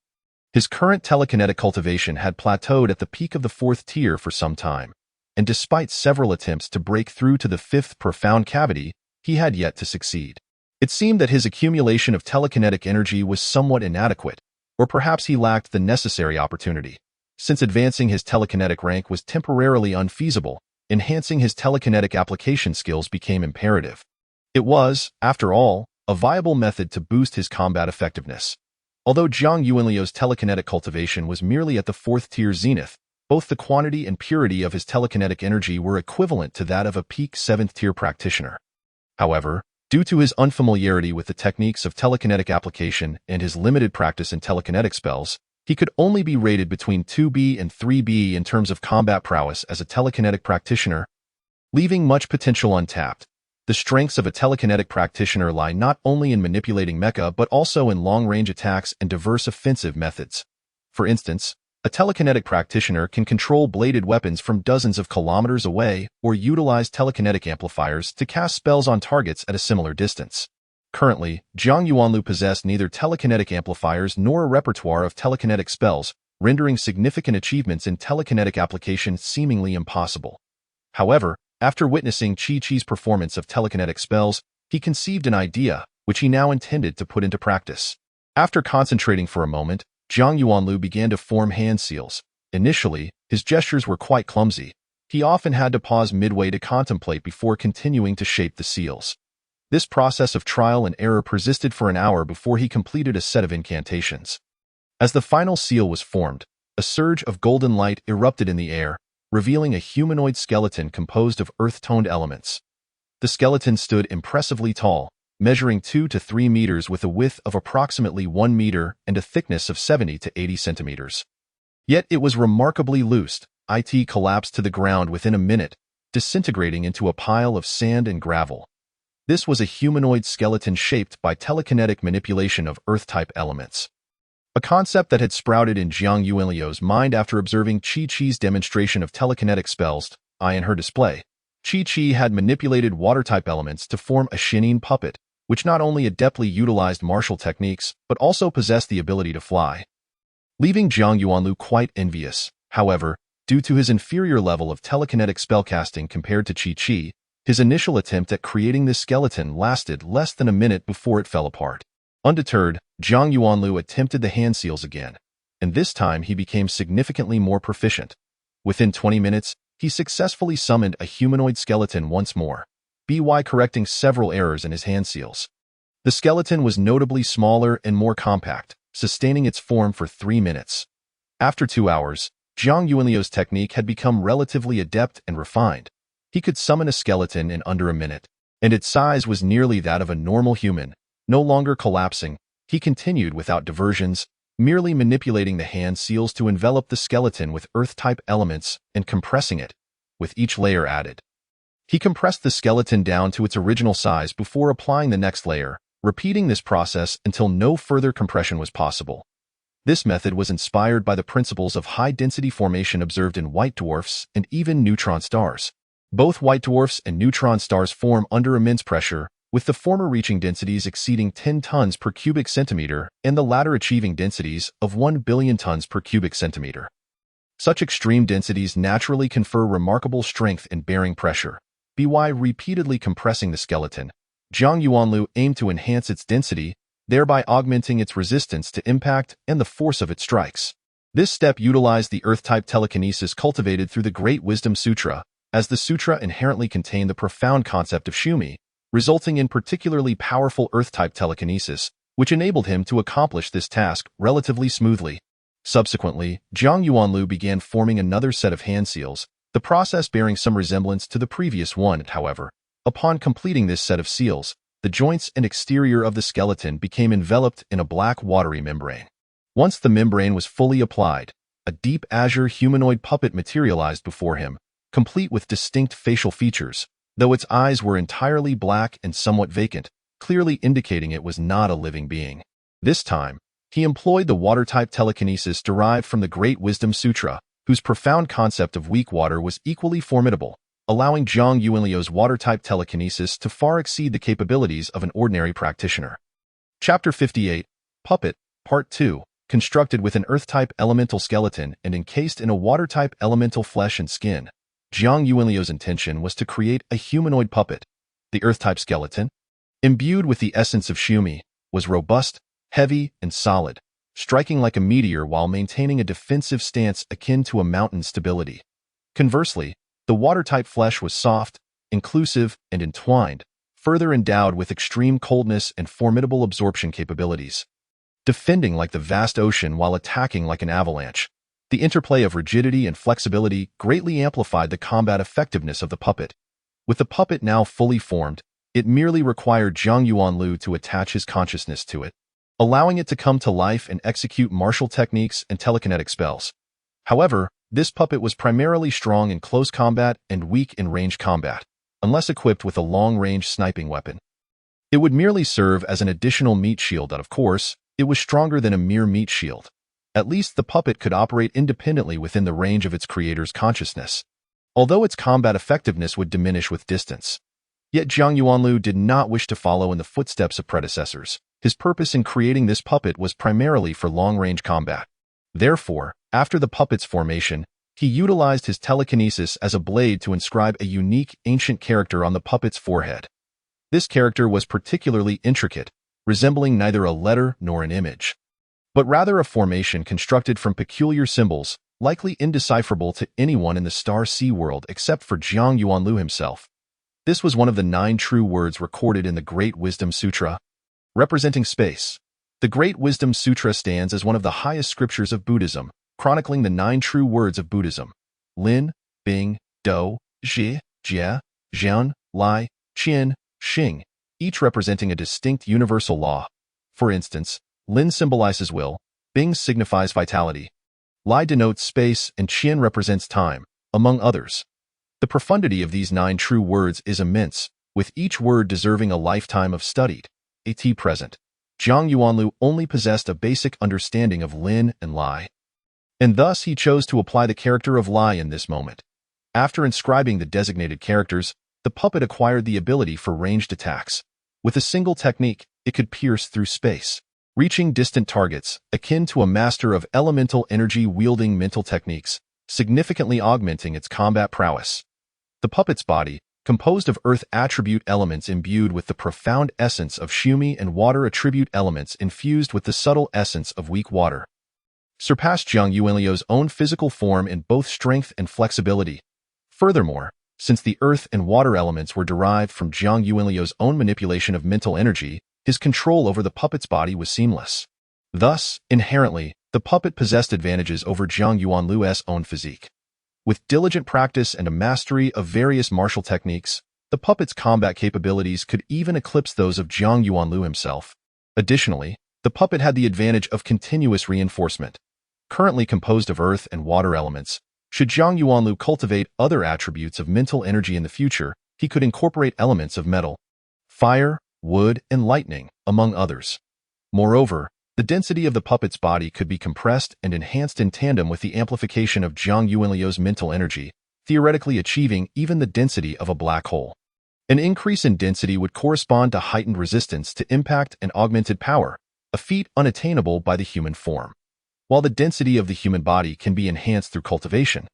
His current telekinetic cultivation had plateaued at the peak of the 4th tier for some time, and despite several attempts to break through to the 5th profound cavity, he had yet to succeed. It seemed that his accumulation of telekinetic energy was somewhat inadequate, or perhaps he lacked the necessary opportunity. Since advancing his telekinetic rank was temporarily unfeasible, enhancing his telekinetic application skills became imperative. It was, after all, a viable method to boost his combat effectiveness. Although Zhang Yuanlu's telekinetic cultivation was merely at the 4th tier zenith, both the quantity and purity of his telekinetic energy were equivalent to that of a peak 7th tier practitioner. However, due to his unfamiliarity with the techniques of telekinetic application and his limited practice in telekinetic spells, he could only be rated between 2B and 3B in terms of combat prowess as a telekinetic practitioner, leaving much potential untapped. The strengths of a telekinetic practitioner lie not only in manipulating mecha but also in long-range attacks and diverse offensive methods. For instance, a telekinetic practitioner can control bladed weapons from dozens of kilometers away or utilize telekinetic amplifiers to cast spells on targets at a similar distance. Currently, Zhang Yuanlu possessed neither telekinetic amplifiers nor a repertoire of telekinetic spells, rendering significant achievements in telekinetic application seemingly impossible. However, after witnessing Chi-Chi's performance of telekinetic spells, he conceived an idea, which he now intended to put into practice. After concentrating for a moment, Zhang Yuanlu began to form hand seals. Initially, his gestures were quite clumsy. He often had to pause midway to contemplate before continuing to shape the seals. This process of trial and error persisted for an hour before he completed a set of incantations. As the final seal was formed, a surge of golden light erupted in the air, revealing a humanoid skeleton composed of earth-toned elements. The skeleton stood impressively tall, measuring 2 to 3 meters with a width of approximately 1 meter and a thickness of 70 to 80 centimeters. Yet it was remarkably loose. It collapsed to the ground within a minute, disintegrating into a pile of sand and gravel. This was a humanoid skeleton shaped by telekinetic manipulation of Earth-type elements. A concept that had sprouted in Zhang Yuanliu's mind after observing Chi-Chi's demonstration of telekinetic spells in her display. Chi-Chi had manipulated water-type elements to form a Shinin puppet, which not only adeptly utilized martial techniques, but also possessed the ability to fly. Leaving Zhang Yuanlu quite envious, however, due to his inferior level of telekinetic spellcasting compared to Chi-Chi, his initial attempt at creating this skeleton lasted less than a minute before it fell apart. Undeterred, Zhang Yuanlu attempted the hand seals again, and this time he became significantly more proficient. Within 20 minutes, he successfully summoned a humanoid skeleton once more, correcting several errors in his hand seals. The skeleton was notably smaller and more compact, sustaining its form for 3 minutes. After 2 hours, Zhang Yuanliu's technique had become relatively adept and refined. He could summon a skeleton in under a minute, and its size was nearly that of a normal human. No longer collapsing, he continued without diversions, merely manipulating the hand seals to envelop the skeleton with earth-type elements and compressing it, with each layer added. He compressed the skeleton down to its original size before applying the next layer, repeating this process until no further compression was possible. This method was inspired by the principles of high-density formation observed in white dwarfs and even neutron stars. Both white dwarfs and neutron stars form under immense pressure, with the former reaching densities exceeding 10 tons per cubic centimeter and the latter achieving densities of 1 billion tons per cubic centimeter. Such extreme densities naturally confer remarkable strength in bearing pressure. By repeatedly compressing the skeleton, Zhang Yuanlu aimed to enhance its density, thereby augmenting its resistance to impact and the force of its strikes. This step utilized the Earth-type telekinesis cultivated through the Great Wisdom Sutra, as the sutra inherently contained the profound concept of Shumi, resulting in particularly powerful Earth-type telekinesis, which enabled him to accomplish this task relatively smoothly. Subsequently, Zhang Yuanlu began forming another set of hand seals, the process bearing some resemblance to the previous one, however. Upon completing this set of seals, the joints and exterior of the skeleton became enveloped in a black watery membrane. Once the membrane was fully applied, a deep azure humanoid puppet materialized before him, complete with distinct facial features, though its eyes were entirely black and somewhat vacant, clearly indicating it was not a living being. This time, he employed the water-type telekinesis derived from the Great Wisdom Sutra, whose profound concept of weak water was equally formidable, allowing Zhang Yuanliu's water-type telekinesis to far exceed the capabilities of an ordinary practitioner. Chapter 58, Puppet, Part 2, constructed with an Earth-type elemental skeleton and encased in a water-type elemental flesh and skin. Zhang Yuanliu's intention was to create a humanoid puppet. The Earth-type skeleton, imbued with the essence of Shumi, was robust, heavy, and solid, striking like a meteor while maintaining a defensive stance akin to a mountain's stability. Conversely, the water-type flesh was soft, inclusive, and entwined, further endowed with extreme coldness and formidable absorption capabilities. Defending like the vast ocean while attacking like an avalanche, the interplay of rigidity and flexibility greatly amplified the combat effectiveness of the puppet. With the puppet now fully formed, it merely required Zhang Yuanlu to attach his consciousness to it, allowing it to come to life and execute martial techniques and telekinetic spells. However, this puppet was primarily strong in close combat and weak in ranged combat, unless equipped with a long-range sniping weapon. It would merely serve as an additional meat shield, and of course, it was stronger than a mere meat shield. At least the puppet could operate independently within the range of its creator's consciousness, although its combat effectiveness would diminish with distance. Yet Zhang Yuanlu did not wish to follow in the footsteps of predecessors. His purpose in creating this puppet was primarily for long-range combat. Therefore, After the puppet's formation, he utilized his telekinesis as a blade to inscribe a unique ancient character on the puppet's forehead. This character was particularly intricate, resembling neither a letter nor an image, but rather a formation constructed from peculiar symbols, likely indecipherable to anyone in the Star Sea world except for Jiang Yuanlu himself. This was one of the 9 true words recorded in the Great Wisdom Sutra, representing space. The Great Wisdom Sutra stands as one of the highest scriptures of Buddhism, chronicling the 9 true words of Buddhism: Lin, Bing, Do, Zhi, Jie, Jian, Lai, Qian, Xing, each representing a distinct universal law. For instance, Lin symbolizes will, Bing signifies vitality, Lai denotes space, and Qian represents time, among others. The profundity of these 9 true words is immense, with each word deserving a lifetime of studied, present. Jiang Yuanlu only possessed a basic understanding of Lin and Lai, and thus he chose to apply the character of Lai in this moment. After inscribing the designated characters, the puppet acquired the ability for ranged attacks. With a single technique, it could pierce through space, reaching distant targets, akin to a master of elemental energy wielding mental techniques, significantly augmenting its combat prowess. The puppet's body, composed of earth attribute elements imbued with the profound essence of Shumi and water attribute elements infused with the subtle essence of weak water, surpassed Jiang Yuanliu's own physical form in both strength and flexibility. Furthermore, since the earth and water elements were derived from Jiang Yuanliu's own manipulation of mental energy, his control over the puppet's body was seamless. Thus, inherently, the puppet possessed advantages over Jiang Yuanlu's own physique. With diligent practice and a mastery of various martial techniques, the puppet's combat capabilities could even eclipse those of Jiang Yuanlu himself. Additionally, the puppet had the advantage of continuous reinforcement. Currently composed of earth and water elements, should Jiang Yuanlu cultivate other attributes of mental energy in the future, he could incorporate elements of metal, fire, wood, and lightning, among others. Moreover, the density of the puppet's body could be compressed and enhanced in tandem with the amplification of Jiang Yuanliu's mental energy, theoretically achieving even the density of a black hole. An increase in density would correspond to heightened resistance to impact and augmented power, a feat unattainable by the human form. While the density of the human body can be enhanced through cultivation,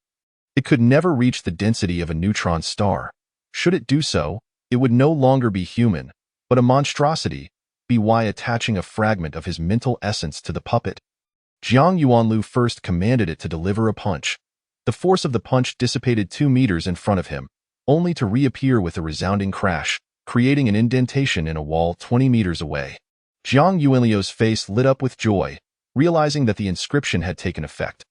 it could never reach the density of a neutron star. Should it do so, it would no longer be human, but a monstrosity, by attaching a fragment of his mental essence to the puppet. Jiang Yuanlu first commanded it to deliver a punch. The force of the punch dissipated 2 meters in front of him, only to reappear with a resounding crash, creating an indentation in a wall 20 meters away. Jiang Yuanliu's face lit up with joy, realizing that the inscription had taken effect.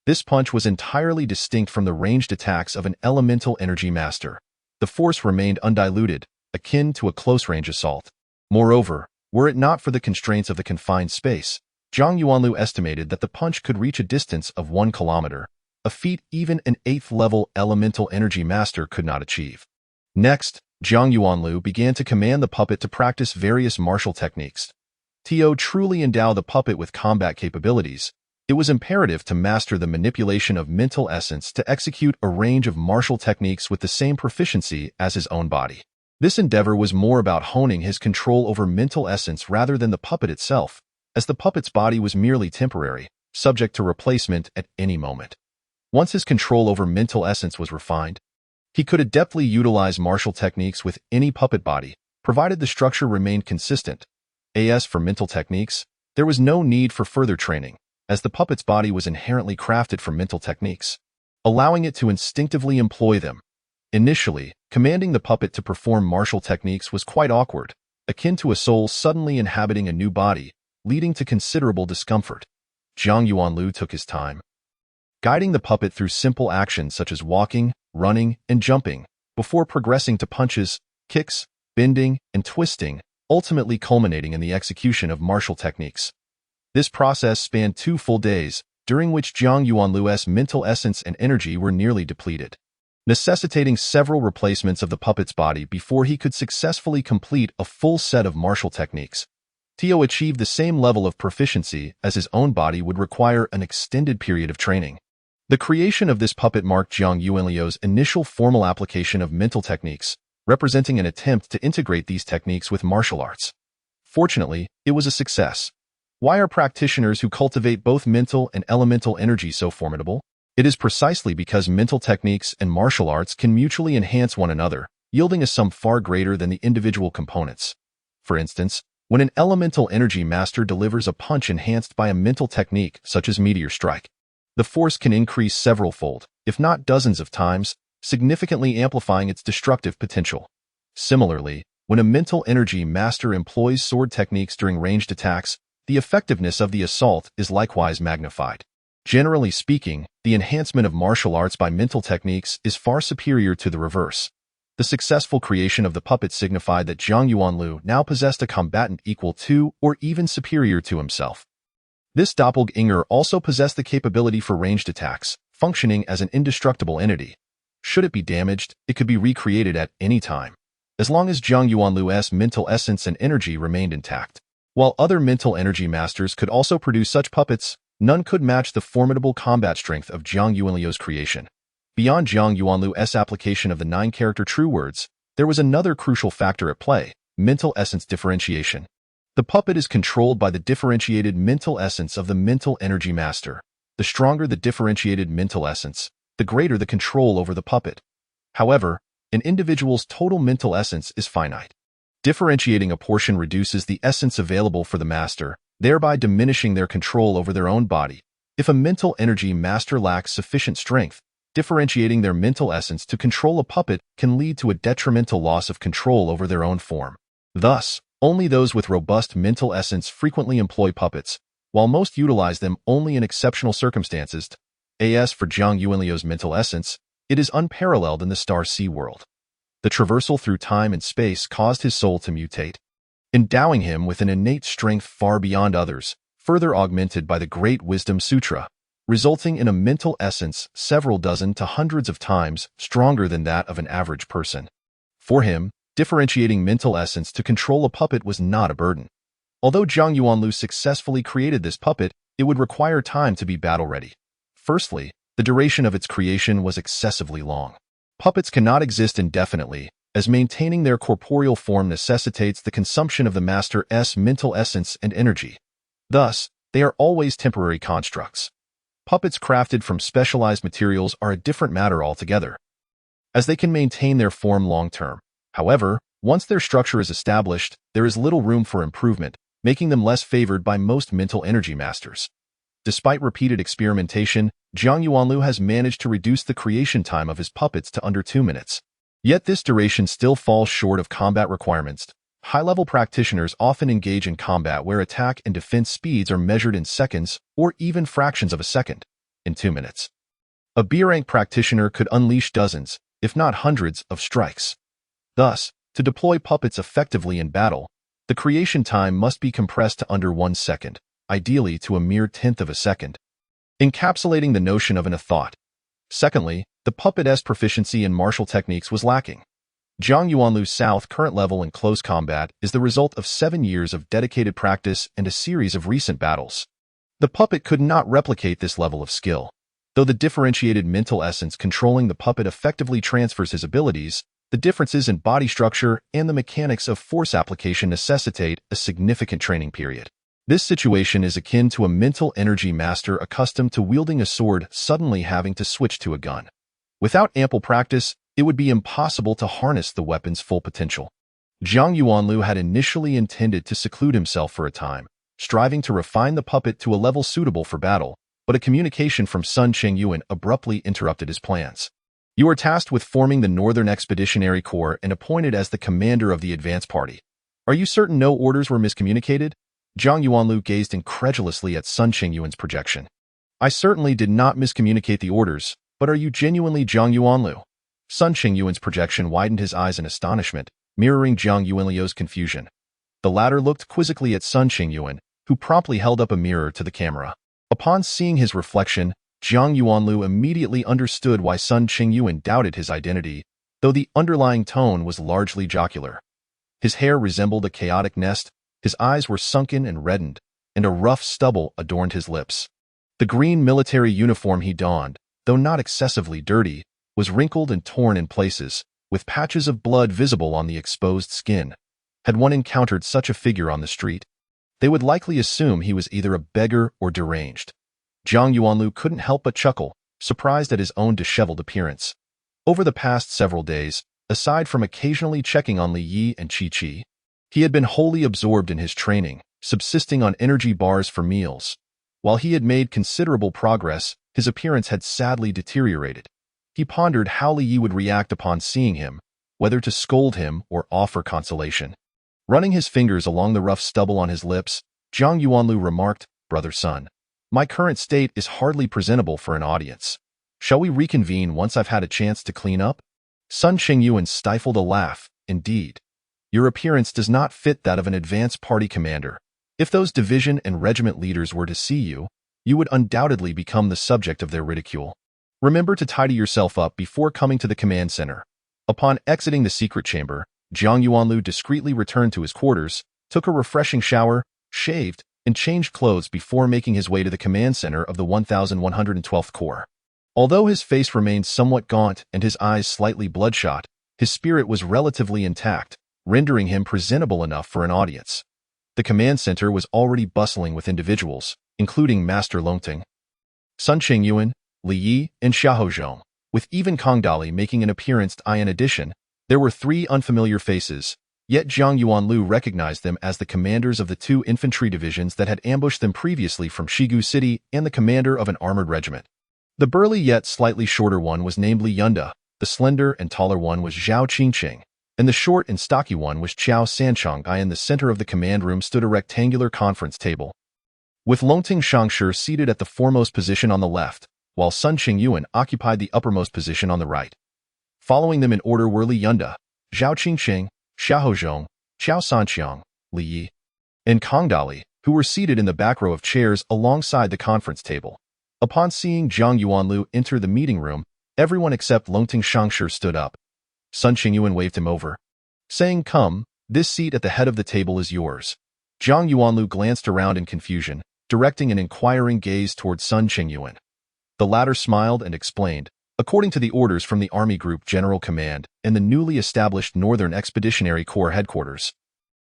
This punch was entirely distinct from the ranged attacks of an elemental energy master. The force remained undiluted, akin to a close-range assault. Moreover, were it not for the constraints of the confined space, Jiang Yuanlu estimated that the punch could reach a distance of 1 kilometer, a feat even an 8th-level elemental energy master could not achieve. Next, Jiang Yuanlu began to command the puppet to practice various martial techniques. To truly endow the puppet with combat capabilities, it was imperative to master the manipulation of mental essence to execute a range of martial techniques with the same proficiency as his own body. This endeavor was more about honing his control over mental essence rather than the puppet itself, as the puppet's body was merely temporary, subject to replacement at any moment. Once his control over mental essence was refined, he could adeptly utilize martial techniques with any puppet body, provided the structure remained consistent. As for mental techniques, there was no need for further training, as the puppet's body was inherently crafted for mental techniques, allowing it to instinctively employ them. Initially, commanding the puppet to perform martial techniques was quite awkward, akin to a soul suddenly inhabiting a new body, leading to considerable discomfort. Jiang Yuanlu took his time, guiding the puppet through simple actions such as walking, running, and jumping, before progressing to punches, kicks, bending, and twisting, ultimately culminating in the execution of martial techniques. This process spanned 2 full days, during which Jiang Yuanlu's mental essence and energy were nearly depleted, necessitating several replacements of the puppet's body before he could successfully complete a full set of martial techniques. To achieve the same level of proficiency as his own body would require an extended period of training. The creation of this puppet marked Jiang Yuanliu's initial formal application of mental techniques, representing an attempt to integrate these techniques with martial arts. Fortunately, it was a success. Why are practitioners who cultivate both mental and elemental energy so formidable? It is precisely because mental techniques and martial arts can mutually enhance one another, yielding a sum far greater than the individual components. For instance, when an elemental energy master delivers a punch enhanced by a mental technique such as meteor strike, the force can increase several-fold, if not dozens of times, significantly amplifying its destructive potential. Similarly, when a mental energy master employs sword techniques during ranged attacks, the effectiveness of the assault is likewise magnified. Generally speaking, the enhancement of martial arts by mental techniques is far superior to the reverse. The successful creation of the puppet signified that Zhang Yuanlu now possessed a combatant equal to or even superior to himself. This doppelganger also possessed the capability for ranged attacks, functioning as an indestructible entity. Should it be damaged, it could be recreated at any time, as long as Zhang Yuanlu's mental essence and energy remained intact. While other mental energy masters could also produce such puppets, none could match the formidable combat strength of Zhang Yuanlu's creation. Beyond Zhang Yuanlu's application of the 9-character true words, there was another crucial factor at play: mental essence differentiation. The puppet is controlled by the differentiated mental essence of the mental energy master. The stronger the differentiated mental essence, the greater the control over the puppet. However, an individual's total mental essence is finite. Differentiating a portion reduces the essence available for the master, thereby diminishing their control over their own body. If a mental energy master lacks sufficient strength, differentiating their mental essence to control a puppet can lead to a detrimental loss of control over their own form. Thus, only those with robust mental essence frequently employ puppets, while most utilize them only in exceptional circumstances. As for Zhang Yuanlu's mental essence, it is unparalleled in the Star Sea world. The traversal through time and space caused his soul to mutate, endowing him with an innate strength far beyond others, further augmented by the Great Wisdom Sutra, resulting in a mental essence several dozen to hundreds of times stronger than that of an average person. For him, differentiating mental essence to control a puppet was not a burden. Although Zhang Yuanlu successfully created this puppet, it would require time to be battle-ready. Firstly, the duration of its creation was excessively long. Puppets cannot exist indefinitely, as maintaining their corporeal form necessitates the consumption of the master's mental essence and energy. Thus, they are always temporary constructs. Puppets crafted from specialized materials are a different matter altogether, as they can maintain their form long-term. However, once their structure is established, there is little room for improvement, making them less favored by most mental energy masters. Despite repeated experimentation, Zhang Yuanlu has managed to reduce the creation time of his puppets to under 2 minutes. Yet this duration still falls short of combat requirements. High-level practitioners often engage in combat where attack and defense speeds are measured in seconds or even fractions of a second. In 2 minutes, a B-rank practitioner could unleash dozens, if not hundreds, of strikes. Thus, to deploy puppets effectively in battle, the creation time must be compressed to under 1 second, ideally to a mere tenth of a second, encapsulating the notion of an thought. Secondly, the puppet's proficiency in martial techniques was lacking. Zhang Yuanlu's current level in close combat is the result of 7 years of dedicated practice and a series of recent battles. The puppet could not replicate this level of skill. Though the differentiated mental essence controlling the puppet effectively transfers his abilities, the differences in body structure and the mechanics of force application necessitate a significant training period. This situation is akin to a mental energy master accustomed to wielding a sword suddenly having to switch to a gun. Without ample practice, it would be impossible to harness the weapon's full potential. Zhang Yuanlu had initially intended to seclude himself for a time, striving to refine the puppet to a level suitable for battle, but a communication from Sun Chengyuan abruptly interrupted his plans. "You are tasked with forming the Northern Expeditionary Corps and appointed as the commander of the advance party. Are you certain no orders were miscommunicated?" Zhang Yuanlu gazed incredulously at Sun Chengyuan's projection. "I certainly did not miscommunicate the orders, but are you genuinely Zhang Yuanlu?" Sun Chengyuan's projection widened his eyes in astonishment, mirroring Zhang Yuanlu's confusion. The latter looked quizzically at Sun Chengyuan, who promptly held up a mirror to the camera. Upon seeing his reflection, Zhang Yuanlu immediately understood why Sun Chengyuan doubted his identity, though the underlying tone was largely jocular. His hair resembled a chaotic nest, his eyes were sunken and reddened, and a rough stubble adorned his lips. The green military uniform he donned, though not excessively dirty, was wrinkled and torn in places, with patches of blood visible on the exposed skin. Had one encountered such a figure on the street? they would likely assume he was either a beggar or deranged. Zhang Yuanlu couldn't help but chuckle, surprised at his own disheveled appearance. Over the past several days, aside from occasionally checking on Li Yi and Qi Qi, he had been wholly absorbed in his training, subsisting on energy bars for meals. While he had made considerable progress, his appearance had sadly deteriorated. He pondered how Li Yi would react upon seeing him, whether to scold him or offer consolation. Running his fingers along the rough stubble on his lips, Zhang Yuanlu remarked, "Brother Sun, my current state is hardly presentable for an audience. Shall we reconvene once I've had a chance to clean up?" Sun Qingyuan stifled a laugh. "Indeed. Your appearance does not fit that of an advance party commander. If those division and regiment leaders were to see you, you would undoubtedly become the subject of their ridicule. Remember to tidy yourself up before coming to the command center." Upon exiting the secret chamber, Zhang Yuanlu discreetly returned to his quarters, took a refreshing shower, shaved, and changed clothes before making his way to the command center of the 1112th Corps. Although his face remained somewhat gaunt and his eyes slightly bloodshot, his spirit was relatively intact, rendering him presentable enough for an audience. The command center was already bustling with individuals, including Master Longting, Sun Qingyuan, Li Yi, and Xiaozhong. With even Kongdali making an appearance in addition, there were 3 unfamiliar faces, yet Zhang Yuanlu recognized them as the commanders of the 2 infantry divisions that had ambushed them previously from Shigu City and the commander of an armored regiment. The burly yet slightly shorter one was named Li Yunda, the slender and taller one was Zhao Qingqing, and the short and stocky one was Qiao Sanchong. In the center of the command room stood a rectangular conference table, with Longting Shangshi seated at the foremost position on the left, while Sun Qingyuan occupied the uppermost position on the right. Following them in order were Li Yunda, Zhao Qingqing, Xiaozhong, Qiao Sanqiang, Li Yi, and Kongdali, who were seated in the back row of chairs alongside the conference table. Upon seeing Zhang Yuanlu enter the meeting room, everyone except Longting Shangshi stood up. Sun Qingyuan waved him over, saying, "Come, this seat at the head of the table is yours." Zhang Yuanlu glanced around in confusion, directing an inquiring gaze toward Sun Qingyuan. The latter smiled and explained, "According to the orders from the Army Group General Command and the newly established Northern Expeditionary Corps headquarters,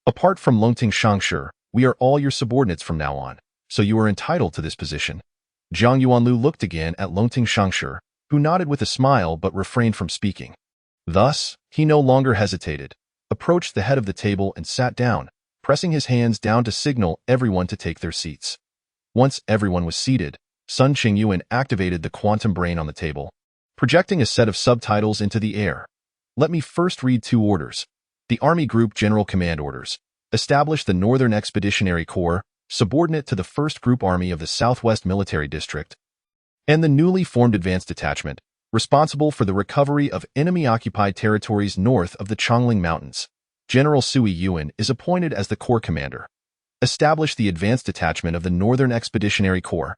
apart from Longting Shangshi, we are all your subordinates from now on, so you are entitled to this position." Zhang Yuanlu looked again at Longting Shangshi, who nodded with a smile but refrained from speaking. Thus, he no longer hesitated, approached the head of the table and sat down, pressing his hands down to signal everyone to take their seats. Once everyone was seated, Sun Qingyuan activated the quantum brain on the table, projecting a set of subtitles into the air. "Let me first read 2 orders. The Army Group General Command orders. Establish the Northern Expeditionary Corps, subordinate to the 1st Group Army of the Southwest Military District, and the newly formed Advanced Detachment, responsible for the recovery of enemy-occupied territories north of the Chongling Mountains. General Sui Yuan is appointed as the Corps Commander. Establish the Advanced Detachment of the Northern Expeditionary Corps.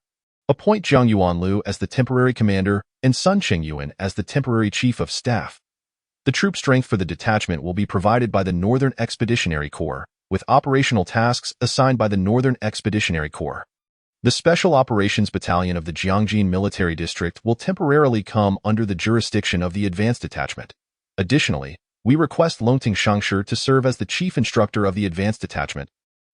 Appoint Zhang Yuanlu as the temporary commander and Sun Qingyuan as the temporary chief of staff. The troop strength for the detachment will be provided by the Northern Expeditionary Corps, with operational tasks assigned by the Northern Expeditionary Corps. The Special Operations Battalion of the Jiangjin Military District will temporarily come under the jurisdiction of the Advanced Detachment. Additionally, we request Longting Shangshi to serve as the chief instructor of the Advanced Detachment,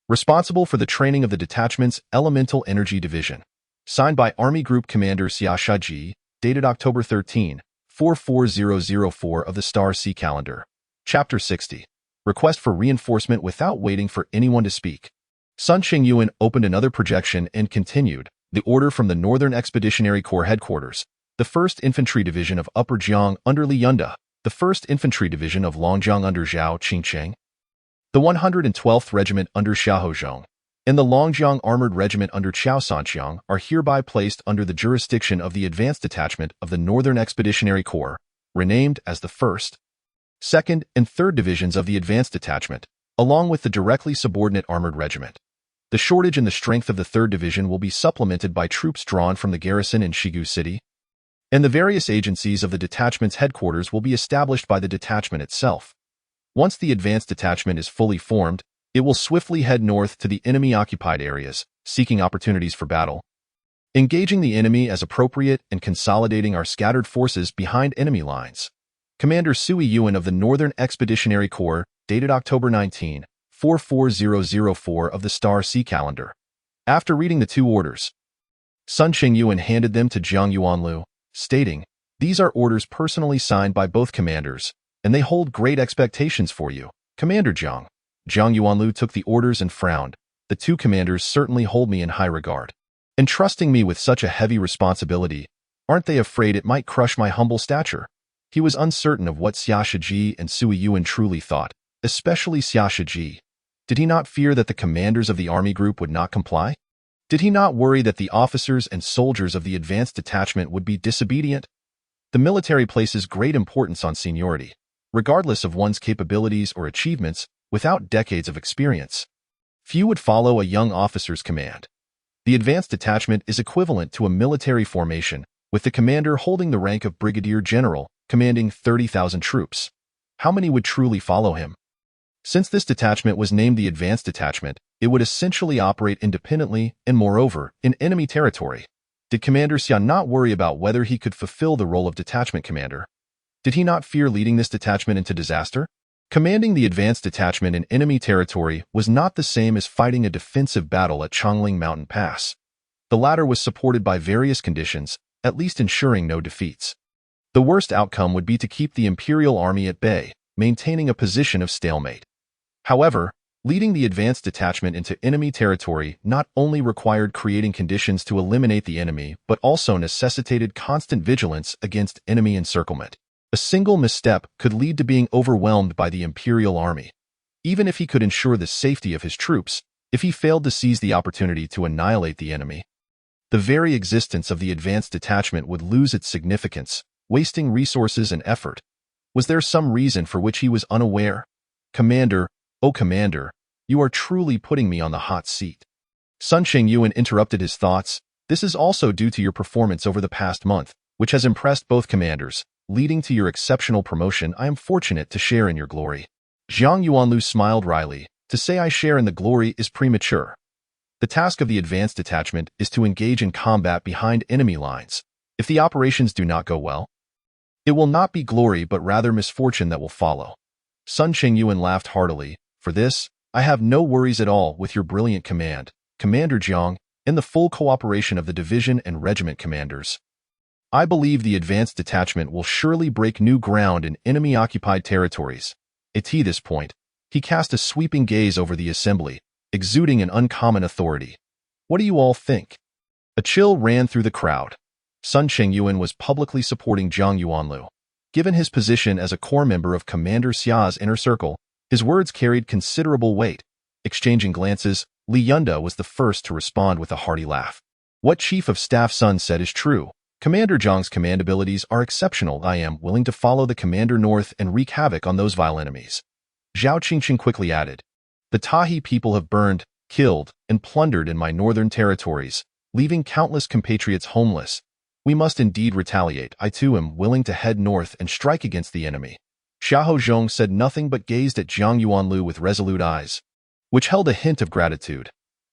responsible for the training of the detachment's Elemental Energy Division. Signed by Army Group Commander Xia Shaji, dated October 13, 44004 of the Star Sea Calendar. Chapter 60. Request for reinforcement without waiting for anyone to speak. Sun Qingyuan opened another projection and continued, "The order from the Northern Expeditionary Corps Headquarters, the 1st Infantry Division of Upper Jiang under Li Yunda, the 1st Infantry Division of Longjiang under Zhao Qingqing, the 112th Regiment under Xiaozhong, and the Longjiang Armored Regiment under Qiao Sanqiang are hereby placed under the jurisdiction of the Advanced Detachment of the Northern Expeditionary Corps, renamed as the 1st, 2nd, and 3rd Divisions of the Advanced Detachment, along with the directly subordinate Armored Regiment. The shortage in the strength of the 3rd Division will be supplemented by troops drawn from the garrison in Shigu City, and the various agencies of the detachment's headquarters will be established by the detachment itself. Once the Advanced Detachment is fully formed, it will swiftly head north to the enemy-occupied areas, seeking opportunities for battle, engaging the enemy as appropriate and consolidating our scattered forces behind enemy lines." Commander Sui Yuan of the Northern Expeditionary Corps, dated October 19, 44004 of the Star Sea Calendar. After reading the two orders, Sun Qingyuan handed them to Jiang Yuanlu, stating, "These are orders personally signed by both commanders, and they hold great expectations for you, Commander Jiang." Jiang Yuanlu took the orders and frowned. "The two commanders certainly hold me in high regard. Entrusting me with such a heavy responsibility, aren't they afraid it might crush my humble stature?" He was uncertain of what Xia Shiji and Sui Yuan truly thought, especially Xia Shiji. Did he not fear that the commanders of the army group would not comply? Did he not worry that the officers and soldiers of the advanced detachment would be disobedient? The military places great importance on seniority, regardless of one's capabilities or achievements, without decades of experience. Few would follow a young officer's command. The advanced detachment is equivalent to a military formation, with the commander holding the rank of brigadier general, commanding 30,000 troops. How many would truly follow him? Since this detachment was named the advanced detachment, it would essentially operate independently and, moreover, in enemy territory. Did Commander Xia not worry about whether he could fulfill the role of detachment commander? Did he not fear leading this detachment into disaster? Commanding the advanced detachment in enemy territory was not the same as fighting a defensive battle at Chongling Mountain Pass. The latter was supported by various conditions, at least ensuring no defeats. The worst outcome would be to keep the Imperial Army at bay, maintaining a position of stalemate. However, leading the advanced detachment into enemy territory not only required creating conditions to eliminate the enemy, but also necessitated constant vigilance against enemy encirclement. A single misstep could lead to being overwhelmed by the Imperial Army. Even if he could ensure the safety of his troops, if he failed to seize the opportunity to annihilate the enemy, the very existence of the advanced detachment would lose its significance, wasting resources and effort. Was there some reason for which he was unaware? "Commander, oh Commander, you are truly putting me on the hot seat." Sun Qingyuan interrupted his thoughts. "This is also due to your performance over the past month, which has impressed both commanders, leading to your exceptional promotion. I am fortunate to share in your glory." Jiang Yuanlu smiled wryly. "To say I share in the glory is premature. The task of the advanced detachment is to engage in combat behind enemy lines. If the operations do not go well, it will not be glory but rather misfortune that will follow." Sun Qingyuan laughed heartily. "For this, I have no worries at all with your brilliant command, Commander Jiang, and the full cooperation of the division and regiment commanders. I believe the advanced detachment will surely break new ground in enemy-occupied territories." At this point, he cast a sweeping gaze over the assembly, exuding an uncommon authority. "What do you all think?" A chill ran through the crowd. Sun Qingyuan was publicly supporting Jiang Yuanlu. Given his position as a core member of Commander Xia's inner circle, his words carried considerable weight. Exchanging glances, Li Yunda was the first to respond with a hearty laugh. "What Chief of Staff Sun said is true. Commander Jiang's command abilities are exceptional. I am willing to follow the commander north and wreak havoc on those vile enemies." Zhao Qingqing quickly added, "The Tahi people have burned, killed, and plundered in my northern territories, leaving countless compatriots homeless. We must indeed retaliate. I too am willing to head north and strike against the enemy." Xiahou Zhong said nothing but gazed at Jiang Yuanlu with resolute eyes, which held a hint of gratitude.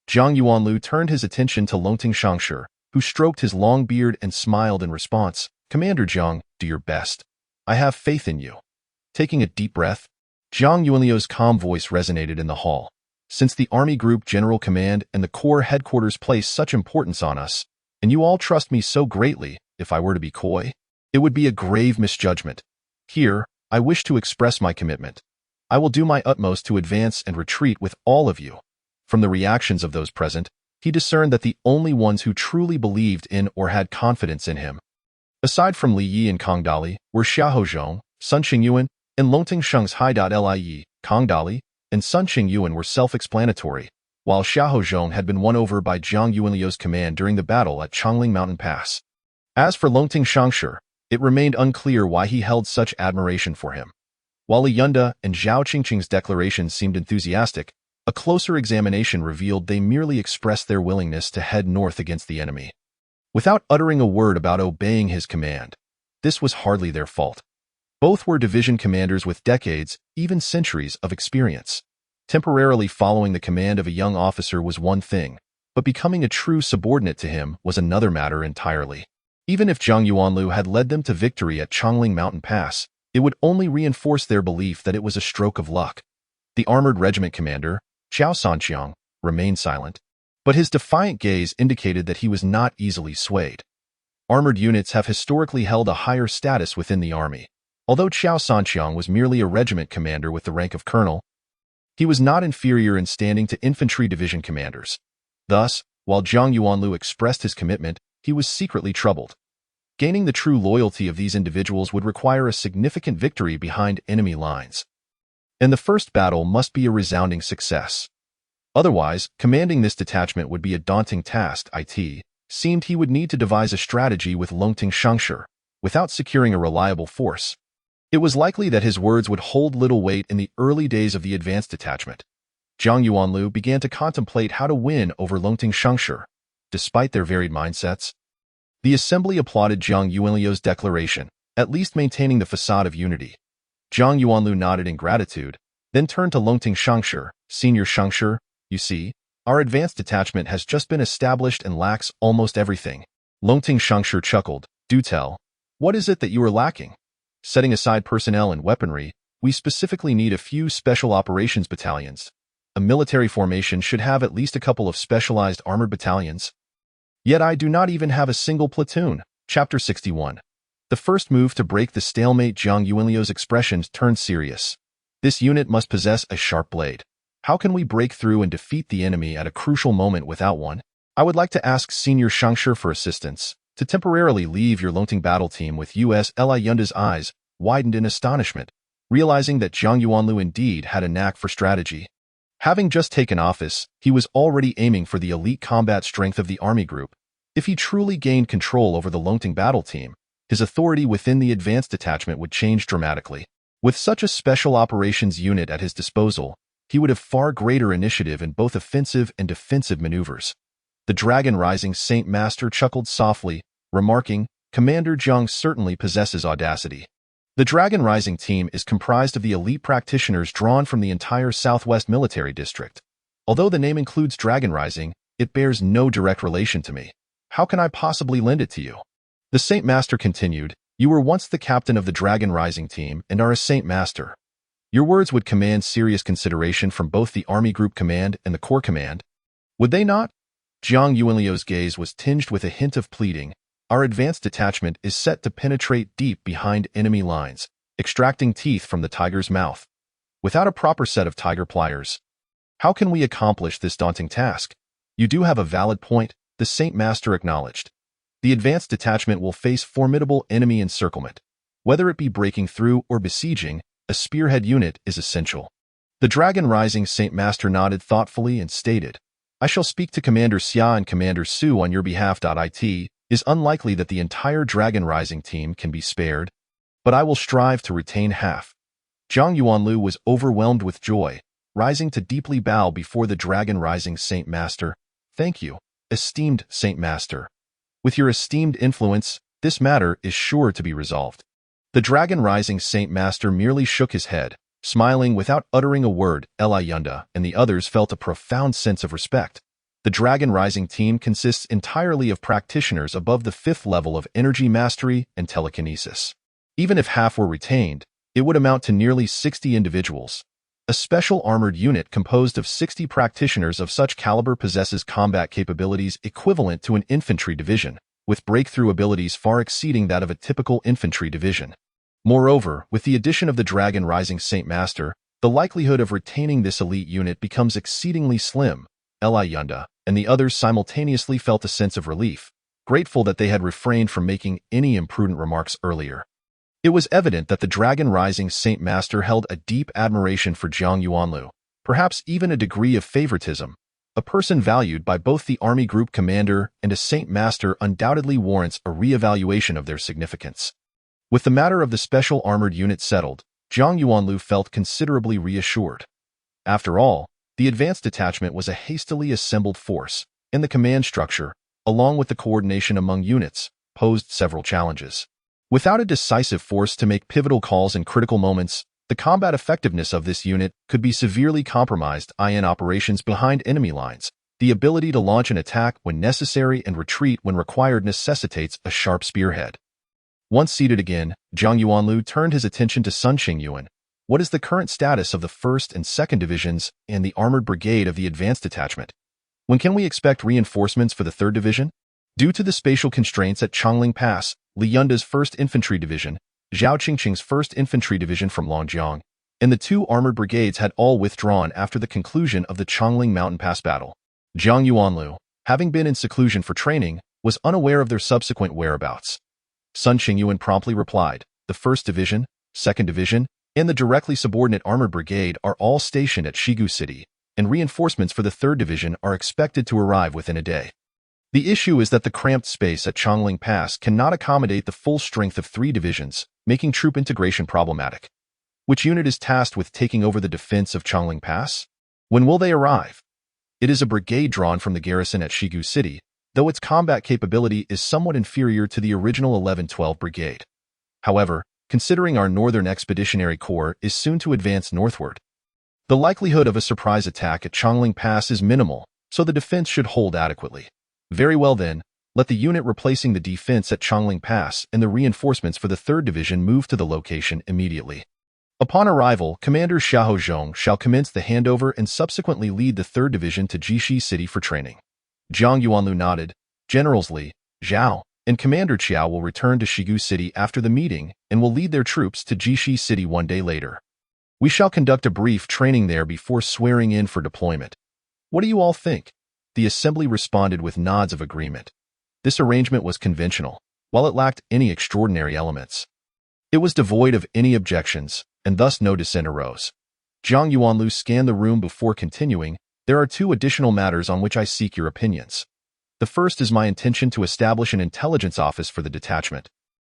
Jiang Yuanlu turned his attention to Longting Shangshi, who stroked his long beard and smiled in response. "Commander Jiang, do your best. I have faith in you." Taking a deep breath, Jiang Yuanliu's calm voice resonated in the hall. "Since the Army Group General Command and the Corps Headquarters place such importance on us, and you all trust me so greatly, if I were to be coy, it would be a grave misjudgment. Here, I wish to express my commitment. I will do my utmost to advance and retreat with all of you." From the reactions of those present, he discerned that the only ones who truly believed in or had confidence in him, aside from Li Yi and Kang Dali, were Xiahou Zhong, Sun Qingyuan, and Longting Sheng's Lie. Kang Dali and Sun Qingyuan were self-explanatory, while Xiahou Zhong had been won over by Jiang Yuanliu's command during the battle at Chongling Mountain Pass. As for Longting Shangshi, it remained unclear why he held such admiration for him. While Li Yunda and Zhao Qingqing's declarations seemed enthusiastic, a closer examination revealed they merely expressed their willingness to head north against the enemy, without uttering a word about obeying his command. This was hardly their fault. Both were division commanders with decades, even centuries, of experience. Temporarily following the command of a young officer was one thing, but becoming a true subordinate to him was another matter entirely. Even if Jiang Yuanlu had led them to victory at Chongling Mountain Pass, it would only reinforce their belief that it was a stroke of luck. The armored regiment commander, Qiao Sanqiang, remained silent, but his defiant gaze indicated that he was not easily swayed. Armored units have historically held a higher status within the army. Although Qiao Sanqiang was merely a regiment commander with the rank of colonel, he was not inferior in standing to infantry division commanders. Thus, while Zhang Yuanlu expressed his commitment, he was secretly troubled. Gaining the true loyalty of these individuals would require a significant victory behind enemy lines. And the first battle must be a resounding success. Otherwise, commanding this detachment would be a daunting task. It seemed he would need to devise a strategy with Longting Shangshi, without securing a reliable force. It was likely that his words would hold little weight in the early days of the advanced detachment. Zhang Yuanlu began to contemplate how to win over Longting Shangshi. Despite their varied mindsets, the assembly applauded Zhang Yuanlu's declaration, at least maintaining the facade of unity. Zhang Yuanlu nodded in gratitude, then turned to Longting Shangshi. Senior Shangshi, you see, our advanced detachment has just been established and lacks almost everything. Longting Shangshi chuckled. Do tell. What is it that you are lacking? Setting aside personnel and weaponry, we specifically need a few special operations battalions. A military formation should have at least a couple of specialized armored battalions. Yet I do not even have a single platoon. Chapter 61. The first move to break the stalemate. Zhang Yuanlu's expressions turned serious. This unit must possess a sharp blade. How can we break through and defeat the enemy at a crucial moment without one? I would like to ask Senior Shangshi for assistance, to temporarily leave your Longting battle team with Li Yunda's eyes widened in astonishment, realizing that Zhang Yuanlu indeed had a knack for strategy. Having just taken office, he was already aiming for the elite combat strength of the army group. If he truly gained control over the Longting battle team, his authority within the advanced detachment would change dramatically. With such a special operations unit at his disposal, he would have far greater initiative in both offensive and defensive maneuvers. The Dragon Rising Saint Master chuckled softly, remarking, Commander Zhang certainly possesses audacity. The Dragon Rising team is comprised of the elite practitioners drawn from the entire Southwest Military District. Although the name includes Dragon Rising, it bears no direct relation to me. How can I possibly lend it to you? The Saint Master continued, You were once the captain of the Dragon Rising team and are a Saint Master. Your words would command serious consideration from both the Army Group Command and the Corps Command. Would they not? Zhang Yuanlu's gaze was tinged with a hint of pleading. Our advanced detachment is set to penetrate deep behind enemy lines, extracting teeth from the tiger's mouth. Without a proper set of tiger pliers, how can we accomplish this daunting task? You do have a valid point, the Saint Master acknowledged. The advanced detachment will face formidable enemy encirclement. Whether it be breaking through or besieging, a spearhead unit is essential. The Dragon Rising Saint Master nodded thoughtfully and stated, I shall speak to Commander Xia and Commander Su on your behalf. It is unlikely that the entire Dragon Rising team can be spared, but I will strive to retain half. Zhang Yuanlu was overwhelmed with joy, rising to deeply bow before the Dragon Rising Saint Master. Thank you, esteemed Saint Master. With your esteemed influence, this matter is sure to be resolved. The Dragon Rising Saint Master merely shook his head, smiling without uttering a word. Li Yunda and the others felt a profound sense of respect. The Dragon Rising team consists entirely of practitioners above the 5th level of energy mastery and telekinesis. Even if half were retained, it would amount to nearly 60 individuals. A special armored unit composed of 60 practitioners of such caliber possesses combat capabilities equivalent to an infantry division, with breakthrough abilities far exceeding that of a typical infantry division. Moreover, with the addition of the Dragon Rising Saint Master, the likelihood of retaining this elite unit becomes exceedingly slim. Li Yunda and the others simultaneously felt a sense of relief, grateful that they had refrained from making any imprudent remarks earlier. It was evident that the Dragon Rising Saint Master held a deep admiration for Zhang Yuanlu, perhaps even a degree of favoritism. A person valued by both the Army Group Commander and a Saint Master undoubtedly warrants a re-evaluation of their significance. With the matter of the special armored unit settled, Zhang Yuanlu felt considerably reassured. After all, the advanced detachment was a hastily assembled force, and the command structure, along with the coordination among units, posed several challenges. Without a decisive force to make pivotal calls in critical moments, the combat effectiveness of this unit could be severely compromised in operations behind enemy lines. The ability to launch an attack when necessary and retreat when required necessitates a sharp spearhead. Once seated again, Zhang Yuanlu turned his attention to Sun Qingyuan. What is the current status of the 1st and 2nd Divisions and the Armored Brigade of the Advanced Detachment? When can we expect reinforcements for the 3rd Division? Due to the spatial constraints at Changling Pass, Li Yunda's 1st Infantry Division, Zhao Qingqing's 1st Infantry Division from Longjiang, and the 2 armored brigades had all withdrawn after the conclusion of the Changling Mountain Pass battle. Zhang Yuanlu, having been in seclusion for training, was unaware of their subsequent whereabouts. Sun Qingyuan promptly replied, "The 1st Division, 2nd Division, and the directly subordinate armored brigade are all stationed at Shigu City, and reinforcements for the 3rd Division are expected to arrive within a day." The issue is that the cramped space at Changling Pass cannot accommodate the full strength of 3 divisions, making troop integration problematic. Which unit is tasked with taking over the defense of Changling Pass? When will they arrive? It is a brigade drawn from the garrison at Shigu City, though its combat capability is somewhat inferior to the original 1112 Brigade. However, considering our Northern Expeditionary Corps is soon to advance northward, the likelihood of a surprise attack at Changling Pass is minimal, so the defense should hold adequately. Very well then, let the unit replacing the defense at Changling Pass and the reinforcements for the 3rd Division move to the location immediately. Upon arrival, Commander Xiahou Zhong shall commence the handover and subsequently lead the 3rd Division to Jixi City for training. Zhang Yuanlu nodded. Generals Li, Zhao, and Commander Qiao will return to Shigu City after the meeting and will lead their troops to Jixi City one day later. We shall conduct a brief training there before swearing in for deployment. What do you all think? The assembly responded with nods of agreement. This arrangement was conventional, while it lacked any extraordinary elements. It was devoid of any objections, and thus no dissent arose. Zhang Yuanlu scanned the room before continuing. There are 2 additional matters on which I seek your opinions. The first is my intention to establish an intelligence office for the detachment.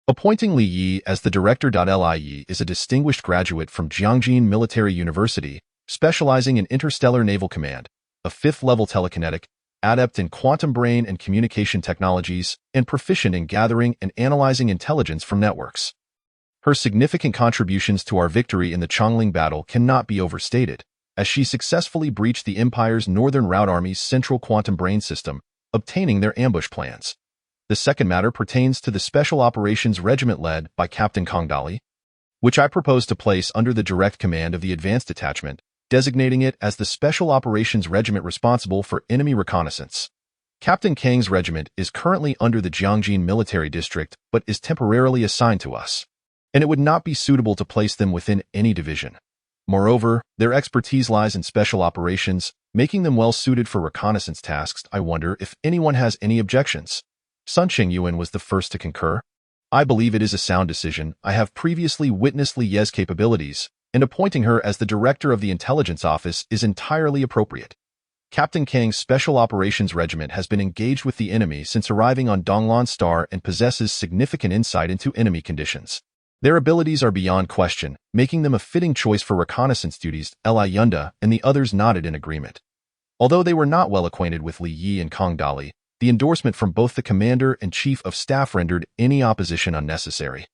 Appointing Li Yi as the director. Li Yi is a distinguished graduate from Jiangjin Military University, specializing in interstellar naval command, a 5th-level telekinetic, adept in quantum brain and communication technologies, and proficient in gathering and analyzing intelligence from networks. Her significant contributions to our victory in the Changling battle cannot be overstated, as she successfully breached the Empire's Northern Route Army's central quantum brain system, obtaining their ambush plans. The second matter pertains to the Special Operations Regiment led by Captain Kong Dali, which I propose to place under the direct command of the Advanced Detachment, designating it as the Special Operations Regiment responsible for enemy reconnaissance. Captain Kang's regiment is currently under the Jiangjin Military District but is temporarily assigned to us, and it would not be suitable to place them within any division. Moreover, their expertise lies in special operations, making them well suited for reconnaissance tasks. I wonder if anyone has any objections. Sun Qingyuan was the first to concur. I believe it is a sound decision. I have previously witnessed Li Ye's capabilities, and appointing her as the director of the intelligence office is entirely appropriate. Captain Kang's Special Operations Regiment has been engaged with the enemy since arriving on Donglan Star and possesses significant insight into enemy conditions. Their abilities are beyond question, making them a fitting choice for reconnaissance duties. Li Yunda and the others nodded in agreement. Although they were not well acquainted with Li Yi and Kong Dali, the endorsement from both the commander and chief of staff rendered any opposition unnecessary.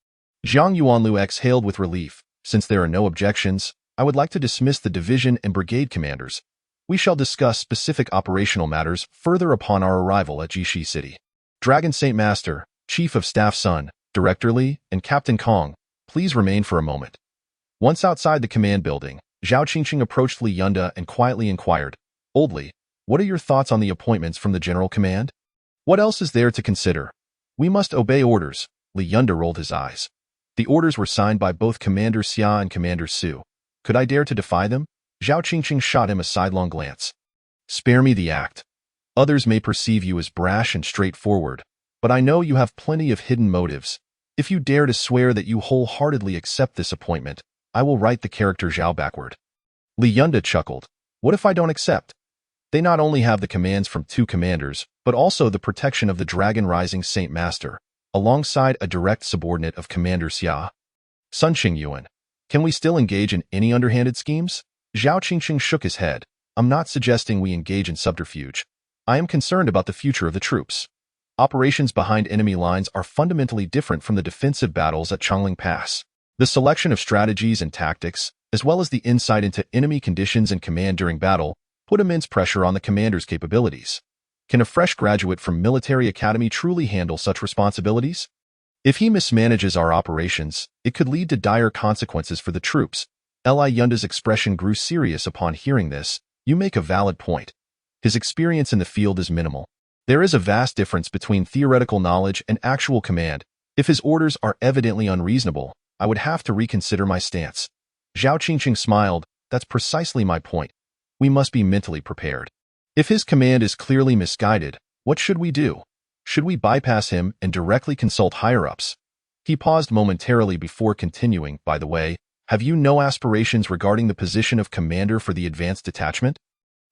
Zhang Yuanlu exhaled with relief. Since there are no objections, I would like to dismiss the division and brigade commanders. We shall discuss specific operational matters further upon our arrival at Jixi City. Dragon Saint Master, Chief of Staff Sun, Director Li, and Captain Kong, please remain for a moment. Once outside the command building, Zhao Qingqing approached Li Yunda and quietly inquired, "Old Li, what are your thoughts on the appointments from the General Command? What else is there to consider? We must obey orders." Li Yunda rolled his eyes. The orders were signed by both Commander Xia and Commander Su. Could I dare to defy them? Zhao Qingqing shot him a sidelong glance. Spare me the act. Others may perceive you as brash and straightforward, but I know you have plenty of hidden motives. If you dare to swear that you wholeheartedly accept this appointment, I will write the character Zhao backward. Li Yunda chuckled. What if I don't accept? They not only have the commands from 2 commanders, but also the protection of the Dragon Rising Saint Master, alongside a direct subordinate of Commander Xia. Sun Qingyuan, can we still engage in any underhanded schemes? Zhao Qingqing shook his head. I'm not suggesting we engage in subterfuge. I am concerned about the future of the troops. Operations behind enemy lines are fundamentally different from the defensive battles at Changling Pass. The selection of strategies and tactics, as well as the insight into enemy conditions and command during battle, put immense pressure on the commander's capabilities. Can a fresh graduate from military academy truly handle such responsibilities? If he mismanages our operations, it could lead to dire consequences for the troops, Li Yunda's expression grew serious upon hearing this. You make a valid point. His experience in the field is minimal. There is a vast difference between theoretical knowledge and actual command. If his orders are evidently unreasonable, I would have to reconsider my stance. Zhao Qingqing smiled. That's precisely my point. We must be mentally prepared. If his command is clearly misguided, what should we do? Should we bypass him and directly consult higher-ups? He paused momentarily before continuing. By the way, have you no aspirations regarding the position of commander for the advanced detachment?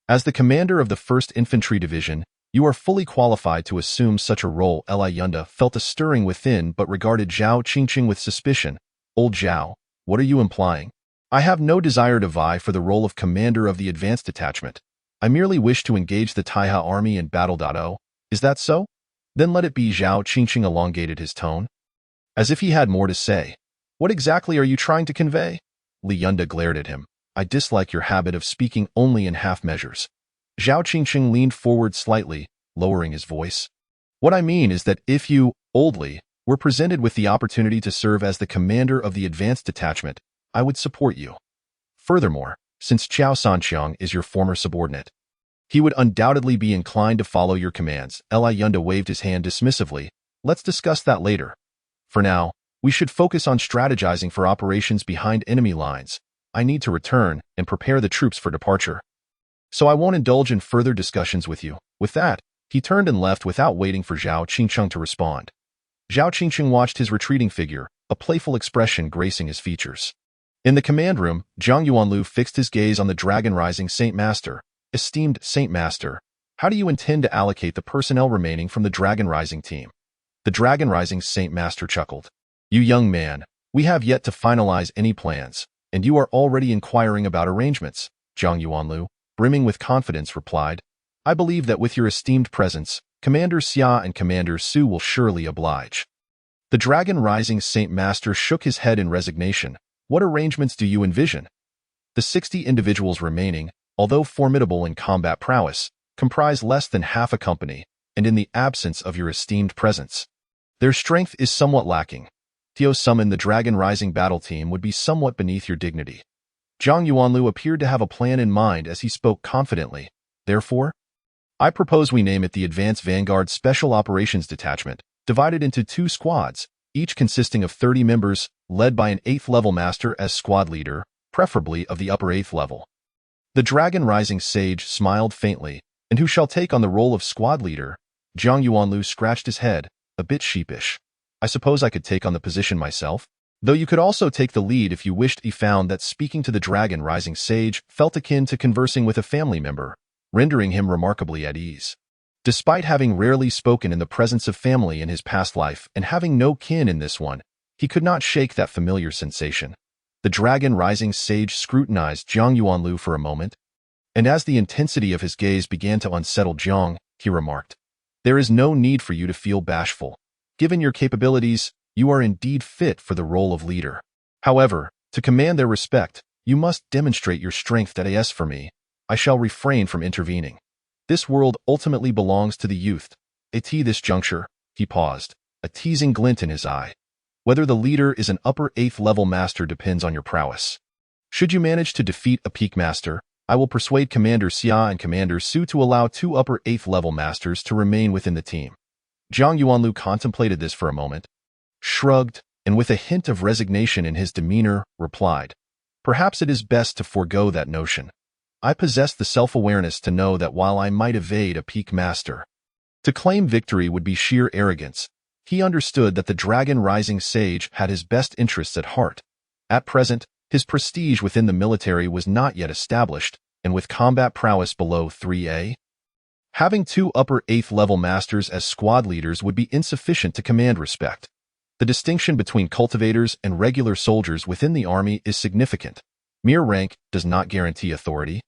As the commander of the 1st Infantry Division, you are fully qualified to assume such a role. Li Yunda felt a stirring within but regarded Zhao Qingqing with suspicion. Old Zhao, what are you implying? I have no desire to vie for the role of commander of the advanced detachment. I merely wish to engage the Taiha army in battle. Is that so? Then let it be. Zhao Qingqing elongated his tone, as if he had more to say. What exactly are you trying to convey? Li Yunda glared at him. I dislike your habit of speaking only in half measures. Zhao Qingqing leaned forward slightly, lowering his voice. What I mean is that if you, Old Li, were presented with the opportunity to serve as the commander of the advanced detachment, I would support you. Furthermore, since Qiao Sanqiang is your former subordinate, he would undoubtedly be inclined to follow your commands. Li Yunda waved his hand dismissively. Let's discuss that later. For now, we should focus on strategizing for operations behind enemy lines. I need to return and prepare the troops for departure. So I won't indulge in further discussions with you. With that, he turned and left without waiting for Zhao Qingqing to respond. Zhao Qingqing watched his retreating figure, a playful expression gracing his features. In the command room, Zhang Yuanlu fixed his gaze on the Dragon Rising Saint Master. Esteemed Saint Master, how do you intend to allocate the personnel remaining from the Dragon Rising team? The Dragon Rising Saint Master chuckled. You young man, we have yet to finalize any plans, and you are already inquiring about arrangements. Zhang Yuanlu, brimming with confidence, replied. I believe that with your esteemed presence, Commander Xia and Commander Su will surely oblige. The Dragon Rising Saint Master shook his head in resignation. What arrangements do you envision? The 60 individuals remaining, although formidable in combat prowess, comprise less than half a company, and in the absence of your esteemed presence, their strength is somewhat lacking. To summon the Dragon Rising battle team would be somewhat beneath your dignity. Zhang Yuanlu appeared to have a plan in mind as he spoke confidently. Therefore, I propose we name it the Advanced Vanguard Special Operations Detachment, divided into 2 squads, each consisting of 30 members, led by an 8th level master as squad leader, preferably of the upper 8th level. The Dragon Rising Sage smiled faintly. And who shall take on the role of squad leader? Zhang Yuanlu scratched his head, a bit sheepish. I suppose I could take on the position myself, though you could also take the lead if you wished. He found that speaking to the Dragon Rising Sage felt akin to conversing with a family member, rendering him remarkably at ease. Despite having rarely spoken in the presence of family in his past life and having no kin in this one, he could not shake that familiar sensation. The Dragon Rising Sage scrutinized Zhang Yuanlu for a moment, and as the intensity of his gaze began to unsettle Zhang, he remarked, There is no need for you to feel bashful. Given your capabilities, you are indeed fit for the role of leader. However, to command their respect, you must demonstrate your strength. As for me, I shall refrain from intervening. This world ultimately belongs to the youth. At this juncture, he paused, a teasing glint in his eye. Whether the leader is an upper 8th level master depends on your prowess. Should you manage to defeat a peak master, I will persuade Commander Xia and Commander Su to allow 2 upper 8th level masters to remain within the team. Zhang Yuanlu contemplated this for a moment, shrugged, and with a hint of resignation in his demeanor, replied, Perhaps it is best to forego that notion. I possess the self-awareness to know that while I might evade a peak master, to claim victory would be sheer arrogance. He understood that the Dragon Rising Sage had his best interests at heart. At present, his prestige within the military was not yet established, and with combat prowess below 3A, having 2 upper 8th level masters as squad leaders would be insufficient to command respect. The distinction between cultivators and regular soldiers within the army is significant. Mere rank does not guarantee authority.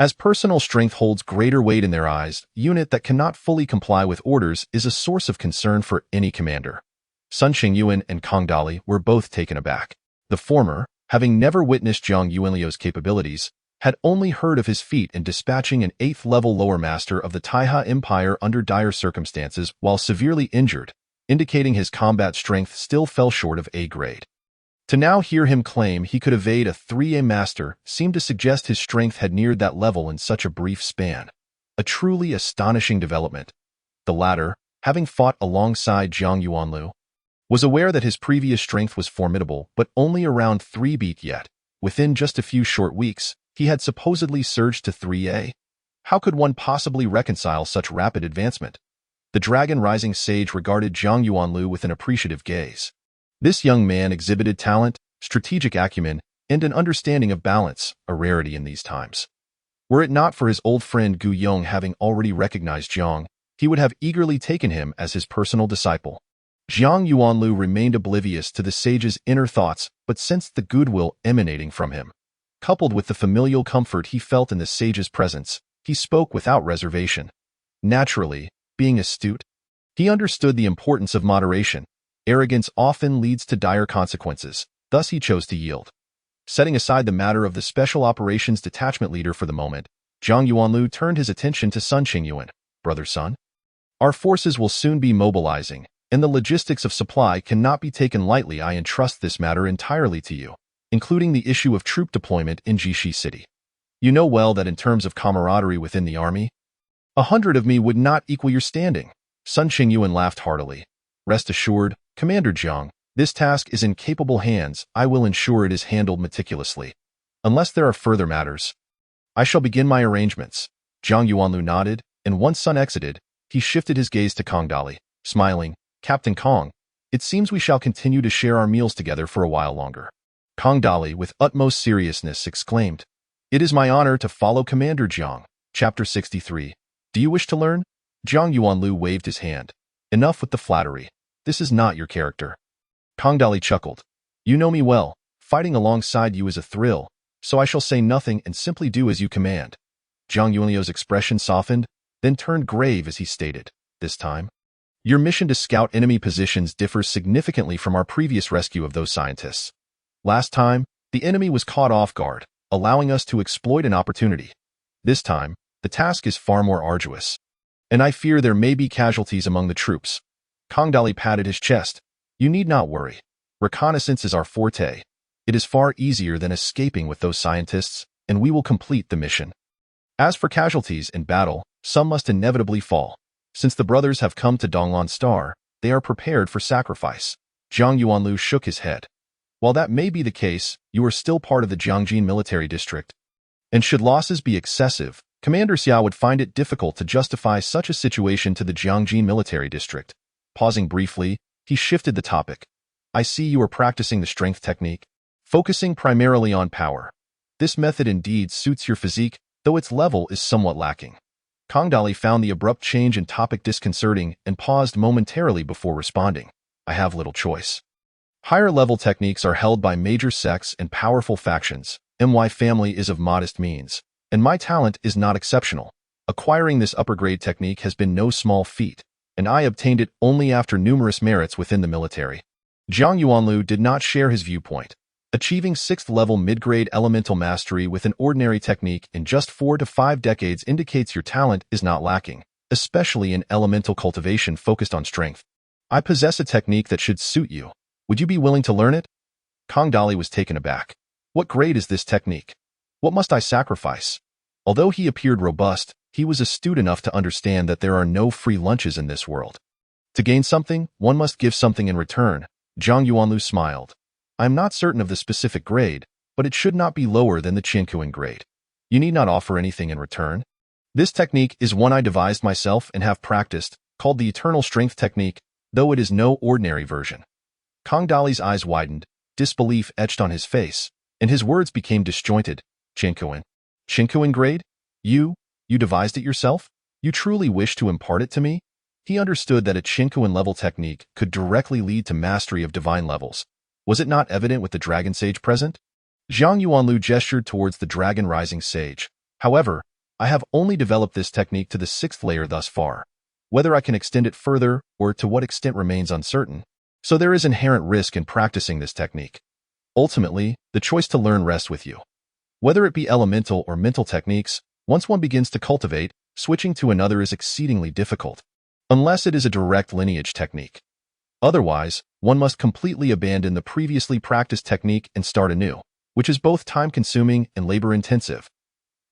As personal strength holds greater weight in their eyes, a unit that cannot fully comply with orders is a source of concern for any commander. Sun Qingyuan and Kang Dali were both taken aback. The former, having never witnessed Zhang Yuanliu's capabilities, had only heard of his feat in dispatching an 8th level lower master of the Taiha Empire under dire circumstances while severely injured, indicating his combat strength still fell short of A grade. To now hear him claim he could evade a 3A master seemed to suggest his strength had neared that level in such a brief span. A truly astonishing development. The latter, having fought alongside Zhang Yuanlu, was aware that his previous strength was formidable, but only around 3 beat yet. Within just a few short weeks, he had supposedly surged to 3A. How could one possibly reconcile such rapid advancement? The Dragon Rising Sage regarded Zhang Yuanlu with an appreciative gaze. This young man exhibited talent, strategic acumen, and an understanding of balance, a rarity in these times. Were it not for his old friend Gu Yong having already recognized Zhang, he would have eagerly taken him as his personal disciple. Zhang Yuanlu remained oblivious to the sage's inner thoughts, but sensed the goodwill emanating from him. Coupled with the familial comfort he felt in the sage's presence, he spoke without reservation. Naturally, being astute, he understood the importance of moderation. Arrogance often leads to dire consequences, thus he chose to yield. Setting aside the matter of the Special Operations Detachment leader for the moment, Zhang Yuanlu turned his attention to Sun Qingyuan. Brother Sun, our forces will soon be mobilizing, and the logistics of supply cannot be taken lightly. I entrust this matter entirely to you, including the issue of troop deployment in Jishi City. You know well that in terms of camaraderie within the army, 100 of me would not equal your standing. Sun Qingyuan laughed heartily. Rest assured, Commander Zhang, this task is in capable hands. I will ensure it is handled meticulously. Unless there are further matters, I shall begin my arrangements. Zhang Yuanlu nodded, and once Sun exited, he shifted his gaze to Kong Dali, smiling. Captain Kong, it seems we shall continue to share our meals together for a while longer. Kong Dali, with utmost seriousness, exclaimed, It is my honor to follow Commander Zhang. Chapter 63. Do you wish to learn? Zhang Yuanlu waved his hand. Enough with the flattery. This is not your character. Kong Dali chuckled. You know me well. Fighting alongside you is a thrill, so I shall say nothing and simply do as you command. Zhang Yuanlu's expression softened, then turned grave as he stated, This time, your mission to scout enemy positions differs significantly from our previous rescue of those scientists. Last time, the enemy was caught off guard, allowing us to exploit an opportunity. This time, the task is far more arduous, and I fear there may be casualties among the troops. Kong Dali patted his chest. You need not worry. Reconnaissance is our forte. It is far easier than escaping with those scientists, and we will complete the mission. As for casualties in battle, some must inevitably fall. Since the brothers have come to Donglan Star, they are prepared for sacrifice. Zhang Yuanlu shook his head. While that may be the case, you are still part of the Jiangjin military district. And should losses be excessive, Commander Xiao would find it difficult to justify such a situation to the Jiangjin military district. Pausing briefly, he shifted the topic. I see you are practicing the strength technique, focusing primarily on power. This method indeed suits your physique, though its level is somewhat lacking. Kong Dali found the abrupt change in topic disconcerting and paused momentarily before responding. I have little choice. Higher-level techniques are held by major sects and powerful factions. My family is of modest means, and my talent is not exceptional. Acquiring this upper-grade technique has been no small feat, and I obtained it only after numerous merits within the military. Zhang Yuanlu did not share his viewpoint. Achieving 6th-level mid-grade elemental mastery with an ordinary technique in just 4 to 5 decades indicates your talent is not lacking, especially in elemental cultivation focused on strength. I possess a technique that should suit you. Would you be willing to learn it? Kong Dali was taken aback. What grade is this technique? What must I sacrifice? Although he appeared robust, he was astute enough to understand that there are no free lunches in this world. To gain something, one must give something in return. Zhang Yuanlu smiled. I am not certain of the specific grade, but it should not be lower than the Qiankuan grade. You need not offer anything in return. This technique is one I devised myself and have practiced, called the Eternal Strength Technique, though it is no ordinary version. Kong Dali's eyes widened, disbelief etched on his face, and his words became disjointed. Qiankuan. Qiankuan grade? You devised it yourself? You truly wish to impart it to me? He understood that a Qiankuan level technique could directly lead to mastery of divine levels. Was it not evident with the Dragon Sage present? Zhang Yuanlu gestured towards the Dragon Rising Sage. However, I have only developed this technique to the 6th layer thus far. Whether I can extend it further or to what extent remains uncertain. So there is inherent risk in practicing this technique. Ultimately, the choice to learn rests with you. Whether it be elemental or mental techniques, once one begins to cultivate, switching to another is exceedingly difficult, unless it is a direct lineage technique. Otherwise, one must completely abandon the previously practiced technique and start anew, which is both time-consuming and labor-intensive.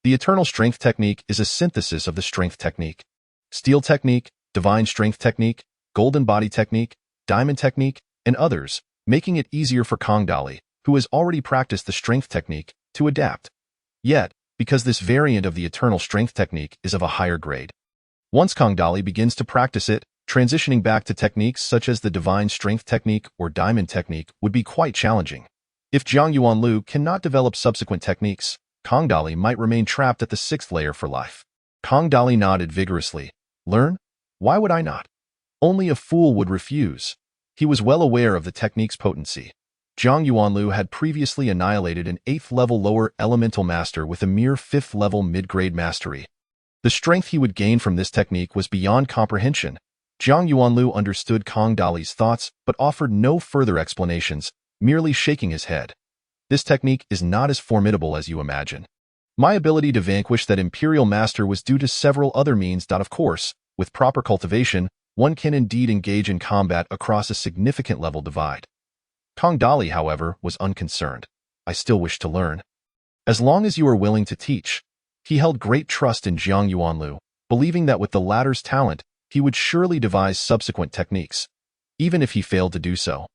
The eternal strength technique is a synthesis of the strength technique, steel technique, divine strength technique, golden body technique, diamond technique, and others, making it easier for Kongdali, who has already practiced the strength technique, to adapt. Yet, because this variant of the eternal strength technique is of a higher grade, once Kongdali begins to practice it, transitioning back to techniques such as the divine strength technique or diamond technique would be quite challenging. If Zhang Yuanlu cannot develop subsequent techniques, Kongdali might remain trapped at the 6th layer for life. Kongdali nodded vigorously. Learn? Why would I not? Only a fool would refuse. He was well aware of the technique's potency. Zhang Yuanlu had previously annihilated an 8th-level lower elemental master with a mere 5th-level mid-grade mastery. The strength he would gain from this technique was beyond comprehension. Zhang Yuanlu understood Kongdali's thoughts but offered no further explanations, merely shaking his head. This technique is not as formidable as you imagine. My ability to vanquish that Imperial Master was due to several other means. Of course, with proper cultivation, one can indeed engage in combat across a significant level divide. Kongdali, however, was unconcerned. I still wish to learn. As long as you are willing to teach. He held great trust in Zhang Yuanlu, believing that with the latter's talent, he would surely devise subsequent techniques, even if he failed to do so.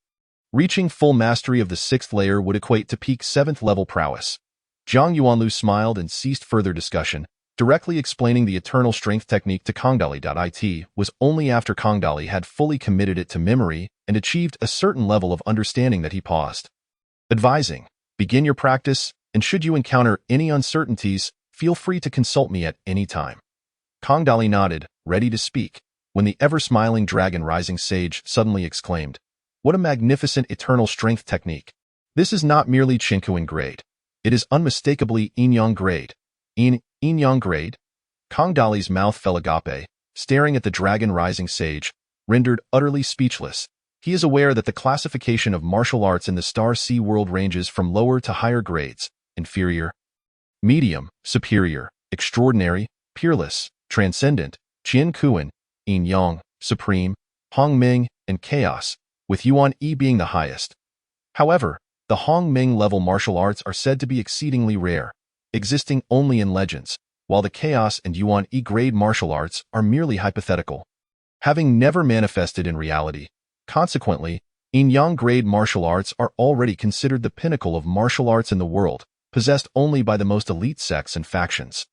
Reaching full mastery of the 6th layer would equate to peak 7th-level prowess. Zhang Yuanlu smiled and ceased further discussion, directly explaining the eternal strength technique to Kongdali. It was only after Kongdali had fully committed it to memory and achieved a certain level of understanding that he paused. Advising, begin your practice, and should you encounter any uncertainties, feel free to consult me at any time. Kongdali nodded, ready to speak, when the ever-smiling dragon rising sage suddenly exclaimed, "What a magnificent eternal strength technique! This is not merely Chinkuan grade. It is unmistakably Yin-Yang grade." Yin-Yang grade? Kongdali's mouth fell agape, staring at the dragon rising sage, rendered utterly speechless. He is aware that the classification of martial arts in the Star Sea world ranges from lower to higher grades: inferior, medium, superior, extraordinary, peerless, transcendent, Qian Kuan, Yin-Yang, supreme, Hongming, and chaos, with Yuan Yi being the highest. However, the Hongming level martial arts are said to be exceedingly rare, existing only in legends, while the chaos and Yuan Yi grade martial arts are merely hypothetical, having never manifested in reality. Consequently, Yin-Yang grade martial arts are already considered the pinnacle of martial arts in the world, possessed only by the most elite sects and factions.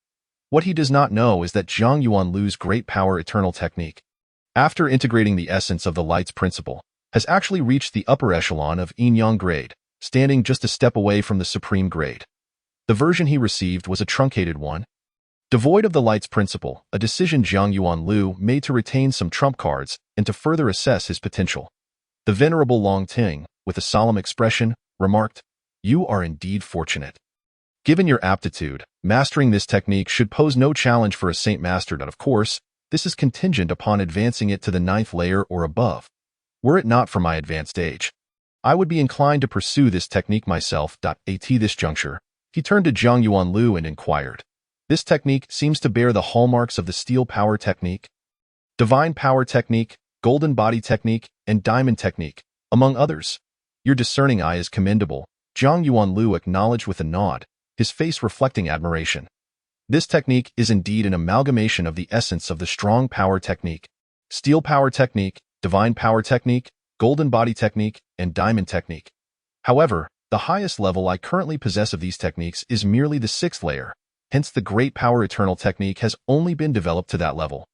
What he does not know is that Zhang Yuanlu's great power eternal technique, after integrating the essence of the light's principle, has actually reached the upper echelon of Yin-Yang grade, standing just a step away from the supreme grade. The version he received was a truncated one. Devoid of the light's principle, a decision Zhang Yuanlu made to retain some trump cards and to further assess his potential. The venerable Long Ting, with a solemn expression, remarked, "You are indeed fortunate. Given your aptitude, mastering this technique should pose no challenge for a Saint Master. Of course, this is contingent upon advancing it to the 9th layer or above. Were it not for my advanced age, I would be inclined to pursue this technique myself. At this juncture, he turned to Zhang Yuanlu and inquired, "This technique seems to bear the hallmarks of the steel power technique, divine power technique, golden body technique, and diamond technique, among others. Your discerning eye is commendable." Zhang Yuanlu acknowledged with a nod, his face reflecting admiration. This technique is indeed an amalgamation of the essence of the strong power technique, steel power technique, divine power technique, golden body technique, and diamond technique. However, the highest level I currently possess of these techniques is merely the 6th layer, hence the great power eternal technique has only been developed to that level.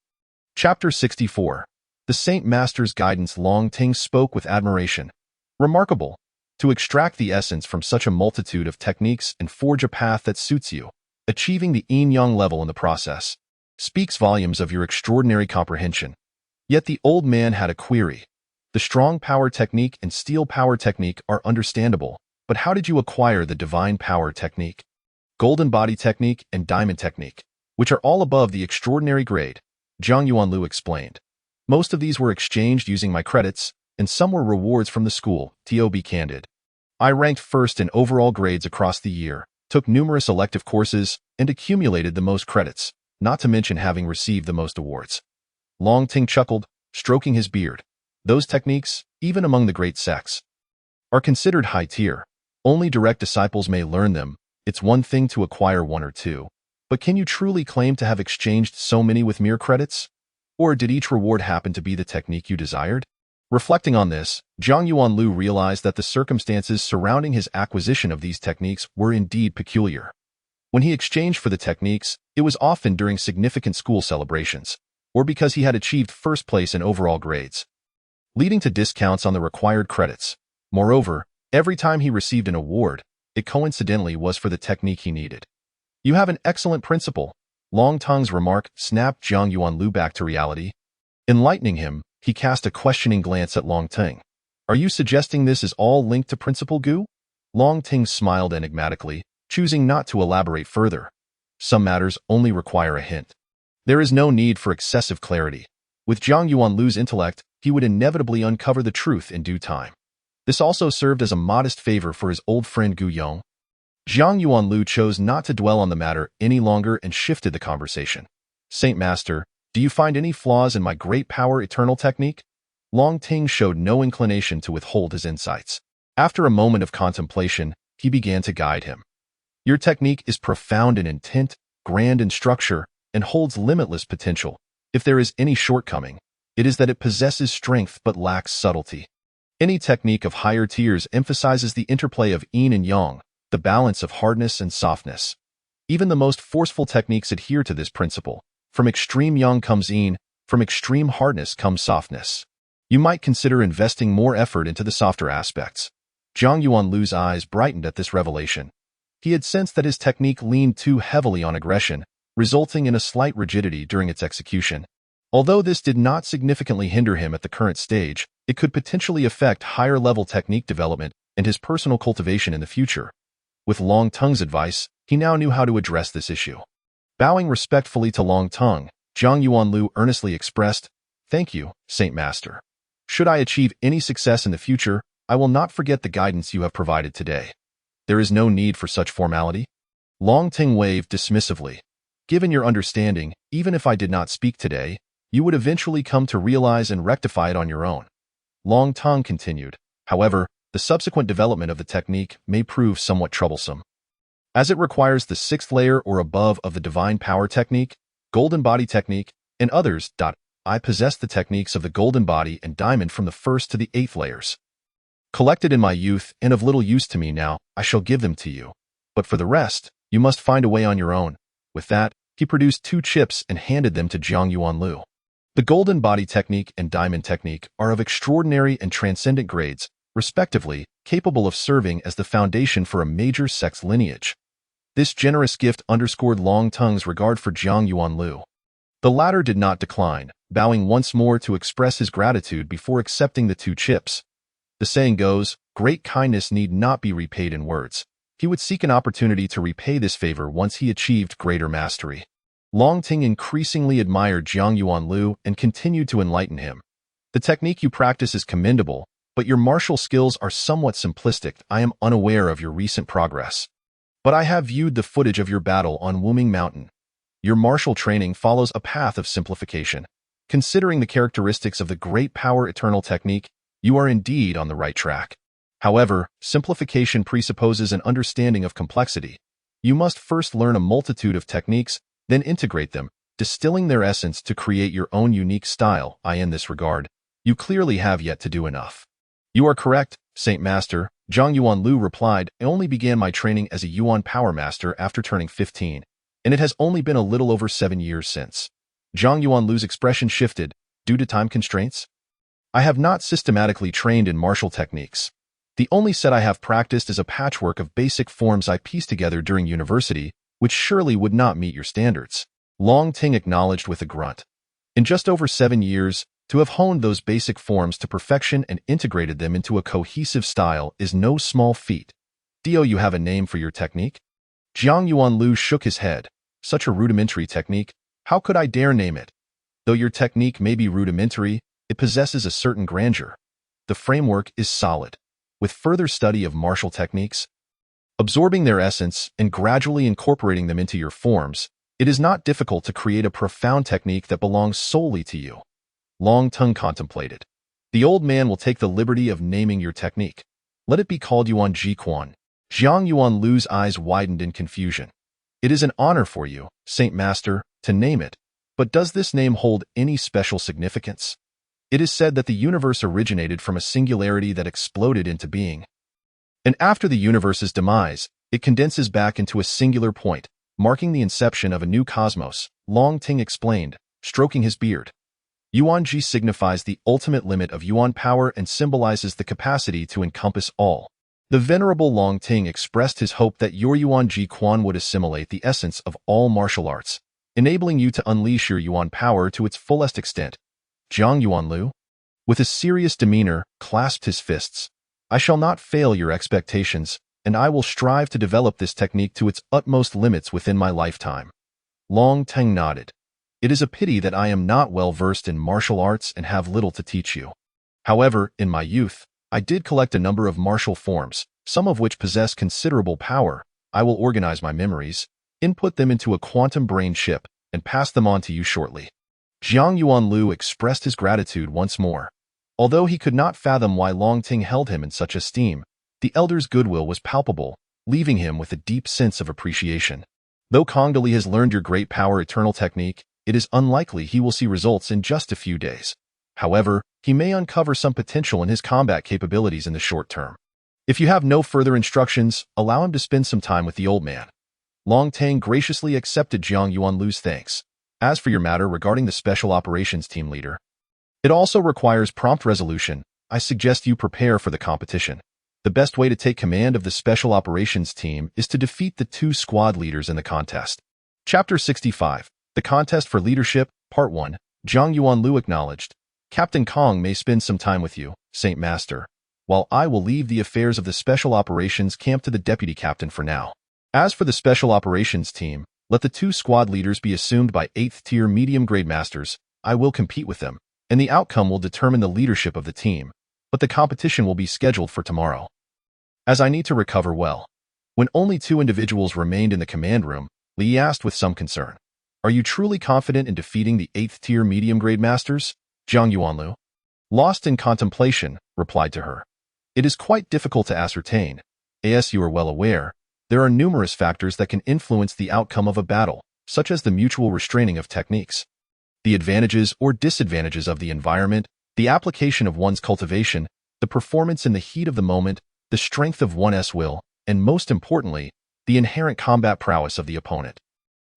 Chapter 64. The Saint Master's Guidance. Long Ting spoke with admiration. Remarkable. To extract the essence from such a multitude of techniques and forge a path that suits you, achieving the Yin-Yang level in the process, speaks volumes of your extraordinary comprehension. Yet the old man had a query. The strong power technique and steel power technique are understandable, but how did you acquire the divine power technique, golden body technique, and diamond technique, which are all above the extraordinary grade? Zhang Yuanlu explained. Most of these were exchanged using my credits, and some were rewards from the school. To be candid, I ranked first in overall grades across the year, took numerous elective courses, and accumulated the most credits, not to mention having received the most awards. Long Ting chuckled, stroking his beard. Those techniques, even among the great sects, are considered high tier. Only direct disciples may learn them. It's one thing to acquire one or two, but can you truly claim to have exchanged so many with mere credits? Or did each reward happen to be the technique you desired? Reflecting on this, Zhang Yuanlu realized that the circumstances surrounding his acquisition of these techniques were indeed peculiar. When he exchanged for the techniques, it was often during significant school celebrations, or because he had achieved first place in overall grades, leading to discounts on the required credits. Moreover, every time he received an award, it coincidentally was for the technique he needed. You have an excellent principle. Long Teng's remark snapped Zhang Yuanlu back to reality. Enlightening him, he cast a questioning glance at Long Teng. Are you suggesting this is all linked to Principal Gu? Long Teng smiled enigmatically, choosing not to elaborate further. Some matters only require a hint. There is no need for excessive clarity. With Zhang Yuanlu's intellect, he would inevitably uncover the truth in due time. This also served as a modest favor for his old friend Gu Yong. Zhang Yuanlu chose not to dwell on the matter any longer and shifted the conversation. Saint Master, do you find any flaws in my great power eternal technique? Long Teng showed no inclination to withhold his insights. After a moment of contemplation, he began to guide him. Your technique is profound in intent, grand in structure, and holds limitless potential. If there is any shortcoming, it is that it possesses strength but lacks subtlety. Any technique of higher tiers emphasizes the interplay of yin and yang, the balance of hardness and softness. Even the most forceful techniques adhere to this principle. From extreme yang comes yin, from extreme hardness comes softness. You might consider investing more effort into the softer aspects. Zhang Yuanlu's eyes brightened at this revelation. He had sensed that his technique leaned too heavily on aggression, resulting in a slight rigidity during its execution. Although this did not significantly hinder him at the current stage, it could potentially affect higher-level technique development and his personal cultivation in the future. With Long Teng's advice, he now knew how to address this issue. Bowing respectfully to Long Teng, Zhang Yuanlu earnestly expressed, "Thank you, Saint Master. Should I achieve any success in the future, I will not forget the guidance you have provided today." There is no need for such formality. Long Teng waved dismissively. Given your understanding, even if I did not speak today, you would eventually come to realize and rectify it on your own. Long Teng continued. However, the subsequent development of the technique may prove somewhat troublesome, as it requires the 6th layer or above of the divine power technique, golden body technique, and others. I possess the techniques of the golden body and diamond from the 1st to the 8th layers. Collected in my youth and of little use to me now, I shall give them to you. But for the rest, you must find a way on your own. With that, he produced 2 chips and handed them to Zhang Yuanlu. The golden body technique and diamond technique are of extraordinary and transcendent grades, respectively, capable of serving as the foundation for a major sect's lineage. This generous gift underscored Long Teng's regard for Zhang Yuanlu. The latter did not decline, bowing once more to express his gratitude before accepting the 2 chips. The saying goes, great kindness need not be repaid in words. He would seek an opportunity to repay this favor once he achieved greater mastery. Long Teng increasingly admired Zhang Yuanlu and continued to enlighten him. The technique you practice is commendable, but your martial skills are somewhat simplistic. I am unaware of your recent progress, but I have viewed the footage of your battle on Wuming Mountain. Your martial training follows a path of simplification. Considering the characteristics of the great power eternal technique, you are indeed on the right track. However, simplification presupposes an understanding of complexity. You must first learn a multitude of techniques, then integrate them, distilling their essence to create your own unique style. In this regard, you clearly have yet to do enough. You are correct, Saint Master, Zhang Yuanlu replied. I only began my training as a Yuan Power Master after turning 15, and it has only been a little over 7 years since. Zhang Yuanlu's expression shifted, due to time constraints. I have not systematically trained in martial techniques. The only set I have practiced is a patchwork of basic forms I pieced together during university, which surely would not meet your standards. Long Teng acknowledged with a grunt. In just over 7 years, to have honed those basic forms to perfection and integrated them into a cohesive style is no small feat. Do you have a name for your technique? Zhang Yuanlu shook his head. Such a rudimentary technique, how could I dare name it? Though your technique may be rudimentary, it possesses a certain grandeur. The framework is solid. With further study of martial techniques, absorbing their essence and gradually incorporating them into your forms, it is not difficult to create a profound technique that belongs solely to you. Long Teng contemplated. The old man will take the liberty of naming your technique. Let it be called Yuan Ji Quan. Jiang Yuanlu's eyes widened in confusion. It is an honor for you, Saint Master, to name it, but does this name hold any special significance? It is said that the universe originated from a singularity that exploded into being. And after the universe's demise, it condenses back into a singular point, marking the inception of a new cosmos, Long Ting explained, stroking his beard. Yuan Ji signifies the ultimate limit of Yuan power and symbolizes the capacity to encompass all. The venerable Long Ting expressed his hope that your Yuan Ji Quan would assimilate the essence of all martial arts, enabling you to unleash your Yuan power to its fullest extent. Jiang Yuanlu, with a serious demeanor, clasped his fists. I shall not fail your expectations, and I will strive to develop this technique to its utmost limits within my lifetime. Long Ting nodded. It is a pity that I am not well versed in martial arts and have little to teach you. However, in my youth, I did collect a number of martial forms, some of which possess considerable power. I will organize my memories, input them into a quantum brain chip, and pass them on to you shortly. Jiang Yuanlu expressed his gratitude once more. Although he could not fathom why Long Ting held him in such esteem, the elder's goodwill was palpable, leaving him with a deep sense of appreciation. Though Kongdali has learned your great power eternal technique, it is unlikely he will see results in just a few days. However, he may uncover some potential in his combat capabilities in the short term. If you have no further instructions, allow him to spend some time with the old man. Long Ting graciously accepted Jiang Yuanlu's thanks. As for your matter regarding the Special Operations Team leader, it also requires prompt resolution. I suggest you prepare for the competition. The best way to take command of the Special Operations Team is to defeat the 2 squad leaders in the contest. Chapter 65. The Contest for Leadership, Part 1. Jiang Yuanlu acknowledged. Captain Kong may spend some time with you, Saint Master, while I will leave the affairs of the Special Operations Camp to the Deputy Captain for now. As for the Special Operations Team, let the 2 squad leaders be assumed by 8th-tier medium-grade masters. I will compete with them, and the outcome will determine the leadership of the team, but the competition will be scheduled for tomorrow. As I need to recover well. When only 2 individuals remained in the command room, Li asked with some concern. Are you truly confident in defeating the 8th-tier medium-grade masters? Jiang Yuanlu, lost in contemplation, replied to her. It is quite difficult to ascertain. As you are well aware, there are numerous factors that can influence the outcome of a battle, such as the mutual restraining of techniques, the advantages or disadvantages of the environment, the application of one's cultivation, the performance in the heat of the moment, the strength of one's will, and most importantly, the inherent combat prowess of the opponent.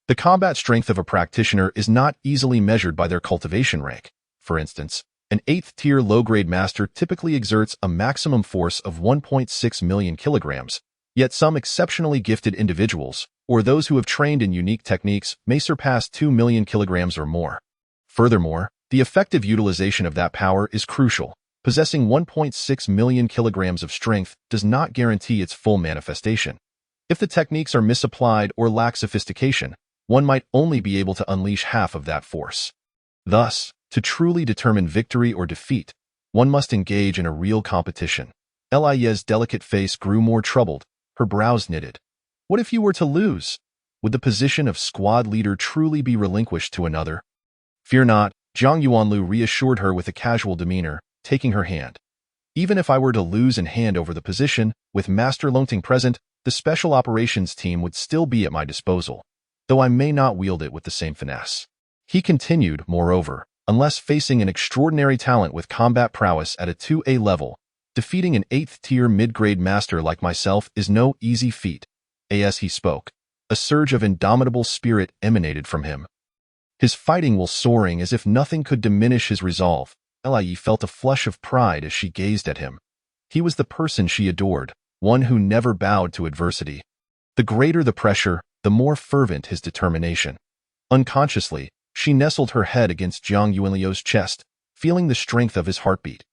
The combat strength of a practitioner is not easily measured by their cultivation rank. For instance, an 8th-tier low-grade master typically exerts a maximum force of 1.6 million kilograms, yet some exceptionally gifted individuals, or those who have trained in unique techniques, may surpass 2 million kilograms or more. Furthermore, the effective utilization of that power is crucial. Possessing 1.6 million kilograms of strength does not guarantee its full manifestation. If the techniques are misapplied or lack sophistication, one might only be able to unleash half of that force. Thus, to truly determine victory or defeat, one must engage in a real competition. Lia's delicate face grew more troubled, her brows knitted. What if you were to lose? Would the position of squad leader truly be relinquished to another? Fear not, Jiang Yuanlu reassured her with a casual demeanor, taking her hand. Even if I were to lose and hand over the position, with Master Longting present, the Special Operations Team would still be at my disposal, though I may not wield it with the same finesse. He continued, moreover, unless facing an extraordinary talent with combat prowess at a 2A level, defeating an 8th-tier mid-grade master like myself is no easy feat. As he spoke, a surge of indomitable spirit emanated from him. His fighting will soaring as if nothing could diminish his resolve. Li felt a flush of pride as she gazed at him. He was the person she adored, one who never bowed to adversity. The greater the pressure, the more fervent his determination. Unconsciously, she nestled her head against Jiang Yuanlu's chest, feeling the strength of his heartbeat.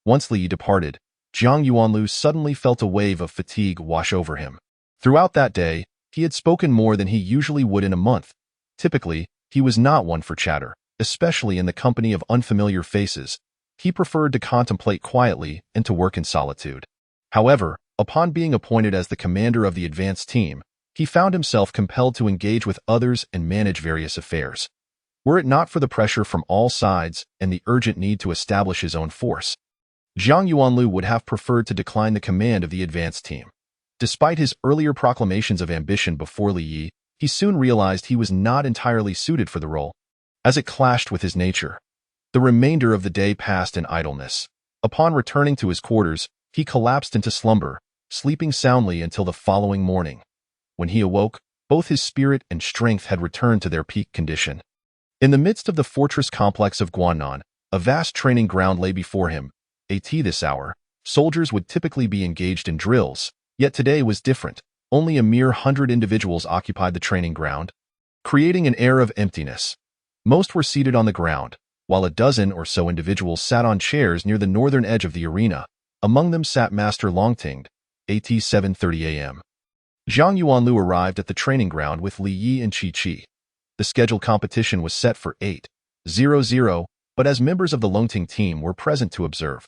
Once Li departed, Jiang Yuanlu suddenly felt a wave of fatigue wash over him. Throughout that day, he had spoken more than he usually would in a month. Typically, he was not one for chatter, especially in the company of unfamiliar faces. He preferred to contemplate quietly and to work in solitude. However, upon being appointed as the commander of the advanced team, he found himself compelled to engage with others and manage various affairs. Were it not for the pressure from all sides and the urgent need to establish his own force, Zhang Yuanlu would have preferred to decline the command of the advanced team. Despite his earlier proclamations of ambition before Li Yi, he soon realized he was not entirely suited for the role, as it clashed with his nature. The remainder of the day passed in idleness. Upon returning to his quarters, he collapsed into slumber, sleeping soundly until the following morning. When he awoke, both his spirit and strength had returned to their peak condition. In the midst of the fortress complex of Guannan, a vast training ground lay before him. At this hour, soldiers would typically be engaged in drills, yet today was different. Only a mere 100 individuals occupied the training ground, creating an air of emptiness. Most were seated on the ground, while a dozen or so individuals sat on chairs near the northern edge of the arena. Among them sat Master Longting, at 7:30 a.m. Zhang Yuanlu arrived at the training ground with Li Yi and Qi Qi. The scheduled competition was set for 8:00, but as members of the Longting team were present to observe,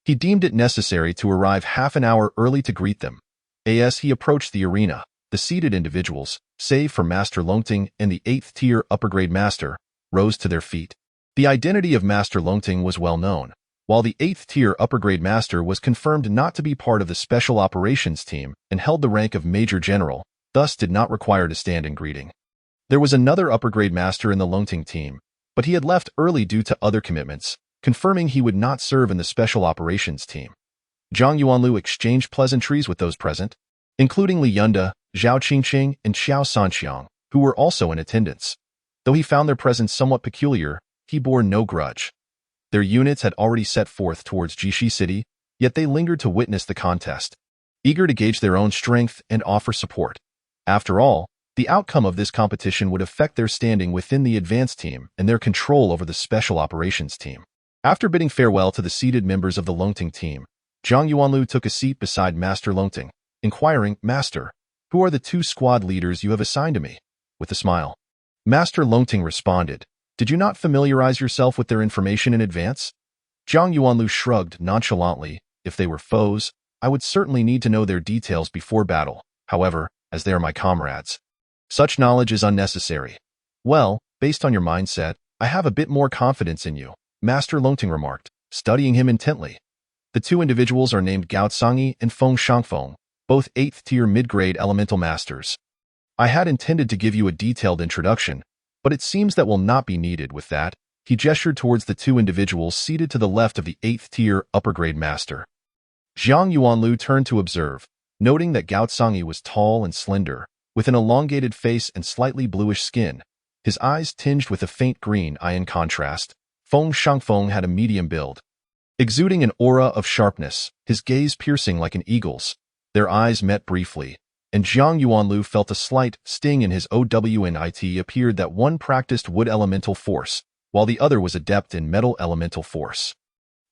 he deemed it necessary to arrive half an hour early to greet them. As he approached the arena, the seated individuals, save for Master Longting and the 8th-tier upper-grade master, rose to their feet. The identity of Master Longting was well known, while the 8th-tier upper-grade master was confirmed not to be part of the special operations team and held the rank of Major General, thus did not require to stand in greeting. There was another upper-grade master in the Longting team, but he had left early due to other commitments, confirming he would not serve in the special operations team. Zhang Yuanlu exchanged pleasantries with those present, including Li Yunda, Zhao Qingqing, and Xiao Sanxiang, who were also in attendance. Though he found their presence somewhat peculiar, he bore no grudge. Their units had already set forth towards Jixi City, yet they lingered to witness the contest, eager to gauge their own strength and offer support. After all, the outcome of this competition would affect their standing within the advanced team and their control over the special operations team. After bidding farewell to the seated members of the Longting team, Zhang Yuanlu took a seat beside Master Longting, inquiring, "Master, who are the 2 squad leaders you have assigned to me?" With a smile, Master Longting responded, "Did you not familiarize yourself with their information in advance?" Zhang Yuanlu shrugged nonchalantly. "If they were foes, I would certainly need to know their details before battle. However, as they are my comrades, such knowledge is unnecessary." "Well, based on your mindset, I have a bit more confidence in you," Master Longting remarked, studying him intently. The 2 individuals are named Gao Cangyi and Feng Shangfeng, both 8th-tier mid-grade elemental masters. "I had intended to give you a detailed introduction, but it seems that will not be needed. With that, he gestured towards the 2 individuals seated to the left of the 8th-tier upper-grade master. Zhang Yuanlu turned to observe, noting that Gao Cangyi was tall and slender, with an elongated face and slightly bluish skin, his eyes tinged with a faint green. In contrast, Feng Shangfeng had a medium build, exuding an aura of sharpness, his gaze piercing like an eagle's. Their eyes met briefly, and Zhang Yuanlu felt a slight sting in his OWN. It appeared that one practiced wood elemental force, while the other was adept in metal elemental force.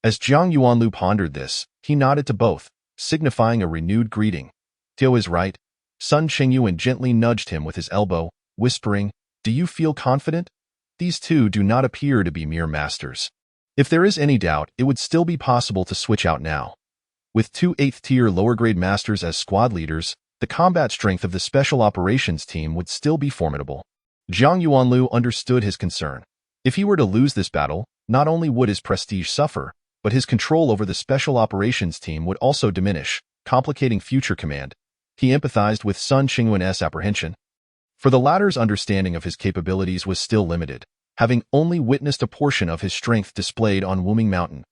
As Zhang Yuanlu pondered this, he nodded to both, signifying a renewed greeting. "Tio is right." Sun Qingyuan gently nudged him with his elbow, whispering, "Do you feel confident? These 2 do not appear to be mere masters. If there is any doubt, it would still be possible to switch out now." With 2 8th-tier lower-grade masters as squad leaders, the combat strength of the special operations team would still be formidable. Zhang Yuanlu understood his concern. If he were to lose this battle, not only would his prestige suffer, but his control over the special operations team would also diminish, complicating future command. He empathized with Sun Qingyuan's apprehension, for the latter's understanding of his capabilities was still limited, having only witnessed a portion of his strength displayed on Wuming Mountain.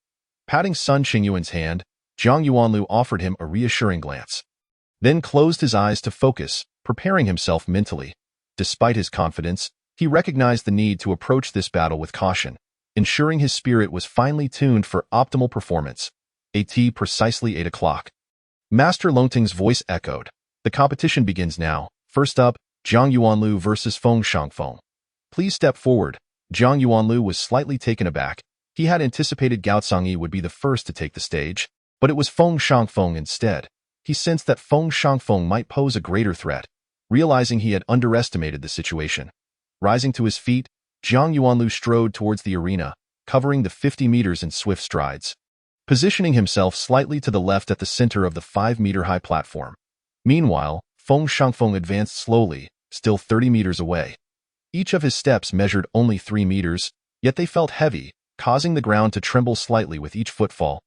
Patting Sun Qingyuan's hand, Zhang Yuanlu offered him a reassuring glance, then closed his eyes to focus, preparing himself mentally. Despite his confidence, he recognized the need to approach this battle with caution, ensuring his spirit was finely tuned for optimal performance. At precisely 8 o'clock. Master Longting's voice echoed. "The competition begins now. First up, Zhang Yuanlu versus Feng Shangfeng. Please step forward." Zhang Yuanlu was slightly taken aback. He had anticipated Gao Cangyi would be the first to take the stage, but it was Feng Shangfeng instead. He sensed that Feng Shangfeng might pose a greater threat, realizing he had underestimated the situation. Rising to his feet, Zhang Yuanlu strode towards the arena, covering the 50 meters in swift strides, positioning himself slightly to the left at the center of the 5-meter-high platform. Meanwhile, Feng Shangfeng advanced slowly, still 30 meters away. Each of his steps measured only 3 meters, yet they felt heavy, causing the ground to tremble slightly with each footfall.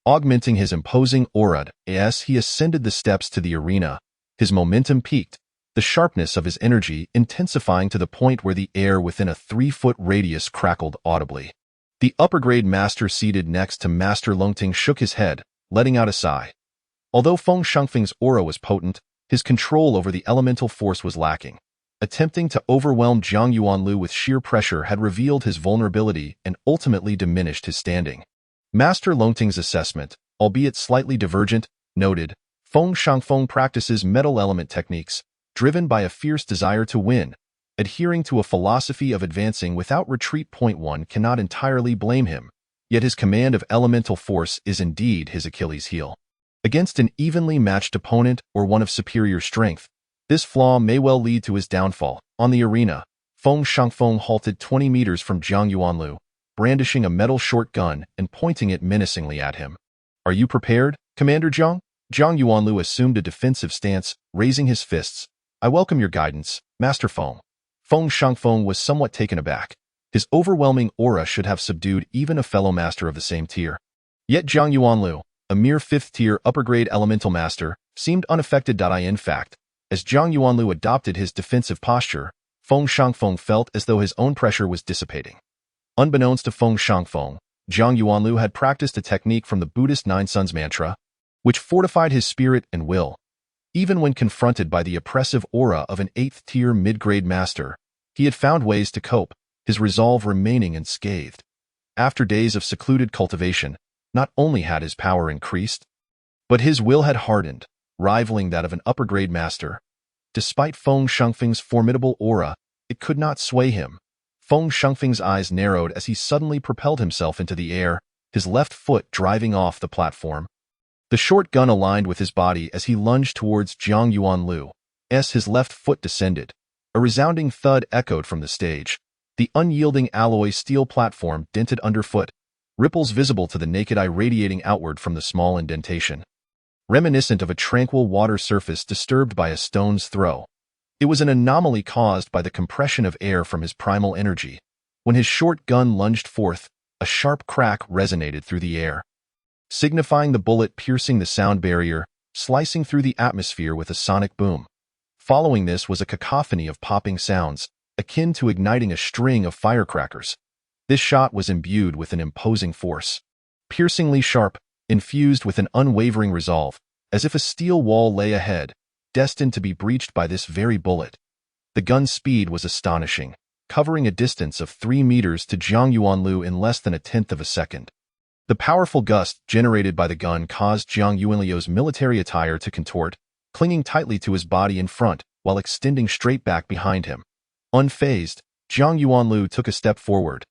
augmenting his imposing aura as he ascended the steps to the arena. His momentum peaked, the sharpness of his energy intensifying to the point where the air within a 3-foot radius crackled audibly. The upper-grade master seated next to Master Lungting shook his head, letting out a sigh. Although Feng Shangfeng's aura was potent, his control over the elemental force was lacking. Attempting to overwhelm Zhang Yuanlu with sheer pressure had revealed his vulnerability and ultimately diminished his standing. Master Lungting's assessment, albeit slightly divergent, noted, Feng Shangfeng practices metal element techniques, driven by a fierce desire to win. Adhering to a philosophy of advancing without retreat. One cannot entirely blame him, yet his command of elemental force is indeed his Achilles heel. Against an evenly matched opponent or one of superior strength, this flaw may well lead to his downfall. On the arena, Feng Shangfeng halted 20 meters from Zhang Yuanlu, brandishing a metal short gun and pointing it menacingly at him. "Are you prepared, Commander Zhang?" Zhang Yuanlu assumed a defensive stance, raising his fists. "I welcome your guidance, Master Feng." Feng Shangfeng was somewhat taken aback. His overwhelming aura should have subdued even a fellow master of the same tier. Yet Zhang Yuanlu, a mere 5th-tier upper-grade elemental master, seemed unaffected. In fact, as Zhang Yuanlu adopted his defensive posture, Feng Shangfeng felt as though his own pressure was dissipating. Unbeknownst to Feng Shangfeng, Zhang Yuanlu had practiced a technique from the Buddhist Nine Suns mantra, which fortified his spirit and will. Even when confronted by the oppressive aura of an 8th-tier mid-grade master, he had found ways to cope, his resolve remaining unscathed. After days of secluded cultivation, not only had his power increased, but his will had hardened, rivaling that of an upper-grade master. Despite Feng Shangfeng's formidable aura, it could not sway him. Feng Shangfeng's eyes narrowed as he suddenly propelled himself into the air, his left foot driving off the platform. The short gun aligned with his body as he lunged towards Zhang Yuanlu. As his left foot descended, a resounding thud echoed from the stage. The unyielding alloy steel platform dented underfoot, ripples visible to the naked eye radiating outward from the small indentation, reminiscent of a tranquil water surface disturbed by a stone's throw. It was an anomaly caused by the compression of air from his primal energy. When his short gun lunged forth, a sharp crack resonated through the air, signifying the bullet piercing the sound barrier, slicing through the atmosphere with a sonic boom. Following this was a cacophony of popping sounds, akin to igniting a string of firecrackers. This shot was imbued with an imposing force, piercingly sharp, infused with an unwavering resolve, as if a steel wall lay ahead, destined to be breached by this very bullet. The gun's speed was astonishing, covering a distance of 3 meters to Zhang Yuanlu in less than a tenth of a second. The powerful gust generated by the gun caused Zhang Yuanlu's military attire to contort, clinging tightly to his body in front while extending straight back behind him. Unfazed, Zhang Yuanlu took a step forward,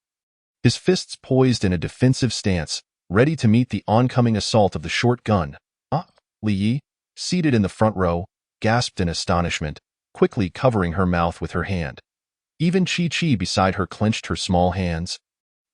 his fists poised in a defensive stance, ready to meet the oncoming assault of the short gun. Li Yi, seated in the front row, gasped in astonishment, quickly covering her mouth with her hand. Even Chi beside her clenched her small hands,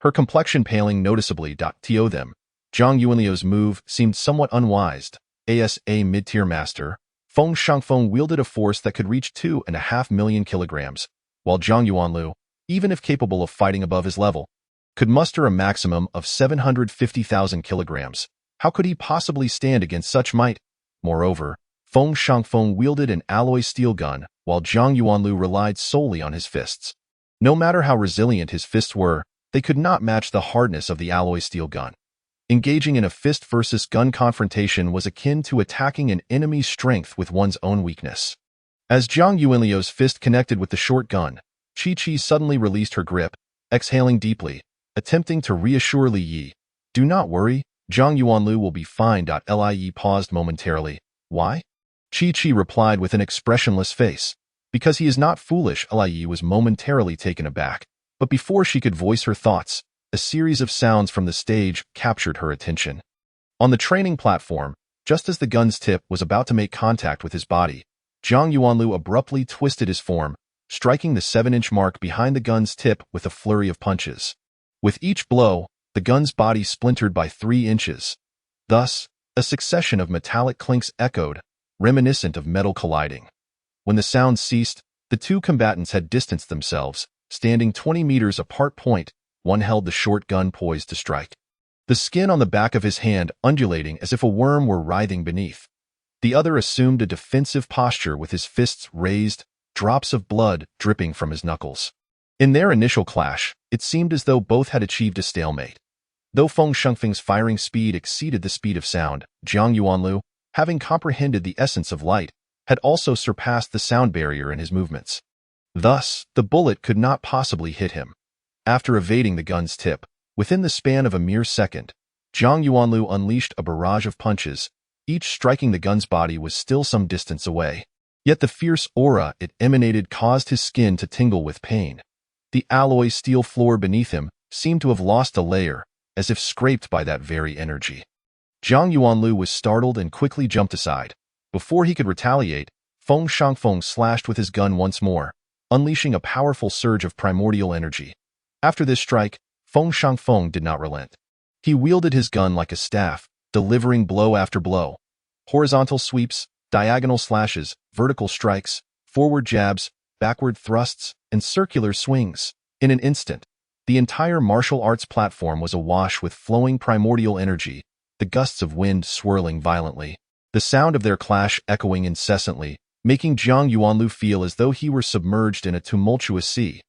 her complexion paling noticeably. To them, Zhang Yuanlu's move seemed somewhat unwise. As a mid-tier master, Feng Shangfeng wielded a force that could reach 2.5 million kilograms, while Zhang Yuanlu, even if capable of fighting above his level, could muster a maximum of 750,000 kilograms. How could he possibly stand against such might? Moreover, Feng Shangfeng wielded an alloy steel gun, while Zhang Yuanlu relied solely on his fists. No matter how resilient his fists were, they could not match the hardness of the alloy steel gun. Engaging in a fist versus gun confrontation was akin to attacking an enemy's strength with one's own weakness. As Zhang Yuanlu's fist connected with the short gun, Chi suddenly released her grip, exhaling deeply, attempting to reassure Li Yi. "Do not worry, Zhang Yuanlu will be fine." Li Yi paused momentarily. "Why?" Chi replied with an expressionless face. "Because he is not foolish." Li Yi was momentarily taken aback, but before she could voice her thoughts, a series of sounds from the stage captured her attention. On the training platform, just as the gun's tip was about to make contact with his body, Zhang Yuanlu abruptly twisted his form, striking the 7-inch mark behind the gun's tip with a flurry of punches. With each blow, the gun's body splintered by 3 inches. Thus, a succession of metallic clinks echoed, reminiscent of metal colliding. When the sounds ceased, the two combatants had distanced themselves, standing 20 meters apart. One held the short gun poised to strike. the skin on the back of his hand undulating as if a worm were writhing beneath. The other assumed a defensive posture with his fists raised, drops of blood dripping from his knuckles. In their initial clash, it seemed as though both had achieved a stalemate. Though Feng Shengfeng's firing speed exceeded the speed of sound, Jiang Yuanlu, having comprehended the essence of light, had also surpassed the sound barrier in his movements. Thus, the bullet could not possibly hit him. After evading the gun's tip, within the span of a mere second, Jiang Yuanlu unleashed a barrage of punches, each striking the gun's body was still some distance away. Yet the fierce aura it emanated caused his skin to tingle with pain. The alloy steel floor beneath him seemed to have lost a layer, as if scraped by that very energy. Jiang Yuanlu was startled and quickly jumped aside. Before he could retaliate, Feng Shengfeng slashed with his gun once more, unleashing a powerful surge of primordial energy. After this strike, Feng Shengfeng did not relent. He wielded his gun like a staff, delivering blow after blow. Horizontal sweeps, diagonal slashes, vertical strikes, forward jabs, backward thrusts, and circular swings. In an instant, the entire martial arts platform was awash with flowing primordial energy, the gusts of wind swirling violently, the sound of their clash echoing incessantly, making Jiang Yuanlu feel as though he were submerged in a tumultuous sea.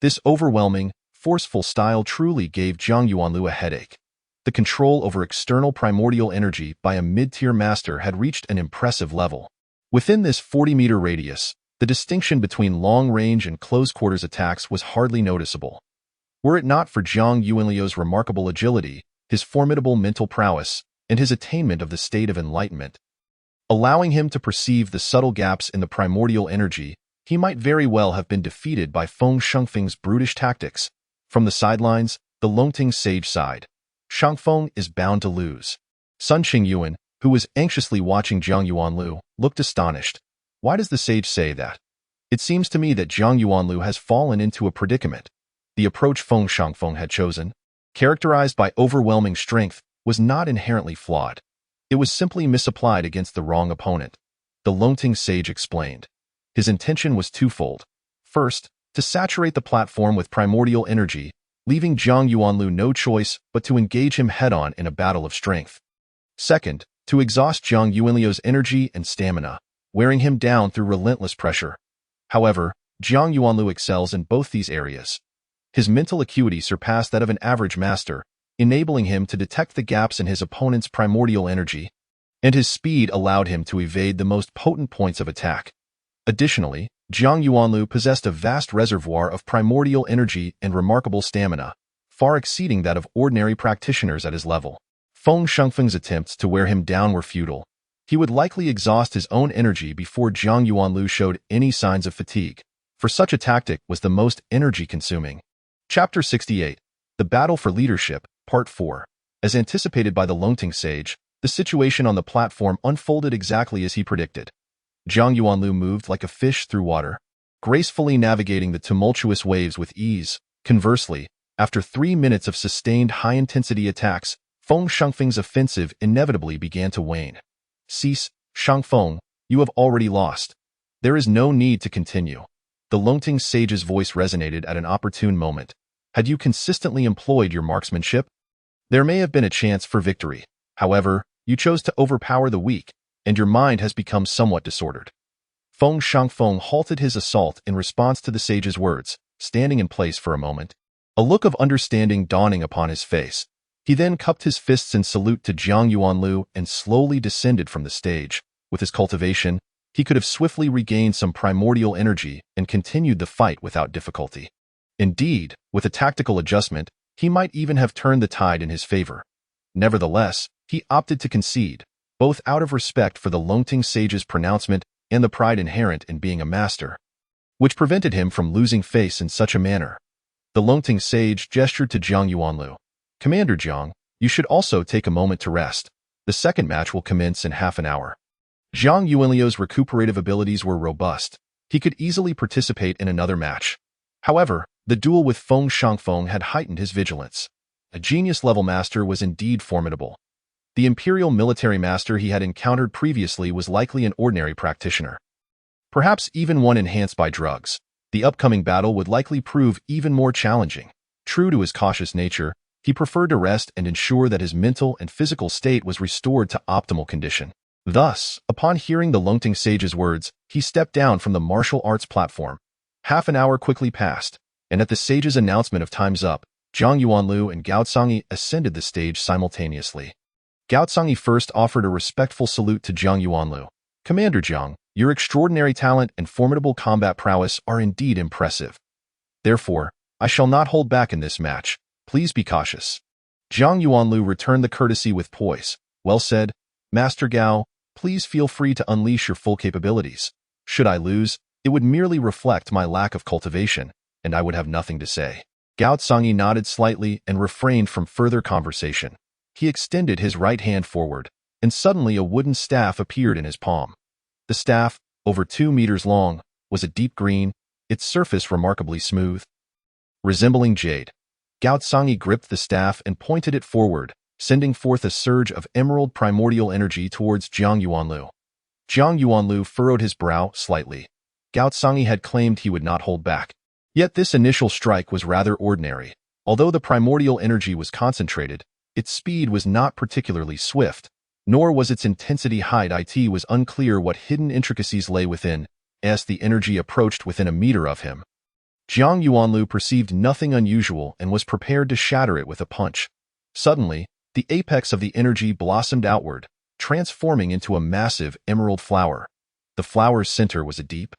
This overwhelming, forceful style truly gave Jiang Yuanlu a headache. The control over external primordial energy by a mid-tier master had reached an impressive level. Within this 40-meter radius, the distinction between long-range and close-quarters attacks was hardly noticeable. Were it not for Jiang Yuanliu's remarkable agility, his formidable mental prowess, and his attainment of the state of enlightenment, allowing him to perceive the subtle gaps in the primordial energy, he might very well have been defeated by Feng Shengfeng's brutish tactics. From the sidelines, the Longting sage sighed. Shengfeng is bound to lose. Sun Qingyuan, who was anxiously watching Jiang Yuanlu, looked astonished. Why does the sage say that? It seems to me that Jiang Yuanlu has fallen into a predicament. The approach Feng Shengfeng had chosen, characterized by overwhelming strength, was not inherently flawed. It was simply misapplied against the wrong opponent. The Longting sage explained. His intention was twofold. First, to saturate the platform with primordial energy, leaving Jiang Yuanlu no choice but to engage him head-on in a battle of strength. Second, to exhaust Jiang Yuanliu's energy and stamina, wearing him down through relentless pressure. However, Jiang Yuanlu excels in both these areas. His mental acuity surpassed that of an average master, enabling him to detect the gaps in his opponent's primordial energy, and his speed allowed him to evade the most potent points of attack. Additionally, Jiang Yuanlu possessed a vast reservoir of primordial energy and remarkable stamina, far exceeding that of ordinary practitioners at his level. Feng Shengfeng's attempts to wear him down were futile. He would likely exhaust his own energy before Jiang Yuanlu showed any signs of fatigue, for such a tactic was the most energy-consuming. Chapter 68. The Battle for Leadership, Part 4. As anticipated by the Longting sage, the situation on the platform unfolded exactly as he predicted. Jiang Yuanlu moved like a fish through water, gracefully navigating the tumultuous waves with ease. Conversely, after 3 minutes of sustained high-intensity attacks, Feng Shengfeng's offensive inevitably began to wane. Cease, Shengfeng, you have already lost. There is no need to continue. The Longting sage's voice resonated at an opportune moment. Had you consistently employed your marksmanship, there may have been a chance for victory. However, you chose to overpower the weak, and your mind has become somewhat disordered. Feng Shengfeng halted his assault in response to the sage's words, standing in place for a moment, a look of understanding dawning upon his face. He then cupped his fists in salute to Jiang Yuanlu and slowly descended from the stage. With his cultivation, he could have swiftly regained some primordial energy and continued the fight without difficulty. Indeed, with a tactical adjustment, he might even have turned the tide in his favor. Nevertheless, he opted to concede, both out of respect for the Longting sage's pronouncement and the pride inherent in being a master, which prevented him from losing face in such a manner. The Longting sage gestured to Jiang Yuanlu. Commander Jiang, you should also take a moment to rest. The second match will commence in half an hour. Jiang Yuanliu's recuperative abilities were robust. He could easily participate in another match. However, the duel with Feng Shengfeng had heightened his vigilance. A genius-level master was indeed formidable. The imperial military master he had encountered previously was likely an ordinary practitioner, perhaps even one enhanced by drugs. The upcoming battle would likely prove even more challenging. True to his cautious nature, he He preferred to rest and ensure that his mental and physical state was restored to optimal condition. Thus, upon hearing the Lungting sage's words, he stepped down from the martial arts platform. Half an hour quickly passed, and at the sage's announcement of time's up, Zhang Yuanlu and Gao Cangyi ascended the stage simultaneously. Gao Cangyi first offered a respectful salute to Zhang Yuanlu. "Commander Zhang, your extraordinary talent and formidable combat prowess are indeed impressive. Therefore, I shall not hold back in this match. Please be cautious." Zhang Yuanlu returned the courtesy with poise. "Well said, Master Gao. Please feel free to unleash your full capabilities. Should I lose, it would merely reflect my lack of cultivation, and I would have nothing to say." Gao Cangyi nodded slightly and refrained from further conversation. He extended his right hand forward, and suddenly a wooden staff appeared in his palm. The staff, over 2 meters long, was a deep green, its surface remarkably smooth, resembling jade. Gao Cangyi gripped the staff and pointed it forward, sending forth a surge of emerald primordial energy towards Zhang Yuanlu. Zhang Yuanlu furrowed his brow slightly. Gao Cangyi had claimed he would not hold back. Yet this initial strike was rather ordinary. Although the primordial energy was concentrated, its speed was not particularly swift, nor was its intensity high. It was unclear what hidden intricacies lay within, as the energy approached within a meter of him. Zhang Yuanlu perceived nothing unusual and was prepared to shatter it with a punch. Suddenly, the apex of the energy blossomed outward, transforming into a massive emerald flower. The flower's center was a deep,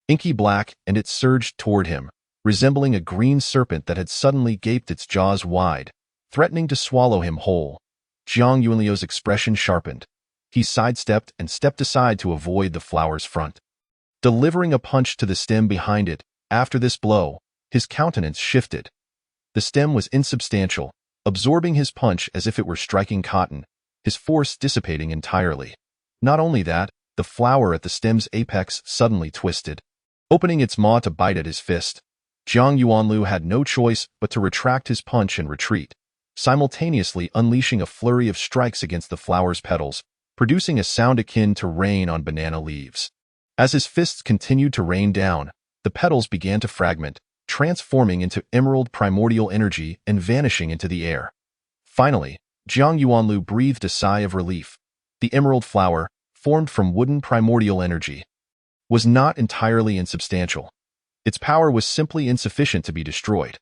inky black, and it surged toward him, resembling a green serpent that had suddenly gaped its jaws wide, threatening to swallow him whole. Zhang Yuanlu's expression sharpened. He sidestepped and stepped aside to avoid the flower's front, delivering a punch to the stem behind it. After this blow, his countenance shifted. The stem was insubstantial, absorbing his punch as if it were striking cotton, his force dissipating entirely. Not only that, the flower at the stem's apex suddenly twisted, opening its maw to bite at his fist. Zhang Yuanlu had no choice but to retract his punch and retreat, simultaneously unleashing a flurry of strikes against the flower's petals, producing a sound akin to rain on banana leaves. As his fists continued to rain down, the petals began to fragment, transforming into emerald primordial energy and vanishing into the air. Finally, Zhang Yuanlu breathed a sigh of relief. The emerald flower, formed from wooden primordial energy, was not entirely insubstantial. Its power was simply insufficient to be destroyed.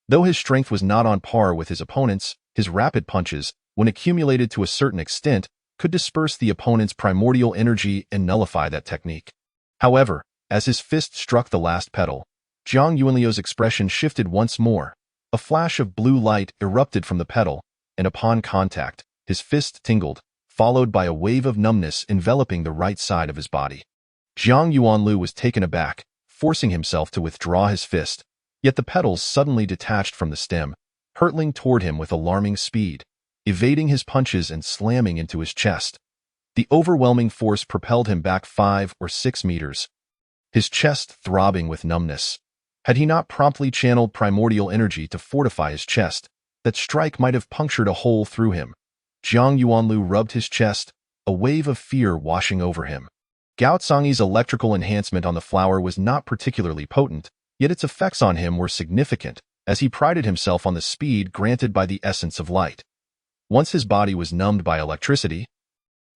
Though his strength was not on par with his opponent's, his rapid punches, when accumulated to a certain extent, could disperse the opponent's primordial energy and nullify that technique. However, as his fist struck the last petal, Zhang Yuanlu's expression shifted once more. A flash of blue light erupted from the petal, and upon contact, his fist tingled, followed by a wave of numbness enveloping the right side of his body. Zhang Yuanlu was taken aback, forcing himself to withdraw his fist, yet the petals suddenly detached from the stem, hurtling toward him with alarming speed, evading his punches and slamming into his chest. The overwhelming force propelled him back 5 or 6 meters, his chest throbbing with numbness. Had he not promptly channeled primordial energy to fortify his chest, that strike might have punctured a hole through him. Zhang Yuanlu rubbed his chest, a wave of fear washing over him. Gao Cangyi's electrical enhancement on the flower was not particularly potent, yet its effects on him were significant, as he prided himself on the speed granted by the essence of light. Once his body was numbed by electricity,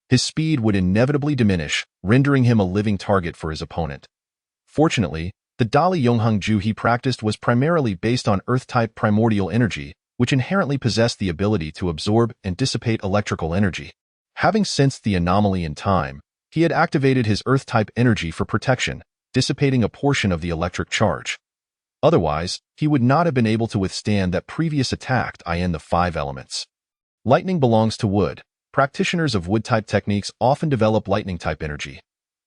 his speed would inevitably diminish, rendering him a living target for his opponent. Fortunately, the Dali Yongheng Ju he practiced was primarily based on Earth-type primordial energy, which inherently possessed the ability to absorb and dissipate electrical energy. Having sensed the anomaly in time, he had activated his Earth-type energy for protection, dissipating a portion of the electric charge. Otherwise, he would not have been able to withstand that previous attack in the 5 elements. Lightning belongs to wood. Practitioners of wood-type techniques often develop lightning-type energy.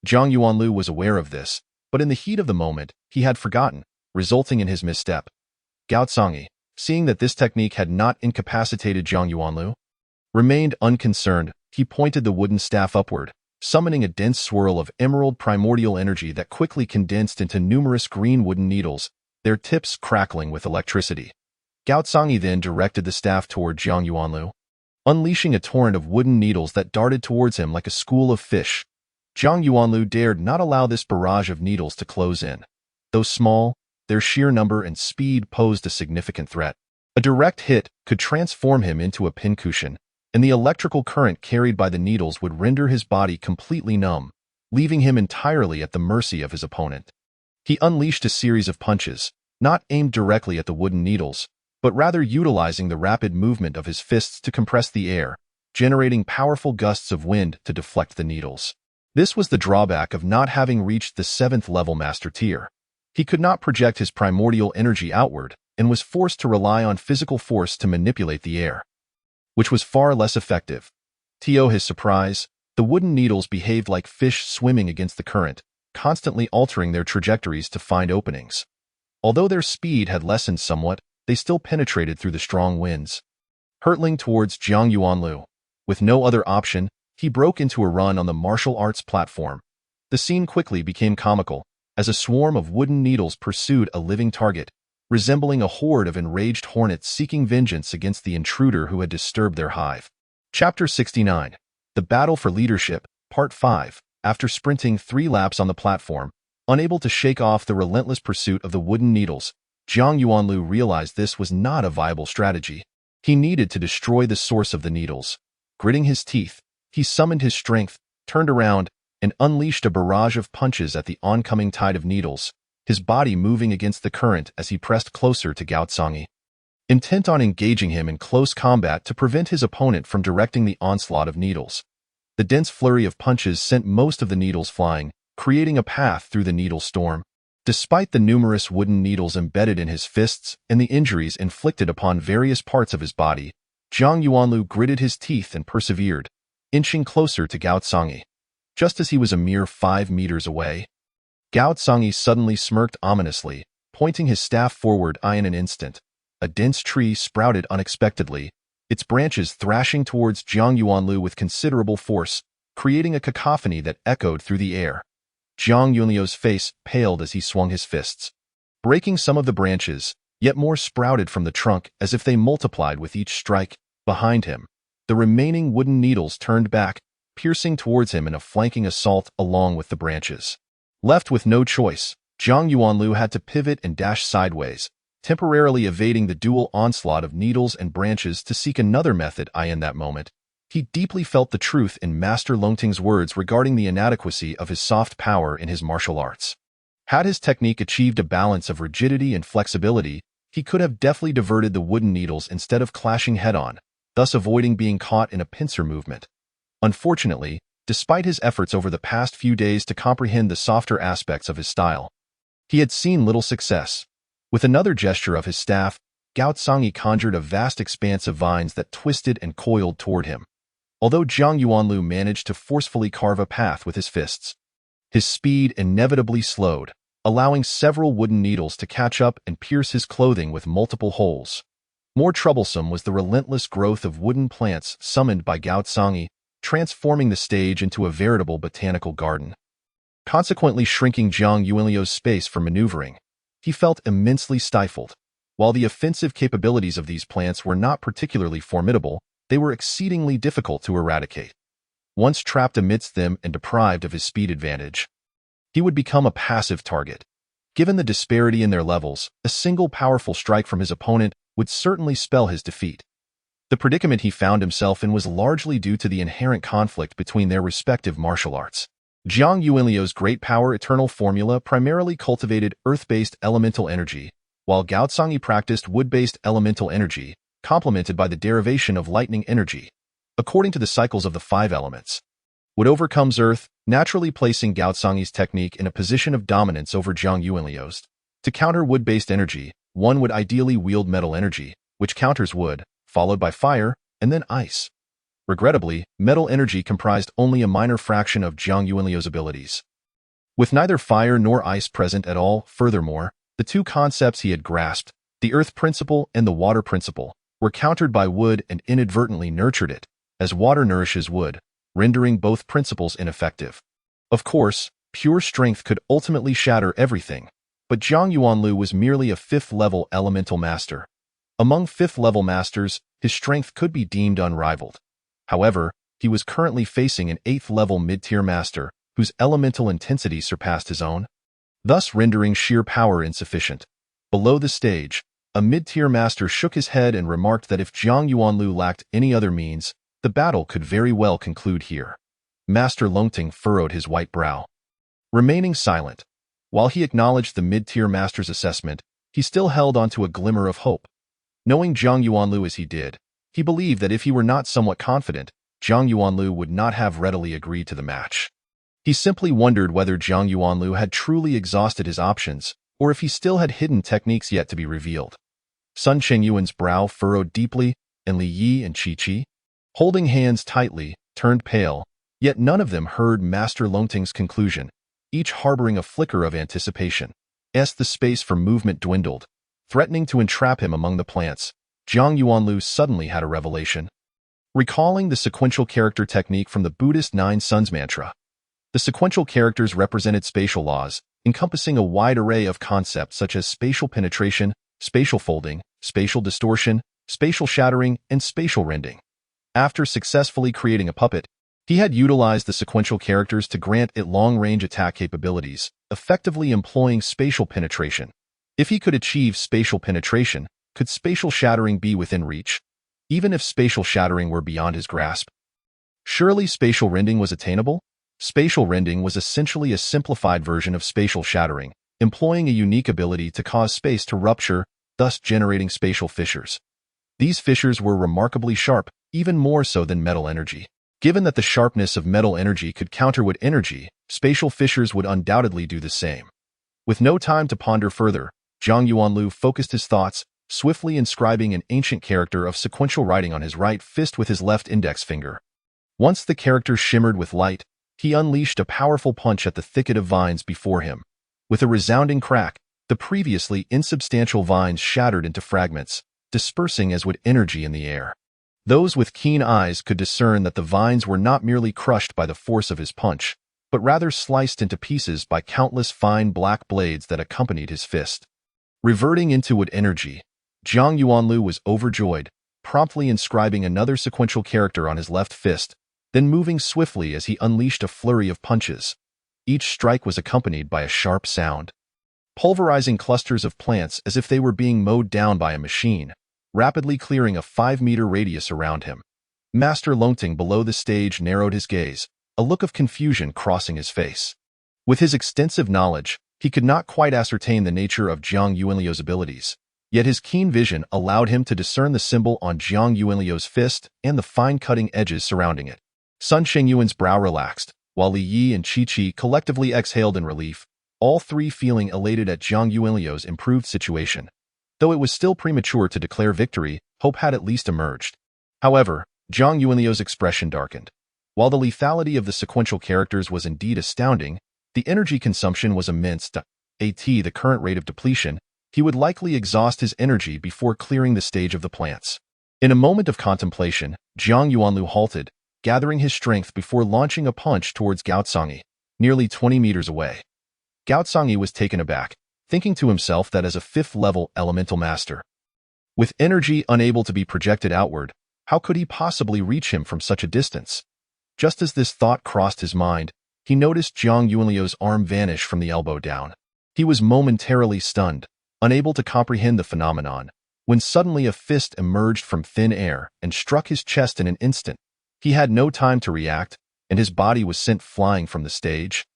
Zhang Yuanlu was aware of this, but in the heat of the moment, he had forgotten, resulting in his misstep. Gao Cangyi, seeing that this technique had not incapacitated Zhang Yuanlu, remained unconcerned. He pointed the wooden staff upward, summoning a dense swirl of emerald primordial energy that quickly condensed into numerous green wooden needles, their tips crackling with electricity. Gao Cangyi then directed the staff toward Zhang Yuanlu, unleashing a torrent of wooden needles that darted towards him like a school of fish. Zhang Yuanlu dared not allow this barrage of needles to close in. Though small, their sheer number and speed posed a significant threat. A direct hit could transform him into a pincushion, and the electrical current carried by the needles would render his body completely numb, leaving him entirely at the mercy of his opponent. He unleashed a series of punches, not aimed directly at the wooden needles, but rather utilizing the rapid movement of his fists to compress the air, generating powerful gusts of wind to deflect the needles. This was the drawback of not having reached the 7th level master tier. He could not project his primordial energy outward and was forced to rely on physical force to manipulate the air, which was far less effective. To his surprise, the wooden needles behaved like fish swimming against the current, constantly altering their trajectories to find openings. Although their speed had lessened somewhat, they still penetrated through the strong winds. Hurtling towards Jiang Yuanlu, with no other option, he broke into a run on the martial arts platform. The scene quickly became comical, as a swarm of wooden needles pursued a living target, resembling a horde of enraged hornets seeking vengeance against the intruder who had disturbed their hive. Chapter 69. The Battle for Leadership, Part 5. After sprinting 3 laps on the platform, unable to shake off the relentless pursuit of the wooden needles, Jiang Yuanlu realized this was not a viable strategy. He needed to destroy the source of the needles. Gritting his teeth, he summoned his strength, turned around, and unleashed a barrage of punches at the oncoming tide of needles, his body moving against the current as he pressed closer to Gao Zhangyi. Intent on engaging him in close combat to prevent his opponent from directing the onslaught of needles. The dense flurry of punches sent most of the needles flying, creating a path through the needle storm. Despite the numerous wooden needles embedded in his fists and the injuries inflicted upon various parts of his body, Jiang Yuanlu gritted his teeth and persevered, inching closer to Gao Zhangyi. Just as he was a mere 5 meters away, Gao Zhangyi suddenly smirked ominously, pointing his staff forward. In an instant, a dense tree sprouted unexpectedly, its branches thrashing towards Jiang Yuanlu with considerable force, creating a cacophony that echoed through the air. Jiang Yuanlu's face paled as he swung his fists. Breaking some of the branches, yet more sprouted from the trunk as if they multiplied with each strike. Behind him, the remaining wooden needles turned back, piercing towards him in a flanking assault along with the branches. Left with no choice, Jiang Yuanlu had to pivot and dash sideways, temporarily evading the dual onslaught of needles and branches to seek another method. In that moment, he deeply felt the truth in Master Longting's words regarding the inadequacy of his soft power in his martial arts. Had his technique achieved a balance of rigidity and flexibility, he could have deftly diverted the wooden needles instead of clashing head-on, thus avoiding being caught in a pincer movement. Unfortunately, despite his efforts over the past few days to comprehend the softer aspects of his style, he had seen little success. With another gesture of his staff, Gao Zhangyi conjured a vast expanse of vines that twisted and coiled toward him. Although Jiang Yuanlu managed to forcefully carve a path with his fists, his speed inevitably slowed, allowing several wooden needles to catch up and pierce his clothing with multiple holes. More troublesome was the relentless growth of wooden plants summoned by Gao Zhangyi, transforming the stage into a veritable botanical garden. Consequently shrinking Jiang Yuanlu's space for maneuvering, he felt immensely stifled. While the offensive capabilities of these plants were not particularly formidable, they were exceedingly difficult to eradicate. Once trapped amidst them and deprived of his speed advantage, he would become a passive target. Given the disparity in their levels, a single powerful strike from his opponent would certainly spell his defeat. The predicament he found himself in was largely due to the inherent conflict between their respective martial arts. Jiang Yuanlu's great power eternal formula primarily cultivated earth-based elemental energy, while Gao Zhangyi practiced wood-based elemental energy, complemented by the derivation of lightning energy, according to the cycles of the 5 elements. Wood overcomes earth, naturally placing Gao Zhangyi's technique in a position of dominance over Jiang Yuanlu's. To counter wood-based energy, one would ideally wield metal energy, which counters wood, followed by fire, and then ice. Regrettably, metal energy comprised only a minor fraction of Jiang Yuanlu's abilities. With neither fire nor ice present at all, furthermore, the two concepts he had grasped, the earth principle and the water principle, were countered by wood and inadvertently nurtured it, as water nourishes wood, rendering both principles ineffective. Of course, pure strength could ultimately shatter everything, but Jiang Yuanlu was merely a 5th-level elemental master. Among 5th-level masters, his strength could be deemed unrivaled. However, he was currently facing an 8th-level mid-tier master, whose elemental intensity surpassed his own, thus rendering sheer power insufficient. Below the stage, A mid-tier master shook his head and remarked that if Zhang Yuanlu lacked any other means, the battle could very well conclude here. Master Longting furrowed his white brow. Remaining silent, while he acknowledged the mid-tier master's assessment, he still held onto a glimmer of hope. Knowing Zhang Yuanlu as he did, he believed that if he were not somewhat confident, Zhang Yuanlu would not have readily agreed to the match. He simply wondered whether Zhang Yuanlu had truly exhausted his options, or if he still had hidden techniques yet to be revealed. Sun Chengyuan's brow furrowed deeply, and Li Yi and Qi, holding hands tightly, turned pale, yet none of them heard Master Longting's conclusion, each harboring a flicker of anticipation. As the space for movement dwindled, threatening to entrap him among the plants, Zhang Yuanlu suddenly had a revelation. Recalling the sequential character technique from the Buddhist Nine Suns mantra, the sequential characters represented spatial laws, encompassing a wide array of concepts such as spatial penetration, spatial folding, spatial distortion, spatial shattering, and spatial rending. After successfully creating a puppet, he had utilized the sequential characters to grant it long-range attack capabilities, effectively employing spatial penetration. If he could achieve spatial penetration, could spatial shattering be within reach? Even if spatial shattering were beyond his grasp? Surely spatial rending was attainable? Spatial rending was essentially a simplified version of spatial shattering, employing a unique ability to cause space to rupture, thus generating spatial fissures. These fissures were remarkably sharp, even more so than metal energy. Given that the sharpness of metal energy could counter wood energy, spatial fissures would undoubtedly do the same. With no time to ponder further, Zhang Yuanlu focused his thoughts, swiftly inscribing an ancient character of sequential writing on his right fist with his left index finger. Once the character shimmered with light, he unleashed a powerful punch at the thicket of vines before him. With a resounding crack, the previously insubstantial vines shattered into fragments, dispersing as would energy in the air. Those with keen eyes could discern that the vines were not merely crushed by the force of his punch, but rather sliced into pieces by countless fine black blades that accompanied his fist. Reverting into wood energy, Zhang Yuanlu was overjoyed, promptly inscribing another sequential character on his left fist, then moving swiftly as he unleashed a flurry of punches. Each strike was accompanied by a sharp sound, pulverizing clusters of plants as if they were being mowed down by a machine, rapidly clearing a 5-meter radius around him. Master Longting below the stage narrowed his gaze, a look of confusion crossing his face. With his extensive knowledge, he could not quite ascertain the nature of Zhang Yuanliu's abilities, yet his keen vision allowed him to discern the symbol on Zhang Yuanliu's fist and the fine-cutting edges surrounding it. Sun Chengyuan's brow relaxed, while Li Yi and Qi collectively exhaled in relief, all three feeling elated at Zhang Yuanliu's improved situation. Though it was still premature to declare victory, hope had at least emerged. However, Zhang Yuanliu's expression darkened. While the lethality of the sequential characters was indeed astounding, the energy consumption was immense. At the current rate of depletion, he would likely exhaust his energy before clearing the stage of the plants. In a moment of contemplation, Zhang Yuanlu halted, gathering his strength before launching a punch towards Gaocangi, nearly 20 meters away. Gaocangi was taken aback, thinking to himself that as a 5th-level elemental master, with energy unable to be projected outward, how could he possibly reach him from such a distance? Just as this thought crossed his mind, he noticed Zhang Yuanliu's arm vanish from the elbow down. He was momentarily stunned, unable to comprehend the phenomenon, when suddenly a fist emerged from thin air and struck his chest in an instant. He had no time to react, and his body was sent flying from the stage,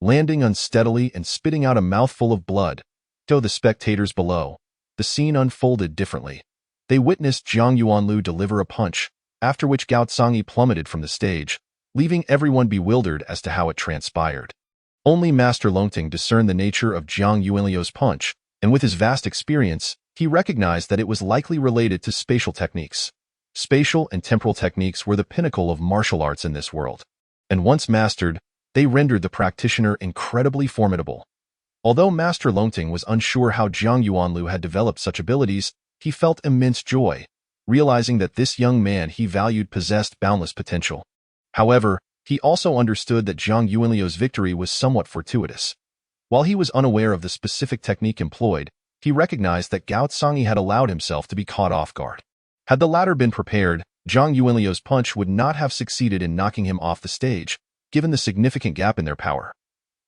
landing unsteadily and spitting out a mouthful of blood. To the spectators below, the scene unfolded differently. They witnessed Zhang Yuanlu deliver a punch, after which Gaocangi plummeted from the stage, leaving everyone bewildered as to how it transpired. Only Master Longting discerned the nature of Zhang Yuanliu's punch, and with his vast experience, he recognized that it was likely related to spatial techniques. Spatial and temporal techniques were the pinnacle of martial arts in this world, and once mastered, they rendered the practitioner incredibly formidable. Although Master Longting was unsure how Zhang Yuanlu had developed such abilities, he felt immense joy, realizing that this young man he valued possessed boundless potential. However, he also understood that Zhang Yuanliu's victory was somewhat fortuitous. While he was unaware of the specific technique employed, he recognized that Gaocangi had allowed himself to be caught off guard. Had the latter been prepared, Zhang Yuanliu's punch would not have succeeded in knocking him off the stage, given the significant gap in their power.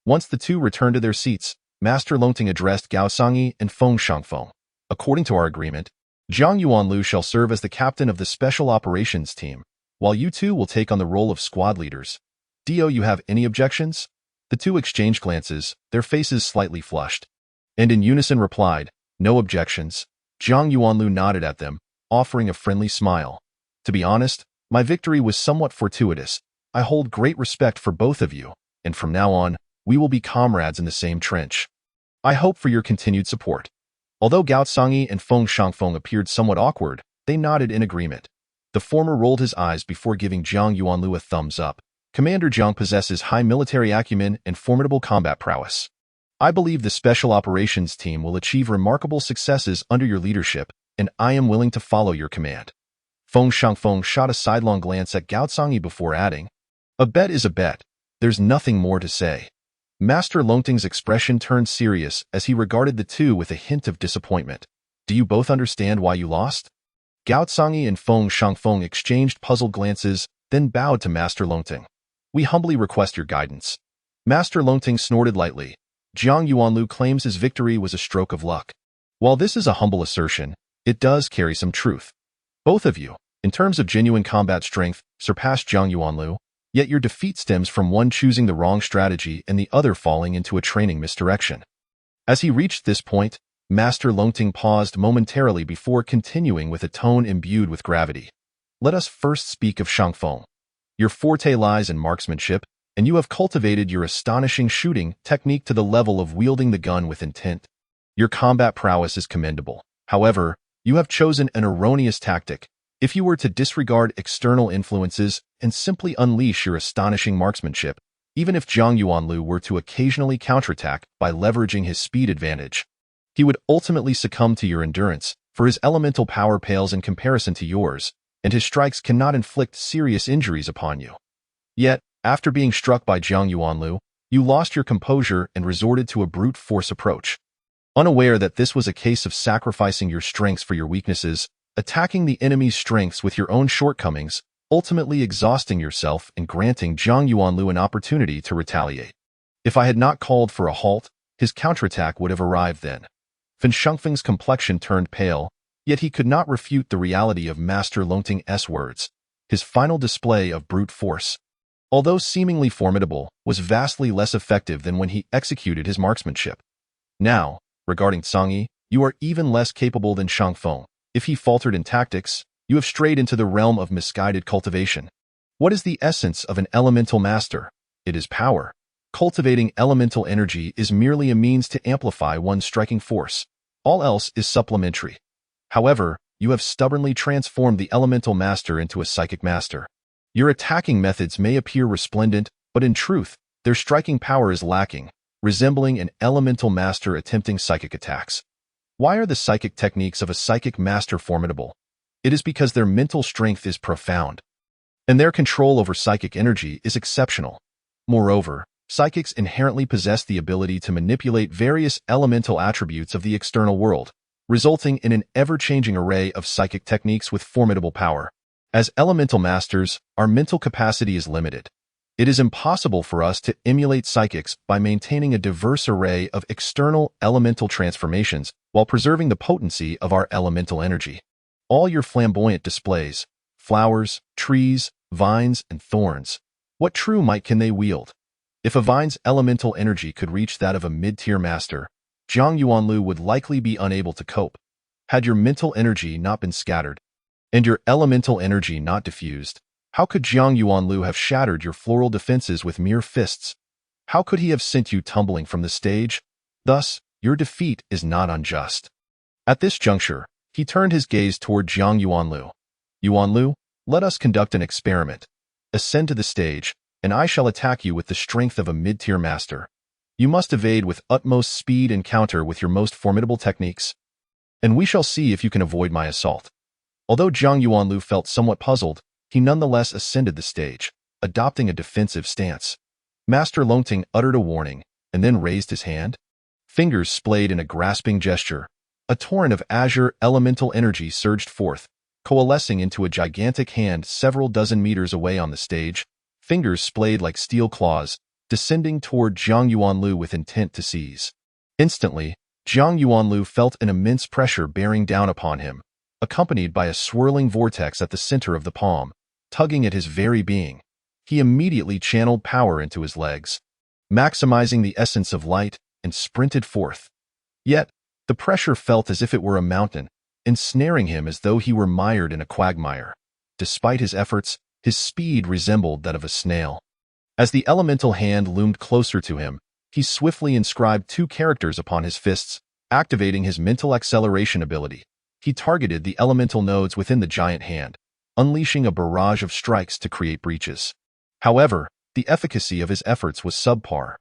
Once the two returned to their seats, Master Longting addressed Gaocangi and Feng Shangfeng. According to our agreement, Zhang Yuanlu shall serve as the captain of the special operations team, while you two will take on the role of squad leaders. Do you have any objections? The two exchanged glances, their faces slightly flushed, and in unison replied, no objections. Zhang Yuanlu nodded at them, offering a friendly smile. To be honest, my victory was somewhat fortuitous. I hold great respect for both of you, and from now on, we will be comrades in the same trench. I hope for your continued support. Although Gao Sangyi and Feng Shangfeng appeared somewhat awkward, they nodded in agreement. The former rolled his eyes before giving Zhang Yuanlu a thumbs up. Commander Zhang possesses high military acumen and formidable combat prowess. I believe the Special Operations Team will achieve remarkable successes under your leadership, and I am willing to follow your command. Feng Shangfeng shot a sidelong glance at Gao Sangyi before adding, a bet is a bet. There's nothing more to say. Master Longting's expression turned serious as he regarded the two with a hint of disappointment. Do you both understand why you lost? Gao Sangyi and Feng Shangfeng exchanged puzzled glances, then bowed to Master Longting. We humbly request your guidance. Master Longting snorted lightly. Zhang Yuanlu claims his victory was a stroke of luck. While this is a humble assertion, it does carry some truth. Both of you, in terms of genuine combat strength, surpassed Zhang Yuanlu, yet your defeat stems from one choosing the wrong strategy and the other falling into a training misdirection. As he reached this point, Master Longting paused momentarily before continuing with a tone imbued with gravity. Let us first speak of Shangfeng. Your forte lies in marksmanship, and you have cultivated your astonishing shooting technique to the level of wielding the gun with intent. Your combat prowess is commendable. However, you have chosen an erroneous tactic. If you were to disregard external influences and simply unleash your astonishing marksmanship, even if Zhang Yuanlu were to occasionally counterattack by leveraging his speed advantage, he would ultimately succumb to your endurance, for his elemental power pales in comparison to yours, and his strikes cannot inflict serious injuries upon you. Yet, after being struck by Zhang Yuanlu, you lost your composure and resorted to a brute force approach. Unaware that this was a case of sacrificing your strengths for your weaknesses, attacking the enemy's strengths with your own shortcomings, ultimately exhausting yourself and granting Zhang Yuanlu an opportunity to retaliate. If I had not called for a halt, his counterattack would have arrived then. Fen Shangfeng's complexion turned pale, yet he could not refute the reality of Master Longting's words. His final display of brute force, although seemingly formidable, was vastly less effective than when he executed his marksmanship. Now, regarding Sangyi, you are even less capable than Shangfeng. If he faltered in tactics, you have strayed into the realm of misguided cultivation. What is the essence of an elemental master? It is power. Cultivating elemental energy is merely a means to amplify one's striking force. All else is supplementary. However, you have stubbornly transformed the elemental master into a psychic master. Your attacking methods may appear resplendent, but in truth, their striking power is lacking, resembling an elemental master attempting psychic attacks. Why are the psychic techniques of a psychic master formidable? It is because their mental strength is profound, and their control over psychic energy is exceptional. Moreover, psychics inherently possess the ability to manipulate various elemental attributes of the external world, resulting in an ever-changing array of psychic techniques with formidable power. As elemental masters, our mental capacity is limited. It is impossible for us to emulate psychics by maintaining a diverse array of external elemental transformations while preserving the potency of our elemental energy. All your flamboyant displays, flowers, trees, vines, and thorns, what true might can they wield? If a vine's elemental energy could reach that of a mid-tier master, Zhang Yuanlu would likely be unable to cope. Had your mental energy not been scattered, and your elemental energy not diffused, how could Zhang Yuanlu have shattered your floral defenses with mere fists? How could he have sent you tumbling from the stage? Thus, your defeat is not unjust. At this juncture, he turned his gaze toward Zhang Yuanlu. Yuanlu, let us conduct an experiment. Ascend to the stage, and I shall attack you with the strength of a mid-tier master. You must evade with utmost speed and counter with your most formidable techniques, and we shall see if you can avoid my assault. Although Zhang Yuanlu felt somewhat puzzled, he nonetheless ascended the stage, adopting a defensive stance. Master Longting uttered a warning, and then raised his hand. Fingers splayed in a grasping gesture. A torrent of azure elemental energy surged forth, coalescing into a gigantic hand several dozen meters away on the stage, fingers splayed like steel claws, descending toward Zhang Yuanlu with intent to seize. Instantly, Jiang Yuanlu felt an immense pressure bearing down upon him, accompanied by a swirling vortex at the center of the palm, tugging at his very being. He immediately channeled power into his legs, maximizing the essence of light, and sprinted forth. Yet, the pressure felt as if it were a mountain, ensnaring him as though he were mired in a quagmire. Despite his efforts, his speed resembled that of a snail. As the elemental hand loomed closer to him, he swiftly inscribed 2 characters upon his fists, activating his mental acceleration ability. He targeted the elemental nodes within the giant hand, unleashing a barrage of strikes to create breaches. However, the efficacy of his efforts was subpar.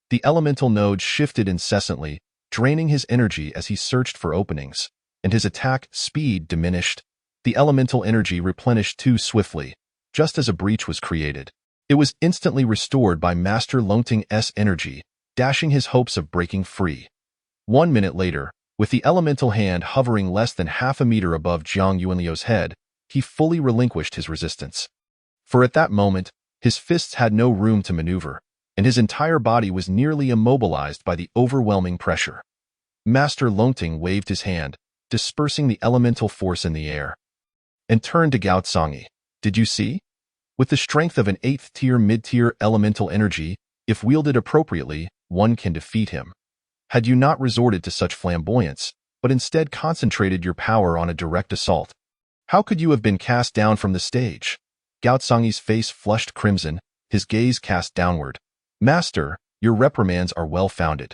The elemental nodes shifted incessantly, draining his energy as he searched for openings, and his attack speed diminished. The elemental energy replenished too swiftly, just as a breach was created. It was instantly restored by Master Longting's energy, dashing his hopes of breaking free. 1 minute later, with the elemental hand hovering less than half a meter above Jiang Yuanliu's head, he fully relinquished his resistance. For at that moment, his fists had no room to maneuver, and his entire body was nearly immobilized by the overwhelming pressure. Master Longting waved his hand, dispersing the elemental force in the air, and turned to Gao Zhangyi. Did you see? With the strength of an 8th-tier mid-tier elemental energy, if wielded appropriately, one can defeat him. Had you not resorted to such flamboyance, but instead concentrated your power on a direct assault, how could you have been cast down from the stage? Gao Zhangyi's face flushed crimson, his gaze cast downward. Master, your reprimands are well-founded.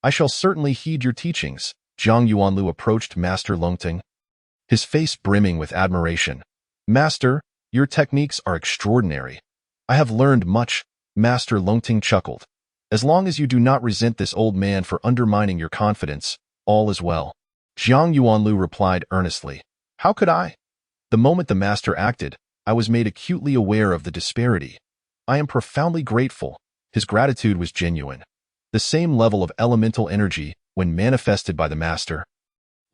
I shall certainly heed your teachings. Jiang Yuanlu approached Master Longting, his face brimming with admiration. Master, your techniques are extraordinary. I have learned much. Master Longting chuckled. As long as you do not resent this old man for undermining your confidence, all is well. Jiang Yuanlu replied earnestly. How could I? The moment the master acted, I was made acutely aware of the disparity. I am profoundly grateful. His gratitude was genuine. The same level of elemental energy, when manifested by the master,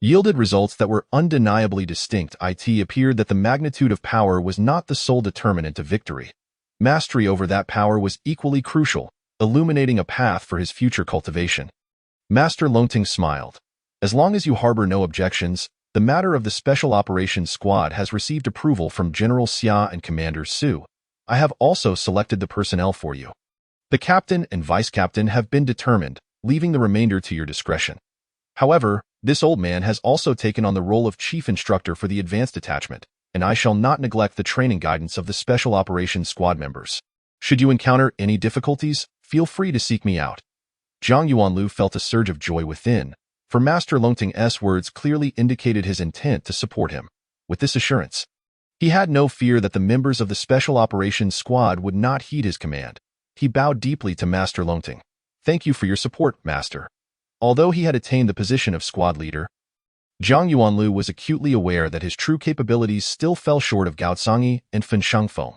yielded results that were undeniably distinct. It appeared that the magnitude of power was not the sole determinant of victory. Mastery over that power was equally crucial, illuminating a path for his future cultivation. Master Longting smiled. As long as you harbor no objections, the matter of the Special Operations Squad has received approval from General Xia and Commander Su. I have also selected the personnel for you. The captain and vice-captain have been determined, leaving the remainder to your discretion. However, this old man has also taken on the role of chief instructor for the advanced detachment, and I shall not neglect the training guidance of the Special Operations Squad members. Should you encounter any difficulties, feel free to seek me out. Jiang Yuanlu felt a surge of joy within, for Master Longting's words clearly indicated his intent to support him. With this assurance, he had no fear that the members of the Special Operations Squad would not heed his command. He bowed deeply to Master Longting. Thank you for your support, Master. Although he had attained the position of squad leader, Jiang Yuanlu was acutely aware that his true capabilities still fell short of Gao Zhangyi and Fen Shangfeng.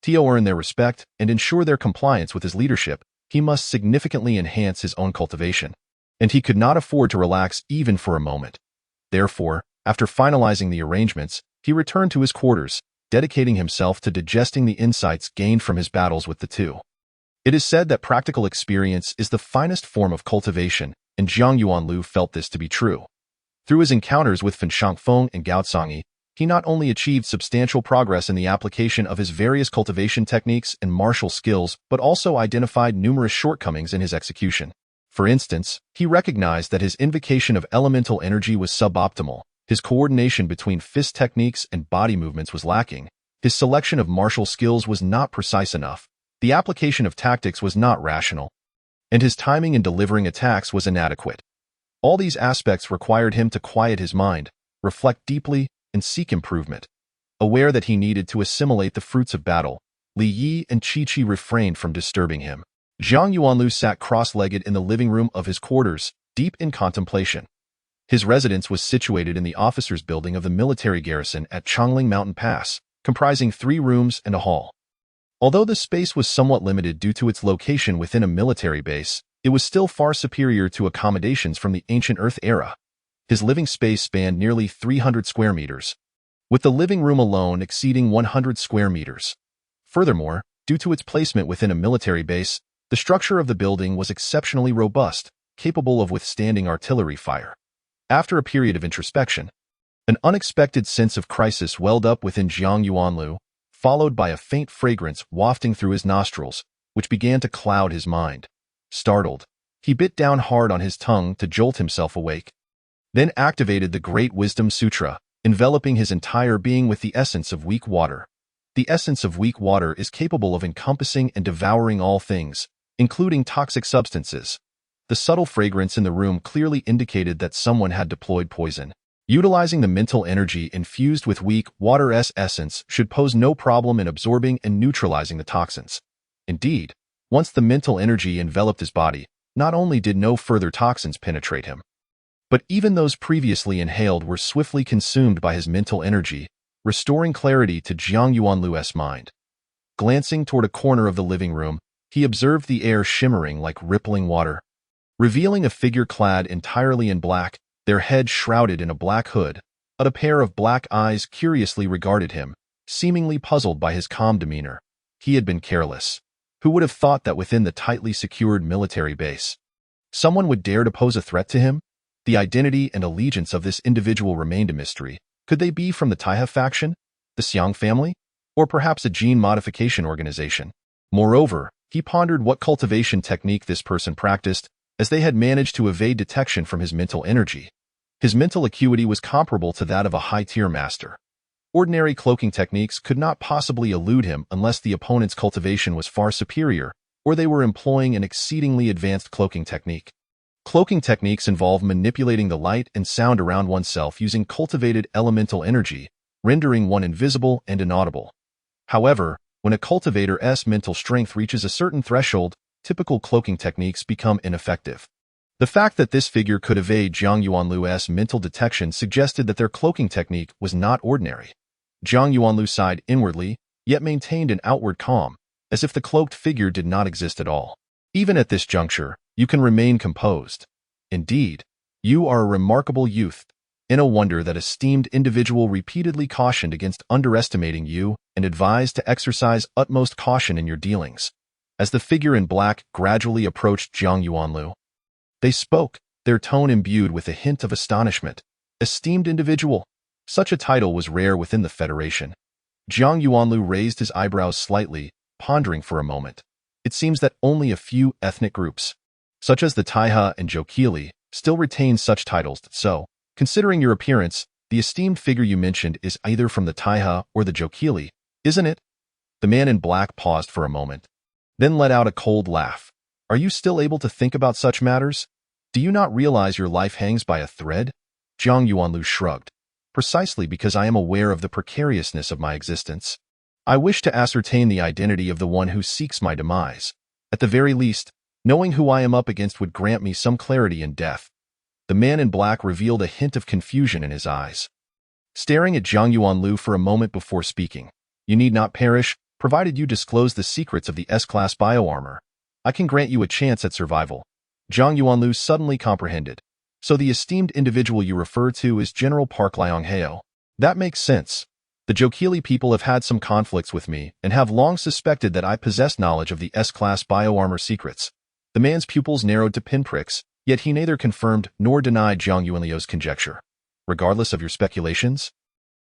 To earn their respect and ensure their compliance with his leadership, he must significantly enhance his own cultivation, and he could not afford to relax even for a moment. Therefore, after finalizing the arrangements, he returned to his quarters, dedicating himself to digesting the insights gained from his battles with the two. It is said that practical experience is the finest form of cultivation, and Jiang Yuanlu felt this to be true. Through his encounters with Fen Shangfeng and Gao Zhangyi, he not only achieved substantial progress in the application of his various cultivation techniques and martial skills, but also identified numerous shortcomings in his execution. For instance, he recognized that his invocation of elemental energy was suboptimal, his coordination between fist techniques and body movements was lacking, his selection of martial skills was not precise enough, the application of tactics was not rational, and his timing in delivering attacks was inadequate. All these aspects required him to quiet his mind, reflect deeply, and seek improvement. Aware that he needed to assimilate the fruits of battle, Li Yi and Qi Qi refrained from disturbing him. Jiang Yuanlu sat cross-legged in the living room of his quarters, deep in contemplation. His residence was situated in the officers' building of the military garrison at Chongling Mountain Pass, comprising 3 rooms and a hall. Although the space was somewhat limited due to its location within a military base, it was still far superior to accommodations from the ancient Earth era. His living space spanned nearly 300 square meters, with the living room alone exceeding 100 square meters. Furthermore, due to its placement within a military base, the structure of the building was exceptionally robust, capable of withstanding artillery fire. After a period of introspection, an unexpected sense of crisis welled up within Jiang Yuanlu, followed by a faint fragrance wafting through his nostrils, which began to cloud his mind. Startled, he bit down hard on his tongue to jolt himself awake, then activated the Great Wisdom Sutra, enveloping his entire being with the essence of weak water. The essence of weak water is capable of encompassing and devouring all things, including toxic substances. The subtle fragrance in the room clearly indicated that someone had deployed poison. Utilizing the mental energy infused with weak water's essence should pose no problem in absorbing and neutralizing the toxins. Indeed, once the mental energy enveloped his body, not only did no further toxins penetrate him, but even those previously inhaled were swiftly consumed by his mental energy, restoring clarity to Jiang Yuanlu's mind. Glancing toward a corner of the living room, he observed the air shimmering like rippling water, revealing a figure clad entirely in black, their head shrouded in a black hood, but a pair of black eyes curiously regarded him, seemingly puzzled by his calm demeanor. He had been careless. Who would have thought that within the tightly secured military base, someone would dare to pose a threat to him? The identity and allegiance of this individual remained a mystery. Could they be from the Taiha faction, the Xiang family, or perhaps a gene modification organization? Moreover, he pondered what cultivation technique this person practiced, as they had managed to evade detection from his mental energy. His mental acuity was comparable to that of a high-tier master. Ordinary cloaking techniques could not possibly elude him unless the opponent's cultivation was far superior, or they were employing an exceedingly advanced cloaking technique. Cloaking techniques involve manipulating the light and sound around oneself using cultivated elemental energy, rendering one invisible and inaudible. However, when a cultivator's mental strength reaches a certain threshold, typical cloaking techniques become ineffective. The fact that this figure could evade Jiang Yuanlu's mental detection suggested that their cloaking technique was not ordinary. Jiang Yuanlu sighed inwardly, yet maintained an outward calm, as if the cloaked figure did not exist at all. Even at this juncture, you can remain composed. Indeed, you are a remarkable youth. In a wonder that esteemed individual repeatedly cautioned against underestimating you and advised to exercise utmost caution in your dealings. As the figure in black gradually approached Jiang Yuanlu, they spoke, their tone imbued with a hint of astonishment. Esteemed individual. Such a title was rare within the Federation. Jiang Yuanlu raised his eyebrows slightly, pondering for a moment. It seems that only a few ethnic groups, such as the Taiha and Jokili, still retain such titles, so, considering your appearance, the esteemed figure you mentioned is either from the Taiha or the Jokili, isn't it? The man in black paused for a moment, then let out a cold laugh. Are you still able to think about such matters? Do you not realize your life hangs by a thread? Jiang Yuanlu shrugged. Precisely because I am aware of the precariousness of my existence. I wish to ascertain the identity of the one who seeks my demise. At the very least, knowing who I am up against would grant me some clarity in death. The man in black revealed a hint of confusion in his eyes, staring at Jiang Yuanlu for a moment before speaking. You need not perish, provided you disclose the secrets of the S-class bioarmor. I can grant you a chance at survival. Jiang Yuanlu suddenly comprehended. So the esteemed individual you refer to is General Park Lianghao. That makes sense. The Jokili people have had some conflicts with me and have long suspected that I possess knowledge of the S-class bioarmor secrets. The man's pupils narrowed to pinpricks, yet he neither confirmed nor denied Jiang Yuanlu's conjecture. Regardless of your speculations,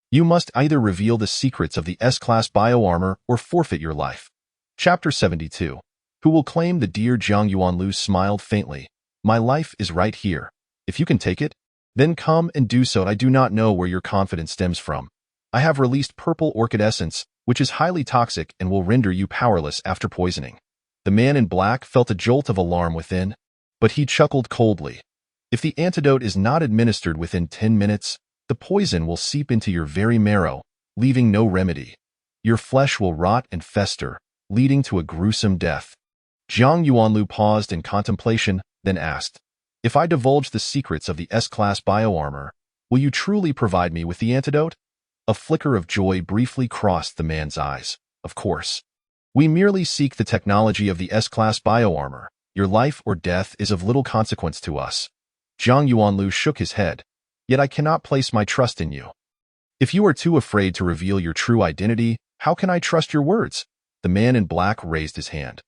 you must either reveal the secrets of the S-class bioarmor or forfeit your life. Chapter 72. Who will claim the dear Jiang Yuanlu smiled faintly. My life is right here. If you can take it, then come and do so. I do not know where your confidence stems from. I have released purple orchid essence, which is highly toxic and will render you powerless after poisoning. The man in black felt a jolt of alarm within, but he chuckled coldly. If the antidote is not administered within 10 minutes, the poison will seep into your very marrow, leaving no remedy. Your flesh will rot and fester, leading to a gruesome death. Jiang Yuanlu paused in contemplation, then asked, If I divulge the secrets of the S-class bioarmor, will you truly provide me with the antidote? A flicker of joy briefly crossed the man's eyes. Of course. We merely seek the technology of the S-class bioarmor. Your life or death is of little consequence to us. Jiang Yuanlu shook his head. Yet I cannot place my trust in you. If you are too afraid to reveal your true identity, how can I trust your words? The man in black raised his hand.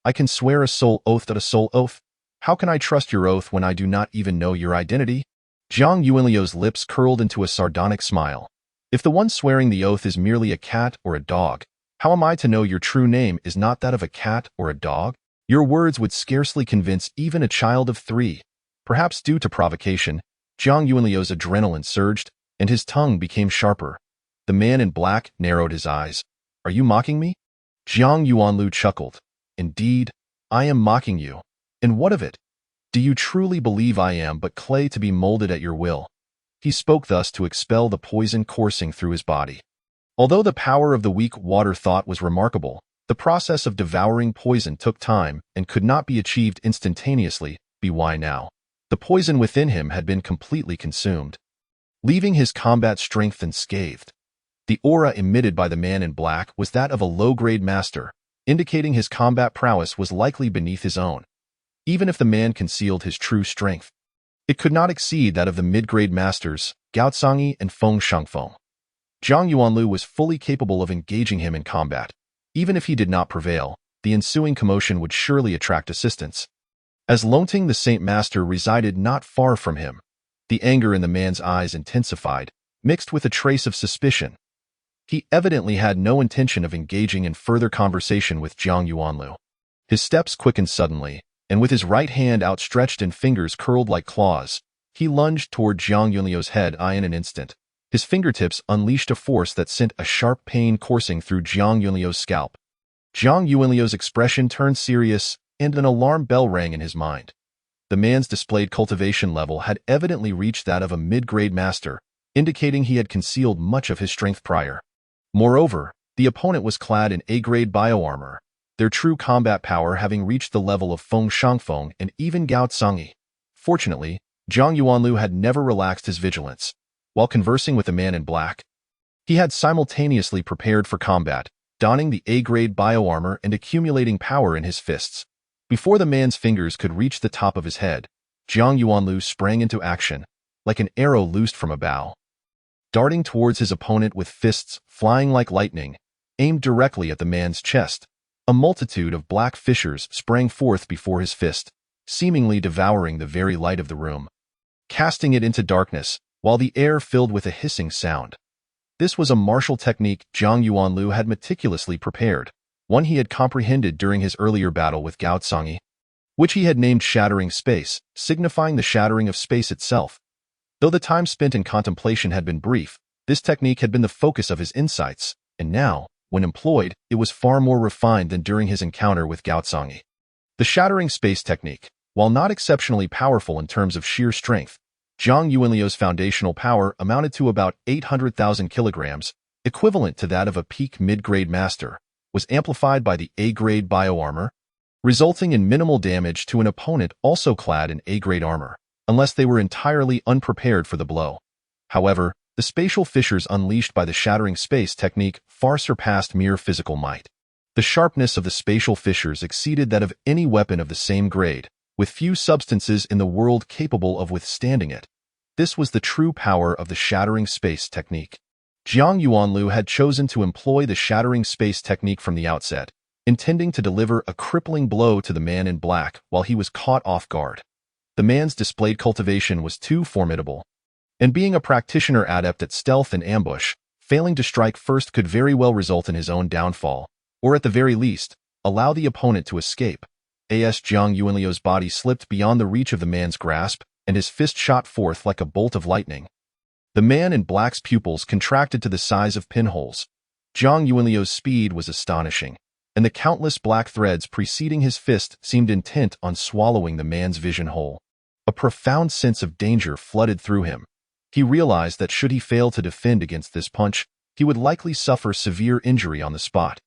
I can swear a soul oath. How can I trust your oath when I do not even know your identity? Jiang Yuanliu's lips curled into a sardonic smile. If the one swearing the oath is merely a cat or a dog, how am I to know your true name is not that of a cat or a dog? Your words would scarcely convince even a child of 3. Perhaps due to provocation, Jiang Yuanliu's adrenaline surged, and his tongue became sharper. The man in black narrowed his eyes. Are you mocking me? Jiang Yuanliu chuckled. Indeed, I am mocking you. And what of it? Do you truly believe I am but clay to be molded at your will? He spoke thus to expel the poison coursing through his body. Although the power of the weak water thought was remarkable, the process of devouring poison took time and could not be achieved instantaneously. Why now? The poison within him had been completely consumed, leaving his combat strength unscathed. The aura emitted by the man in black was that of a low-grade master, indicating his combat prowess was likely beneath his own. Even if the man concealed his true strength, it could not exceed that of the mid-grade masters, Gao Cangyi and Feng Shangfeng. Jiang Yuanliu was fully capable of engaging him in combat. Even if he did not prevail, the ensuing commotion would surely attract assistance. As Lonting the Saint Master resided not far from him, the anger in the man's eyes intensified, mixed with a trace of suspicion. He evidently had no intention of engaging in further conversation with Jiang Yuanliu. His steps quickened suddenly, and with his right hand outstretched and fingers curled like claws, he lunged toward Jiang Yuanliu's head in an instant. His fingertips unleashed a force that sent a sharp pain coursing through Jiang Yuanliu's scalp. Jiang Yuanliu's expression turned serious, and an alarm bell rang in his mind. The man's displayed cultivation level had evidently reached that of a mid-grade master, indicating he had concealed much of his strength prior. Moreover, the opponent was clad in A-grade bioarmor, their true combat power having reached the level of Feng Shangfeng and even Gao Cangyi. Fortunately, Jiang Yuanliu had never relaxed his vigilance. While conversing with the man in black, he had simultaneously prepared for combat, donning the A-grade bioarmor and accumulating power in his fists. Before the man's fingers could reach the top of his head, Jiang Yuanliu sprang into action, like an arrow loosed from a bow. Darting towards his opponent with fists flying like lightning, aimed directly at the man's chest, a multitude of black fissures sprang forth before his fist, seemingly devouring the very light of the room, casting it into darkness, while the air filled with a hissing sound. This was a martial technique Jiang Yuanliu had meticulously prepared, one he had comprehended during his earlier battle with Gao Cangyi, which he had named Shattering Space, signifying the shattering of space itself. Though the time spent in contemplation had been brief, this technique had been the focus of his insights, and now, when employed, it was far more refined than during his encounter with Gao Cangyi. The Shattering Space technique, while not exceptionally powerful in terms of sheer strength, Jiang Yuanliu's foundational power amounted to about 800,000 kilograms, equivalent to that of a peak mid-grade master, was amplified by the A-grade bioarmor, resulting in minimal damage to an opponent also clad in A-grade armor, unless they were entirely unprepared for the blow. However, the spatial fissures unleashed by the Shattering Space technique far surpassed mere physical might. The sharpness of the spatial fissures exceeded that of any weapon of the same grade, with few substances in the world capable of withstanding it. This was the true power of the Shattering Space technique. Jiang Yuanliu had chosen to employ the Shattering Space technique from the outset, intending to deliver a crippling blow to the man in black while he was caught off guard. The man's displayed cultivation was too formidable, and being a practitioner adept at stealth and ambush, failing to strike first could very well result in his own downfall, or at the very least, allow the opponent to escape. Jiang Yuanliu's body slipped beyond the reach of the man's grasp, and his fist shot forth like a bolt of lightning. The man in black's pupils contracted to the size of pinholes. Jiang Yuanliu's speed was astonishing, and the countless black threads preceding his fist seemed intent on swallowing the man's vision whole. A profound sense of danger flooded through him. He realized that should he fail to defend against this punch, he would likely suffer severe injury on the spot.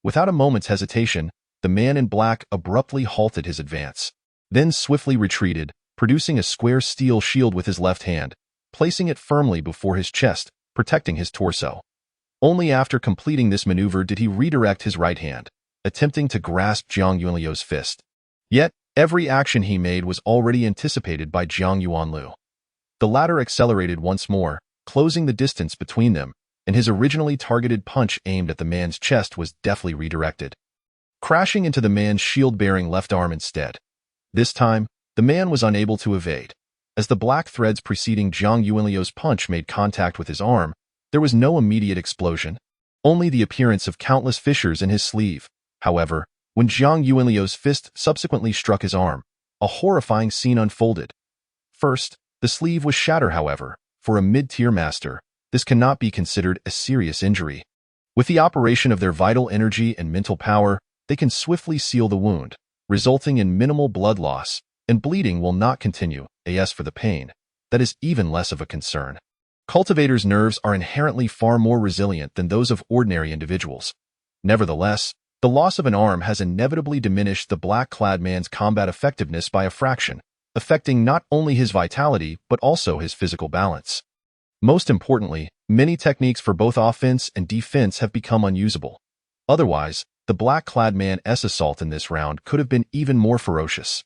Without a moment's hesitation, the man in black abruptly halted his advance, then swiftly retreated, producing a square steel shield with his left hand, placing it firmly before his chest, protecting his torso. Only after completing this maneuver did he redirect his right hand, attempting to grasp Jiang Yuanliu's fist. Yet, every action he made was already anticipated by Jiang Yuanliu. The latter accelerated once more, closing the distance between them, and his originally targeted punch aimed at the man's chest was deftly redirected, crashing into the man's shield-bearing left arm instead. This time, The man was unable to evade. As the black threads preceding Zhang Yuanliu's punch made contact with his arm, there was no immediate explosion, only the appearance of countless fissures in his sleeve. However, when Zhang Yuanliu's fist subsequently struck his arm, a horrifying scene unfolded. First, the sleeve was shattered. However, for a mid-tier master, this cannot be considered a serious injury. With the operation of their vital energy and mental power, they can swiftly seal the wound, resulting in minimal blood loss, and bleeding will not continue. As for the pain, that is even less of a concern. Cultivators' nerves are inherently far more resilient than those of ordinary individuals. Nevertheless, the loss of an arm has inevitably diminished the black-clad man's combat effectiveness by a fraction, affecting not only his vitality but also his physical balance. Most importantly, many techniques for both offense and defense have become unusable. Otherwise, the black-clad man's assault in this round could have been even more ferocious.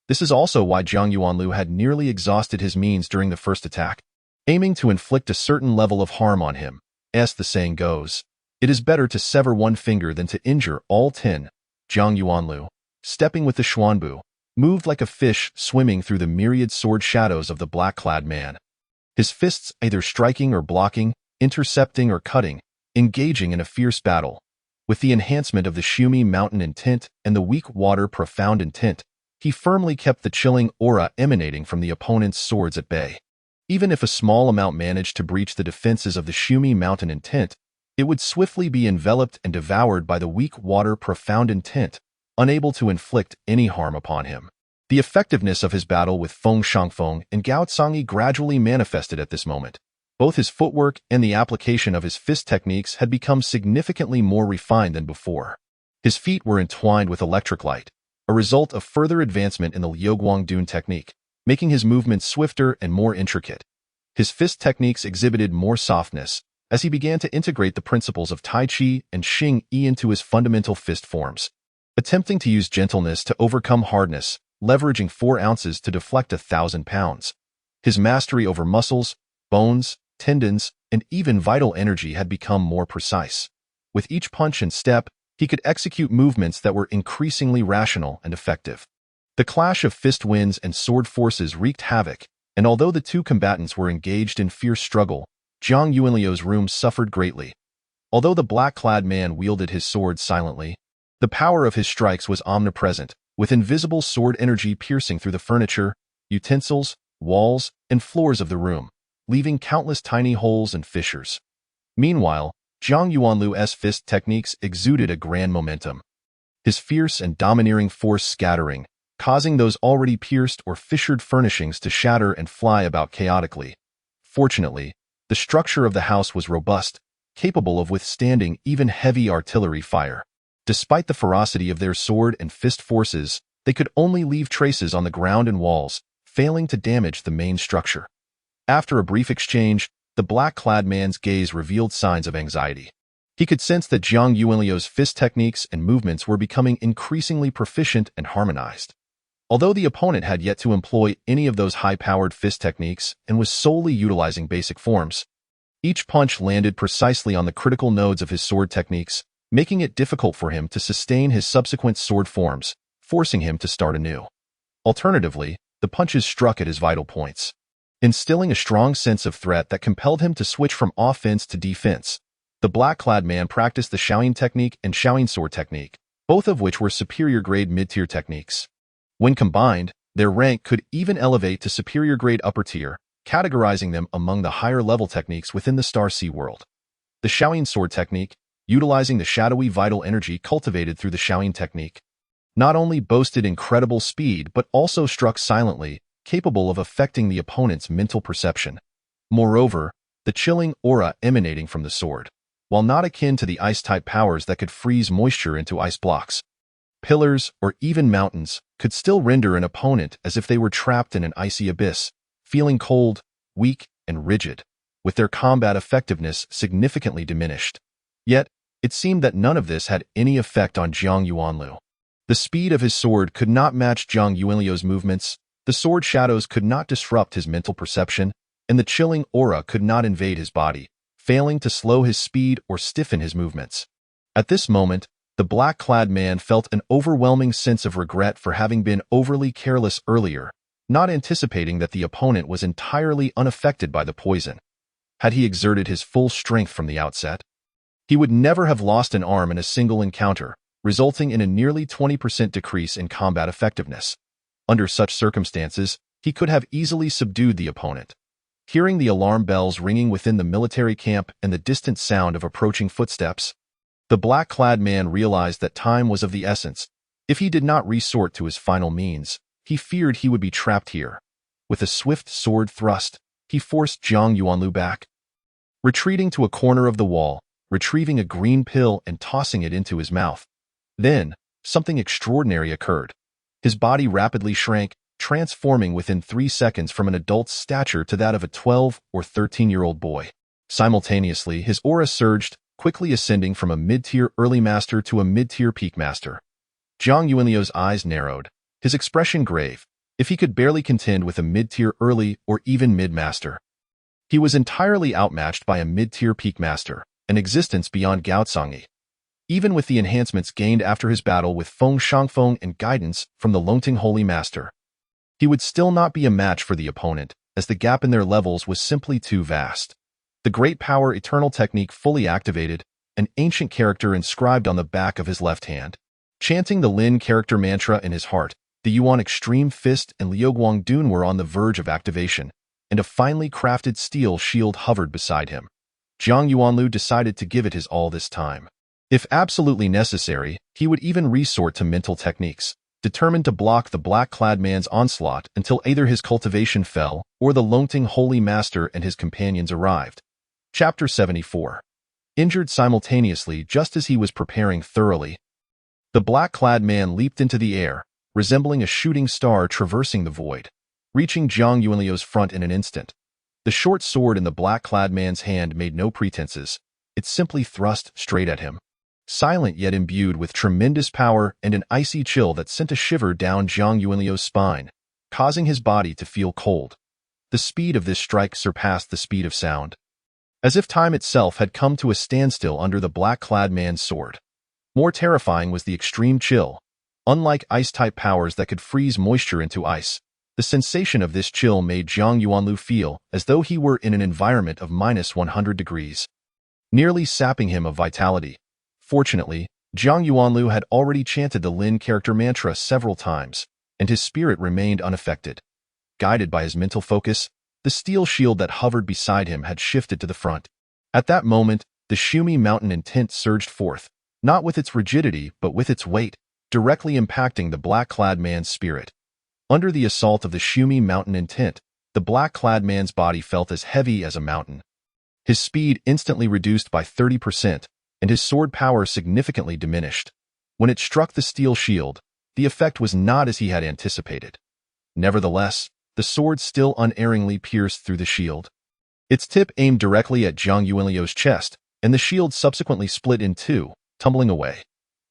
This is also why Zhang Yuanliu had nearly exhausted his means during the first attack, aiming to inflict a certain level of harm on him. As the saying goes, it is better to sever one finger than to injure all 10. Zhang Yuanliu, stepping with the Xuanbu, moved like a fish swimming through the myriad sword shadows of the black-clad man. His fists either striking or blocking, intercepting or cutting, engaging in a fierce battle. With the enhancement of the Shumi mountain intent and the weak water profound intent, he firmly kept the chilling aura emanating from the opponent's swords at bay. Even if a small amount managed to breach the defenses of the Shumi mountain intent, it would swiftly be enveloped and devoured by the weak water profound intent, unable to inflict any harm upon him. The effectiveness of his battle with Feng Shangfeng and Gao Cangyi gradually manifested at this moment. Both his footwork and the application of his fist techniques had become significantly more refined than before. His feet were entwined with electric light, a result of further advancement in the Liuguang Dun technique, making his movements swifter and more intricate. His fist techniques exhibited more softness, as he began to integrate the principles of Tai Chi and Xing Yi into his fundamental fist forms, attempting to use gentleness to overcome hardness, leveraging 4 ounces to deflect 1,000 pounds. His mastery over muscles, bones, tendons, and even vital energy had become more precise. With each punch and step, he could execute movements that were increasingly rational and effective. The clash of fist winds and sword forces wreaked havoc, and although the two combatants were engaged in fierce struggle, Zhang Yuanliu's room suffered greatly. Although the black-clad man wielded his sword silently, the power of his strikes was omnipresent, with invisible sword energy piercing through the furniture, utensils, walls, and floors of the room, leaving countless tiny holes and fissures. Meanwhile, Zhang Yuanliu's fist techniques exuded a grand momentum, his fierce and domineering force scattering, causing those already pierced or fissured furnishings to shatter and fly about chaotically. Fortunately, the structure of the house was robust, capable of withstanding even heavy artillery fire. Despite the ferocity of their sword and fist forces, they could only leave traces on the ground and walls, failing to damage the main structure. After a brief exchange, the black-clad man's gaze revealed signs of anxiety. He could sense that Zhang Yuanliu's fist techniques and movements were becoming increasingly proficient and harmonized. Although the opponent had yet to employ any of those high-powered fist techniques and was solely utilizing basic forms, each punch landed precisely on the critical nodes of his sword techniques, making it difficult for him to sustain his subsequent sword forms, forcing him to start anew. Alternatively, the punches struck at his vital points, instilling a strong sense of threat that compelled him to switch from offense to defense. The black-clad man practiced the Shaoyin technique and Shaoyin sword technique, both of which were superior-grade mid-tier techniques. When combined, their rank could even elevate to superior-grade upper-tier, categorizing them among the higher-level techniques within the Star Sea world. The Shaoyin sword technique, utilizing the shadowy vital energy cultivated through the Shaoyin technique, not only boasted incredible speed but also struck silently, capable of affecting the opponent's mental perception. Moreover, the chilling aura emanating from the sword, while not akin to the ice-type powers that could freeze moisture into ice blocks, pillars, or even mountains, could still render an opponent as if they were trapped in an icy abyss, feeling cold, weak, and rigid, with their combat effectiveness significantly diminished. Yet, it seemed that none of this had any effect on Zhang Yuanliu. The speed of his sword could not match Zhang Yuanliu's movements, the sword shadows could not disrupt his mental perception, and the chilling aura could not invade his body, failing to slow his speed or stiffen his movements. At this moment, The black-clad man felt an overwhelming sense of regret for having been overly careless earlier, not anticipating that the opponent was entirely unaffected by the poison. Had he exerted his full strength from the outset, he would never have lost an arm in a single encounter, resulting in a nearly 20% decrease in combat effectiveness. Under such circumstances, he could have easily subdued the opponent. Hearing the alarm bells ringing within the military camp and the distant sound of approaching footsteps, the black-clad man realized that time was of the essence. If he did not resort to his final means, he feared he would be trapped here. With a swift sword thrust, he forced Zhang Yuanlu back. Retreating to a corner of the wall, retrieving a green pill and tossing it into his mouth. Then, something extraordinary occurred. His body rapidly shrank, transforming within 3 seconds from an adult's stature to that of a 12 or 13-year-old boy. Simultaneously, his aura surged, quickly ascending from a mid-tier early master to a mid-tier peak master. Zhang Yuanliu's eyes narrowed, his expression grave. If he could barely contend with a mid-tier early or even mid-master, he was entirely outmatched by a mid-tier peak master, an existence beyond Gaotsangyi. Even with the enhancements gained after his battle with Feng Shangfeng and guidance from the Longting Holy Master, he would still not be a match for the opponent, as the gap in their levels was simply too vast. The Great Power Eternal Technique fully activated, an ancient character inscribed on the back of his left hand. Chanting the Lin character mantra in his heart, the Yuan Extreme Fist and Liuguang Dun were on the verge of activation, and a finely crafted steel shield hovered beside him. Zhang Yuanlu decided to give it his all this time. If absolutely necessary, he would even resort to mental techniques, determined to block the black-clad man's onslaught until either his cultivation fell or the Longting Holy Master and his companions arrived. Chapter 74. Injured simultaneously just as he was preparing thoroughly, the black-clad man leaped into the air, resembling a shooting star traversing the void, reaching Zhang Yuanliu's front in an instant. The short sword in the black-clad man's hand made no pretenses. It simply thrust straight at him, silent yet imbued with tremendous power and an icy chill that sent a shiver down Zhang Yuanliu's spine, causing his body to feel cold. The speed of this strike surpassed the speed of sound, as if time itself had come to a standstill under the black-clad man's sword. More terrifying was the extreme chill. Unlike ice-type powers that could freeze moisture into ice, the sensation of this chill made Zhang Yuanlu feel as though he were in an environment of -100 degrees, nearly sapping him of vitality. Fortunately, Zhang Yuanlu had already chanted the Lin character mantra several times, and his spirit remained unaffected. Guided by his mental focus, the steel shield that hovered beside him had shifted to the front. At that moment, the Shumi mountain intent surged forth, not with its rigidity but with its weight, directly impacting the black-clad man's spirit. Under the assault of the Shumi mountain intent, the black-clad man's body felt as heavy as a mountain. His speed instantly reduced by 30%, and his sword power significantly diminished. When it struck the steel shield, the effect was not as he had anticipated. Nevertheless, the sword still unerringly pierced through the shield. Its tip aimed directly at Zhang Yuanliu's chest, and the shield subsequently split in two, tumbling away.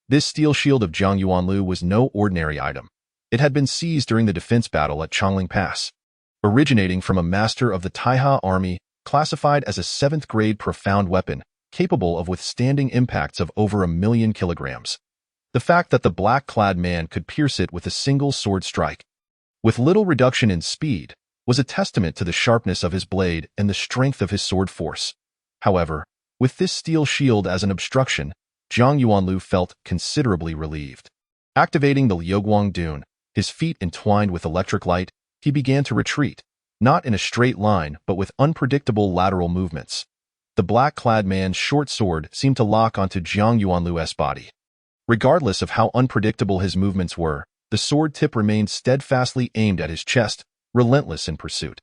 This steel shield of Zhang Yuanlu was no ordinary item. It had been seized during the defense battle at Chongling Pass, originating from a master of the Taiha army, classified as a 7th-grade profound weapon, capable of withstanding impacts of over 1,000,000 kilograms. The fact that the black-clad man could pierce it with a single sword strike, with little reduction in speed, was a testament to the sharpness of his blade and the strength of his sword force. However, with this steel shield as an obstruction, Zhang Yuanlu felt considerably relieved. Activating the Liuguang Dun, his feet entwined with electric light, he began to retreat, not in a straight line but with unpredictable lateral movements. The black-clad man's short sword seemed to lock onto Zhang Yuanlu's body. Regardless of how unpredictable his movements were, the sword tip remained steadfastly aimed at his chest, relentless in pursuit.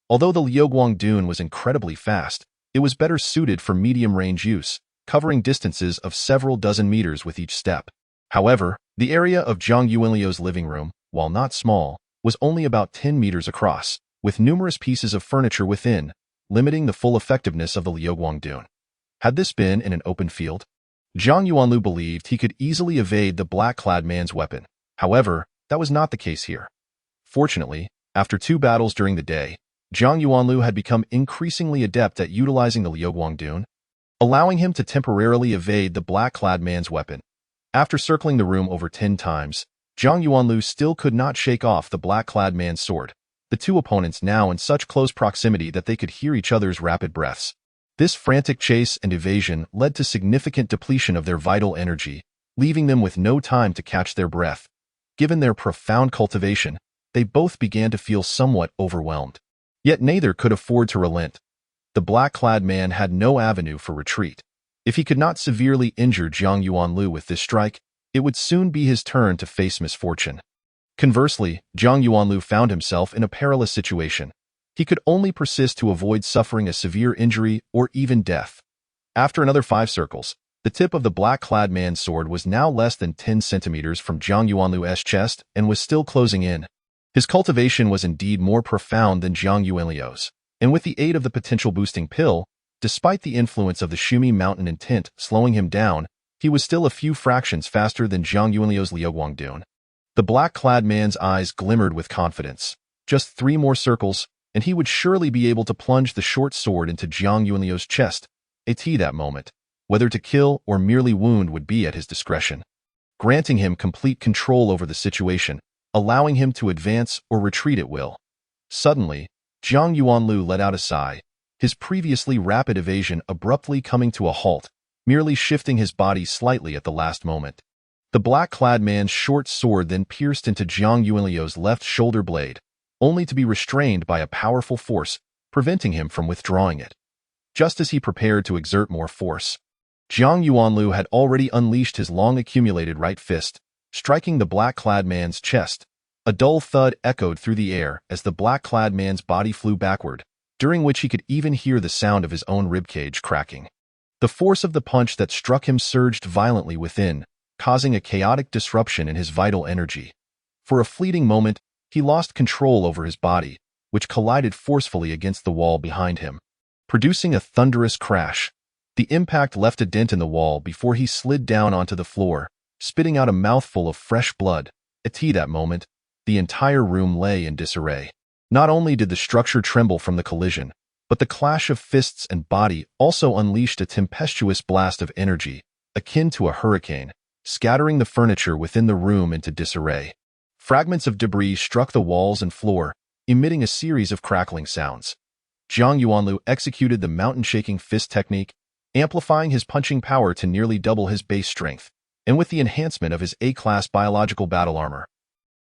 Although the Liuguang Dun was incredibly fast, it was better suited for medium-range use, covering distances of several dozen meters with each step. However, the area of Zhang Yuanliu's living room, while not small, was only about 10 meters across, with numerous pieces of furniture within, limiting the full effectiveness of the Liuguang Dun. Had this been in an open field, Zhang Yuanlu believed he could easily evade the black-clad man's weapon. However, that was not the case here. Fortunately, after 2 battles during the day, Zhang Yuanlu had become increasingly adept at utilizing the Liuguang Dun, allowing him to temporarily evade the black-clad man's weapon. After circling the room over 10 times, Zhang Yuanlu still could not shake off the black-clad man's sword, the two opponents now in such close proximity that they could hear each other's rapid breaths. This frantic chase and evasion led to significant depletion of their vital energy, leaving them with no time to catch their breath. Given their profound cultivation, they both began to feel somewhat overwhelmed. Yet neither could afford to relent. The black-clad man had no avenue for retreat. If he could not severely injure Zhang Yuanlu with this strike, it would soon be his turn to face misfortune. Conversely, Zhang Yuanlu found himself in a perilous situation. He could only persist to avoid suffering a severe injury or even death. After another 5 circles, the tip of the black-clad man's sword was now less than 10 centimeters from Zhang Yuanlu's chest and was still closing in. His cultivation was indeed more profound than Zhang Yuanlu's, and with the aid of the potential-boosting pill, despite the influence of the Shumi Mountain intent slowing him down, he was still a few fractions faster than Zhang Yuanlu's Liuguangdun. The black-clad man's eyes glimmered with confidence. Just 3 more circles, and he would surely be able to plunge the short sword into Zhang Yuanlu's chest. That moment, whether to kill or merely wound would be at his discretion, granting him complete control over the situation, allowing him to advance or retreat at will. Suddenly, Zhang Yuanlu let out a sigh, his previously rapid evasion abruptly coming to a halt, merely shifting his body slightly at the last moment. The black-clad man's short sword then pierced into Zhang Yuanlu's left shoulder blade, only to be restrained by a powerful force, preventing him from withdrawing it. Just as he prepared to exert more force, Zhang Yuanlu had already unleashed his long-accumulated right fist, striking the black-clad man's chest. A dull thud echoed through the air as the black-clad man's body flew backward, during which he could even hear the sound of his own ribcage cracking. The force of the punch that struck him surged violently within, causing a chaotic disruption in his vital energy. For a fleeting moment, he lost control over his body, which collided forcefully against the wall behind him, producing a thunderous crash. The impact left a dent in the wall before he slid down onto the floor, spitting out a mouthful of fresh blood. At that moment, the entire room lay in disarray. Not only did the structure tremble from the collision, but the clash of fists and body also unleashed a tempestuous blast of energy, akin to a hurricane, scattering the furniture within the room into disarray. Fragments of debris struck the walls and floor, emitting a series of crackling sounds. Zhang Yuanlu executed the mountain-shaking fist technique, amplifying his punching power to nearly double his base strength, and with the enhancement of his A-class biological battle armor.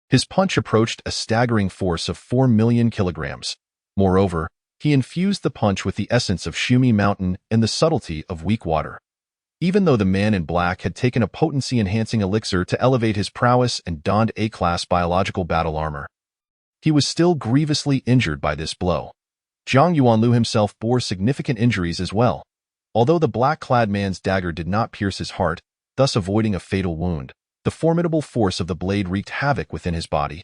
His punch approached a staggering force of 4 million kilograms. Moreover, he infused the punch with the essence of Shumi Mountain and the subtlety of weak water. Even though the man in black had taken a potency-enhancing elixir to elevate his prowess and donned A-class biological battle armor, he was still grievously injured by this blow. Zhang Yuanlu himself bore significant injuries as well, although the black-clad man's dagger did not pierce his heart, thus avoiding a fatal wound. The formidable force of the blade wreaked havoc within his body,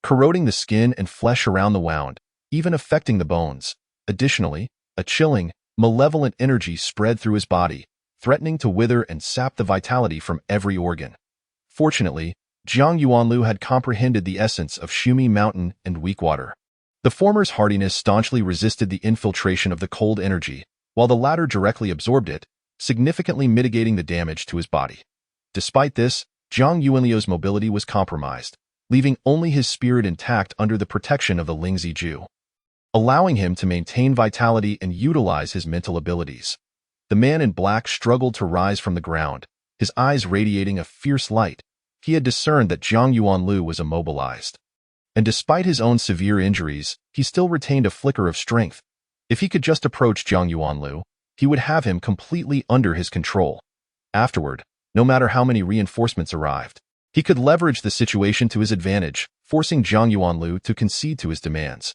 corroding the skin and flesh around the wound, even affecting the bones. Additionally, a chilling, malevolent energy spread through his body, threatening to wither and sap the vitality from every organ. Fortunately, Zhang Yuanlu had comprehended the essence of Shumi Mountain and weak water. The former's hardiness staunchly resisted the infiltration of the cold energy, while the latter directly absorbed it, significantly mitigating the damage to his body. Despite this, Zhang Yuanlu's mobility was compromised, leaving only his spirit intact under the protection of the Lingzi Ju, allowing him to maintain vitality and utilize his mental abilities. The man in black struggled to rise from the ground, his eyes radiating a fierce light. He had discerned that Zhang Yuanlu was immobilized. And despite his own severe injuries, he still retained a flicker of strength. If he could just approach Zhang Yuanlu, he would have him completely under his control. Afterward, no matter how many reinforcements arrived, he could leverage the situation to his advantage, forcing Zhang Yuanlu to concede to his demands.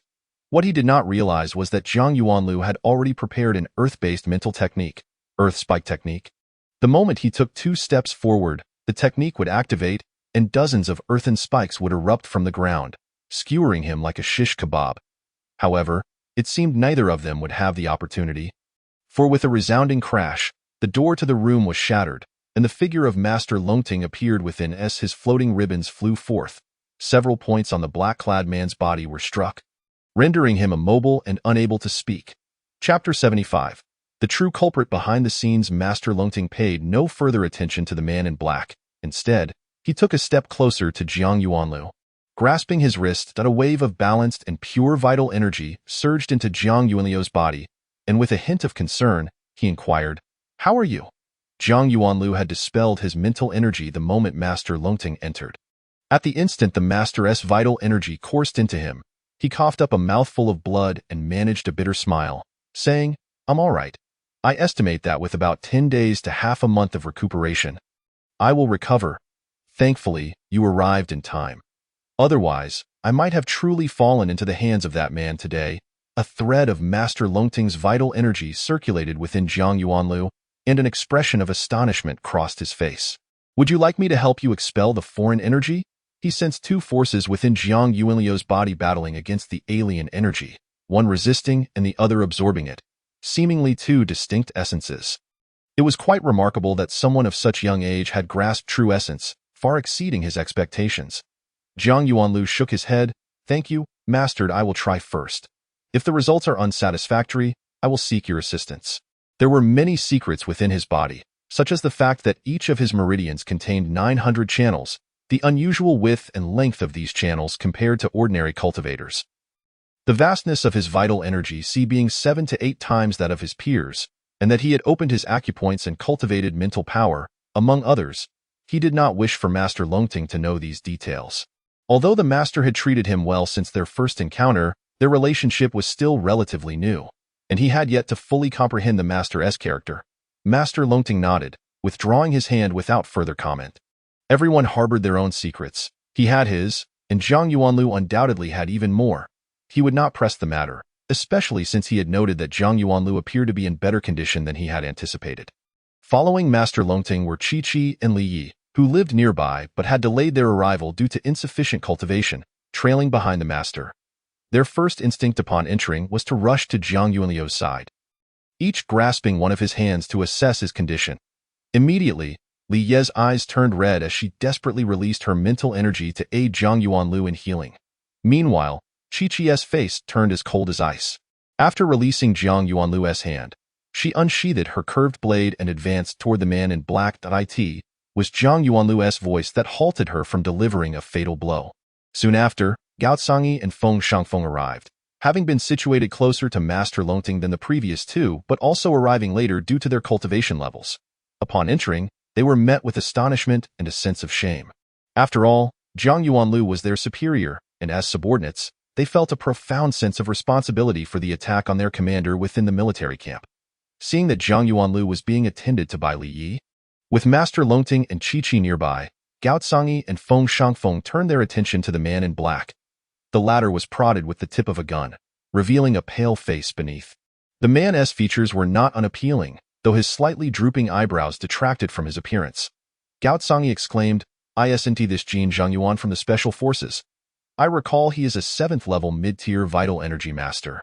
What he did not realize was that Zhang Yuanlu had already prepared an earth-based mental technique, Earth Spike Technique. The moment he took 2 steps forward, the technique would activate, and dozens of earthen spikes would erupt from the ground, skewering him like a shish kebab. However, it seemed neither of them would have the opportunity. For with a resounding crash, the door to the room was shattered, and the figure of Master Longting appeared within as his floating ribbons flew forth. Several points on the black-clad man's body were struck, rendering him immobile and unable to speak. Chapter 75. The true culprit behind the scenes. Master Longting paid no further attention to the man in black. Instead, he took a step closer to Jiang Yuanlu. Grasping his wrist, a wave of balanced and pure vital energy surged into Jiang Yuanliu's body, and with a hint of concern, he inquired, "How are you?" Jiang Yuanlu had dispelled his mental energy the moment Master Longting entered. At the instant the Master's vital energy coursed into him, he coughed up a mouthful of blood and managed a bitter smile, saying, "I'm all right. I estimate that with about 10 days to half a month of recuperation, I will recover. Thankfully, you arrived in time. Otherwise, I might have truly fallen into the hands of that man today." A thread of Master Longting's vital energy circulated within Jiang Yuanlu, and an expression of astonishment crossed his face. "Would you like me to help you expel the foreign energy?" He sensed two forces within Jiang Yuanliu's body battling against the alien energy, one resisting and the other absorbing it, seemingly two distinct essences. It was quite remarkable that someone of such young age had grasped true essence, far exceeding his expectations. Jiang Yuanlu shook his head. "Thank you, Master. I will try first. If the results are unsatisfactory, I will seek your assistance." There were many secrets within his body, such as the fact that each of his meridians contained 900 channels, the unusual width and length of these channels compared to ordinary cultivators. The vastness of his vital energy being 7 to 8 times that of his peers, and that he had opened his acupoints and cultivated mental power, among others. He did not wish for Master Longting to know these details. Although the master had treated him well since their first encounter, their relationship was still relatively new, and he had yet to fully comprehend the master's character. Master Longting nodded, withdrawing his hand without further comment. Everyone harbored their own secrets. He had his, and Jiang Yuanlu undoubtedly had even more. He would not press the matter, especially since he had noted that Jiang Yuanlu appeared to be in better condition than he had anticipated. Following Master Longting were Chi and Li Yi, who lived nearby but had delayed their arrival due to insufficient cultivation, trailing behind the master. Their first instinct upon entering was to rush to Jiang Yuanliu's side, each grasping one of his hands to assess his condition. Immediately, Li Ye's eyes turned red as she desperately released her mental energy to aid Jiang Yuanlu in healing. Meanwhile, Chi-Chi's face turned as cold as ice. After releasing Jiang Yuanlu's hand, she unsheathed her curved blade and advanced toward the man in black. It was Jiang Yuanlu's voice that halted her from delivering a fatal blow. Soon after, Gao Cangyi and Feng Shangfeng arrived, having been situated closer to Master Longting than the previous two, but also arriving later due to their cultivation levels. Upon entering, they were met with astonishment and a sense of shame. After all, Jiang Yuanlu was their superior, and as subordinates, they felt a profound sense of responsibility for the attack on their commander within the military camp. Seeing that Jiang Yuanlu was being attended to by Li Yi, with Master Longting and Chi nearby, Gao Cangyi and Feng Shangfeng turned their attention to the man in black. The latter was prodded with the tip of a gun, revealing a pale face beneath. The man's features were not unappealing, though his slightly drooping eyebrows detracted from his appearance. Gao Cangyi exclaimed, "Isn't this Jin Zhangyuan from the Special Forces? I recall he is a 7th-level mid-tier vital energy master.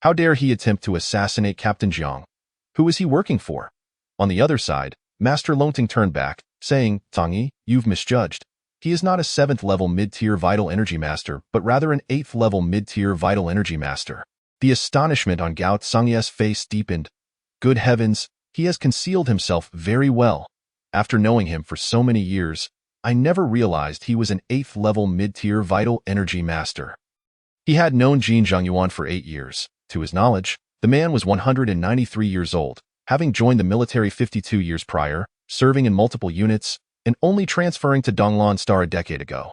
How dare he attempt to assassinate Captain Jiang? Who is he working for?" On the other side, Master Longting turned back, saying, "Cangyi, you've misjudged. He is not a 7th-level mid-tier vital energy master, but rather an 8th-level mid-tier vital energy master." The astonishment on Gao Cangyi's face deepened. Good heavens, he has concealed himself very well. After knowing him for so many years, I never realized he was an 8th-level mid-tier vital energy master. He had known Jin Zhangyuan for 8 years. To his knowledge, the man was 193 years old, having joined the military 52 years prior, serving in multiple units, and only transferring to Donglan Star a decade ago.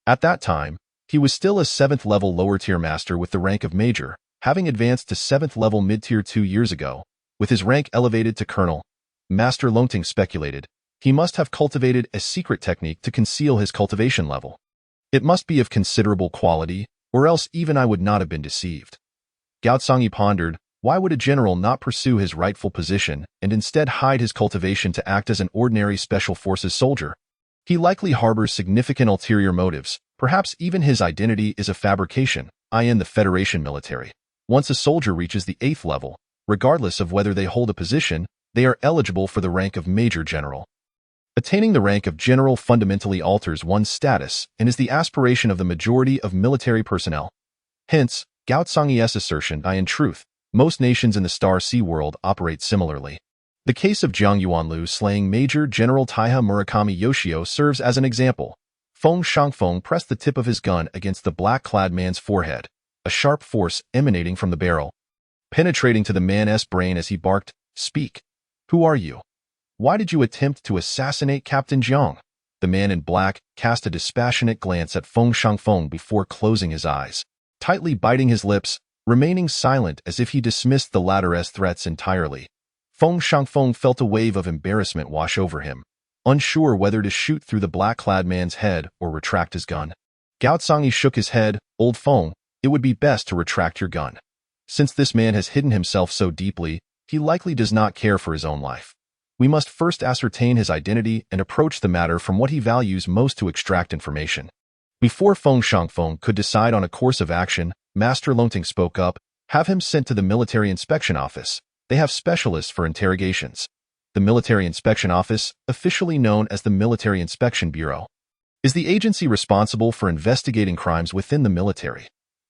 At that time, he was still a 7th-level lower-tier master with the rank of major, having advanced to 7th-level mid-tier 2 years ago, with his rank elevated to colonel. Master Longting speculated, he must have cultivated a secret technique to conceal his cultivation level. It must be of considerable quality, or else even I would not have been deceived. Gao Cangyi pondered, why would a general not pursue his rightful position and instead hide his cultivation to act as an ordinary special forces soldier? He likely harbors significant ulterior motives. Perhaps even his identity is a fabrication, in the Federation military. Once a soldier reaches the 8th level, regardless of whether they hold a position, they are eligible for the rank of Major General. Attaining the rank of General fundamentally alters one's status and is the aspiration of the majority of military personnel. Hence, Gao Cangyi's assertion, in truth, most nations in the Star Sea world operate similarly. The case of Jiang Yuanlu slaying Major General Taiha Murakami Yoshio serves as an example. Feng Shangfeng pressed the tip of his gun against the black-clad man's forehead, a sharp force emanating from the barrel, penetrating to the man's brain as he barked, "Speak! Who are you? Why did you attempt to assassinate Captain Jiang?" The man in black cast a dispassionate glance at Feng Shangfeng before closing his eyes, tightly biting his lips, remaining silent as if he dismissed the latter's threats entirely. Feng Shangfeng felt a wave of embarrassment wash over him, unsure whether to shoot through the black-clad man's head or retract his gun. Gao Cangyi shook his head. "Old Feng, it would be best to retract your gun. Since this man has hidden himself so deeply, he likely does not care for his own life. We must first ascertain his identity and approach the matter from what he values most to extract information." Before Feng Shangfeng could decide on a course of action, Master Longting spoke up. "Have him sent to the military inspection office. They have specialists for interrogations." The Military Inspection Office, officially known as the Military Inspection Bureau, is the agency responsible for investigating crimes within the military.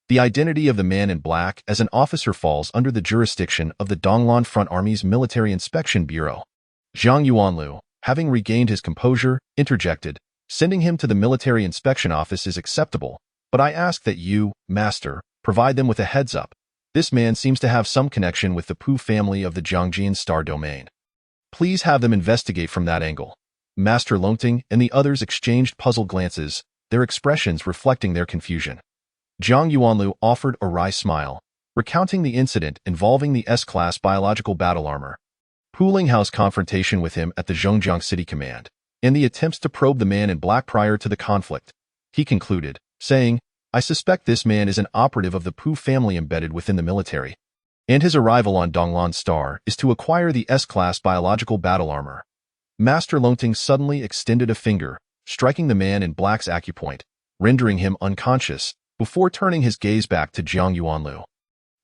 The identity of the man in black as an officer falls under the jurisdiction of the Donglan Front Army's Military Inspection Bureau. Jiang Yuanlu, having regained his composure, interjected, "Sending him to the Military Inspection Office is acceptable, but I ask that you, Master, provide them with a heads-up. This man seems to have some connection with the Pu family of the Jiangjian Star Domain. Please have them investigate from that angle." Master Longting and the others exchanged puzzled glances, their expressions reflecting their confusion. Jiang Yuanlu offered a wry smile, recounting the incident involving the S-class biological battle armor, Pu Linghao's confrontation with him at the Zhongjiang City Command, and the attempts to probe the man in black prior to the conflict. He concluded, saying, "I suspect this man is an operative of the Pu family embedded within the military, and his arrival on Donglan Star is to acquire the S-class biological battle armor." Master Longting suddenly extended a finger, striking the man in black's acupoint, rendering him unconscious, before turning his gaze back to Jiang Yuanlu.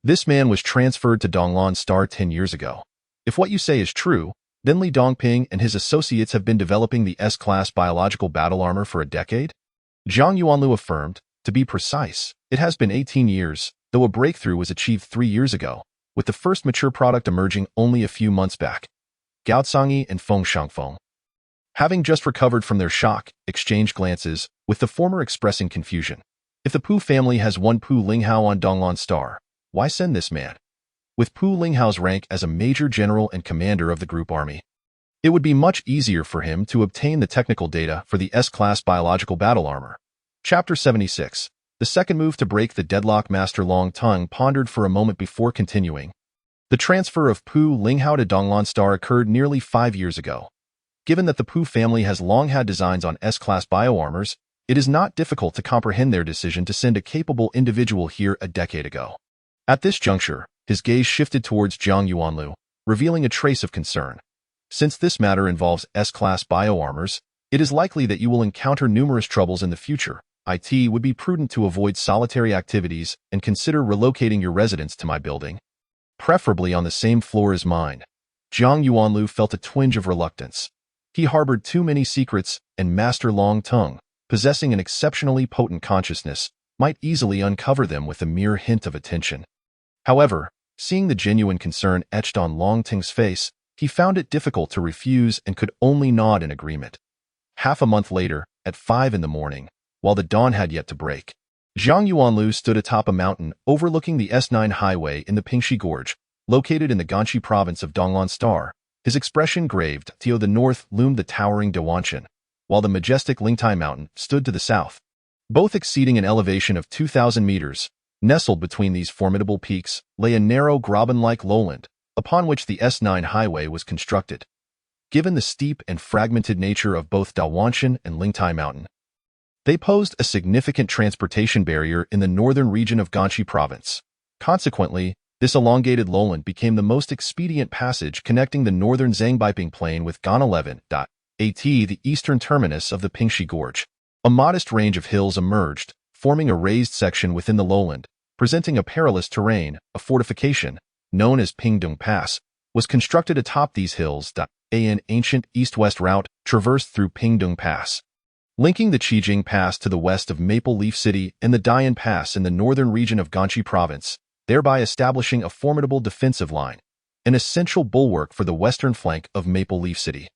"This man was transferred to Donglan Star 10 years ago. If what you say is true, then Li Dongping and his associates have been developing the S-class biological battle armor for a decade?" Jiang Yuanlu affirmed. "To be precise, it has been 18 years, though a breakthrough was achieved 3 years ago, with the first mature product emerging only a few months back." Gao Cangyi and Feng Shangfeng, having just recovered from their shock, exchanged glances, with the former expressing confusion. If the Pu family has one Pu Linghao on Donglan Star, why send this man? With Pu Linghao's rank as a major general and commander of the group army, it would be much easier for him to obtain the technical data for the S-class biological battle armor. Chapter 76. The second move to break the deadlock. Master Long Tongue pondered for a moment before continuing. The transfer of Pu Linghao to Donglan Star occurred nearly 5 years ago. Given that the Pu family has long had designs on S-class bioarmors, it is not difficult to comprehend their decision to send a capable individual here a decade ago. At this juncture, his gaze shifted towards Jiang Yuanlu, revealing a trace of concern. "Since this matter involves S-class bioarmors, it is likely that you will encounter numerous troubles in the future. It would be prudent to avoid solitary activities and consider relocating your residence to my building, preferably on the same floor as mine." Jiang Yuanlu felt a twinge of reluctance. He harbored too many secrets, and Master Long Tongue, possessing an exceptionally potent consciousness, might easily uncover them with a mere hint of attention. However, seeing the genuine concern etched on Long Ting's face, he found it difficult to refuse and could only nod in agreement. Half a month later, at 5 in the morning, while the dawn had yet to break, Jiang Yuanlu stood atop a mountain overlooking the S9 highway in the Pingxi Gorge, located in the Ganshi province of Donglan Star. His expression graved. To the north loomed the towering Dawanshan, while the majestic Lingtai Mountain stood to the south, both exceeding an elevation of 2,000 meters. Nestled between these formidable peaks lay a narrow graben-like lowland, upon which the S9 highway was constructed. Given the steep and fragmented nature of both Dawanshan and Lingtai Mountain, they posed a significant transportation barrier in the northern region of Ganshi province. Consequently, this elongated lowland became the most expedient passage connecting the northern Zhangbaiping Plain with Gan 11.at, the eastern terminus of the Pingxi Gorge. A modest range of hills emerged, forming a raised section within the lowland, presenting a perilous terrain. A fortification, known as Pingdong Pass, was constructed atop these hills. An ancient east-west route traversed through Pingdong Pass, linking the Qijing Pass to the west of Maple Leaf City and the Dian Pass in the northern region of Ganshi province, thereby establishing a formidable defensive line. an essential bulwark for the western flank of Maple Leaf City.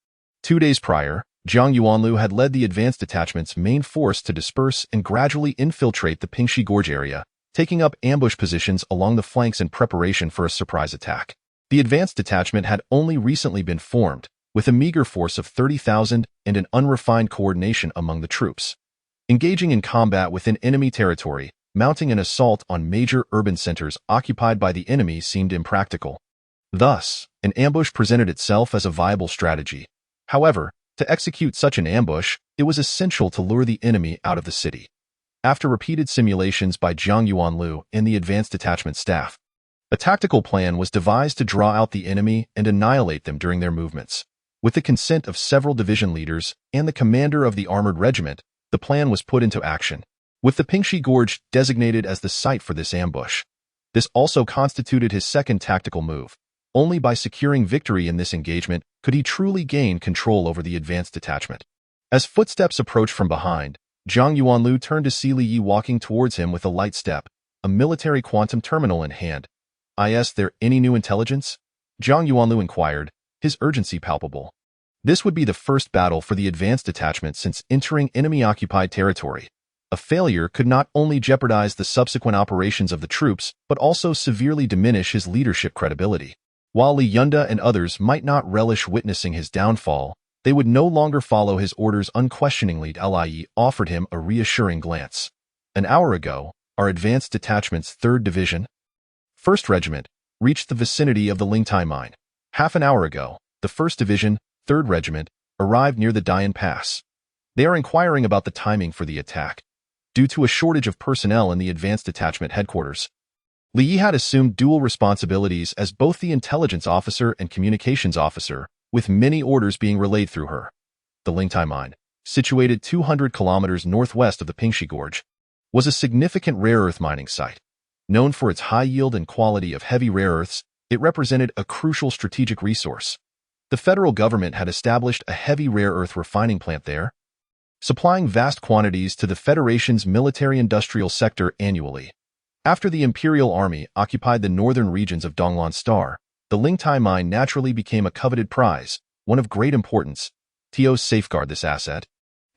2 days prior, Zhang Yuanlu had led the advanced detachment's main force to disperse and gradually infiltrate the Pingxi Gorge area, taking up ambush positions along the flanks in preparation for a surprise attack. The advanced detachment had only recently been formed, with a meager force of 30,000 and an unrefined coordination among the troops. Engaging in combat within enemy territory, mounting an assault on major urban centers occupied by the enemy seemed impractical. Thus, an ambush presented itself as a viable strategy. However, to execute such an ambush, it was essential to lure the enemy out of the city. After repeated simulations by Zhang Yuanlu and the advanced detachment staff, a tactical plan was devised to draw out the enemy and annihilate them during their movements. With the consent of several division leaders and the commander of the armored regiment, the plan was put into action, with the Pingxi Gorge designated as the site for this ambush. This also constituted his second tactical move. Only by securing victory in this engagement could he truly gain control over the advanced detachment. As footsteps approached from behind, Zhang Yuanlu turned to see Li Yi walking towards him with a light step, a military quantum terminal in hand. Is there any new intelligence? Zhang Yuanlu inquired, his urgency palpable. This would be the first battle for the advanced detachment since entering enemy-occupied territory. A failure could not only jeopardize the subsequent operations of the troops, but also severely diminish his leadership credibility. While Li Yunda and others might not relish witnessing his downfall, they would no longer follow his orders unquestioningly. Li offered him a reassuring glance. An hour ago, our advanced detachment's 3rd Division, 1st Regiment, reached the vicinity of the Lingtai mine. Half an hour ago, the 1st Division, 3rd Regiment, arrived near the Dian Pass. They are inquiring about the timing for the attack. Due to a shortage of personnel in the advanced detachment headquarters, Li Yi had assumed dual responsibilities as both the intelligence officer and communications officer, with many orders being relayed through her. The Lingtai mine, situated 200 kilometers northwest of the Pingxi Gorge, was a significant rare earth mining site. Known for its high yield and quality of heavy rare earths, it represented a crucial strategic resource. The federal government had established a heavy rare earth refining plant there, supplying vast quantities to the Federation's military-industrial sector annually. After the Imperial Army occupied the northern regions of Donglan Star, the Lingtai mine naturally became a coveted prize, one of great importance. To safeguard this asset,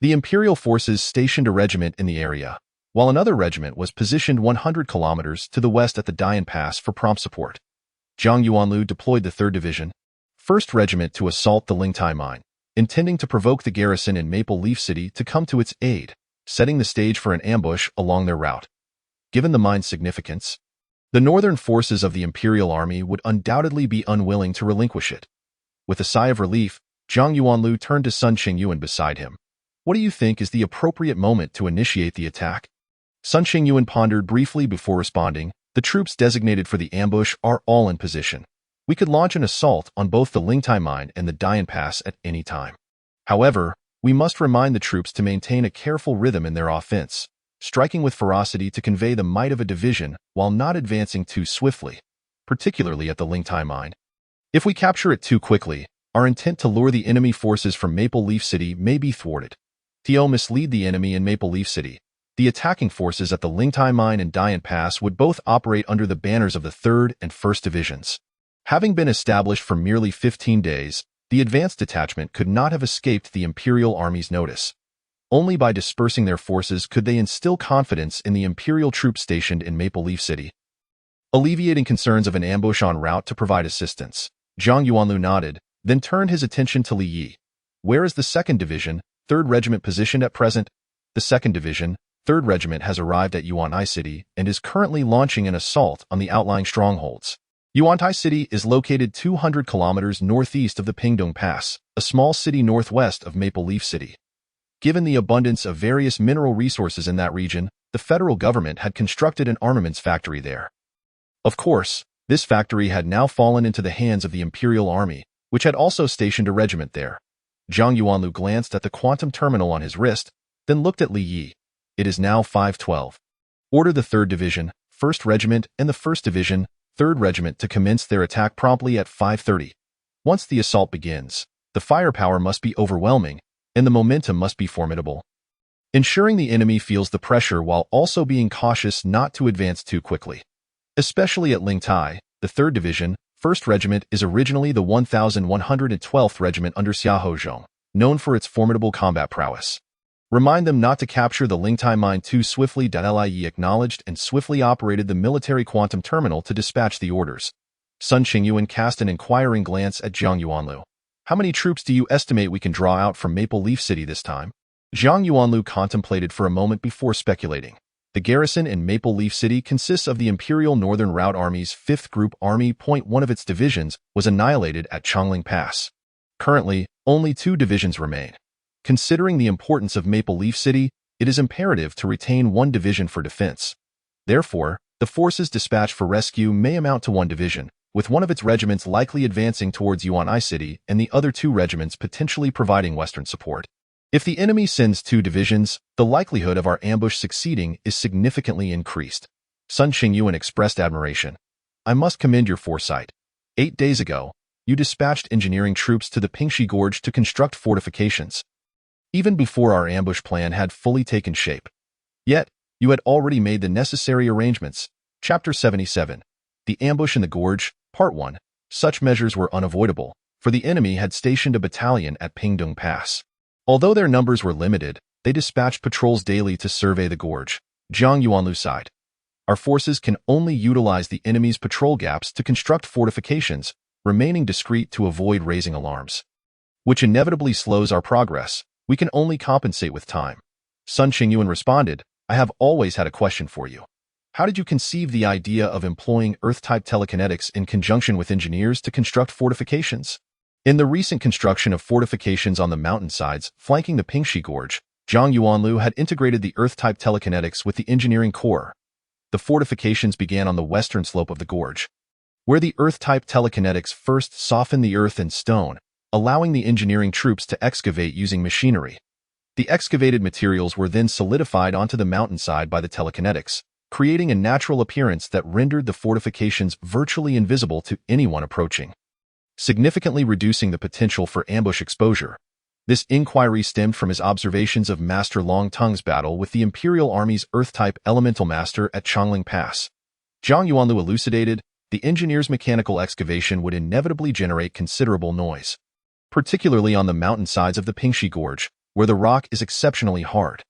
the Imperial forces stationed a regiment in the area, while another regiment was positioned 100 kilometers to the west at the Dian Pass for prompt support. Zhang Yuanlu deployed the 3rd Division, 1st Regiment to assault the Lingtai mine, intending to provoke the garrison in Maple Leaf City to come to its aid, setting the stage for an ambush along their route. Given the mine's significance, the northern forces of the Imperial Army would undoubtedly be unwilling to relinquish it. With a sigh of relief, Zhang Yuanlu turned to Sun Qingyuan beside him. What do you think is the appropriate moment to initiate the attack? Sun Qingyuan pondered briefly before responding. The troops designated for the ambush are all in position. We could launch an assault on both the Lingtai mine and the Dian Pass at any time. However, we must remind the troops to maintain a careful rhythm in their offense, striking with ferocity to convey the might of a division while not advancing too swiftly, particularly at the Lingtai mine. If we capture it too quickly, our intent to lure the enemy forces from Maple Leaf City may be thwarted. To mislead the enemy in Maple Leaf City, the attacking forces at the Lingtai mine and Dian Pass would both operate under the banners of the 3rd and 1st Divisions. Having been established for merely 15 days, the advanced detachment could not have escaped the Imperial Army's notice. Only by dispersing their forces could they instill confidence in the Imperial troops stationed in Maple Leaf City. Alleviating concerns of an ambush en route to provide assistance, Zhang Yuanlu nodded, then turned his attention to Li Yi. Where is the 2nd Division, 3rd Regiment positioned at present? The 2nd Division, 3rd Regiment has arrived at Yuantai City and is currently launching an assault on the outlying strongholds. Yuantai City is located 200 kilometers northeast of the Pingdong Pass, a small city northwest of Maple Leaf City. Given the abundance of various mineral resources in that region, the federal government had constructed an armaments factory there. Of course, this factory had now fallen into the hands of the Imperial Army, which had also stationed a regiment there. Zhang Yuanlu glanced at the quantum terminal on his wrist, then looked at Li Yi. It is now 5:12. Order the 3rd Division, 1st Regiment, and the 1st Division, 3rd Regiment to commence their attack promptly at 5:30. Once the assault begins, the firepower must be overwhelming, and the momentum must be formidable. Ensuring the enemy feels the pressure while also being cautious not to advance too quickly. Especially at Lingtai, the 3rd Division, 1st Regiment is originally the 1112th Regiment under Xia Hozhong, known for its formidable combat prowess. Remind them not to capture the Lingtai mine too swiftly. Li acknowledged and swiftly operated the military quantum terminal to dispatch the orders. Sun Qingyuan cast an inquiring glance at Zhang Yuanlu. How many troops do you estimate we can draw out from Maple Leaf City this time? Zhang Yuanlu contemplated for a moment before speculating. The garrison in Maple Leaf City consists of the Imperial Northern Route Army's 5th Group Army. One of its divisions was annihilated at Chongling Pass. Currently, only 2 divisions remain. Considering the importance of Maple Leaf City, it is imperative to retain 1 division for defense. Therefore, the forces dispatched for rescue may amount to 1 division, with one of its regiments likely advancing towards Yuan'ai City and the other 2 regiments potentially providing western support. If the enemy sends 2 divisions, the likelihood of our ambush succeeding is significantly increased. Sun Qingyuan expressed admiration. I must commend your foresight. 8 days ago, you dispatched engineering troops to the Pingxi Gorge to construct fortifications, even before our ambush plan had fully taken shape. Yet, you had already made the necessary arrangements. Chapter 77. The Ambush in the Gorge, Part 1. Such measures were unavoidable, for the enemy had stationed a battalion at Pingdong Pass. Although their numbers were limited, they dispatched patrols daily to survey the gorge. Zhang Yuanlu sighed. Our forces can only utilize the enemy's patrol gaps to construct fortifications, remaining discreet to avoid raising alarms, which inevitably slows our progress. We can only compensate with time. Sun Qingyuan responded, I have always had a question for you. How did you conceive the idea of employing Earth-type telekinetics in conjunction with engineers to construct fortifications? In the recent construction of fortifications on the mountainsides flanking the Pingxi Gorge, Zhang Yuanlu had integrated the Earth-type telekinetics with the engineering core. The fortifications began on the western slope of the gorge, where the Earth-type telekinetics first softened the earth and stone, allowing the engineering troops to excavate using machinery. The excavated materials were then solidified onto the mountainside by the telekinetics, creating a natural appearance that rendered the fortifications virtually invisible to anyone approaching, significantly reducing the potential for ambush exposure. This inquiry stemmed from his observations of Master Long Tung's battle with the Imperial Army's Earth-type Elemental Master at Chongling Pass. Zhang Yuanlu elucidated, the engineer's mechanical excavation would inevitably generate considerable noise, particularly on the mountainsides of the Pingxi Gorge, where the rock is exceptionally hard.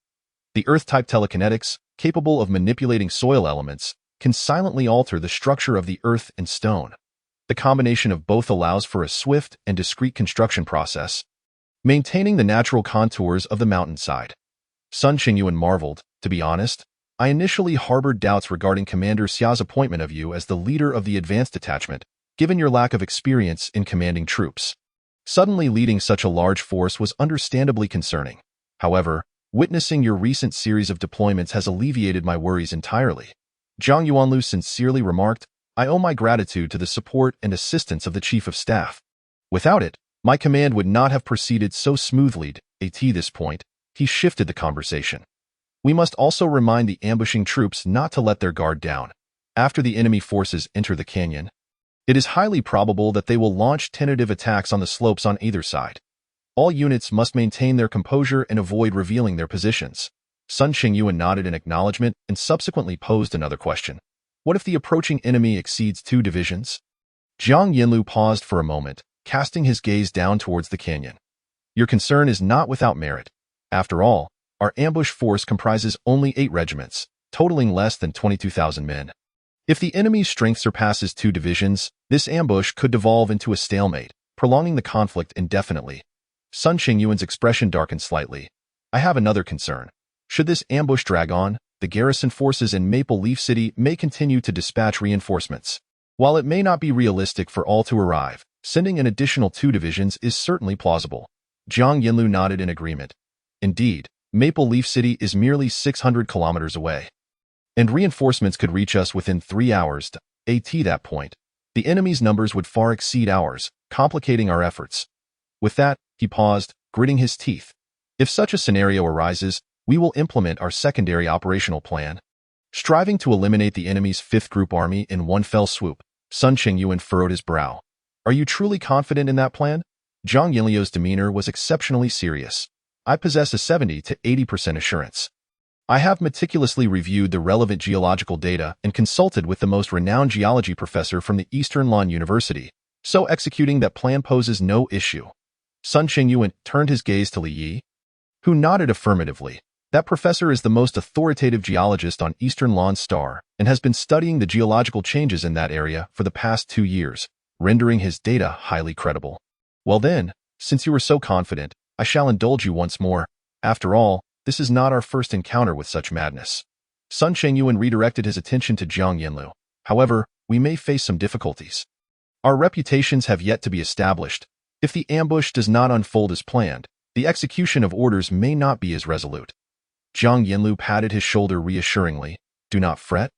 The Earth-type telekinetics, capable of manipulating soil elements, can silently alter the structure of the earth and stone. The combination of both allows for a swift and discreet construction process, maintaining the natural contours of the mountainside. Sun Qingyuan marveled, to be honest, I initially harbored doubts regarding Commander Xia's appointment of you as the leader of the advanced detachment, given your lack of experience in commanding troops. Suddenly leading such a large force was understandably concerning. However, witnessing your recent series of deployments has alleviated my worries entirely. Zhang Yuanlu sincerely remarked, I owe my gratitude to the support and assistance of the Chief of Staff. Without it, my command would not have proceeded so smoothly. At this point, he shifted the conversation. We must also remind the ambushing troops not to let their guard down. After the enemy forces enter the canyon, it is highly probable that they will launch tentative attacks on the slopes on either side. All units must maintain their composure and avoid revealing their positions. Sun Qingyuan nodded in acknowledgement and subsequently posed another question. What if the approaching enemy exceeds 2 divisions? Zhang Yinlu paused for a moment, casting his gaze down towards the canyon. Your concern is not without merit. After all, our ambush force comprises only 8 regiments, totaling less than 22,000 men. If the enemy's strength surpasses 2 divisions, this ambush could devolve into a stalemate, prolonging the conflict indefinitely. Sun Qingyuan's expression darkened slightly. I have another concern. Should this ambush drag on, the garrison forces in Maple Leaf City may continue to dispatch reinforcements. While it may not be realistic for all to arrive, sending an additional 2 divisions is certainly plausible. Zhang Yinlu nodded in agreement. Indeed, Maple Leaf City is merely 600 kilometers away, and reinforcements could reach us within 3 hours. At that point, the enemy's numbers would far exceed ours, complicating our efforts. With that, he paused, gritting his teeth. If such a scenario arises, we will implement our secondary operational plan, striving to eliminate the enemy's 5th Group Army in one fell swoop. Sun Qingyuan furrowed his brow. Are you truly confident in that plan? Zhang Yinliu's demeanor was exceptionally serious. I possess a 70 to 80% assurance. I have meticulously reviewed the relevant geological data and consulted with the most renowned geology professor from the Eastern Lan University, so executing that plan poses no issue. Sun Qingyuan turned his gaze to Li Yi, who nodded affirmatively. That professor is the most authoritative geologist on Eastern Lan's star and has been studying the geological changes in that area for the past 2 years, rendering his data highly credible. Well then, since you were so confident, I shall indulge you once more. After all, this is not our first encounter with such madness. Sun Qingyuan redirected his attention to Jiang Yanlu. However, we may face some difficulties. Our reputations have yet to be established. If the ambush does not unfold as planned, the execution of orders may not be as resolute. Jiang Yanlu patted his shoulder reassuringly. Do not fret.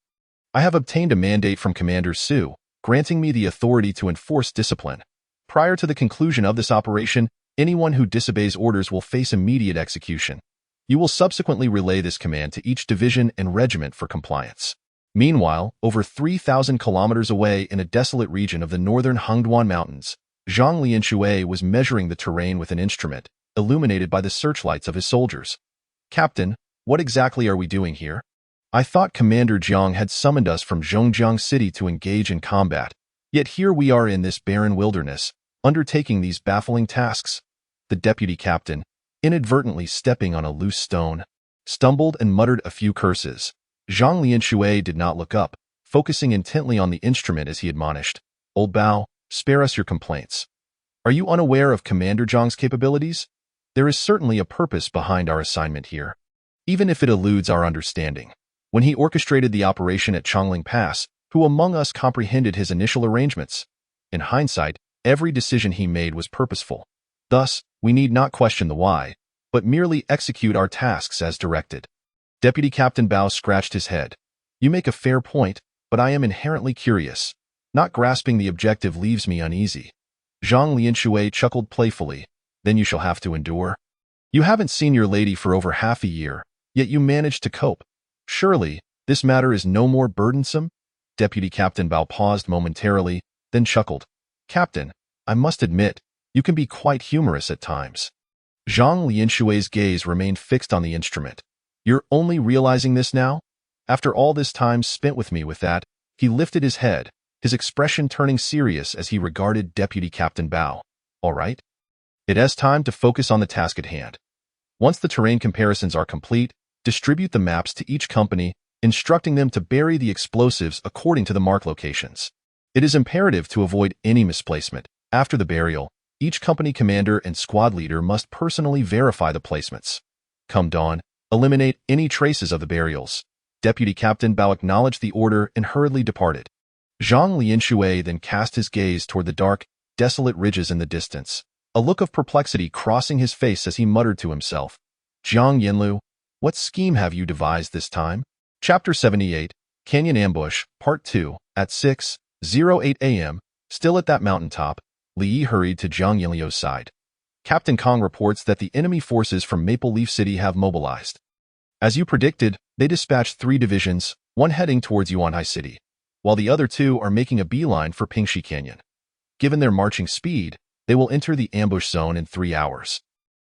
I have obtained a mandate from Commander Su, granting me the authority to enforce discipline. Prior to the conclusion of this operation, anyone who disobeys orders will face immediate execution. You will subsequently relay this command to each division and regiment for compliance. Meanwhile, over 3,000 kilometers away in a desolate region of the northern Hengduan Mountains, Zhang Lianshui was measuring the terrain with an instrument, illuminated by the searchlights of his soldiers. Captain, what exactly are we doing here? I thought Commander Jiang had summoned us from Zhongjiang City to engage in combat, yet here we are in this barren wilderness, undertaking these baffling tasks. The deputy captain, inadvertently stepping on a loose stone, stumbled and muttered a few curses. Zhang Lianshui did not look up, focusing intently on the instrument as he admonished. Old Bao, spare us your complaints. Are you unaware of Commander Jiang's capabilities? There is certainly a purpose behind our assignment here, even if it eludes our understanding. When he orchestrated the operation at Chongling Pass, who among us comprehended his initial arrangements? In hindsight, every decision he made was purposeful. Thus, we need not question the why, but merely execute our tasks as directed. Deputy Captain Bao scratched his head. You make a fair point, but I am inherently curious. Not grasping the objective leaves me uneasy. Zhang Lianshui chuckled playfully. Then you shall have to endure. You haven't seen your lady for over half a year, yet you managed to cope. Surely, this matter is no more burdensome? Deputy Captain Bao paused momentarily, then chuckled. Captain, I must admit, you can be quite humorous at times. Zhang Lianshui's gaze remained fixed on the instrument. You're only realizing this now? After all this time spent with me with that, he lifted his head, his expression turning serious as he regarded Deputy Captain Bao. All right? It is time to focus on the task at hand. Once the terrain comparisons are complete, distribute the maps to each company, instructing them to bury the explosives according to the mark locations. It is imperative to avoid any misplacement. After the burial, each company commander and squad leader must personally verify the placements. Come dawn, eliminate any traces of the burials. Deputy Captain Bao acknowledged the order and hurriedly departed. Zhang Lianshui then cast his gaze toward the dark, desolate ridges in the distance, a look of perplexity crossing his face as he muttered to himself. Jiang Yanlu, what scheme have you devised this time? Chapter 78, Canyon Ambush, Part 2, at 6:08 a.m., still at that mountaintop, Li Yi hurried to Jiang Yanliu's side. Captain Kong reports that the enemy forces from Maple Leaf City have mobilized. As you predicted, they dispatched 3 divisions, one heading towards Yuanhai City, while the other 2 are making a beeline for Pingxi Canyon. Given their marching speed, they will enter the ambush zone in 3 hours.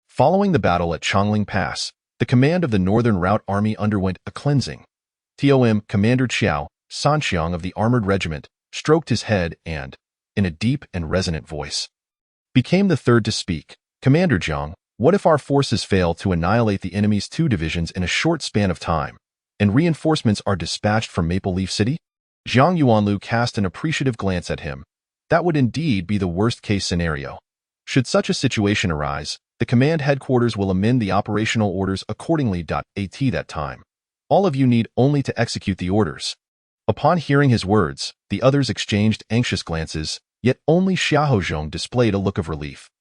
Following the battle at Chongling Pass, the command of the Northern Route Army underwent a cleansing. TOM Commander Qiao Sanxiang of the Armored Regiment stroked his head and, in a deep and resonant voice, became the third to speak. Commander Jiang, what if our forces fail to annihilate the enemy's 2 divisions in a short span of time, and reinforcements are dispatched from Maple Leaf City? Zhang Yuanlu cast an appreciative glance at him. That would indeed be the worst-case scenario. Should such a situation arise, the command headquarters will amend the operational orders accordingly. At that time, all of you need only to execute the orders. Upon hearing his words, the others exchanged anxious glances, yet only Xiaozhong displayed a look of relief.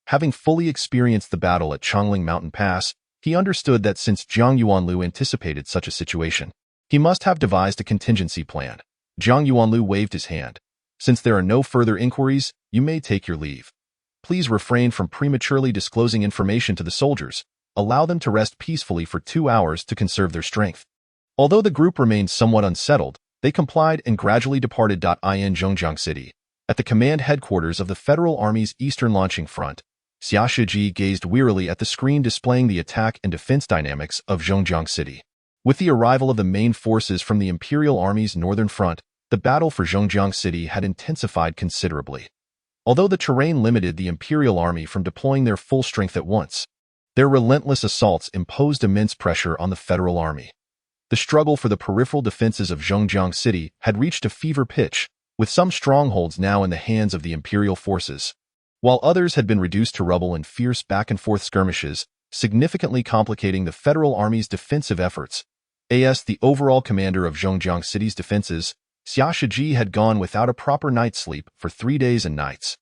Having fully experienced the battle at Chongling Mountain Pass, he understood that since Zhang Yuanlu anticipated such a situation, he must have devised a contingency plan. Zhang Yuanlu waved his hand. Since there are no further inquiries, you may take your leave. Please refrain from prematurely disclosing information to the soldiers. Allow them to rest peacefully for 2 hours to conserve their strength. Although the group remained somewhat unsettled, they complied and gradually departed. In Zhongjiang City, at the command headquarters of the Federal Army's Eastern Launching Front, Xia Shiji gazed wearily at the screen displaying the attack and defense dynamics of Zhongjiang City. With the arrival of the main forces from the Imperial Army's northern front, the battle for Zhongjiang City had intensified considerably. Although the terrain limited the Imperial Army from deploying their full strength at once, their relentless assaults imposed immense pressure on the Federal Army. The struggle for the peripheral defenses of Zhongjiang City had reached a fever pitch, with some strongholds now in the hands of the Imperial forces, while others had been reduced to rubble in fierce back-and-forth skirmishes, significantly complicating the Federal Army's defensive efforts. The overall commander of Zhongjiang City's defenses, Xia Shiji, had gone without a proper night's sleep for 3 days and nights.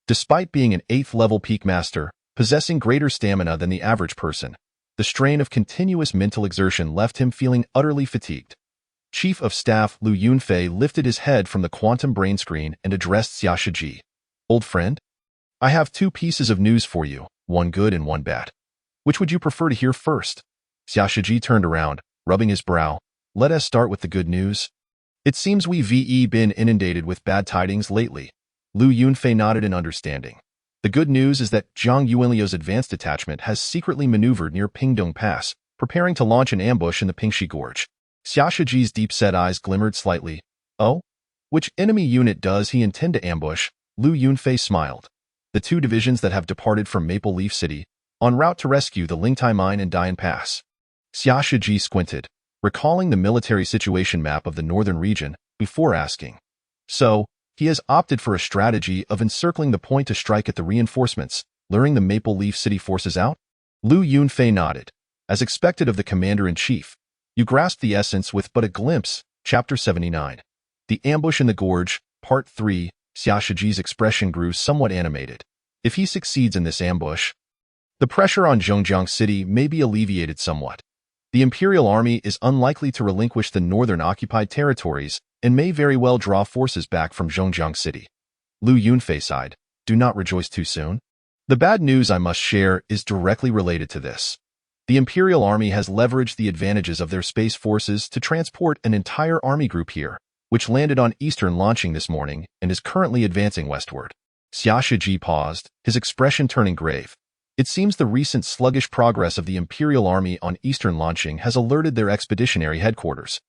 Despite being an 8th-level peak master, possessing greater stamina than the average person, the strain of continuous mental exertion left him feeling utterly fatigued. Chief of Staff Lu Yunfei lifted his head from the quantum brain screen and addressed Xia Shiji. "Old friend? I have 2 pieces of news for you, one good and one bad. Which would you prefer to hear first?" Xia Shiji turned around, rubbing his brow. "Let us start with the good news. It seems we've been inundated with bad tidings lately." Lu Yunfei nodded in understanding. "The good news is that Zhang Yuanliu's advanced detachment has secretly maneuvered near Pingdong Pass, preparing to launch an ambush in the Pingxi Gorge." Xia Shiji's deep-set eyes glimmered slightly. "Oh? Which enemy unit does he intend to ambush?" Lu Yunfei smiled. "The 2 divisions that have departed from Maple Leaf City, en route to rescue the Lingtai Mine and Dian Pass." Xia Shiji squinted, recalling the military situation map of the northern region, before asking. "So, he has opted for a strategy of encircling the point to strike at the reinforcements, luring the Maple Leaf City forces out?" Lu Yunfei nodded. "As expected of the commander-in-chief, you grasped the essence with but a glimpse." Chapter 79. The Ambush in the Gorge, Part 3. Xia Shiji's expression grew somewhat animated. If he succeeds in this ambush, the pressure on Zhongjiang City may be alleviated somewhat. The Imperial Army is unlikely to relinquish the northern occupied territories and may very well draw forces back from Zhongjiang City. Lu Yunfei sighed. "Do not rejoice too soon. The bad news I must share is directly related to this. The Imperial Army has leveraged the advantages of their space forces to transport an entire army group here, which landed on Eastern launching this morning and is currently advancing westward." Xia Shiji paused, his expression turning grave. "It seems the recent sluggish progress of the Imperial Army on Eastern launching has alerted their expeditionary headquarters.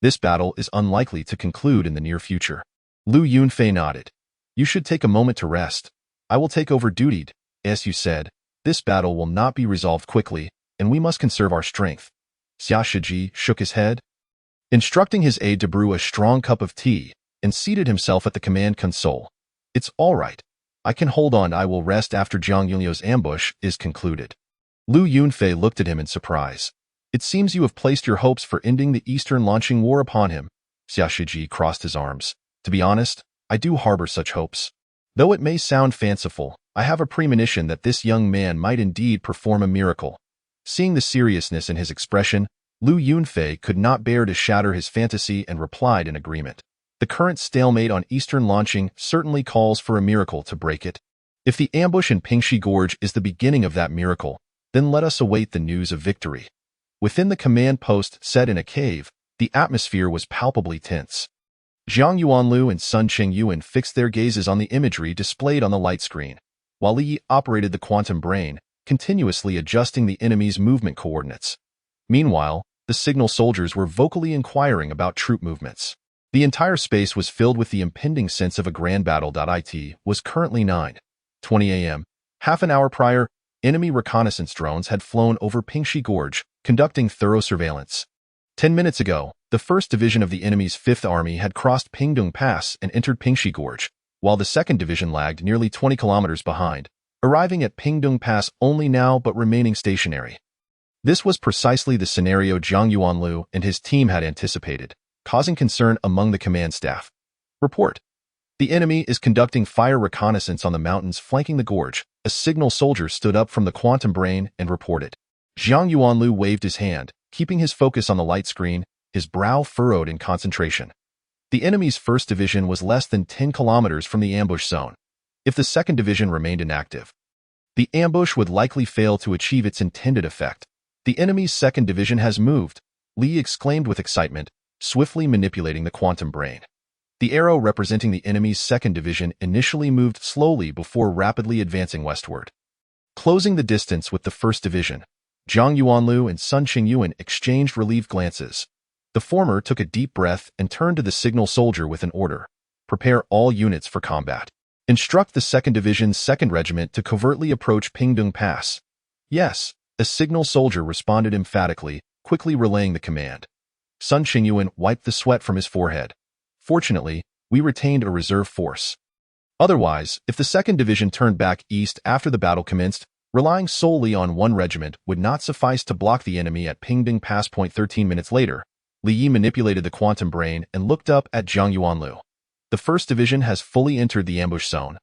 This battle is unlikely to conclude in the near future." Lu Yunfei nodded. "You should take a moment to rest. I will take over duty. As you said, this battle will not be resolved quickly, and we must conserve our strength." Xia Shiji shook his head, instructing his aide to brew a strong cup of tea, and seated himself at the command console. "It's all right. I can hold on. I will rest after Zhang Yuanliu's ambush is concluded." Lu Yunfei looked at him in surprise. "It seems you have placed your hopes for ending the Eastern launching war upon him." Xia Shiji crossed his arms. "To be honest, I do harbor such hopes. Though it may sound fanciful, I have a premonition that this young man might indeed perform a miracle." Seeing the seriousness in his expression, Lu Yunfei could not bear to shatter his fantasy and replied in agreement. "The current stalemate on Eastern launching certainly calls for a miracle to break it. If the ambush in Pingxi Gorge is the beginning of that miracle, then let us await the news of victory." Within the command post set in a cave, the atmosphere was palpably tense. Zhang Yuanliu and Sun Chengyuan fixed their gazes on the imagery displayed on the light screen, while Li operated the quantum brain, continuously adjusting the enemy's movement coordinates. Meanwhile, the signal soldiers were vocally inquiring about troop movements. The entire space was filled with the impending sense of a grand battle. It was currently 9:20 a.m. Half an hour prior, enemy reconnaissance drones had flown over Pingxi Gorge, conducting thorough surveillance. 10 minutes ago, the 1st Division of the enemy's 5th Army had crossed Pingdong Pass and entered Pingxi Gorge, while the 2nd Division lagged nearly 20 kilometers behind, arriving at Pingdong Pass only now but remaining stationary. This was precisely the scenario Zhang Yuanliu and his team had anticipated, causing concern among the command staff. "Report. The enemy is conducting fire reconnaissance on the mountains flanking the gorge." A signal soldier stood up from the quantum brain and reported. Zhang Yuanliu waved his hand, keeping his focus on the light screen, his brow furrowed in concentration. The enemy's 1st Division was less than 10 kilometers from the ambush zone. If the 2nd Division remained inactive, the ambush would likely fail to achieve its intended effect. "The enemy's 2nd Division has moved," Li exclaimed with excitement, swiftly manipulating the quantum brain. The arrow representing the enemy's 2nd Division initially moved slowly before rapidly advancing westward, closing the distance with the 1st Division. Zhang Yuanlu and Sun Qingyuan exchanged relieved glances. The former took a deep breath and turned to the signal soldier with an order. Prepare all units for combat. Instruct the 2nd Division's 2nd Regiment to covertly approach Pingdong Pass. Yes, a signal soldier responded emphatically, quickly relaying the command. Sun Qingyuan wiped the sweat from his forehead. Fortunately, we retained a reserve force. Otherwise, if the 2nd Division turned back east after the battle commenced, relying solely on one regiment would not suffice to block the enemy at Pingdong Pass. 13 minutes later, Li Yi manipulated the quantum brain and looked up at Zhang Yuanlu. The 1st Division has fully entered the ambush zone,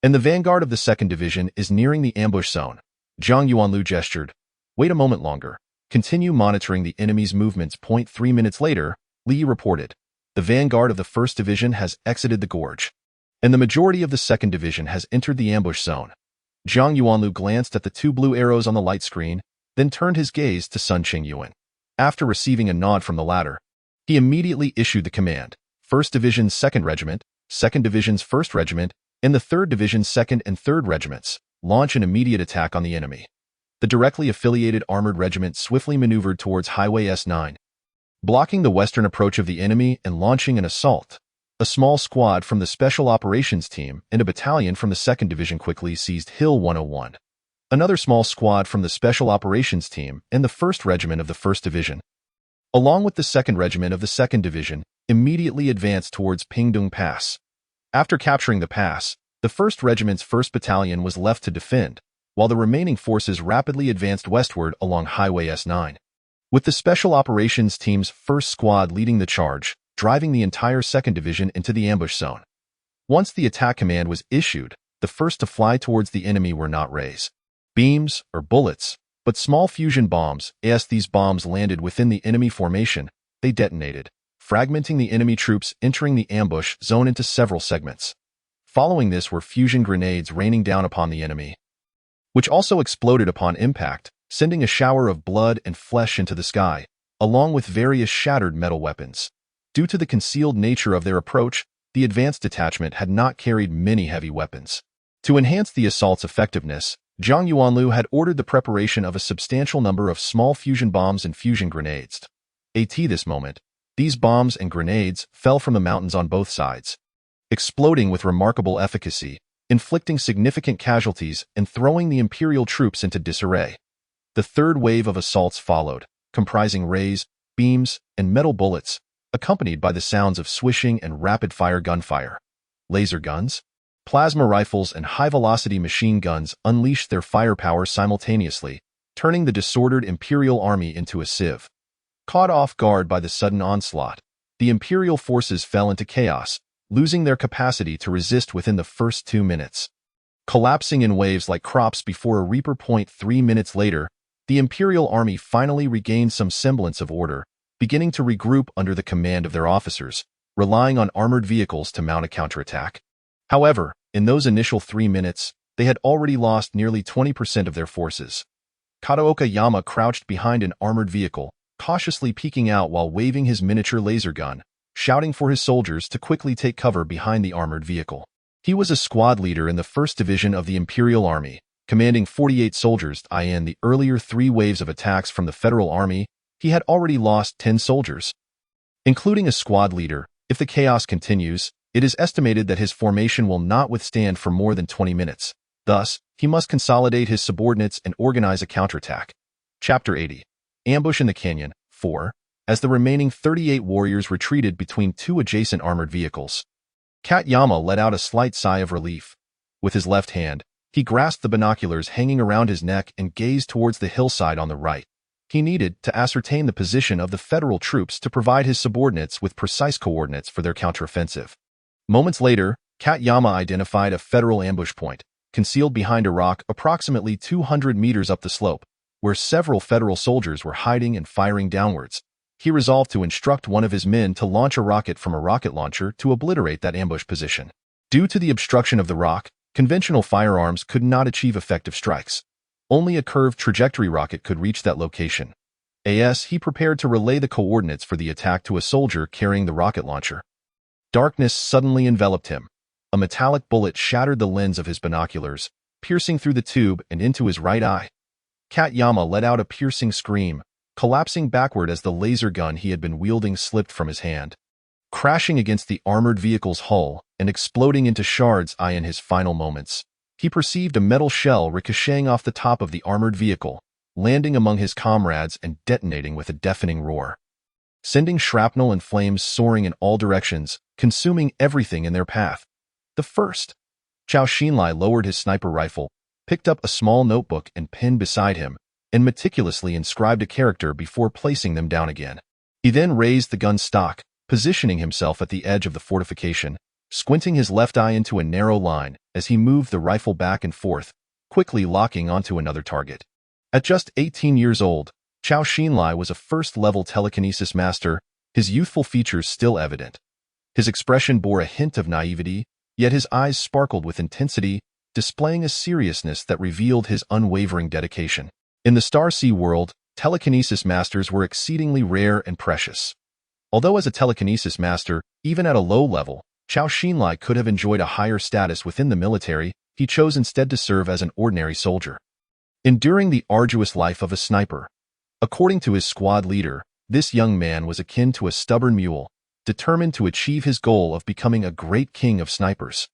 and the vanguard of the 2nd Division is nearing the ambush zone. Zhang Yuanlu gestured. Wait a moment longer. Continue monitoring the enemy's movements. 3 minutes later, Li Yi reported. The vanguard of the 1st Division has exited the gorge, and the majority of the 2nd Division has entered the ambush zone. Zhang Yuanlu glanced at the 2 blue arrows on the light screen, then turned his gaze to Sun Qingyuan. After receiving a nod from the latter, he immediately issued the command. 1st Division's 2nd Regiment, 2nd Division's 1st Regiment, and the 3rd Division's 2nd and 3rd Regiments launch an immediate attack on the enemy. The directly affiliated armored regiment swiftly maneuvered towards Highway S9, blocking the western approach of the enemy and launching an assault. A small squad from the Special Operations Team and a battalion from the 2nd Division quickly seized Hill 101. Another small squad from the Special Operations Team and the 1st Regiment of the 1st Division, along with the 2nd Regiment of the 2nd Division, immediately advanced towards Pingdong Pass. After capturing the pass, the 1st Regiment's 1st Battalion was left to defend, while the remaining forces rapidly advanced westward along Highway S9. With the Special Operations Team's 1st Squad leading the charge, driving the entire 2nd Division into the ambush zone. Once the attack command was issued, the first to fly towards the enemy were not rays, beams, or bullets, but small fusion bombs. As these bombs landed within the enemy formation, they detonated, fragmenting the enemy troops entering the ambush zone into several segments. Following this were fusion grenades raining down upon the enemy, which also exploded upon impact, sending a shower of blood and flesh into the sky, along with various shattered metal weapons. Due to the concealed nature of their approach, the advanced detachment had not carried many heavy weapons. To enhance the assault's effectiveness, Zhang Yuanlu had ordered the preparation of a substantial number of small fusion bombs and fusion grenades. At this moment, these bombs and grenades fell from the mountains on both sides, exploding with remarkable efficacy, inflicting significant casualties and throwing the Imperial troops into disarray. The third wave of assaults followed, comprising rays, beams, and metal bullets, accompanied by the sounds of swishing and rapid-fire gunfire. Laser guns, plasma rifles, and high-velocity machine guns unleashed their firepower simultaneously, turning the disordered Imperial army into a sieve. Caught off guard by the sudden onslaught, the Imperial forces fell into chaos, losing their capacity to resist within the first 2 minutes. Collapsing in waves like crops before a reaper. 3 minutes later, the Imperial army finally regained some semblance of order, beginning to regroup under the command of their officers, relying on armored vehicles to mount a counterattack. However, in those initial 3 minutes, they had already lost nearly 20% of their forces. Kataoka Yama crouched behind an armored vehicle, cautiously peeking out while waving his miniature laser gun, shouting for his soldiers to quickly take cover behind the armored vehicle. He was a squad leader in the 1st Division of the Imperial Army, commanding 48 soldiers. In the earlier 3 waves of attacks from the Federal Army, he had already lost 10 soldiers. Including a squad leader, if the chaos continues, it is estimated that his formation will not withstand for more than 20 minutes. Thus, he must consolidate his subordinates and organize a counterattack. Chapter 80. Ambush in the Canyon. 4. As the remaining 38 warriors retreated between 2 adjacent armored vehicles, Kat Yama let out a slight sigh of relief. With his left hand, he grasped the binoculars hanging around his neck and gazed towards the hillside on the right. He needed to ascertain the position of the Federal troops to provide his subordinates with precise coordinates for their counteroffensive. Moments later, Kat Yama identified a Federal ambush point, concealed behind a rock approximately 200 meters up the slope, where several Federal soldiers were hiding and firing downwards. He resolved to instruct one of his men to launch a rocket from a rocket launcher to obliterate that ambush position. Due to the obstruction of the rock, conventional firearms could not achieve effective strikes. Only a curved trajectory rocket could reach that location. He prepared to relay the coordinates for the attack to a soldier carrying the rocket launcher. Darkness suddenly enveloped him. A metallic bullet shattered the lens of his binoculars, piercing through the tube and into his right eye. Kat Yama let out a piercing scream, collapsing backward as the laser gun he had been wielding slipped from his hand, crashing against the armored vehicle's hull and exploding into shards. In his final moments, he perceived a metal shell ricocheting off the top of the armored vehicle, landing among his comrades and detonating with a deafening roar, sending shrapnel and flames soaring in all directions, consuming everything in their path. The first, Chao Xinlai lowered his sniper rifle, picked up a small notebook and pen beside him, and meticulously inscribed a character before placing them down again. He then raised the gun stock, positioning himself at the edge of the fortification, squinting his left eye into a narrow line as he moved the rifle back and forth, quickly locking onto another target. At just 18 years old, Chao Xinlai was a first-level telekinesis master, his youthful features still evident. His expression bore a hint of naivety, yet his eyes sparkled with intensity, displaying a seriousness that revealed his unwavering dedication. In the Star Sea world, telekinesis masters were exceedingly rare and precious. Although as a telekinesis master, even at a low level, Chao Xinlai could have enjoyed a higher status within the military, he chose instead to serve as an ordinary soldier, enduring the arduous life of a sniper. According to his squad leader, this young man was akin to a stubborn mule, determined to achieve his goal of becoming a great king of snipers.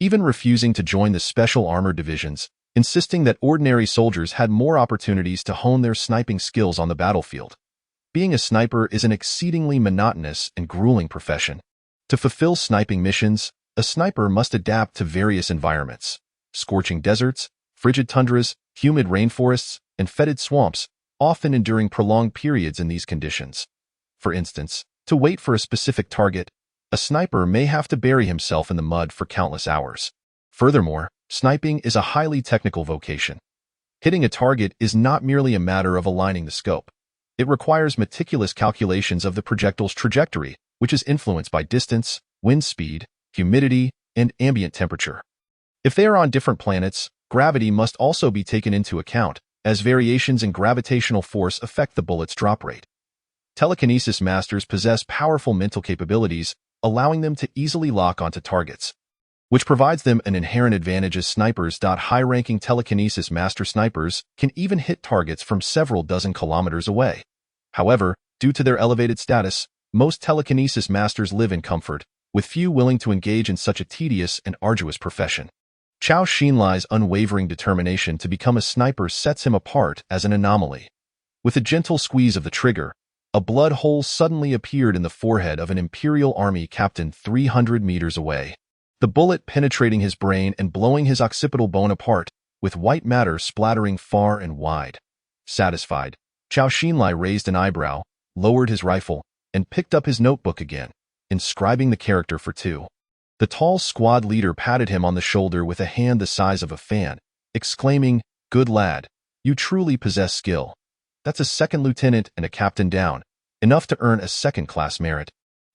Even refusing to join the special armored divisions, insisting that ordinary soldiers had more opportunities to hone their sniping skills on the battlefield. Being a sniper is an exceedingly monotonous and grueling profession. To fulfill sniping missions, a sniper must adapt to various environments: scorching deserts, frigid tundras, humid rainforests, and fetid swamps, often enduring prolonged periods in these conditions. For instance, to wait for a specific target, a sniper may have to bury himself in the mud for countless hours. Furthermore, sniping is a highly technical vocation. Hitting a target is not merely a matter of aligning the scope. It requires meticulous calculations of the projectile's trajectory, which is influenced by distance, wind speed, humidity, and ambient temperature. If they are on different planets, gravity must also be taken into account, as variations in gravitational force affect the bullet's drop rate. Telekinesis masters possess powerful mental capabilities, allowing them to easily lock onto targets, which provides them an inherent advantage as snipers. High-ranking telekinesis master snipers can even hit targets from several dozen kilometers away. However, due to their elevated status, most telekinesis masters live in comfort, with few willing to engage in such a tedious and arduous profession. Chao Xinlai's unwavering determination to become a sniper sets him apart as an anomaly. With a gentle squeeze of the trigger, a blood hole suddenly appeared in the forehead of an Imperial Army captain 300 meters away, the bullet penetrating his brain and blowing his occipital bone apart, with white matter splattering far and wide. Satisfied, Chao Xinlai raised an eyebrow, lowered his rifle, and picked up his notebook again, inscribing the character for 2. The tall squad leader patted him on the shoulder with a hand the size of a fan, exclaiming, "Good lad, you truly possess skill. That's a second lieutenant and a captain down, enough to earn a second-class merit."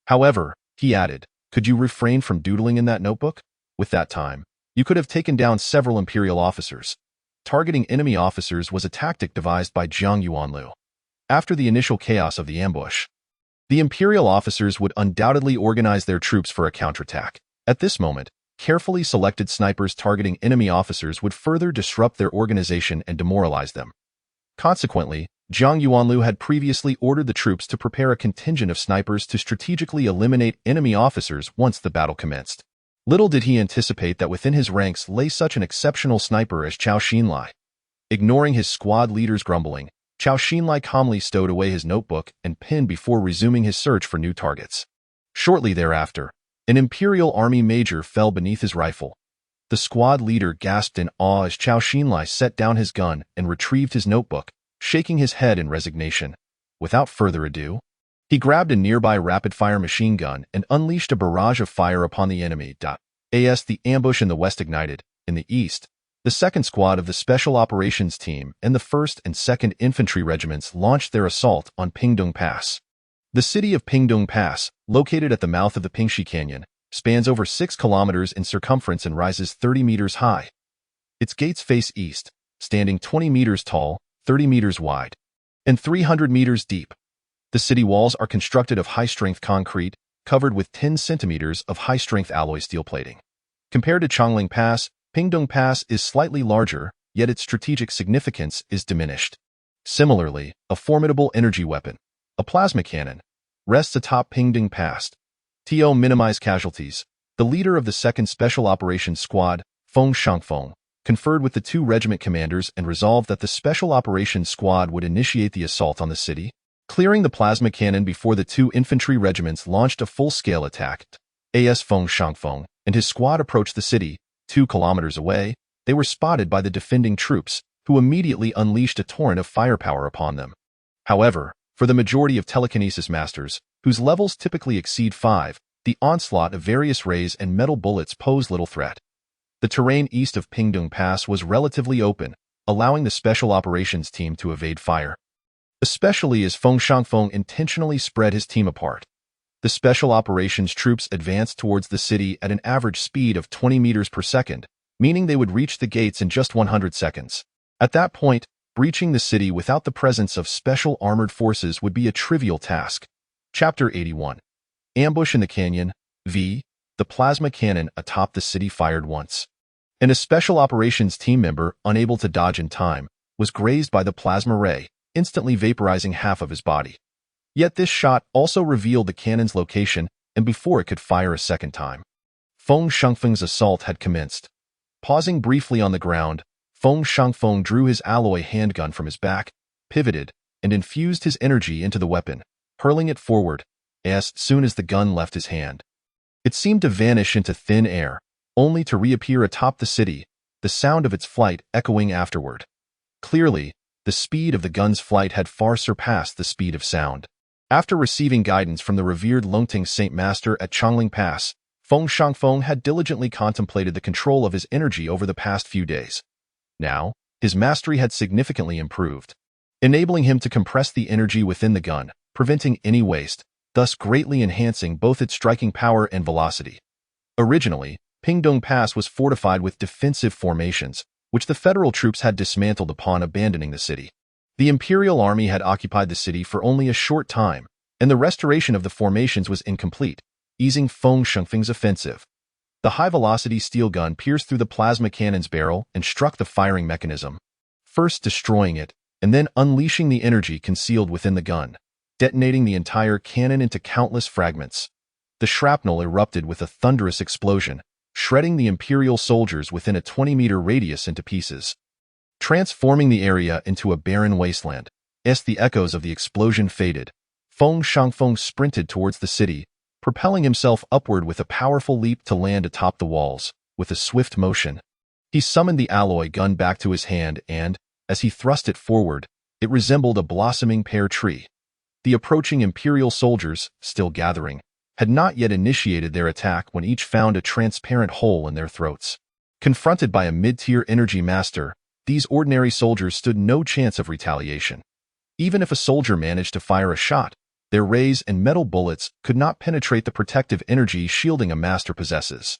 However, he added, "Could you refrain from doodling in that notebook? With that time, you could have taken down several Imperial officers." Targeting enemy officers was a tactic devised by Jiang Yuanlu. After the initial chaos of the ambush, the Imperial officers would undoubtedly organize their troops for a counterattack. At this moment, carefully selected snipers targeting enemy officers would further disrupt their organization and demoralize them. Consequently, Jiang Yuanlu had previously ordered the troops to prepare a contingent of snipers to strategically eliminate enemy officers once the battle commenced. Little did he anticipate that within his ranks lay such an exceptional sniper as Chao Xinlai. Ignoring his squad leader's grumbling, Chao Xinlai calmly stowed away his notebook and pen before resuming his search for new targets. Shortly thereafter, an Imperial Army major fell beneath his rifle. The squad leader gasped in awe as Chao Xinlai set down his gun and retrieved his notebook, shaking his head in resignation. Without further ado, he grabbed a nearby rapid-fire machine gun and unleashed a barrage of fire upon the enemy. As the ambush in the west ignited, in the east, the 2nd Squad of the Special Operations Team and the 1st and 2nd Infantry Regiments launched their assault on Pingdong Pass. The city of Pingdong Pass, located at the mouth of the Pingxi Canyon, spans over 6 kilometers in circumference and rises 30 meters high. Its gates face east, standing 20 meters tall, 30 meters wide, and 300 meters deep. The city walls are constructed of high-strength concrete, covered with 10 centimeters of high-strength alloy steel plating. Compared to Chongling Pass, Pingdong Pass is slightly larger, yet its strategic significance is diminished. Similarly, a formidable energy weapon, a plasma cannon, rests atop Pingdong Pass. To minimize casualties, the leader of the 2nd Special Operations Squad, Feng Shangfeng, conferred with the 2 regiment commanders and resolved that the Special Operations Squad would initiate the assault on the city, clearing the plasma cannon before the 2 infantry regiments launched a full-scale attack. As Feng Shangfeng and his squad approached the city, 2 kilometers away, they were spotted by the defending troops, who immediately unleashed a torrent of firepower upon them. However, for the majority of telekinesis masters, whose levels typically exceed 5, the onslaught of various rays and metal bullets posed little threat. The terrain east of Pingdong Pass was relatively open, allowing the Special Operations team to evade fire. Especially as Feng Shangfeng intentionally spread his team apart. The Special Operations troops advanced towards the city at an average speed of 20 meters per second, meaning they would reach the gates in just 100 seconds. At that point, breaching the city without the presence of special armored forces would be a trivial task. Chapter 81. Ambush in the Canyon. The plasma cannon atop the city fired once, and a Special Operations team member, unable to dodge in time, was grazed by the plasma ray, instantly vaporizing half of his body. Yet this shot also revealed the cannon's location, and before it could fire a second time, Feng Shangfeng's assault had commenced. Pausing briefly on the ground, Feng Shangfeng drew his alloy handgun from his back, pivoted, and infused his energy into the weapon, hurling it forward as soon as the gun left his hand. It seemed to vanish into thin air, only to reappear atop the city, the sound of its flight echoing afterward. Clearly, the speed of the gun's flight had far surpassed the speed of sound. After receiving guidance from the revered Longting Saint Master at Chongling Pass, Feng Shangfeng had diligently contemplated the control of his energy over the past few days. Now, his mastery had significantly improved, enabling him to compress the energy within the gun, preventing any waste, thus greatly enhancing both its striking power and velocity. Originally, Pingdong Pass was fortified with defensive formations, which the federal troops had dismantled upon abandoning the city. The Imperial Army had occupied the city for only a short time, and the restoration of the formations was incomplete, easing Feng Shangfeng's offensive. The high-velocity steel gun pierced through the plasma cannon's barrel and struck the firing mechanism, first destroying it, and then unleashing the energy concealed within the gun, detonating the entire cannon into countless fragments. The shrapnel erupted with a thunderous explosion, shredding the Imperial soldiers within a 20-meter radius into pieces, transforming the area into a barren wasteland. As the echoes of the explosion faded, Feng Shangfeng sprinted towards the city, propelling himself upward with a powerful leap to land atop the walls. With a swift motion, he summoned the alloy gun back to his hand and, as he thrust it forward, it resembled a blossoming pear tree. The approaching Imperial soldiers, still gathering, had not yet initiated their attack when each found a transparent hole in their throats. Confronted by a mid-tier energy master, these ordinary soldiers stood no chance of retaliation. Even if a soldier managed to fire a shot, their rays and metal bullets could not penetrate the protective energy shielding a master possesses.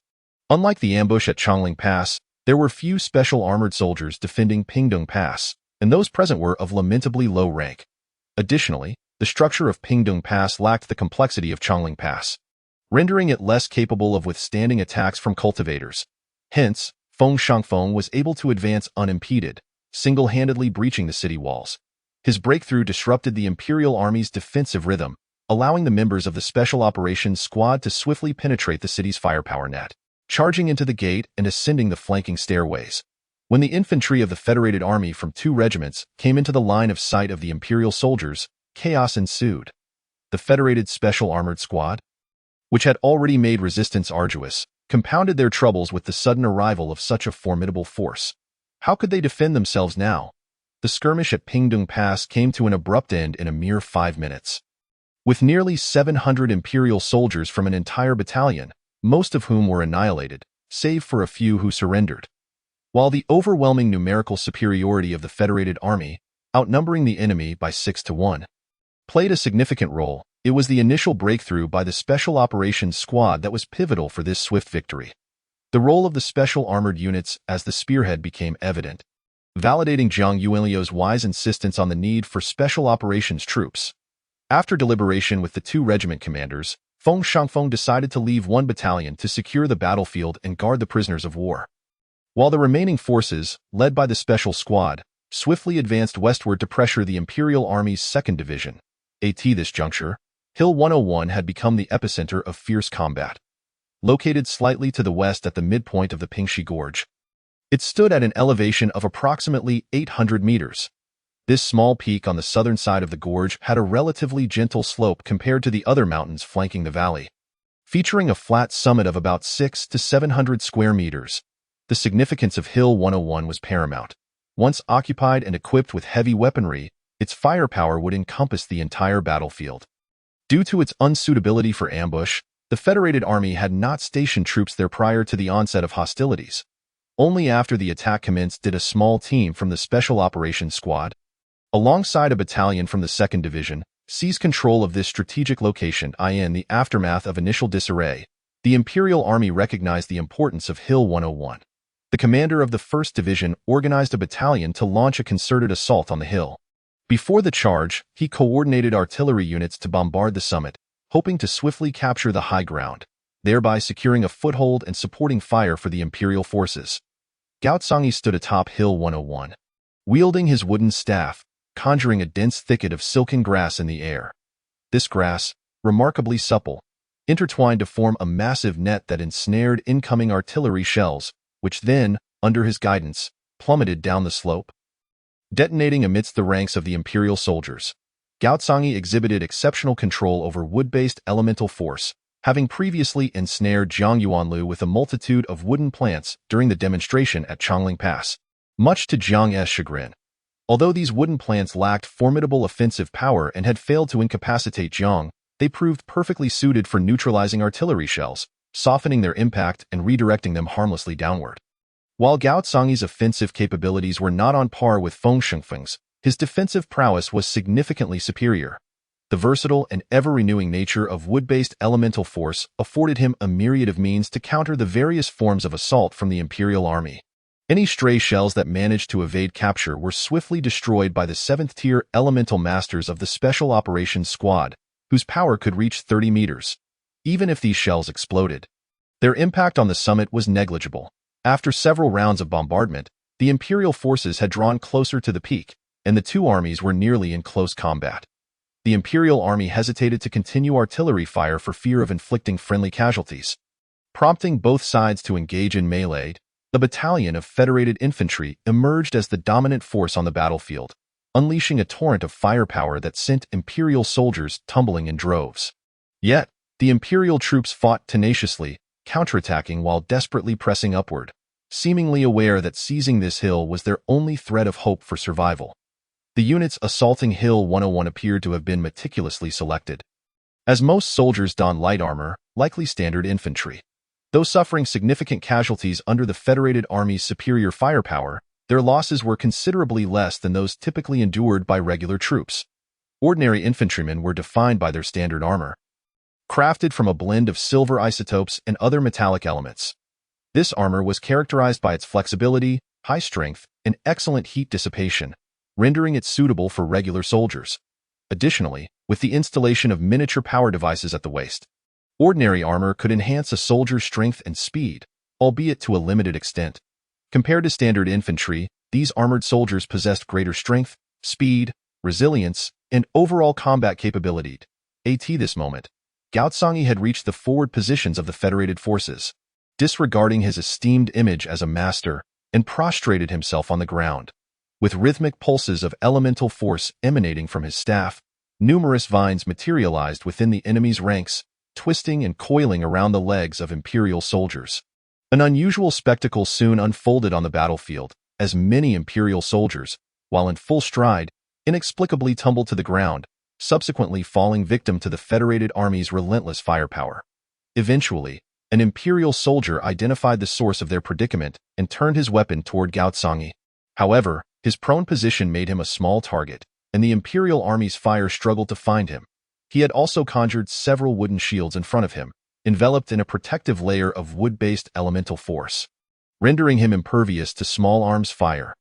Unlike the ambush at Chongling Pass, there were few special armored soldiers defending Pingdong Pass, and those present were of lamentably low rank. Additionally, the structure of Pingdong Pass lacked the complexity of Chongling Pass, rendering it less capable of withstanding attacks from cultivators. Hence, Feng Shangfeng was able to advance unimpeded, single-handedly breaching the city walls. His breakthrough disrupted the Imperial Army's defensive rhythm, allowing the members of the Special Operations Squad to swiftly penetrate the city's firepower net, charging into the gate and ascending the flanking stairways. When the infantry of the Federated Army from 2 regiments came into the line of sight of the Imperial soldiers, chaos ensued. The Federated Special Armored Squad, which had already made resistance arduous, compounded their troubles with the sudden arrival of such a formidable force. How could they defend themselves now? The skirmish at Pingdong Pass came to an abrupt end in a mere 5 minutes. With nearly 700 Imperial soldiers from an entire battalion, most of whom were annihilated, save for a few who surrendered. While the overwhelming numerical superiority of the Federated Army, outnumbering the enemy by 6-1, played a significant role, it was the initial breakthrough by the Special Operations Squad that was pivotal for this swift victory. The role of the Special Armored Units as the spearhead became evident, validating Zhang Yuanliu's wise insistence on the need for Special Operations troops. After deliberation with the 2 regiment commanders, Feng Shangfeng decided to leave 1 battalion to secure the battlefield and guard the prisoners of war. while the remaining forces, led by the Special Squad, swiftly advanced westward to pressure the Imperial Army's 2nd Division. At this juncture, Hill 101 had become the epicenter of fierce combat. Located slightly to the west at the midpoint of the Pingxi Gorge, it stood at an elevation of approximately 800 meters. This small peak on the southern side of the gorge had a relatively gentle slope compared to the other mountains flanking the valley. Featuring a flat summit of about 600 to 700 square meters, the significance of Hill 101 was paramount. Once occupied and equipped with heavy weaponry, its firepower would encompass the entire battlefield. Due to its unsuitability for ambush, the Federated Army had not stationed troops there prior to the onset of hostilities. Only after the attack commenced did a small team from the Special Operations Squad, alongside a battalion from the 2nd Division, seize control of this strategic location. In the aftermath of initial disarray, the Imperial Army recognized the importance of Hill 101. The commander of the 1st Division organized a battalion to launch a concerted assault on the hill. Before the charge, he coordinated artillery units to bombard the summit, hoping to swiftly capture the high ground, thereby securing a foothold and supporting fire for the Imperial forces. Gaotsongyi stood atop Hill 101, wielding his wooden staff, conjuring a dense thicket of silken grass in the air. This grass, remarkably supple, intertwined to form a massive net that ensnared incoming artillery shells, which then, under his guidance, plummeted down the slope, detonating amidst the ranks of the Imperial soldiers. Gaotsongyi exhibited exceptional control over wood-based elemental force, having previously ensnared Zhang Yuanlu with a multitude of wooden plants during the demonstration at Chongling Pass, much to Zhang's chagrin. Although these wooden plants lacked formidable offensive power and had failed to incapacitate Zhang, they proved perfectly suited for neutralizing artillery shells, softening their impact and redirecting them harmlessly downward. While Gaotsongyi's offensive capabilities were not on par with Feng Shengfeng's, his defensive prowess was significantly superior. The versatile and ever-renewing nature of wood-based elemental force afforded him a myriad of means to counter the various forms of assault from the Imperial Army. Any stray shells that managed to evade capture were swiftly destroyed by the 7th-tier elemental masters of the Special Operations Squad, whose power could reach 30 meters. Even if these shells exploded, their impact on the summit was negligible. After several rounds of bombardment, the Imperial forces had drawn closer to the peak, and the two armies were nearly in close combat. The Imperial Army hesitated to continue artillery fire for fear of inflicting friendly casualties. Prompting both sides to engage in melee, the battalion of Federated Infantry emerged as the dominant force on the battlefield, unleashing a torrent of firepower that sent Imperial soldiers tumbling in droves. Yet, the Imperial troops fought tenaciously, counterattacking while desperately pressing upward, seemingly aware that seizing this hill was their only thread of hope for survival. The units assaulting Hill 101 appeared to have been meticulously selected, as most soldiers donned light armor, likely standard infantry. Though suffering significant casualties under the Federated Army's superior firepower, their losses were considerably less than those typically endured by regular troops. Ordinary infantrymen were defined by their standard armor, crafted from a blend of silver isotopes and other metallic elements. This armor was characterized by its flexibility, high strength, and excellent heat dissipation, rendering it suitable for regular soldiers. Additionally, with the installation of miniature power devices at the waist, ordinary armor could enhance a soldier's strength and speed, albeit to a limited extent. Compared to standard infantry, these armored soldiers possessed greater strength, speed, resilience, and overall combat capability. At this moment, Gaotsongyi had reached the forward positions of the Federated forces, disregarding his esteemed image as a master, and prostrated himself on the ground. With rhythmic pulses of elemental force emanating from his staff, numerous vines materialized within the enemy's ranks, twisting and coiling around the legs of Imperial soldiers. An unusual spectacle soon unfolded on the battlefield, as many Imperial soldiers, while in full stride, inexplicably tumbled to the ground, subsequently falling victim to the Federated Army's relentless firepower. Eventually, an Imperial soldier identified the source of their predicament and turned his weapon toward Gaotsongyi. However, his prone position made him a small target, and the Imperial Army's fire struggled to find him. He had also conjured several wooden shields in front of him, enveloped in a protective layer of wood-based elemental force, rendering him impervious to small arms fire.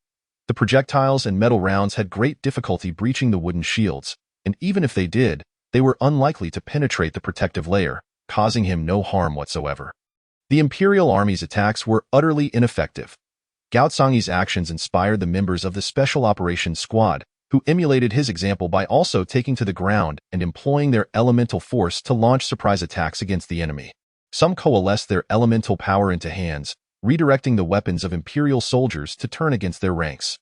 The projectiles and metal rounds had great difficulty breaching the wooden shields, and even if they did, they were unlikely to penetrate the protective layer, causing him no harm whatsoever. The Imperial Army's attacks were utterly ineffective. Gao Cangyi's actions inspired the members of the Special Operations Squad, who emulated his example by also taking to the ground and employing their elemental force to launch surprise attacks against the enemy. Some coalesced their elemental power into hands, redirecting the weapons of Imperial soldiers to turn against their ranks.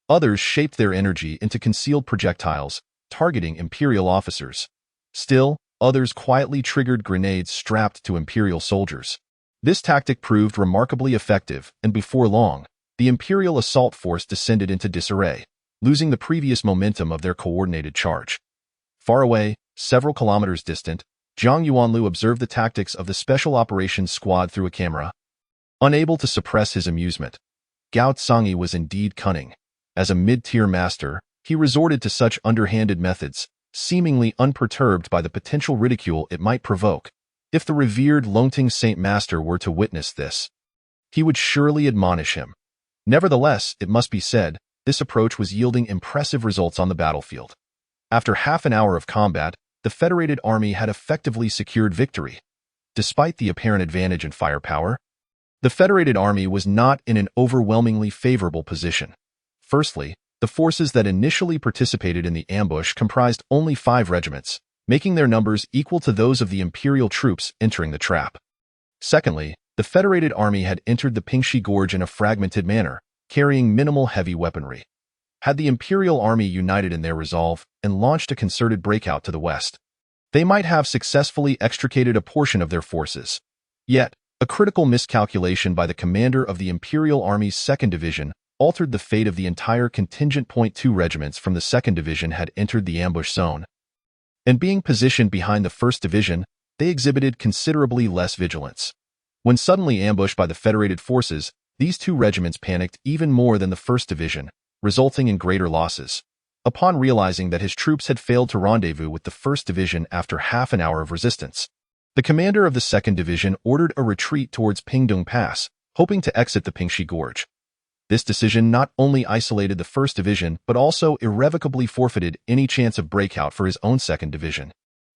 Others shaped their energy into concealed projectiles, targeting Imperial officers. Still, others quietly triggered grenades strapped to Imperial soldiers. This tactic proved remarkably effective, and before long, the Imperial assault force descended into disarray, losing the previous momentum of their coordinated charge. Far away, several kilometers distant, Zhang Yuanlu observed the tactics of the Special Operations Squad through a camera. Unable to suppress his amusement, Gao Cangyi was indeed cunning. As a mid-tier master, he resorted to such underhanded methods, seemingly unperturbed by the potential ridicule it might provoke. If the revered Longting Saint Master were to witness this, he would surely admonish him. Nevertheless, it must be said, this approach was yielding impressive results on the battlefield. After half an hour of combat, the Federated Army had effectively secured victory. Despite the apparent advantage in firepower, the Federated Army was not in an overwhelmingly favorable position. Firstly, the forces that initially participated in the ambush comprised only 5 regiments, making their numbers equal to those of the Imperial troops entering the trap. Secondly, the Federated Army had entered the Pingxi Gorge in a fragmented manner, carrying minimal heavy weaponry. Had the Imperial Army united in their resolve and launched a concerted breakout to the west, they might have successfully extricated a portion of their forces. Yet, a critical miscalculation by the commander of the Imperial Army's 2nd Division altered the fate of the entire contingent. 2 regiments from the 2nd Division had entered the ambush zone, and being positioned behind the 1st Division, they exhibited considerably less vigilance. When suddenly ambushed by the Federated forces, these 2 regiments panicked even more than the 1st Division, resulting in greater losses. Upon realizing that his troops had failed to rendezvous with the 1st Division after half an hour of resistance, the commander of the 2nd Division ordered a retreat towards Pingdong Pass, hoping to exit the Pingxi Gorge. This decision not only isolated the 1st Division but also irrevocably forfeited any chance of breakout for his own 2nd Division.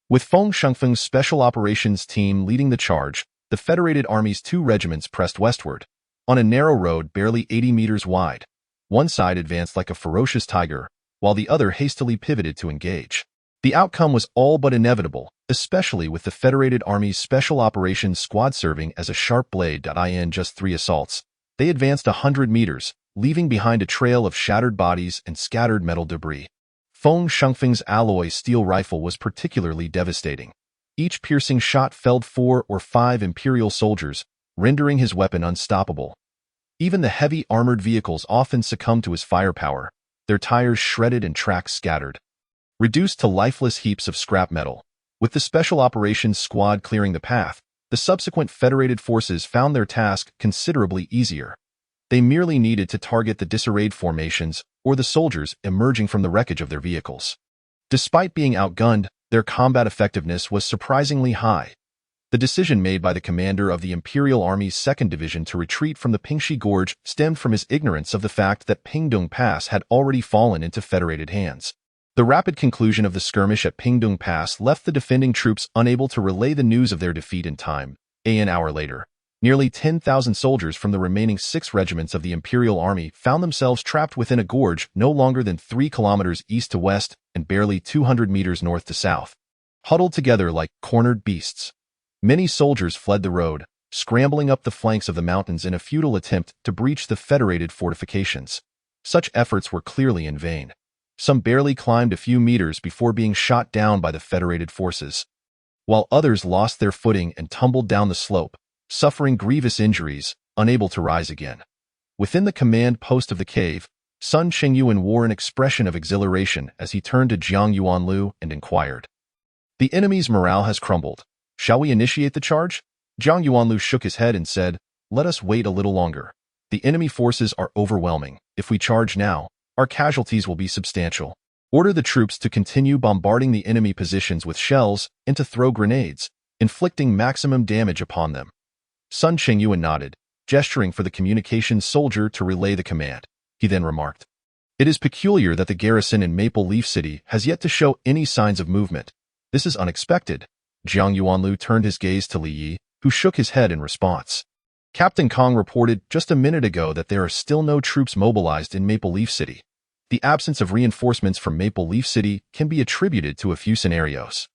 With Feng Shengfeng's Special Operations team leading the charge, the Federated Army's 2 regiments pressed westward. On a narrow road barely 80 meters wide, one side advanced like a ferocious tiger, while the other hastily pivoted to engage. The outcome was all but inevitable, especially with the Federated Army's Special Operations Squad serving as a sharp blade. In just 3 assaults, they advanced 100 meters, leaving behind a trail of shattered bodies and scattered metal debris. Feng Shengfeng's alloy steel rifle was particularly devastating. Each piercing shot felled 4 or 5 Imperial soldiers, rendering his weapon unstoppable. Even the heavy armored vehicles often succumbed to his firepower, their tires shredded and tracks scattered. Reduced to lifeless heaps of scrap metal, with the Special Operations Squad clearing the path, the subsequent Federated forces found their task considerably easier. They merely needed to target the disarrayed formations or the soldiers emerging from the wreckage of their vehicles. Despite being outgunned, their combat effectiveness was surprisingly high. The decision made by the commander of the Imperial Army's 2nd Division to retreat from the Pingxi Gorge stemmed from his ignorance of the fact that Pingdong Pass had already fallen into Federated hands. The rapid conclusion of the skirmish at Pingdong Pass left the defending troops unable to relay the news of their defeat in time. An hour later, nearly 10,000 soldiers from the remaining 6 regiments of the Imperial Army found themselves trapped within a gorge no longer than 3 kilometers east to west and barely 200 meters north to south. Huddled together like cornered beasts, many soldiers fled the road, scrambling up the flanks of the mountains in a futile attempt to breach the Federated fortifications. Such efforts were clearly in vain. Some barely climbed a few meters before being shot down by the Federated forces, while others lost their footing and tumbled down the slope, suffering grievous injuries, unable to rise again. Within the command post of the cave, Sun Chengyuan wore an expression of exhilaration as he turned to Zhang Yuanlu and inquired, "The enemy's morale has crumbled. Shall we initiate the charge?" Zhang Yuanlu shook his head and said, "Let us wait a little longer. The enemy forces are overwhelming. If we charge now, our casualties will be substantial. Order the troops to continue bombarding the enemy positions with shells and to throw grenades, inflicting maximum damage upon them." Sun Chengyuan nodded, gesturing for the communications soldier to relay the command. He then remarked, "It is peculiar that the garrison in Maple Leaf City has yet to show any signs of movement. This is unexpected." Zhang Yuanlu turned his gaze to Li Yi, who shook his head in response. Captain Kong reported just a minute ago that there are still no troops mobilized in Maple Leaf City. The absence of reinforcements from Maple Leaf City can be attributed to a few scenarios.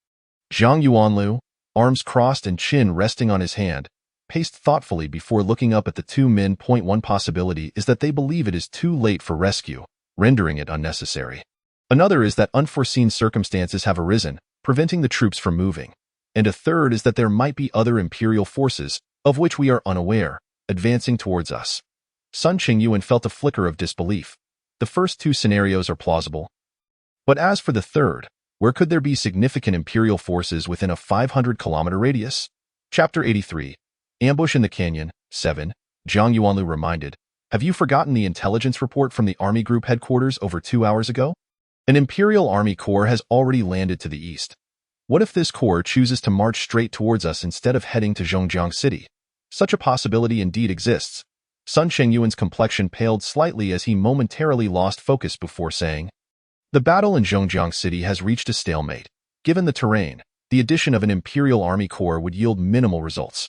Zhang Yuanlu, arms crossed and chin resting on his hand, paced thoughtfully before looking up at the two men. One possibility is that they believe it is too late for rescue, rendering it unnecessary. Another is that unforeseen circumstances have arisen, preventing the troops from moving. And a third is that there might be other Imperial forces, of which we are unaware, advancing towards us. Sun Qingyuan felt a flicker of disbelief. The first two scenarios are plausible. But as for the third, where could there be significant Imperial forces within a 500-kilometer radius? Chapter 83. Ambush in the Canyon. 7. Zhang Yuanlu reminded. Have you forgotten the intelligence report from the Army Group headquarters over 2 hours ago? An Imperial Army Corps has already landed to the east. What if this corps chooses to march straight towards us instead of heading to Zhongjiang City? Such a possibility indeed exists. Sun Qingyuan's complexion paled slightly as he momentarily lost focus before saying, the battle in Zhongjiang City has reached a stalemate. Given the terrain, the addition of an Imperial Army Corps would yield minimal results.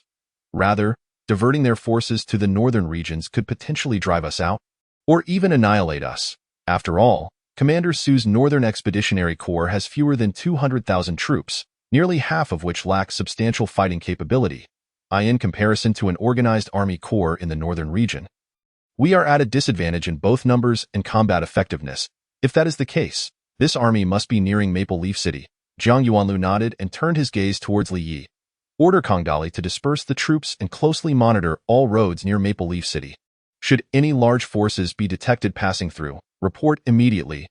Rather, diverting their forces to the northern regions could potentially drive us out, or even annihilate us. After all, Commander Su's Northern Expeditionary Corps has fewer than 200,000 troops, nearly half of which lack substantial fighting capability, in comparison to an organized Army Corps in the northern region. We are at a disadvantage in both numbers and combat effectiveness. If that is the case, this army must be nearing Maple Leaf City. Zhang Yuanlu nodded and turned his gaze towards Li Yi. Order Kong Dali to disperse the troops and closely monitor all roads near Maple Leaf City. Should any large forces be detected passing through, report immediately.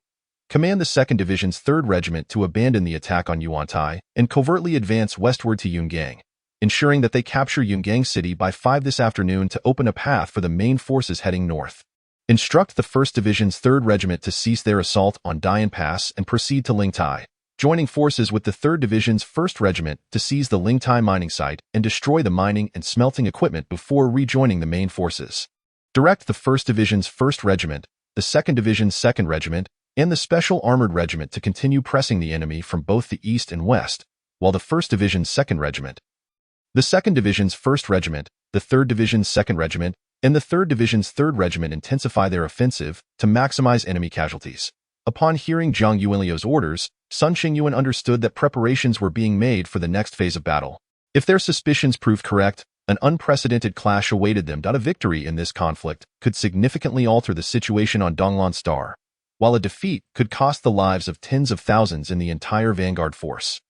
Command the 2nd Division's 3rd Regiment to abandon the attack on Yuantai and covertly advance westward to Yungang, ensuring that they capture Yungang City by 5 this afternoon to open a path for the main forces heading north. Instruct the 1st Division's 3rd Regiment to cease their assault on Dian Pass and proceed to Lingtai, joining forces with the 3rd Division's 1st Regiment to seize the Lingtai mining site and destroy the mining and smelting equipment before rejoining the main forces. Direct the 1st Division's 1st Regiment, the 2nd Division's 2nd Regiment, and the Special Armored Regiment to continue pressing the enemy from both the east and west, while the 1st Division's 2nd Regiment, the 2nd Division's 1st Regiment, the 3rd Division's 2nd Regiment, and the 3rd Division's 3rd Regiment intensify their offensive to maximize enemy casualties. Upon hearing Zhang Yuanliu's orders, Sun Qingyuan understood that preparations were being made for the next phase of battle. If their suspicions proved correct, an unprecedented clash awaited them. A victory in this conflict could significantly alter the situation on Donglan Star, while a defeat could cost the lives of tens of thousands in the entire vanguard force.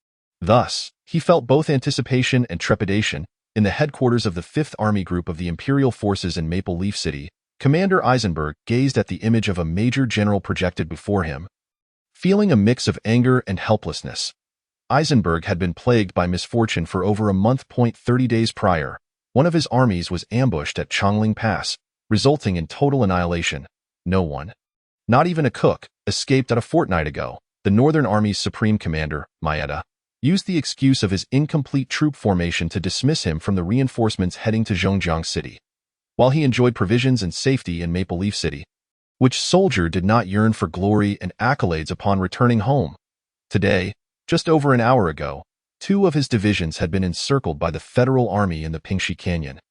Thus, he felt both anticipation and trepidation. In the headquarters of the 5th Army Group of the Imperial Forces in Maple Leaf City, Commander Eisenberg gazed at the image of a major general projected before him, feeling a mix of anger and helplessness. Eisenberg had been plagued by misfortune for over a month. 30 days prior, one of his armies was ambushed at Chongling Pass, resulting in total annihilation. No one, not even a cook, escaped a fortnight ago. The Northern Army's Supreme Commander, Maeda, used the excuse of his incomplete troop formation to dismiss him from the reinforcements heading to Zhongjiang City. While he enjoyed provisions and safety in Maple Leaf City, which soldier did not yearn for glory and accolades upon returning home? Today, just over an hour ago, 2 of his divisions had been encircled by the Federal Army in the Pingxi Canyon,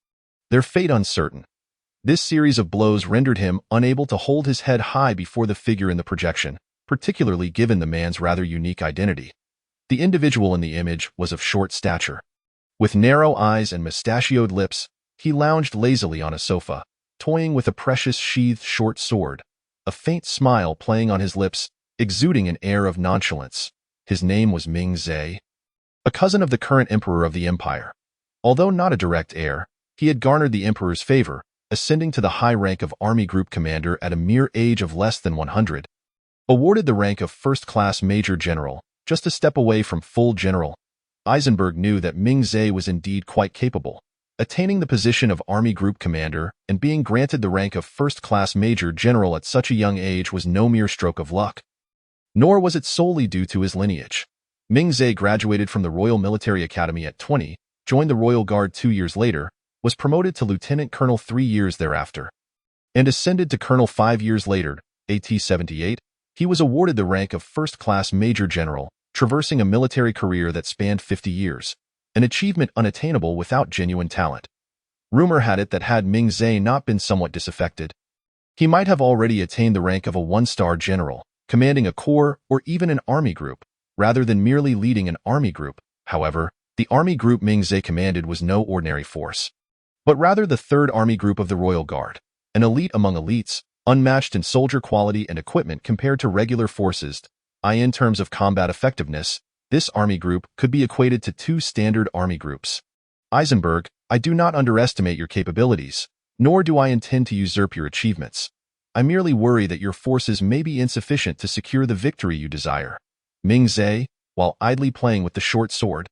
their fate uncertain. This series of blows rendered him unable to hold his head high before the figure in the projection, particularly given the man's rather unique identity. The individual in the image was of short stature. With narrow eyes and mustachioed lips, he lounged lazily on a sofa, toying with a precious sheathed short sword, a faint smile playing on his lips, exuding an air of nonchalance. His name was Ming Zhe, a cousin of the current emperor of the empire. Although not a direct heir, he had garnered the emperor's favor, ascending to the high rank of Army Group Commander at a mere age of less than 100. Awarded the rank of first-class Major General, just a step away from full general, Eisenberg knew that Ming Zhe was indeed quite capable. Attaining the position of Army Group Commander and being granted the rank of first-class Major General at such a young age was no mere stroke of luck. Nor was it solely due to his lineage. Ming Zhe graduated from the Royal Military Academy at 20, joined the Royal Guard 2 years later, was promoted to Lieutenant Colonel 3 years thereafter, and ascended to Colonel 5 years later. AT-78, he was awarded the rank of first-class Major General, traversing a military career that spanned 50 years, an achievement unattainable without genuine talent. Rumor had it that had Ming Zhe not been somewhat disaffected, he might have already attained the rank of a one-star general, commanding a corps or even an army group, rather than merely leading an army group. However, the army group Ming Zhe commanded was no ordinary force, but rather the 3rd Army Group of the Royal Guard, an elite among elites, unmatched in soldier quality and equipment compared to regular forces. In terms of combat effectiveness, this army group could be equated to 2 standard army groups. Eisenberg, I do not underestimate your capabilities, nor do I intend to usurp your achievements. I merely worry that your forces may be insufficient to secure the victory you desire. Ming Zhe, while idly playing with the short sword,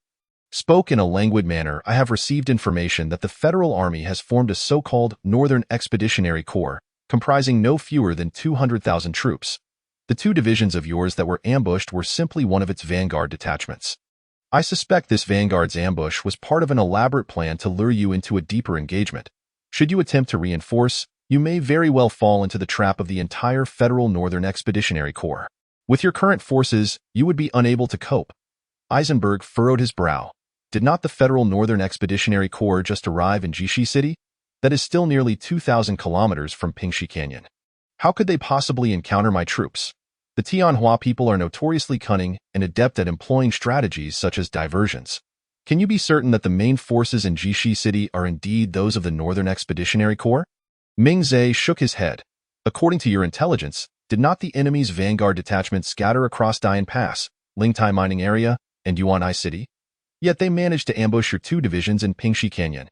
spoke in a languid manner. I have received information that the Federal Army has formed a so-called Northern Expeditionary Corps, comprising no fewer than 200,000 troops. The 2 divisions of yours that were ambushed were simply one of its vanguard detachments. I suspect this vanguard's ambush was part of an elaborate plan to lure you into a deeper engagement. Should you attempt to reinforce, you may very well fall into the trap of the entire Federal Northern Expeditionary Corps. With your current forces, you would be unable to cope. Eisenberg furrowed his brow. Did not the Federal Northern Expeditionary Corps just arrive in Jishi City? That is still nearly 2,000 kilometers from Pingxi Canyon. How could they possibly encounter my troops? The Tianhua people are notoriously cunning and adept at employing strategies such as diversions. Can you be certain that the main forces in Jishi City are indeed those of the Northern Expeditionary Corps? Ming Zhe shook his head. According to your intelligence, did not the enemy's vanguard detachment scatter across Dian Pass, Lingtai Mining Area, and Yuan'ai City? Yet they managed to ambush your 2 divisions in Pingxi Canyon.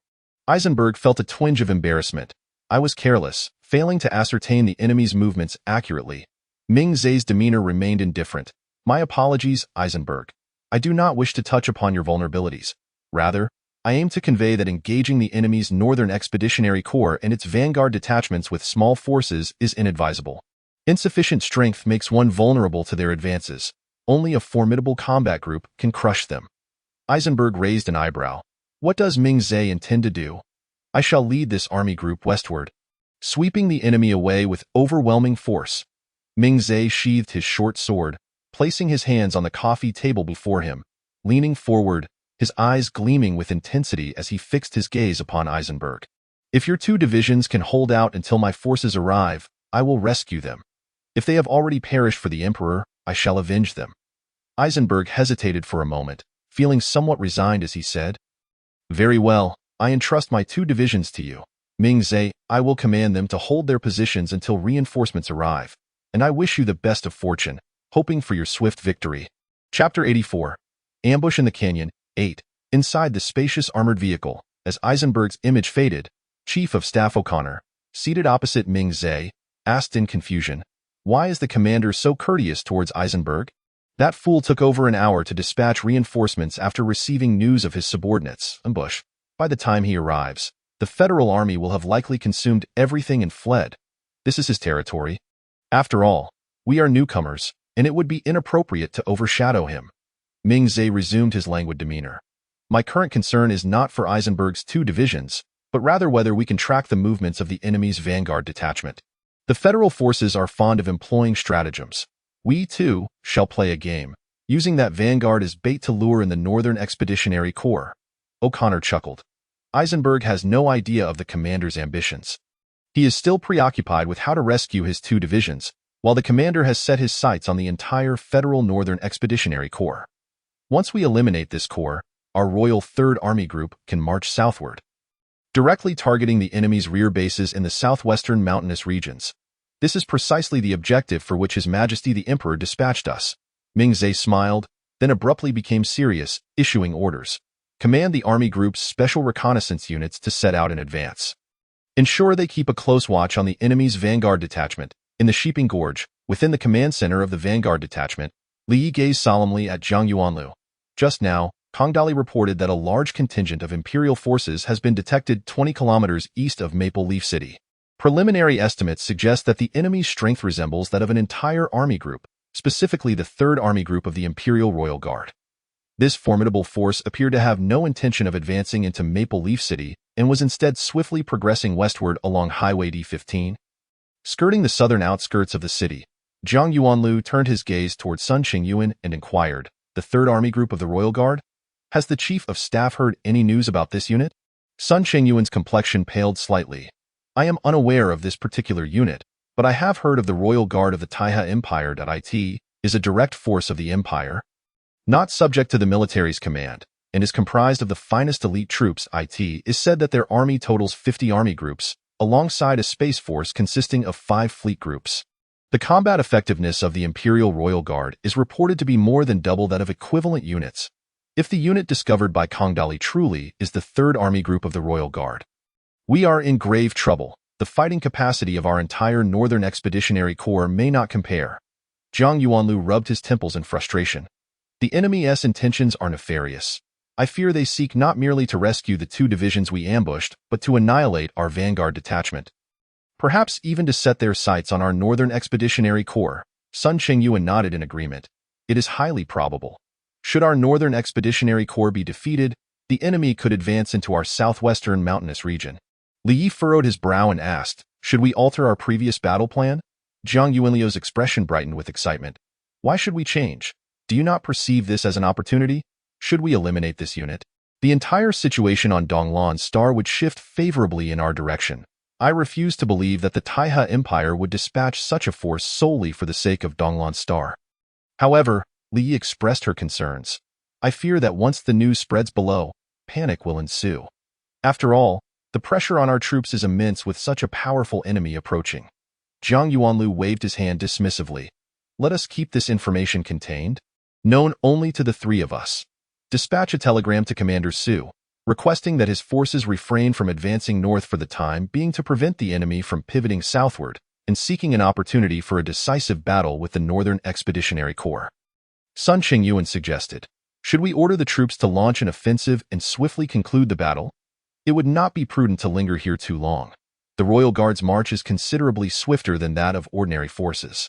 Eisenberg felt a twinge of embarrassment. I was careless, failing to ascertain the enemy's movements accurately. Ming Zhe's demeanor remained indifferent. My apologies, Eisenberg. I do not wish to touch upon your vulnerabilities. Rather, I aim to convey that engaging the enemy's Northern Expeditionary Corps and its vanguard detachments with small forces is inadvisable. Insufficient strength makes one vulnerable to their advances. Only a formidable combat group can crush them. Eisenberg raised an eyebrow. What does Ming Zhe intend to do? I shall lead this army group westward, sweeping the enemy away with overwhelming force. Ming Zhe sheathed his short sword, placing his hands on the coffee table before him, leaning forward, his eyes gleaming with intensity as he fixed his gaze upon Eisenberg. If your 2 divisions can hold out until my forces arrive, I will rescue them. If they have already perished for the Emperor, I shall avenge them. Eisenberg hesitated for a moment, feeling somewhat resigned as he said, Very well, I entrust my 2 divisions to you. Ming Zhe, I will command them to hold their positions until reinforcements arrive, and I wish you the best of fortune, hoping for your swift victory. Chapter 84. Ambush in the Canyon, 8. Inside the spacious armored vehicle, as Eisenberg's image faded, Chief of Staff O'Connor, seated opposite Ming Zhe, asked in confusion, Why is the commander so courteous towards Eisenberg? That fool took over an hour to dispatch reinforcements after receiving news of his subordinates' ambush. By the time he arrives, the Federal Army will have likely consumed everything and fled. This is his territory. After all, we are newcomers, and it would be inappropriate to overshadow him. Ming Zhe resumed his languid demeanor. My current concern is not for Eisenberg's 2 divisions, but rather whether we can track the movements of the enemy's vanguard detachment. The Federal forces are fond of employing stratagems. We, too, shall play a game, using that vanguard as bait to lure in the Northern Expeditionary Corps. O'Connor chuckled. Eisenberg has no idea of the commander's ambitions. He is still preoccupied with how to rescue his 2 divisions, while the commander has set his sights on the entire Federal Northern Expeditionary Corps. Once we eliminate this corps, our Royal 3rd Army Group can march southward, directly targeting the enemy's rear bases in the southwestern mountainous regions. This is precisely the objective for which His Majesty the Emperor dispatched us. Ming Zhe smiled, then abruptly became serious, issuing orders. Command the Army Group's special reconnaissance units to set out in advance. Ensure they keep a close watch on the enemy's vanguard detachment. In the Sheeping Gorge, within the command center of the vanguard detachment, Li Yi gazed solemnly at Zhang Yuanlu. Just now, Kongdali reported that a large contingent of Imperial forces has been detected 20 kilometers east of Maple Leaf City. Preliminary estimates suggest that the enemy's strength resembles that of an entire army group, specifically the 3rd Army Group of the Imperial Royal Guard. This formidable force appeared to have no intention of advancing into Maple Leaf City and was instead swiftly progressing westward along Highway D15. Skirting the southern outskirts of the city, Zhang Yuanlu turned his gaze toward Sun Qingyuan and inquired, The 3rd Army Group of the Royal Guard? Has the Chief of Staff heard any news about this unit? Sun Chengyuan's complexion paled slightly. I am unaware of this particular unit, but I have heard of the Royal Guard of the Taiha Empire. It is a direct force of the Empire, not subject to the military's command, and is comprised of the finest elite troops. It is said that their army totals 50 army groups, alongside a space force consisting of 5 fleet groups. The combat effectiveness of the Imperial Royal Guard is reported to be more than double that of equivalent units. If the unit discovered by Kongdali truly is the 3rd Army Group of the Royal Guard, we are in grave trouble. The fighting capacity of our entire Northern Expeditionary Corps may not compare. Zhang Yuanlu rubbed his temples in frustration. The enemy's intentions are nefarious. I fear they seek not merely to rescue the 2 divisions we ambushed, but to annihilate our vanguard detachment. Perhaps even to set their sights on our Northern Expeditionary Corps. Sun Chengyuan nodded in agreement. It is highly probable. Should our Northern Expeditionary Corps be defeated, the enemy could advance into our southwestern mountainous region. Li Yi furrowed his brow and asked, should we alter our previous battle plan? Zhang Yuanliu's expression brightened with excitement. Why should we change? Do you not perceive this as an opportunity? Should we eliminate this unit, the entire situation on Donglan's star would shift favorably in our direction. I refuse to believe that the Taiha Empire would dispatch such a force solely for the sake of Donglan's star. However, Li Yi expressed her concerns. I fear that once the news spreads below, panic will ensue. After all, the pressure on our troops is immense with such a powerful enemy approaching. Zhang Yuanlu waved his hand dismissively. Let us keep this information contained, known only to the 3 of us. Dispatch a telegram to Commander Su, requesting that his forces refrain from advancing north for the time being to prevent the enemy from pivoting southward and seeking an opportunity for a decisive battle with the Northern Expeditionary Corps. Sun Chengyuan suggested, should we order the troops to launch an offensive and swiftly conclude the battle? It would not be prudent to linger here too long. The Royal Guard's march is considerably swifter than that of ordinary forces.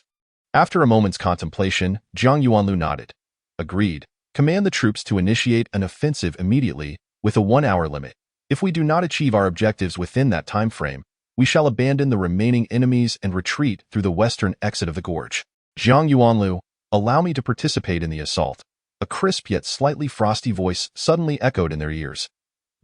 After a moment's contemplation, Zhang Yuanlu nodded. Agreed. Command the troops to initiate an offensive immediately, with a 1-hour limit. If we do not achieve our objectives within that time frame, we shall abandon the remaining enemies and retreat through the western exit of the gorge. Zhang Yuanlu, allow me to participate in the assault. A crisp yet slightly frosty voice suddenly echoed in their ears.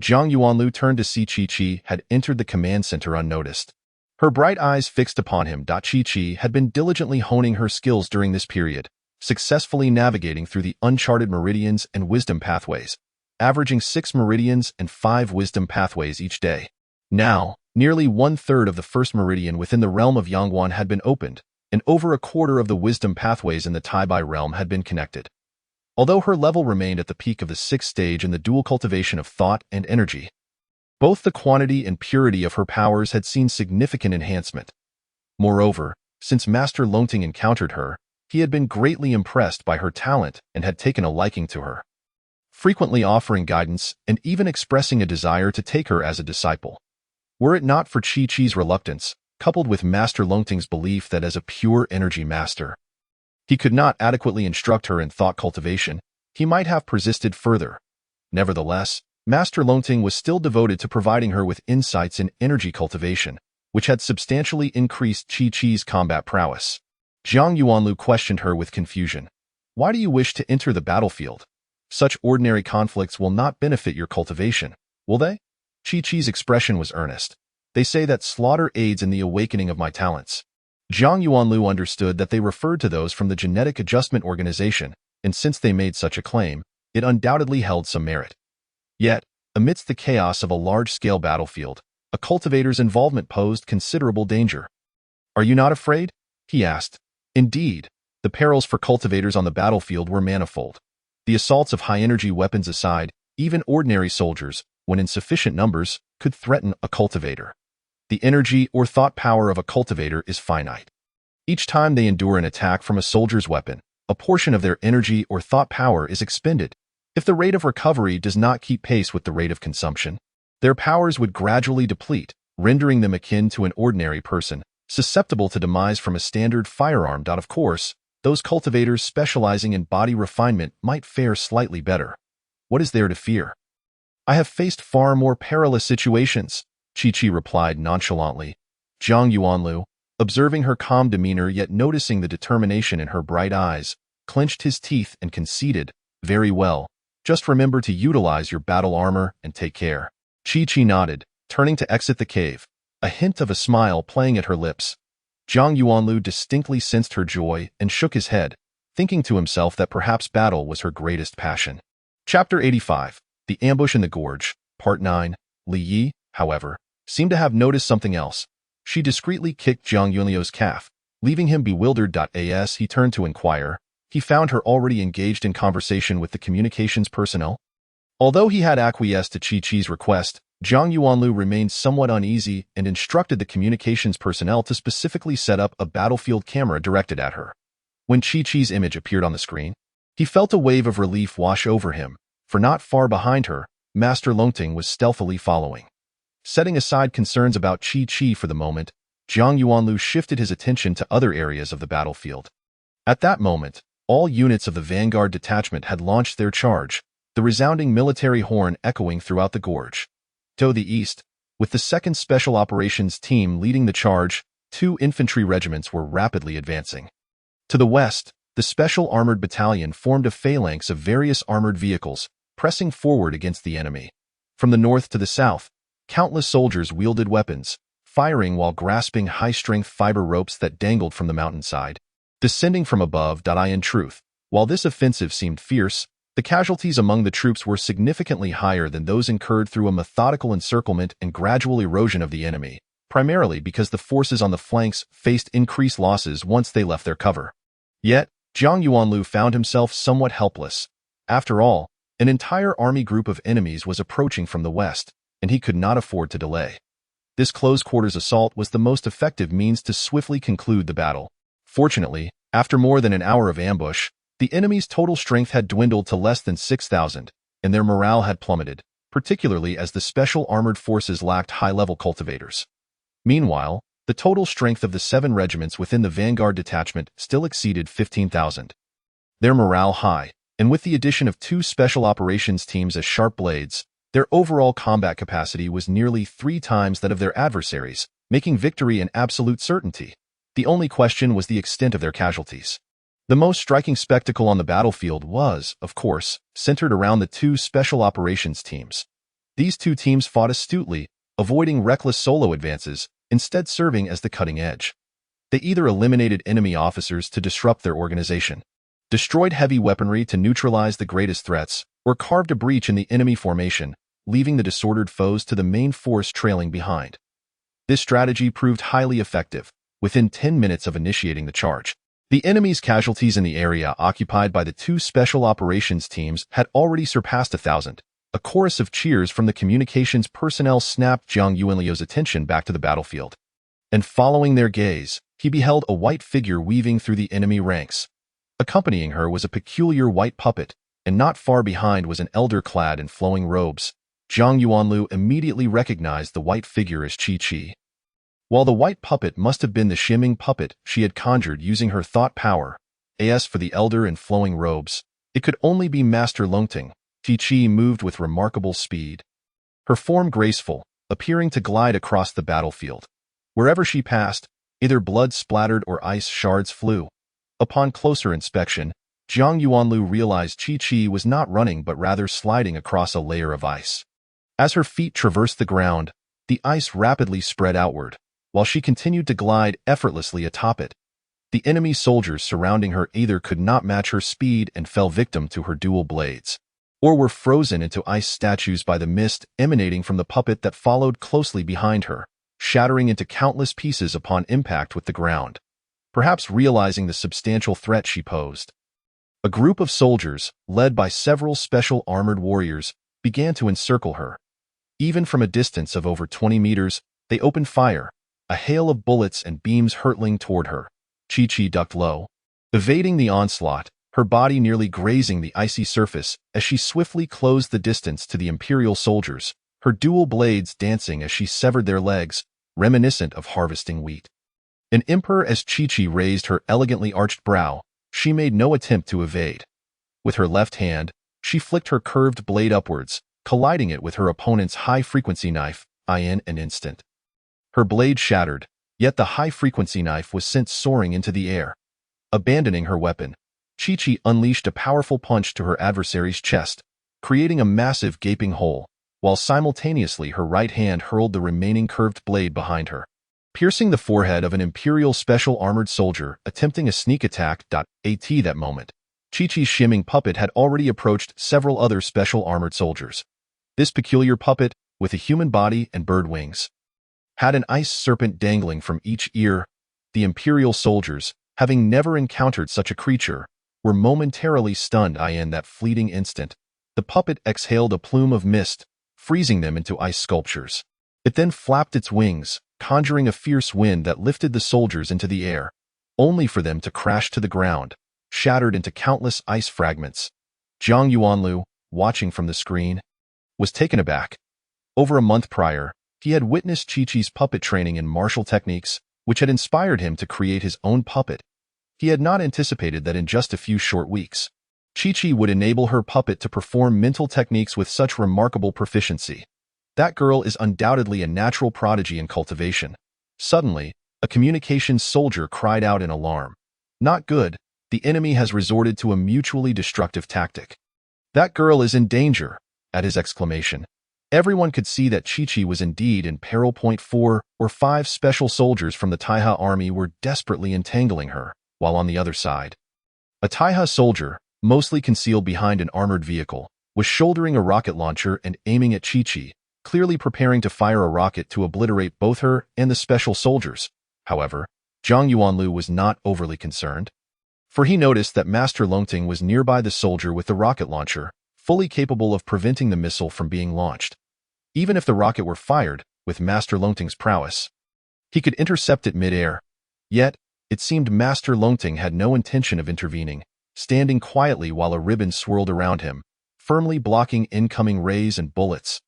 Zhang Yuanlu turned to see Qi had entered the command center unnoticed. Her bright eyes fixed upon him. Qi had been diligently honing her skills during this period, successfully navigating through the uncharted meridians and wisdom pathways, averaging 6 meridians and 5 wisdom pathways each day. Now, nearly 1/3 of the first meridian within the realm of Yangguan had been opened, and over a quarter of the wisdom pathways in the Taibai realm had been connected. Although her level remained at the peak of the 6th stage in the dual cultivation of thought and energy, both the quantity and purity of her powers had seen significant enhancement. Moreover, since Master Longting encountered her, he had been greatly impressed by her talent and had taken a liking to her, frequently offering guidance and even expressing a desire to take her as a disciple. Were it not for Qi's reluctance, coupled with Master Longting's belief that as a pure energy master, he could not adequately instruct her in thought cultivation, he might have persisted further. Nevertheless, Master Longting was still devoted to providing her with insights in energy cultivation, which had substantially increased Qi's combat prowess. Zhang Yuanlu questioned her with confusion. Why do you wish to enter the battlefield? Such ordinary conflicts will not benefit your cultivation, will they? Qi's expression was earnest. They say that slaughter aids in the awakening of my talents. Zhang Yuanlu understood that they referred to those from the Genetic Adjustment Organization, and since they made such a claim, it undoubtedly held some merit. Yet, amidst the chaos of a large-scale battlefield, a cultivator's involvement posed considerable danger. Are you not afraid? He asked. Indeed, the perils for cultivators on the battlefield were manifold. The assaults of high-energy weapons aside, even ordinary soldiers, when in sufficient numbers, could threaten a cultivator. The energy or thought power of a cultivator is finite. Each time they endure an attack from a soldier's weapon, a portion of their energy or thought power is expended. If the rate of recovery does not keep pace with the rate of consumption, their powers would gradually deplete, rendering them akin to an ordinary person, susceptible to demise from a standard firearm. Of course, those cultivators specializing in body refinement might fare slightly better. What is there to fear? I have faced far more perilous situations, Qi replied nonchalantly. Zhang Yuanlu, observing her calm demeanor yet noticing the determination in her bright eyes, clenched his teeth and conceded, very well. Just remember to utilize your battle armor and take care. Chi-Chi nodded, turning to exit the cave, a hint of a smile playing at her lips. Zhang Yuanlu distinctly sensed her joy and shook his head, thinking to himself that perhaps battle was her greatest passion. Chapter 85. The Ambush in the Gorge, Part 9. Li Yi, however, seemed to have noticed something else. She discreetly kicked Zhang Yuanliu's calf, leaving him bewildered. As he turned to inquire, he found her already engaged in conversation with the communications personnel. Although he had acquiesced to Chi-Chi's request, Zhang Yuanlu remained somewhat uneasy and instructed the communications personnel to specifically set up a battlefield camera directed at her. When Chi-Chi's image appeared on the screen, he felt a wave of relief wash over him, for not far behind her, Master Longting was stealthily following. Setting aside concerns about Chi-Chi for the moment, Zhang Yuanlu shifted his attention to other areas of the battlefield. At that moment, all units of the Vanguard detachment had launched their charge, the resounding military horn echoing throughout the gorge. To the east, with the 2nd Special Operations Team leading the charge, 2 infantry regiments were rapidly advancing. To the west, the Special Armored Battalion formed a phalanx of various armored vehicles, pressing forward against the enemy. From the north to the south, countless soldiers wielded weapons, firing while grasping high-strength fiber ropes that dangled from the mountainside. Descending from above. In truth, while this offensive seemed fierce, the casualties among the troops were significantly higher than those incurred through a methodical encirclement and gradual erosion of the enemy, primarily because the forces on the flanks faced increased losses once they left their cover. Yet, Zhang Yuanlu found himself somewhat helpless. After all, an entire army group of enemies was approaching from the west, and he could not afford to delay. This close-quarters assault was the most effective means to swiftly conclude the battle. Fortunately, after more than an hour of ambush, the enemy's total strength had dwindled to less than 6,000, and their morale had plummeted, particularly as the Special Armored Forces lacked high-level cultivators. Meanwhile, the total strength of the 7 regiments within the Vanguard detachment still exceeded 15,000. Their morale high, and with the addition of 2 special operations teams as sharp blades, their overall combat capacity was nearly 3 times that of their adversaries, making victory an absolute certainty. The only question was the extent of their casualties. The most striking spectacle on the battlefield was, of course, centered around the 2 special operations teams. These 2 teams fought astutely, avoiding reckless solo advances, instead serving as the cutting edge. They either eliminated enemy officers to disrupt their organization, destroyed heavy weaponry to neutralize the greatest threats, or carved a breach in the enemy formation, leaving the disordered foes to the main force trailing behind. This strategy proved highly effective. Within 10 minutes of initiating the charge, the enemy's casualties in the area occupied by the 2 special operations teams had already surpassed 1,000. A chorus of cheers from the communications personnel snapped Zhang Yuanliu's attention back to the battlefield. And following their gaze, he beheld a white figure weaving through the enemy ranks. Accompanying her was a peculiar white puppet, and not far behind was an elder clad in flowing robes. Zhang Yuanlu immediately recognized the white figure as Chi-Chi. While the white puppet must have been the shimming puppet she had conjured using her thought power, as for the elder in flowing robes, it could only be Master Longting. Chi-Chi moved with remarkable speed. Her form graceful, appearing to glide across the battlefield. Wherever she passed, either blood splattered or ice shards flew. Upon closer inspection, Zhang Yuanlu realized Chi-Chi was not running but rather sliding across a layer of ice. As her feet traversed the ground, the ice rapidly spread outward, while she continued to glide effortlessly atop it. The enemy soldiers surrounding her either could not match her speed and fell victim to her dual blades, or were frozen into ice statues by the mist emanating from the puppet that followed closely behind her, shattering into countless pieces upon impact with the ground, perhaps realizing the substantial threat she posed. A group of soldiers, led by several special armored warriors, began to encircle her. Even from a distance of over 20 meters, they opened fire, a hail of bullets and beams hurtling toward her. Chi-Chi ducked low, evading the onslaught, her body nearly grazing the icy surface as she swiftly closed the distance to the Imperial soldiers, her dual blades dancing as she severed their legs, reminiscent of harvesting wheat. An emperor as Chi-Chi raised her elegantly arched brow, she made no attempt to evade. With her left hand, she flicked her curved blade upwards, colliding it with her opponent's high-frequency knife, in an instant. Her blade shattered, yet the high-frequency knife was sent soaring into the air. Abandoning her weapon, Chi-Chi unleashed a powerful punch to her adversary's chest, creating a massive gaping hole. while simultaneously her right hand hurled the remaining curved blade behind her, piercing the forehead of an Imperial Special Armored Soldier attempting a sneak attack. At that moment, Chi-Chi's shimming puppet had already approached several other Special Armored Soldiers. This peculiar puppet, with a human body and bird wings, had an ice serpent dangling from each ear. The Imperial soldiers, having never encountered such a creature, were momentarily stunned. In that fleeting instant, the puppet exhaled a plume of mist, freezing them into ice sculptures. It then flapped its wings, conjuring a fierce wind that lifted the soldiers into the air, only for them to crash to the ground, shattered into countless ice fragments. Zhang Yuanlu, watching from the screen, was taken aback. Over a month prior, he had witnessed Chi-Chi's puppet training in martial techniques, which had inspired him to create his own puppet. He had not anticipated that in just a few short weeks, Chi-Chi would enable her puppet to perform mental techniques with such remarkable proficiency. That girl is undoubtedly a natural prodigy in cultivation. Suddenly, a communications soldier cried out in alarm. Not good, the enemy has resorted to a mutually destructive tactic. That girl is in danger. At his exclamation, everyone could see that Chi-Chi was indeed in peril. 4 or 5 special soldiers from the Taiha army were desperately entangling her, while on the other side, a Taiha soldier, mostly concealed behind an armored vehicle, was shouldering a rocket launcher and aiming at Chi-Chi, clearly preparing to fire a rocket to obliterate both her and the special soldiers. However, Zhang Yuanlu was not overly concerned, for he noticed that Master Longting was nearby the soldier with the rocket launcher, fully capable of preventing the missile from being launched. Even if the rocket were fired, with Master Longting's prowess, he could intercept it mid-air. Yet, it seemed Master Longting had no intention of intervening, standing quietly while a ribbon swirled around him, firmly blocking incoming rays and bullets.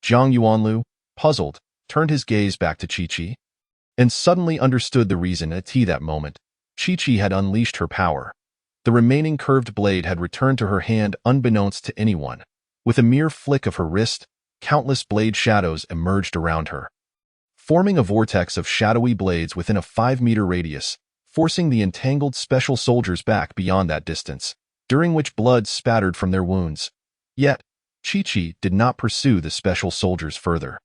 Zhang Yuanlu, puzzled, turned his gaze back to Chi-Chi, and suddenly understood the reason. At that moment, Chi-Chi had unleashed her power. The remaining curved blade had returned to her hand unbeknownst to anyone. With a mere flick of her wrist, countless blade shadows emerged around her, forming a vortex of shadowy blades within a 5-meter radius, forcing the entangled special soldiers back beyond that distance, during which blood spattered from their wounds. Yet, Chi-Chi did not pursue the special soldiers further.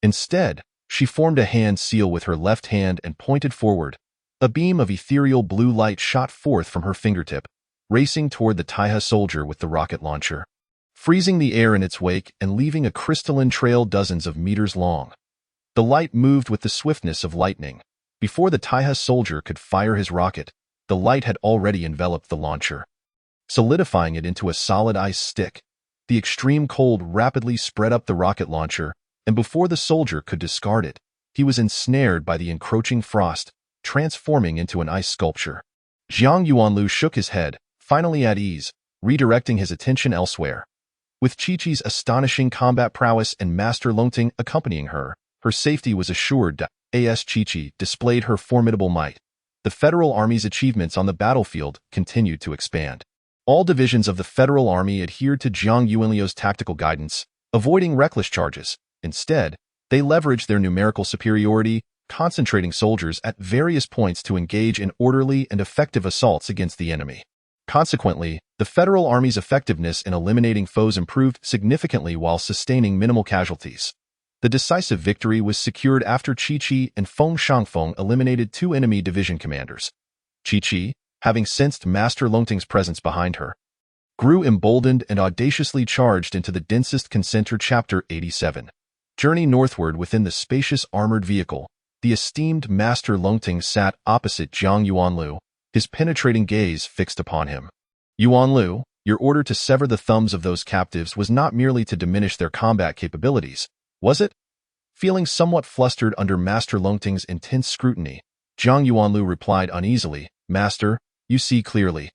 Instead, she formed a hand seal with her left hand and pointed forward. A beam of ethereal blue light shot forth from her fingertip, racing toward the Taiha soldier with the rocket launcher, freezing the air in its wake and leaving a crystalline trail dozens of meters long. The light moved with the swiftness of lightning. Before the Taiha soldier could fire his rocket, the light had already enveloped the launcher, solidifying it into a solid ice stick. The extreme cold rapidly spread up the rocket launcher, and before the soldier could discard it, he was ensnared by the encroaching frost, transforming into an ice sculpture. Zhang Yuanlu shook his head, finally at ease, redirecting his attention elsewhere. With Chi-Chi's astonishing combat prowess and Master Longting accompanying her, her safety was assured. As Chi-Chi displayed her formidable might, the Federal Army's achievements on the battlefield continued to expand. All divisions of the Federal Army adhered to Zhang Yuanlu's tactical guidance, avoiding reckless charges. Instead, they leveraged their numerical superiority, concentrating soldiers at various points to engage in orderly and effective assaults against the enemy. Consequently, the Federal Army's effectiveness in eliminating foes improved significantly while sustaining minimal casualties. The decisive victory was secured after Chi-Chi and Feng Shangfeng eliminated 2 enemy division commanders. Chi-Chi, having sensed Master Longting's presence behind her, grew emboldened and audaciously charged into the densest concenter. Chapter 87. Journey northward within the spacious armored vehicle. The esteemed Master Longting sat opposite Zhang Yuanlu, his penetrating gaze fixed upon him. Yuanlu, your order to sever the thumbs of those captives was not merely to diminish their combat capabilities, was it? Feeling somewhat flustered under Master Longting's intense scrutiny, Zhang Yuanlu replied uneasily, Master, you see clearly.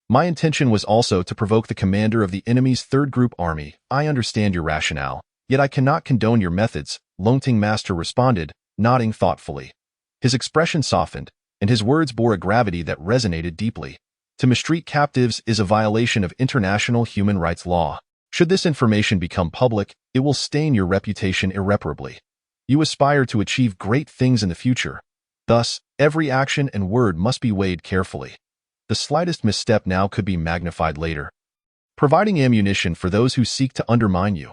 My intention was also to provoke the commander of the enemy's 3rd Group Army. I understand your rationale, yet I cannot condone your methods, Longting Master responded, nodding thoughtfully. His expression softened, and his words bore a gravity that resonated deeply. To mistreat captives is a violation of international human rights law. Should this information become public, it will stain your reputation irreparably. You aspire to achieve great things in the future. Thus, every action and word must be weighed carefully. The slightest misstep now could be magnified later, providing ammunition for those who seek to undermine you.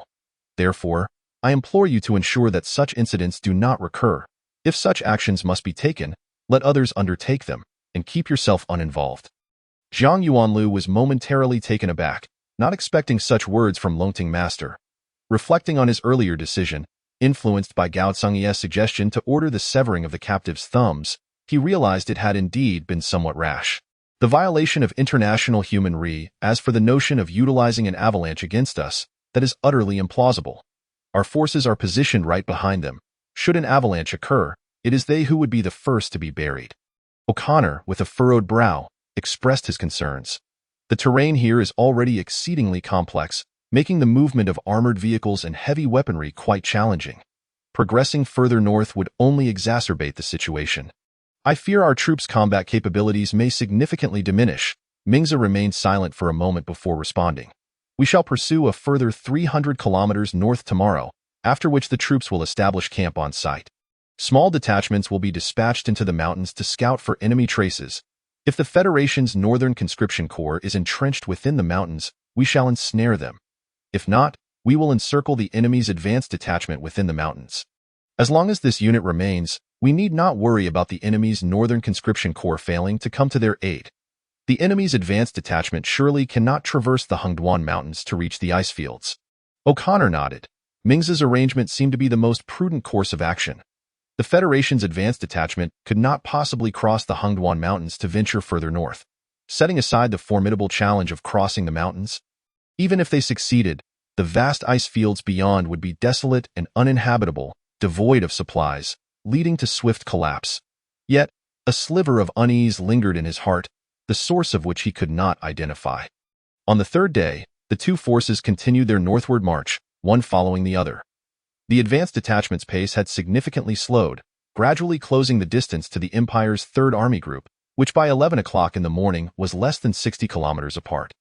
Therefore, I implore you to ensure that such incidents do not recur. If such actions must be taken, let others undertake them, and keep yourself uninvolved. Zhang Yuanlu was momentarily taken aback, not expecting such words from Longting Master. Reflecting on his earlier decision, influenced by Gao Tsungye's suggestion to order the severing of the captive's thumbs, he realized it had indeed been somewhat rash. The violation of international human re, as for the notion of utilizing an avalanche against us, that is utterly implausible. Our forces are positioned right behind them. Should an avalanche occur, it is they who would be the first to be buried. O'Connor, with a furrowed brow, expressed his concerns. The terrain here is already exceedingly complex, making the movement of armored vehicles and heavy weaponry quite challenging. Progressing further north would only exacerbate the situation. I fear our troops' combat capabilities may significantly diminish. Mingzi remained silent for a moment before responding. We shall pursue a further 300 kilometers north tomorrow, after which the troops will establish camp on site. Small detachments will be dispatched into the mountains to scout for enemy traces. If the Federation's Northern Conscription Corps is entrenched within the mountains, we shall ensnare them. If not, we will encircle the enemy's advanced detachment within the mountains. As long as this unit remains, we need not worry about the enemy's Northern Conscription Corps failing to come to their aid. The enemy's advanced detachment surely cannot traverse the Hengduan Mountains to reach the ice fields. O'Connor nodded. Mingzi's arrangement seemed to be the most prudent course of action. The Federation's advanced detachment could not possibly cross the Hengduan Mountains to venture further north. Setting aside the formidable challenge of crossing the mountains, even if they succeeded, the vast ice fields beyond would be desolate and uninhabitable, devoid of supplies, leading to swift collapse. Yet, a sliver of unease lingered in his heart, the source of which he could not identify. On the third day, the two forces continued their northward march, one following the other. The advanced detachment's pace had significantly slowed, gradually closing the distance to the Empire's Third Army Group, which by 11 o'clock in the morning was less than 60 kilometers apart.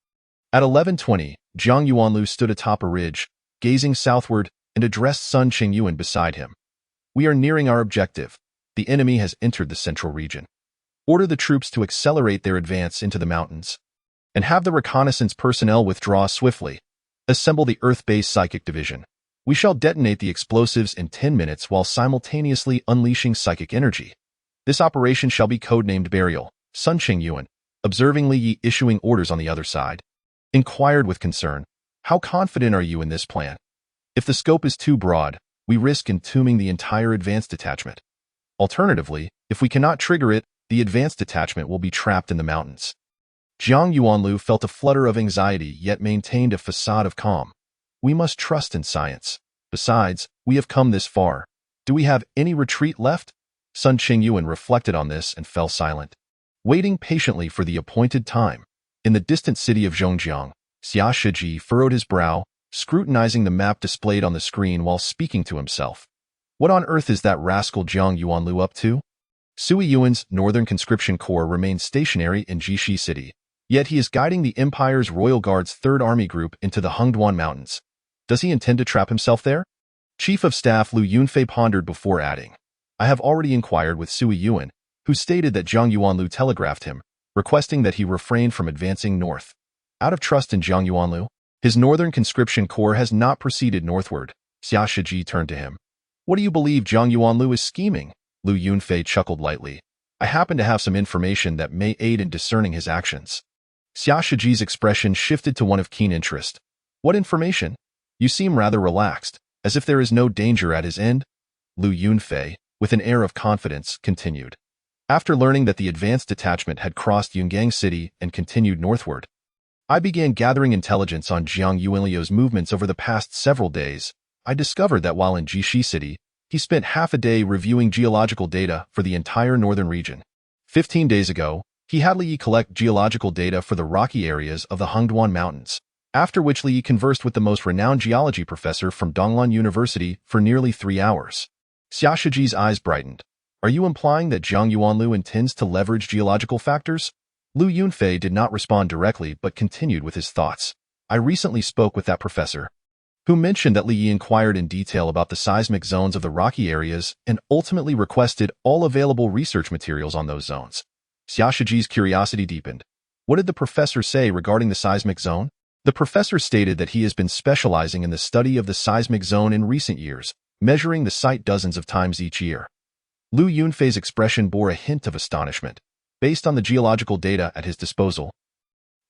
At 11:20, Zhang Yuanlu stood atop a ridge, gazing southward, and addressed Sun Qingyuan beside him. We are nearing our objective. The enemy has entered the central region. Order the troops to accelerate their advance into the mountains, and have the reconnaissance personnel withdraw swiftly. Assemble the Earth-based Psychic Division. We shall detonate the explosives in 10 minutes while simultaneously unleashing psychic energy. This operation shall be codenamed Burial. Sun Qingyuan, observing Li Yi issuing orders on the other side, inquired with concern, "How confident are you in this plan? If the scope is too broad, we risk entombing the entire advanced detachment. Alternatively, if we cannot trigger it, the advanced detachment will be trapped in the mountains." Zhang Yuanlu felt a flutter of anxiety yet maintained a facade of calm. We must trust in science. Besides, we have come this far. Do we have any retreat left? Sun Qingyuan reflected on this and fell silent, waiting patiently for the appointed time. In the distant city of Zhongjiang, Xia Shiji furrowed his brow, scrutinizing the map displayed on the screen while speaking to himself. What on earth is that rascal Zhang Yuanlu up to? Sui Yuan's Northern Conscription Corps remains stationary in Jixi City, yet he is guiding the Empire's Royal Guard's Third Army Group into the Hengduan Mountains. Does he intend to trap himself there? Chief of Staff Lu Yunfei pondered before adding, "I have already inquired with Sui Yuan, who stated that Zhang Yuanlu telegraphed him, requesting that he refrain from advancing north. Out of trust in Zhang Yuanlu, his Northern Conscription Corps has not proceeded northward." Xia Shiji turned to him. "What do you believe Zhang Yuanlu is scheming?" Lu Yunfei chuckled lightly. "I happen to have some information that may aid in discerning his actions." Xia Shiji's expression shifted to one of keen interest. "What information? You seem rather relaxed, as if there is no danger at his end." Lu Yunfei, with an air of confidence, continued. "After learning that the advanced detachment had crossed Yungang City and continued northward, I began gathering intelligence on Zhang Yuanliu's movements over the past several days. I discovered that while in Jixi City, he spent half a day reviewing geological data for the entire northern region. 15 days ago, he had Li Yi collect geological data for the rocky areas of the Hengduan Mountains, after which Li Yi conversed with the most renowned geology professor from Donglan University for nearly 3 hours. Xia Shiji's eyes brightened. "Are you implying that Zhang Yuanlu intends to leverage geological factors?" Lu Yunfei did not respond directly but continued with his thoughts. "I recently spoke with that professor, who mentioned that Li Yi inquired in detail about the seismic zones of the rocky areas and ultimately requested all available research materials on those zones." Xia Shiji's curiosity deepened. "What did the professor say regarding the seismic zone?" The professor stated that he has been specializing in the study of the seismic zone in recent years, measuring the site dozens of times each year. Lu Yunfei's expression bore a hint of astonishment, based on the geological data at his disposal.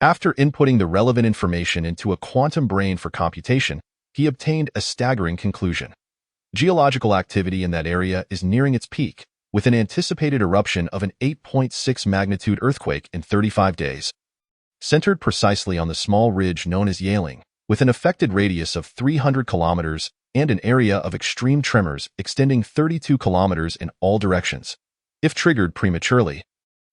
After inputting the relevant information into a quantum brain for computation, he obtained a staggering conclusion. Geological activity in that area is nearing its peak, with an anticipated eruption of an 8.6 magnitude earthquake in 35 days. Centered precisely on the small ridge known as Yaling, with an affected radius of 300 kilometers and an area of extreme tremors extending 32 kilometers in all directions. If triggered prematurely,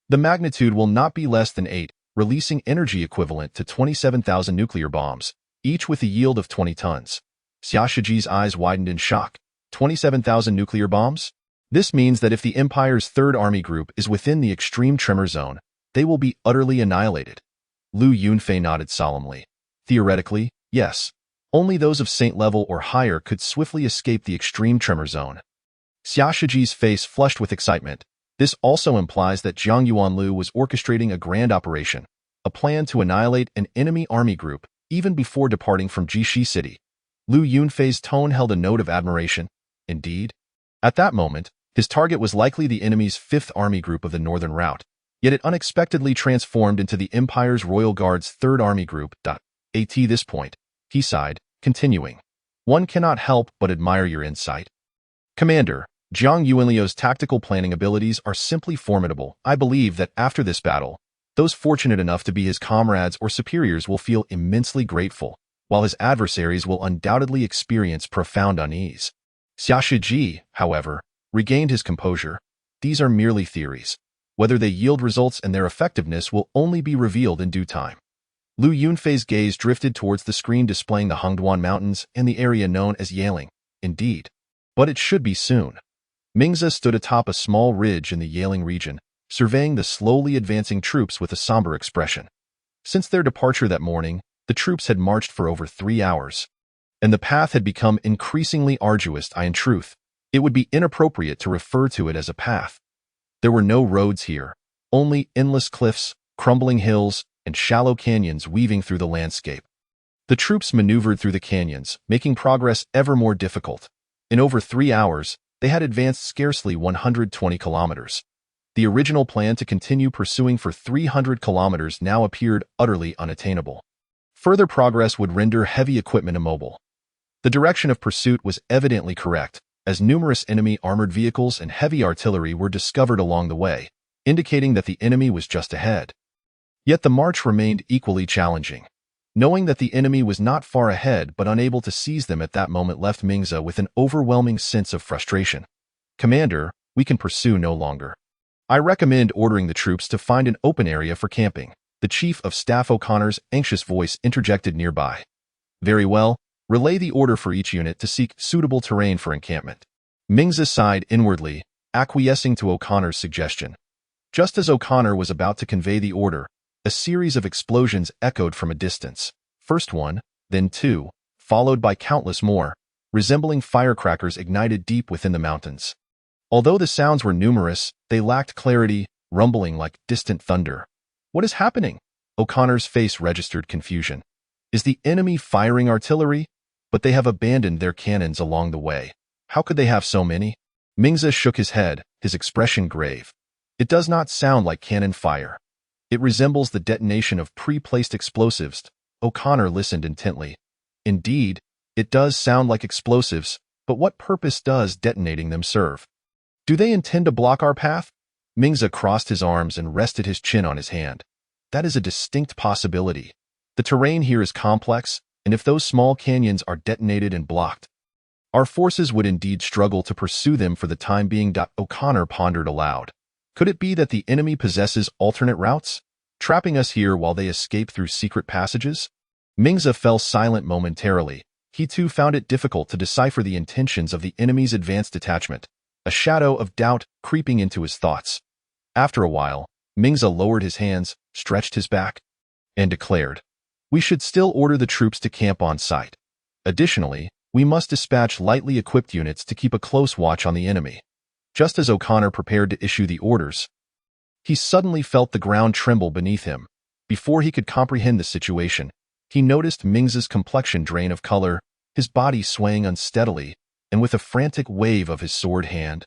the magnitude will not be less than 8, releasing energy equivalent to 27,000 nuclear bombs, each with a yield of 20 tons. Xia Shiji's eyes widened in shock. 27,000 nuclear bombs? This means that if the Empire's Third Army Group is within the extreme tremor zone, they will be utterly annihilated. Lu Yunfei nodded solemnly. Theoretically, yes. Only those of Saint level or higher could swiftly escape the extreme tremor zone. Xia Shiji's face flushed with excitement. This also implies that Jiang Yuanlu was orchestrating a grand operation, a plan to annihilate an enemy army group, even before departing from Jishi City. Lu Yunfei's tone held a note of admiration. Indeed. At that moment, his target was likely the enemy's 5th Army Group of the Northern Route, yet it unexpectedly transformed into the Empire's Royal Guard's 3rd Army Group. At this point, he sighed, continuing. One cannot help but admire your insight. Commander, Jiang Yuanliu's tactical planning abilities are simply formidable. I believe that after this battle, those fortunate enough to be his comrades or superiors will feel immensely grateful, while his adversaries will undoubtedly experience profound unease. Xia Shiji, however, regained his composure. These are merely theories. Whether they yield results and their effectiveness will only be revealed in due time. Lu Yunfei's gaze drifted towards the screen displaying the Hongduan Mountains and the area known as Yaling. Indeed. But it should be soon. Mingzi stood atop a small ridge in the Yaling region, surveying the slowly advancing troops with a somber expression. Since their departure that morning, the troops had marched for over 3 hours, and the path had become increasingly arduous. In truth, it would be inappropriate to refer to it as a path. There were no roads here, only endless cliffs, crumbling hills, and shallow canyons weaving through the landscape. The troops maneuvered through the canyons, making progress ever more difficult. In over 3 hours, they had advanced scarcely 120 kilometers. The original plan to continue pursuing for 300 kilometers now appeared utterly unattainable. Further progress would render heavy equipment immobile. The direction of pursuit was evidently correct, as numerous enemy armored vehicles and heavy artillery were discovered along the way, indicating that the enemy was just ahead. Yet the march remained equally challenging. Knowing that the enemy was not far ahead but unable to seize them at that moment left Mingzi with an overwhelming sense of frustration. Commander, we can pursue no longer. I recommend ordering the troops to find an open area for camping. The Chief of Staff O'Connor's anxious voice interjected nearby. Very well, relay the order for each unit to seek suitable terrain for encampment. Mingzi sighed inwardly, acquiescing to O'Connor's suggestion. Just as O'Connor was about to convey the order, a series of explosions echoed from a distance. First one, then two, followed by countless more, resembling firecrackers ignited deep within the mountains. Although the sounds were numerous, they lacked clarity, rumbling like distant thunder. What is happening? O'Connor's face registered confusion. Is the enemy firing artillery? But they have abandoned their cannons along the way. How could they have so many? Mingzi shook his head, his expression grave. It does not sound like cannon fire. It resembles the detonation of pre-placed explosives. O'Connor listened intently. Indeed, it does sound like explosives, but what purpose does detonating them serve? Do they intend to block our path? Mingzi crossed his arms and rested his chin on his hand. That is a distinct possibility. The terrain here is complex, and if those small canyons are detonated and blocked, our forces would indeed struggle to pursue them for the time being. O'Connor pondered aloud. Could it be that the enemy possesses alternate routes, trapping us here while they escape through secret passages? Mingzi fell silent momentarily. He too found it difficult to decipher the intentions of the enemy's advanced detachment, a shadow of doubt creeping into his thoughts. After a while, Mingzi lowered his hands, stretched his back, and declared, "We should still order the troops to camp on site. Additionally, we must dispatch lightly equipped units to keep a close watch on the enemy." Just as O'Connor prepared to issue the orders, he suddenly felt the ground tremble beneath him. Before he could comprehend the situation, He noticed Ming's complexion drain of color, his body swaying unsteadily, and with a frantic wave of his sword hand,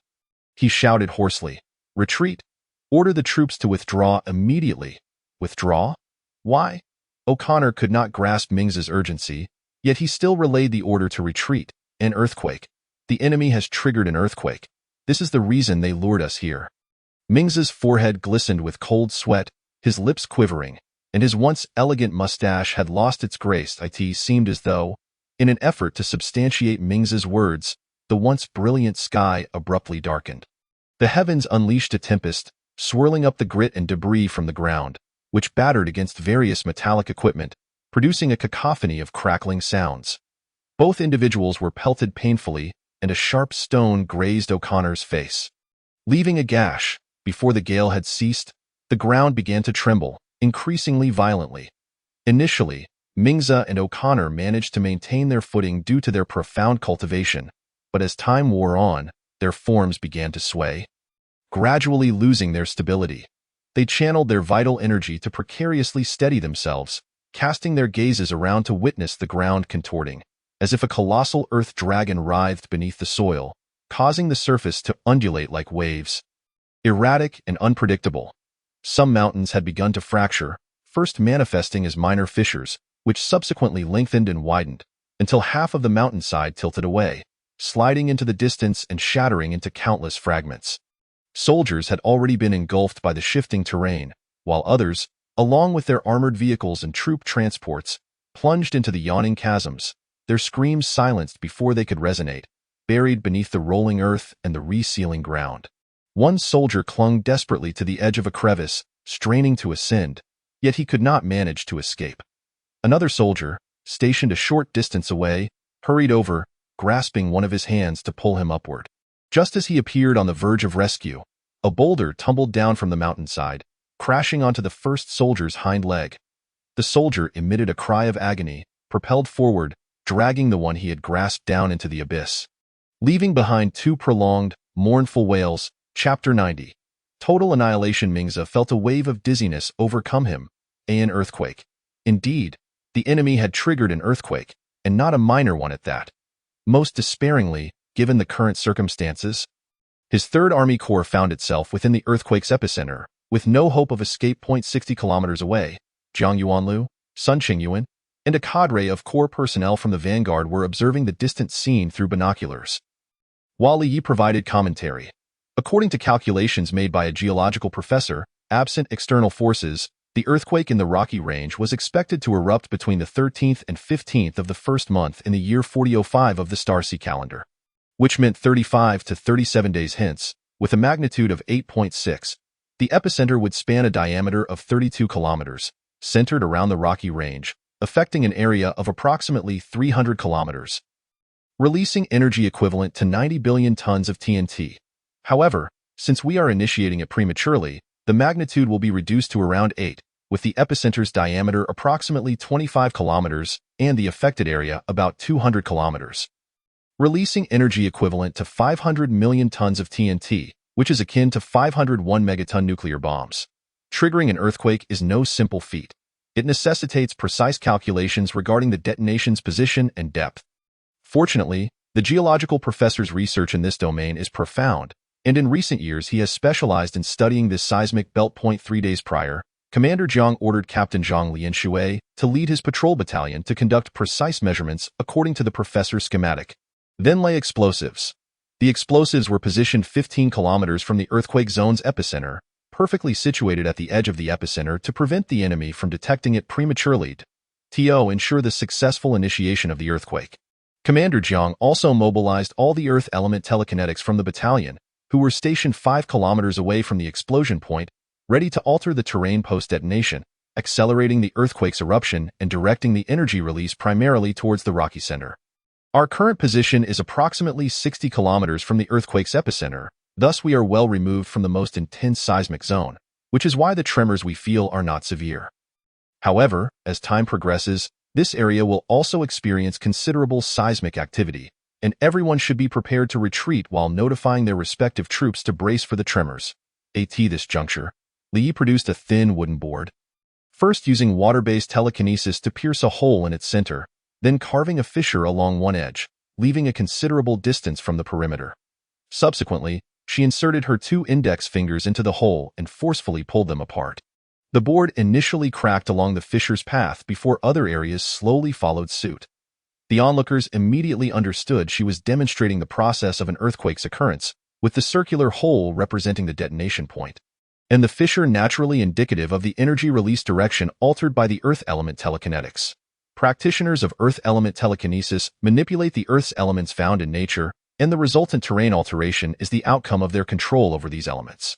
he shouted hoarsely, "Retreat! Order the troops to withdraw immediately." Withdraw? Why? O'Connor could not grasp Ming's urgency, yet he still relayed the order to retreat. An earthquake. The enemy has triggered an earthquake. This is the reason they lured us here. Ming's forehead glistened with cold sweat, his lips quivering, and his once elegant mustache had lost its grace. It seemed as though, in an effort to substantiate Ming's words, the once brilliant sky abruptly darkened. The heavens unleashed a tempest, swirling up the grit and debris from the ground, which battered against various metallic equipment, producing a cacophony of crackling sounds. Both individuals were pelted painfully, and a sharp stone grazed O'Connor's face. Leaving a gash, before the gale had ceased, the ground began to tremble, increasingly violently. Initially, Ming's and O'Connor managed to maintain their footing due to their profound cultivation, but as time wore on, their forms began to sway. Gradually losing their stability, they channeled their vital energy to precariously steady themselves, casting their gazes around to witness the ground contorting, as if a colossal earth dragon writhed beneath the soil, causing the surface to undulate like waves. Erratic and unpredictable, some mountains had begun to fracture, first manifesting as minor fissures, which subsequently lengthened and widened, until half of the mountainside tilted away, sliding into the distance and shattering into countless fragments. Soldiers had already been engulfed by the shifting terrain, while others, along with their armored vehicles and troop transports, plunged into the yawning chasms, their screams silenced before they could resonate, buried beneath the rolling earth and the resealing ground. One soldier clung desperately to the edge of a crevice, straining to ascend, yet he could not manage to escape. Another soldier, stationed a short distance away, hurried over, grasping one of his hands to pull him upward. Just as he appeared on the verge of rescue, a boulder tumbled down from the mountainside, crashing onto the first soldier's hind leg. The soldier emitted a cry of agony, propelled forward, dragging the one he had grasped down into the abyss. Leaving behind two prolonged, mournful wails. Chapter 90. Total annihilation. Ming's felt a wave of dizziness overcome him. An earthquake. Indeed, the enemy had triggered an earthquake, and not a minor one at that. Most despairingly, given the current circumstances, his Third Army Corps found itself within the earthquake's epicenter, with no hope of escape. 60 kilometers away, Jiang Yuanlu, Sun Qingyuan, and a cadre of Corps personnel from the vanguard were observing the distant scene through binoculars. While Li Yi provided commentary. According to calculations made by a geological professor, absent external forces, the earthquake in the Rocky Range was expected to erupt between the 13th and 15th of the first month in the year 4005 of the Starcy calendar, which meant 35 to 37 days hence, with a magnitude of 8.6. The epicenter would span a diameter of 32 kilometers, centered around the Rocky Range, affecting an area of approximately 300 kilometers, releasing energy equivalent to 90 billion tons of TNT. However, since we are initiating it prematurely, the magnitude will be reduced to around 8, with the epicenter's diameter approximately 25 kilometers and the affected area about 200 kilometers, releasing energy equivalent to 500 million tons of TNT, which is akin to 501 megaton nuclear bombs. Triggering an earthquake is no simple feat. It necessitates precise calculations regarding the detonation's position and depth. Fortunately, the geological professor's research in this domain is profound, and in recent years he has specialized in studying this seismic belt. 3 days prior, Commander Jiang ordered Captain Zhang Lianshui to lead his patrol battalion to conduct precise measurements according to the professor's schematic. Then lay explosives. The explosives were positioned 15 kilometers from the earthquake zone's epicenter, perfectly situated at the edge of the epicenter to prevent the enemy from detecting it prematurely to ensure the successful initiation of the earthquake. Commander Jiang also mobilized all the earth element telekinetics from the battalion, who were stationed 5 kilometers away from the explosion point, ready to alter the terrain post-detonation, accelerating the earthquake's eruption and directing the energy release primarily towards the rocky center. Our current position is approximately 60 kilometers from the earthquake's epicenter, thus we are well removed from the most intense seismic zone, which is why the tremors we feel are not severe. However, as time progresses, this area will also experience considerable seismic activity, and everyone should be prepared to retreat while notifying their respective troops to brace for the tremors. At this juncture, Li Yi produced a thin wooden board. first using water-based telekinesis to pierce a hole in its center, then carving a fissure along one edge, leaving a considerable distance from the perimeter. Subsequently, she inserted her 2 index fingers into the hole and forcefully pulled them apart. The board initially cracked along the fissure's path before other areas slowly followed suit. The onlookers immediately understood she was demonstrating the process of an earthquake's occurrence, with the circular hole representing the detonation point, and the fissure naturally indicative of the energy release direction altered by the earth element telekinetics. Practitioners of earth element telekinesis manipulate the earth's elements found in nature, and the resultant terrain alteration is the outcome of their control over these elements.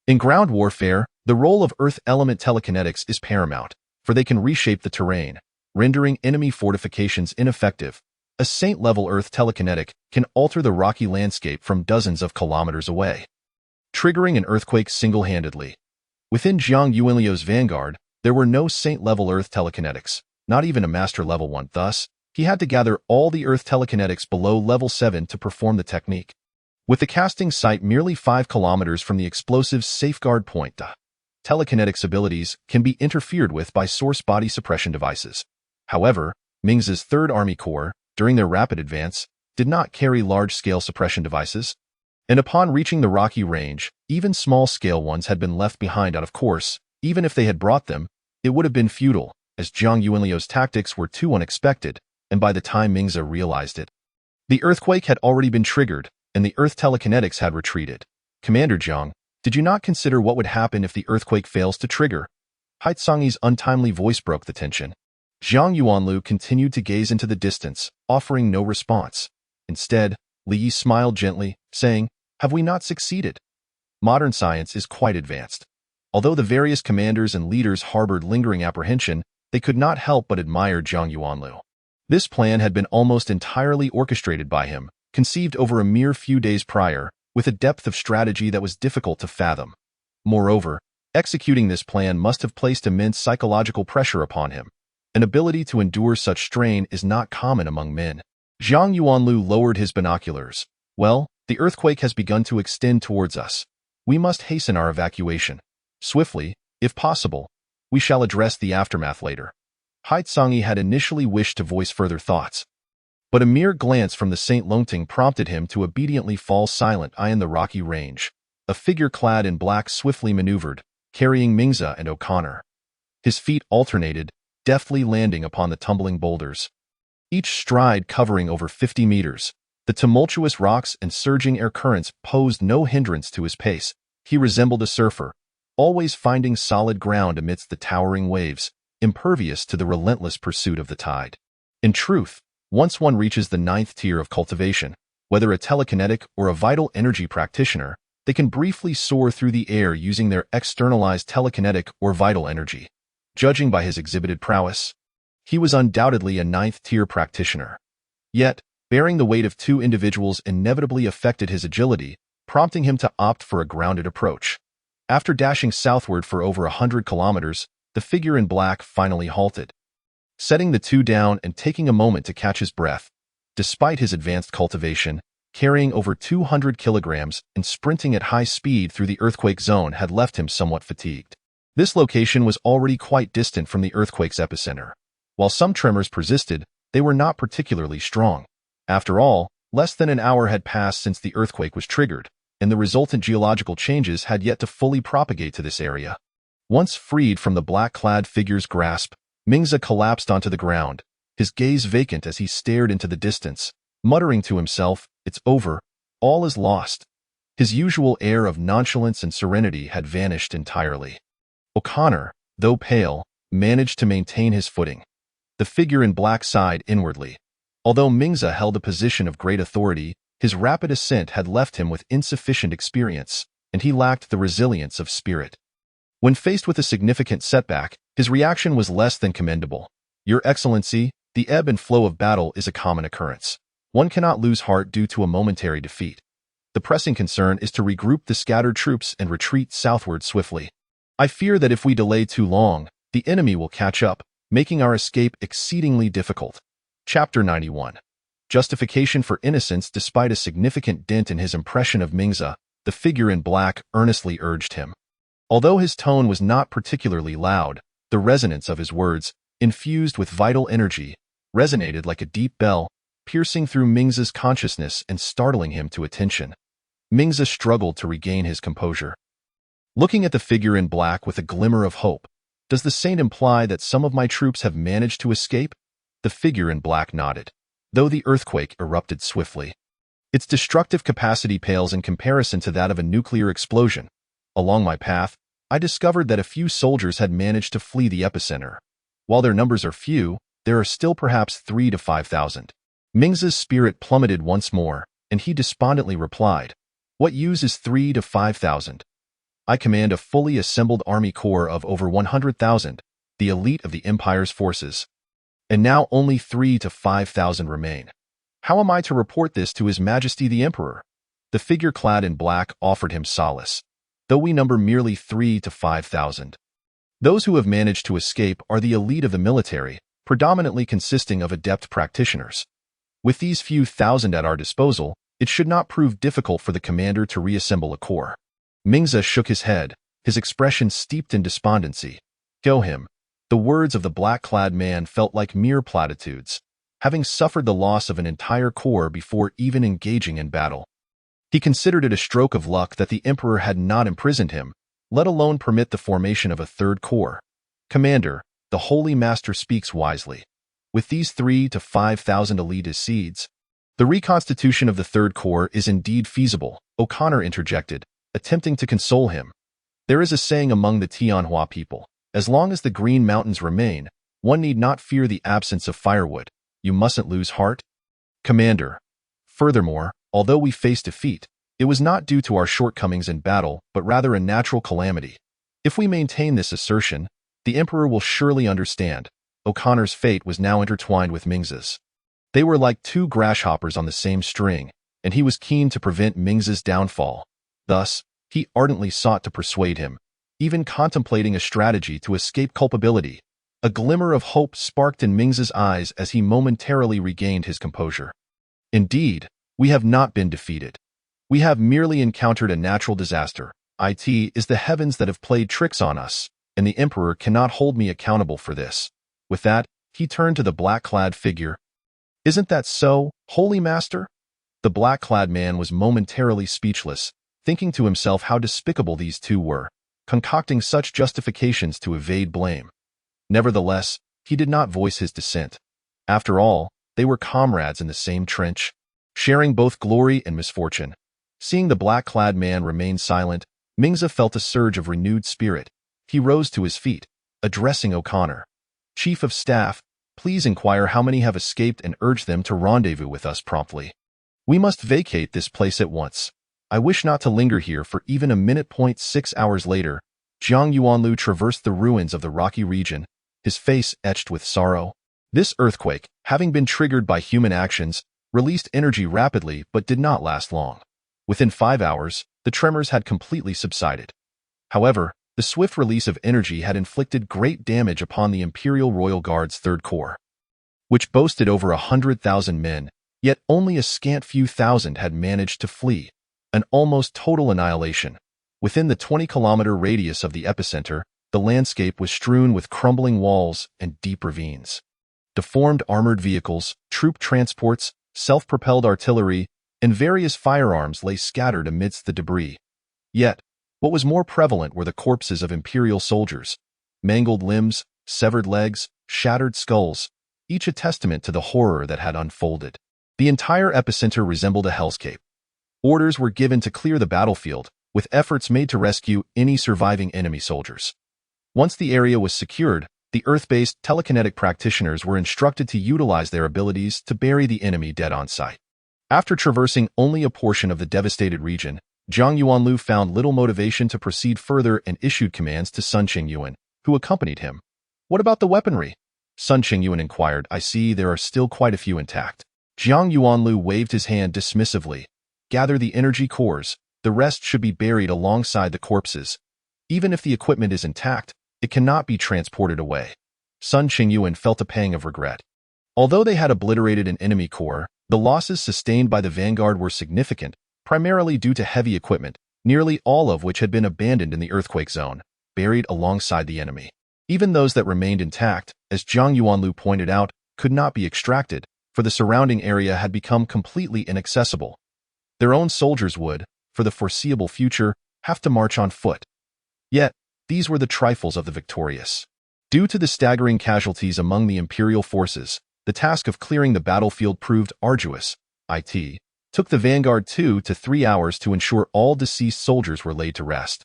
In ground warfare, the role of earth element telekinetics is paramount, for they can reshape the terrain, rendering enemy fortifications ineffective. A saint-level earth telekinetic can alter the rocky landscape from dozens of kilometers away, triggering an earthquake single-handedly. Within Jiang Yuanliu's vanguard, there were no saint-level earth telekinetics, not even a master-level one. Thus, he had to gather all the earth telekinetics below level 7 to perform the technique. With the casting site merely 5 kilometers from the explosive's safeguard point, the telekinetics abilities can be interfered with by source body suppression devices. However, Ming's Third Army Corps, during their rapid advance, did not carry large-scale suppression devices, and upon reaching the rocky range, even small-scale ones had been left behind out of course. Even if they had brought them, it would have been futile, as Jiang Yuanliu's tactics were too unexpected, and by the time Mingza realized it, the earthquake had already been triggered, and the earth telekinetics had retreated. Commander Jiang, did you not consider what would happen if the earthquake fails to trigger? Haitsangyi's untimely voice broke the tension. Jiang Yuanlu continued to gaze into the distance, offering no response. Instead, Li Yi smiled gently, saying, "Have we not succeeded? Modern science is quite advanced." Although the various commanders and leaders harbored lingering apprehension, they could not help but admire Jiang Yuanlu. This plan had been almost entirely orchestrated by him, conceived over a mere few days prior, with a depth of strategy that was difficult to fathom. Moreover, executing this plan must have placed immense psychological pressure upon him. An ability to endure such strain is not common among men. Jiang Yuanlu lowered his binoculars. "Well, the earthquake has begun to extend towards us. We must hasten our evacuation. Swiftly, if possible. We shall address the aftermath later." Haitsangyi had initially wished to voice further thoughts, but a mere glance from the Saint Longting prompted him to obediently fall silent eyeing the rocky range. A figure clad in black swiftly maneuvered, carrying Mingza and O'Connor. His feet alternated, deftly landing upon the tumbling boulders, each stride covering over 50 meters. The tumultuous rocks and surging air currents posed no hindrance to his pace. He resembled a surfer, always finding solid ground amidst the towering waves, impervious to the relentless pursuit of the tide. In truth, once one reaches the 9th tier of cultivation, whether a telekinetic or a vital energy practitioner, they can briefly soar through the air using their externalized telekinetic or vital energy. Judging by his exhibited prowess, he was undoubtedly a 9th tier practitioner. Yet, bearing the weight of 2 individuals inevitably affected his agility, prompting him to opt for a grounded approach. After dashing southward for over 100 kilometers, the figure in black finally halted, setting the 2 down and taking a moment to catch his breath. Despite his advanced cultivation, carrying over 200 kilograms and sprinting at high speed through the earthquake zone had left him somewhat fatigued. This location was already quite distant from the earthquake's epicenter. While some tremors persisted, they were not particularly strong. After all, less than an hour had passed since the earthquake was triggered, and the resultant geological changes had yet to fully propagate to this area. Once freed from the black-clad figure's grasp, Mingza collapsed onto the ground, his gaze vacant as he stared into the distance, muttering to himself, "It's over, all is lost." His usual air of nonchalance and serenity had vanished entirely. O'Connor, though pale, managed to maintain his footing. The figure in black sighed inwardly. Although Mingza held a position of great authority, his rapid ascent had left him with insufficient experience, and he lacked the resilience of spirit. When faced with a significant setback, his reaction was less than commendable. "Your Excellency, the ebb and flow of battle is a common occurrence. One cannot lose heart due to a momentary defeat. The pressing concern is to regroup the scattered troops and retreat southward swiftly. I fear that if we delay too long, the enemy will catch up, making our escape exceedingly difficult." Chapter 91. Justification for innocence. Despite a significant dent in his impression of Mingza, the figure in black earnestly urged him. Although his tone was not particularly loud, The resonance of his words, infused with vital energy, resonated like a deep bell, piercing through Ming's consciousness and startling him to attention. Mingzi struggled to regain his composure. Looking at the figure in black with a glimmer of hope, does the saint imply that some of my troops have managed to escape? The figure in black nodded, though the earthquake erupted swiftly. Its destructive capacity pales in comparison to that of a nuclear explosion. Along my path, I discovered that a few soldiers had managed to flee the epicenter. While their numbers are few, there are still perhaps 3,000 to 5,000. Ming's spirit plummeted once more, and he despondently replied, "What use is 3,000 to 5,000? I command a fully assembled army corps of over 100,000, the elite of the Empire's forces. And now only 3,000 to 5,000 remain. How am I to report this to His Majesty the Emperor?" The figure clad in black offered him solace. "Though we number merely 3,000 to 5,000. Those who have managed to escape are the elite of the military, predominantly consisting of adept practitioners. With these few thousand at our disposal, it should not prove difficult for the commander to reassemble a corps." Mingzi shook his head, his expression steeped in despondency. "Go him." The words of the black-clad man felt like mere platitudes, having suffered the loss of an entire corps before even engaging in battle. He considered it a stroke of luck that the emperor had not imprisoned him, let alone permit the formation of a third corps. "Commander, the Holy Master speaks wisely. With these 3,000 to 5,000 elite as seeds, the reconstitution of the Third Corps is indeed feasible," O'Connor interjected, attempting to console him. "There is a saying among the Tianhua people, as long as the Green Mountains remain, one need not fear the absence of firewood. You mustn't lose heart, Commander. Furthermore, although we face defeat, it was not due to our shortcomings in battle, but rather a natural calamity. If we maintain this assertion, the Emperor will surely understand." O'Connor's fate was now intertwined with Ming's. They were like two grasshoppers on the same string, and he was keen to prevent Ming's downfall. Thus, he ardently sought to persuade him, even contemplating a strategy to escape culpability. A glimmer of hope sparked in Ming's eyes as he momentarily regained his composure. "Indeed, we have not been defeated. We have merely encountered a natural disaster. It is the heavens that have played tricks on us, and the Emperor cannot hold me accountable for this." With that, he turned to the black-clad figure. "Isn't that so, Holy Master?" The black-clad man was momentarily speechless, thinking to himself how despicable these two were, concocting such justifications to evade blame. Nevertheless, he did not voice his dissent. After all, they were comrades in the same trench, sharing both glory and misfortune. Seeing the black-clad man remain silent, Mingzi felt a surge of renewed spirit. He rose to his feet, addressing O'Connor. "Chief of Staff, please inquire how many have escaped and urge them to rendezvous with us promptly. We must vacate this place at once. I wish not to linger here for even a minute." 6 hours later, Jiang Yuanlu traversed the ruins of the rocky region, his face etched with sorrow. This earthquake, having been triggered by human actions, released energy rapidly but did not last long. Within 5 hours, the tremors had completely subsided. However, the swift release of energy had inflicted great damage upon the Imperial Royal Guard's Third Corps, which boasted over 100,000 men, yet only a scant few thousand had managed to flee. An almost total annihilation. Within the 20-kilometer radius of the epicenter, the landscape was strewn with crumbling walls and deep ravines. Deformed armored vehicles, troop transports, self-propelled artillery, and various firearms lay scattered amidst the debris. Yet, what was more prevalent were the corpses of Imperial soldiers. Mangled limbs, severed legs, shattered skulls, each a testament to the horror that had unfolded. The entire epicenter resembled a hellscape. Orders were given to clear the battlefield, with efforts made to rescue any surviving enemy soldiers. Once the area was secured, the Earth-based telekinetic practitioners were instructed to utilize their abilities to bury the enemy dead on sight. After traversing only a portion of the devastated region, Jiang Yuanlu found little motivation to proceed further and issued commands to Sun Qingyuan, who accompanied him. "What about the weaponry?" Sun Qingyuan inquired. "I see there are still quite a few intact." Jiang Yuanlu waved his hand dismissively. "Gather the energy cores. The rest should be buried alongside the corpses. Even if the equipment is intact, it cannot be transported away." Sun Qingyuan felt a pang of regret. Although they had obliterated an enemy corps, the losses sustained by the vanguard were significant, primarily due to heavy equipment, nearly all of which had been abandoned in the earthquake zone, buried alongside the enemy. Even those that remained intact, as Zhang Yuanlu pointed out, could not be extracted, for the surrounding area had become completely inaccessible. Their own soldiers would, for the foreseeable future, have to march on foot. Yet, these were the trifles of the victorious. Due to the staggering casualties among the imperial forces, the task of clearing the battlefield proved arduous. It took the vanguard 2 to 3 hours to ensure all deceased soldiers were laid to rest.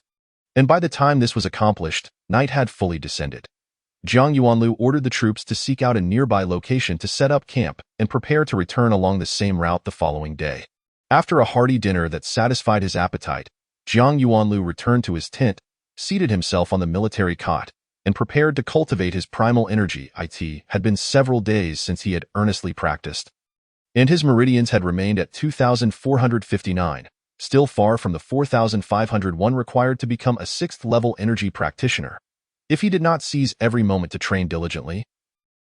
And by the time this was accomplished, night had fully descended. Zhang Yuanlu ordered the troops to seek out a nearby location to set up camp and prepare to return along the same route the following day. After a hearty dinner that satisfied his appetite, Zhang Yuanlu returned to his tent, seated himself on the military cot, and prepared to cultivate his primal energy. It had been several days since he had earnestly practiced, and his meridians had remained at 2,459, still far from the 4,501 required to become a 6th-level energy practitioner. If he did not seize every moment to train diligently,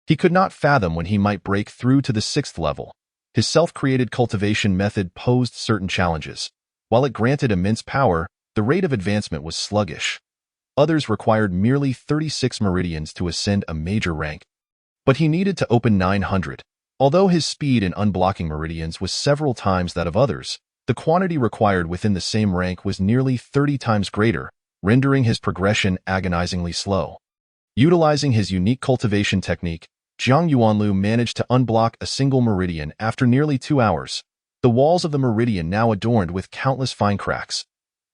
he could not fathom when he might break through to the 6th level. His self-created cultivation method posed certain challenges. While it granted immense power, the rate of advancement was sluggish. Others required merely 36 meridians to ascend a major rank, but he needed to open 900. Although his speed in unblocking meridians was several times that of others, the quantity required within the same rank was nearly 30 times greater, rendering his progression agonizingly slow. Utilizing his unique cultivation technique, Zhang Yuanlu managed to unblock a single meridian after nearly 2 hours, the walls of the meridian now adorned with countless fine cracks.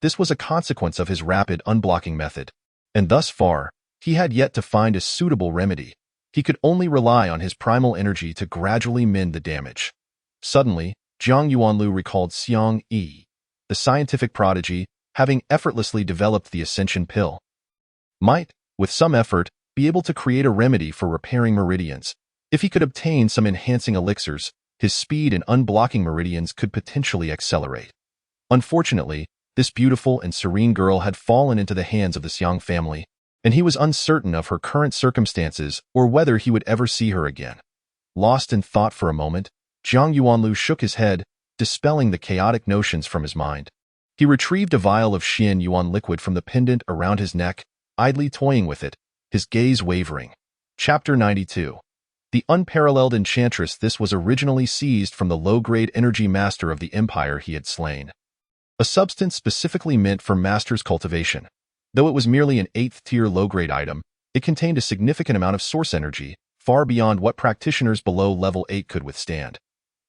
This was a consequence of his rapid unblocking method, and thus far, he had yet to find a suitable remedy. He could only rely on his primal energy to gradually mend the damage. Suddenly, Zhang Yuanlu recalled Xiang Yi, the scientific prodigy, having effortlessly developed the ascension pill, might, with some effort, be able to create a remedy for repairing meridians. If he could obtain some enhancing elixirs, his speed in unblocking meridians could potentially accelerate. Unfortunately, this beautiful and serene girl had fallen into the hands of the Xiang family, and he was uncertain of her current circumstances or whether he would ever see her again. Lost in thought for a moment, Zhang Yuanlu shook his head, dispelling the chaotic notions from his mind. He retrieved a vial of Xian Yuan liquid from the pendant around his neck, idly toying with it, his gaze wavering. Chapter 92. The unparalleled enchantress. This was originally seized from the low-grade energy master of the empire he had slain. A substance specifically meant for master's cultivation. Though it was merely an 8th-tier low-grade item, it contained a significant amount of source energy, far beyond what practitioners below level 8 could withstand.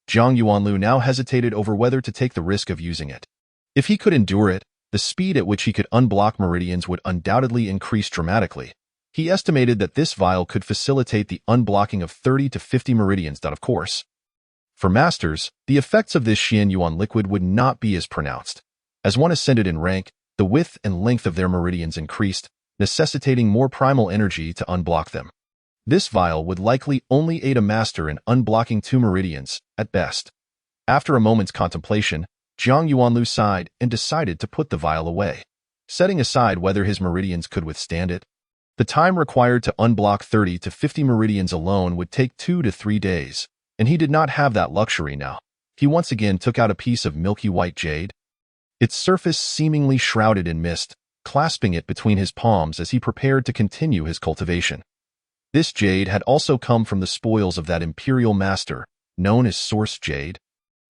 Zhang Yuanlu now hesitated over whether to take the risk of using it. If he could endure it, the speed at which he could unblock meridians would undoubtedly increase dramatically. He estimated that this vial could facilitate the unblocking of 30 to 50 meridians. Of course, for masters, the effects of this Xian Yuan liquid would not be as pronounced. As one ascended in rank, the width and length of their meridians increased, necessitating more primal energy to unblock them. This vial would likely only aid a master in unblocking 2 meridians, at best. After a moment's contemplation, Zhang Yuanlu sighed and decided to put the vial away, setting aside whether his meridians could withstand it. The time required to unblock 30 to 50 meridians alone would take 2 to 3 days, and he did not have that luxury now. He once again took out a piece of milky white jade, its surface seemingly shrouded in mist, clasping it between his palms as he prepared to continue his cultivation. This jade had also come from the spoils of that imperial master, known as source jade,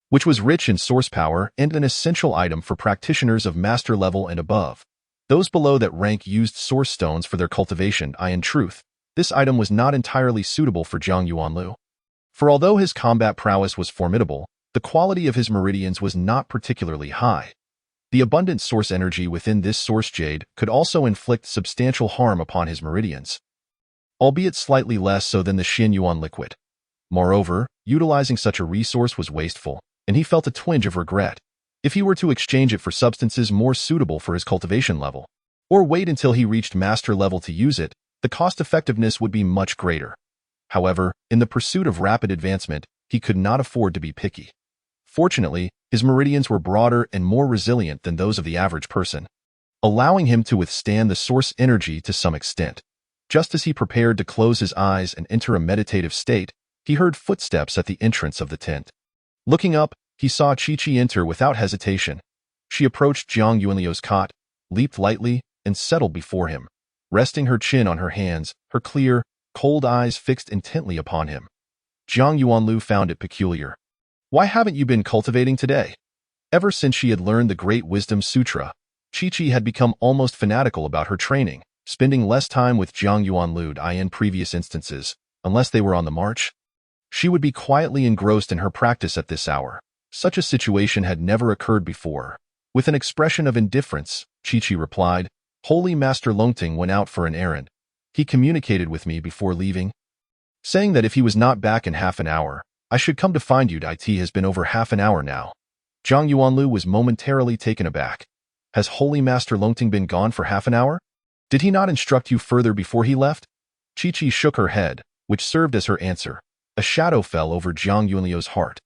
which was rich in source power and an essential item for practitioners of master level and above. Those below that rank used source stones for their cultivation. In truth, this item was not entirely suitable for Zhang Yuanlu. For although his combat prowess was formidable, the quality of his meridians was not particularly high. The abundant source energy within this source jade could also inflict substantial harm upon his meridians, albeit slightly less so than the Xian Yuan liquid. Moreover, utilizing such a resource was wasteful, and he felt a twinge of regret. If he were to exchange it for substances more suitable for his cultivation level, or wait until he reached master level to use it, the cost-effectiveness would be much greater. However, in the pursuit of rapid advancement, he could not afford to be picky. Fortunately, his meridians were broader and more resilient than those of the average person, allowing him to withstand the source energy to some extent. Just as he prepared to close his eyes and enter a meditative state, he heard footsteps at the entrance of the tent. Looking up, he saw Chi-Chi enter without hesitation. She approached Zhang Yuanliu's cot, leaped lightly, and settled before him. resting her chin on her hands, her clear, cold eyes fixed intently upon him. Zhang Yuanlu found it peculiar. "Why haven't you been cultivating today?" Ever since she had learned the Great Wisdom Sutra, Chi-Chi had become almost fanatical about her training, spending less time with Zhang Yuanlu than in previous instances, unless they were on the march. She would be quietly engrossed in her practice at this hour. Such a situation had never occurred before. With an expression of indifference, Chi-Chi replied, "Holy Master Longting went out for an errand. He communicated with me before leaving, saying that if he was not back in half an hour, I should come to find you. It has been over half an hour now." Zhang Yuanlu was momentarily taken aback. "Has Holy Master Longting been gone for half an hour? Did he not instruct you further before he left?" Chi-Chi shook her head, which served as her answer. A shadow fell over Zhang Yuanlu's heart.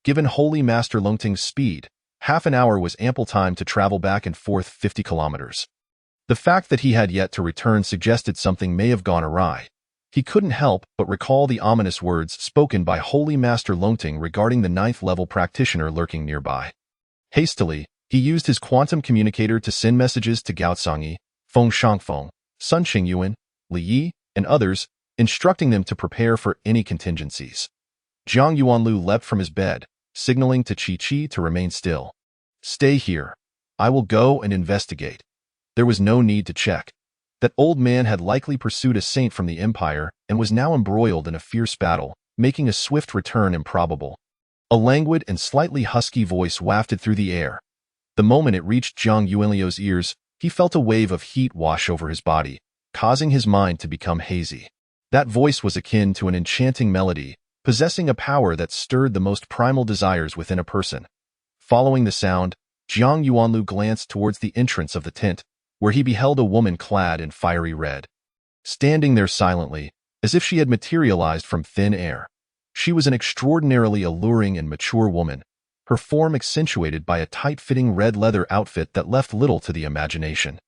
Given Holy Master Longting's speed, half an hour was ample time to travel back and forth 50 kilometers. The fact that he had yet to return suggested something may have gone awry. He couldn't help but recall the ominous words spoken by Holy Master Longting regarding the 9th-level practitioner lurking nearby. Hastily, he used his quantum communicator to send messages to Gao Cangyi, Feng Shangfeng, Sun Qingyuan, Li Yi, and others, instructing them to prepare for any contingencies. Zhang Yuanlu leapt from his bed, signaling to Chi-Chi to remain still. "Stay here. I will go and investigate." There was no need to check. That old man had likely pursued a saint from the Empire and was now embroiled in a fierce battle, making a swift return improbable. A languid and slightly husky voice wafted through the air. The moment it reached Zhang Yuanliu's ears, he felt a wave of heat wash over his body, causing his mind to become hazy. That voice was akin to an enchanting melody, possessing a power that stirred the most primal desires within a person. Following the sound, Zhang Yuanlu glanced towards the entrance of the tent, where he beheld a woman clad in fiery red. Standing there silently, as if she had materialized from thin air. She was an extraordinarily alluring and mature woman, her form accentuated by a tight-fitting red leather outfit that left little to the imagination.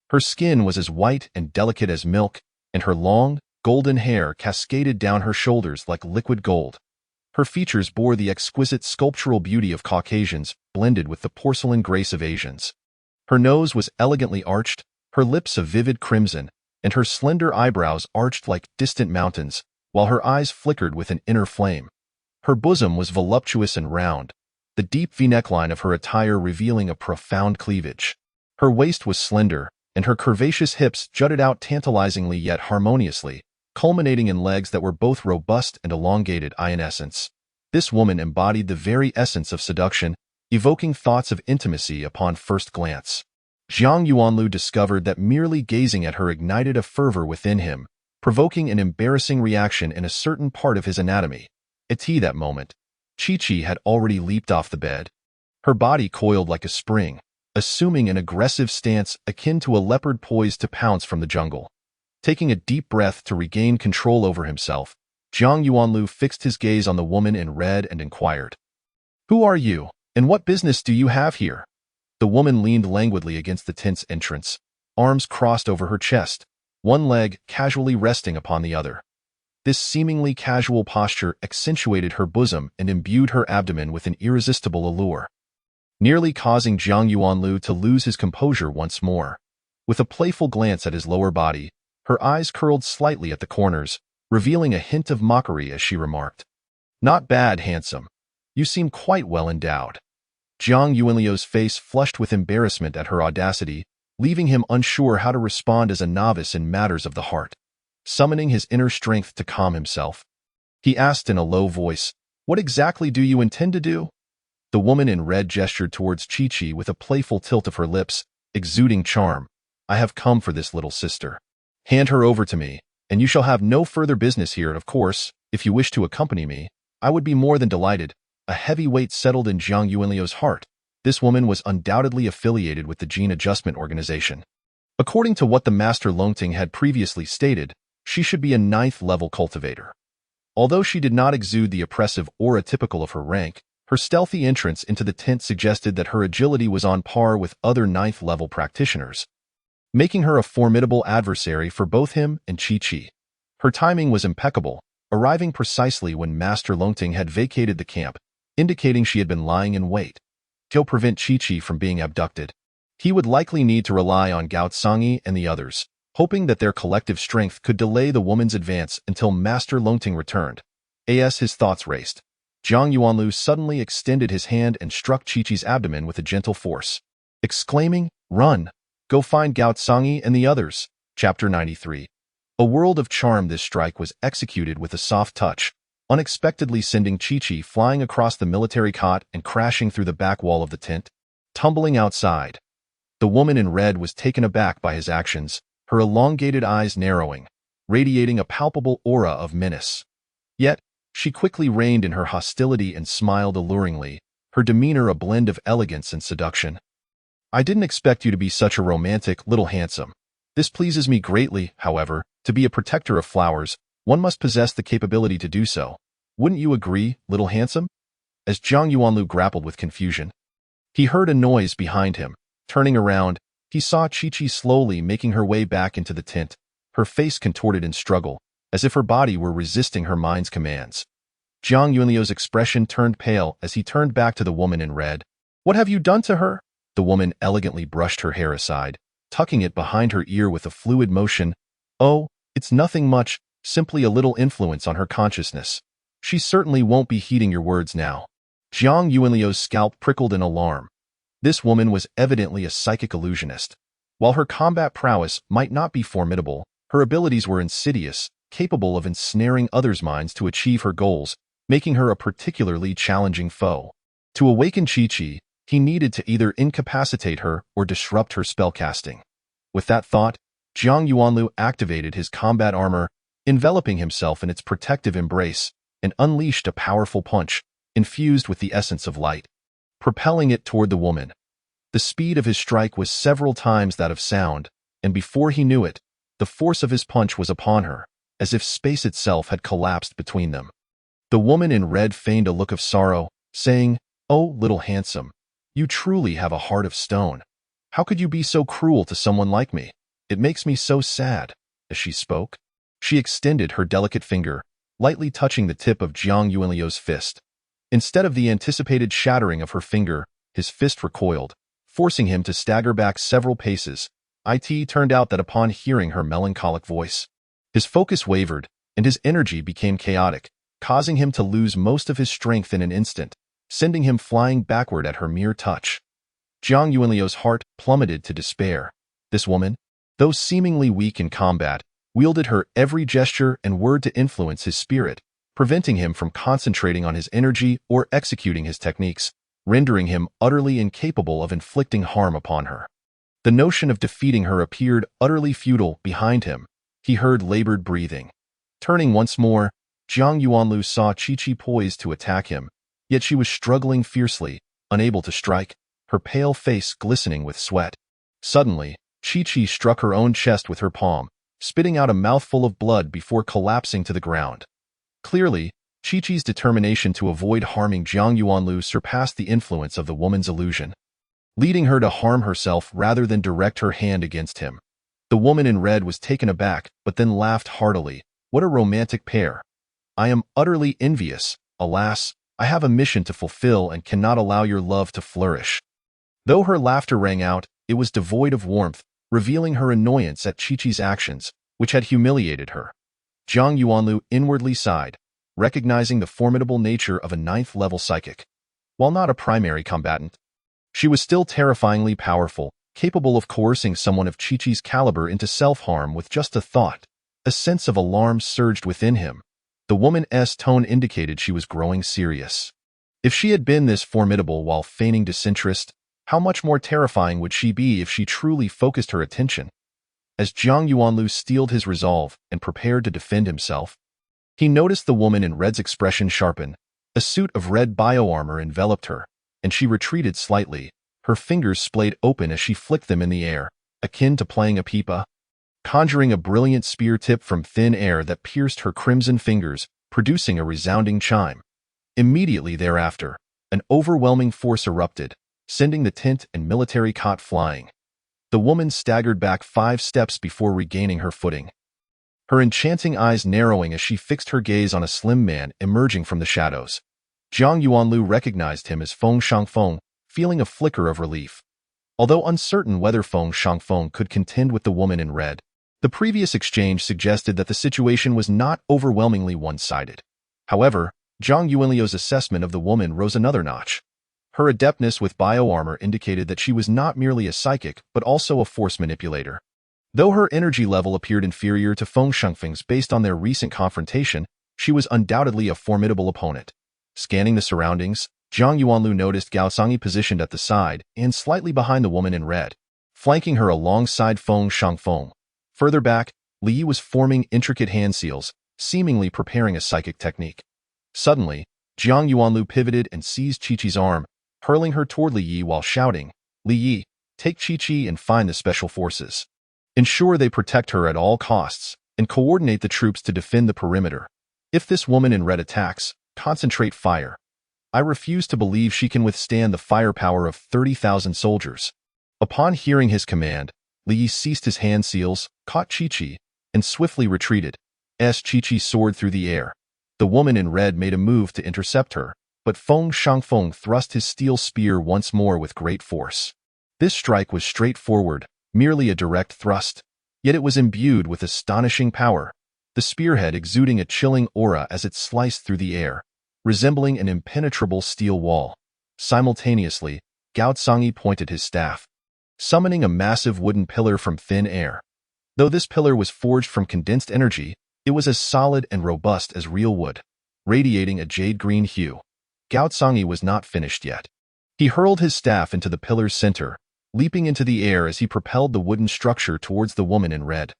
Her skin was as white and delicate as milk, and her long, golden hair cascaded down her shoulders like liquid gold. Her features bore the exquisite sculptural beauty of Caucasians blended with the porcelain grace of Asians. Her nose was elegantly arched, her lips a vivid crimson, and her slender eyebrows arched like distant mountains, while her eyes flickered with an inner flame. Her bosom was voluptuous and round, the deep V-neckline of her attire revealing a profound cleavage. Her waist was slender, and her curvaceous hips jutted out tantalizingly yet harmoniously, culminating in legs that were both robust and elongated in essence. This woman embodied the very essence of seduction, evoking thoughts of intimacy upon first glance. Zhang Yuanlu discovered that merely gazing at her ignited a fervor within him, provoking an embarrassing reaction in a certain part of his anatomy. At that moment, Chi-Chi had already leaped off the bed. Her body coiled like a spring, assuming an aggressive stance akin to a leopard poised to pounce from the jungle. Taking a deep breath to regain control over himself, Zhang Yuanlu fixed his gaze on the woman in red and inquired, "Who are you, and what business do you have here?" The woman leaned languidly against the tent's entrance, arms crossed over her chest, one leg casually resting upon the other. This seemingly casual posture accentuated her bosom and imbued her abdomen with an irresistible allure, nearly causing Zhang Yuanlu to lose his composure once more. With a playful glance at his lower body, her eyes curled slightly at the corners, revealing a hint of mockery as she remarked, "Not bad, handsome. You seem quite well endowed." Zhang Yuanliu's face flushed with embarrassment at her audacity, leaving him unsure how to respond as a novice in matters of the heart. Summoning his inner strength to calm himself, he asked in a low voice, "What exactly do you intend to do?" The woman in red gestured towards Chi-Chi with a playful tilt of her lips, exuding charm. "I have come for this little sister. Hand her over to me, and you shall have no further business here. Of course, if you wish to accompany me, I would be more than delighted." A heavy weight settled in Zhang Yuanliu's heart. This woman was undoubtedly affiliated with the Gene Adjustment Organization. According to what the Master Longting had previously stated, she should be a 9th-level cultivator. Although she did not exude the oppressive aura typical of her rank, her stealthy entrance into the tent suggested that her agility was on par with other 9th-level practitioners, making her a formidable adversary for both him and Chi-Chi. Her timing was impeccable, arriving precisely when Master Longting had vacated the camp, indicating she had been lying in wait to prevent Chi-Chi from being abducted. He would likely need to rely on Gao Cangyi and the others. hoping that their collective strength could delay the woman's advance until Master Longting returned. As his thoughts raced, Jiang Yuanlu suddenly extended his hand and struck Chi-Chi's abdomen with a gentle force, exclaiming, "Run! Go find Gao Tsangi and the others." Chapter 93. A world of charm. This strike was executed with a soft touch, unexpectedly sending Chi-Chi flying across the military cot and crashing through the back wall of the tent. Tumbling outside, the woman in red was taken aback by his actions, her elongated eyes narrowing, radiating a palpable aura of menace. Yet, she quickly reined in her hostility and smiled alluringly, her demeanor a blend of elegance and seduction. "I didn't expect you to be such a romantic little handsome. This pleases me greatly, however. To be a protector of flowers, one must possess the capability to do so. Wouldn't you agree, little handsome?" As Jiang Yuanlu grappled with confusion, he heard a noise behind him. Turning around, he saw Chi-Chi slowly making her way back into the tent, her face contorted in struggle, as if her body were resisting her mind's commands. Jiang Yuanliu's expression turned pale as he turned back to the woman in red. "What have you done to her?" The woman elegantly brushed her hair aside, tucking it behind her ear with a fluid motion. "Oh, it's nothing much, simply a little influence on her consciousness. She certainly won't be heeding your words now." Jiang Yuanliu's scalp prickled in alarm. This woman was evidently a psychic illusionist. While her combat prowess might not be formidable, her abilities were insidious, capable of ensnaring others' minds to achieve her goals, making her a particularly challenging foe. To awaken Chi-Chi, he needed to either incapacitate her or disrupt her spellcasting. With that thought, Jiang Yuanlu activated his combat armor, enveloping himself in its protective embrace, and unleashed a powerful punch, infused with the essence of light, propelling it toward the woman. The speed of his strike was several times that of sound, and before he knew it, the force of his punch was upon her, as if space itself had collapsed between them. The woman in red feigned a look of sorrow, saying, "Oh, little handsome, you truly have a heart of stone. How could you be so cruel to someone like me? It makes me so sad." As she spoke, she extended her delicate finger, lightly touching the tip of Jiang Yuanliu's fist. Instead of the anticipated shattering of her finger, his fist recoiled, forcing him to stagger back several paces. It turned out that upon hearing her melancholic voice, his focus wavered, and his energy became chaotic, causing him to lose most of his strength in an instant, sending him flying backward at her mere touch. Jiang Yuanliu's heart plummeted to despair. This woman, though seemingly weak in combat, wielded her every gesture and word to influence his spirit, preventing him from concentrating on his energy or executing his techniques, rendering him utterly incapable of inflicting harm upon her. The notion of defeating her appeared utterly futile behind him. He heard labored breathing. Turning once more, Jiang Yuanlu saw Chi-Chi poised to attack him, yet she was struggling fiercely, unable to strike, her pale face glistening with sweat. Suddenly, Chi-Chi struck her own chest with her palm, spitting out a mouthful of blood before collapsing to the ground. Clearly, Chi-Chi's determination to avoid harming Jiang Yuanlu surpassed the influence of the woman's illusion, leading her to harm herself rather than direct her hand against him. The woman in red was taken aback, but then laughed heartily. "What a romantic pair. I am utterly envious. Alas, I have a mission to fulfill and cannot allow your love to flourish." Though her laughter rang out, it was devoid of warmth, revealing her annoyance at Chi-Chi's actions, which had humiliated her. Jiang Yuanlu inwardly sighed, recognizing the formidable nature of a 9th-level psychic. While not a primary combatant, she was still terrifyingly powerful, capable of coercing someone of Chi-Chi's caliber into self-harm with just a thought. A sense of alarm surged within him. The woman's tone indicated she was growing serious. If she had been this formidable while feigning disinterest, how much more terrifying would she be if she truly focused her attention? As Jiang Yuanlu steeled his resolve and prepared to defend himself, he noticed the woman in red's expression sharpen. A suit of red bioarmor enveloped her, and she retreated slightly, her fingers splayed open as she flicked them in the air, akin to playing a pipa, conjuring a brilliant spear tip from thin air that pierced her crimson fingers, producing a resounding chime. Immediately thereafter, an overwhelming force erupted, sending the tent and military cot flying. The woman staggered back 5 steps before regaining her footing, her enchanting eyes narrowing as she fixed her gaze on a slim man emerging from the shadows. Jiang Yuanlu recognized him as Feng Shangfeng, feeling a flicker of relief. Although uncertain whether Feng Shangfeng could contend with the woman in red, The previous exchange suggested that the situation was not overwhelmingly one-sided. However, Zhang Yuanliu's assessment of the woman rose another notch. Her adeptness with bioarmor indicated that she was not merely a psychic, but also a force manipulator. Though her energy level appeared inferior to Feng Shengfeng's based on their recent confrontation, she was undoubtedly a formidable opponent. Scanning the surroundings, Zhang Yuanlu noticed Gao Cangyi positioned at the side and slightly behind the woman in red, flanking her alongside Feng Shengfeng. Further back, Li Yi was forming intricate hand seals, seemingly preparing a psychic technique. Suddenly, Zhang Yuanlu pivoted and seized Qiqi's arm, hurling her toward Li Yi while shouting, "Li Yi, take Qiqi and find the special forces. Ensure they protect her at all costs, and coordinate the troops to defend the perimeter. If this woman in red attacks, concentrate fire. I refuse to believe she can withstand the firepower of 30,000 soldiers." Upon hearing his command, Li Yi ceased his hand seals, caught Qiqi, and swiftly retreated. As Qiqi soared through the air, the woman in red made a move to intercept her, but Feng Shengfeng thrust his steel spear once more with great force. This strike was straightforward, merely a direct thrust, yet it was imbued with astonishing power, the spearhead exuding a chilling aura as it sliced through the air, resembling an impenetrable steel wall. Simultaneously, Gao Cangyi pointed his staff, summoning a massive wooden pillar from thin air. Though this pillar was forged from condensed energy, it was as solid and robust as real wood, radiating a jade-green hue. Gao Cangyi was not finished yet. He hurled his staff into the pillar's center, leaping into the air as he propelled the wooden structure towards the woman in red.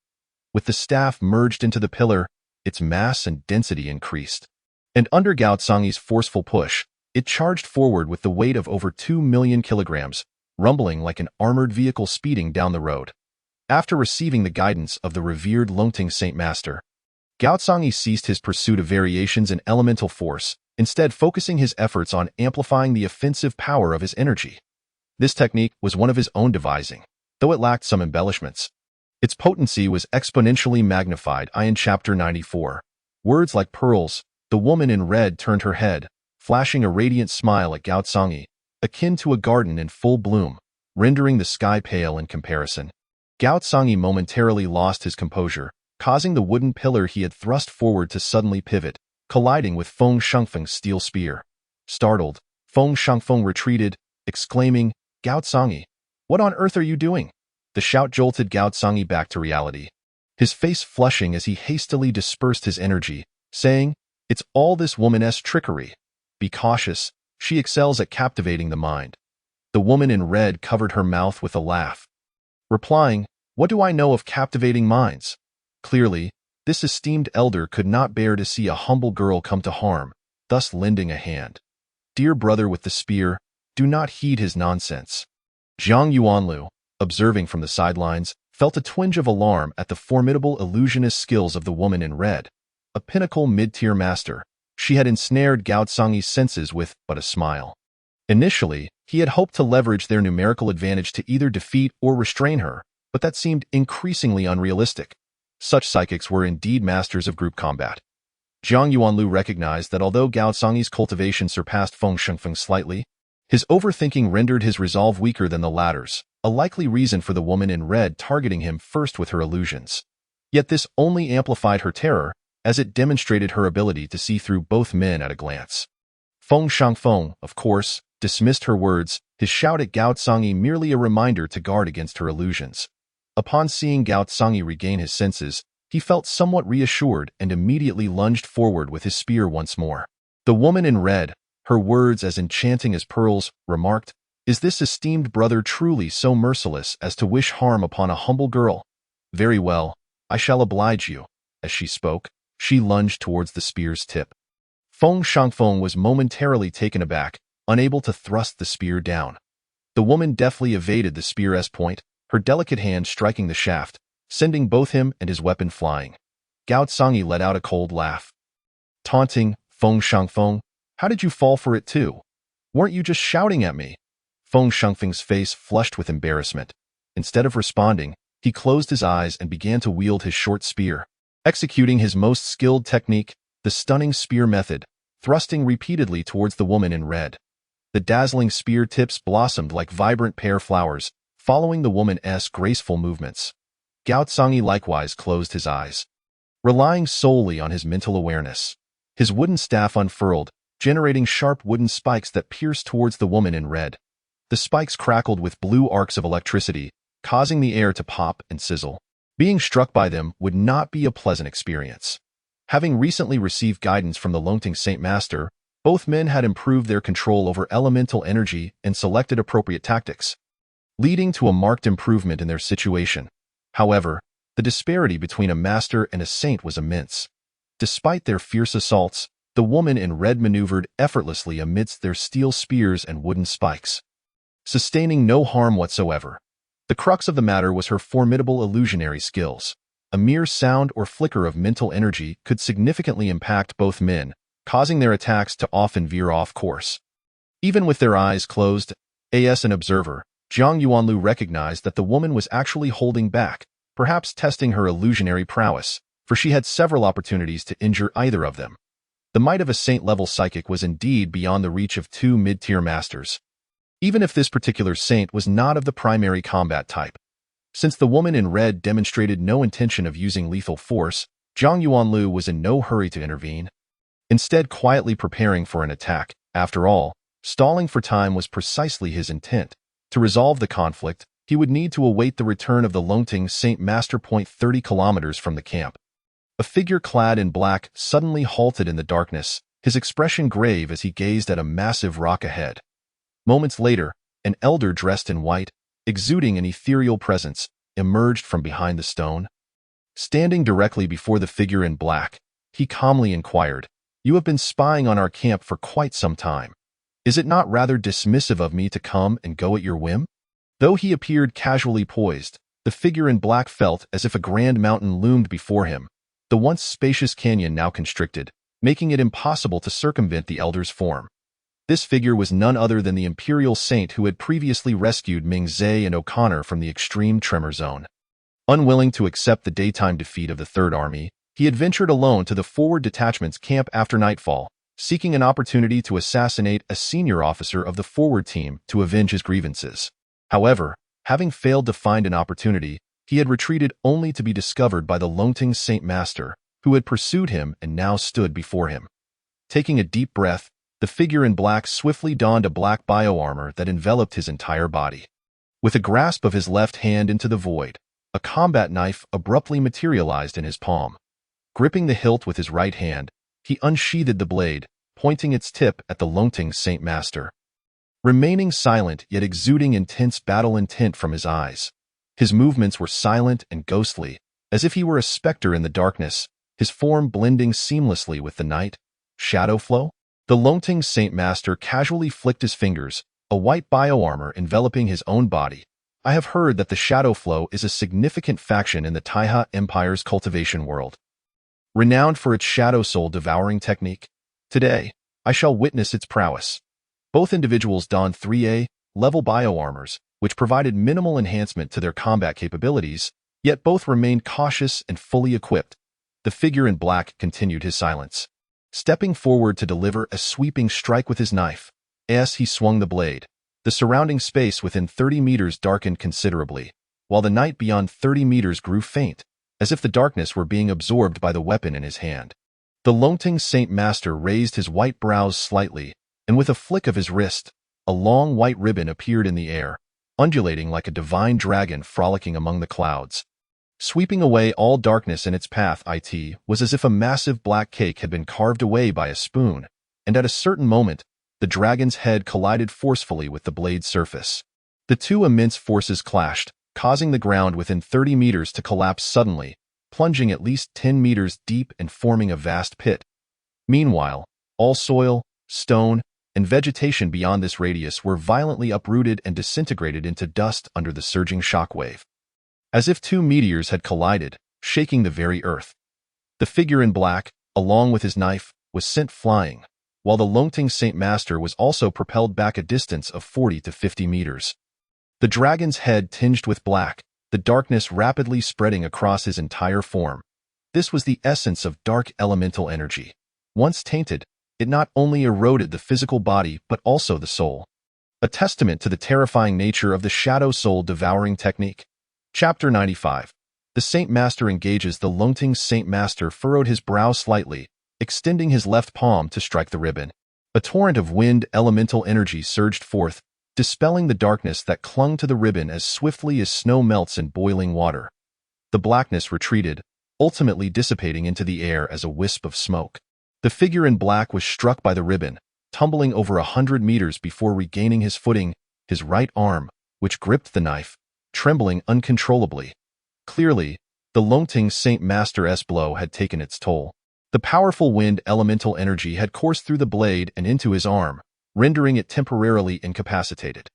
With the staff merged into the pillar, its mass and density increased. And under Gao Cangyi's forceful push, it charged forward with the weight of over 2 million kilograms, rumbling like an armored vehicle speeding down the road. After receiving the guidance of the revered Longting Saint Master, Gao Cangyi ceased his pursuit of variations in elemental force, instead focusing his efforts on amplifying the offensive power of his energy. This technique was one of his own devising, though it lacked some embellishments. Its potency was exponentially magnified. In Chapter 94. Words like pearls, the woman in red turned her head, flashing a radiant smile at Gao Cangyi, akin to a garden in full bloom, rendering the sky pale in comparison. Gao Cangyi momentarily lost his composure, causing the wooden pillar he had thrust forward to suddenly pivot, colliding with Feng Shengfeng's steel spear. Startled, Feng Shengfeng retreated, exclaiming, "Gao Cangyi, what on earth are you doing?" The shout jolted Gao Cangyi back to reality, his face flushing as he hastily dispersed his energy, saying, "It's all this woman's trickery. Be cautious, she excels at captivating the mind." The woman in red covered her mouth with a laugh, replying, "What do I know of captivating minds?" Clearly, this esteemed elder could not bear to see a humble girl come to harm, thus lending a hand. "Dear brother with the spear, do not heed his nonsense." Zhang Yuanlu, observing from the sidelines, felt a twinge of alarm at the formidable illusionist skills of the woman in red. A pinnacle mid-tier master, she had ensnared Gao Cangyi's senses with but a smile. Initially, he had hoped to leverage their numerical advantage to either defeat or restrain her, but that seemed increasingly unrealistic. Such psychics were indeed masters of group combat. Zhang Yuanlu recognized that although Gao Cangyi's cultivation surpassed Feng Shengfeng slightly, his overthinking rendered his resolve weaker than the latter's, a likely reason for the woman in red targeting him first with her illusions. Yet this only amplified her terror, as it demonstrated her ability to see through both men at a glance. Feng Shengfeng, of course, dismissed her words, his shout at Gao Cangyi merely a reminder to guard against her illusions. Upon seeing Gao Cangyi regain his senses, he felt somewhat reassured and immediately lunged forward with his spear once more. The woman in red, her words as enchanting as pearls, remarked, "Is this esteemed brother truly so merciless as to wish harm upon a humble girl? Very well, I shall oblige you." As she spoke, she lunged towards the spear's tip. Feng Shengfeng was momentarily taken aback, unable to thrust the spear down. The woman deftly evaded the spear's point, her delicate hand striking the shaft, sending both him and his weapon flying. Gao Cangyi let out a cold laugh. Taunting, "Feng Shengfeng, how did you fall for it too? Weren't you just shouting at me?" Feng Shengfeng's face flushed with embarrassment. Instead of responding, he closed his eyes and began to wield his short spear, executing his most skilled technique, the stunning spear method, thrusting repeatedly towards the woman in red. The dazzling spear tips blossomed like vibrant pear flowers, following the woman's graceful movements. Gao Tsangi likewise closed his eyes, relying solely on his mental awareness. His wooden staff unfurled, generating sharp wooden spikes that pierced towards the woman in red. The spikes crackled with blue arcs of electricity, causing the air to pop and sizzle. Being struck by them would not be a pleasant experience. Having recently received guidance from the Longting Saint Master, both men had improved their control over elemental energy and selected appropriate tactics, leading to a marked improvement in their situation. However, the disparity between a master and a saint was immense. Despite their fierce assaults, the woman in red maneuvered effortlessly amidst their steel spears and wooden spikes, sustaining no harm whatsoever. The crux of the matter was her formidable illusionary skills. A mere sound or flicker of mental energy could significantly impact both men, causing their attacks to often veer off course. Even with their eyes closed, as an observer, Zhang Yuanlu recognized that the woman was actually holding back, perhaps testing her illusionary prowess, for she had several opportunities to injure either of them. The might of a saint-level psychic was indeed beyond the reach of two mid-tier masters, even if this particular saint was not of the primary combat type. Since the woman in red demonstrated no intention of using lethal force, Zhang Yuanlu was in no hurry to intervene, instead quietly preparing for an attack. After all, stalling for time was precisely his intent. To resolve the conflict, he would need to await the return of the Longting Saint Master. 30 kilometers from the camp, a figure clad in black suddenly halted in the darkness, his expression grave as he gazed at a massive rock ahead. Moments later, an elder dressed in white, exuding an ethereal presence, emerged from behind the stone. Standing directly before the figure in black, he calmly inquired, "You have been spying on our camp for quite some time. Is it not rather dismissive of me to come and go at your whim?" Though he appeared casually poised, the figure in black felt as if a grand mountain loomed before him, the once spacious canyon now constricted, making it impossible to circumvent the elder's form. This figure was none other than the imperial saint who had previously rescued Ming Zhe and O'Connor from the extreme tremor zone. Unwilling to accept the daytime defeat of the Third Army, he had ventured alone to the forward detachment's camp after nightfall, seeking an opportunity to assassinate a senior officer of the forward team to avenge his grievances. However, having failed to find an opportunity, he had retreated only to be discovered by the Longting Saint Master, who had pursued him and now stood before him. Taking a deep breath, the figure in black swiftly donned a black bioarmor that enveloped his entire body. With a grasp of his left hand into the void, a combat knife abruptly materialized in his palm. Gripping the hilt with his right hand, he unsheathed the blade, pointing its tip at the Longting Saint Master. Remaining silent yet exuding intense battle intent from his eyes, his movements were silent and ghostly, as if he were a specter in the darkness, his form blending seamlessly with the night. Shadow flow? The Longting Saint Master casually flicked his fingers, a white bioarmor enveloping his own body. "I have heard that the shadow flow is a significant faction in the Taiha Empire's cultivation world, renowned for its shadow soul devouring technique. Today, I shall witness its prowess." Both individuals donned 3A level bioarmors, which provided minimal enhancement to their combat capabilities, yet both remained cautious and fully equipped. The figure in black continued his silence, stepping forward to deliver a sweeping strike with his knife. As he swung the blade, the surrounding space within 30 meters darkened considerably, while the night beyond 30 meters grew faint, as if the darkness were being absorbed by the weapon in his hand. The Longting Saint Master raised his white brows slightly, and with a flick of his wrist, a long white ribbon appeared in the air, undulating like a divine dragon frolicking among the clouds. Sweeping away all darkness in its path, it was as if a massive black cake had been carved away by a spoon, and at a certain moment, the dragon's head collided forcefully with the blade's surface. The two immense forces clashed, causing the ground within 30 meters to collapse suddenly, plunging at least 10 meters deep and forming a vast pit. Meanwhile, all soil, stone, and vegetation beyond this radius were violently uprooted and disintegrated into dust under the surging shockwave, as if two meteors had collided, shaking the very earth. The figure in black, along with his knife, was sent flying, while the Longting Saint Master was also propelled back a distance of 40 to 50 meters. The dragon's head tinged with black, the darkness rapidly spreading across his entire form. This was the essence of dark elemental energy. Once tainted, it not only eroded the physical body but also the soul, a testament to the terrifying nature of the shadow soul devouring technique. Chapter 95. The Saint Master engages. The Longting Saint Master furrowed his brow slightly, extending his left palm to strike the ribbon. A torrent of wind elemental energy surged forth, dispelling the darkness that clung to the ribbon as swiftly as snow melts in boiling water. The blackness retreated, ultimately dissipating into the air as a wisp of smoke. The figure in black was struck by the ribbon, tumbling over 100 meters before regaining his footing, his right arm, which gripped the knife, trembling uncontrollably. Clearly, the Longting Saint Master's blow had taken its toll. The powerful wind elemental energy had coursed through the blade and into his arm, rendering it temporarily incapacitated.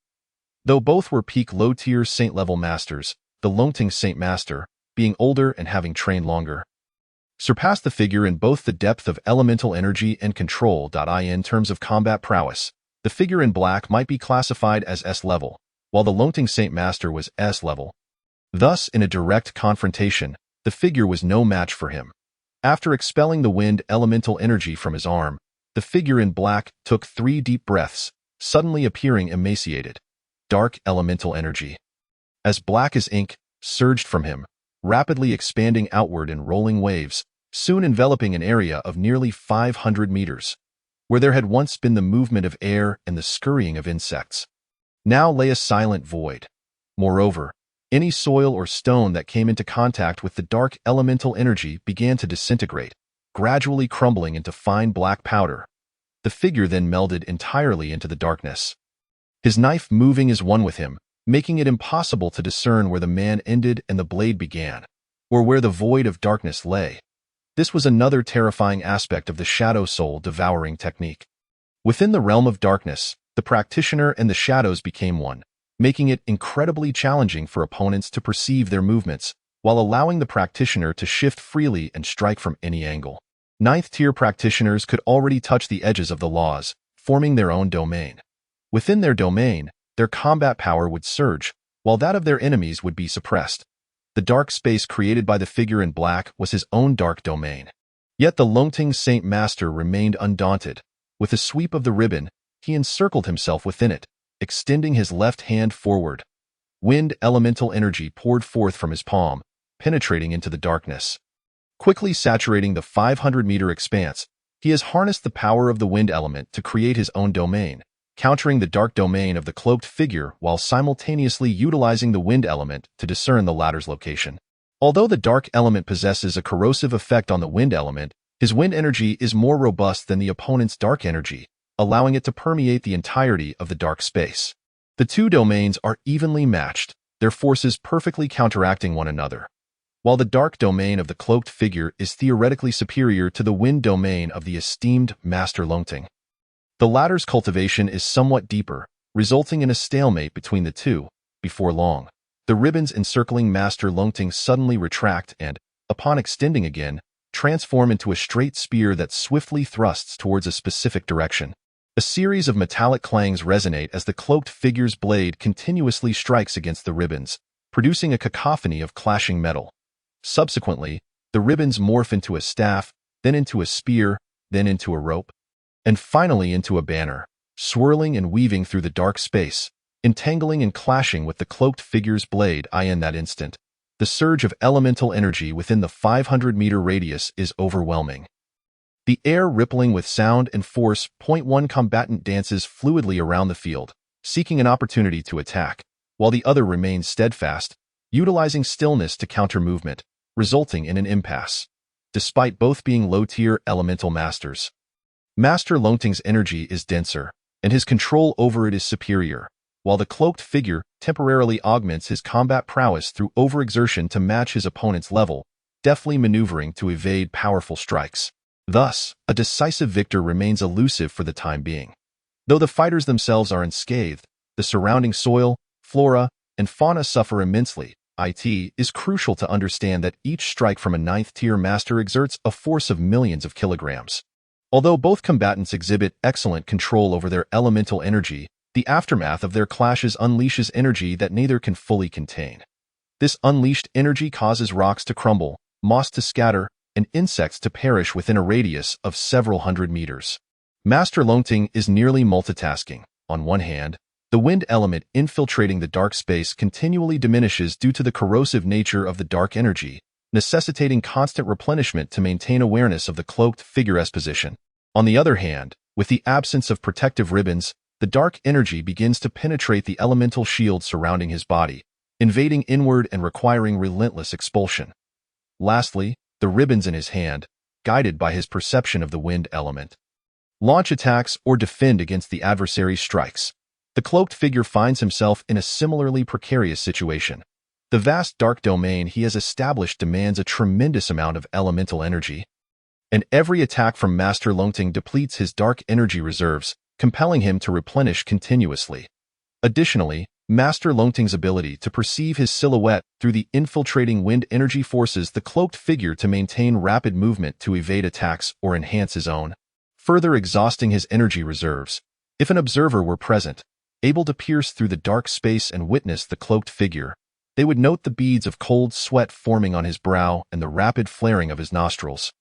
Though both were peak low-tier saint-level masters, the Longting Saint Master, being older and having trained longer, surpassed the figure in both the depth of elemental energy and control. In terms of combat prowess, the figure in black might be classified as S-level, while the Longting Saint Master was S-level. Thus, in a direct confrontation, the figure was no match for him. After expelling the wind elemental energy from his arm, the figure in black took 3 deep breaths, suddenly appearing emaciated. Dark elemental energy, as black as ink, surged from him, rapidly expanding outward in rolling waves, soon enveloping an area of nearly 500 meters. Where there had once been the movement of air and the scurrying of insects, now lay a silent void. Moreover, any soil or stone that came into contact with the dark elemental energy began to disintegrate, gradually crumbling into fine black powder. The figure then melded entirely into the darkness, his knife moving as one with him, making it impossible to discern where the man ended and the blade began, or where the void of darkness lay. This was another terrifying aspect of the shadow soul devouring technique. Within the realm of darkness, the practitioner and the shadows became one, making it incredibly challenging for opponents to perceive their movements, while allowing the practitioner to shift freely and strike from any angle. Ninth-tier practitioners could already touch the edges of the laws, forming their own domain. Within their domain, their combat power would surge, while that of their enemies would be suppressed. The dark space created by the figure in black was his own dark domain. Yet the Longting Saint Master remained undaunted. With a sweep of the ribbon, he encircled himself within it, extending his left hand forward. Wind elemental energy poured forth from his palm, penetrating into the darkness. Quickly saturating the 500-meter expanse, he has harnessed the power of the wind element to create his own domain, countering the dark domain of the cloaked figure while simultaneously utilizing the wind element to discern the latter's location. Although the dark element possesses a corrosive effect on the wind element, his wind energy is more robust than the opponent's dark energy, allowing it to permeate the entirety of the dark space. The two domains are evenly matched, their forces perfectly counteracting one another. While the dark domain of the cloaked figure is theoretically superior to the wind domain of the esteemed Master Longting, the latter's cultivation is somewhat deeper, resulting in a stalemate between the two. Before long, the ribbons encircling Master Longting suddenly retract and, upon extending again, transform into a straight spear that swiftly thrusts towards a specific direction. A series of metallic clangs resonate as the cloaked figure's blade continuously strikes against the ribbons, producing a cacophony of clashing metal. Subsequently, the ribbons morph into a staff, then into a spear, then into a rope, and finally into a banner, swirling and weaving through the dark space, entangling and clashing with the cloaked figure's blade. In that instant, the surge of elemental energy within the 500-meter radius is overwhelming. The air rippling with sound and force. One combatant dances fluidly around the field, seeking an opportunity to attack, while the other remains steadfast, utilizing stillness to counter movement, resulting in an impasse. Despite both being low-tier elemental masters, Master Longting's energy is denser, and his control over it is superior, while the cloaked figure temporarily augments his combat prowess through overexertion to match his opponent's level, deftly maneuvering to evade powerful strikes. Thus, a decisive victor remains elusive for the time being. Though the fighters themselves are unscathed, the surrounding soil, flora, and fauna suffer immensely. It is crucial to understand that each strike from a ninth-tier master exerts a force of millions of kilograms. Although both combatants exhibit excellent control over their elemental energy, the aftermath of their clashes unleashes energy that neither can fully contain. This unleashed energy causes rocks to crumble, moss to scatter, and insects to perish within a radius of several hundred meters. Master Longting is nearly multitasking. On one hand, The wind element infiltrating the dark space continually diminishes due to the corrosive nature of the dark energy, necessitating constant replenishment to maintain awareness of the cloaked figure's position. On the other hand, with the absence of protective ribbons, the dark energy begins to penetrate the elemental shield surrounding his body, invading inward and requiring relentless expulsion. Lastly, the ribbons in his hand, guided by his perception of the wind element, launch attacks or defend against the adversary's strikes. The cloaked figure finds himself in a similarly precarious situation. The vast dark domain he has established demands a tremendous amount of elemental energy, and every attack from Master Longting depletes his dark energy reserves, compelling him to replenish continuously. Additionally, Master Longting's ability to perceive his silhouette through the infiltrating wind energy forces the cloaked figure to maintain rapid movement to evade attacks or enhance his own, further exhausting his energy reserves. If an observer were present, able to pierce through the dark space and witness the cloaked figure, they would note the beads of cold sweat forming on his brow and the rapid flaring of his nostrils,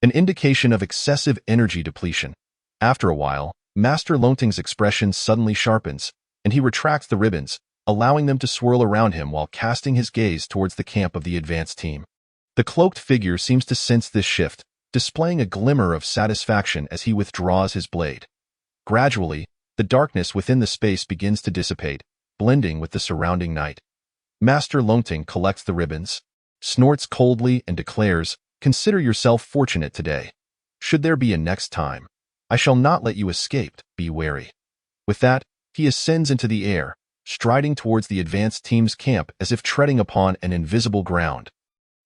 an indication of excessive energy depletion. After a while, Master Longting's expression suddenly sharpens, and he retracts the ribbons, allowing them to swirl around him while casting his gaze towards the camp of the advance team. The cloaked figure seems to sense this shift, displaying a glimmer of satisfaction as he withdraws his blade. Gradually, the darkness within the space begins to dissipate, blending with the surrounding night. Master Longting collects the ribbons, snorts coldly, and declares, "Consider yourself fortunate today. Should there be a next time, I shall not let you escape, be wary." With that, he ascends into the air, striding towards the advance team's camp as if treading upon an invisible ground.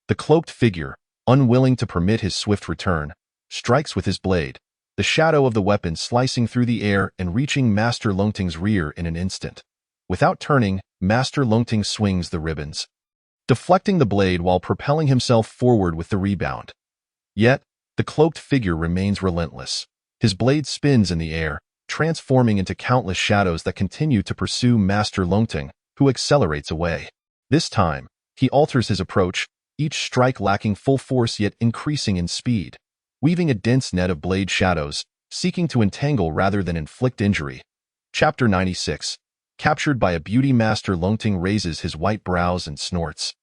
The cloaked figure, unwilling to permit his swift return, strikes with his blade, the shadow of the weapon slicing through the air and reaching Master Longting's rear in an instant. Without turning, Master Longting swings the ribbons, deflecting the blade while propelling himself forward with the rebound. Yet, the cloaked figure remains relentless. His blade spins in the air, transforming into countless shadows that continue to pursue Master Longting, who accelerates away. This time, he alters his approach, each strike lacking full force yet increasing in speed, weaving a dense net of blade shadows, seeking to entangle rather than inflict injury. Chapter 96. Captured by a beauty. Master Longting raises his white brows and snorts.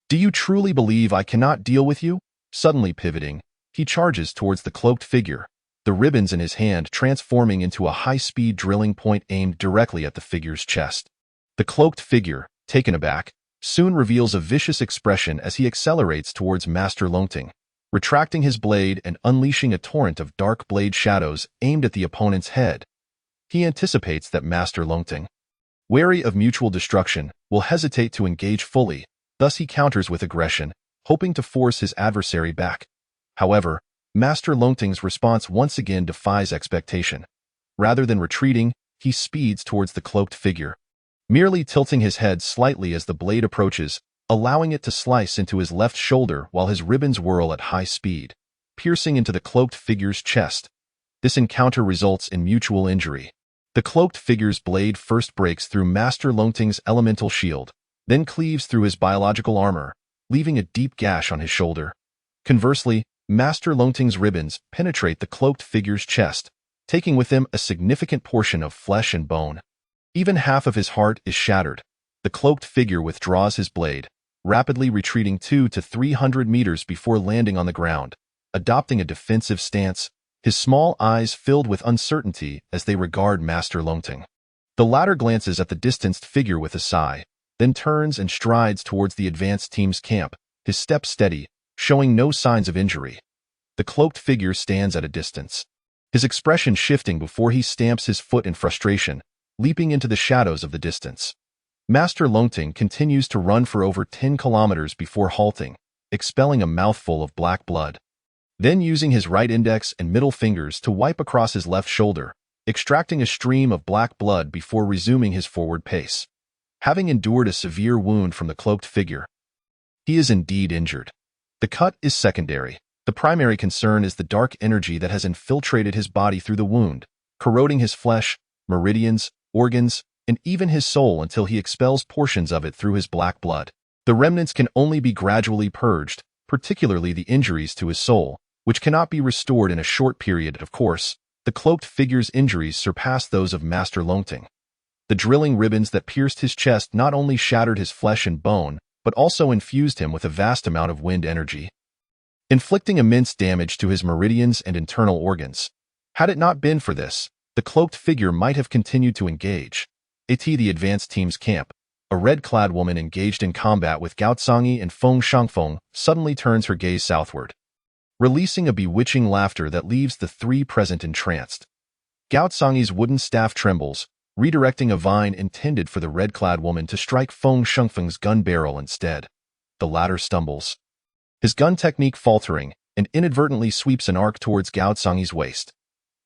"Do you truly believe I cannot deal with you?" Suddenly pivoting, he charges towards the cloaked figure, the ribbons in his hand transforming into a high-speed drilling point aimed directly at the figure's chest. The cloaked figure, taken aback, soon reveals a vicious expression as he accelerates towards Master Longting, retracting his blade and unleashing a torrent of dark blade shadows aimed at the opponent's head. He anticipates that Master Longting, wary of mutual destruction, will hesitate to engage fully, thus he counters with aggression, hoping to force his adversary back. However, Master Longting's response once again defies expectation. Rather than retreating, he speeds towards the cloaked figure, merely tilting his head slightly as the blade approaches, allowing it to slice into his left shoulder while his ribbons whirl at high speed, piercing into the cloaked figure's chest. This encounter results in mutual injury. The cloaked figure's blade first breaks through Master Longting's elemental shield, then cleaves through his biological armor, leaving a deep gash on his shoulder. Conversely, Master Longting's ribbons penetrate the cloaked figure's chest, taking with them a significant portion of flesh and bone. Even half of his heart is shattered. The cloaked figure withdraws his blade, rapidly retreating 200 to 300 meters before landing on the ground, adopting a defensive stance, his small eyes filled with uncertainty as they regard Master Longting. The latter glances at the distanced figure with a sigh, then turns and strides towards the advance team's camp, his step steady, showing no signs of injury. The cloaked figure stands at a distance, his expression shifting before he stamps his foot in frustration, leaping into the shadows of the distance. Master Longting continues to run for over 10 kilometers before halting, expelling a mouthful of black blood. Then using his right index and middle fingers to wipe across his left shoulder, extracting a stream of black blood before resuming his forward pace. Having endured a severe wound from the cloaked figure, he is indeed injured. The cut is secondary. The primary concern is the dark energy that has infiltrated his body through the wound, corroding his flesh, meridians, organs, and even his soul until he expels portions of it through his black blood. The remnants can only be gradually purged, particularly the injuries to his soul, which cannot be restored in a short period. Of course, the cloaked figure's injuries surpass those of Master Longting. The drilling ribbons that pierced his chest not only shattered his flesh and bone, but also infused him with a vast amount of wind energy, inflicting immense damage to his meridians and internal organs. Had it not been for this, the cloaked figure might have continued to engage. At the advanced team's camp, a red-clad woman engaged in combat with Gao Zhangyi and Feng Shangfeng suddenly turns her gaze southward, releasing a bewitching laughter that leaves the three present entranced. Gao Zhangyi's wooden staff trembles, redirecting a vine intended for the red-clad woman to strike Feng Shangfeng's gun barrel instead. The latter stumbles, his gun technique faltering, and inadvertently sweeps an arc towards Gao Zhangyi's waist.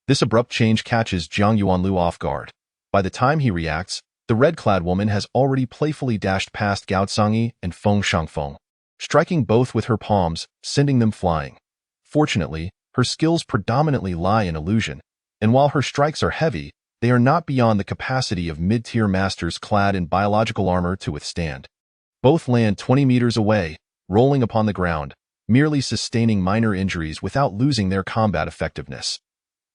This abrupt change catches Jiang Yuanlu off guard. By the time he reacts, the red-clad woman has already playfully dashed past Gao Zhangyi and Feng Shangfeng, striking both with her palms, sending them flying. Fortunately, her skills predominantly lie in illusion, and while her strikes are heavy, they are not beyond the capacity of mid-tier masters clad in biological armor to withstand. Both land 20 meters away, rolling upon the ground, merely sustaining minor injuries without losing their combat effectiveness.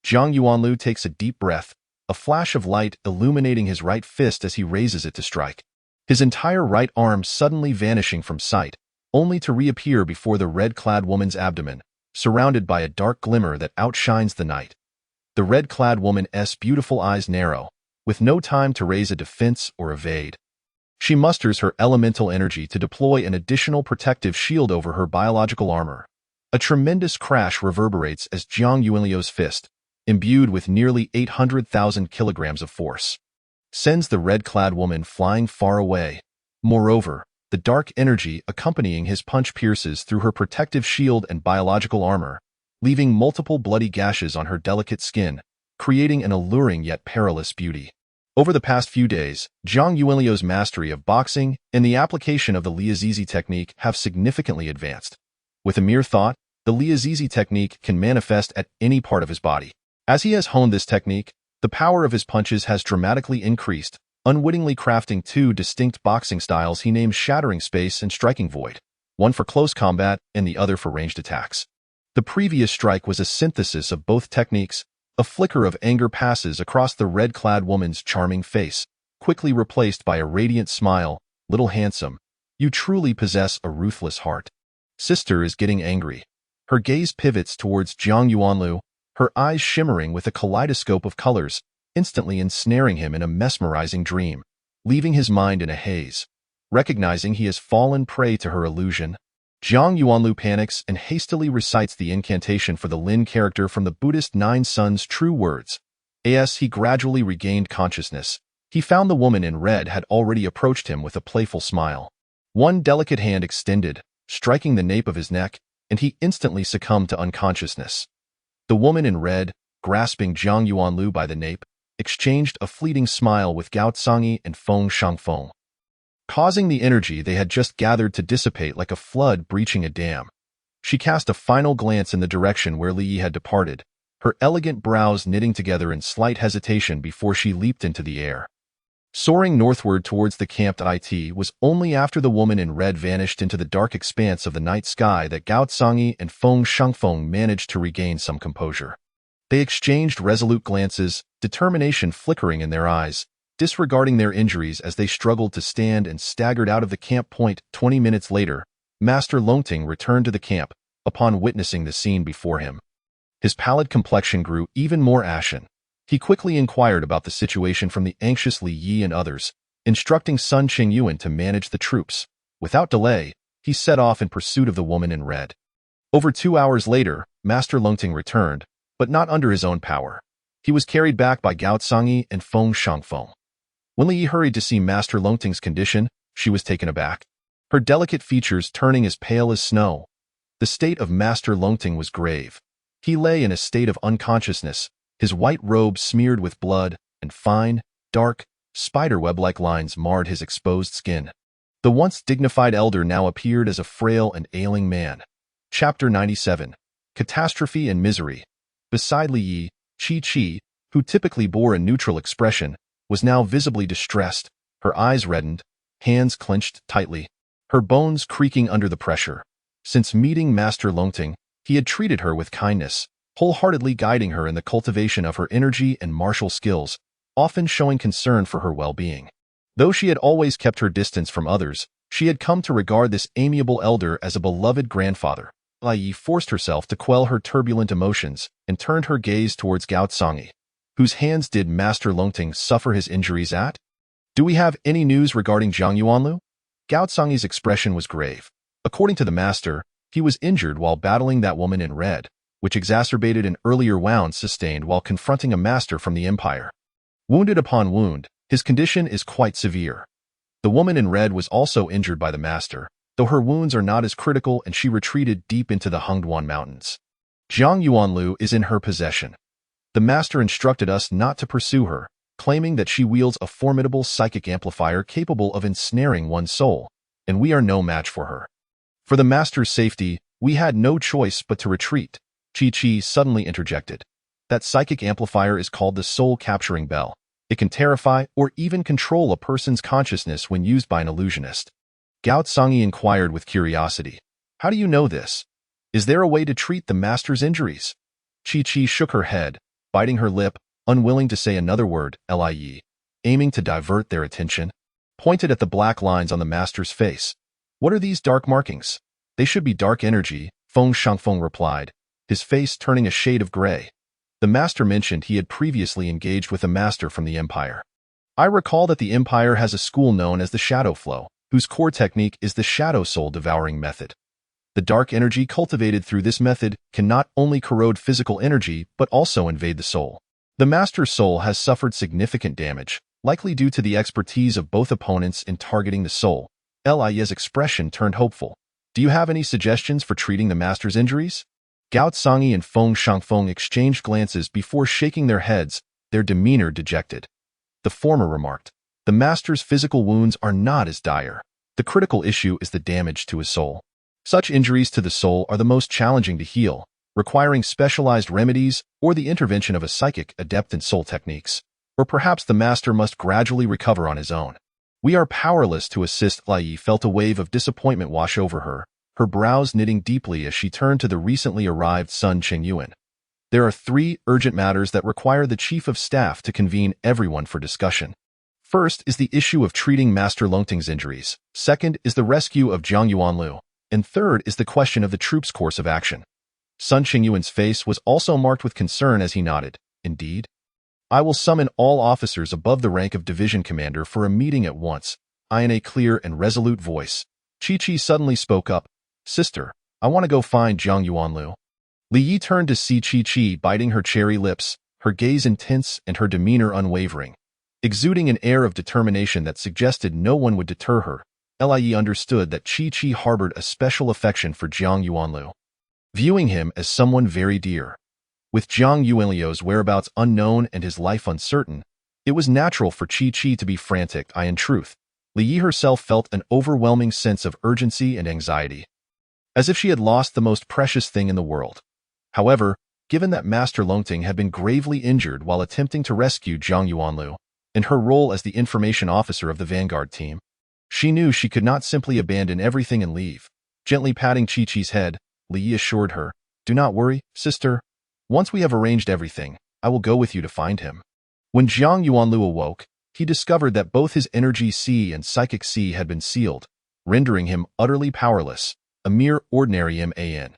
Jiang Yuanlu takes a deep breath, a flash of light illuminating his right fist as he raises it to strike, his entire right arm suddenly vanishing from sight, only to reappear before the red-clad woman's abdomen, surrounded by a dark glimmer that outshines the night. The red-clad woman's beautiful eyes narrow, with no time to raise a defense or evade. She musters her elemental energy to deploy an additional protective shield over her biological armor. A tremendous crash reverberates as Jiang Yuanliu's fist, imbued with nearly 800,000 kilograms of force, sends the red-clad woman flying far away. Moreover, the dark energy accompanying his punch pierces through her protective shield and biological armor, leaving multiple bloody gashes on her delicate skin, creating an alluring yet perilous beauty. Over the past few days, Jiang Yuanliu's mastery of boxing and the application of the Liazizi technique have significantly advanced. With a mere thought, the Liazizi technique can manifest at any part of his body. As he has honed this technique, the power of his punches has dramatically increased, unwittingly crafting two distinct boxing styles he names Shattering Space and Striking Void, one for close combat and the other for ranged attacks. The previous strike was a synthesis of both techniques. A flicker of anger passes across the red-clad woman's charming face, quickly replaced by a radiant smile. Little handsome, you truly possess a ruthless heart. Sister is getting angry. Her gaze pivots towards Jiang Yuanlu, her eyes shimmering with a kaleidoscope of colors, instantly ensnaring him in a mesmerizing dream, leaving his mind in a haze. Recognizing he has fallen prey to her illusion, Jiang Yuanlu panics and hastily recites the incantation for the Lin character from the Buddhist Nine Sons' true words. As he gradually regained consciousness, he found the woman in red had already approached him with a playful smile. One delicate hand extended, striking the nape of his neck, and he instantly succumbed to unconsciousness. The woman in red, grasping Jiang Yuanlu by the nape, exchanged a fleeting smile with Gao Zhangyi and Feng Shangfeng, causing the energy they had just gathered to dissipate like a flood breaching a dam. She cast a final glance in the direction where Li Yi had departed, her elegant brows knitting together in slight hesitation before she leaped into the air. Soaring northward towards the camp, it was only after the woman in red vanished into the dark expanse of the night sky that Gao Zhangyi and Feng Shangfeng managed to regain some composure. They exchanged resolute glances, determination flickering in their eyes, disregarding their injuries as they struggled to stand and staggered out of the camp point. 20 minutes later, Master Longting returned to the camp, upon witnessing the scene before him. His pallid complexion grew even more ashen. He quickly inquired about the situation from the anxious Li Yi and others, instructing Sun Qingyuan to manage the troops. Without delay, he set off in pursuit of the woman in red. Over 2 hours later, Master Longting returned, but not under his own power. He was carried back by Gao Zhangyi and Feng Shangfeng. When Li Yi hurried to see Master Longting's condition, she was taken aback, her delicate features turning as pale as snow. The state of Master Longting was grave. He lay in a state of unconsciousness, his white robe smeared with blood, and fine, dark, spiderweb-like lines marred his exposed skin. The once dignified elder now appeared as a frail and ailing man. Chapter 97. Catastrophe and Misery. Beside Li Yi, Qi, who typically bore a neutral expression, was now visibly distressed, her eyes reddened, hands clenched tightly, her bones creaking under the pressure. Since meeting Master Longting, he had treated her with kindness, wholeheartedly guiding her in the cultivation of her energy and martial skills, often showing concern for her well-being. Though she had always kept her distance from others, she had come to regard this amiable elder as a beloved grandfather. Yi forced herself to quell her turbulent emotions and turned her gaze towards Gao Tsangi, whose hands did Master Longting suffer his injuries at? Do we have any news regarding Zhang Yuanlu? Gao Tsangi's expression was grave. According to the master, he was injured while battling that woman in red, which exacerbated an earlier wound sustained while confronting a master from the Empire. Wounded upon wound, his condition is quite severe. The woman in red was also injured by the master, though her wounds are not as critical and she retreated deep into the Hengduan Mountains. Zhang Yuanlu is in her possession. The master instructed us not to pursue her, claiming that she wields a formidable psychic amplifier capable of ensnaring one's soul, and we are no match for her. For the master's safety, we had no choice but to retreat. Chi suddenly interjected. That psychic amplifier is called the soul-capturing bell. It can terrify or even control a person's consciousness when used by an illusionist. Gao Tsangi inquired with curiosity. How do you know this? Is there a way to treat the master's injuries? Chi shook her head, biting her lip, unwilling to say another word. Lie, aiming to divert their attention, pointed at the black lines on the master's face. What are these dark markings? They should be dark energy, Feng Shangfeng replied, his face turning a shade of gray. The master mentioned he had previously engaged with a master from the Empire. I recall that the Empire has a school known as the Shadow Flow, whose core technique is the Shadow Soul Devouring method. The dark energy cultivated through this method can not only corrode physical energy but also invade the soul. The master's soul has suffered significant damage, likely due to the expertise of both opponents in targeting the soul. Li's expression turned hopeful. Do you have any suggestions for treating the master's injuries? Gao Tsangi and Feng Shangfeng exchanged glances before shaking their heads, their demeanor dejected. The former remarked, the master's physical wounds are not as dire. The critical issue is the damage to his soul. Such injuries to the soul are the most challenging to heal, requiring specialized remedies or the intervention of a psychic adept in soul techniques. Or perhaps the master must gradually recover on his own. We are powerless to assist. Lai felt a wave of disappointment wash over her, her brows knitting deeply as she turned to the recently arrived Sun Chengyuan. There are 3 urgent matters that require the chief of staff to convene everyone for discussion. First is the issue of treating Master Longting's injuries. Second is the rescue of Zhang Yuanlu. And third is the question of the troops' course of action. Sun Chengyuan's face was also marked with concern as he nodded. Indeed. I will summon all officers above the rank of division commander for a meeting at once. In a clear and resolute voice, Chi suddenly spoke up. Sister, I want to go find Zhang Yuanlu. Li Yi turned to see Chi biting her cherry lips, her gaze intense and her demeanor unwavering, exuding an air of determination that suggested no one would deter her. Li understood that Chi harbored a special affection for Zhang Yuanlu, viewing him as someone very dear. With Zhang Yuanliu's whereabouts unknown and his life uncertain, it was natural for Chi to be frantic. In truth, Li Yi herself felt an overwhelming sense of urgency and anxiety, as if she had lost the most precious thing in the world. However, given that Master Longting had been gravely injured while attempting to rescue Zhang Yuanlu, and her role as the information officer of the Vanguard team, she knew she could not simply abandon everything and leave. Gently patting Chi-Chi's head, Li Yi assured her, "Do not worry, sister. Once we have arranged everything, I will go with you to find him." When Zhang Yuanlu awoke, he discovered that both his energy sea and psychic sea had been sealed, rendering him utterly powerless, a mere ordinary man.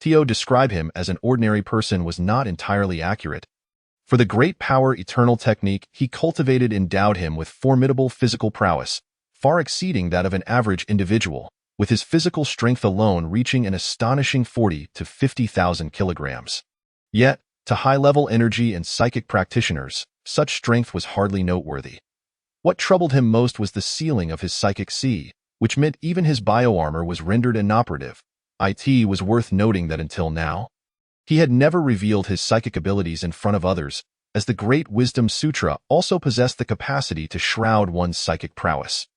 To describe him as an ordinary person was not entirely accurate, for the great power eternal technique he cultivated endowed him with formidable physical prowess, far exceeding that of an average individual, with his physical strength alone reaching an astonishing 40 to 50,000 kilograms. Yet, to high-level energy and psychic practitioners, such strength was hardly noteworthy. What troubled him most was the sealing of his psychic sea, which meant even his bioarmor was rendered inoperative. It was worth noting that until now, he had never revealed his psychic abilities in front of others, as the Great Wisdom Sutra also possessed the capacity to shroud one's psychic prowess.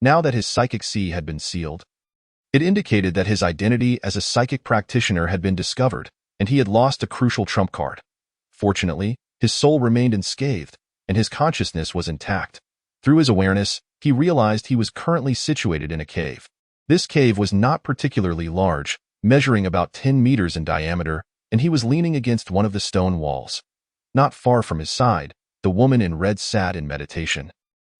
Now that his psychic sea had been sealed, it indicated that his identity as a psychic practitioner had been discovered, and he had lost a crucial trump card. Fortunately, his soul remained unscathed, and his consciousness was intact. Through his awareness, he realized he was currently situated in a cave. This cave was not particularly large, measuring about 10 meters in diameter, and he was leaning against one of the stone walls. Not far from his side, the woman in red sat in meditation.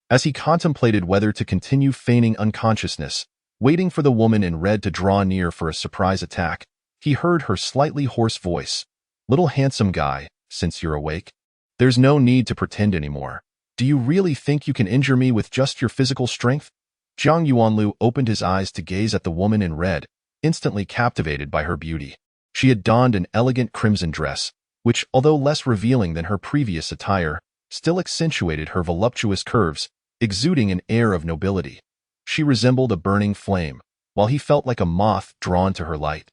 As he contemplated whether to continue feigning unconsciousness, waiting for the woman in red to draw near for a surprise attack, he heard her slightly hoarse voice. "Little handsome guy, since you're awake, there's no need to pretend anymore. Do you really think you can injure me with just your physical strength?" Jiang Yuanlu opened his eyes to gaze at the woman in red, instantly captivated by her beauty. She had donned an elegant crimson dress, which, although less revealing than her previous attire, still accentuated her voluptuous curves, exuding an air of nobility. She resembled a burning flame, while he felt like a moth drawn to her light,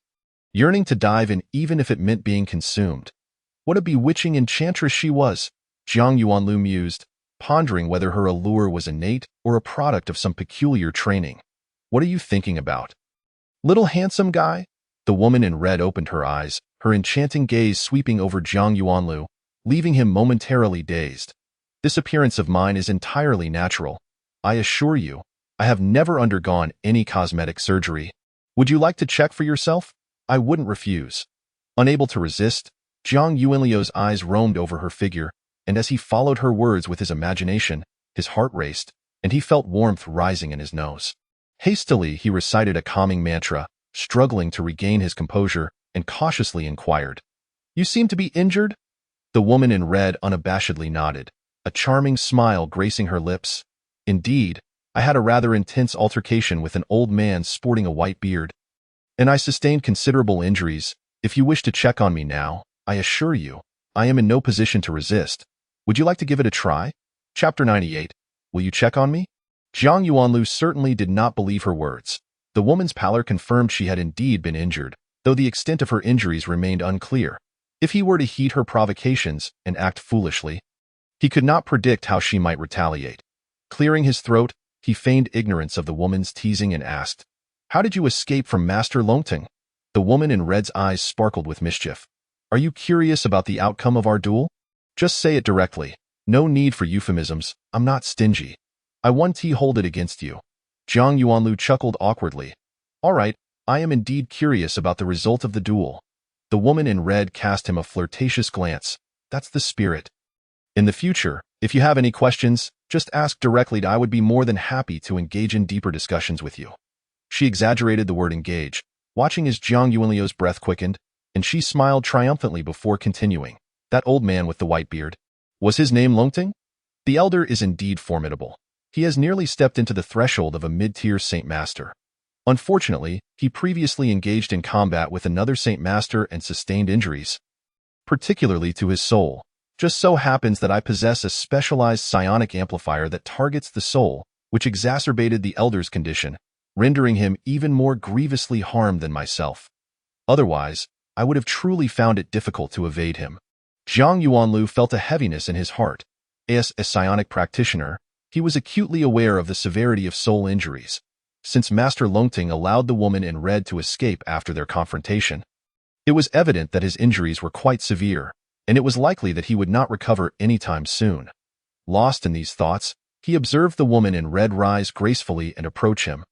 yearning to dive in even if it meant being consumed. What a bewitching enchantress she was, Jiang Yuanlu mused, pondering whether her allure was innate or a product of some peculiar training. "What are you thinking about, little handsome guy?" The woman in red opened her eyes, her enchanting gaze sweeping over Jiang Yuanlu, leaving him momentarily dazed. "This appearance of mine is entirely natural. I assure you, I have never undergone any cosmetic surgery. Would you like to check for yourself? I wouldn't refuse." Unable to resist, Jiang Yuanliu's eyes roamed over her figure, and as he followed her words with his imagination, his heart raced, and he felt warmth rising in his nose. Hastily, he recited a calming mantra, struggling to regain his composure, and cautiously inquired, "You seem to be injured?" The woman in red unabashedly nodded, a charming smile gracing her lips. "Indeed, I had a rather intense altercation with an old man sporting a white beard, and I sustained considerable injuries. If you wish to check on me now, I assure you, I am in no position to resist. Would you like to give it a try?" Chapter 98. Will you check on me? Jiang Yuanlu certainly did not believe her words. The woman's pallor confirmed she had indeed been injured, though the extent of her injuries remained unclear. If he were to heed her provocations and act foolishly, he could not predict how she might retaliate. Clearing his throat, he feigned ignorance of the woman's teasing and asked, "How did you escape from Master Longting?" The woman in red's eyes sparkled with mischief. "Are you curious about the outcome of our duel? Just say it directly. No need for euphemisms. I'm not stingy. I won't hold it against you." Jiang Yuanlu chuckled awkwardly. "All right, I am indeed curious about the result of the duel." The woman in red cast him a flirtatious glance. "That's the spirit. In the future, if you have any questions, just ask directly. I would be more than happy to engage in deeper discussions with you." She exaggerated the word engage, watching as Jiang Yuanliu's breath quickened, and she smiled triumphantly before continuing. "That old man with the white beard. Was his name Longting? The elder is indeed formidable. He has nearly stepped into the threshold of a mid-tier Saint Master. Unfortunately, he previously engaged in combat with another Saint Master and sustained injuries, particularly to his soul. Just so happens that I possess a specialized psionic amplifier that targets the soul, which exacerbated the elder's condition, rendering him even more grievously harmed than myself. Otherwise, I would have truly found it difficult to evade him." Jiang Yuanlu felt a heaviness in his heart. As a psionic practitioner, he was acutely aware of the severity of soul injuries. Since Master Longting allowed the woman in red to escape after their confrontation, it was evident that his injuries were quite severe, and it was likely that he would not recover anytime soon. Lost in these thoughts, he observed the woman in red rise gracefully and approach him.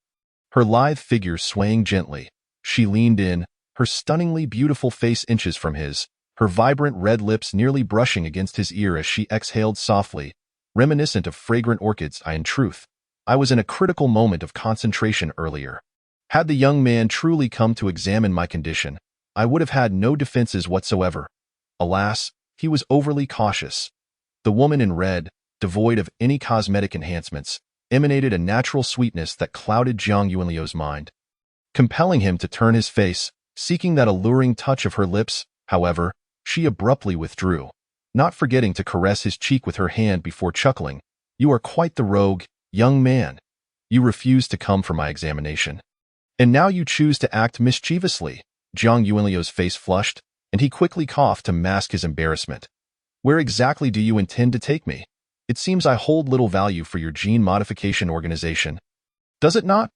Her lithe figure swaying gently, she leaned in, her stunningly beautiful face inches from his, her vibrant red lips nearly brushing against his ear as she exhaled softly, reminiscent of fragrant orchids. In truth, I was in a critical moment of concentration earlier. Had the young man truly come to examine my condition, I would have had no defenses whatsoever. Alas, he was overly cautious. The woman in red, devoid of any cosmetic enhancements, emanated a natural sweetness that clouded Jiang Yuanliu's mind, compelling him to turn his face, seeking that alluring touch of her lips. However, she abruptly withdrew, not forgetting to caress his cheek with her hand before chuckling. "You are quite the rogue, young man. You refused to come for my examination, and now you choose to act mischievously." Jiang Yuanliu's face flushed, and he quickly coughed to mask his embarrassment. "Where exactly do you intend to take me? It seems I hold little value for your gene modification organization. Does it not?"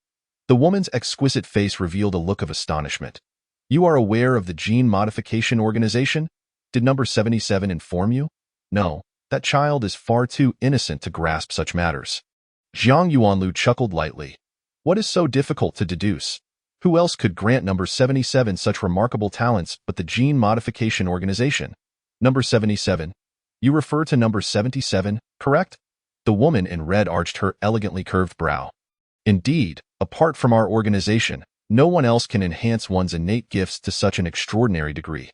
The woman's exquisite face revealed a look of astonishment. "You are aware of the gene modification organization? Did number 77 inform you?" "No, that child is far too innocent to grasp such matters." Jiang Yuanlu chuckled lightly. "What is so difficult to deduce? Who else could grant number 77 such remarkable talents but the gene modification organization? Number 77, You refer to number 77, correct? The woman in red arched her elegantly curved brow. Indeed, apart from our organization, no one else can enhance one's innate gifts to such an extraordinary degree.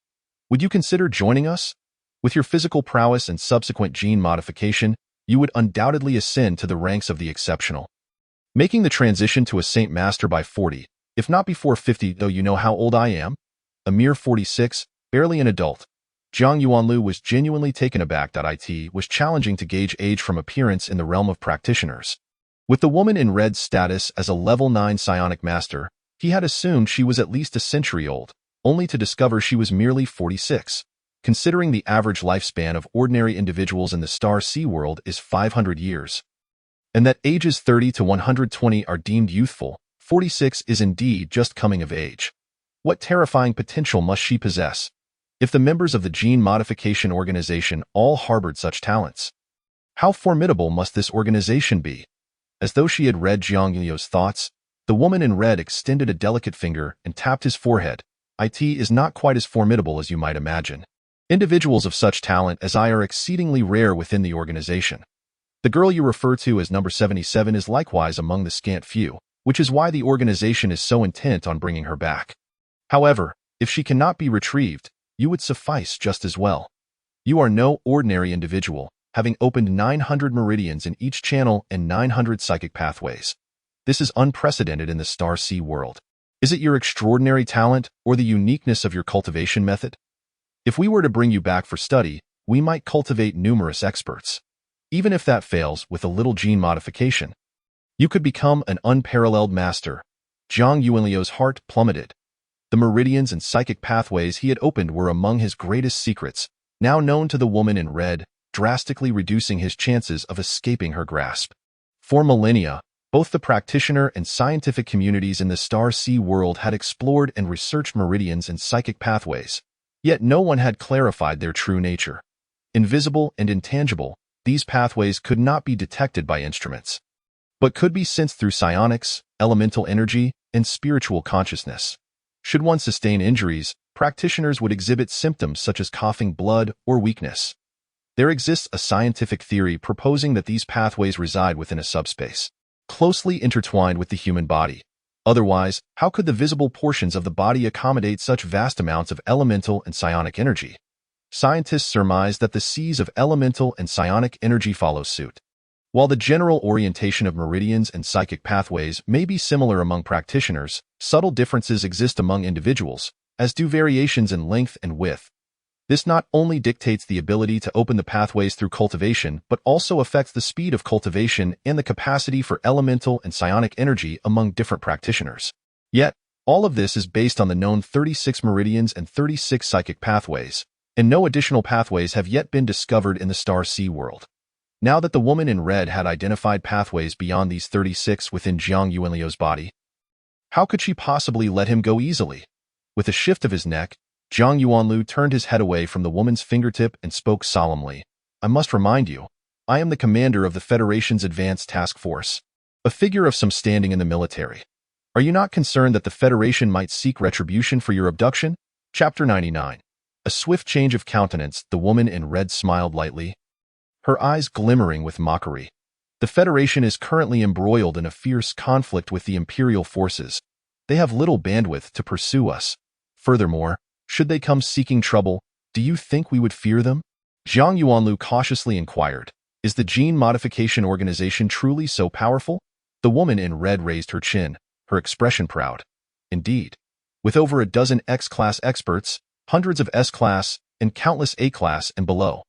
Would you consider joining us? With your physical prowess and subsequent gene modification, you would undoubtedly ascend to the ranks of the exceptional. Making the transition to a Saint Master by 40, if not before 50, though you know how old I am? A mere 46, barely an adult. Jiang Yuanlu was genuinely taken aback. It was challenging to gauge age from appearance in the realm of practitioners. With the woman in red's status as a level 9 psionic master, he had assumed she was at least a century old, only to discover she was merely 46. Considering the average lifespan of ordinary individuals in the Star Sea world is 500 years, and that ages 30 to 120 are deemed youthful, 46 is indeed just coming of age. What terrifying potential must she possess? If the members of the gene modification organization all harbored such talents, how formidable must this organization be? As though she had read Jiang Yuanlu's thoughts, the woman in red extended a delicate finger and tapped his forehead. It is not quite as formidable as you might imagine. Individuals of such talent as I are exceedingly rare within the organization. The girl you refer to as number 77 is likewise among the scant few, which is why the organization is so intent on bringing her back. However, if she cannot be retrieved, you would suffice just as well. You are no ordinary individual, having opened 900 meridians in each channel and 900 psychic pathways. This is unprecedented in the Star Sea world. Is it your extraordinary talent or the uniqueness of your cultivation method? If we were to bring you back for study, we might cultivate numerous experts. Even if that fails with a little gene modification, you could become an unparalleled master. Jiang Yuanlu's heart plummeted. The meridians and psychic pathways he had opened were among his greatest secrets, now known to the woman in red, drastically reducing his chances of escaping her grasp. For millennia, both the practitioner and scientific communities in the Star Sea world had explored and researched meridians and psychic pathways, yet no one had clarified their true nature. Invisible and intangible, these pathways could not be detected by instruments, but could be sensed through psionics, elemental energy, and spiritual consciousness. Should one sustain injuries, practitioners would exhibit symptoms such as coughing blood or weakness. There exists a scientific theory proposing that these pathways reside within a subspace, closely intertwined with the human body. Otherwise, how could the visible portions of the body accommodate such vast amounts of elemental and psionic energy? Scientists surmise that the seas of elemental and psionic energy follow suit. While the general orientation of meridians and psychic pathways may be similar among practitioners, subtle differences exist among individuals, as do variations in length and width. This not only dictates the ability to open the pathways through cultivation, but also affects the speed of cultivation and the capacity for elemental and psionic energy among different practitioners. Yet, all of this is based on the known 36 meridians and 36 psychic pathways, and no additional pathways have yet been discovered in the Star Sea world. Now that the woman in red had identified pathways beyond these 36 within Jiang Yuanlu's body, how could she possibly let him go easily? With a shift of his neck, Jiang Yuanlu turned his head away from the woman's fingertip and spoke solemnly. I must remind you, I am the commander of the Federation's Advanced Task Force, a figure of some standing in the military. Are you not concerned that the Federation might seek retribution for your abduction? Chapter 99. A swift change of countenance, the woman in red smiled lightly, her eyes glimmering with mockery. The Federation is currently embroiled in a fierce conflict with the Imperial forces. They have little bandwidth to pursue us. Furthermore, should they come seeking trouble, do you think we would fear them? Jiang Yuanlu cautiously inquired. Is the gene modification organization truly so powerful? The woman in red raised her chin, her expression proud. Indeed. With over a dozen X-class experts, hundreds of S-class, and countless A-class and below.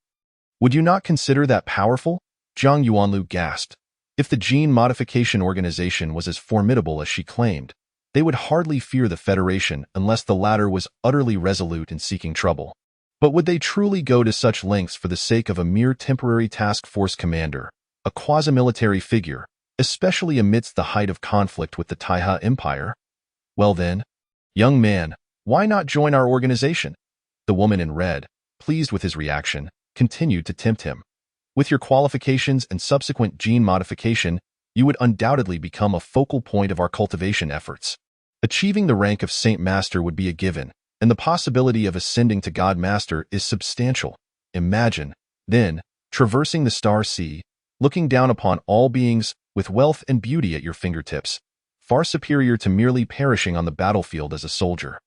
Would you not consider that powerful? Jiang Yuanlu gasped. If the gene modification organization was as formidable as she claimed, they would hardly fear the Federation unless the latter was utterly resolute in seeking trouble. But would they truly go to such lengths for the sake of a mere temporary task force commander, a quasi-military figure, especially amidst the height of conflict with the Taiha Empire? Well then, young man, why not join our organization? The woman in red, pleased with his reaction, continued to tempt him. With your qualifications and subsequent gene modification, you would undoubtedly become a focal point of our cultivation efforts. Achieving the rank of Saint Master would be a given, and the possibility of ascending to God Master is substantial. Imagine, Then, traversing the star sea, looking down upon all beings with wealth and beauty at your fingertips, far superior to merely perishing on the battlefield as a soldier.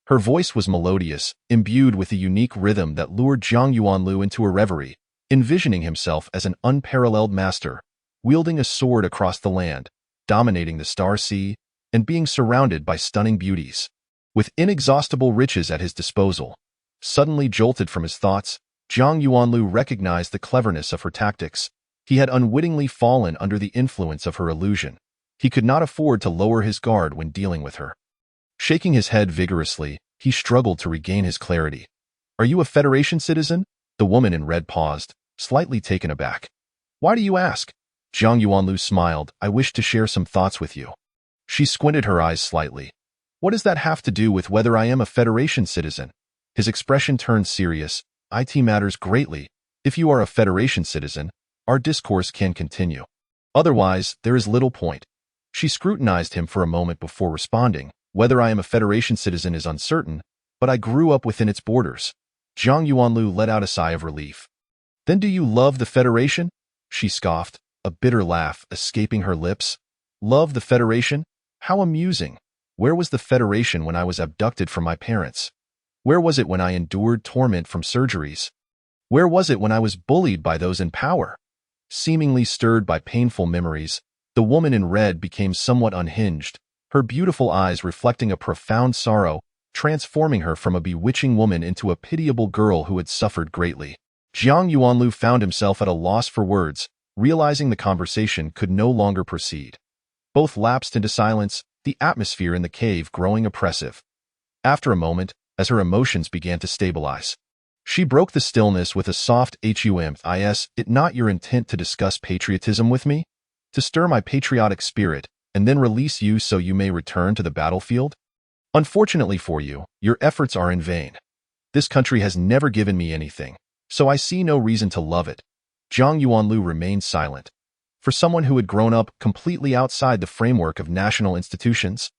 Her voice was melodious, imbued with a unique rhythm that lured Zhang Yuanlu into a reverie, envisioning himself as an unparalleled master, wielding a sword across the land, dominating the star sea, and being surrounded by stunning beauties. With inexhaustible riches at his disposal, suddenly jolted from his thoughts, Zhang Yuanlu recognized the cleverness of her tactics. He had unwittingly fallen under the influence of her illusion. He could not afford to lower his guard when dealing with her. Shaking his head vigorously, he struggled to regain his clarity. "Are you a Federation citizen?" The woman in red paused, slightly taken aback. "Why do you ask?" Zhang Yuanlu smiled. "I wish to share some thoughts with you." She squinted her eyes slightly. "What does that have to do with whether I am a Federation citizen?" His expression turned serious. "It matters greatly. If you are a Federation citizen, our discourse can continue. Otherwise, there is little point." She scrutinized him for a moment before responding. "Whether I am a Federation citizen is uncertain, but I grew up within its borders." Zhang Yuanlu let out a sigh of relief. "Then do you love the Federation?" She scoffed, a bitter laugh escaping her lips. "Love the Federation? How amusing. Where was the Federation when I was abducted from my parents? Where was it when I endured torment from surgeries? Where was it when I was bullied by those in power?" Seemingly stirred by painful memories, the woman in red became somewhat unhinged, her beautiful eyes reflecting a profound sorrow, transforming her from a bewitching woman into a pitiable girl who had suffered greatly. Zhang Yuanlu found himself at a loss for words, realizing the conversation could no longer proceed. Both lapsed into silence, the atmosphere in the cave growing oppressive. After a moment, as her emotions began to stabilize, she broke the stillness with a soft "Is it not your intent to discuss patriotism with me? To stir my patriotic spirit, and then release you so you may return to the battlefield? Unfortunately for you, your efforts are in vain. This country has never given me anything, so I see no reason to love it." Zhang Yuanlu remained silent. For someone who had grown up completely outside the framework of national institutions,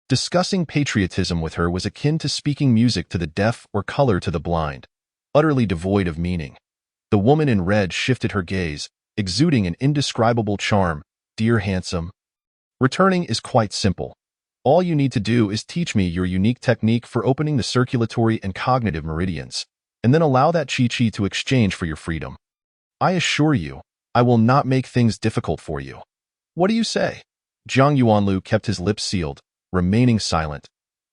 discussing patriotism with her was akin to speaking music to the deaf or color to the blind, utterly devoid of meaning. The woman in red shifted her gaze, exuding an indescribable charm. "Dear handsome, returning is quite simple. All you need to do is teach me your unique technique for opening the circulatory and cognitive meridians, and then allow that chi-chi to exchange for your freedom. I assure you, I will not make things difficult for you. What do you say?" Zhang Yuanlu kept his lips sealed, remaining silent.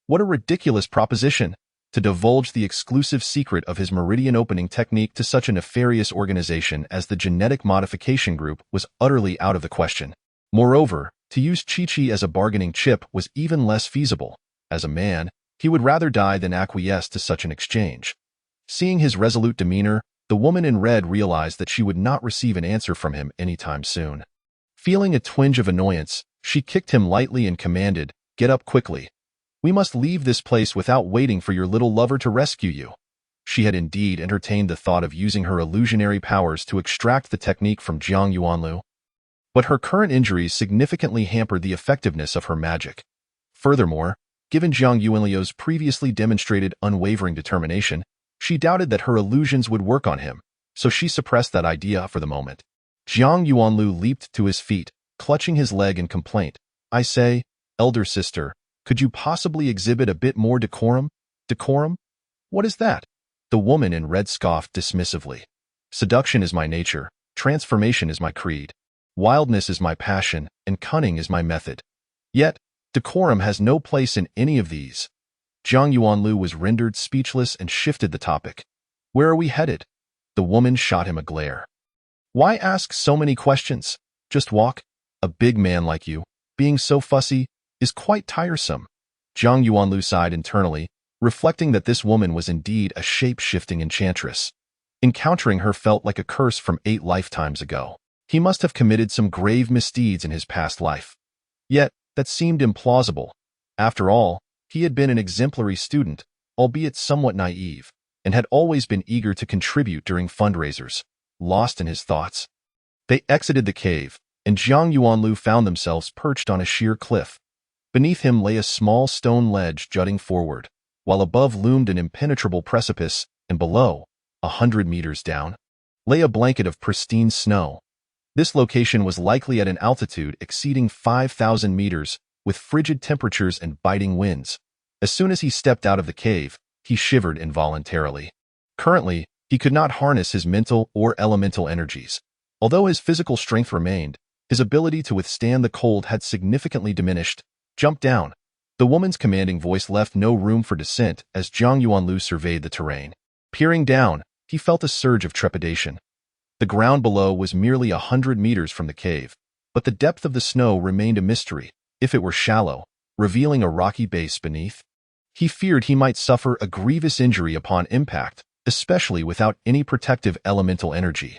What a ridiculous proposition! To divulge the exclusive secret of his meridian opening technique to such a nefarious organization as the Genetic Modification Group was utterly out of the question. Moreover, to use chi-chi as a bargaining chip was even less feasible. As a man, he would rather die than acquiesce to such an exchange. Seeing his resolute demeanor, the woman in red realized that she would not receive an answer from him anytime soon. Feeling a twinge of annoyance, she kicked him lightly and commanded, "Get up quickly. We must leave this place without waiting for your little lover to rescue you." She had indeed entertained the thought of using her illusionary powers to extract the technique from Zhang Yuanlu, but her current injuries significantly hampered the effectiveness of her magic. Furthermore, given Zhang Yuanlu's previously demonstrated unwavering determination, she doubted that her illusions would work on him, so she suppressed that idea for the moment. Zhang Yuanlu leaped to his feet, clutching his leg in complaint. "I say, elder sister, could you possibly exhibit a bit more decorum?" "Decorum? What is that?" The woman in red scoffed dismissively. "Seduction is my nature, transformation is my creed, wildness is my passion, and cunning is my method. Yet, decorum has no place in any of these." Zhang Yuanlu was rendered speechless and shifted the topic. "Where are we headed?" The woman shot him a glare. "Why ask so many questions? Just walk. A big man like you, being so fussy, is quite tiresome." Zhang Yuanlu sighed internally, reflecting that this woman was indeed a shape-shifting enchantress. Encountering her felt like a curse from 8 lifetimes ago. He must have committed some grave misdeeds in his past life. Yet, that seemed implausible. After all, he had been an exemplary student, albeit somewhat naive, and had always been eager to contribute during fundraisers, lost in his thoughts. They exited the cave, and Zhang Yuanlu found themselves perched on a sheer cliff. Beneath him lay a small stone ledge jutting forward, while above loomed an impenetrable precipice, and below, 100 meters down, lay a blanket of pristine snow. This location was likely at an altitude exceeding 5,000 meters, with frigid temperatures and biting winds. As soon as he stepped out of the cave, he shivered involuntarily. Currently, he could not harness his mental or elemental energies. Although his physical strength remained, his ability to withstand the cold had significantly diminished. Jump down. The woman's commanding voice left no room for dissent as Jiang Yuanlu surveyed the terrain. Peering down, he felt a surge of trepidation. The ground below was merely 100 meters from the cave, but the depth of the snow remained a mystery, if it were shallow, revealing a rocky base beneath. He feared he might suffer a grievous injury upon impact, especially without any protective elemental energy.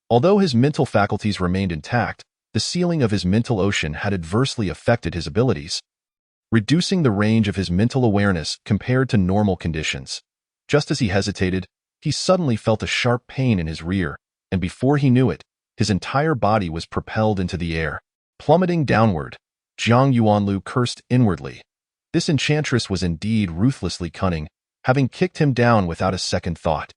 Although his mental faculties remained intact, the sealing of his mental ocean had adversely affected his abilities, reducing the range of his mental awareness compared to normal conditions. Just as he hesitated, he suddenly felt a sharp pain in his rear, and before he knew it, his entire body was propelled into the air. Plummeting downward, Jiang Yuanlu cursed inwardly. This enchantress was indeed ruthlessly cunning, having kicked him down without a second thought.